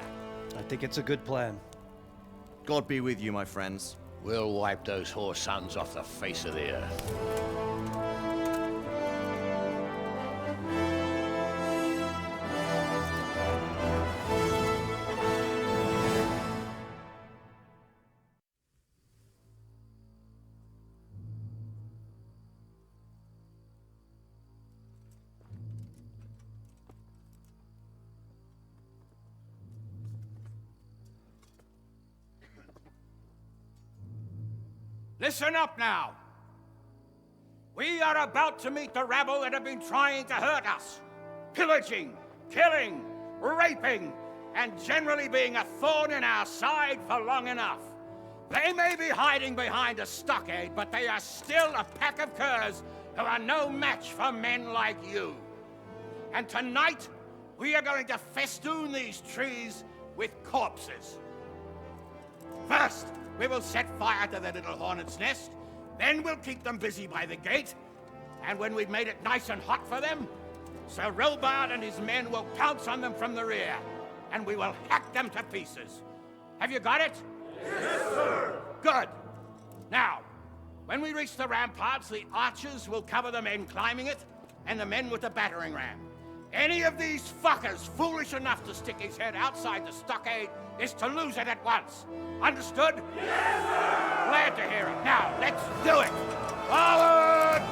J: I think it's a good plan.
F: God be with you, my friends.
B: We'll wipe those whore sons off the face of the earth.
V: Listen up now. We are about to meet the rabble that have been trying to hurt us. Pillaging, killing, raping, and generally being a thorn in our side for long enough. They may be hiding behind a stockade, but they are still a pack of curs who are no match for men like you. And tonight, we are going to festoon these trees with corpses. First, we will set fire to their little hornet's nest. Then we'll keep them busy by the gate. And when we've made it nice and hot for them, Sir Robard and his men will pounce on them from the rear. And we will hack them to pieces. Have you got it?
P: Yes, sir!
V: Good. Now, when we reach the ramparts, the archers will cover the men climbing it, and the men with the battering ram. Any of these fuckers foolish enough to stick his head outside the stockade is to lose it at once. Understood?
P: Yes, sir!
V: Glad to hear it. Now, let's do it! Forward!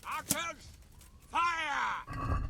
V: Archers, fire!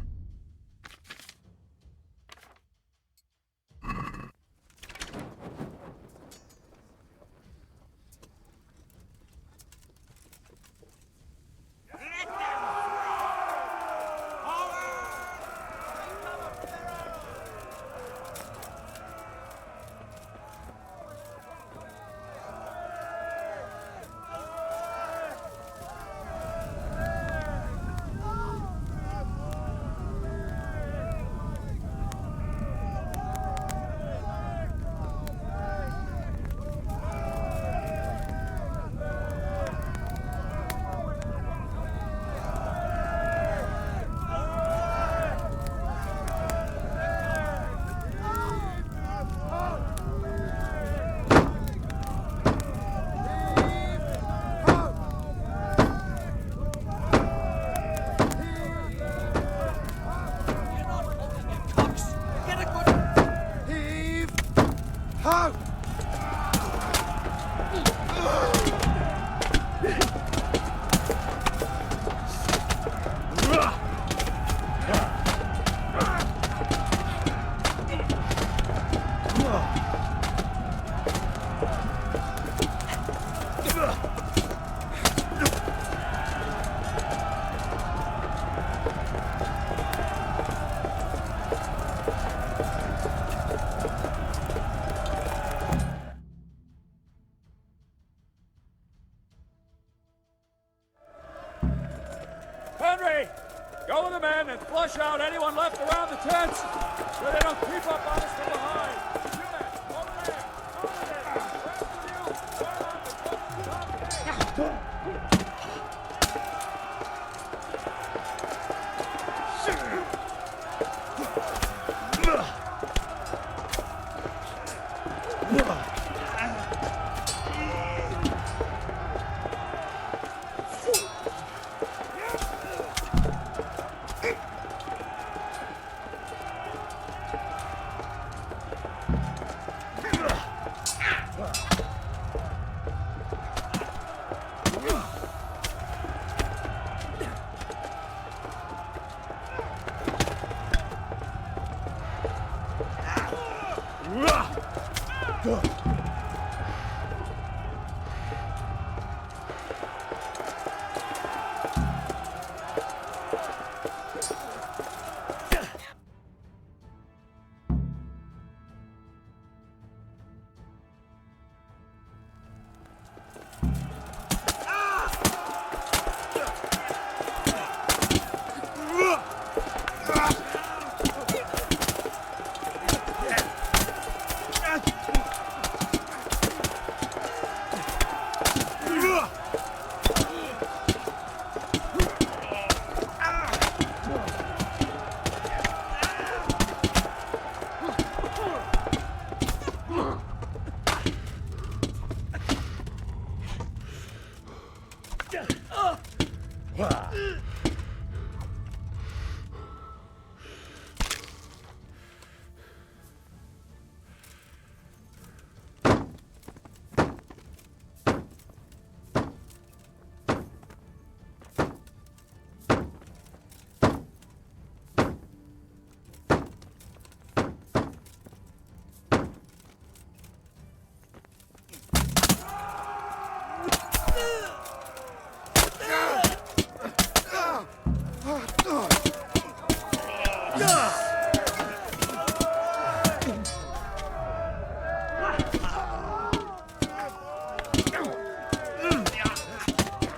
N: Henry! Go with the men and flush out anyone left around the tents so they don't creep up on us from behind. You men, over there! Over there!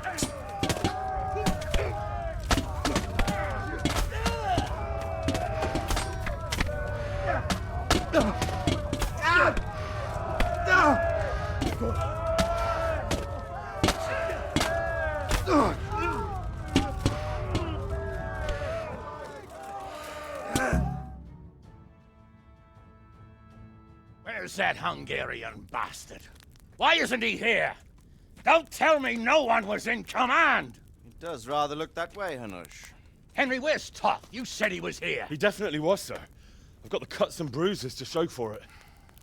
N: Rest of you, form up and go to the top.
B: Where's that Hungarian bastard? Why isn't he here? Don't tell me no one was in command!
F: It does rather look that way, Hanush.
B: Henry, where's Toth? You said he was here.
E: He definitely was, sir. I've got the cuts and bruises to show for it.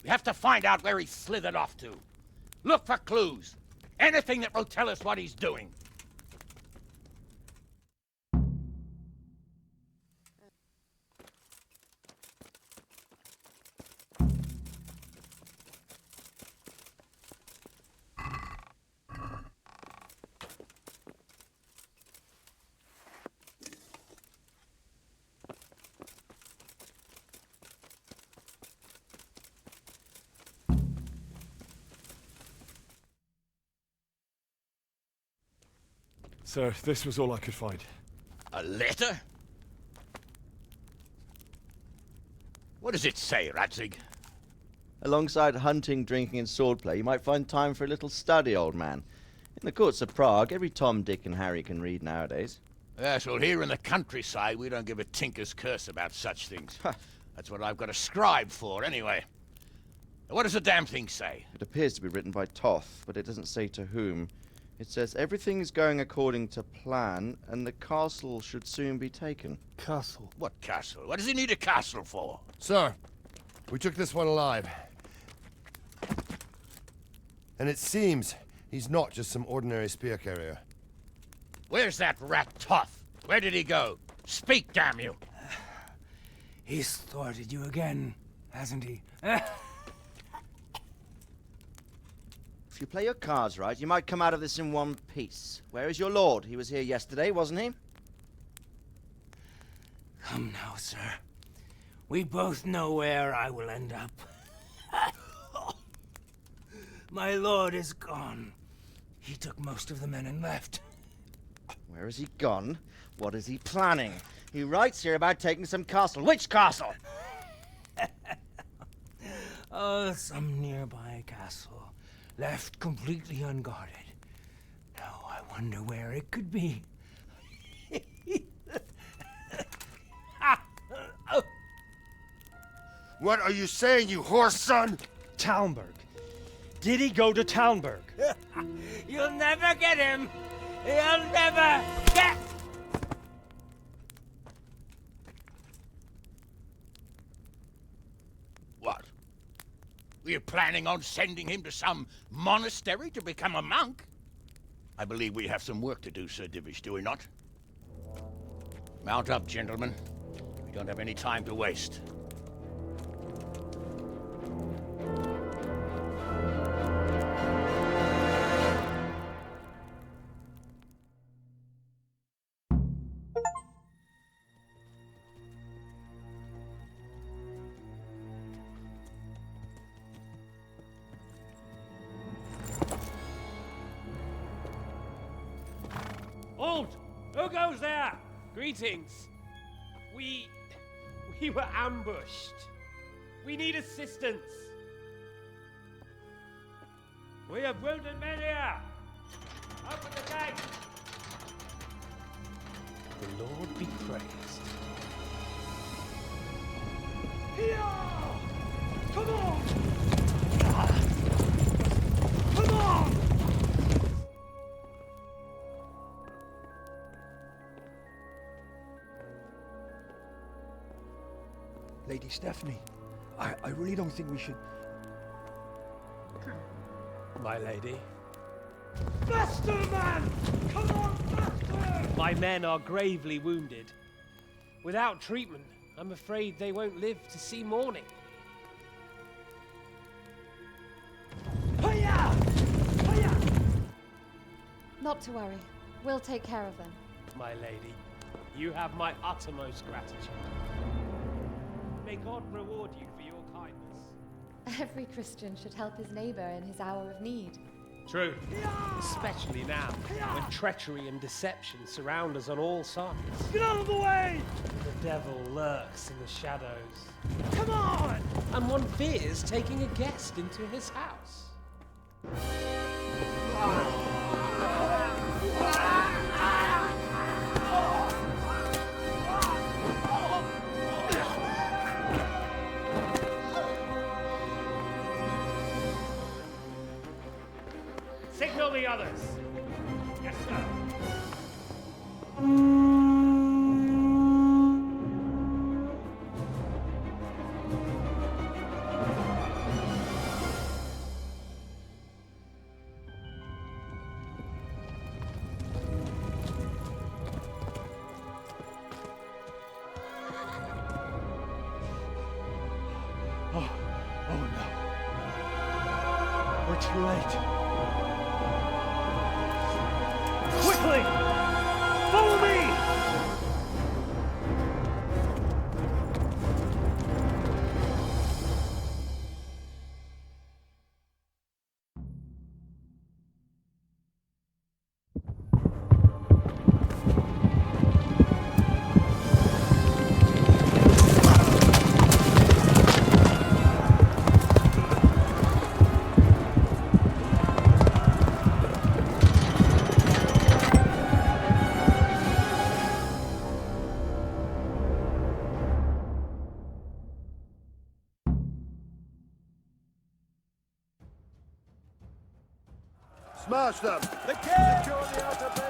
B: We have to find out where he slithered off to. Look for clues. Anything that will tell us what he's doing.
E: Sir, this was all I could find.
B: A letter? What does it say, Radzig?
F: Alongside hunting, drinking, and swordplay, you might find time for a little study, old man. In the courts of Prague, every Tom, Dick, and Harry can read nowadays.
B: Yes, well, here in the countryside, we don't give a tinker's curse about such things. That's what I've got a scribe for, anyway. What does the damn thing say?
F: It appears to be written by Toth, but it doesn't say to whom. It says everything is going according to plan, and the castle should soon be taken.
B: Castle? What castle? What does he need a castle for?
U: Sir, we took this one alive. And it seems he's not just some ordinary spear carrier.
B: Where's that rat Toth? Where did he go? Speak, damn you!
R: He's thwarted you again, hasn't he?
F: If you play your cards right, you might come out of this in one piece. Where is your lord? He was here yesterday, wasn't he?
R: Come now, sir. We both know where I will end up. My lord is gone. He took most of the men and left.
G: Where has he gone? What is he planning? He writes here about taking some castle. Which castle?
R: Oh, some nearby castle, left completely unguarded. Now I wonder where it could be.
I: What are you saying, you horse son?
J: Talmberg. Did he go to Talmberg?
R: You'll never get him! You'll never get...
B: What? Were you planning on sending him to some monastery to become a monk? I believe we have some work to do, Sir Divish, do we not? Mount up, gentlemen. We don't have any time to waste.
J: Halt! Who goes there? Greetings. We were ambushed. We need assistance. We have wounded men here. Open the gate. The Lord be praised. Here! Come on! Come on!
T: Lady Stephanie, I really don't think we should...
J: My lady.
T: Faster, man! Come on, faster!
J: My men are gravely wounded. Without treatment, I'm afraid they won't live to see morning.
T: Hiya! Hiya!
W: Not to worry. We'll take care of them.
J: My lady, you have my uttermost gratitude. May God reward you for your kindness.
W: Every Christian should help his neighbor in his hour of need.
J: True. Especially now, when treachery and deception surround us on all sides.
T: Get out of the way!
J: The devil lurks in the shadows.
T: Come on!
J: And one fears taking a guest into his house.
T: Signal the others. Yes, sir.
J: Oh no. We're too late.
T: Quickly! Follow me!
I: Smash them!
T: The king! Secure the outer bay!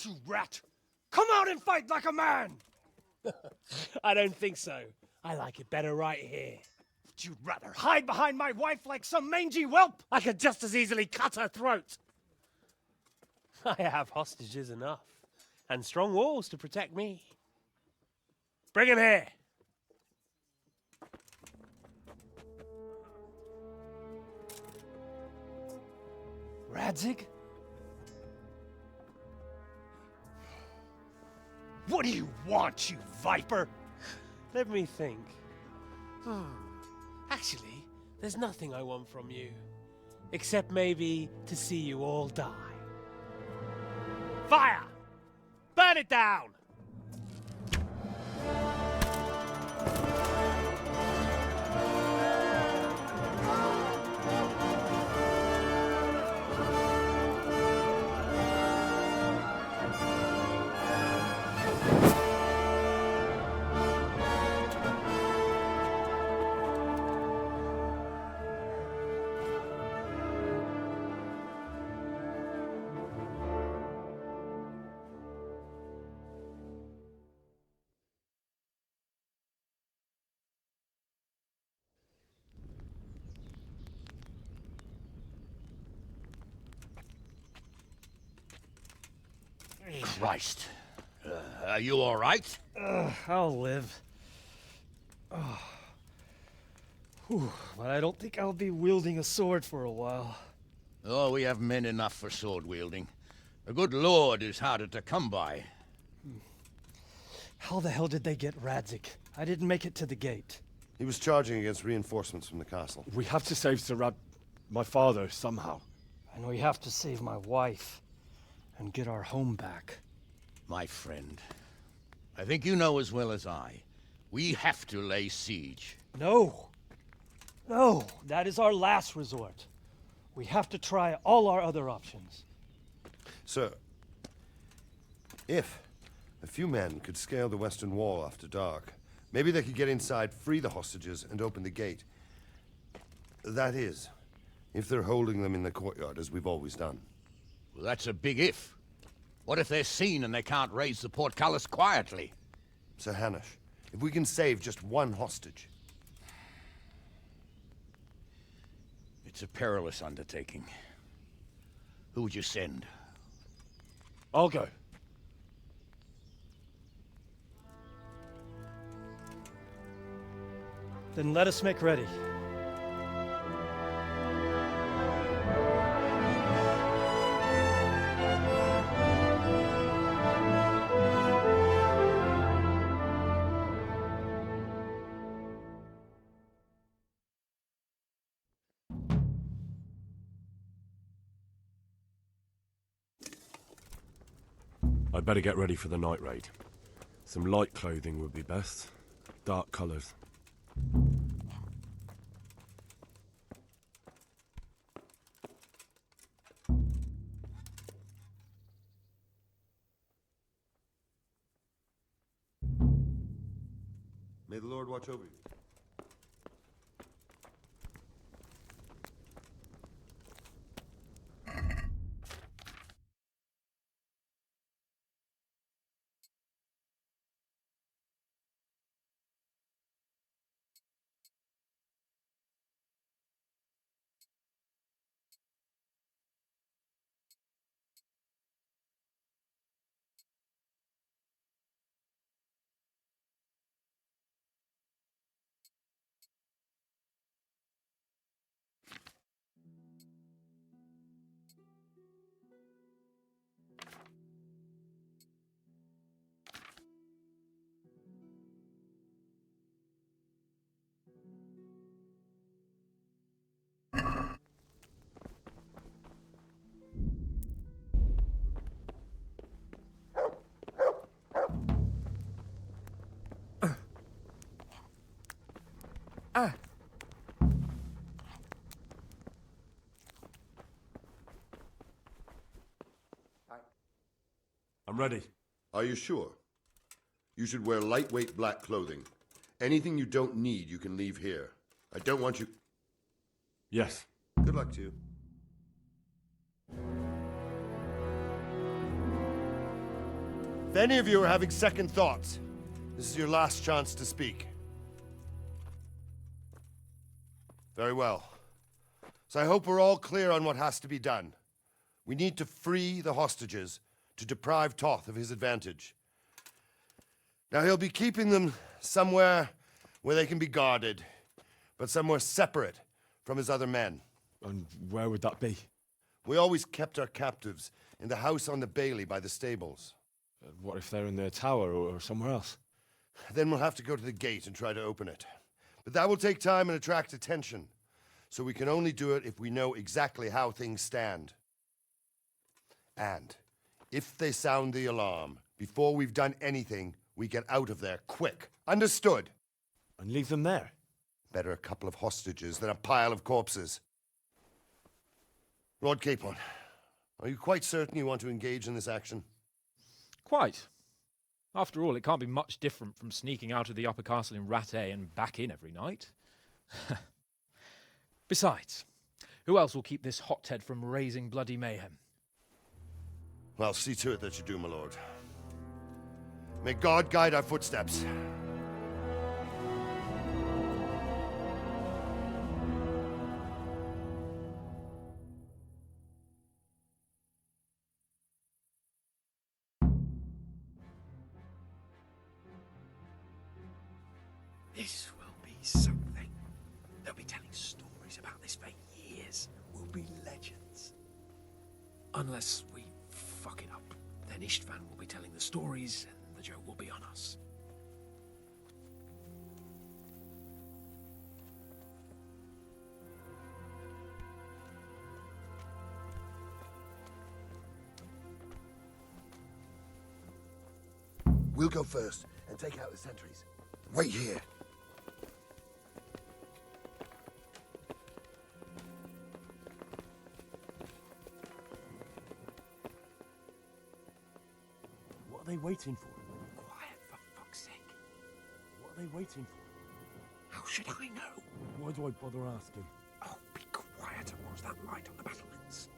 J: you rat! Come out and fight like a man! I don't think so. I like it better right here. Would you rather hide behind my wife like some mangy whelp? I could just as easily cut her throat. I have hostages enough, and strong walls to protect me. Bring him here. Radzig? What do you want, you viper? Let me think. Actually, there's nothing I want from you. Except maybe to see you all die. Fire! Burn it down!
B: Christ. Are you all right?
J: I'll live. Whew, but I don't think I'll be wielding a sword for a while.
B: Oh, we have men enough for sword wielding. The good Lord is harder to come by.
J: How the hell did they get Radzig? I didn't make it to the gate.
P: He was charging against reinforcements from the castle.
O: We have to save my father, somehow.
J: And we have to save my wife and get our home back.
B: My friend, I think you know as well as I. We have to lay siege.
J: No! No! That is our last resort. We have to try all our other options.
P: Sir, if a few men could scale the western wall after dark, maybe they could get inside, free the hostages, and open the gate. That is, if they're holding them in the courtyard, as we've always done.
B: Well, that's a big if. What if they're seen and they can't raise the portcullis quietly?
P: Sir Hanush, if we can save just one hostage.
B: It's a perilous undertaking. Who would you send?
O: I'll go.
J: Then let us make ready.
E: I'd better get ready for the night raid. Some light clothing would be best. Dark colours.
P: May the Lord watch over you.
E: I'm ready.
P: Are you sure? You should wear lightweight black clothing. Anything you don't need, you can leave here. I don't want you...
E: Yes.
P: Good luck to you. If any of you are having second thoughts, this is your last chance to speak. Very well. So I hope we're all clear on what has to be done. We need to free the hostages to deprive Toth of his advantage. Now he'll be keeping them somewhere where they can be guarded, but somewhere separate from his other men.
M: And where would that be?
P: We always kept our captives in the house on the Bailey by the stables.
M: What if they're in their tower or somewhere else?
P: Then we'll have to go to the gate and try to open it. But that will take time and attract attention. So we can only do it if we know exactly how things stand. And if they sound the alarm, before we've done anything, we get out of there quick. Understood?
M: And leave them there?
P: Better a couple of hostages than a pile of corpses. Lord Capon, are you quite certain you want to engage in this action?
A: Quite. After all, it can't be much different from sneaking out of the upper castle in Rattay and back in every night. Besides, who else will keep this hothead from raising bloody mayhem?
P: Well, see to it that you do, my lord. May God guide our footsteps.
T: This will be something. They'll be telling stories about this for years. We'll be legends. Unless we fuck it up. Then Istvan will be telling the stories, and the joke will be on us.
I: We'll go first and take out the sentries. Wait here.
E: What are they waiting for?
T: Quiet, for fuck's sake.
E: What are they waiting for?
T: How should I know?
E: Why do I bother asking?
T: Oh, be quiet and watch that light on the battlements.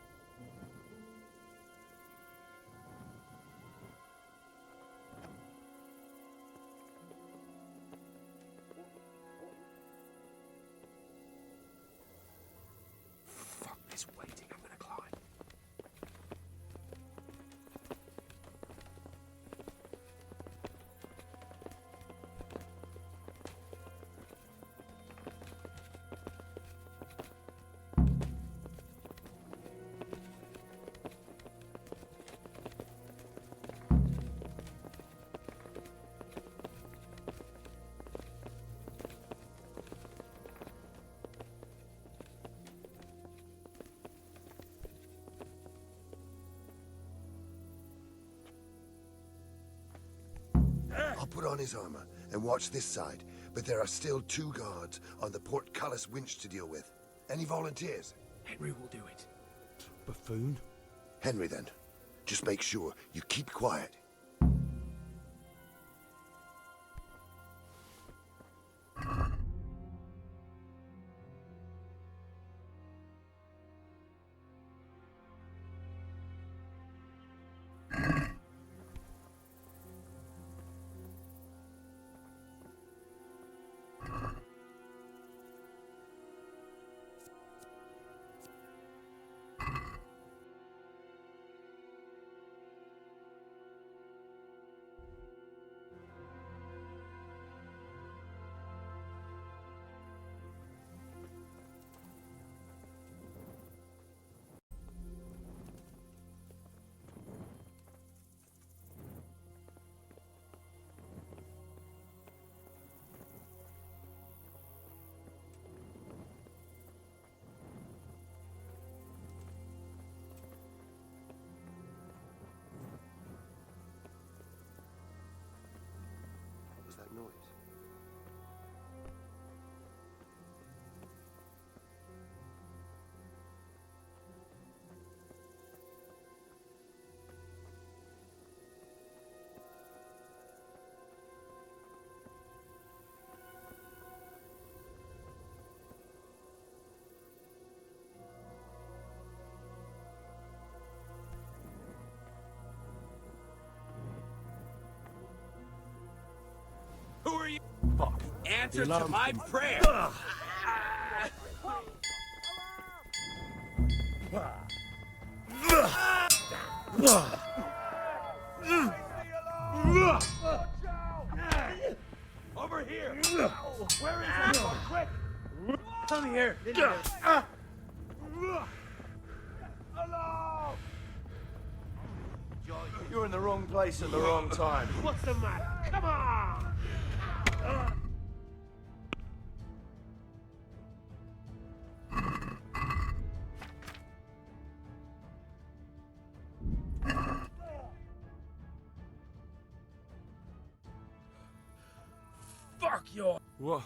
T: Fuck this waiting, I'm gonna climb.
I: I'll put on his armor and watch this side, but there are still 2 guards on the portcullis winch to deal with. Any volunteers?
T: Henry will do it.
E: Buffoon?
I: Henry, then. Just make sure you keep quiet. What was that noise? Fuck. Answer to my prayer. Over here. Where is everyone? Quick.
D: Come here.
I: Hello. You're in the wrong place at the wrong time.
D: What's the matter? Come on!
A: Fuck your...
O: What?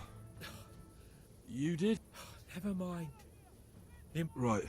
O: You did?
A: Never mind.
O: Right.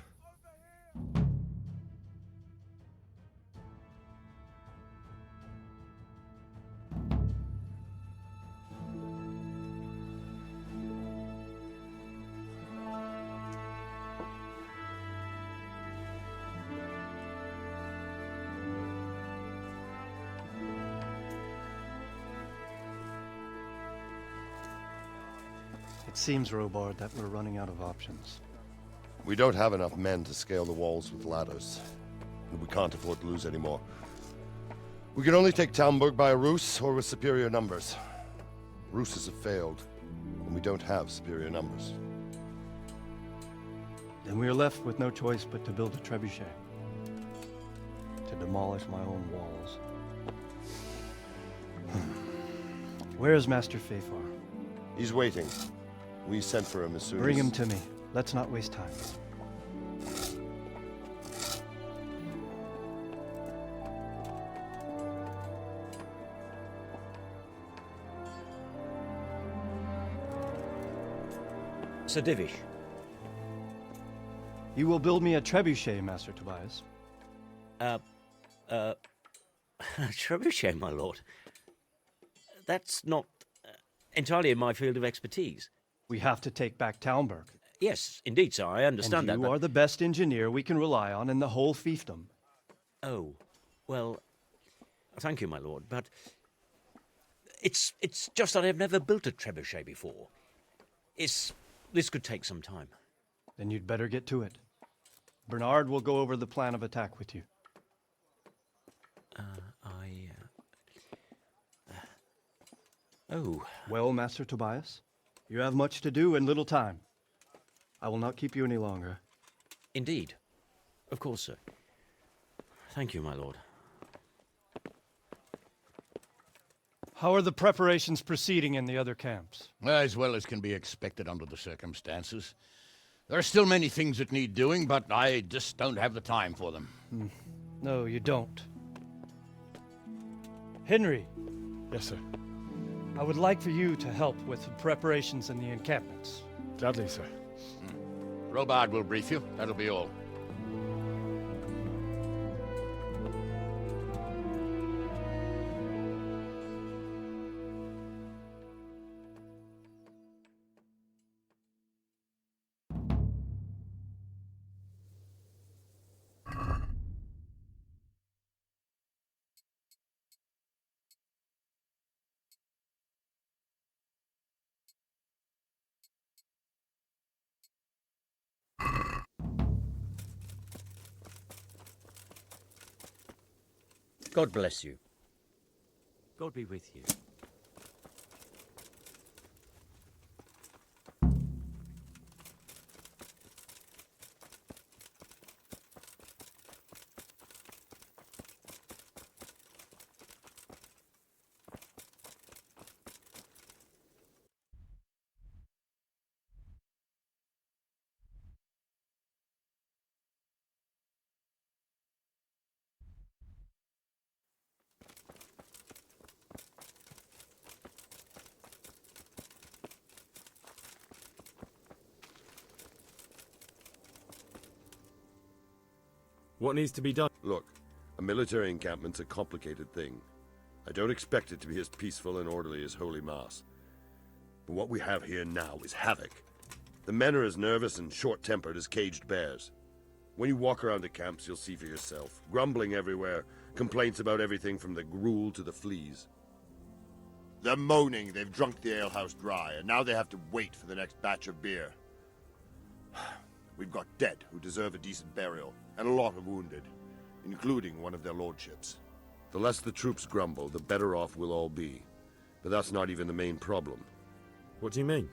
K: It seems, Robard, that we're running out of options.
P: We don't have enough men to scale the walls with ladders. And we can't afford to lose any more. We can only take Talmberg by a ruse or with superior numbers. Ruses have failed, and we don't have superior numbers.
K: Then we are left with no choice but to build a trebuchet. To demolish my own walls. Where is Master Fafar?
P: He's waiting. We sent for him as soon as...
K: Bring him to me. Let's not waste time.
C: Sir Divish.
K: You will build me a trebuchet, Master Tobias.
C: Trebuchet, my lord. That's not entirely in my field of expertise.
K: We have to take back Talmberg.
C: Yes, indeed, sir. I understand that.
K: You are the best engineer we can rely on in the whole fiefdom.
C: Oh, well, thank you, my lord, but it's just that I've never built a trebuchet before. This could take some time.
K: Then you'd better get to it. Bernard will go over the plan of attack with you.
C: Oh.
K: Well, Master Tobias, you have much to do and little time. I will not keep you any longer.
C: Indeed. Of course, sir. Thank you, my lord.
K: How are the preparations proceeding in the other camps?
B: As well as can be expected under the circumstances. There are still many things that need doing, but I just don't have the time for them.
K: No, you don't. Henry.
O: Yes, sir.
K: I would like for you to help with the preparations in the encampments.
O: Gladly, sir.
B: Robard will brief you. That'll be all.
C: God bless you. God be with you.
O: What needs to be done?
P: Look, a military encampment's a complicated thing. I don't expect it to be as peaceful and orderly as Holy Mass. But what we have here now is havoc. The men are as nervous and short-tempered as caged bears. When you walk around the camps, you'll see for yourself. Grumbling everywhere, complaints about everything from the gruel to the fleas.
U: They're moaning they've drunk the alehouse dry, and now they have to wait for the next batch of beer. We've got dead who deserve a decent burial, and a lot of wounded, including one of their lordships.
P: The less the troops grumble, the better off we'll all be. But that's not even the main problem.
M: What do you mean?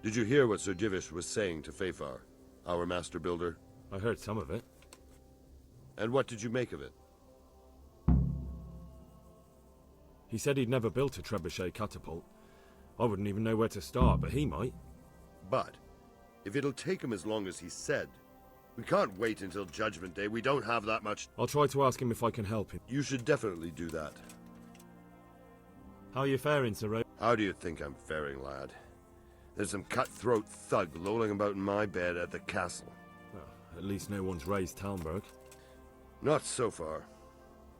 P: Did you hear what Sir Divish was saying to Fafar, our master builder?
M: I heard some of it.
P: And what did you make of it?
M: He said he'd never built a trebuchet catapult. I wouldn't even know where to start, but he might.
P: But, if it'll take him as long as he said, we can't wait until Judgment Day. We don't have that much.
M: I'll try to ask him if I can help him.
P: You should definitely do that.
M: How are you faring, Sir Ro?
P: How do you think I'm faring, lad? There's some cutthroat thug lolling about in my bed at the castle.
M: Well, at least no one's raised Talmberg.
P: Not so far.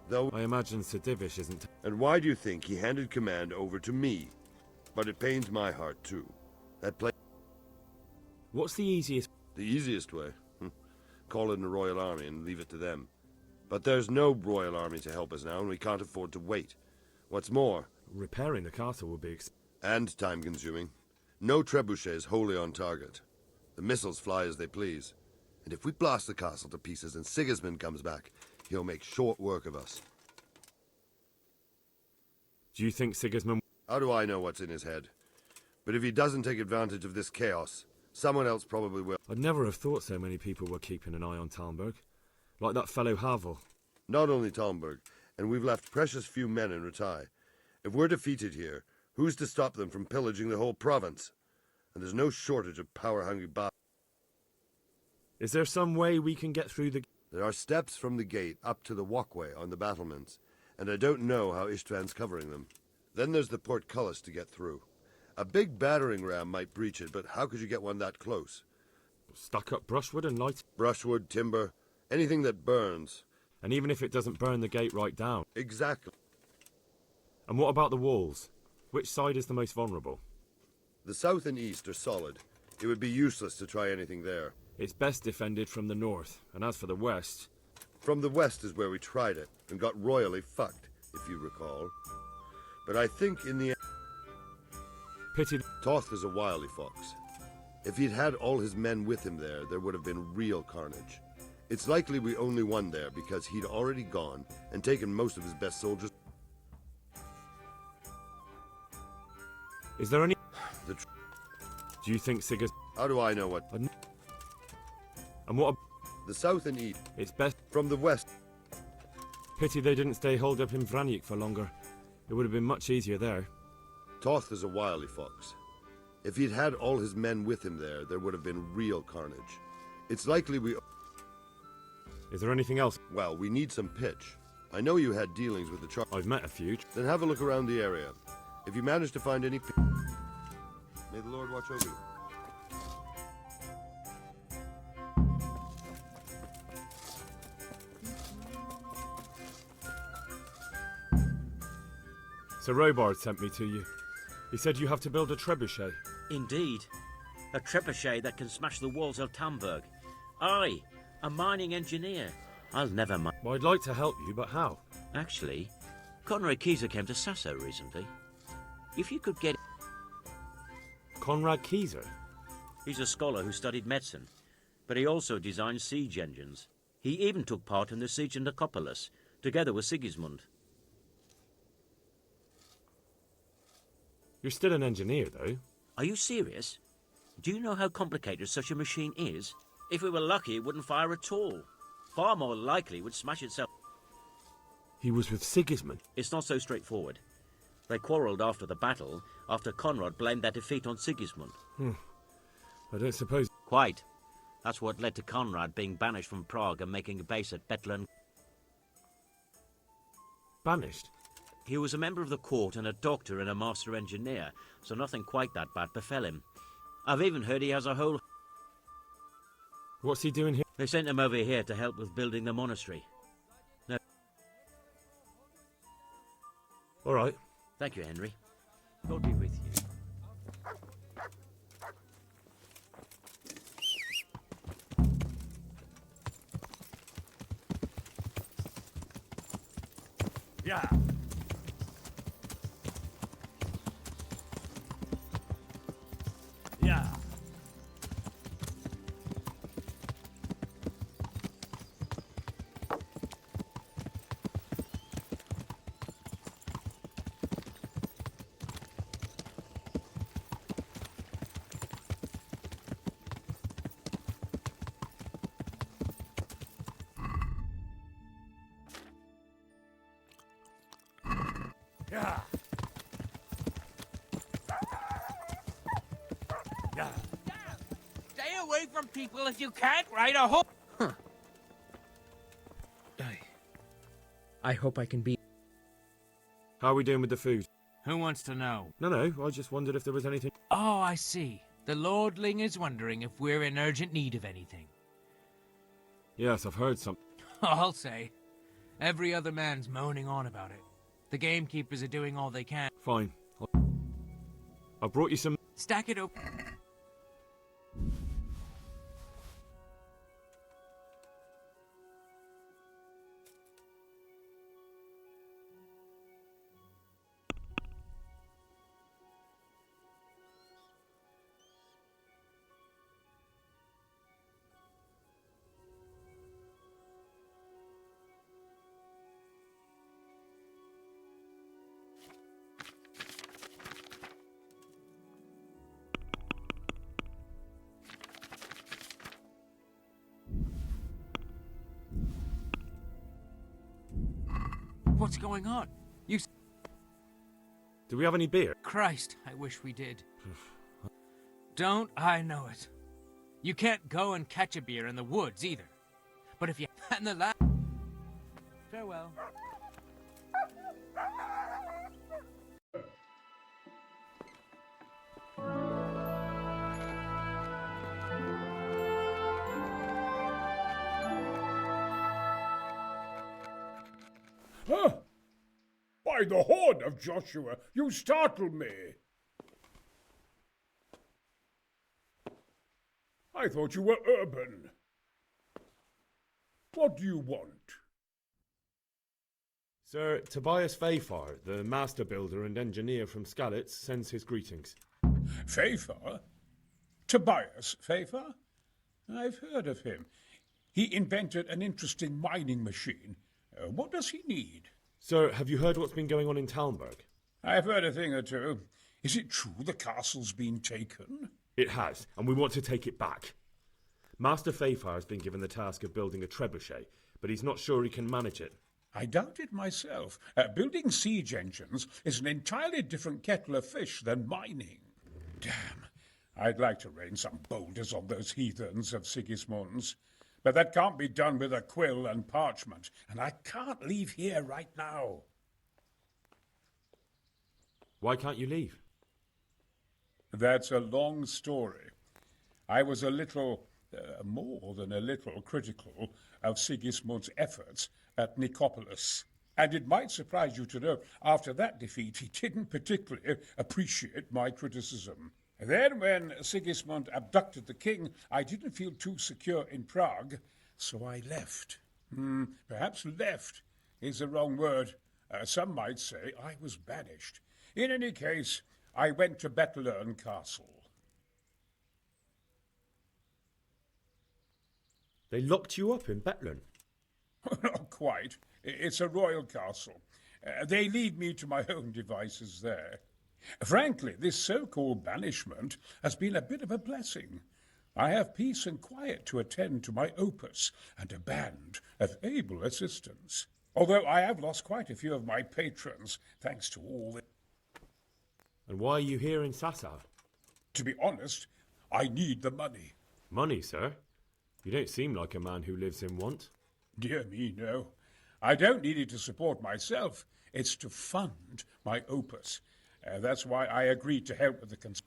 P: Though
M: I imagine Sir Divish isn't...
P: And why do you think he handed command over to me? But it pains my heart, too. That place...
M: What's the easiest...
P: The easiest way? Call in the Royal Army and leave it to them. But there's no Royal Army to help us now, and we can't afford to wait. What's more...
M: Repairing the castle will be...
P: And time-consuming. No trebuchet is wholly on target. The missiles fly as they please. And if we blast the castle to pieces and Sigismund comes back, he'll make short work of us.
M: Do you think Sigismund...
P: How do I know what's in his head? But if he doesn't take advantage of this chaos, someone else probably will.
M: I'd never have thought so many people were keeping an eye on Talmberg. Like that fellow Havel.
P: Not only Talmberg, and we've left precious few men in Ratai. If we're defeated here, who's to stop them from pillaging the whole province? And there's no shortage of power-hungry bastards.
M: Is there some way we can get through the...
P: There are steps from the gate up to the walkway on the battlements, and I don't know how Istvan's covering them. Then there's the portcullis to get through. A big battering ram might breach it, but how could you get one that close?
M: Stuck up brushwood and light...
P: Brushwood, timber, anything that burns.
M: And even if it doesn't burn the gate right down.
P: Exactly.
M: And what about the walls? Which side is the most vulnerable?
P: The south and east are solid. It would be useless to try anything there.
M: It's best defended from the north, and as for the west...
P: From the west is where we tried it, and got royally fucked, if you recall. But I think in the end...
M: Pity...
P: Toth is a wily fox. If he'd had all his men with him there would have been real carnage. It's likely we only won there because he'd already gone and taken most of his best soldiers.
M: Is there any... Do you think Sigurd...
P: How do I know what...
M: And what...
P: The south and east.
M: It's best...
P: From the west.
M: Pity they didn't stay holed up in Vranyuk for longer. It would have been much easier there.
P: Toth is a wily fox. If he'd had all his men with him there would have been real carnage. It's likely we...
M: Is there anything else?
P: Well, we need some pitch. I know you had dealings with the
M: I've met a few.
P: Then have a look around the area. If you manage to find any... May the Lord watch over you.
M: Sir Robard sent me to you. He said you have to build a trebuchet.
C: Indeed. A trebuchet that can smash the walls of Talmberg. I, a mining engineer. I'll never mind.
M: Well, I'd like to help you, but how?
C: Actually, Conrad Kieser came to Sasso recently. If you could get...
M: Conrad Kieser?
C: He's a scholar who studied medicine, but he also designed siege engines. He even took part in the siege of Nicopolis, together with Sigismund.
M: You're still an engineer, though.
C: Are you serious? Do you know how complicated such a machine is? If we were lucky, it wouldn't fire at all. Far more likely, it would smash itself.
M: He was with Sigismund?
C: It's not so straightforward. They quarrelled after the battle, after Conrad blamed their defeat on Sigismund.
M: I don't suppose...
C: Quite. That's what led to Conrad being banished from Prague and making a base at Betlen.
M: Banished?
C: He was a member of the court and a doctor and a master engineer, so nothing quite that bad befell him. I've even heard he has a whole...
M: What's he doing here?
C: They sent him over here to help with building the monastery. No.
M: All right.
C: Thank you, Henry. God be with you.
K: Yeah.
V: Yeah. Yeah.
R: Stay away from people if you can't ride a horse.
L: Huh. I hope I can be.
M: How are we doing with the food?
R: Who wants to know?
M: No, I just wondered if there was anything.
R: Oh, I see. The Lordling is wondering if we're in urgent need of anything.
M: Yes, I've heard something.
R: I'll say. Every other man's moaning on about it. The gamekeepers are doing all they can.
M: Fine. I brought you some.
R: Stack it up. What's going on? You...
M: Do we have any beer?
R: Christ, I wish we did. Don't I know it? You can't go and catch a beer in the woods either. But if you... And the last... Farewell.
Q: Huh? By the horn of Joshua, you startled me. I thought you were urban. What do you want?
M: Sir Tobias Fayfar, the master builder and engineer from Skalitz, sends his greetings.
Q: Fayfar? Tobias Fayfar? I've heard of him. He invented an interesting mining machine. What does he need?
M: Sir, have you heard what's been going on in Talmberg?
Q: I've heard a thing or two. Is it true the castle's been taken?
M: It has, and we want to take it back. Master Fayfar has been given the task of building a trebuchet, but he's not sure he can manage it.
Q: I doubt it myself. Building siege engines is an entirely different kettle of fish than mining. Damn, I'd like to rain some boulders on those heathens of Sigismund's. But that can't be done with a quill and parchment, and I can't leave here right now.
M: Why can't you leave?
Q: That's a long story. I was a little, more than a little, critical of Sigismund's efforts at Nicopolis. And it might surprise you to know, after that defeat, he didn't particularly appreciate my criticism. Then, when Sigismund abducted the king, I didn't feel too secure in Prague, so I left. Perhaps left is the wrong word. Some might say I was banished. In any case, I went to Bethlern Castle.
M: They locked you up in Bethlern?
Q: Not quite. It's a royal castle. They leave me to my own devices there. Frankly, this so-called banishment has been a bit of a blessing. I have peace and quiet to attend to my opus and a band of able assistants. Although I have lost quite a few of my patrons, thanks to all the...
M: And why are you here in Sasau?
Q: To be honest, I need the money.
M: Money, sir? You don't seem like a man who lives in want.
Q: Dear me, no. I don't need it to support myself. It's to fund my opus. That's why I agreed to help with the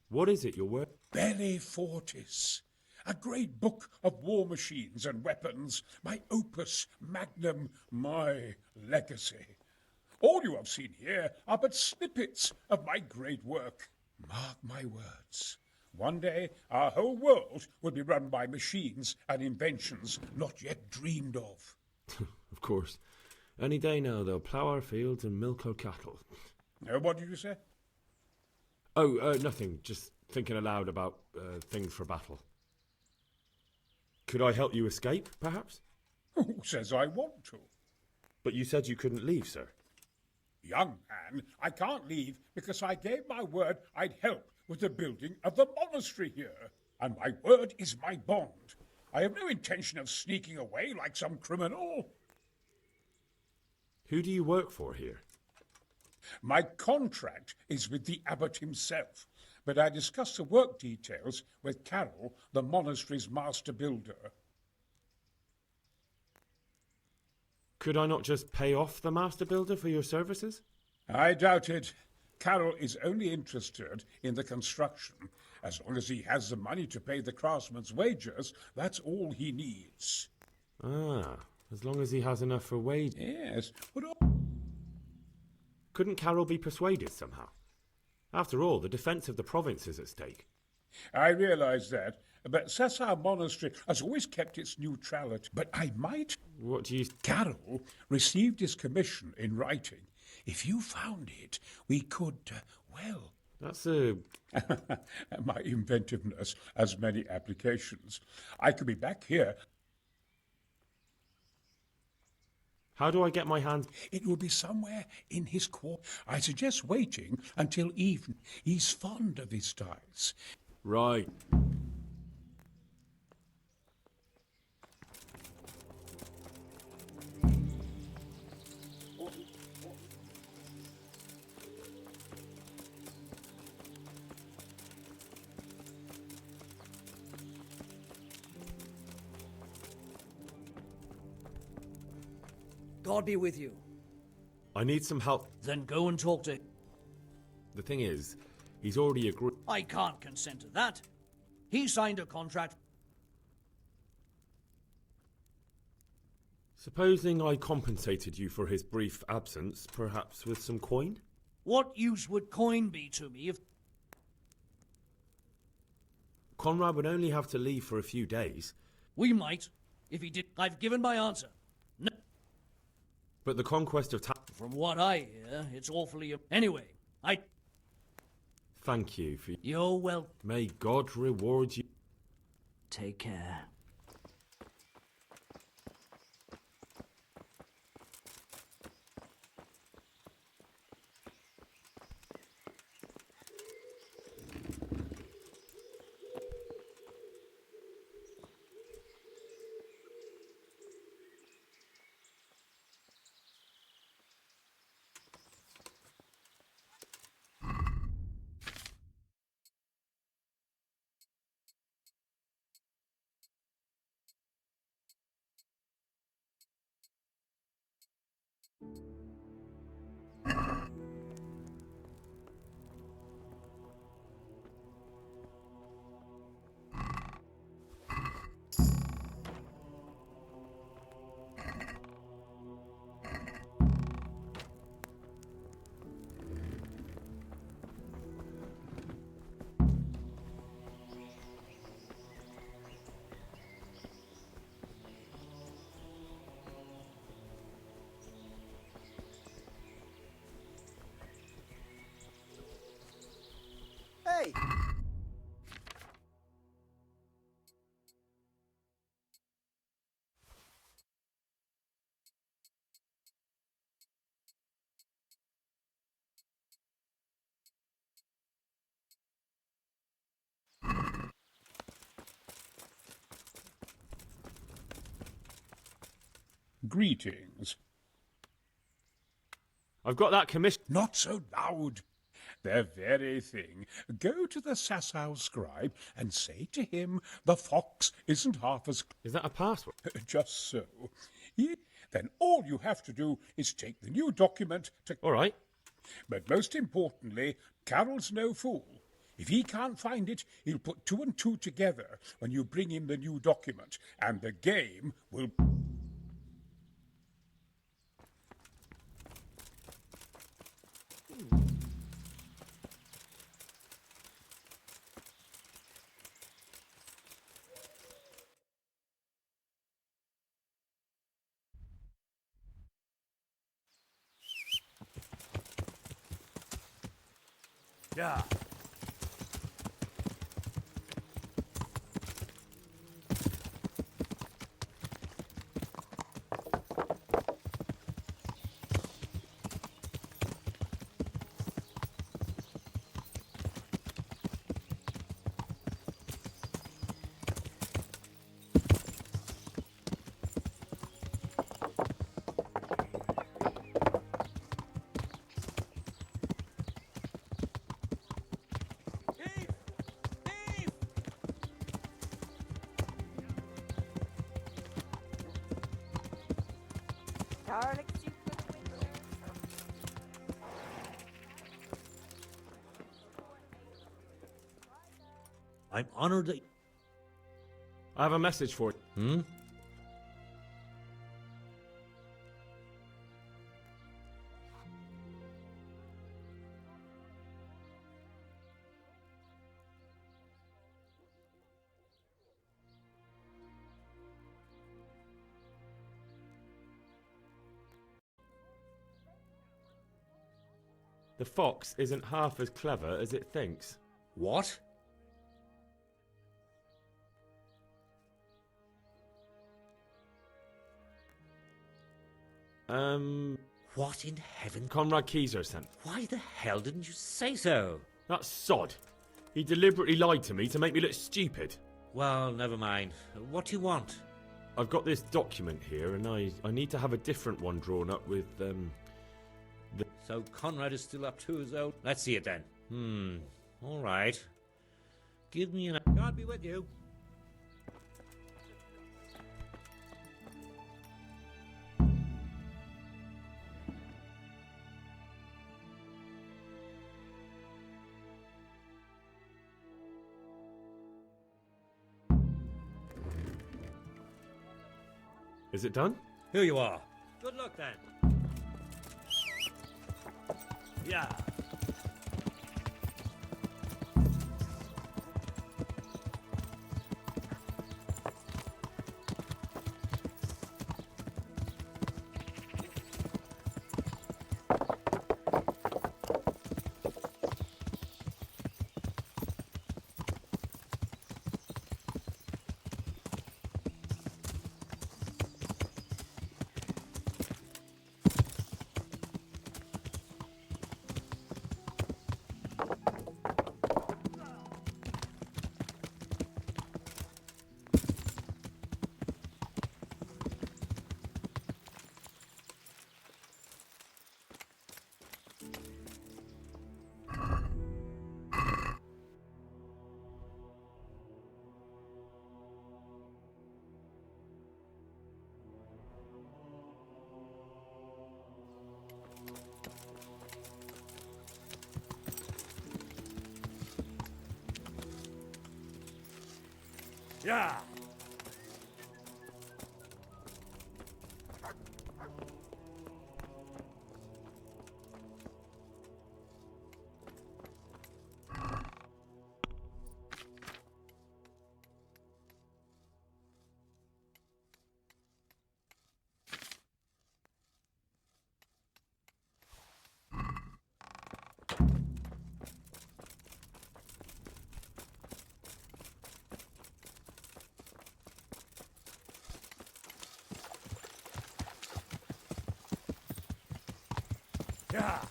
M: What is it you're working?
Q: Belli Fortis. A great book of war machines and weapons. My opus magnum, my legacy. All you have seen here are but snippets of my great work. Mark my words. One day, our whole world will be run by machines and inventions not yet dreamed of.
M: Of course. Any day now, they'll plough our fields and milk our cattle.
Q: What did you say?
M: Oh, nothing. Just thinking aloud about things for battle. Could I help you escape, perhaps?
Q: Who says I want to?
M: But you said you couldn't leave, sir.
Q: Young man, I can't leave because I gave my word I'd help with the building of the monastery here. And my word is my bond. I have no intention of sneaking away like some criminal.
M: Who do you work for here?
Q: My contract is with the abbot himself, but I discussed the work details with Carol, the monastery's master builder.
M: Could I not just pay off the master builder for your services?
Q: I doubt it. Carol is only interested in the construction. As long as he has the money to pay the craftsman's wages, that's all he needs.
M: Ah, as long as he has enough for wages.
Q: Yes, but...
M: Couldn't Carol be persuaded somehow? After all, the defence of the province is at stake.
Q: I realise that, but Sessar Monastery has always kept its neutrality. But I might...
M: What do you...
Q: Carol received his commission in writing. If you found it, we could, well...
M: That's a...
Q: My inventiveness has many applications. I could be back here...
M: How do I get my hands...
Q: It will be somewhere in his quarter. I suggest waiting until evening. He's fond of his styles.
M: Right.
H: God be with you.
M: I need some help.
H: Then go and talk to him.
M: The thing is, he's already agreed.
H: I can't consent to that. He signed a contract.
M: Supposing I compensated you for his brief absence, perhaps with some coin?
H: What use would coin be to me if...
M: Conrad would only have to leave for a few days.
H: We might, if he did. I've given my answer. No.
M: But the conquest of
H: From what I hear, it's awfully... Anyway,
M: Thank you for...
H: You're well...
M: May God reward you.
H: Take care.
I: Hey!
Q: Greetings.
M: I've got that commission.
Q: Not so loud. The very thing. Go to the Sasau scribe and say to him, the fox isn't half as...
M: Is that a password?
Q: Just so. Then all you have to do is take the new document to...
M: All right.
Q: But most importantly, Carol's no fool. If he can't find it, he'll put 2 and 2 together when you bring him the new document, and the game will...
I: Yeah.
C: I'm honored that...
M: I have a message for you. The fox isn't half as clever as it thinks.
C: What? What in heaven?
M: Conrad Keyser sent.
C: Why the hell didn't you say so?
M: That sod. He deliberately lied to me to make me look stupid.
C: Well, never mind. What do you want?
M: I've got this document here, and I need to have a different one drawn up with,
C: So Conrad is still up to his old... Let's see it then. All right. Give me an... God be with you.
M: Is it done?
C: Here you are. Good luck then. Yeah.
J: Yeah. Yeah.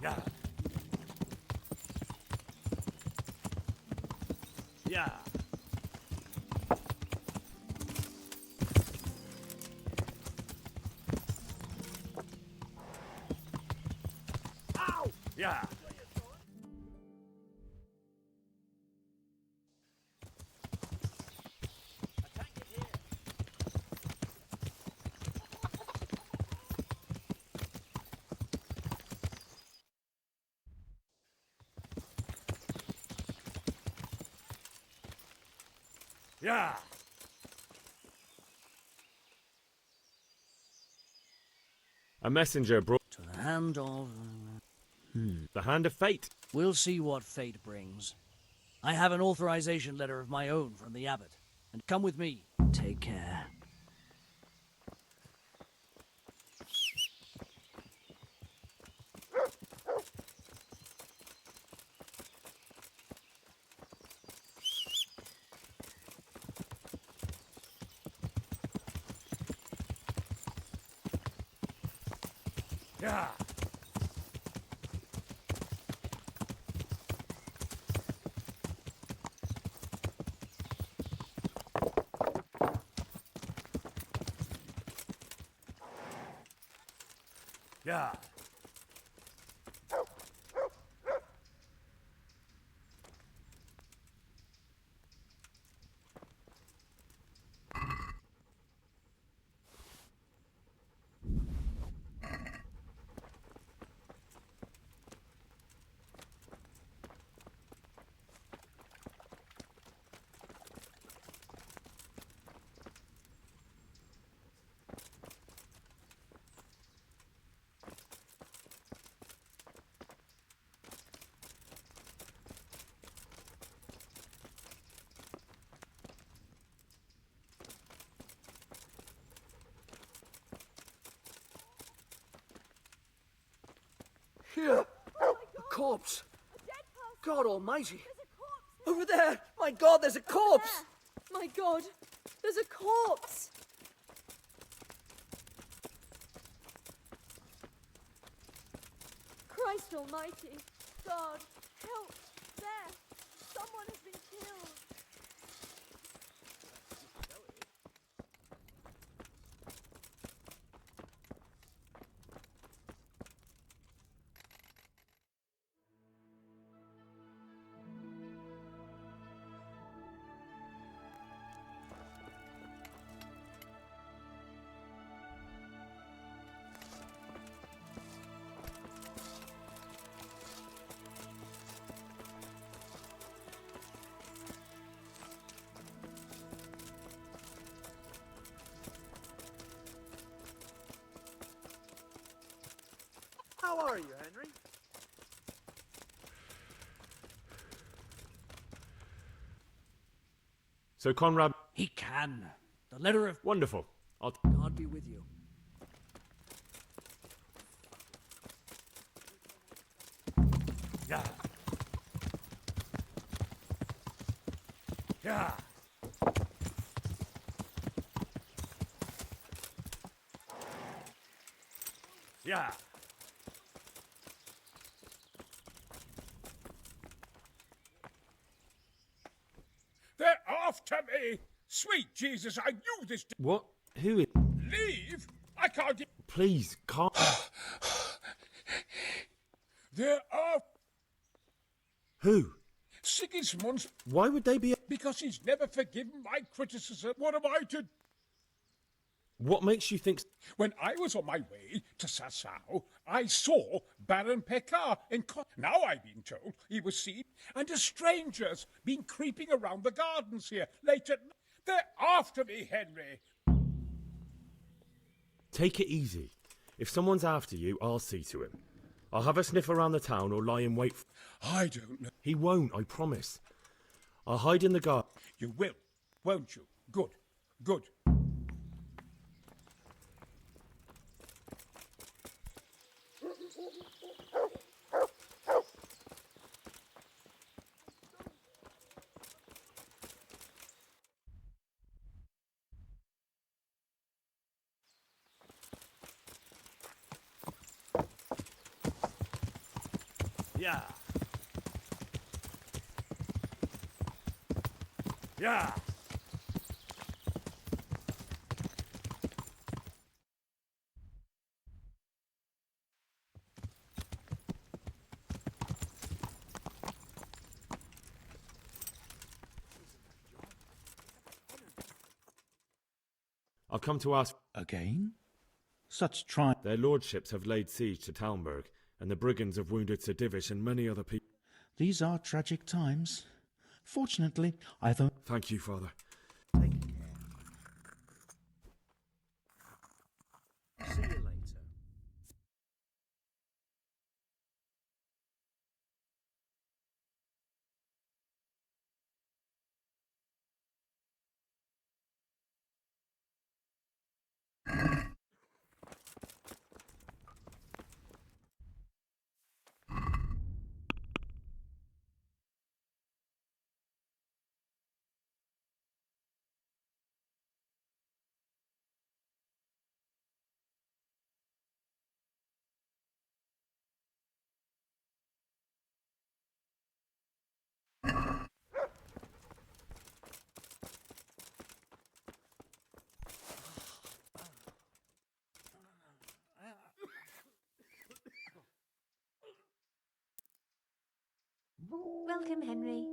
J: Yeah. Yeah. Ow! Yeah. Yeah.
M: A messenger brought...
H: To the hand of...
M: The hand of fate.
H: We'll see what fate brings. I have an authorization letter of my own from the abbot. And come with me. Take care.
J: Yeah. Yeah.
D: Here! A corpse! God almighty! Over there! My God, there's a corpse!
W: My God, there's a corpse! Christ almighty! God, help! There! Someone has been killed!
D: How are you, Henry?
M: So Conrad...
H: He can. The letter of...
M: Wonderful. I'll...
H: God be with you.
C: Yeah. Yeah. Yeah.
Q: They're after me! Sweet Jesus, I knew this.
M: What? Who is...
Q: Leave? I can't.
M: Please, calm...
Q: They're after.
M: Who?
Q: Sigismund's.
M: Why would they be...
Q: Because he's never forgiven my criticism. What am I to...
M: What makes you think...
Q: When I was on my way to Sassau, I saw Baron Pekar in... Now I've been told he was seen, and a stranger's been creeping around the gardens here late at night. They're after me, Henry.
M: Take it easy. If someone's after you, I'll see to him. I'll have a sniff around the town or lie in wait for...
Q: I don't know.
M: He won't, I promise. I'll hide in the garden.
Q: You will, won't you? Good, good.
C: Yeah. Yeah.
M: I'll come to ask...
F: Again? Such try...
M: Their lordships have laid siege to Talmberg, and the brigands have wounded Sir Divish and many other people.
F: These are tragic times. Fortunately, I've...
M: Thank you, Father.
D: See you later.
W: Welcome, Henry.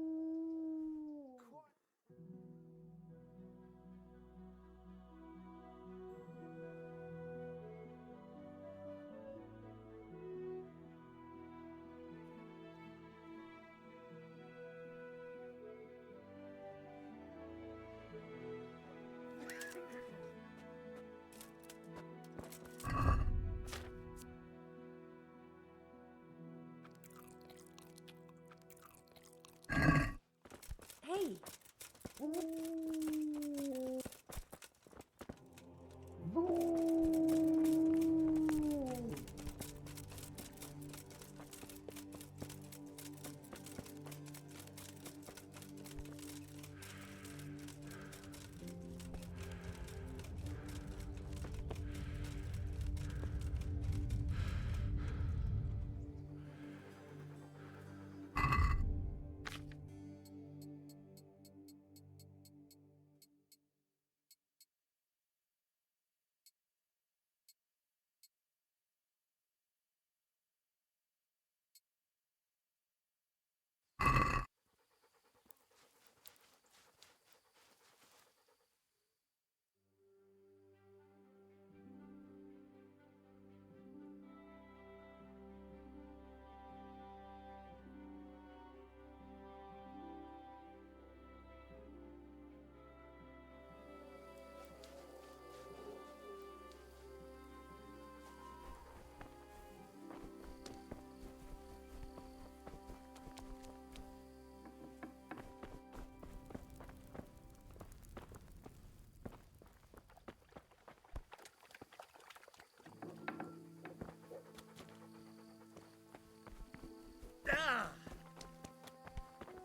I: Ah!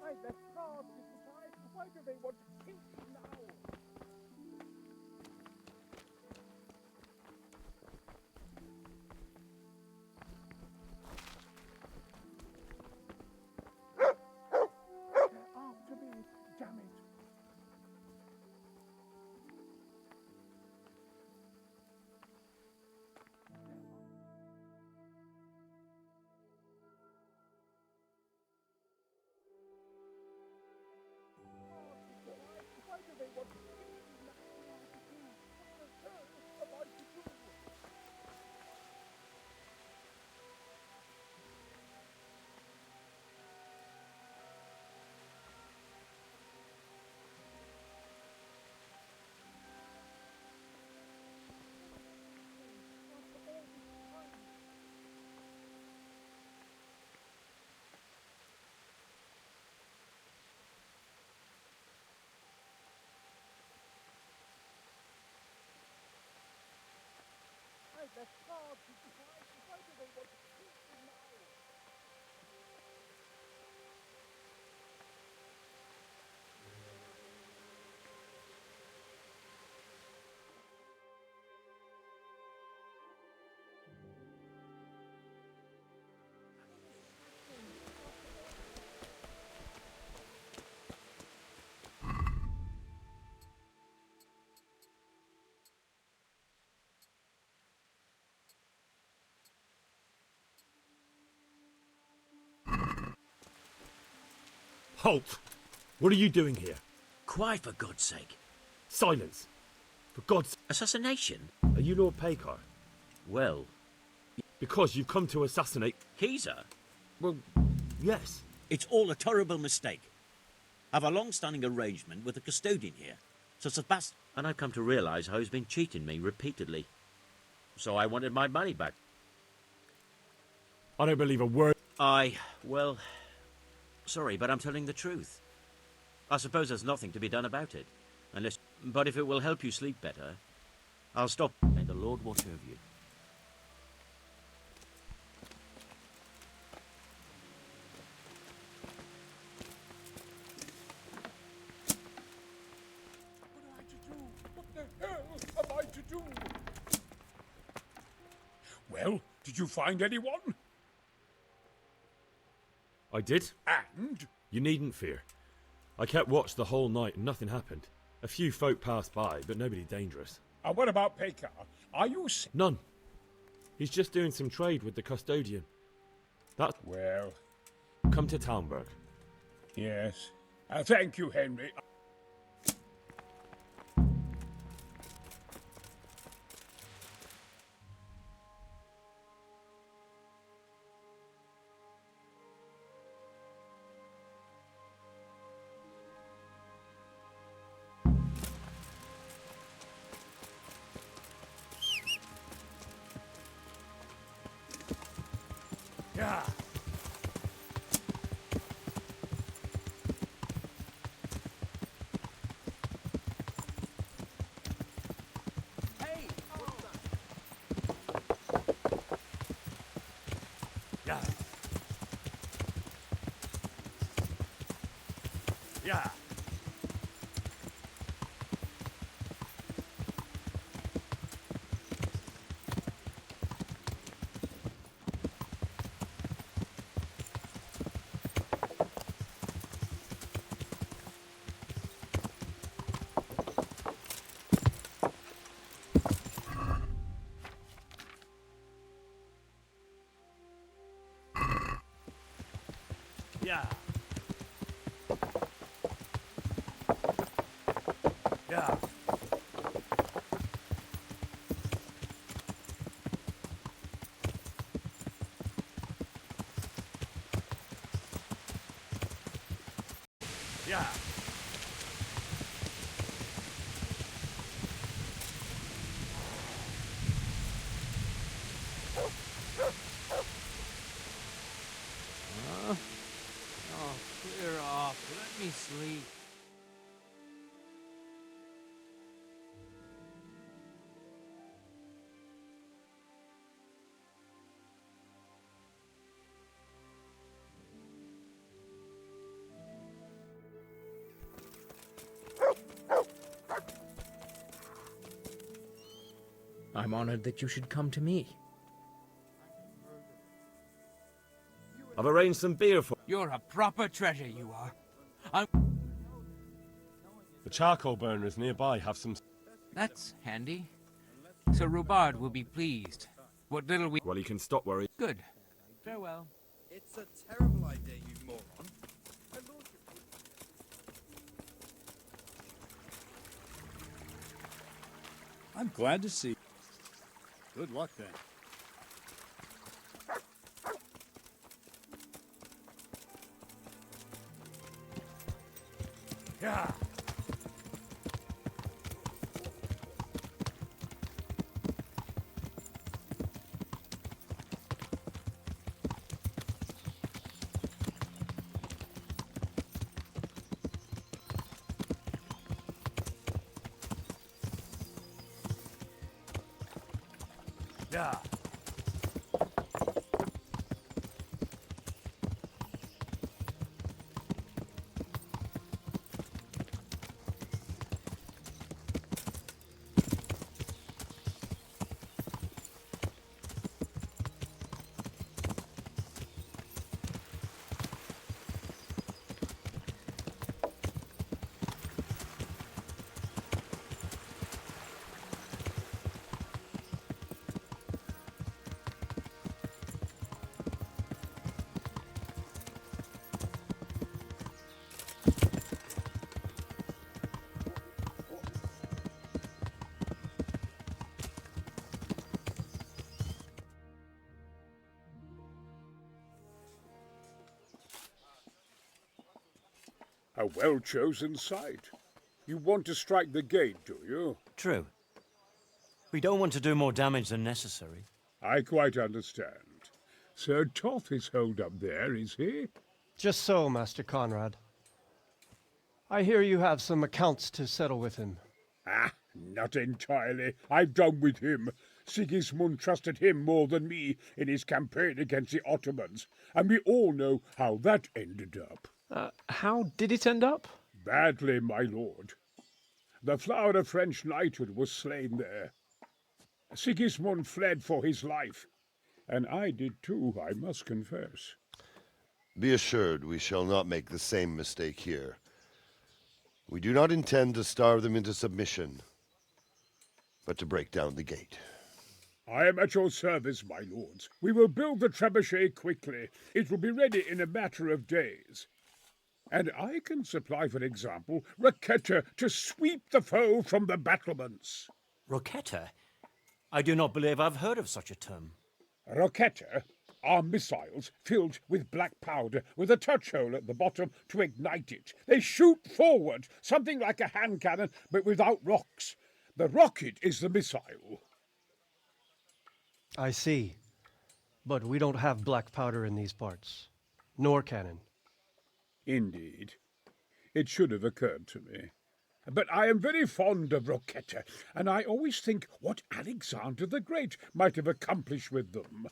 Q: I left cards inside. Why do they want to kill me now? They're after me. Damn it. Why do they want to kill me now? What the hell am I to do? I left cards inside. Why do they want to kill me now?
O: Halt! What are you doing here?
C: Quiet, for God's sake.
O: Silence! For God's...
C: Assassination?
O: Are you Lord Pekar?
C: Well...
O: Because you've come to assassinate...
C: Keezer?
O: Well, yes.
C: It's all a terrible mistake. I've a long-standing arrangement with the custodian here, Sir Sebastian, and I've come to realise how he's been cheating me repeatedly. So I wanted my money back.
O: I don't believe a word...
C: Well... Sorry, but I'm telling the truth. I suppose there's nothing to be done about it. Unless... But if it will help you sleep better, I'll stop. May the Lord watch over you.
Q: What the hell am I to do? Well, did you find anyone?
O: I did.
Q: And?
O: You needn't fear. I kept watch the whole night and nothing happened. A few folk passed by, but nobody dangerous.
Q: And what about Pekar? Are you sick?
O: None. He's just doing some trade with the custodian. That...
Q: Well...
O: Come to Talmberg.
Q: Yes. Thank you, Henry.
I: Yeah. Hey! Yeah. Yeah. Yeah. Yeah. Yeah.
R: Oh, clear off. Let me sleep.
L: I'm honored that you should come to me.
M: I've arranged some beer for...
R: You're a proper treasure, you are.
E: The charcoal burners nearby have some...
R: That's handy. Sir Rubard will be pleased. What little we...
M: Well, he can stop worrying.
R: Good. Farewell.
G: It's a terrible idea, you moron.
N: I'm glad to see. Good luck then.
G: Yeah. Yeah.
Q: A well-chosen site. You want to strike the gate, do you?
C: True. We don't want to do more damage than necessary.
Q: I quite understand. Sir Toth is holed up there, is he?
S: Just so, Master Conrad. I hear you have some accounts to settle with him.
Q: Ah, not entirely. I've done with him. Sigismund trusted him more than me in his campaign against the Ottomans, and we all know how that ended up.
S: How did it end up?
Q: Badly, my lord. The flower of French knighthood was slain there. Sigismund fled for his life, and I did too, I must confess.
P: Be assured we shall not make the same mistake here. We do not intend to starve them into submission, but to break down the gate.
Q: I am at your service, my lords. We will build the trebuchet quickly. It will be ready in a matter of days. And I can supply, for example, Roquetta to sweep the foe from the battlements.
C: Roquetta? I do not believe I've heard of such a term.
Q: Roquetta are missiles filled with black powder with a touch hole at the bottom to ignite it. They shoot forward, something like a hand cannon, but without rocks. The rocket is the missile.
S: I see. But we don't have black powder in these parts. Nor cannon.
Q: Indeed. It should have occurred to me. But I am very fond of Roquetta, and I always think what Alexander the Great might have accomplished with them.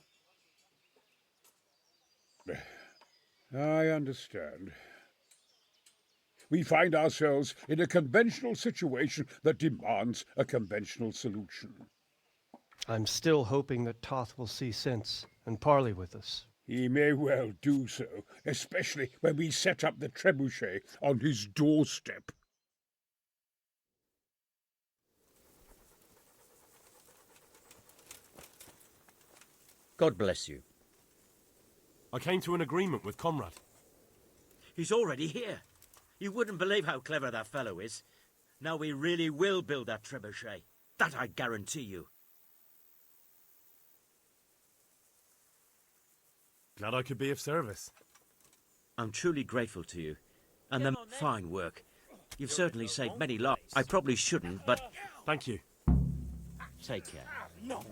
Q: I understand. We find ourselves in a conventional situation that demands a conventional solution.
S: I'm still hoping that Toth will see sense and parley with us.
Q: He may well do so, especially when we set up the trebuchet on his doorstep.
C: God bless you.
E: I came to an agreement with Conrad.
C: He's already here. You wouldn't believe how clever that fellow is. Now we really will build that trebuchet. That I guarantee you.
E: Glad I could be of service.
C: I'm truly grateful to you. And then fine work. You've certainly saved many lives. I probably shouldn't, but...
E: Thank you.
C: Take care.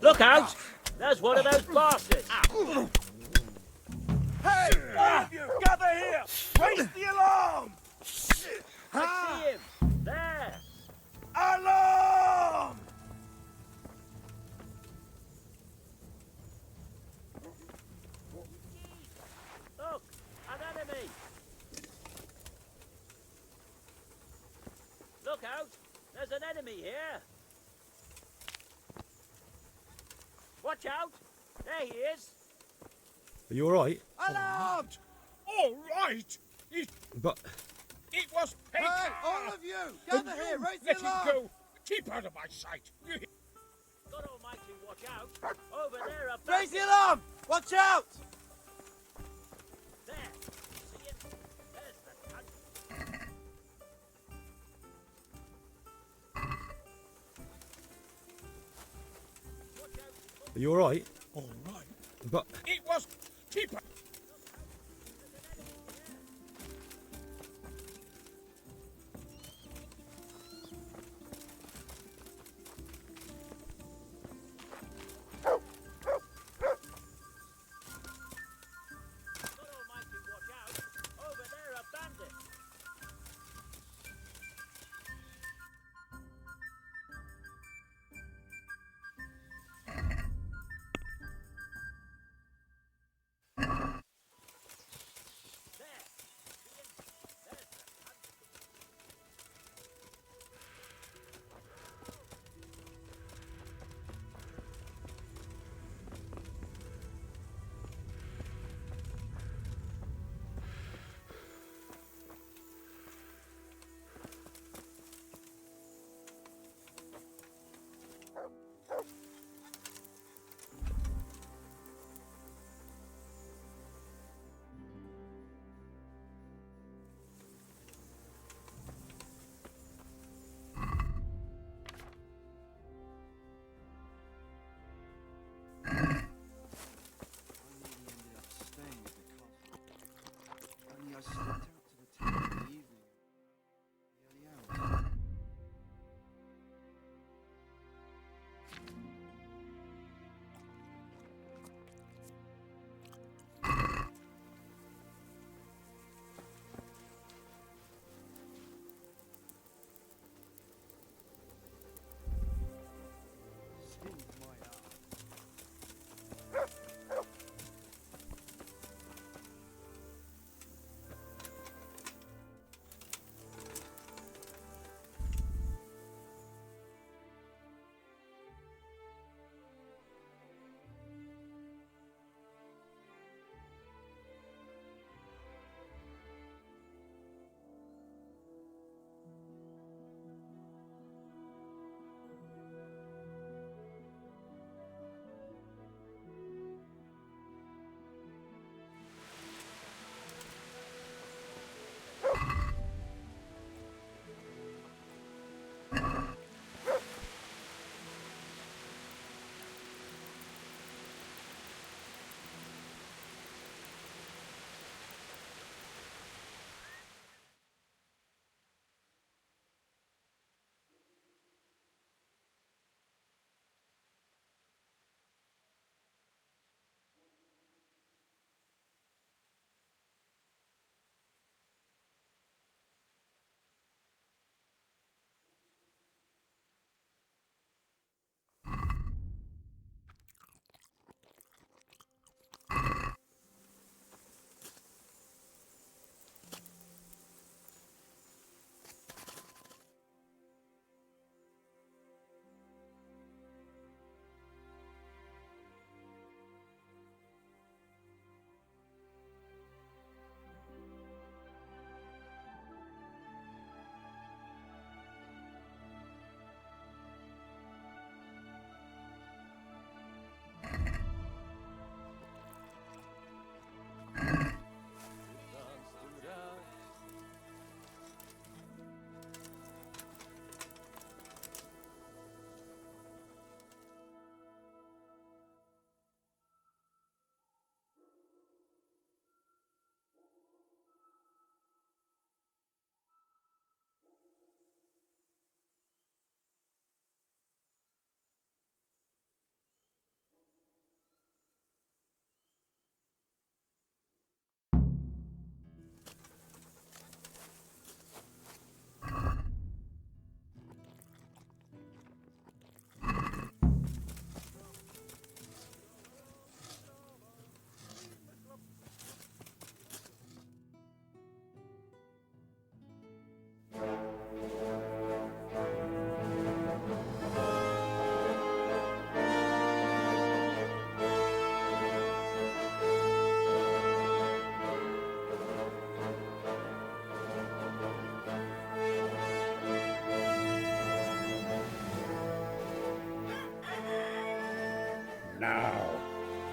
C: Look out! There's one of those bastards!
G: Hey! All of you, gather here! Raise the alarm!
C: I see him! There!
G: Alarm!
C: Look! An enemy! Look out! There's an enemy here! Watch out! There he is!
M: Are you alright?
G: Alarm!
Q: All right!
M: But...
Q: It was Peg!
G: Hey, all of you! Gather here! Raise
Q: Let
G: the
Q: him
G: alarm!
Q: go! Keep out of my sight!
C: God almighty, watch out! Over there, up
G: Raise the alarm! Watch out!
C: there! See him? There's the cunt.
M: Are you alright?
Q: All right.
M: But...
Q: It was... Keep out!
C: God almighty, watch out! Over there, a bandit!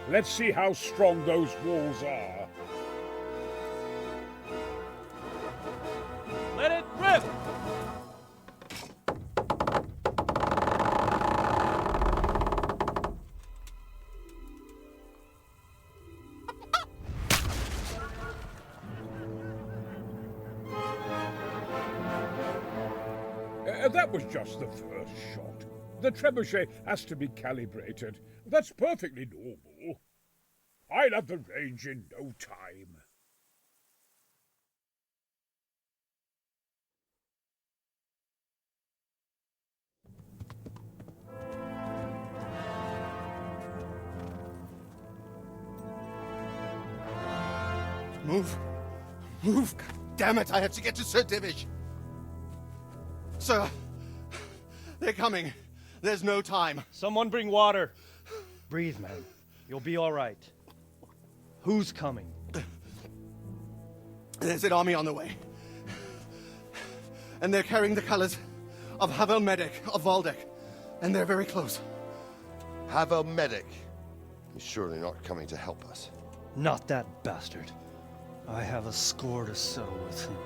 Q: Let's see how strong those walls are.
J: Let it rip!
Q: That was just the first shot. The trebuchet has to be calibrated. That's perfectly normal. I'll have the range in no time.
A: Move! Move! God damn it, I have to get to Sir Divish! Sir! They're coming. There's no time.
S: Someone bring water. Breathe, man. You'll be all right. Who's coming?
A: There's an army on the way. And they're carrying the colors of Havel Medic of Valdek. And they're very close.
P: Havel Medic? He's surely not coming to help us.
S: Not that bastard. I have a score to settle with him.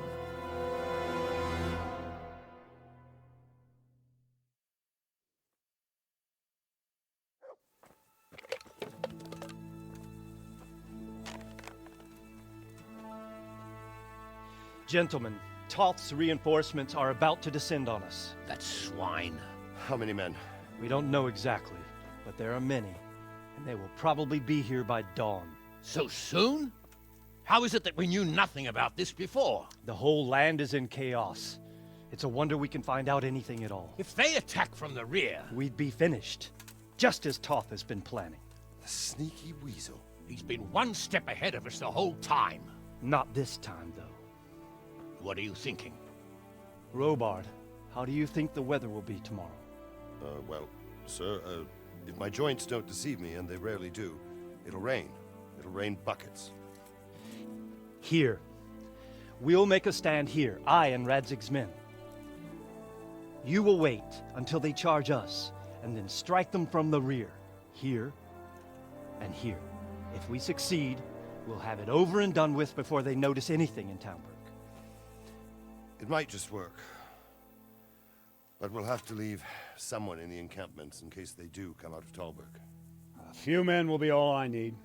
S: Gentlemen, Toth's reinforcements are about to descend on us.
V: That swine.
P: How many men?
S: We don't know exactly, but there are many, and they will probably be here by dawn.
V: So soon? How is it that we knew nothing about this before?
S: The whole land is in chaos. It's a wonder we can find out anything at all.
V: If they attack from the rear...
S: We'd be finished, just as Toth has been planning.
P: The sneaky weasel.
V: He's been one step ahead of us the whole time.
S: Not this time, though.
V: What are you thinking?
S: Robard, how do you think the weather will be tomorrow?
P: Well, sir, if my joints don't deceive me, and they rarely do, it'll rain. It'll rain buckets.
S: Here. We'll make a stand here, I and Radzig's men. You will wait until they charge us, and then strike them from the rear. Here and here. If we succeed, we'll have it over and done with before they notice anything in Townburg.
P: It might just work. But we'll have to leave someone in the encampments in case they do come out of Talberg.
N: A few men will be all I need.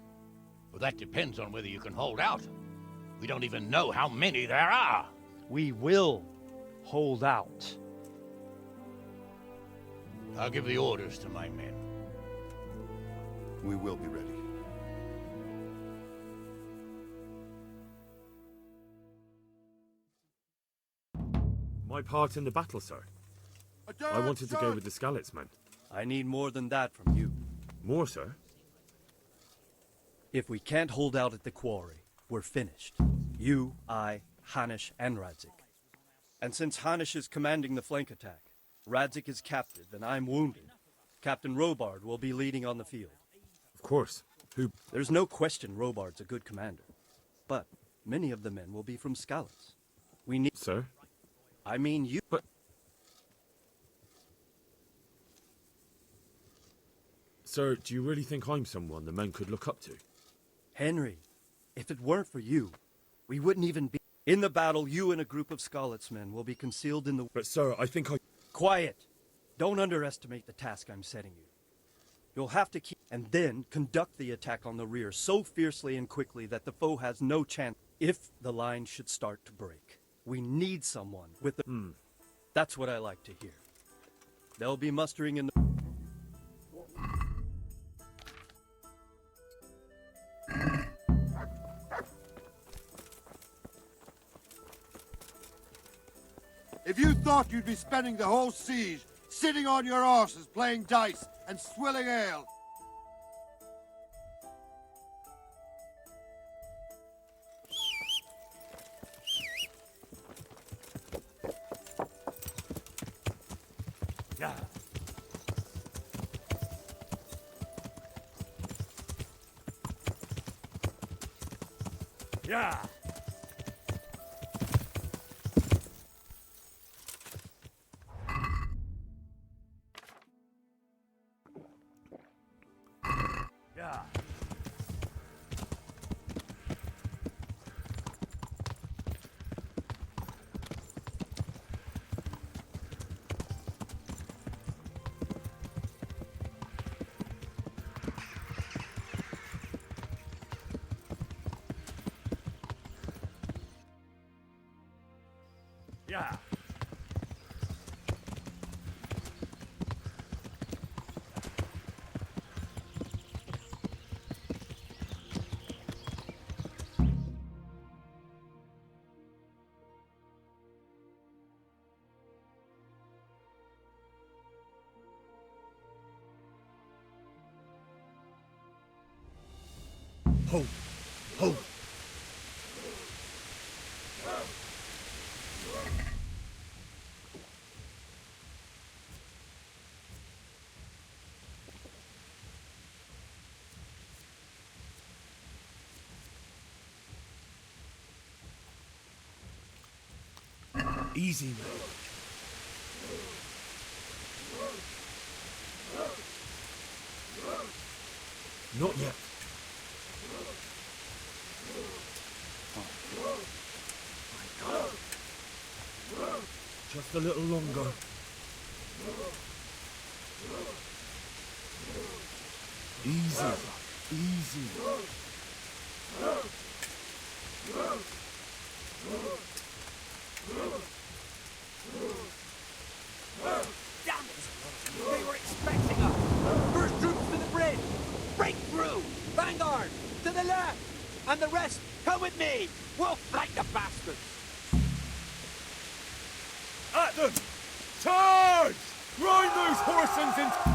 V: Well, that depends on whether you can hold out. We don't even know how many there are.
S: We will hold out.
V: I'll give the orders to my men.
P: We will be ready.
M: My part in the battle, sir. I wanted to go with the Skalitz men.
S: I need more than that from you.
M: More, sir?
S: If we can't hold out at the quarry, we're finished. You, I, Hanish, and Radzik. And since Hanish is commanding the flank attack, Radzik is captive and I'm wounded, Captain Robard will be leading on the field.
M: Of course. Who?
S: There's no question Robard's a good commander. But many of the men will be from Skalitz. We need...
M: Sir?
S: I mean you...
M: But... Sir, do you really think I'm someone the men could look up to?
S: Henry, if it weren't for you, we wouldn't even be... In the battle, you and a group of Skalitz men will be concealed in the...
M: But sir, I think I...
S: Quiet! Don't underestimate the task I'm setting you. You'll have to keep... And then conduct the attack on the rear so fiercely and quickly that the foe has no chance if the line should start to break. We need someone with the... That's what I like to hear. They'll be mustering in the...
U: If you thought you'd be spending the whole siege sitting on your arses playing dice and swilling ale...
J: Yeah. Yeah. Yeah.
N: Yeah.
O: Hold. Hold. Easy, man. Not yet. Just a little longer. Easy. Easy.
D: Damn it! They were expecting us! First troops to the bridge! Break through! Vanguard! To the left! And the rest, come with me! We'll flank the bastards!
N: At them! Charge! Grind those horsens into...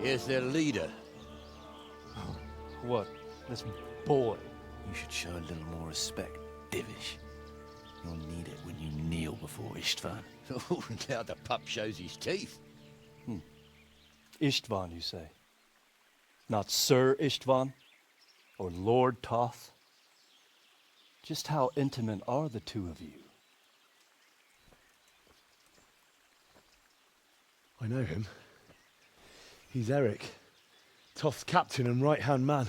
I: Here's their leader.
S: What? This boy?
B: You should show a little more respect, Divish. You'll need it when you kneel before Istvan.
I: Oh, now the pup shows his teeth.
S: Istvan, you say? Not Sir Istvan? Or Lord Toth? Just how intimate are the two of you?
O: I know him. He's Eric, Toth's captain and right-hand man.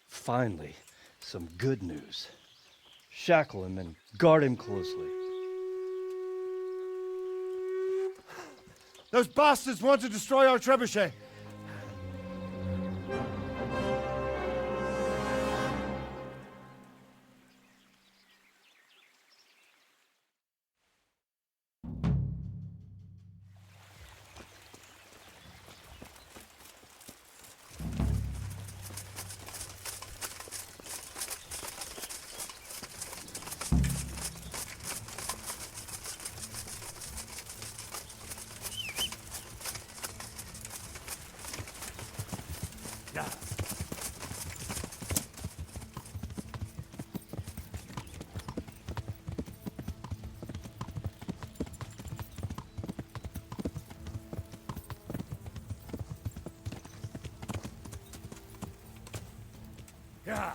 S: Finally, some good news. Shackle him and guard him closely.
P: Those bastards want to destroy our trebuchet.
G: Yeah.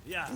G: Yeah.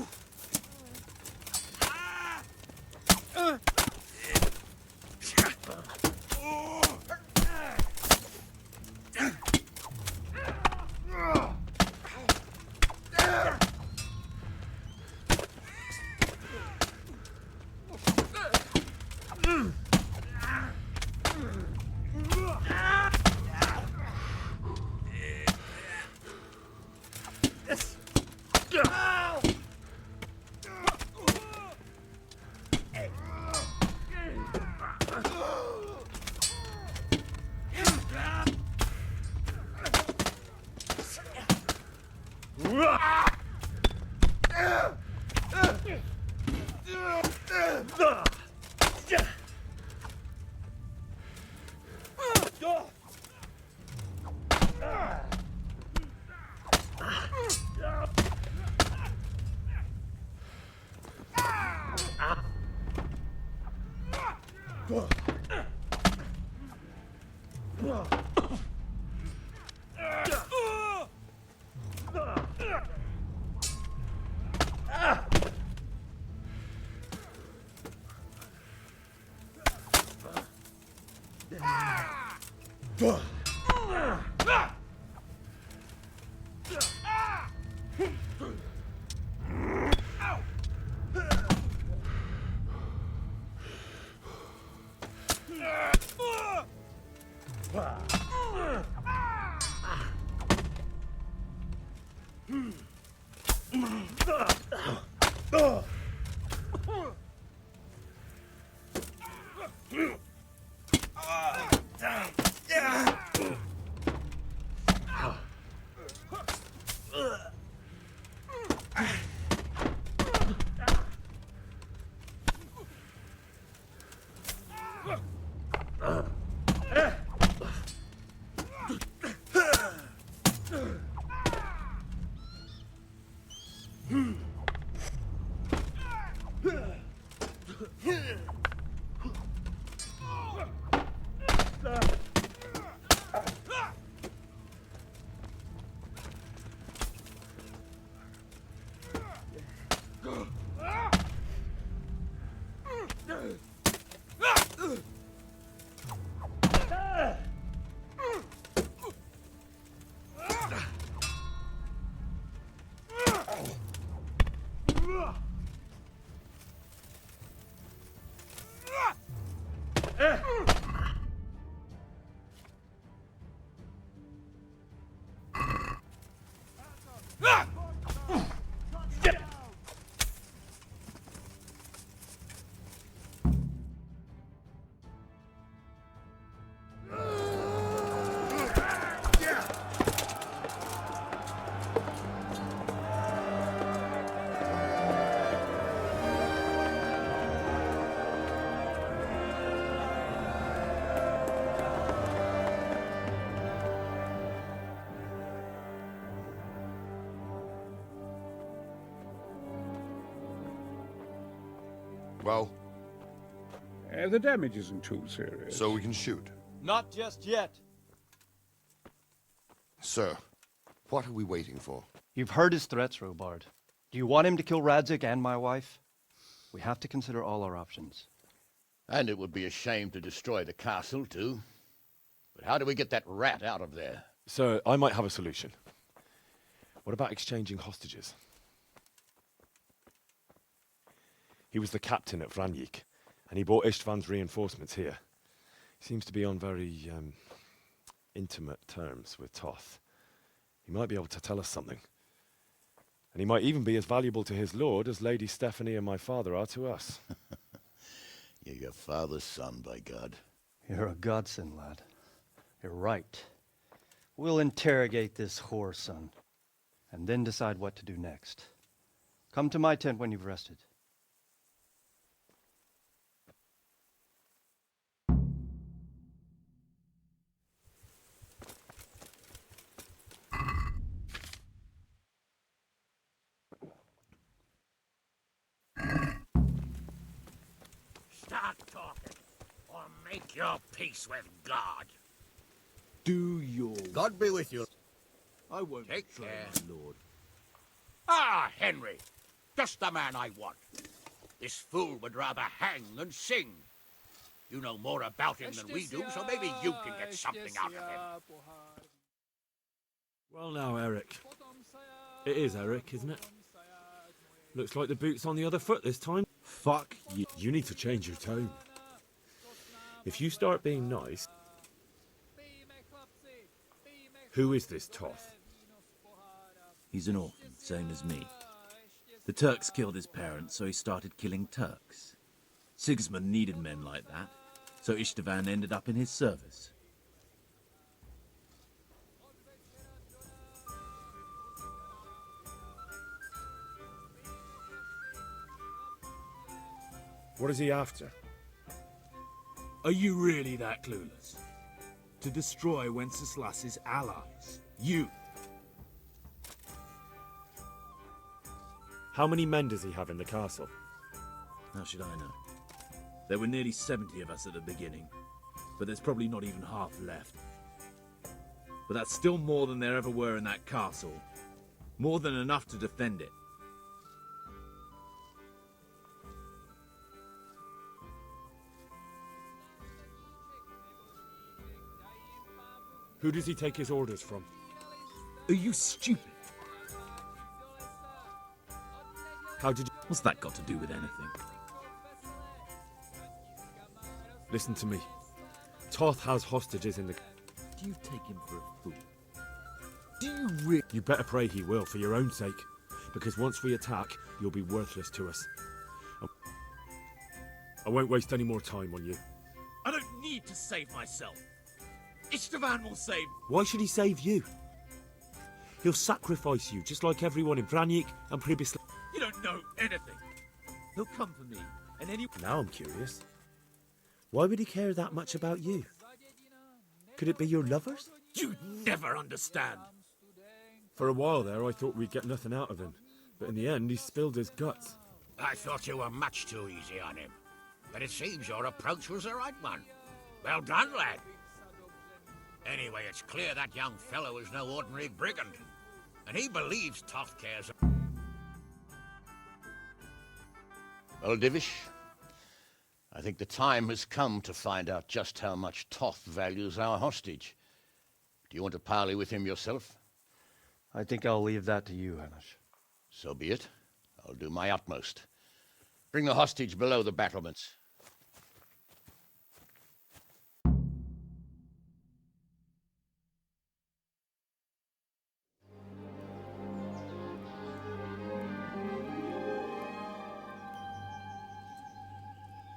U: Well,
Q: The damage isn't too serious.
P: So we can shoot.
S: Not just yet.
P: Sir, what are we waiting for?
S: You've heard his threats, Robard. Do you want him to kill Radzig and my wife? We have to consider all our options.
V: And it would be a shame to destroy the castle, too. But how do we get that rat out of there?
M: Sir, I might have a solution. What about exchanging hostages? He was the captain at Vranjik, and he brought Istvan's reinforcements here. He seems to be on very, intimate terms with Toth. He might be able to tell us something. And he might even be as valuable to his lord as Lady Stephanie and my father are to us.
V: You're your father's son, by God.
S: You're a godsend, lad. You're right. We'll interrogate this whore, son, and then decide what to do next. Come to my tent when you've rested.
V: Start talking, or make your peace with God.
B: Do your...
V: God be with you.
B: I won't
V: Take
B: betray
V: care.
B: my lord.
V: Ah, Henry. Just the man I want. This fool would rather hang than sing. You know more about him than we do, so maybe you can get something out of him.
M: Well now, Eric. It is Eric, isn't it? Looks like the boot's on the other foot this time. Fuck you. You need to change your tone. If you start being nice... Who is this Toth?
B: He's an orphan, same as me. The Turks killed his parents, so he started killing Turks. Sigismund needed men like that, so Istvan ended up in his service.
M: What is he after?
B: Are you really that clueless? To destroy Wenceslas's allies. You!
M: How many men does he have in the castle?
B: How should I know? There were nearly 70 of us at the beginning, but there's probably not even half left. But that's still more than there ever were in that castle. More than enough to defend it.
M: Who does he take his orders from?
B: Are you stupid?
M: How did you...
B: What's that got to do with anything?
M: Listen to me. Toth has hostages in the...
B: Do you take him for a fool? Do you really...
M: You better pray he will, for your own sake. Because once we attack, you'll be worthless to us. I won't waste any more time on you.
B: I don't need to save myself. Istvan will save...
M: Why should he save you? He'll sacrifice you, just like everyone in Vranjik and Pribysl...
B: You don't know anything. He'll come for me, and any...
M: Now I'm curious. Why would he care that much about you? Could it be your lovers?
B: You never understand.
M: For a while there, I thought we'd get nothing out of him. But in the end, he spilled his guts.
V: I thought you were much too easy on him. But it seems your approach was the right one. Well done, lad. Anyway, it's clear that young fellow is no ordinary brigand. And he believes Toth cares... Well, Divish, I think the time has come to find out just how much Toth values our hostage. Do you want to parley with him yourself?
S: I think I'll leave that to you, Hamish.
V: So be it. I'll do my utmost. Bring the hostage below the battlements.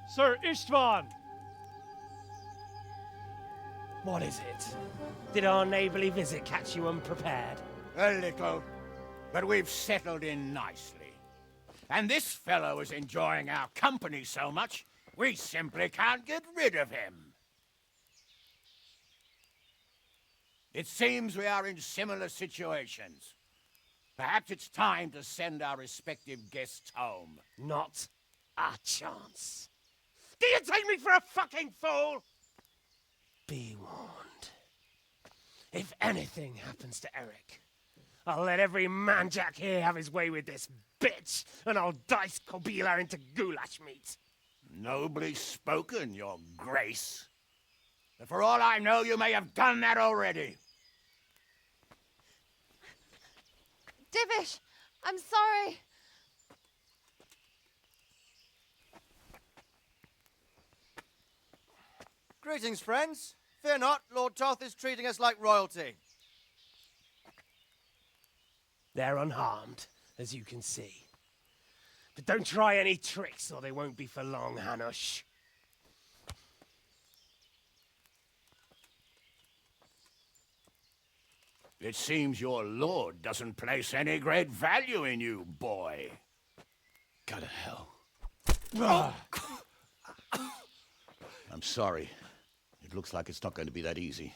S: Sir Istvan!
J: What is it? Did our neighborly visit catch you unprepared?
V: A little, but we've settled in nicely. And this fellow is enjoying our company so much, we simply can't get rid of him. It seems we are in similar situations. Perhaps it's time to send our respective guests home.
J: Not a chance. Do you take me for a fucking fool? Be warned. If anything happens to Eric, I'll let every manjack here have his way with this bitch, and I'll dice Kobila into goulash meat.
V: Nobly spoken, your grace. But for all I know, you may have done that already.
W: Divish, I'm sorry.
H: Greetings, friends. Fear not, Lord Toth is treating us like royalty.
J: They're unharmed, as you can see. But don't try any tricks, or they won't be for long, Hanush.
V: It seems your lord doesn't place any great value in you, boy.
A: Go to hell.
V: I'm sorry. It looks like it's not going to be that easy.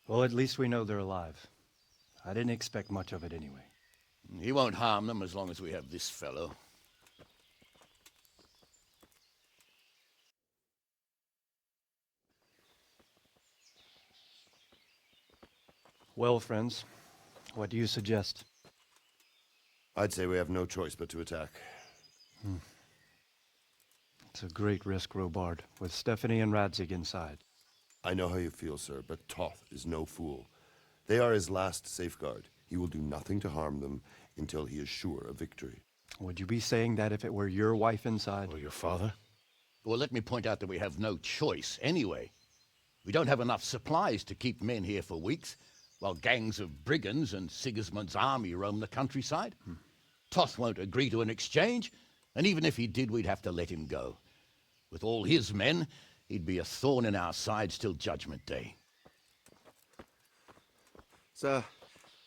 S: Well, at least we know they're alive. I didn't expect much of it anyway.
V: He won't harm them as long as we have this fellow.
S: Well, friends, what do you suggest?
P: I'd say we have no choice but to attack.
S: It's a great risk, Robard, with Stephanie and Radzig inside.
P: I know how you feel, sir, but Toth is no fool. They are his last safeguard. He will do nothing to harm them until he is sure of victory.
S: Would you be saying that if it were your wife inside?
P: Or your father?
V: Well, let me point out that we have no choice anyway. We don't have enough supplies to keep men here for weeks, while gangs of brigands and Sigismund's army roam the countryside. Toth won't agree to an exchange, and even if he did, we'd have to let him go. With all his men, he'd be a thorn in our sides till Judgment Day.
K: Sir,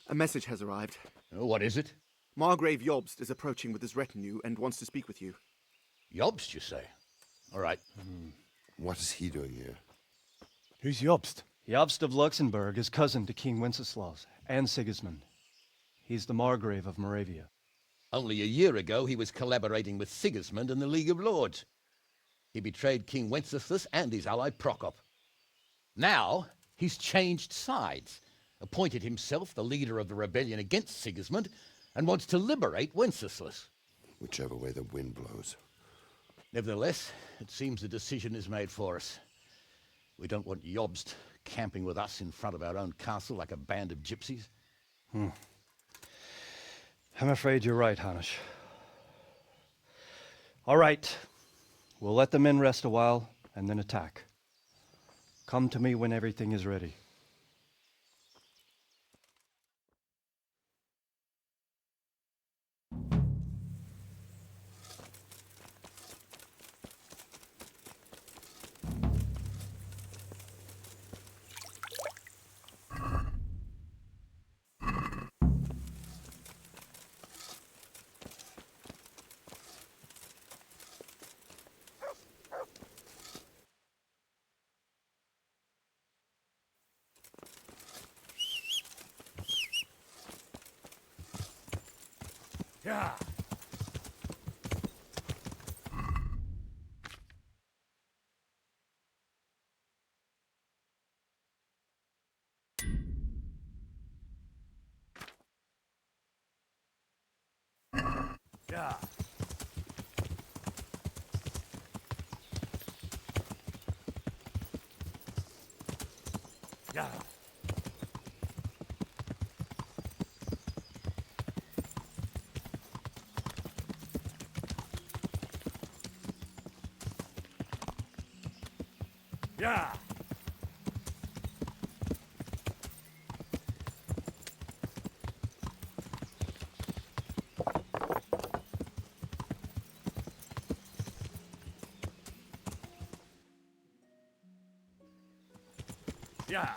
K: a message has arrived.
V: Oh, what is it?
K: Margrave Jobst is approaching with his retinue and wants to speak with you.
V: Jobst, you say? All right.
P: What is he doing here?
S: Who's Jobst? Jobst of Luxembourg is cousin to King Wenceslaus and Sigismund. He's the Margrave of Moravia.
V: Only a year ago, he was collaborating with Sigismund and the League of Lords. He betrayed King Wenceslas and his ally Prokop. Now, he's changed sides, appointed himself the leader of the rebellion against Sigismund, and wants to liberate Wenceslas.
P: Whichever way the wind blows.
V: Nevertheless, it seems the decision is made for us. We don't want Jobst camping with us in front of our own castle like a band of gypsies.
S: I'm afraid you're right, Hanush. All right. We'll let the men rest a while, and then attack. Come to me when everything is ready.
J: Yeah. Yeah. Yeah. Yeah. Yeah.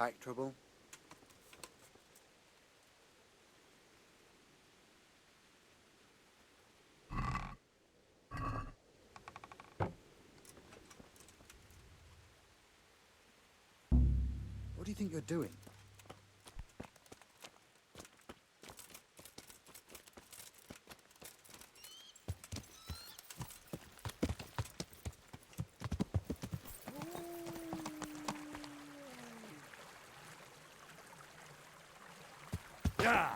F: Pack trouble? What do you think you're doing?
G: Yeah.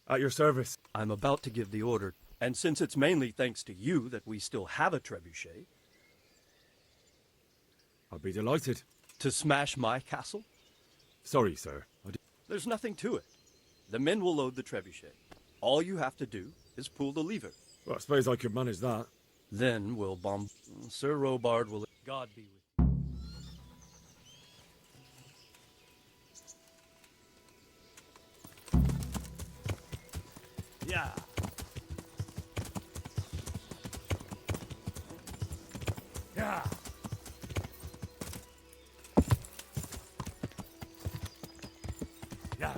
E: At your service.
S: I'm about to give the order, and since it's mainly thanks to you that we still have a trebuchet...
O: I'd be delighted.
S: To smash my castle?
O: Sorry, sir.
S: There's nothing to it. The men will load the trebuchet. All you have to do is pull the lever.
O: Well, I suppose I could manage that.
S: Then we'll bomb... Sir Robard will... God be with you.
G: Yeah. Yeah. Yeah.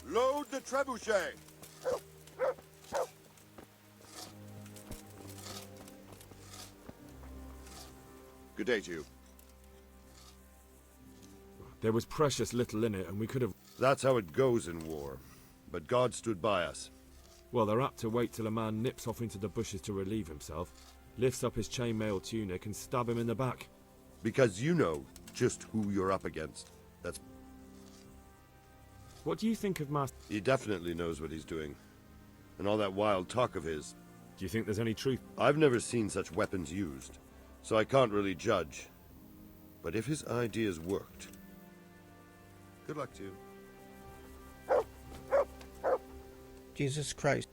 U: Load the trebuchet! Good day to you.
O: There was precious little in it, and we could have...
P: That's how it goes in war. But God stood by us.
O: Well, they're apt to wait till a man nips off into the bushes to relieve himself, lifts up his chainmail tunic, and stab him in the back.
P: Because you know just who you're up against. That's...
O: What do you think of Master...
P: He definitely knows what he's doing. And all that wild talk of his.
O: Do you think there's any truth?
P: I've never seen such weapons used, so I can't really judge. But if his ideas worked... Good luck to you.
L: Jesus Christ.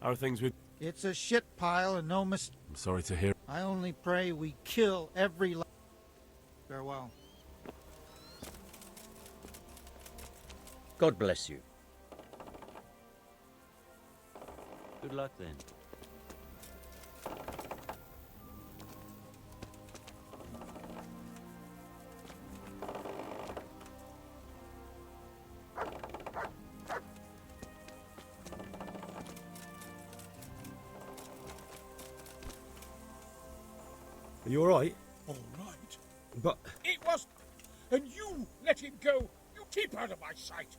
E: How are things with...
L: It's a shit pile and no mis...
E: I'm sorry to hear.
L: I only pray we kill every... Farewell.
C: God bless you. Good luck then.
O: Are you alright?
Q: All right.
O: But...
Q: It was... And you let him go. You keep out of my sight.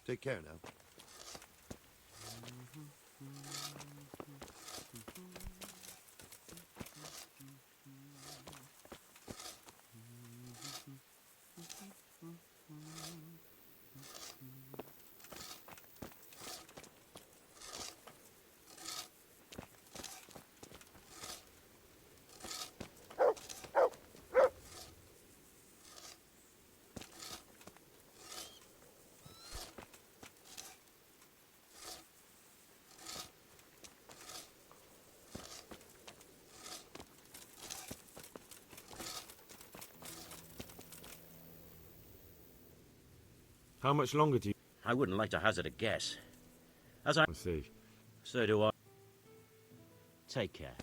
P: Take care now.
M: How much longer do you...
C: I wouldn't like to hazard a guess. As I
M: see.
C: So do I. Take care.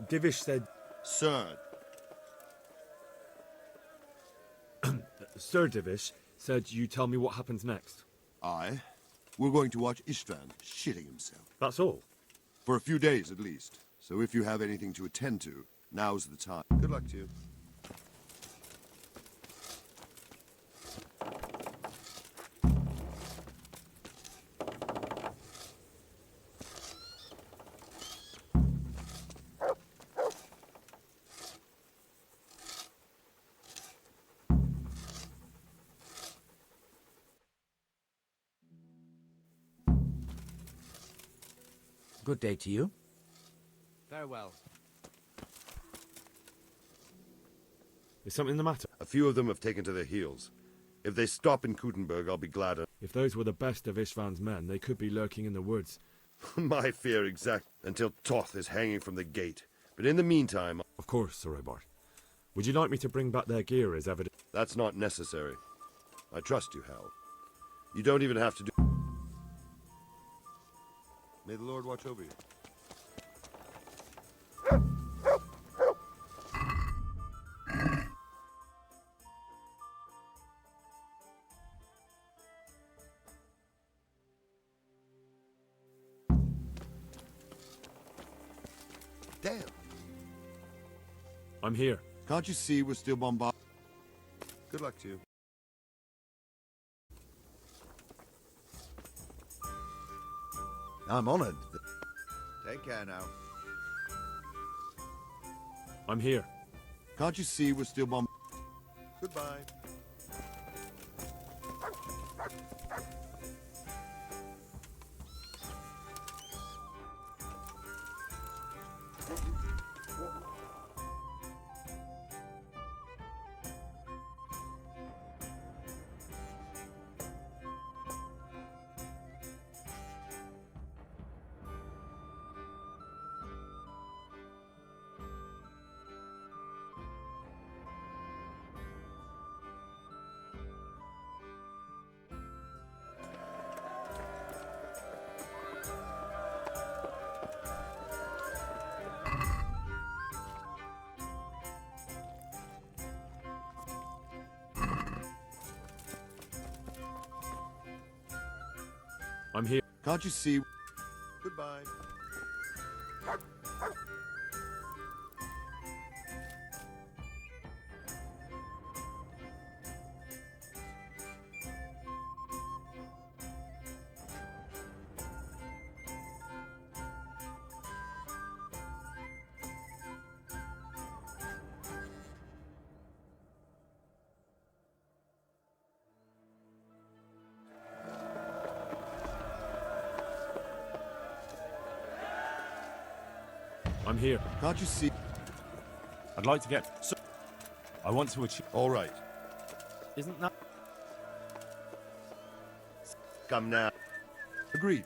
M: Divish said...
U: Sir.
M: Sir Divish said you tell me what happens next.
U: Aye. We're going to watch Istvan shitting himself.
M: That's all?
U: For a few days, at least. So if you have anything to attend to, now's the time. Good luck to you.
F: Good day to you.
H: Farewell.
M: Is something the matter?
P: A few of them have taken to their heels. If they stop in Kuttenberg, I'll be glad.
M: If those were the best of Istvan's men, they could be lurking in the woods.
P: My fear exact until Toth is hanging from the gate. But in the meantime...
M: Of course, Sir Robert. Would you like me to bring back their gear as evidence?
P: That's not necessary. I trust you, Hal. You don't even have to do... May the Lord watch over you. Damn.
M: I'm here.
U: Can't you see we're still bombarded?
P: Good luck to you.
U: I'm honored. Take care now.
M: I'm here.
U: Can't you see we're still bombarded?
P: Goodbye.
M: I'm here.
U: Can't you see?
P: Goodbye.
M: I'm here.
U: Can't you see?
M: I'd like to get... I want to achieve...
U: All right.
M: Isn't that...
P: Come now.
U: Agreed.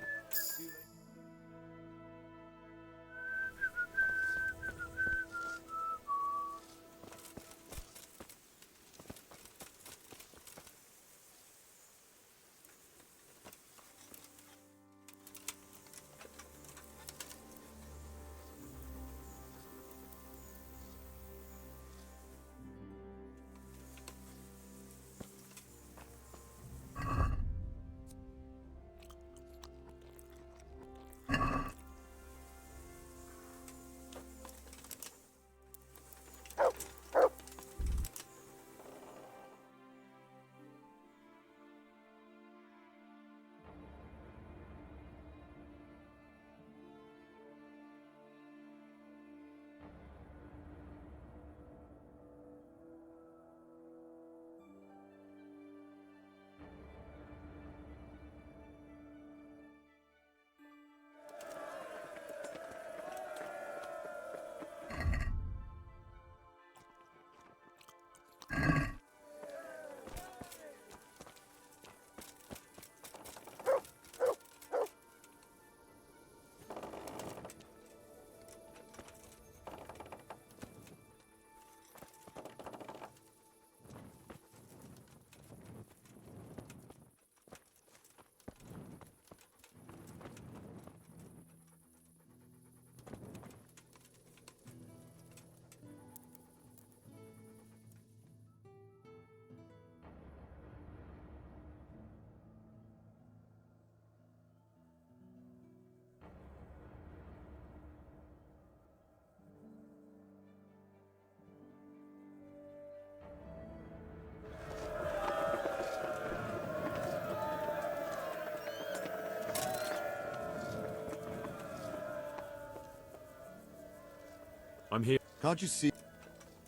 U: Can't you see?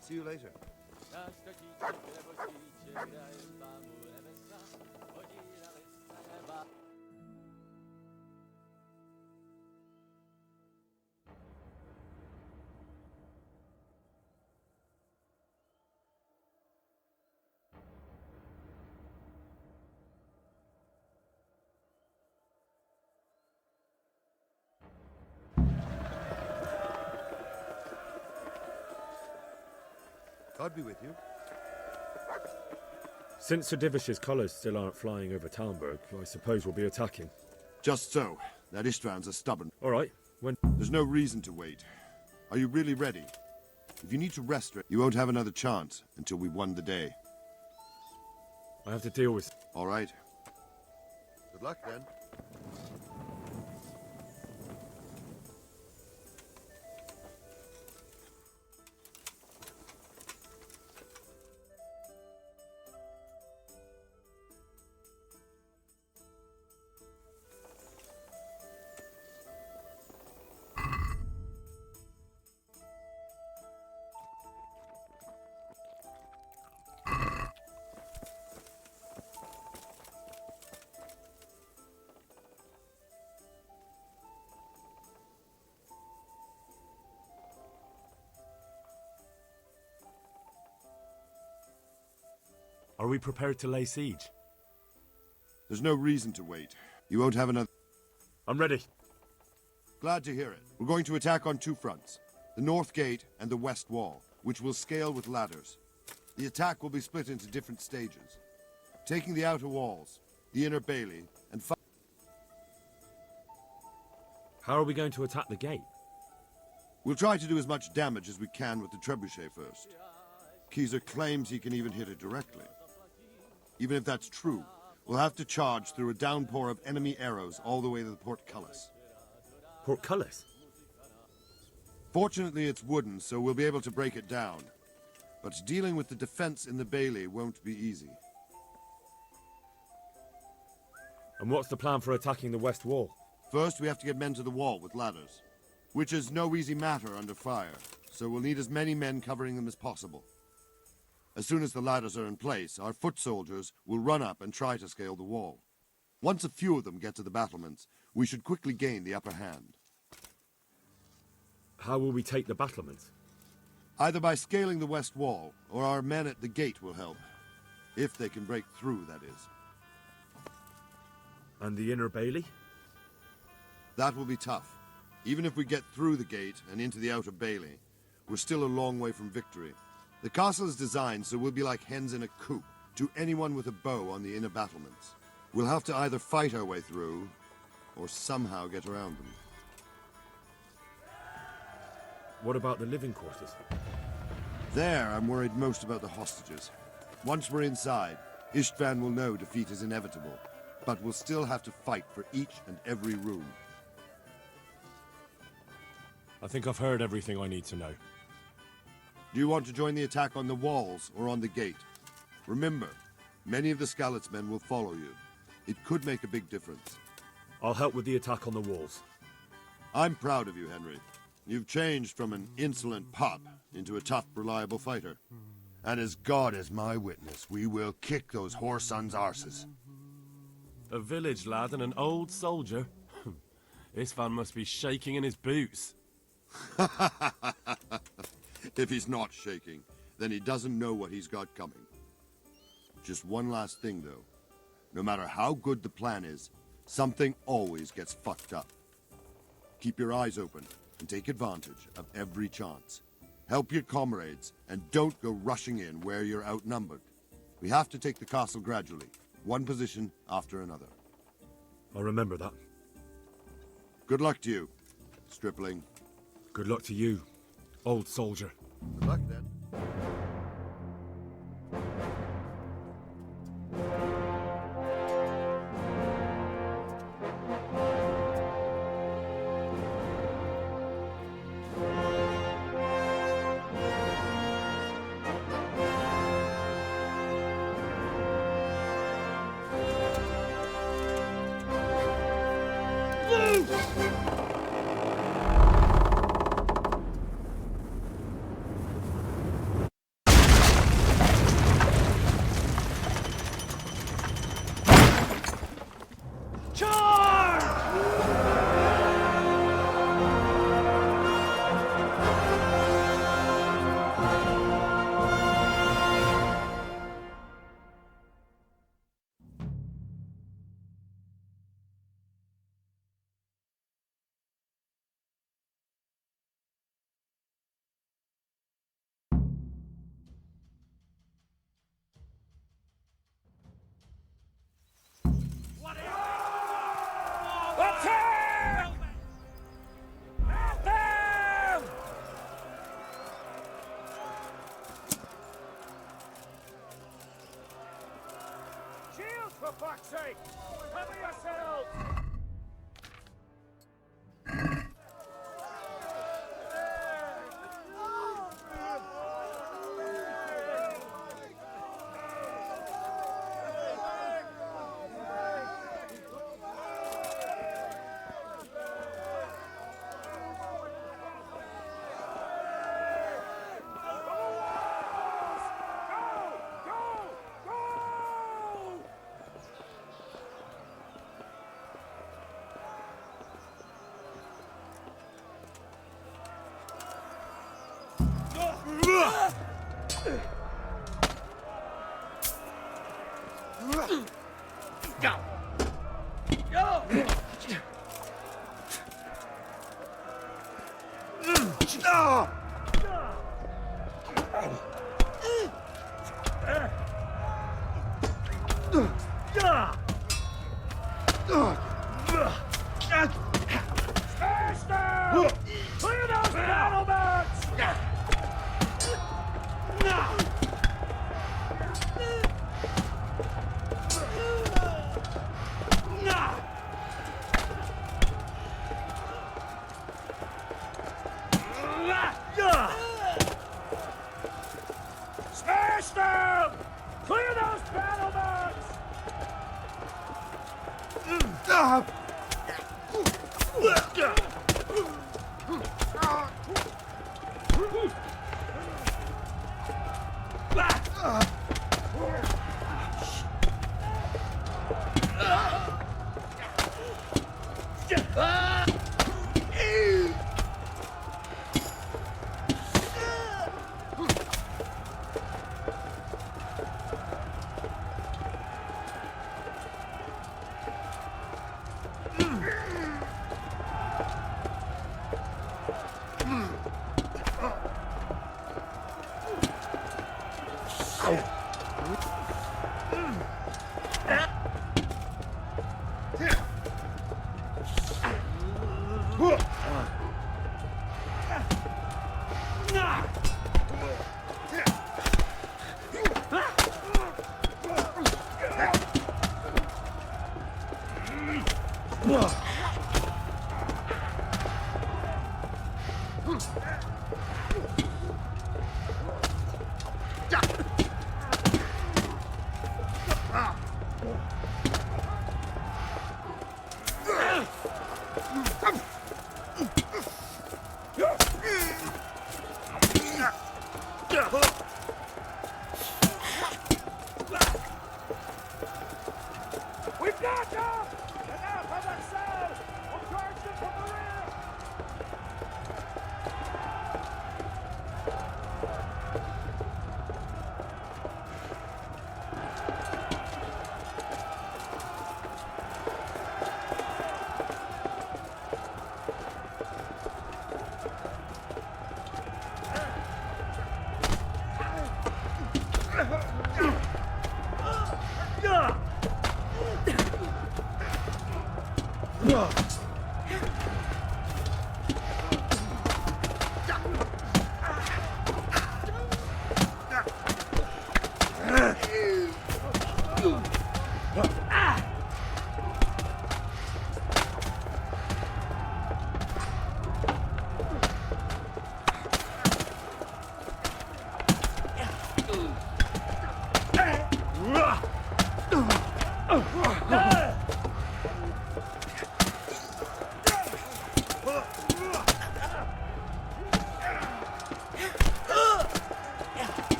P: See you later. God be with you.
M: Since Sir Divish's colours still aren't flying over Talmberg, I suppose we'll be attacking.
U: Just so. That Istvans are stubborn.
M: All right. When?
U: There's no reason to wait. Are you really ready? If you need to rest, you won't have another chance until we've won the day.
M: I have to deal with...
U: All right.
P: Good luck, then.
M: Are we prepared to lay siege?
U: There's no reason to wait. You won't have another...
M: I'm ready.
U: Glad to hear it. We're going to attack on two fronts. The north gate and the west wall, which will scale with ladders. The attack will be split into different stages. Taking the outer walls, the inner bailey, and...
M: How are we going to attack the gate?
U: We'll try to do as much damage as we can with the trebuchet first. Keezer claims he can even hit it directly. Even if that's true, we'll have to charge through a downpour of enemy arrows all the way to the portcullis.
M: Portcullis?
U: Fortunately, it's wooden, so we'll be able to break it down. But dealing with the defense in the bailey won't be easy.
M: And what's the plan for attacking the west wall?
U: First, we have to get men to the wall with ladders, which is no easy matter under fire, so we'll need as many men covering them as possible. As soon as the ladders are in place, our foot soldiers will run up and try to scale the wall. Once a few of them get to the battlements, we should quickly gain the upper hand.
M: How will we take the battlements?
U: Either by scaling the west wall, or our men at the gate will help. If they can break through, that is.
M: And the inner bailey?
U: That will be tough. Even if we get through the gate and into the outer bailey, we're still a long way from victory. The castle is designed so we'll be like hens in a coop to anyone with a bow on the inner battlements. We'll have to either fight our way through, or somehow get around them.
M: What about the living quarters?
U: There, I'm worried most about the hostages. Once we're inside, Istvan will know defeat is inevitable, but we'll still have to fight for each and every room.
M: I think I've heard everything I need to know.
U: Do you want to join the attack on the walls or on the gate? Remember, many of the Skalitz men will follow you. It could make a big difference.
M: I'll help with the attack on the walls.
U: I'm proud of you, Henry. You've changed from an insolent pup into a tough, reliable fighter. And as God is my witness, we will kick those whore sons' arses.
E: A village lad and an old soldier? Istvan must be shaking in his boots.
U: If he's not shaking, then he doesn't know what he's got coming. Just one last thing, though. No matter how good the plan is, something always gets fucked up. Keep your eyes open and take advantage of every chance. Help your comrades, and don't go rushing in where you're outnumbered. We have to take the castle gradually, one position after another.
M: I'll remember that.
U: Good luck to you, stripling.
M: Good luck to you, old soldier.
U: Good luck, then.
G: Attack! At them! Shields, for fuck's sake! Cover yourselves! Clear those battlements! Smash them! Clear those battlements! We've got them! And now for the cell! We'll charge them from the rear!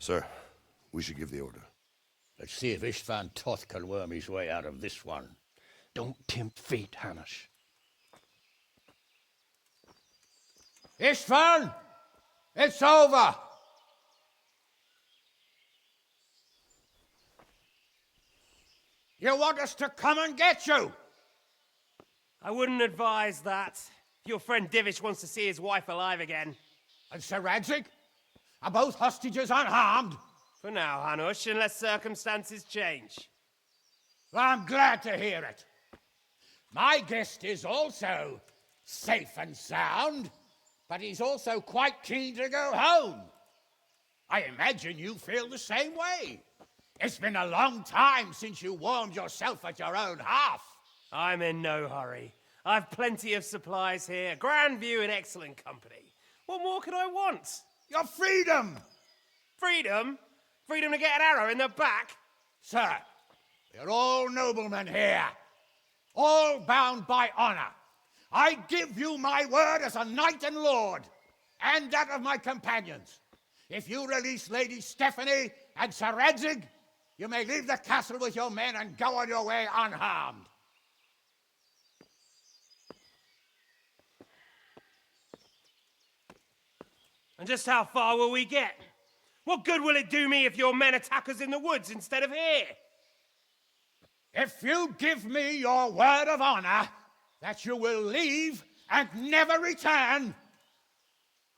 U: Sir, we should give the order.
V: Let's see if Istvan Toth can worm his way out of this one.
S: Don't tempt fate, Hanish.
V: Istvan! It's over! You want us to come and get you?
J: I wouldn't advise that. If your friend Divish wants to see his wife alive again.
V: And Sir Radzig? Are both hostages unharmed?
J: For now, Hanush, unless circumstances change.
V: Well, I'm glad to hear it. My guest is also safe and sound, but he's also quite keen to go home. I imagine you feel the same way. It's been a long time since you warmed yourself at your own hearth.
J: I'm in no hurry. I've plenty of supplies here, grand view and excellent company. What more could I want?
V: Your freedom!
J: Freedom? Freedom to get an arrow in the back?
V: Sir, we're all noblemen here, all bound by honor. I give you my word as a knight and lord, and that of my companions. If you release Lady Stephanie and Sir Radzig, you may leave the castle with your men and go on your way unharmed.
J: And just how far will we get? What good will it do me if your men attack us in the woods instead of here?
V: If you give me your word of honor that you will leave and never return,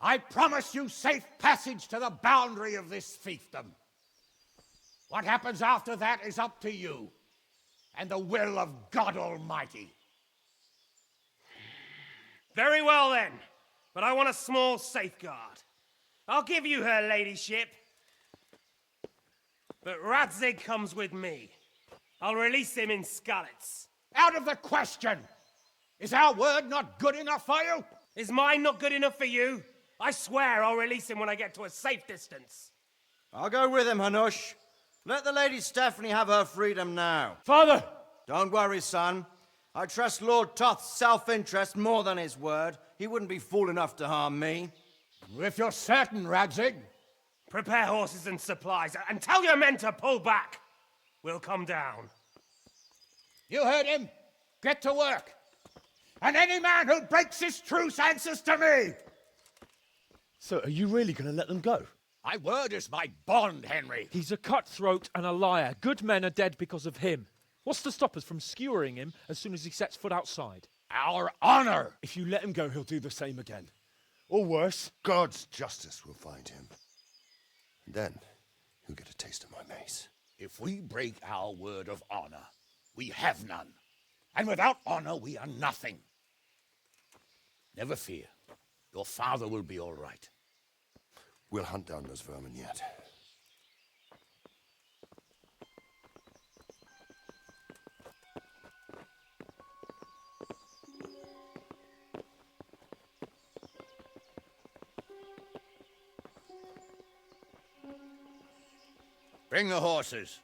V: I promise you safe passage to the boundary of this fiefdom. What happens after that is up to you and the will of God Almighty.
J: Very well then, but I want a small safeguard. I'll give you her ladyship, but Radzig comes with me. I'll release him in Skalitz.
V: Out of the question! Is our word not good enough for you?
J: Is mine not good enough for you? I swear I'll release him when I get to a safe distance.
H: I'll go with him, Hanush. Let the Lady Stephanie have her freedom now.
S: Father!
H: Don't worry, son. I trust Lord Toth's self-interest more than his word. He wouldn't be fool enough to harm me.
V: If you're certain, Radzig.
J: Prepare horses and supplies, and tell your men to pull back. We'll come down.
V: You heard him. Get to work. And any man who breaks this truce answers to me.
D: So, are you really going to let them go?
V: My word is my bond, Henry.
D: He's a cutthroat and a liar. Good men are dead because of him. What's to stop us from skewering him as soon as he sets foot outside?
V: Our honor!
D: If you let him go, he'll do the same again. Or worse.
P: God's justice will find him. And then he'll get a taste of my mace.
V: If we break our word of honor, we have none. And without honor, we are nothing. Never fear. Your father will be all right.
P: We'll hunt down those vermin yet.
V: Bring the horses.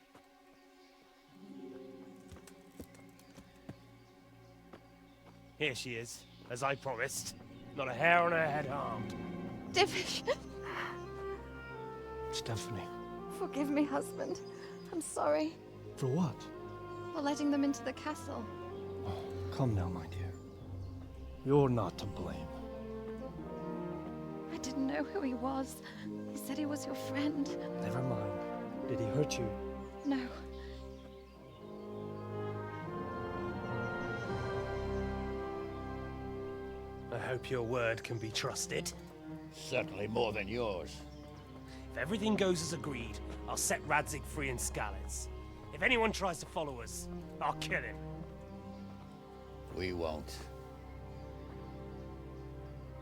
J: Here she is, as I promised. Not a hair on her head harmed.
W: Divish!
D: Stephanie.
W: Forgive me, husband. I'm sorry
D: For what?
W: for letting them into the castle.
S: Come now, my dear. You're not to blame.
W: I didn't know who he was. He said he was your friend.
S: Never mind. Did he hurt you?
W: No.
J: I hope your word can be trusted.
V: Certainly more than yours.
J: If If everything goes as agreed, I'll set Radzig free in Skalitz. If anyone tries to follow us, I'll kill him.
N: We won't.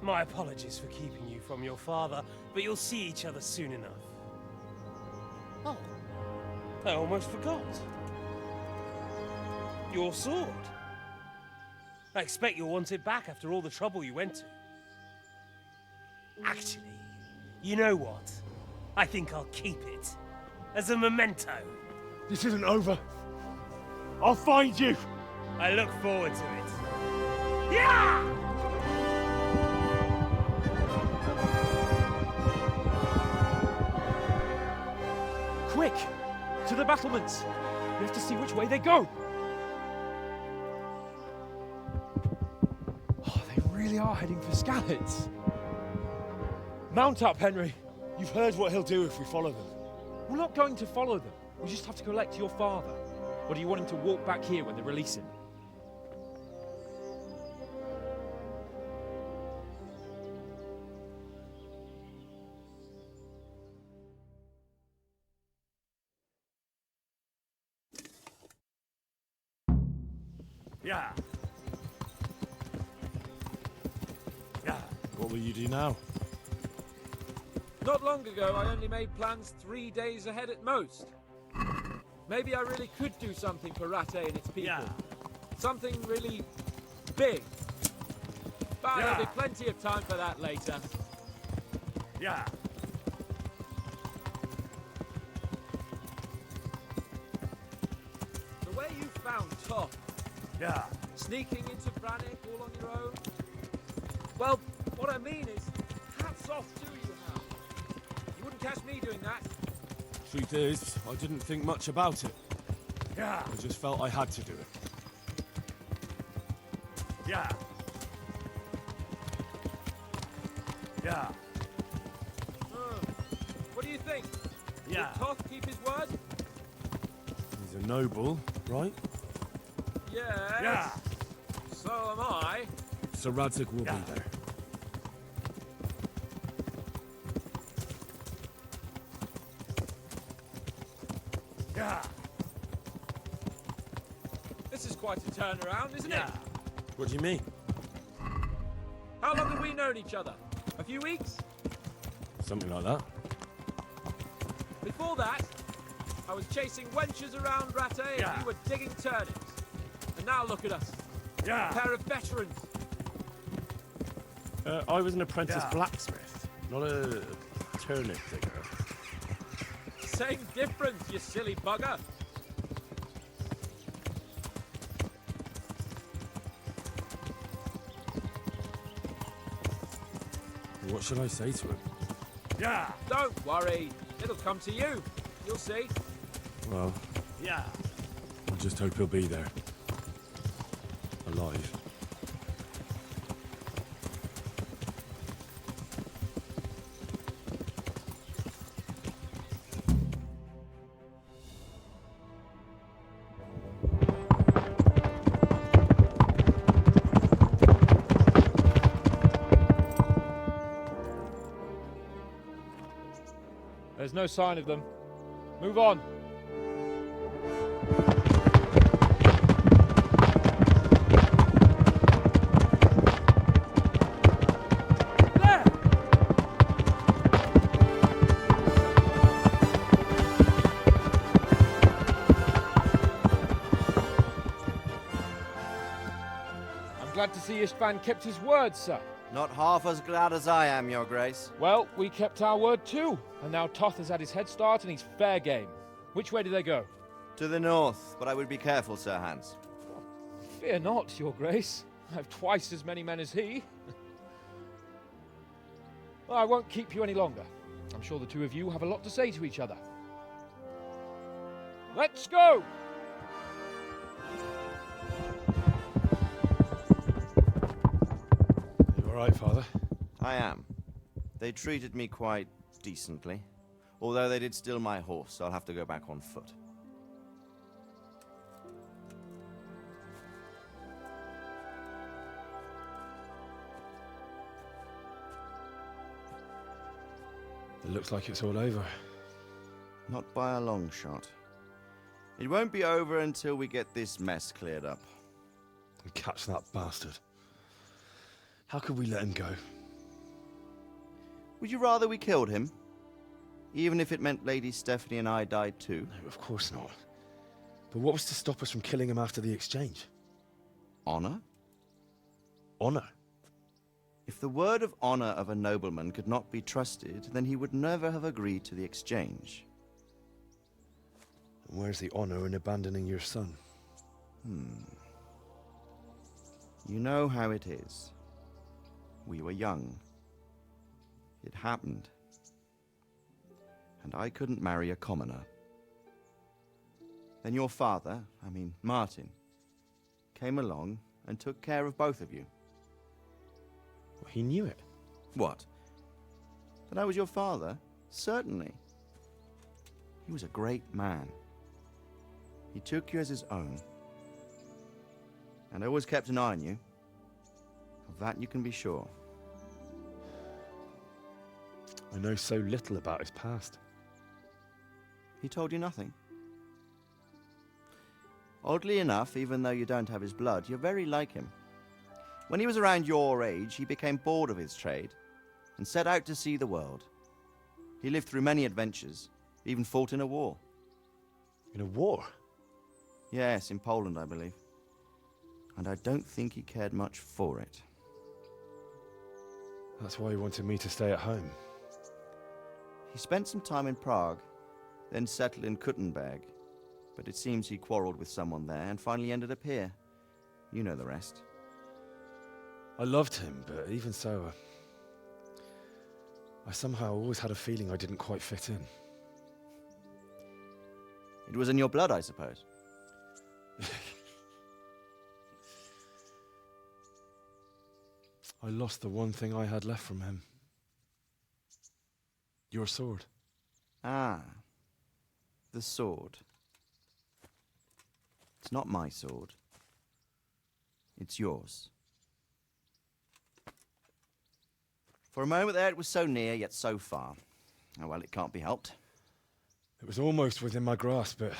J: My apologies for keeping you from your father, but you'll see each other soon enough. Oh, I almost forgot. Your sword. I expect you'll want it back after all the trouble you went to. Actually, you know what? I think I'll keep it. As a memento.
O: This isn't over. I'll find you.
J: I look forward to it. Yeah!
D: Quick! To the battlements! We have to see which way they go! Oh, they really are heading for Skalitz. Mount up, Henry.
O: You've heard what he'll do if we follow them.
D: We're not going to follow them. We just have to collect your father. Or do you want him to walk back here when they release him?
J: Yeah. Yeah.
E: What will you do now?
B: Not long ago, I only made plans 3 days ahead at most. Maybe I really could do something for Rattay and its people.
J: Yeah.
B: Something really big. But
J: Yeah.
B: there'll be plenty of time for that later.
J: Yeah.
B: The way you found Toth,
J: Yeah.
B: sneaking into Brannick all on your own. Well, what I mean is, hats off to you, Hal. You wouldn't catch me doing that.
E: Truth is, I didn't think much about it.
J: Yeah.
E: I just felt I had to do it.
J: Yeah. Yeah.
B: What do you think?
J: Yeah.
B: Did Toth keep his word?
E: He's a noble, right?
B: Yes.
J: Yeah.
B: So am I.
E: Sir Radzig will
J: Yeah.
E: be there.
J: Yeah.
B: This is quite a turnaround, isn't
J: Yeah.
B: it?
E: What do you mean?
B: How long have we known each other? A few weeks?
E: Something like that.
B: Before that, I was chasing wenches around Rattay
J: Yeah.
B: and you were digging turnips. And now look at us.
J: Yeah.
B: A pair of veterans.
E: I was an apprentice
J: Yeah.
E: blacksmith, not a turnip digger.
B: Same difference, you silly bugger.
E: What should I say to him?
J: Yeah.
B: Don't worry. It'll come to you. You'll see.
E: Well,
J: Yeah.
E: I just hope he'll be there. Alive.
D: There's no sign of them. Move on. There! I'm glad to see Istvan kept his word, sir.
H: Not half as glad as I am, Your Grace.
D: Well, we kept our word too. And now Toth has had his head start and he's fair game. Which way do they go?
H: To the north, but I would be careful, Sir Hans.
D: Fear not, Your Grace. I have twice as many men as he. Well, I won't keep you any longer. I'm sure the two of you have a lot to say to each other. Let's go!
E: You alright, Father?
H: I am. They treated me quite decently. Although they did steal my horse, so I'll have to go back on foot.
M: It looks like it's all over.
H: Not by a long shot. It won't be over until we get this mess cleared up.
M: And catch that bastard. How could we let him go?
H: Would you rather we killed him? Even if it meant Lady Stephanie and I died too?
M: No, of course not. But what was to stop us from killing him after the exchange?
H: Honor?
M: Honor?
H: If the word of honor of a nobleman could not be trusted, then he would never have agreed to the exchange.
M: And where's the honor in abandoning your son?
H: You know how it is. We were young. It happened. And I couldn't marry a commoner. Then your father, Martin, came along and took care of both of you.
M: Well, he knew it.
H: What? That I was your father? Certainly. He was a great man. He took you as his own. And always kept an eye on you. Of that you can be sure.
M: I know so little about his past.
H: He told you nothing? Oddly enough, even though you don't have his blood, you're very like him. When he was around your age, he became bored of his trade and set out to see the world. He lived through many adventures, even fought in a war.
M: In a war?
H: Yes, in Poland, I believe. And I don't think he cared much for it.
M: That's why he wanted me to stay at home.
H: He spent some time in Prague, then settled in Kuttenberg. But it seems he quarreled with someone there and finally ended up here. You know the rest.
M: I loved him, but even so, I somehow always had a feeling I didn't quite fit in.
H: It was in your blood, I suppose.
M: I lost the one thing I had left from him. Your sword.
H: Ah, the sword. It's not my sword. It's yours. For a moment there, it was so near, yet so far. Oh, well, it can't be helped.
M: It was almost within my grasp, but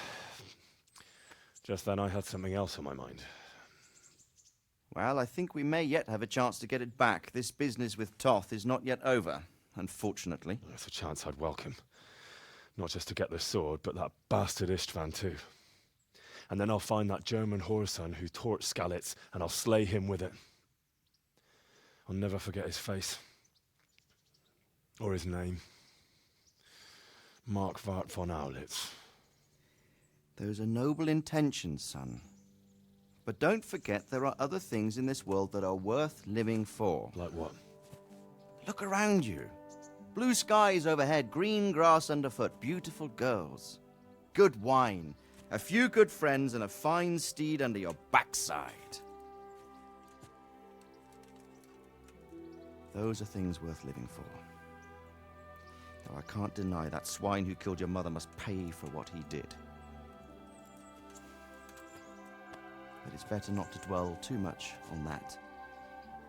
M: just then I had something else on my mind.
H: Well, I think we may yet have a chance to get it back. This business with Toth is not yet over, unfortunately.
M: That's a chance I'd welcome. Not just to get the sword, but that bastard Istvan too. And then I'll find that German whoreson who torched Skalitz, and I'll slay him with it. I'll never forget his face. Or his name. Marquardt von Aulitz.
H: Those are noble intentions, son. But don't forget there are other things in this world that are worth living for.
M: Like what?
H: Look around you. Blue skies overhead, green grass underfoot, beautiful girls. Good wine, a few good friends, and a fine steed under your backside. Those are things worth living for. Though I can't deny that swine who killed your mother must pay for what he did. But it's better not to dwell too much on that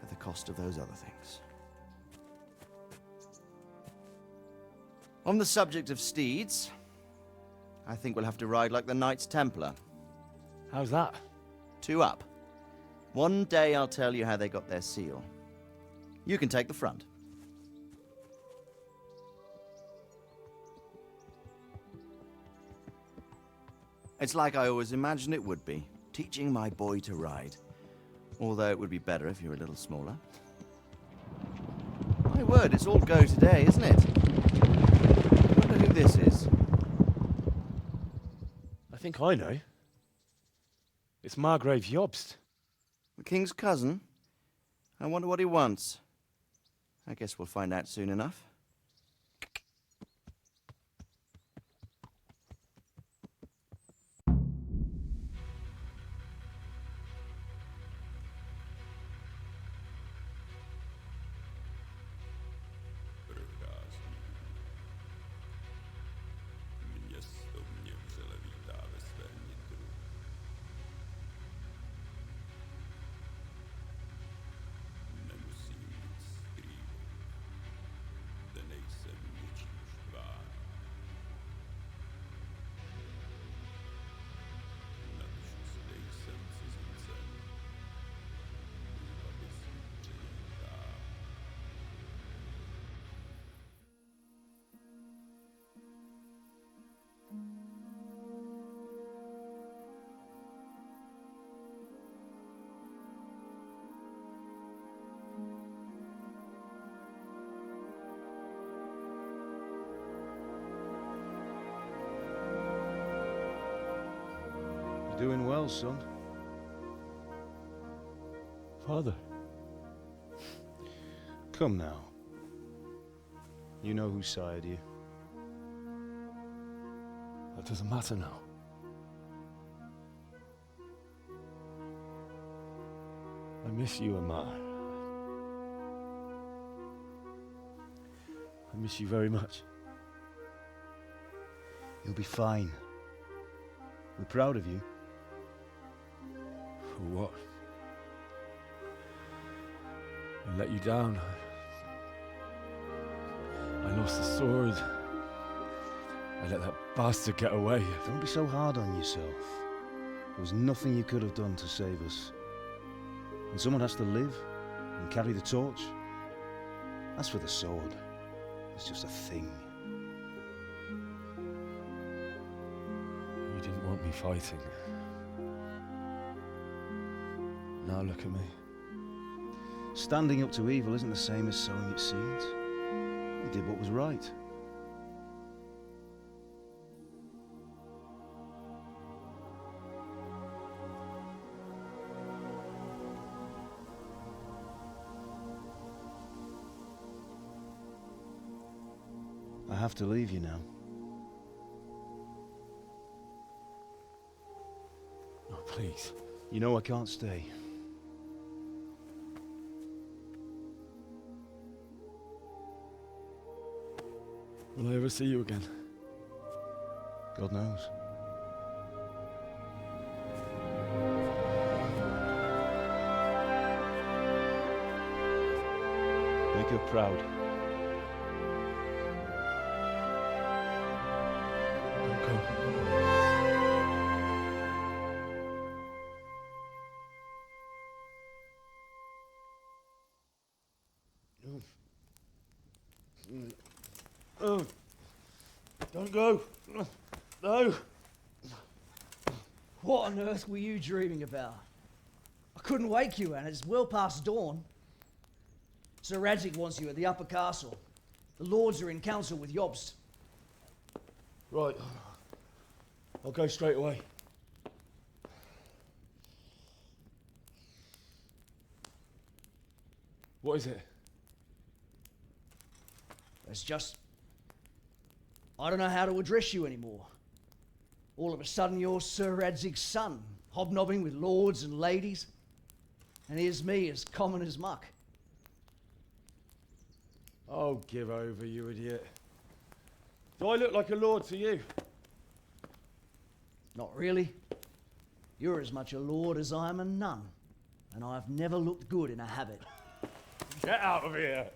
H: at the cost of those other things. On the subject of steeds, I think we'll have to ride like the Knights Templar.
M: How's that?
H: 2 up. One day I'll tell you how they got their seal. You can take the front. It's like I always imagined it would be, teaching my boy to ride. Although it would be better if you were a little smaller. My word, it's all go today, isn't it? I wonder who this is.
M: I think I know. It's Margrave Jobst.
H: The king's cousin? I wonder what he wants. I guess we'll find out soon enough.
I: Doing well, son.
M: Father.
I: Come now. You know who sired you.
M: That doesn't matter now. I miss you and Matt. I miss you very much.
I: You'll be fine. We're proud of you.
M: For what? I let you down. I lost the sword. I let that bastard get away.
I: Don't be so hard on yourself. There was nothing you could have done to save us. And someone has to live and carry the torch. As for the sword, it's just a thing.
M: You didn't want me fighting. Now look at me.
I: Standing up to evil isn't the same as sowing its seeds. You did what was right. I have to leave you now.
M: Oh, please.
I: You know I can't stay.
M: Will I ever see you again?
I: God knows. Make her proud.
M: Don't go.
L: Oh, don't go. No.
R: What on earth were you dreaming about? I couldn't wake you, and it's well past dawn. Sir Radzig wants you at the upper castle. The lords are in council with Jobst.
M: Right. I'll go straight away. What is it?
R: It's just... I don't know how to address you anymore. All of a sudden you're Sir Radzig's son, hobnobbing with lords and ladies. And here's me, as common as muck.
M: Oh, give over, you idiot. Do I look like a lord to you?
R: Not really. You're as much a lord as I am a nun. And I've never looked good in a habit.
M: Get out of here!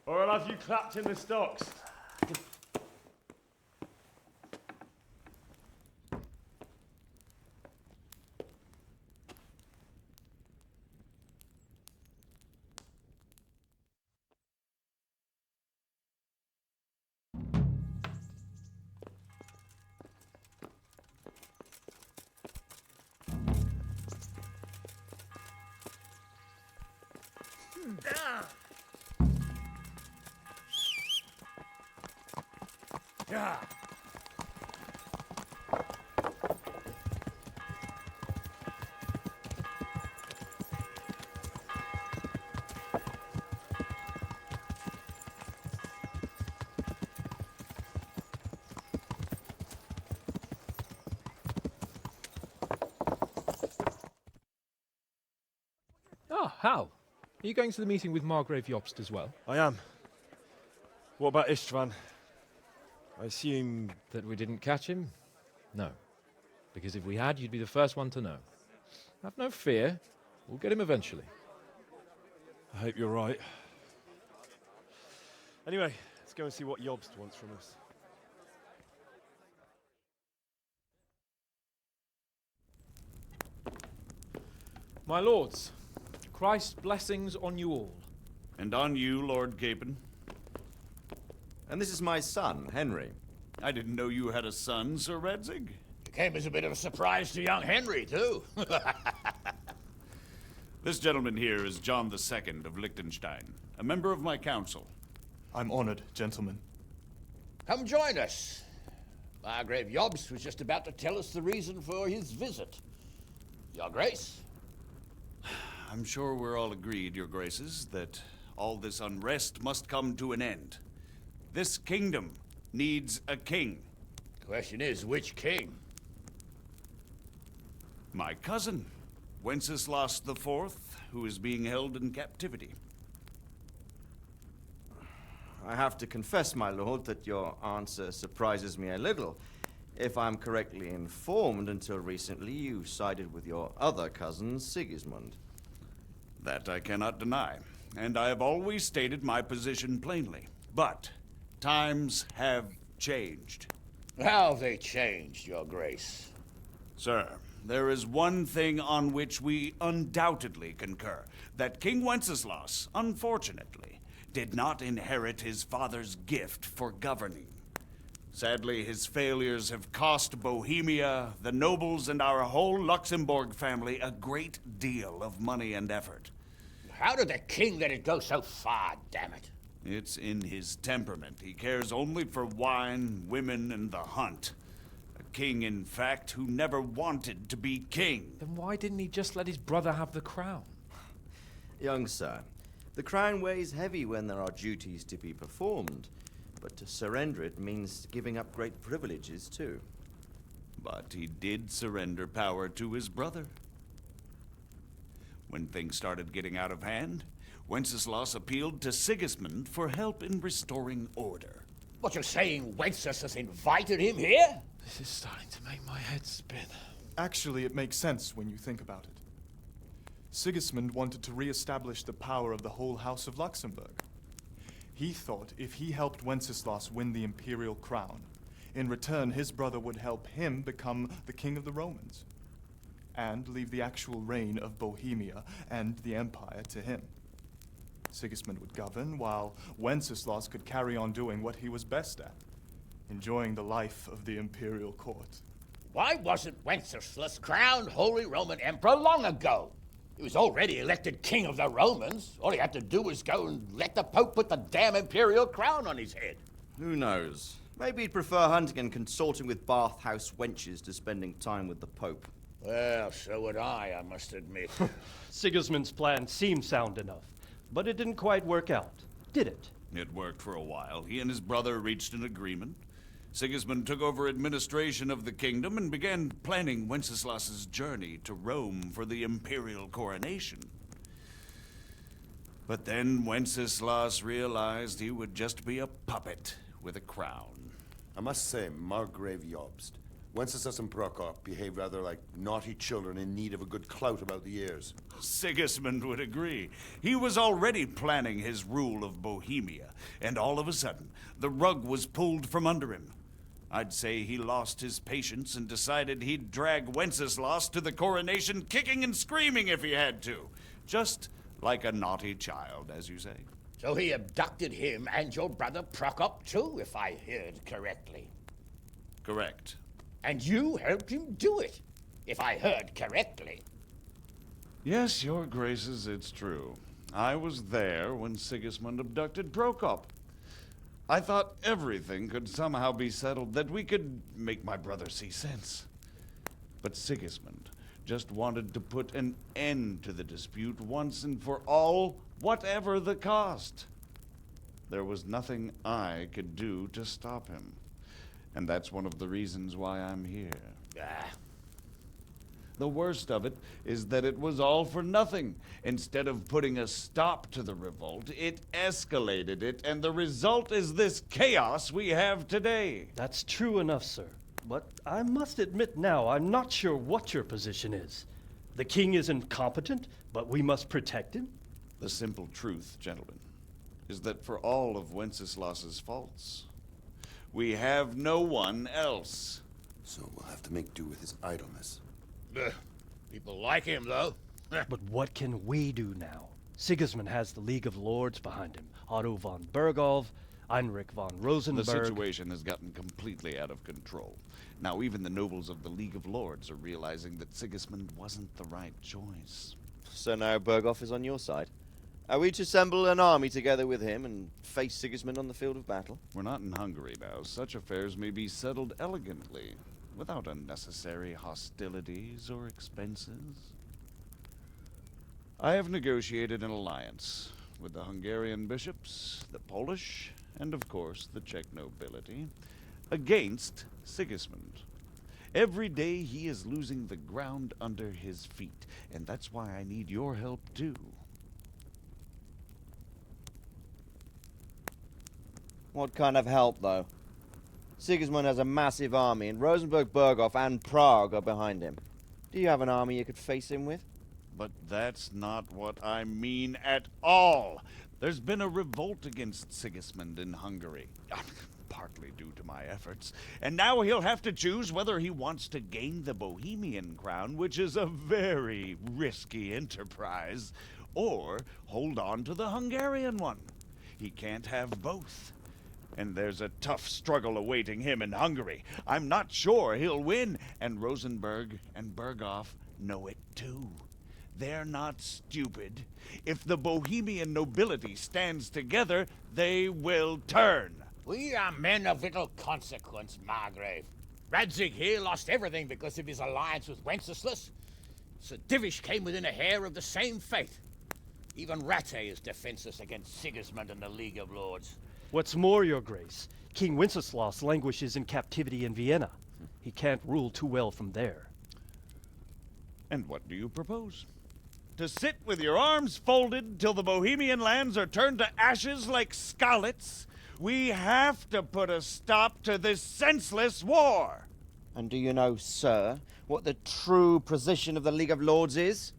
M: Or I'll have you clapped in the stocks.
G: Yeah.
D: Ah, Hal. Are you going to the meeting with Margrave Jobst as well?
M: I am. What about Istvan? I assume...
D: That we didn't catch him? No. Because if we had, you'd be the first one to know. Have no fear. We'll get him eventually.
M: I hope you're right. Anyway, let's go and see what Jobst wants from us.
D: My lords, Christ's blessings on you all.
T: And on you, Lord Capon.
H: And this is my son, Henry.
T: I didn't know you had a son, Sir Radzig.
N: It came as a bit of a surprise to young Henry, too.
T: This gentleman here is John II of Liechtenstein, a member of my council.
X: I'm honored, gentlemen.
N: Come join us. Margrave Jobst was just about to tell us the reason for his visit. Your Grace?
T: I'm sure we're all agreed, Your Graces, that all this unrest must come to an end. This kingdom needs a king.
N: Question is, which king?
T: My cousin, Wenceslas IV, who is being held in captivity.
H: I have to confess, my lord, that your answer surprises me a little. If I'm correctly informed, until recently you sided with your other cousin, Sigismund.
T: That I cannot deny, and I have always stated my position plainly. But times have changed.
N: How have they changed, Your Grace?
T: Sir, there is one thing on which we undoubtedly concur, that King Wenceslas, unfortunately, did not inherit his father's gift for governing. Sadly, his failures have cost Bohemia, the nobles, and our whole Luxembourg family a great deal of money and effort.
N: How did the king let it go so far, damn it?
T: It's in his temperament. He cares only for wine, women, and the hunt. A king, in fact, who never wanted to be king.
D: Then why didn't he just let his brother have the crown?
H: Young sir, the crown weighs heavy when there are duties to be performed, but to surrender it means giving up great privileges too.
T: But he did surrender power to his brother. When things started getting out of hand, Wenceslas appealed to Sigismund for help in restoring order.
N: What, you're saying Wenceslas has invited him here?
D: This is starting to make my head spin.
A: Actually, it makes sense when you think about it. Sigismund wanted to re-establish the power of the whole House of Luxembourg. He thought if he helped Wenceslas win the imperial crown, in return his brother would help him become the king of the Romans, and leave the actual reign of Bohemia and the empire to him. Sigismund would govern, while Wenceslas could carry on doing what he was best at, enjoying the life of the imperial court.
N: Why wasn't Wenceslas crowned Holy Roman Emperor long ago? He was already elected king of the Romans. All he had to do was go and let the Pope put the damn imperial crown on his head.
H: Who knows? Maybe he'd prefer hunting and consorting with bathhouse wenches to spending time with the Pope.
N: Well, so would I must admit.
S: Sigismund's plan seemed sound enough, but it didn't quite work out, did it?
T: It worked for a while. He and his brother reached an agreement. Sigismund took over administration of the kingdom and began planning Wenceslas's journey to Rome for the imperial coronation. But then Wenceslas realized he would just be a puppet with a crown.
U: I must say, Margrave Jobst, Wenceslas and Prokop behave rather like naughty children in need of a good clout about the ears.
T: Sigismund would agree. He was already planning his rule of Bohemia, and all of a sudden, the rug was pulled from under him. I'd say he lost his patience and decided he'd drag Wenceslas to the coronation kicking and screaming if he had to. Just like a naughty child, as you say.
N: So he abducted him and your brother Prokop too, if I heard correctly.
T: Correct.
N: And you helped him do it, if I heard correctly.
T: Yes, Your Graces, it's true. I was there when Sigismund abducted Prokop. I thought everything could somehow be settled, that we could make my brother see sense. But Sigismund just wanted to put an end to the dispute once and for all, whatever the cost. There was nothing I could do to stop him. And that's one of the reasons why I'm here. The worst of it is that it was all for nothing. Instead of putting a stop to the revolt, it escalated it, and the result is this chaos we have today.
S: That's true enough, sir. But I must admit now, I'm not sure what your position is. The king is incompetent, but we must protect him?
T: The simple truth, gentlemen, is that for all of Wenceslas's faults, we have no one else.
U: So we'll have to make do with his idleness.
N: People like him, though.
S: But what can we do now? Sigismund has the League of Lords behind him. Otto von Bergholf, Heinrich von Rosenberg.
T: The situation has gotten completely out of control. Now even the nobles of the League of Lords are realizing that Sigismund wasn't the right choice.
H: So now Bergholf is on your side? Are we to assemble an army together with him and face Sigismund on the field of battle?
T: We're not in Hungary now. Such affairs may be settled elegantly, without unnecessary hostilities or expenses. I have negotiated an alliance with the Hungarian bishops, the Polish, and of course the Czech nobility, against Sigismund. Every day he is losing the ground under his feet, and that's why I need your help too.
H: What kind of help, though? Sigismund has a massive army, and Rosenberg, Berghoff, and Prague are behind him. Do you have an army you could face him with?
T: But that's not what I mean at all. There's been a revolt against Sigismund in Hungary, partly due to my efforts, and now he'll have to choose whether he wants to gain the Bohemian crown, which is a very risky enterprise, or hold on to the Hungarian one. He can't have both. And there's a tough struggle awaiting him in Hungary. I'm not sure he'll win, and Rosenberg and Berghoff know it too. They're not stupid. If the Bohemian nobility stands together, they will turn.
V: We are men of little consequence, Margrave. Radzig here lost everything because of his alliance with Wenceslas. Sir Divish came within a hair of the same fate. Even Rattay is defenseless against Sigismund and the League of Lords.
S: What's more, Your Grace, King Wenceslas languishes in captivity in Vienna. He can't rule too well from there.
T: And what do you propose? To sit with your arms folded till the Bohemian lands are turned to ashes like Skalitz? We have to put a stop to this senseless war!
H: And do you know, sir, what the true position of the League of Lords is?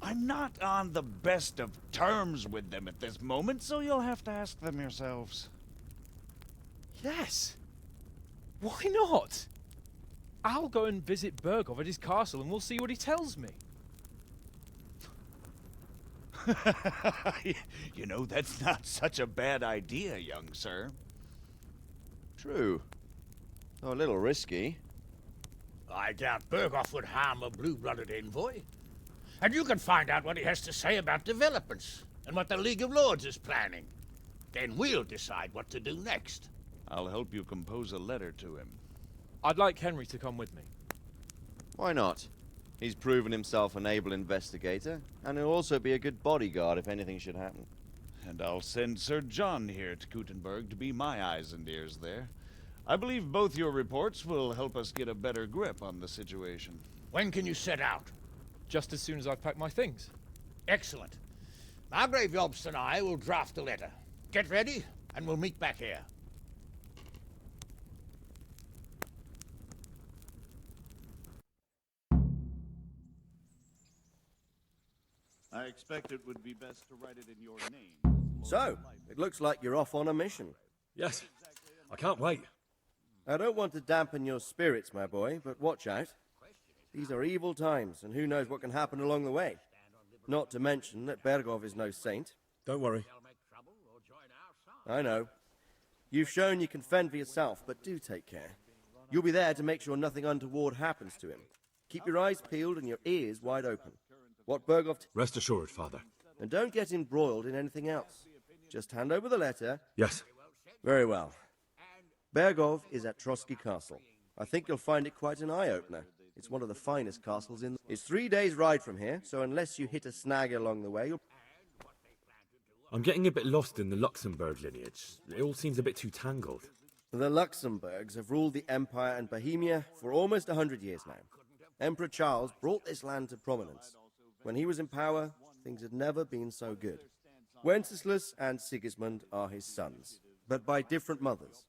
T: I'm not on the best of terms with them at this moment, so you'll have to ask them yourselves.
D: Yes. Why not? I'll go and visit Berghoff at his castle and we'll see what he tells me.
T: You know, that's not such a bad idea, young sir.
H: True. Though a little risky.
V: I doubt Berghoff would harm a blue-blooded envoy. And you can find out what he has to say about developments and what the League of Lords is planning. Then we'll decide what to do next.
T: I'll help you compose a letter to him.
D: I'd like Henry to come with me.
H: Why not? He's proven himself an able investigator, and he'll also be a good bodyguard if anything should happen.
T: And I'll send Sir John here to Kuttenberg to be my eyes and ears there. I believe both your reports will help us get a better grip on the situation.
V: When can you set out?
D: Just as soon as I've packed my things.
V: Excellent. Margrave Jobst and I will draft a letter. Get ready, and we'll meet back here.
T: I expect it would be best to write it in your name.
C: So, it looks like you're off on a mission.
O: Yes, I can't wait.
C: I don't want to dampen your spirits, my boy, but watch out. These are evil times, and who knows what can happen along the way. Not to mention that Berghoff is no saint.
O: Don't worry.
C: I know. You've shown you can fend for yourself, but do take care. You'll be there to make sure nothing untoward happens to him. Keep your eyes peeled and your ears wide open. What Berghoff...
O: Rest assured, Father.
C: And don't get embroiled in anything else. Just hand over the letter.
O: Yes.
C: Very well. Berghoff is at Trotsky Castle. I think you'll find it quite an eye-opener. It's one of the finest castles in... It's 3 days' ride from here, so unless you hit a snag along the way, you'll...
O: I'm getting a bit lost in the Luxembourg lineage. It all seems a bit too tangled.
C: The Luxembourgs have ruled the Empire and Bohemia for almost 100 years now. Emperor Charles brought this land to prominence. When he was in power, things had never been so good. Wenceslas and Sigismund are his sons, but by different mothers.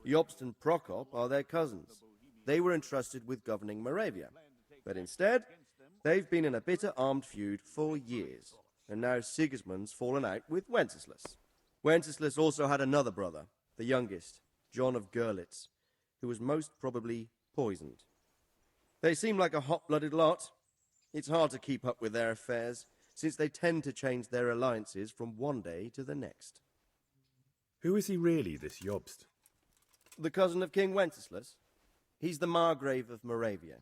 C: Jobst and Prokop are their cousins. They were entrusted with governing Moravia. But instead, they've been in a bitter armed feud for years. And now Sigismund's fallen out with Wenceslas. Wenceslas also had another brother, the youngest, John of Görlitz, who was most probably poisoned. They seem like a hot-blooded lot. It's hard to keep up with their affairs, since they tend to change their alliances from one day to the next.
O: Who is he really, this Jobst?
C: The cousin of King Wenceslas. He's the Margrave of Moravia.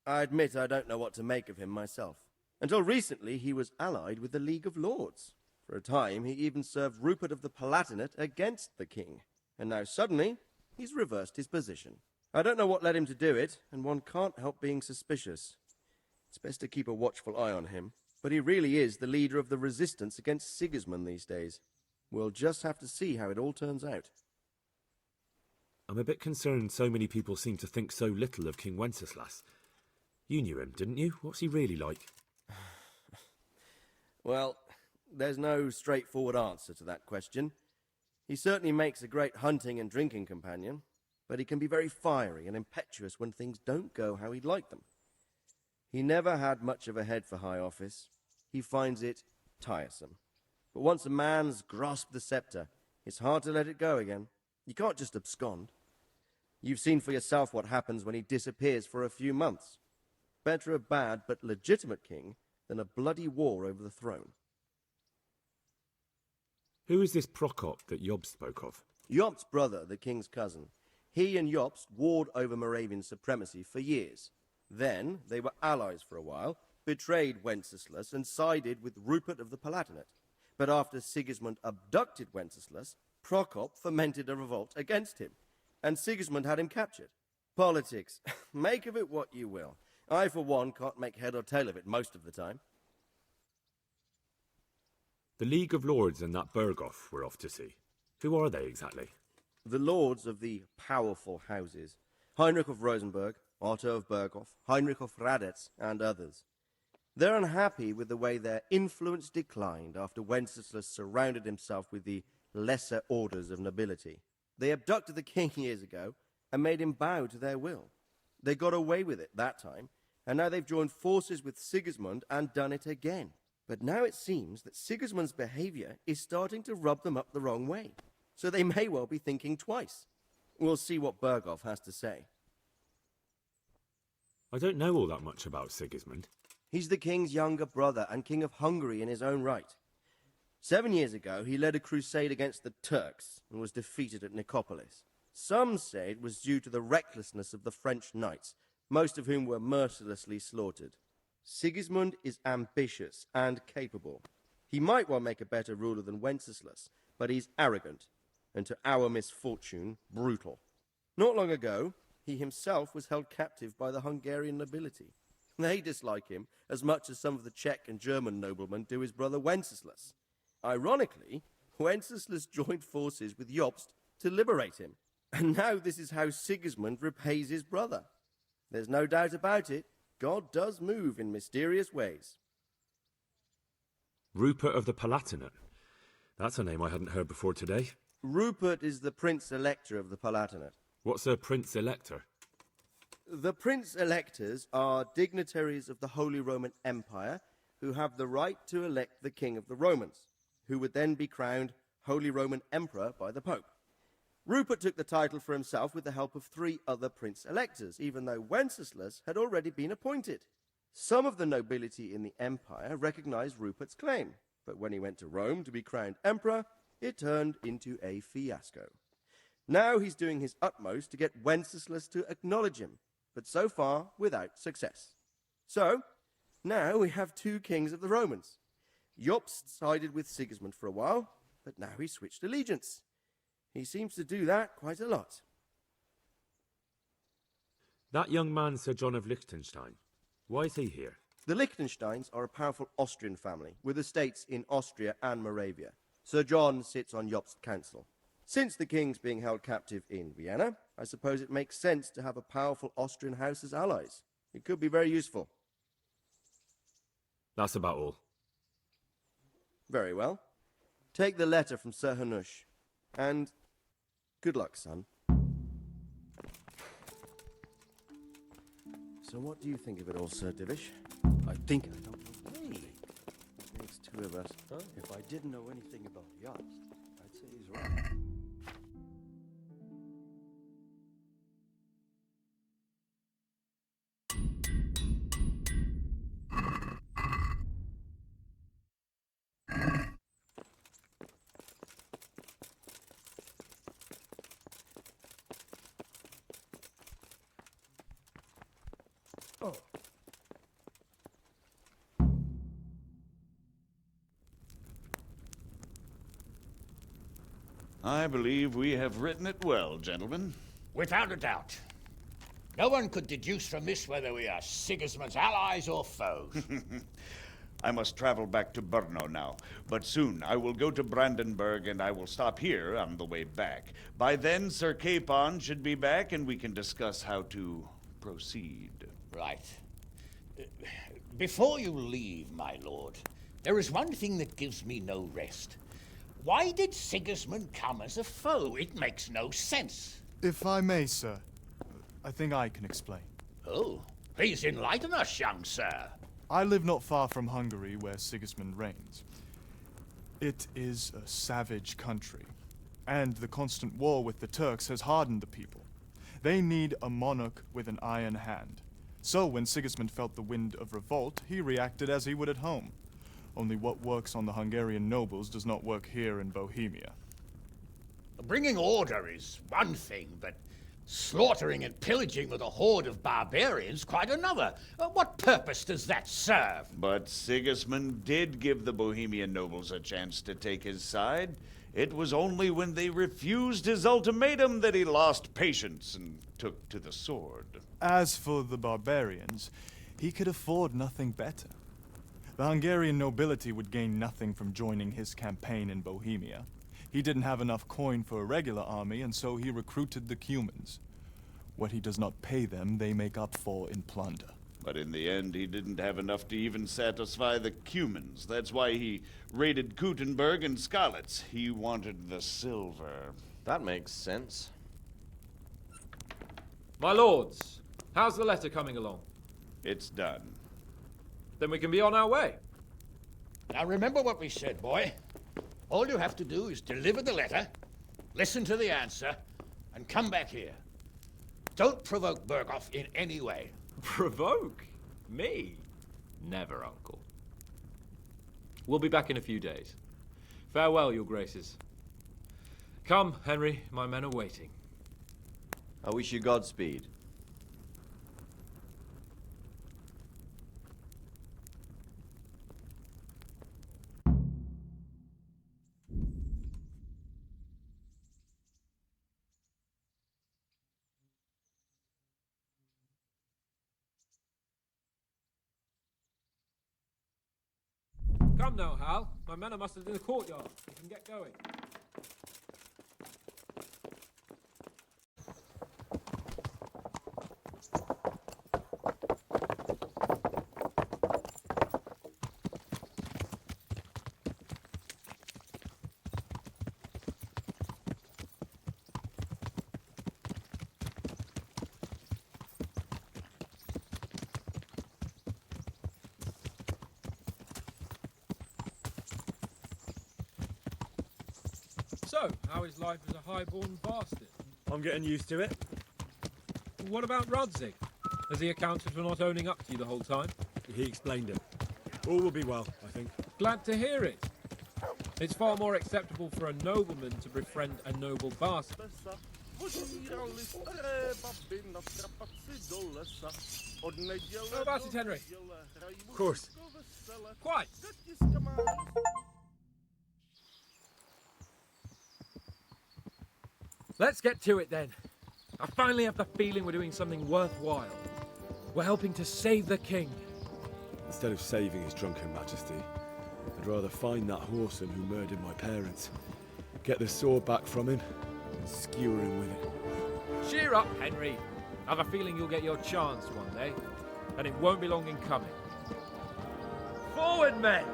C: I admit I don't know what to make of him myself. Until recently, he was allied with the League of Lords. For a time, he even served Rupert of the Palatinate against the king. And now suddenly, he's reversed his position. I don't know what led him to do it, and one can't help being suspicious. It's best to keep a watchful eye on him, but he really is the leader of the resistance against Sigismund these days. We'll just have to see how it all turns out.
O: I'm a bit concerned so many people seem to think so little of King Wenceslas. You knew him, didn't you? What's he really like?
C: Well, there's no straightforward answer to that question. He certainly makes a great hunting and drinking companion, but he can be very fiery and impetuous when things don't go how he'd like them. He never had much of a head for high office. He finds it tiresome. But once a man's grasped the scepter, it's hard to let it go again. You can't just abscond. You've seen for yourself what happens when he disappears for a few months. Better a bad but legitimate king than a bloody war over the throne.
O: Who is this Prokop that Job spoke of?
C: Jobst's brother, the king's cousin. He and Jobst warred over Moravian supremacy for years. Then they were allies for a while, betrayed Wenceslas and sided with Rupert of the Palatinate. But after Sigismund abducted Wenceslas, Prokop fomented a revolt against him, and Sigismund had him captured. Politics. Make of it what you will. I, for one, can't make head or tail of it most of the time.
O: The League of Lords and that Berghoff we're off to see. Who are they exactly?
C: The lords of the powerful houses. Heinrich of Rosenberg, Otto of Berghoff, Heinrich of Radetz, and others. They're unhappy with the way their influence declined after Wenceslas surrounded himself with the lesser orders of nobility. They abducted the king years ago and made him bow to their will. They got away with it that time, and now they've joined forces with Sigismund and done it again. But now it seems that Sigismund's behavior is starting to rub them up the wrong way, so they may well be thinking twice. We'll see what Berghoff has to say.
O: I don't know all that much about Sigismund.
C: He's the king's younger brother and king of Hungary in his own right. 7 years ago, he led a crusade against the Turks and was defeated at Nicopolis. Some say it was due to the recklessness of the French knights, most of whom were mercilessly slaughtered. Sigismund is ambitious and capable. He might well make a better ruler than Wenceslas, but he's arrogant, and to our misfortune, brutal. Not long ago, he himself was held captive by the Hungarian nobility. They dislike him as much as some of the Czech and German noblemen do his brother Wenceslas. Ironically, Wenceslas joined forces with Jobst to liberate him, and now this is how Sigismund repays his brother. There's no doubt about it, God does move in mysterious ways.
O: Rupert of the Palatinate. That's a name I hadn't heard before today.
C: Rupert is the Prince-Elector of the Palatinate.
O: What's a Prince-Elector?
C: The Prince-Electors are dignitaries of the Holy Roman Empire who have the right to elect the King of the Romans, who would then be crowned Holy Roman Emperor by the Pope. Rupert took the title for himself with the help of 3 other Prince-Electors, even though Wenceslas had already been appointed. Some of the nobility in the empire recognized Rupert's claim, but when he went to Rome to be crowned emperor, it turned into a fiasco. Now he's doing his utmost to get Wenceslas to acknowledge him, but so far without success. So, now we have 2 kings of the Romans. Jobst sided with Sigismund for a while, but now he's switched allegiance. He seems to do that quite a lot.
O: That young man, Sir John of Liechtenstein. Why is he here?
C: The Liechtensteins are a powerful Austrian family with estates in Austria and Moravia. Sir John sits on Jobst's council. Since the king's being held captive in Vienna, I suppose it makes sense to have a powerful Austrian house as allies. It could be very useful.
O: That's about all.
C: Very well. Take the letter from Sir Hanush, and good luck, son. So what do you think of it all, Sir Divish? I think I don't know. Hey, makes 2 of us. Huh? If I didn't know anything about Jobst, I'd say he's right.
T: I believe we have written it well, gentlemen.
N: Without a doubt. No one could deduce from this whether we are Sigismund's allies or foes.
T: I must travel back to Brno now, but soon I will go to Brandenburg and I will stop here on the way back. By then, Sir Capon should be back and we can discuss how to proceed.
N: Right. Before you leave, my lord, there is one thing that gives me no rest. Why did Sigismund come as a foe? It makes no sense.
A: If I may, sir, I think I can explain.
N: Oh, please enlighten us, young sir.
A: I live not far from Hungary, where Sigismund reigns. It is a savage country, and the constant war with the Turks has hardened the people. They need a monarch with an iron hand. So when Sigismund felt the wind of revolt, he reacted as he would at home. Only what works on the Hungarian nobles does not work here in Bohemia.
N: Bringing order is one thing, but slaughtering and pillaging with a horde of barbarians quite another. What purpose does that serve?
T: But Sigismund did give the Bohemian nobles a chance to take his side. It was only when they refused his ultimatum that he lost patience and took to the sword.
A: As for the barbarians, he could afford nothing better. The Hungarian nobility would gain nothing from joining his campaign in Bohemia. He didn't have enough coin for a regular army, and so he recruited the Cumans. What he does not pay them, they make up for in plunder.
T: But in the end, he didn't have enough to even satisfy the Cumans. That's why he raided Kuttenberg and Skalitz. He wanted the silver.
C: That makes sense.
F: My lords, how's the letter coming along?
T: It's done.
F: Then we can be on our way.
N: Now remember what we said, boy. All you have to do is deliver the letter, listen to the answer, and come back here. Don't provoke Berghoff in any way.
F: Provoke? Me? Never, Uncle. We'll be back in a few days. Farewell, your graces. Come, Henry, my men are waiting.
H: I wish you Godspeed.
F: Come now, Hal. My men are mustered in the courtyard. We can get going. So, how is life as a highborn bastard?
M: I'm getting used to it.
F: What about Rudzig? Has he accounted for not owning up to you the whole time?
M: He explained it. All will be well, I think.
F: Glad to hear it. It's far more acceptable for a nobleman to befriend a noble bastard. How about it, Henry?
M: Of course.
F: Quite. Let's get to it then. I finally have the feeling we're doing something worthwhile. We're helping to save the king.
M: Instead of saving his drunken majesty, I'd rather find that whoreson who murdered my parents, get the sword back from him, and skewer him with it.
F: Cheer up, Henry. I have a feeling you'll get your chance one day, and it won't be long in coming. Forward, men!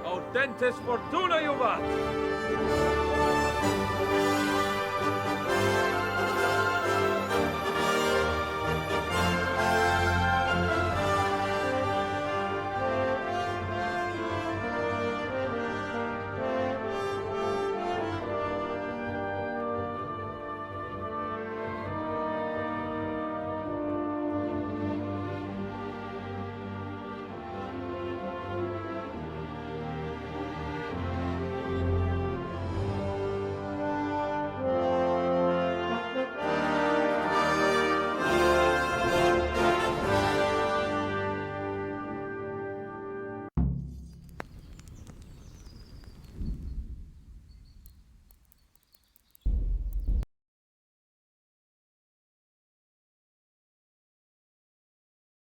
F: Audentes fortuna juvat!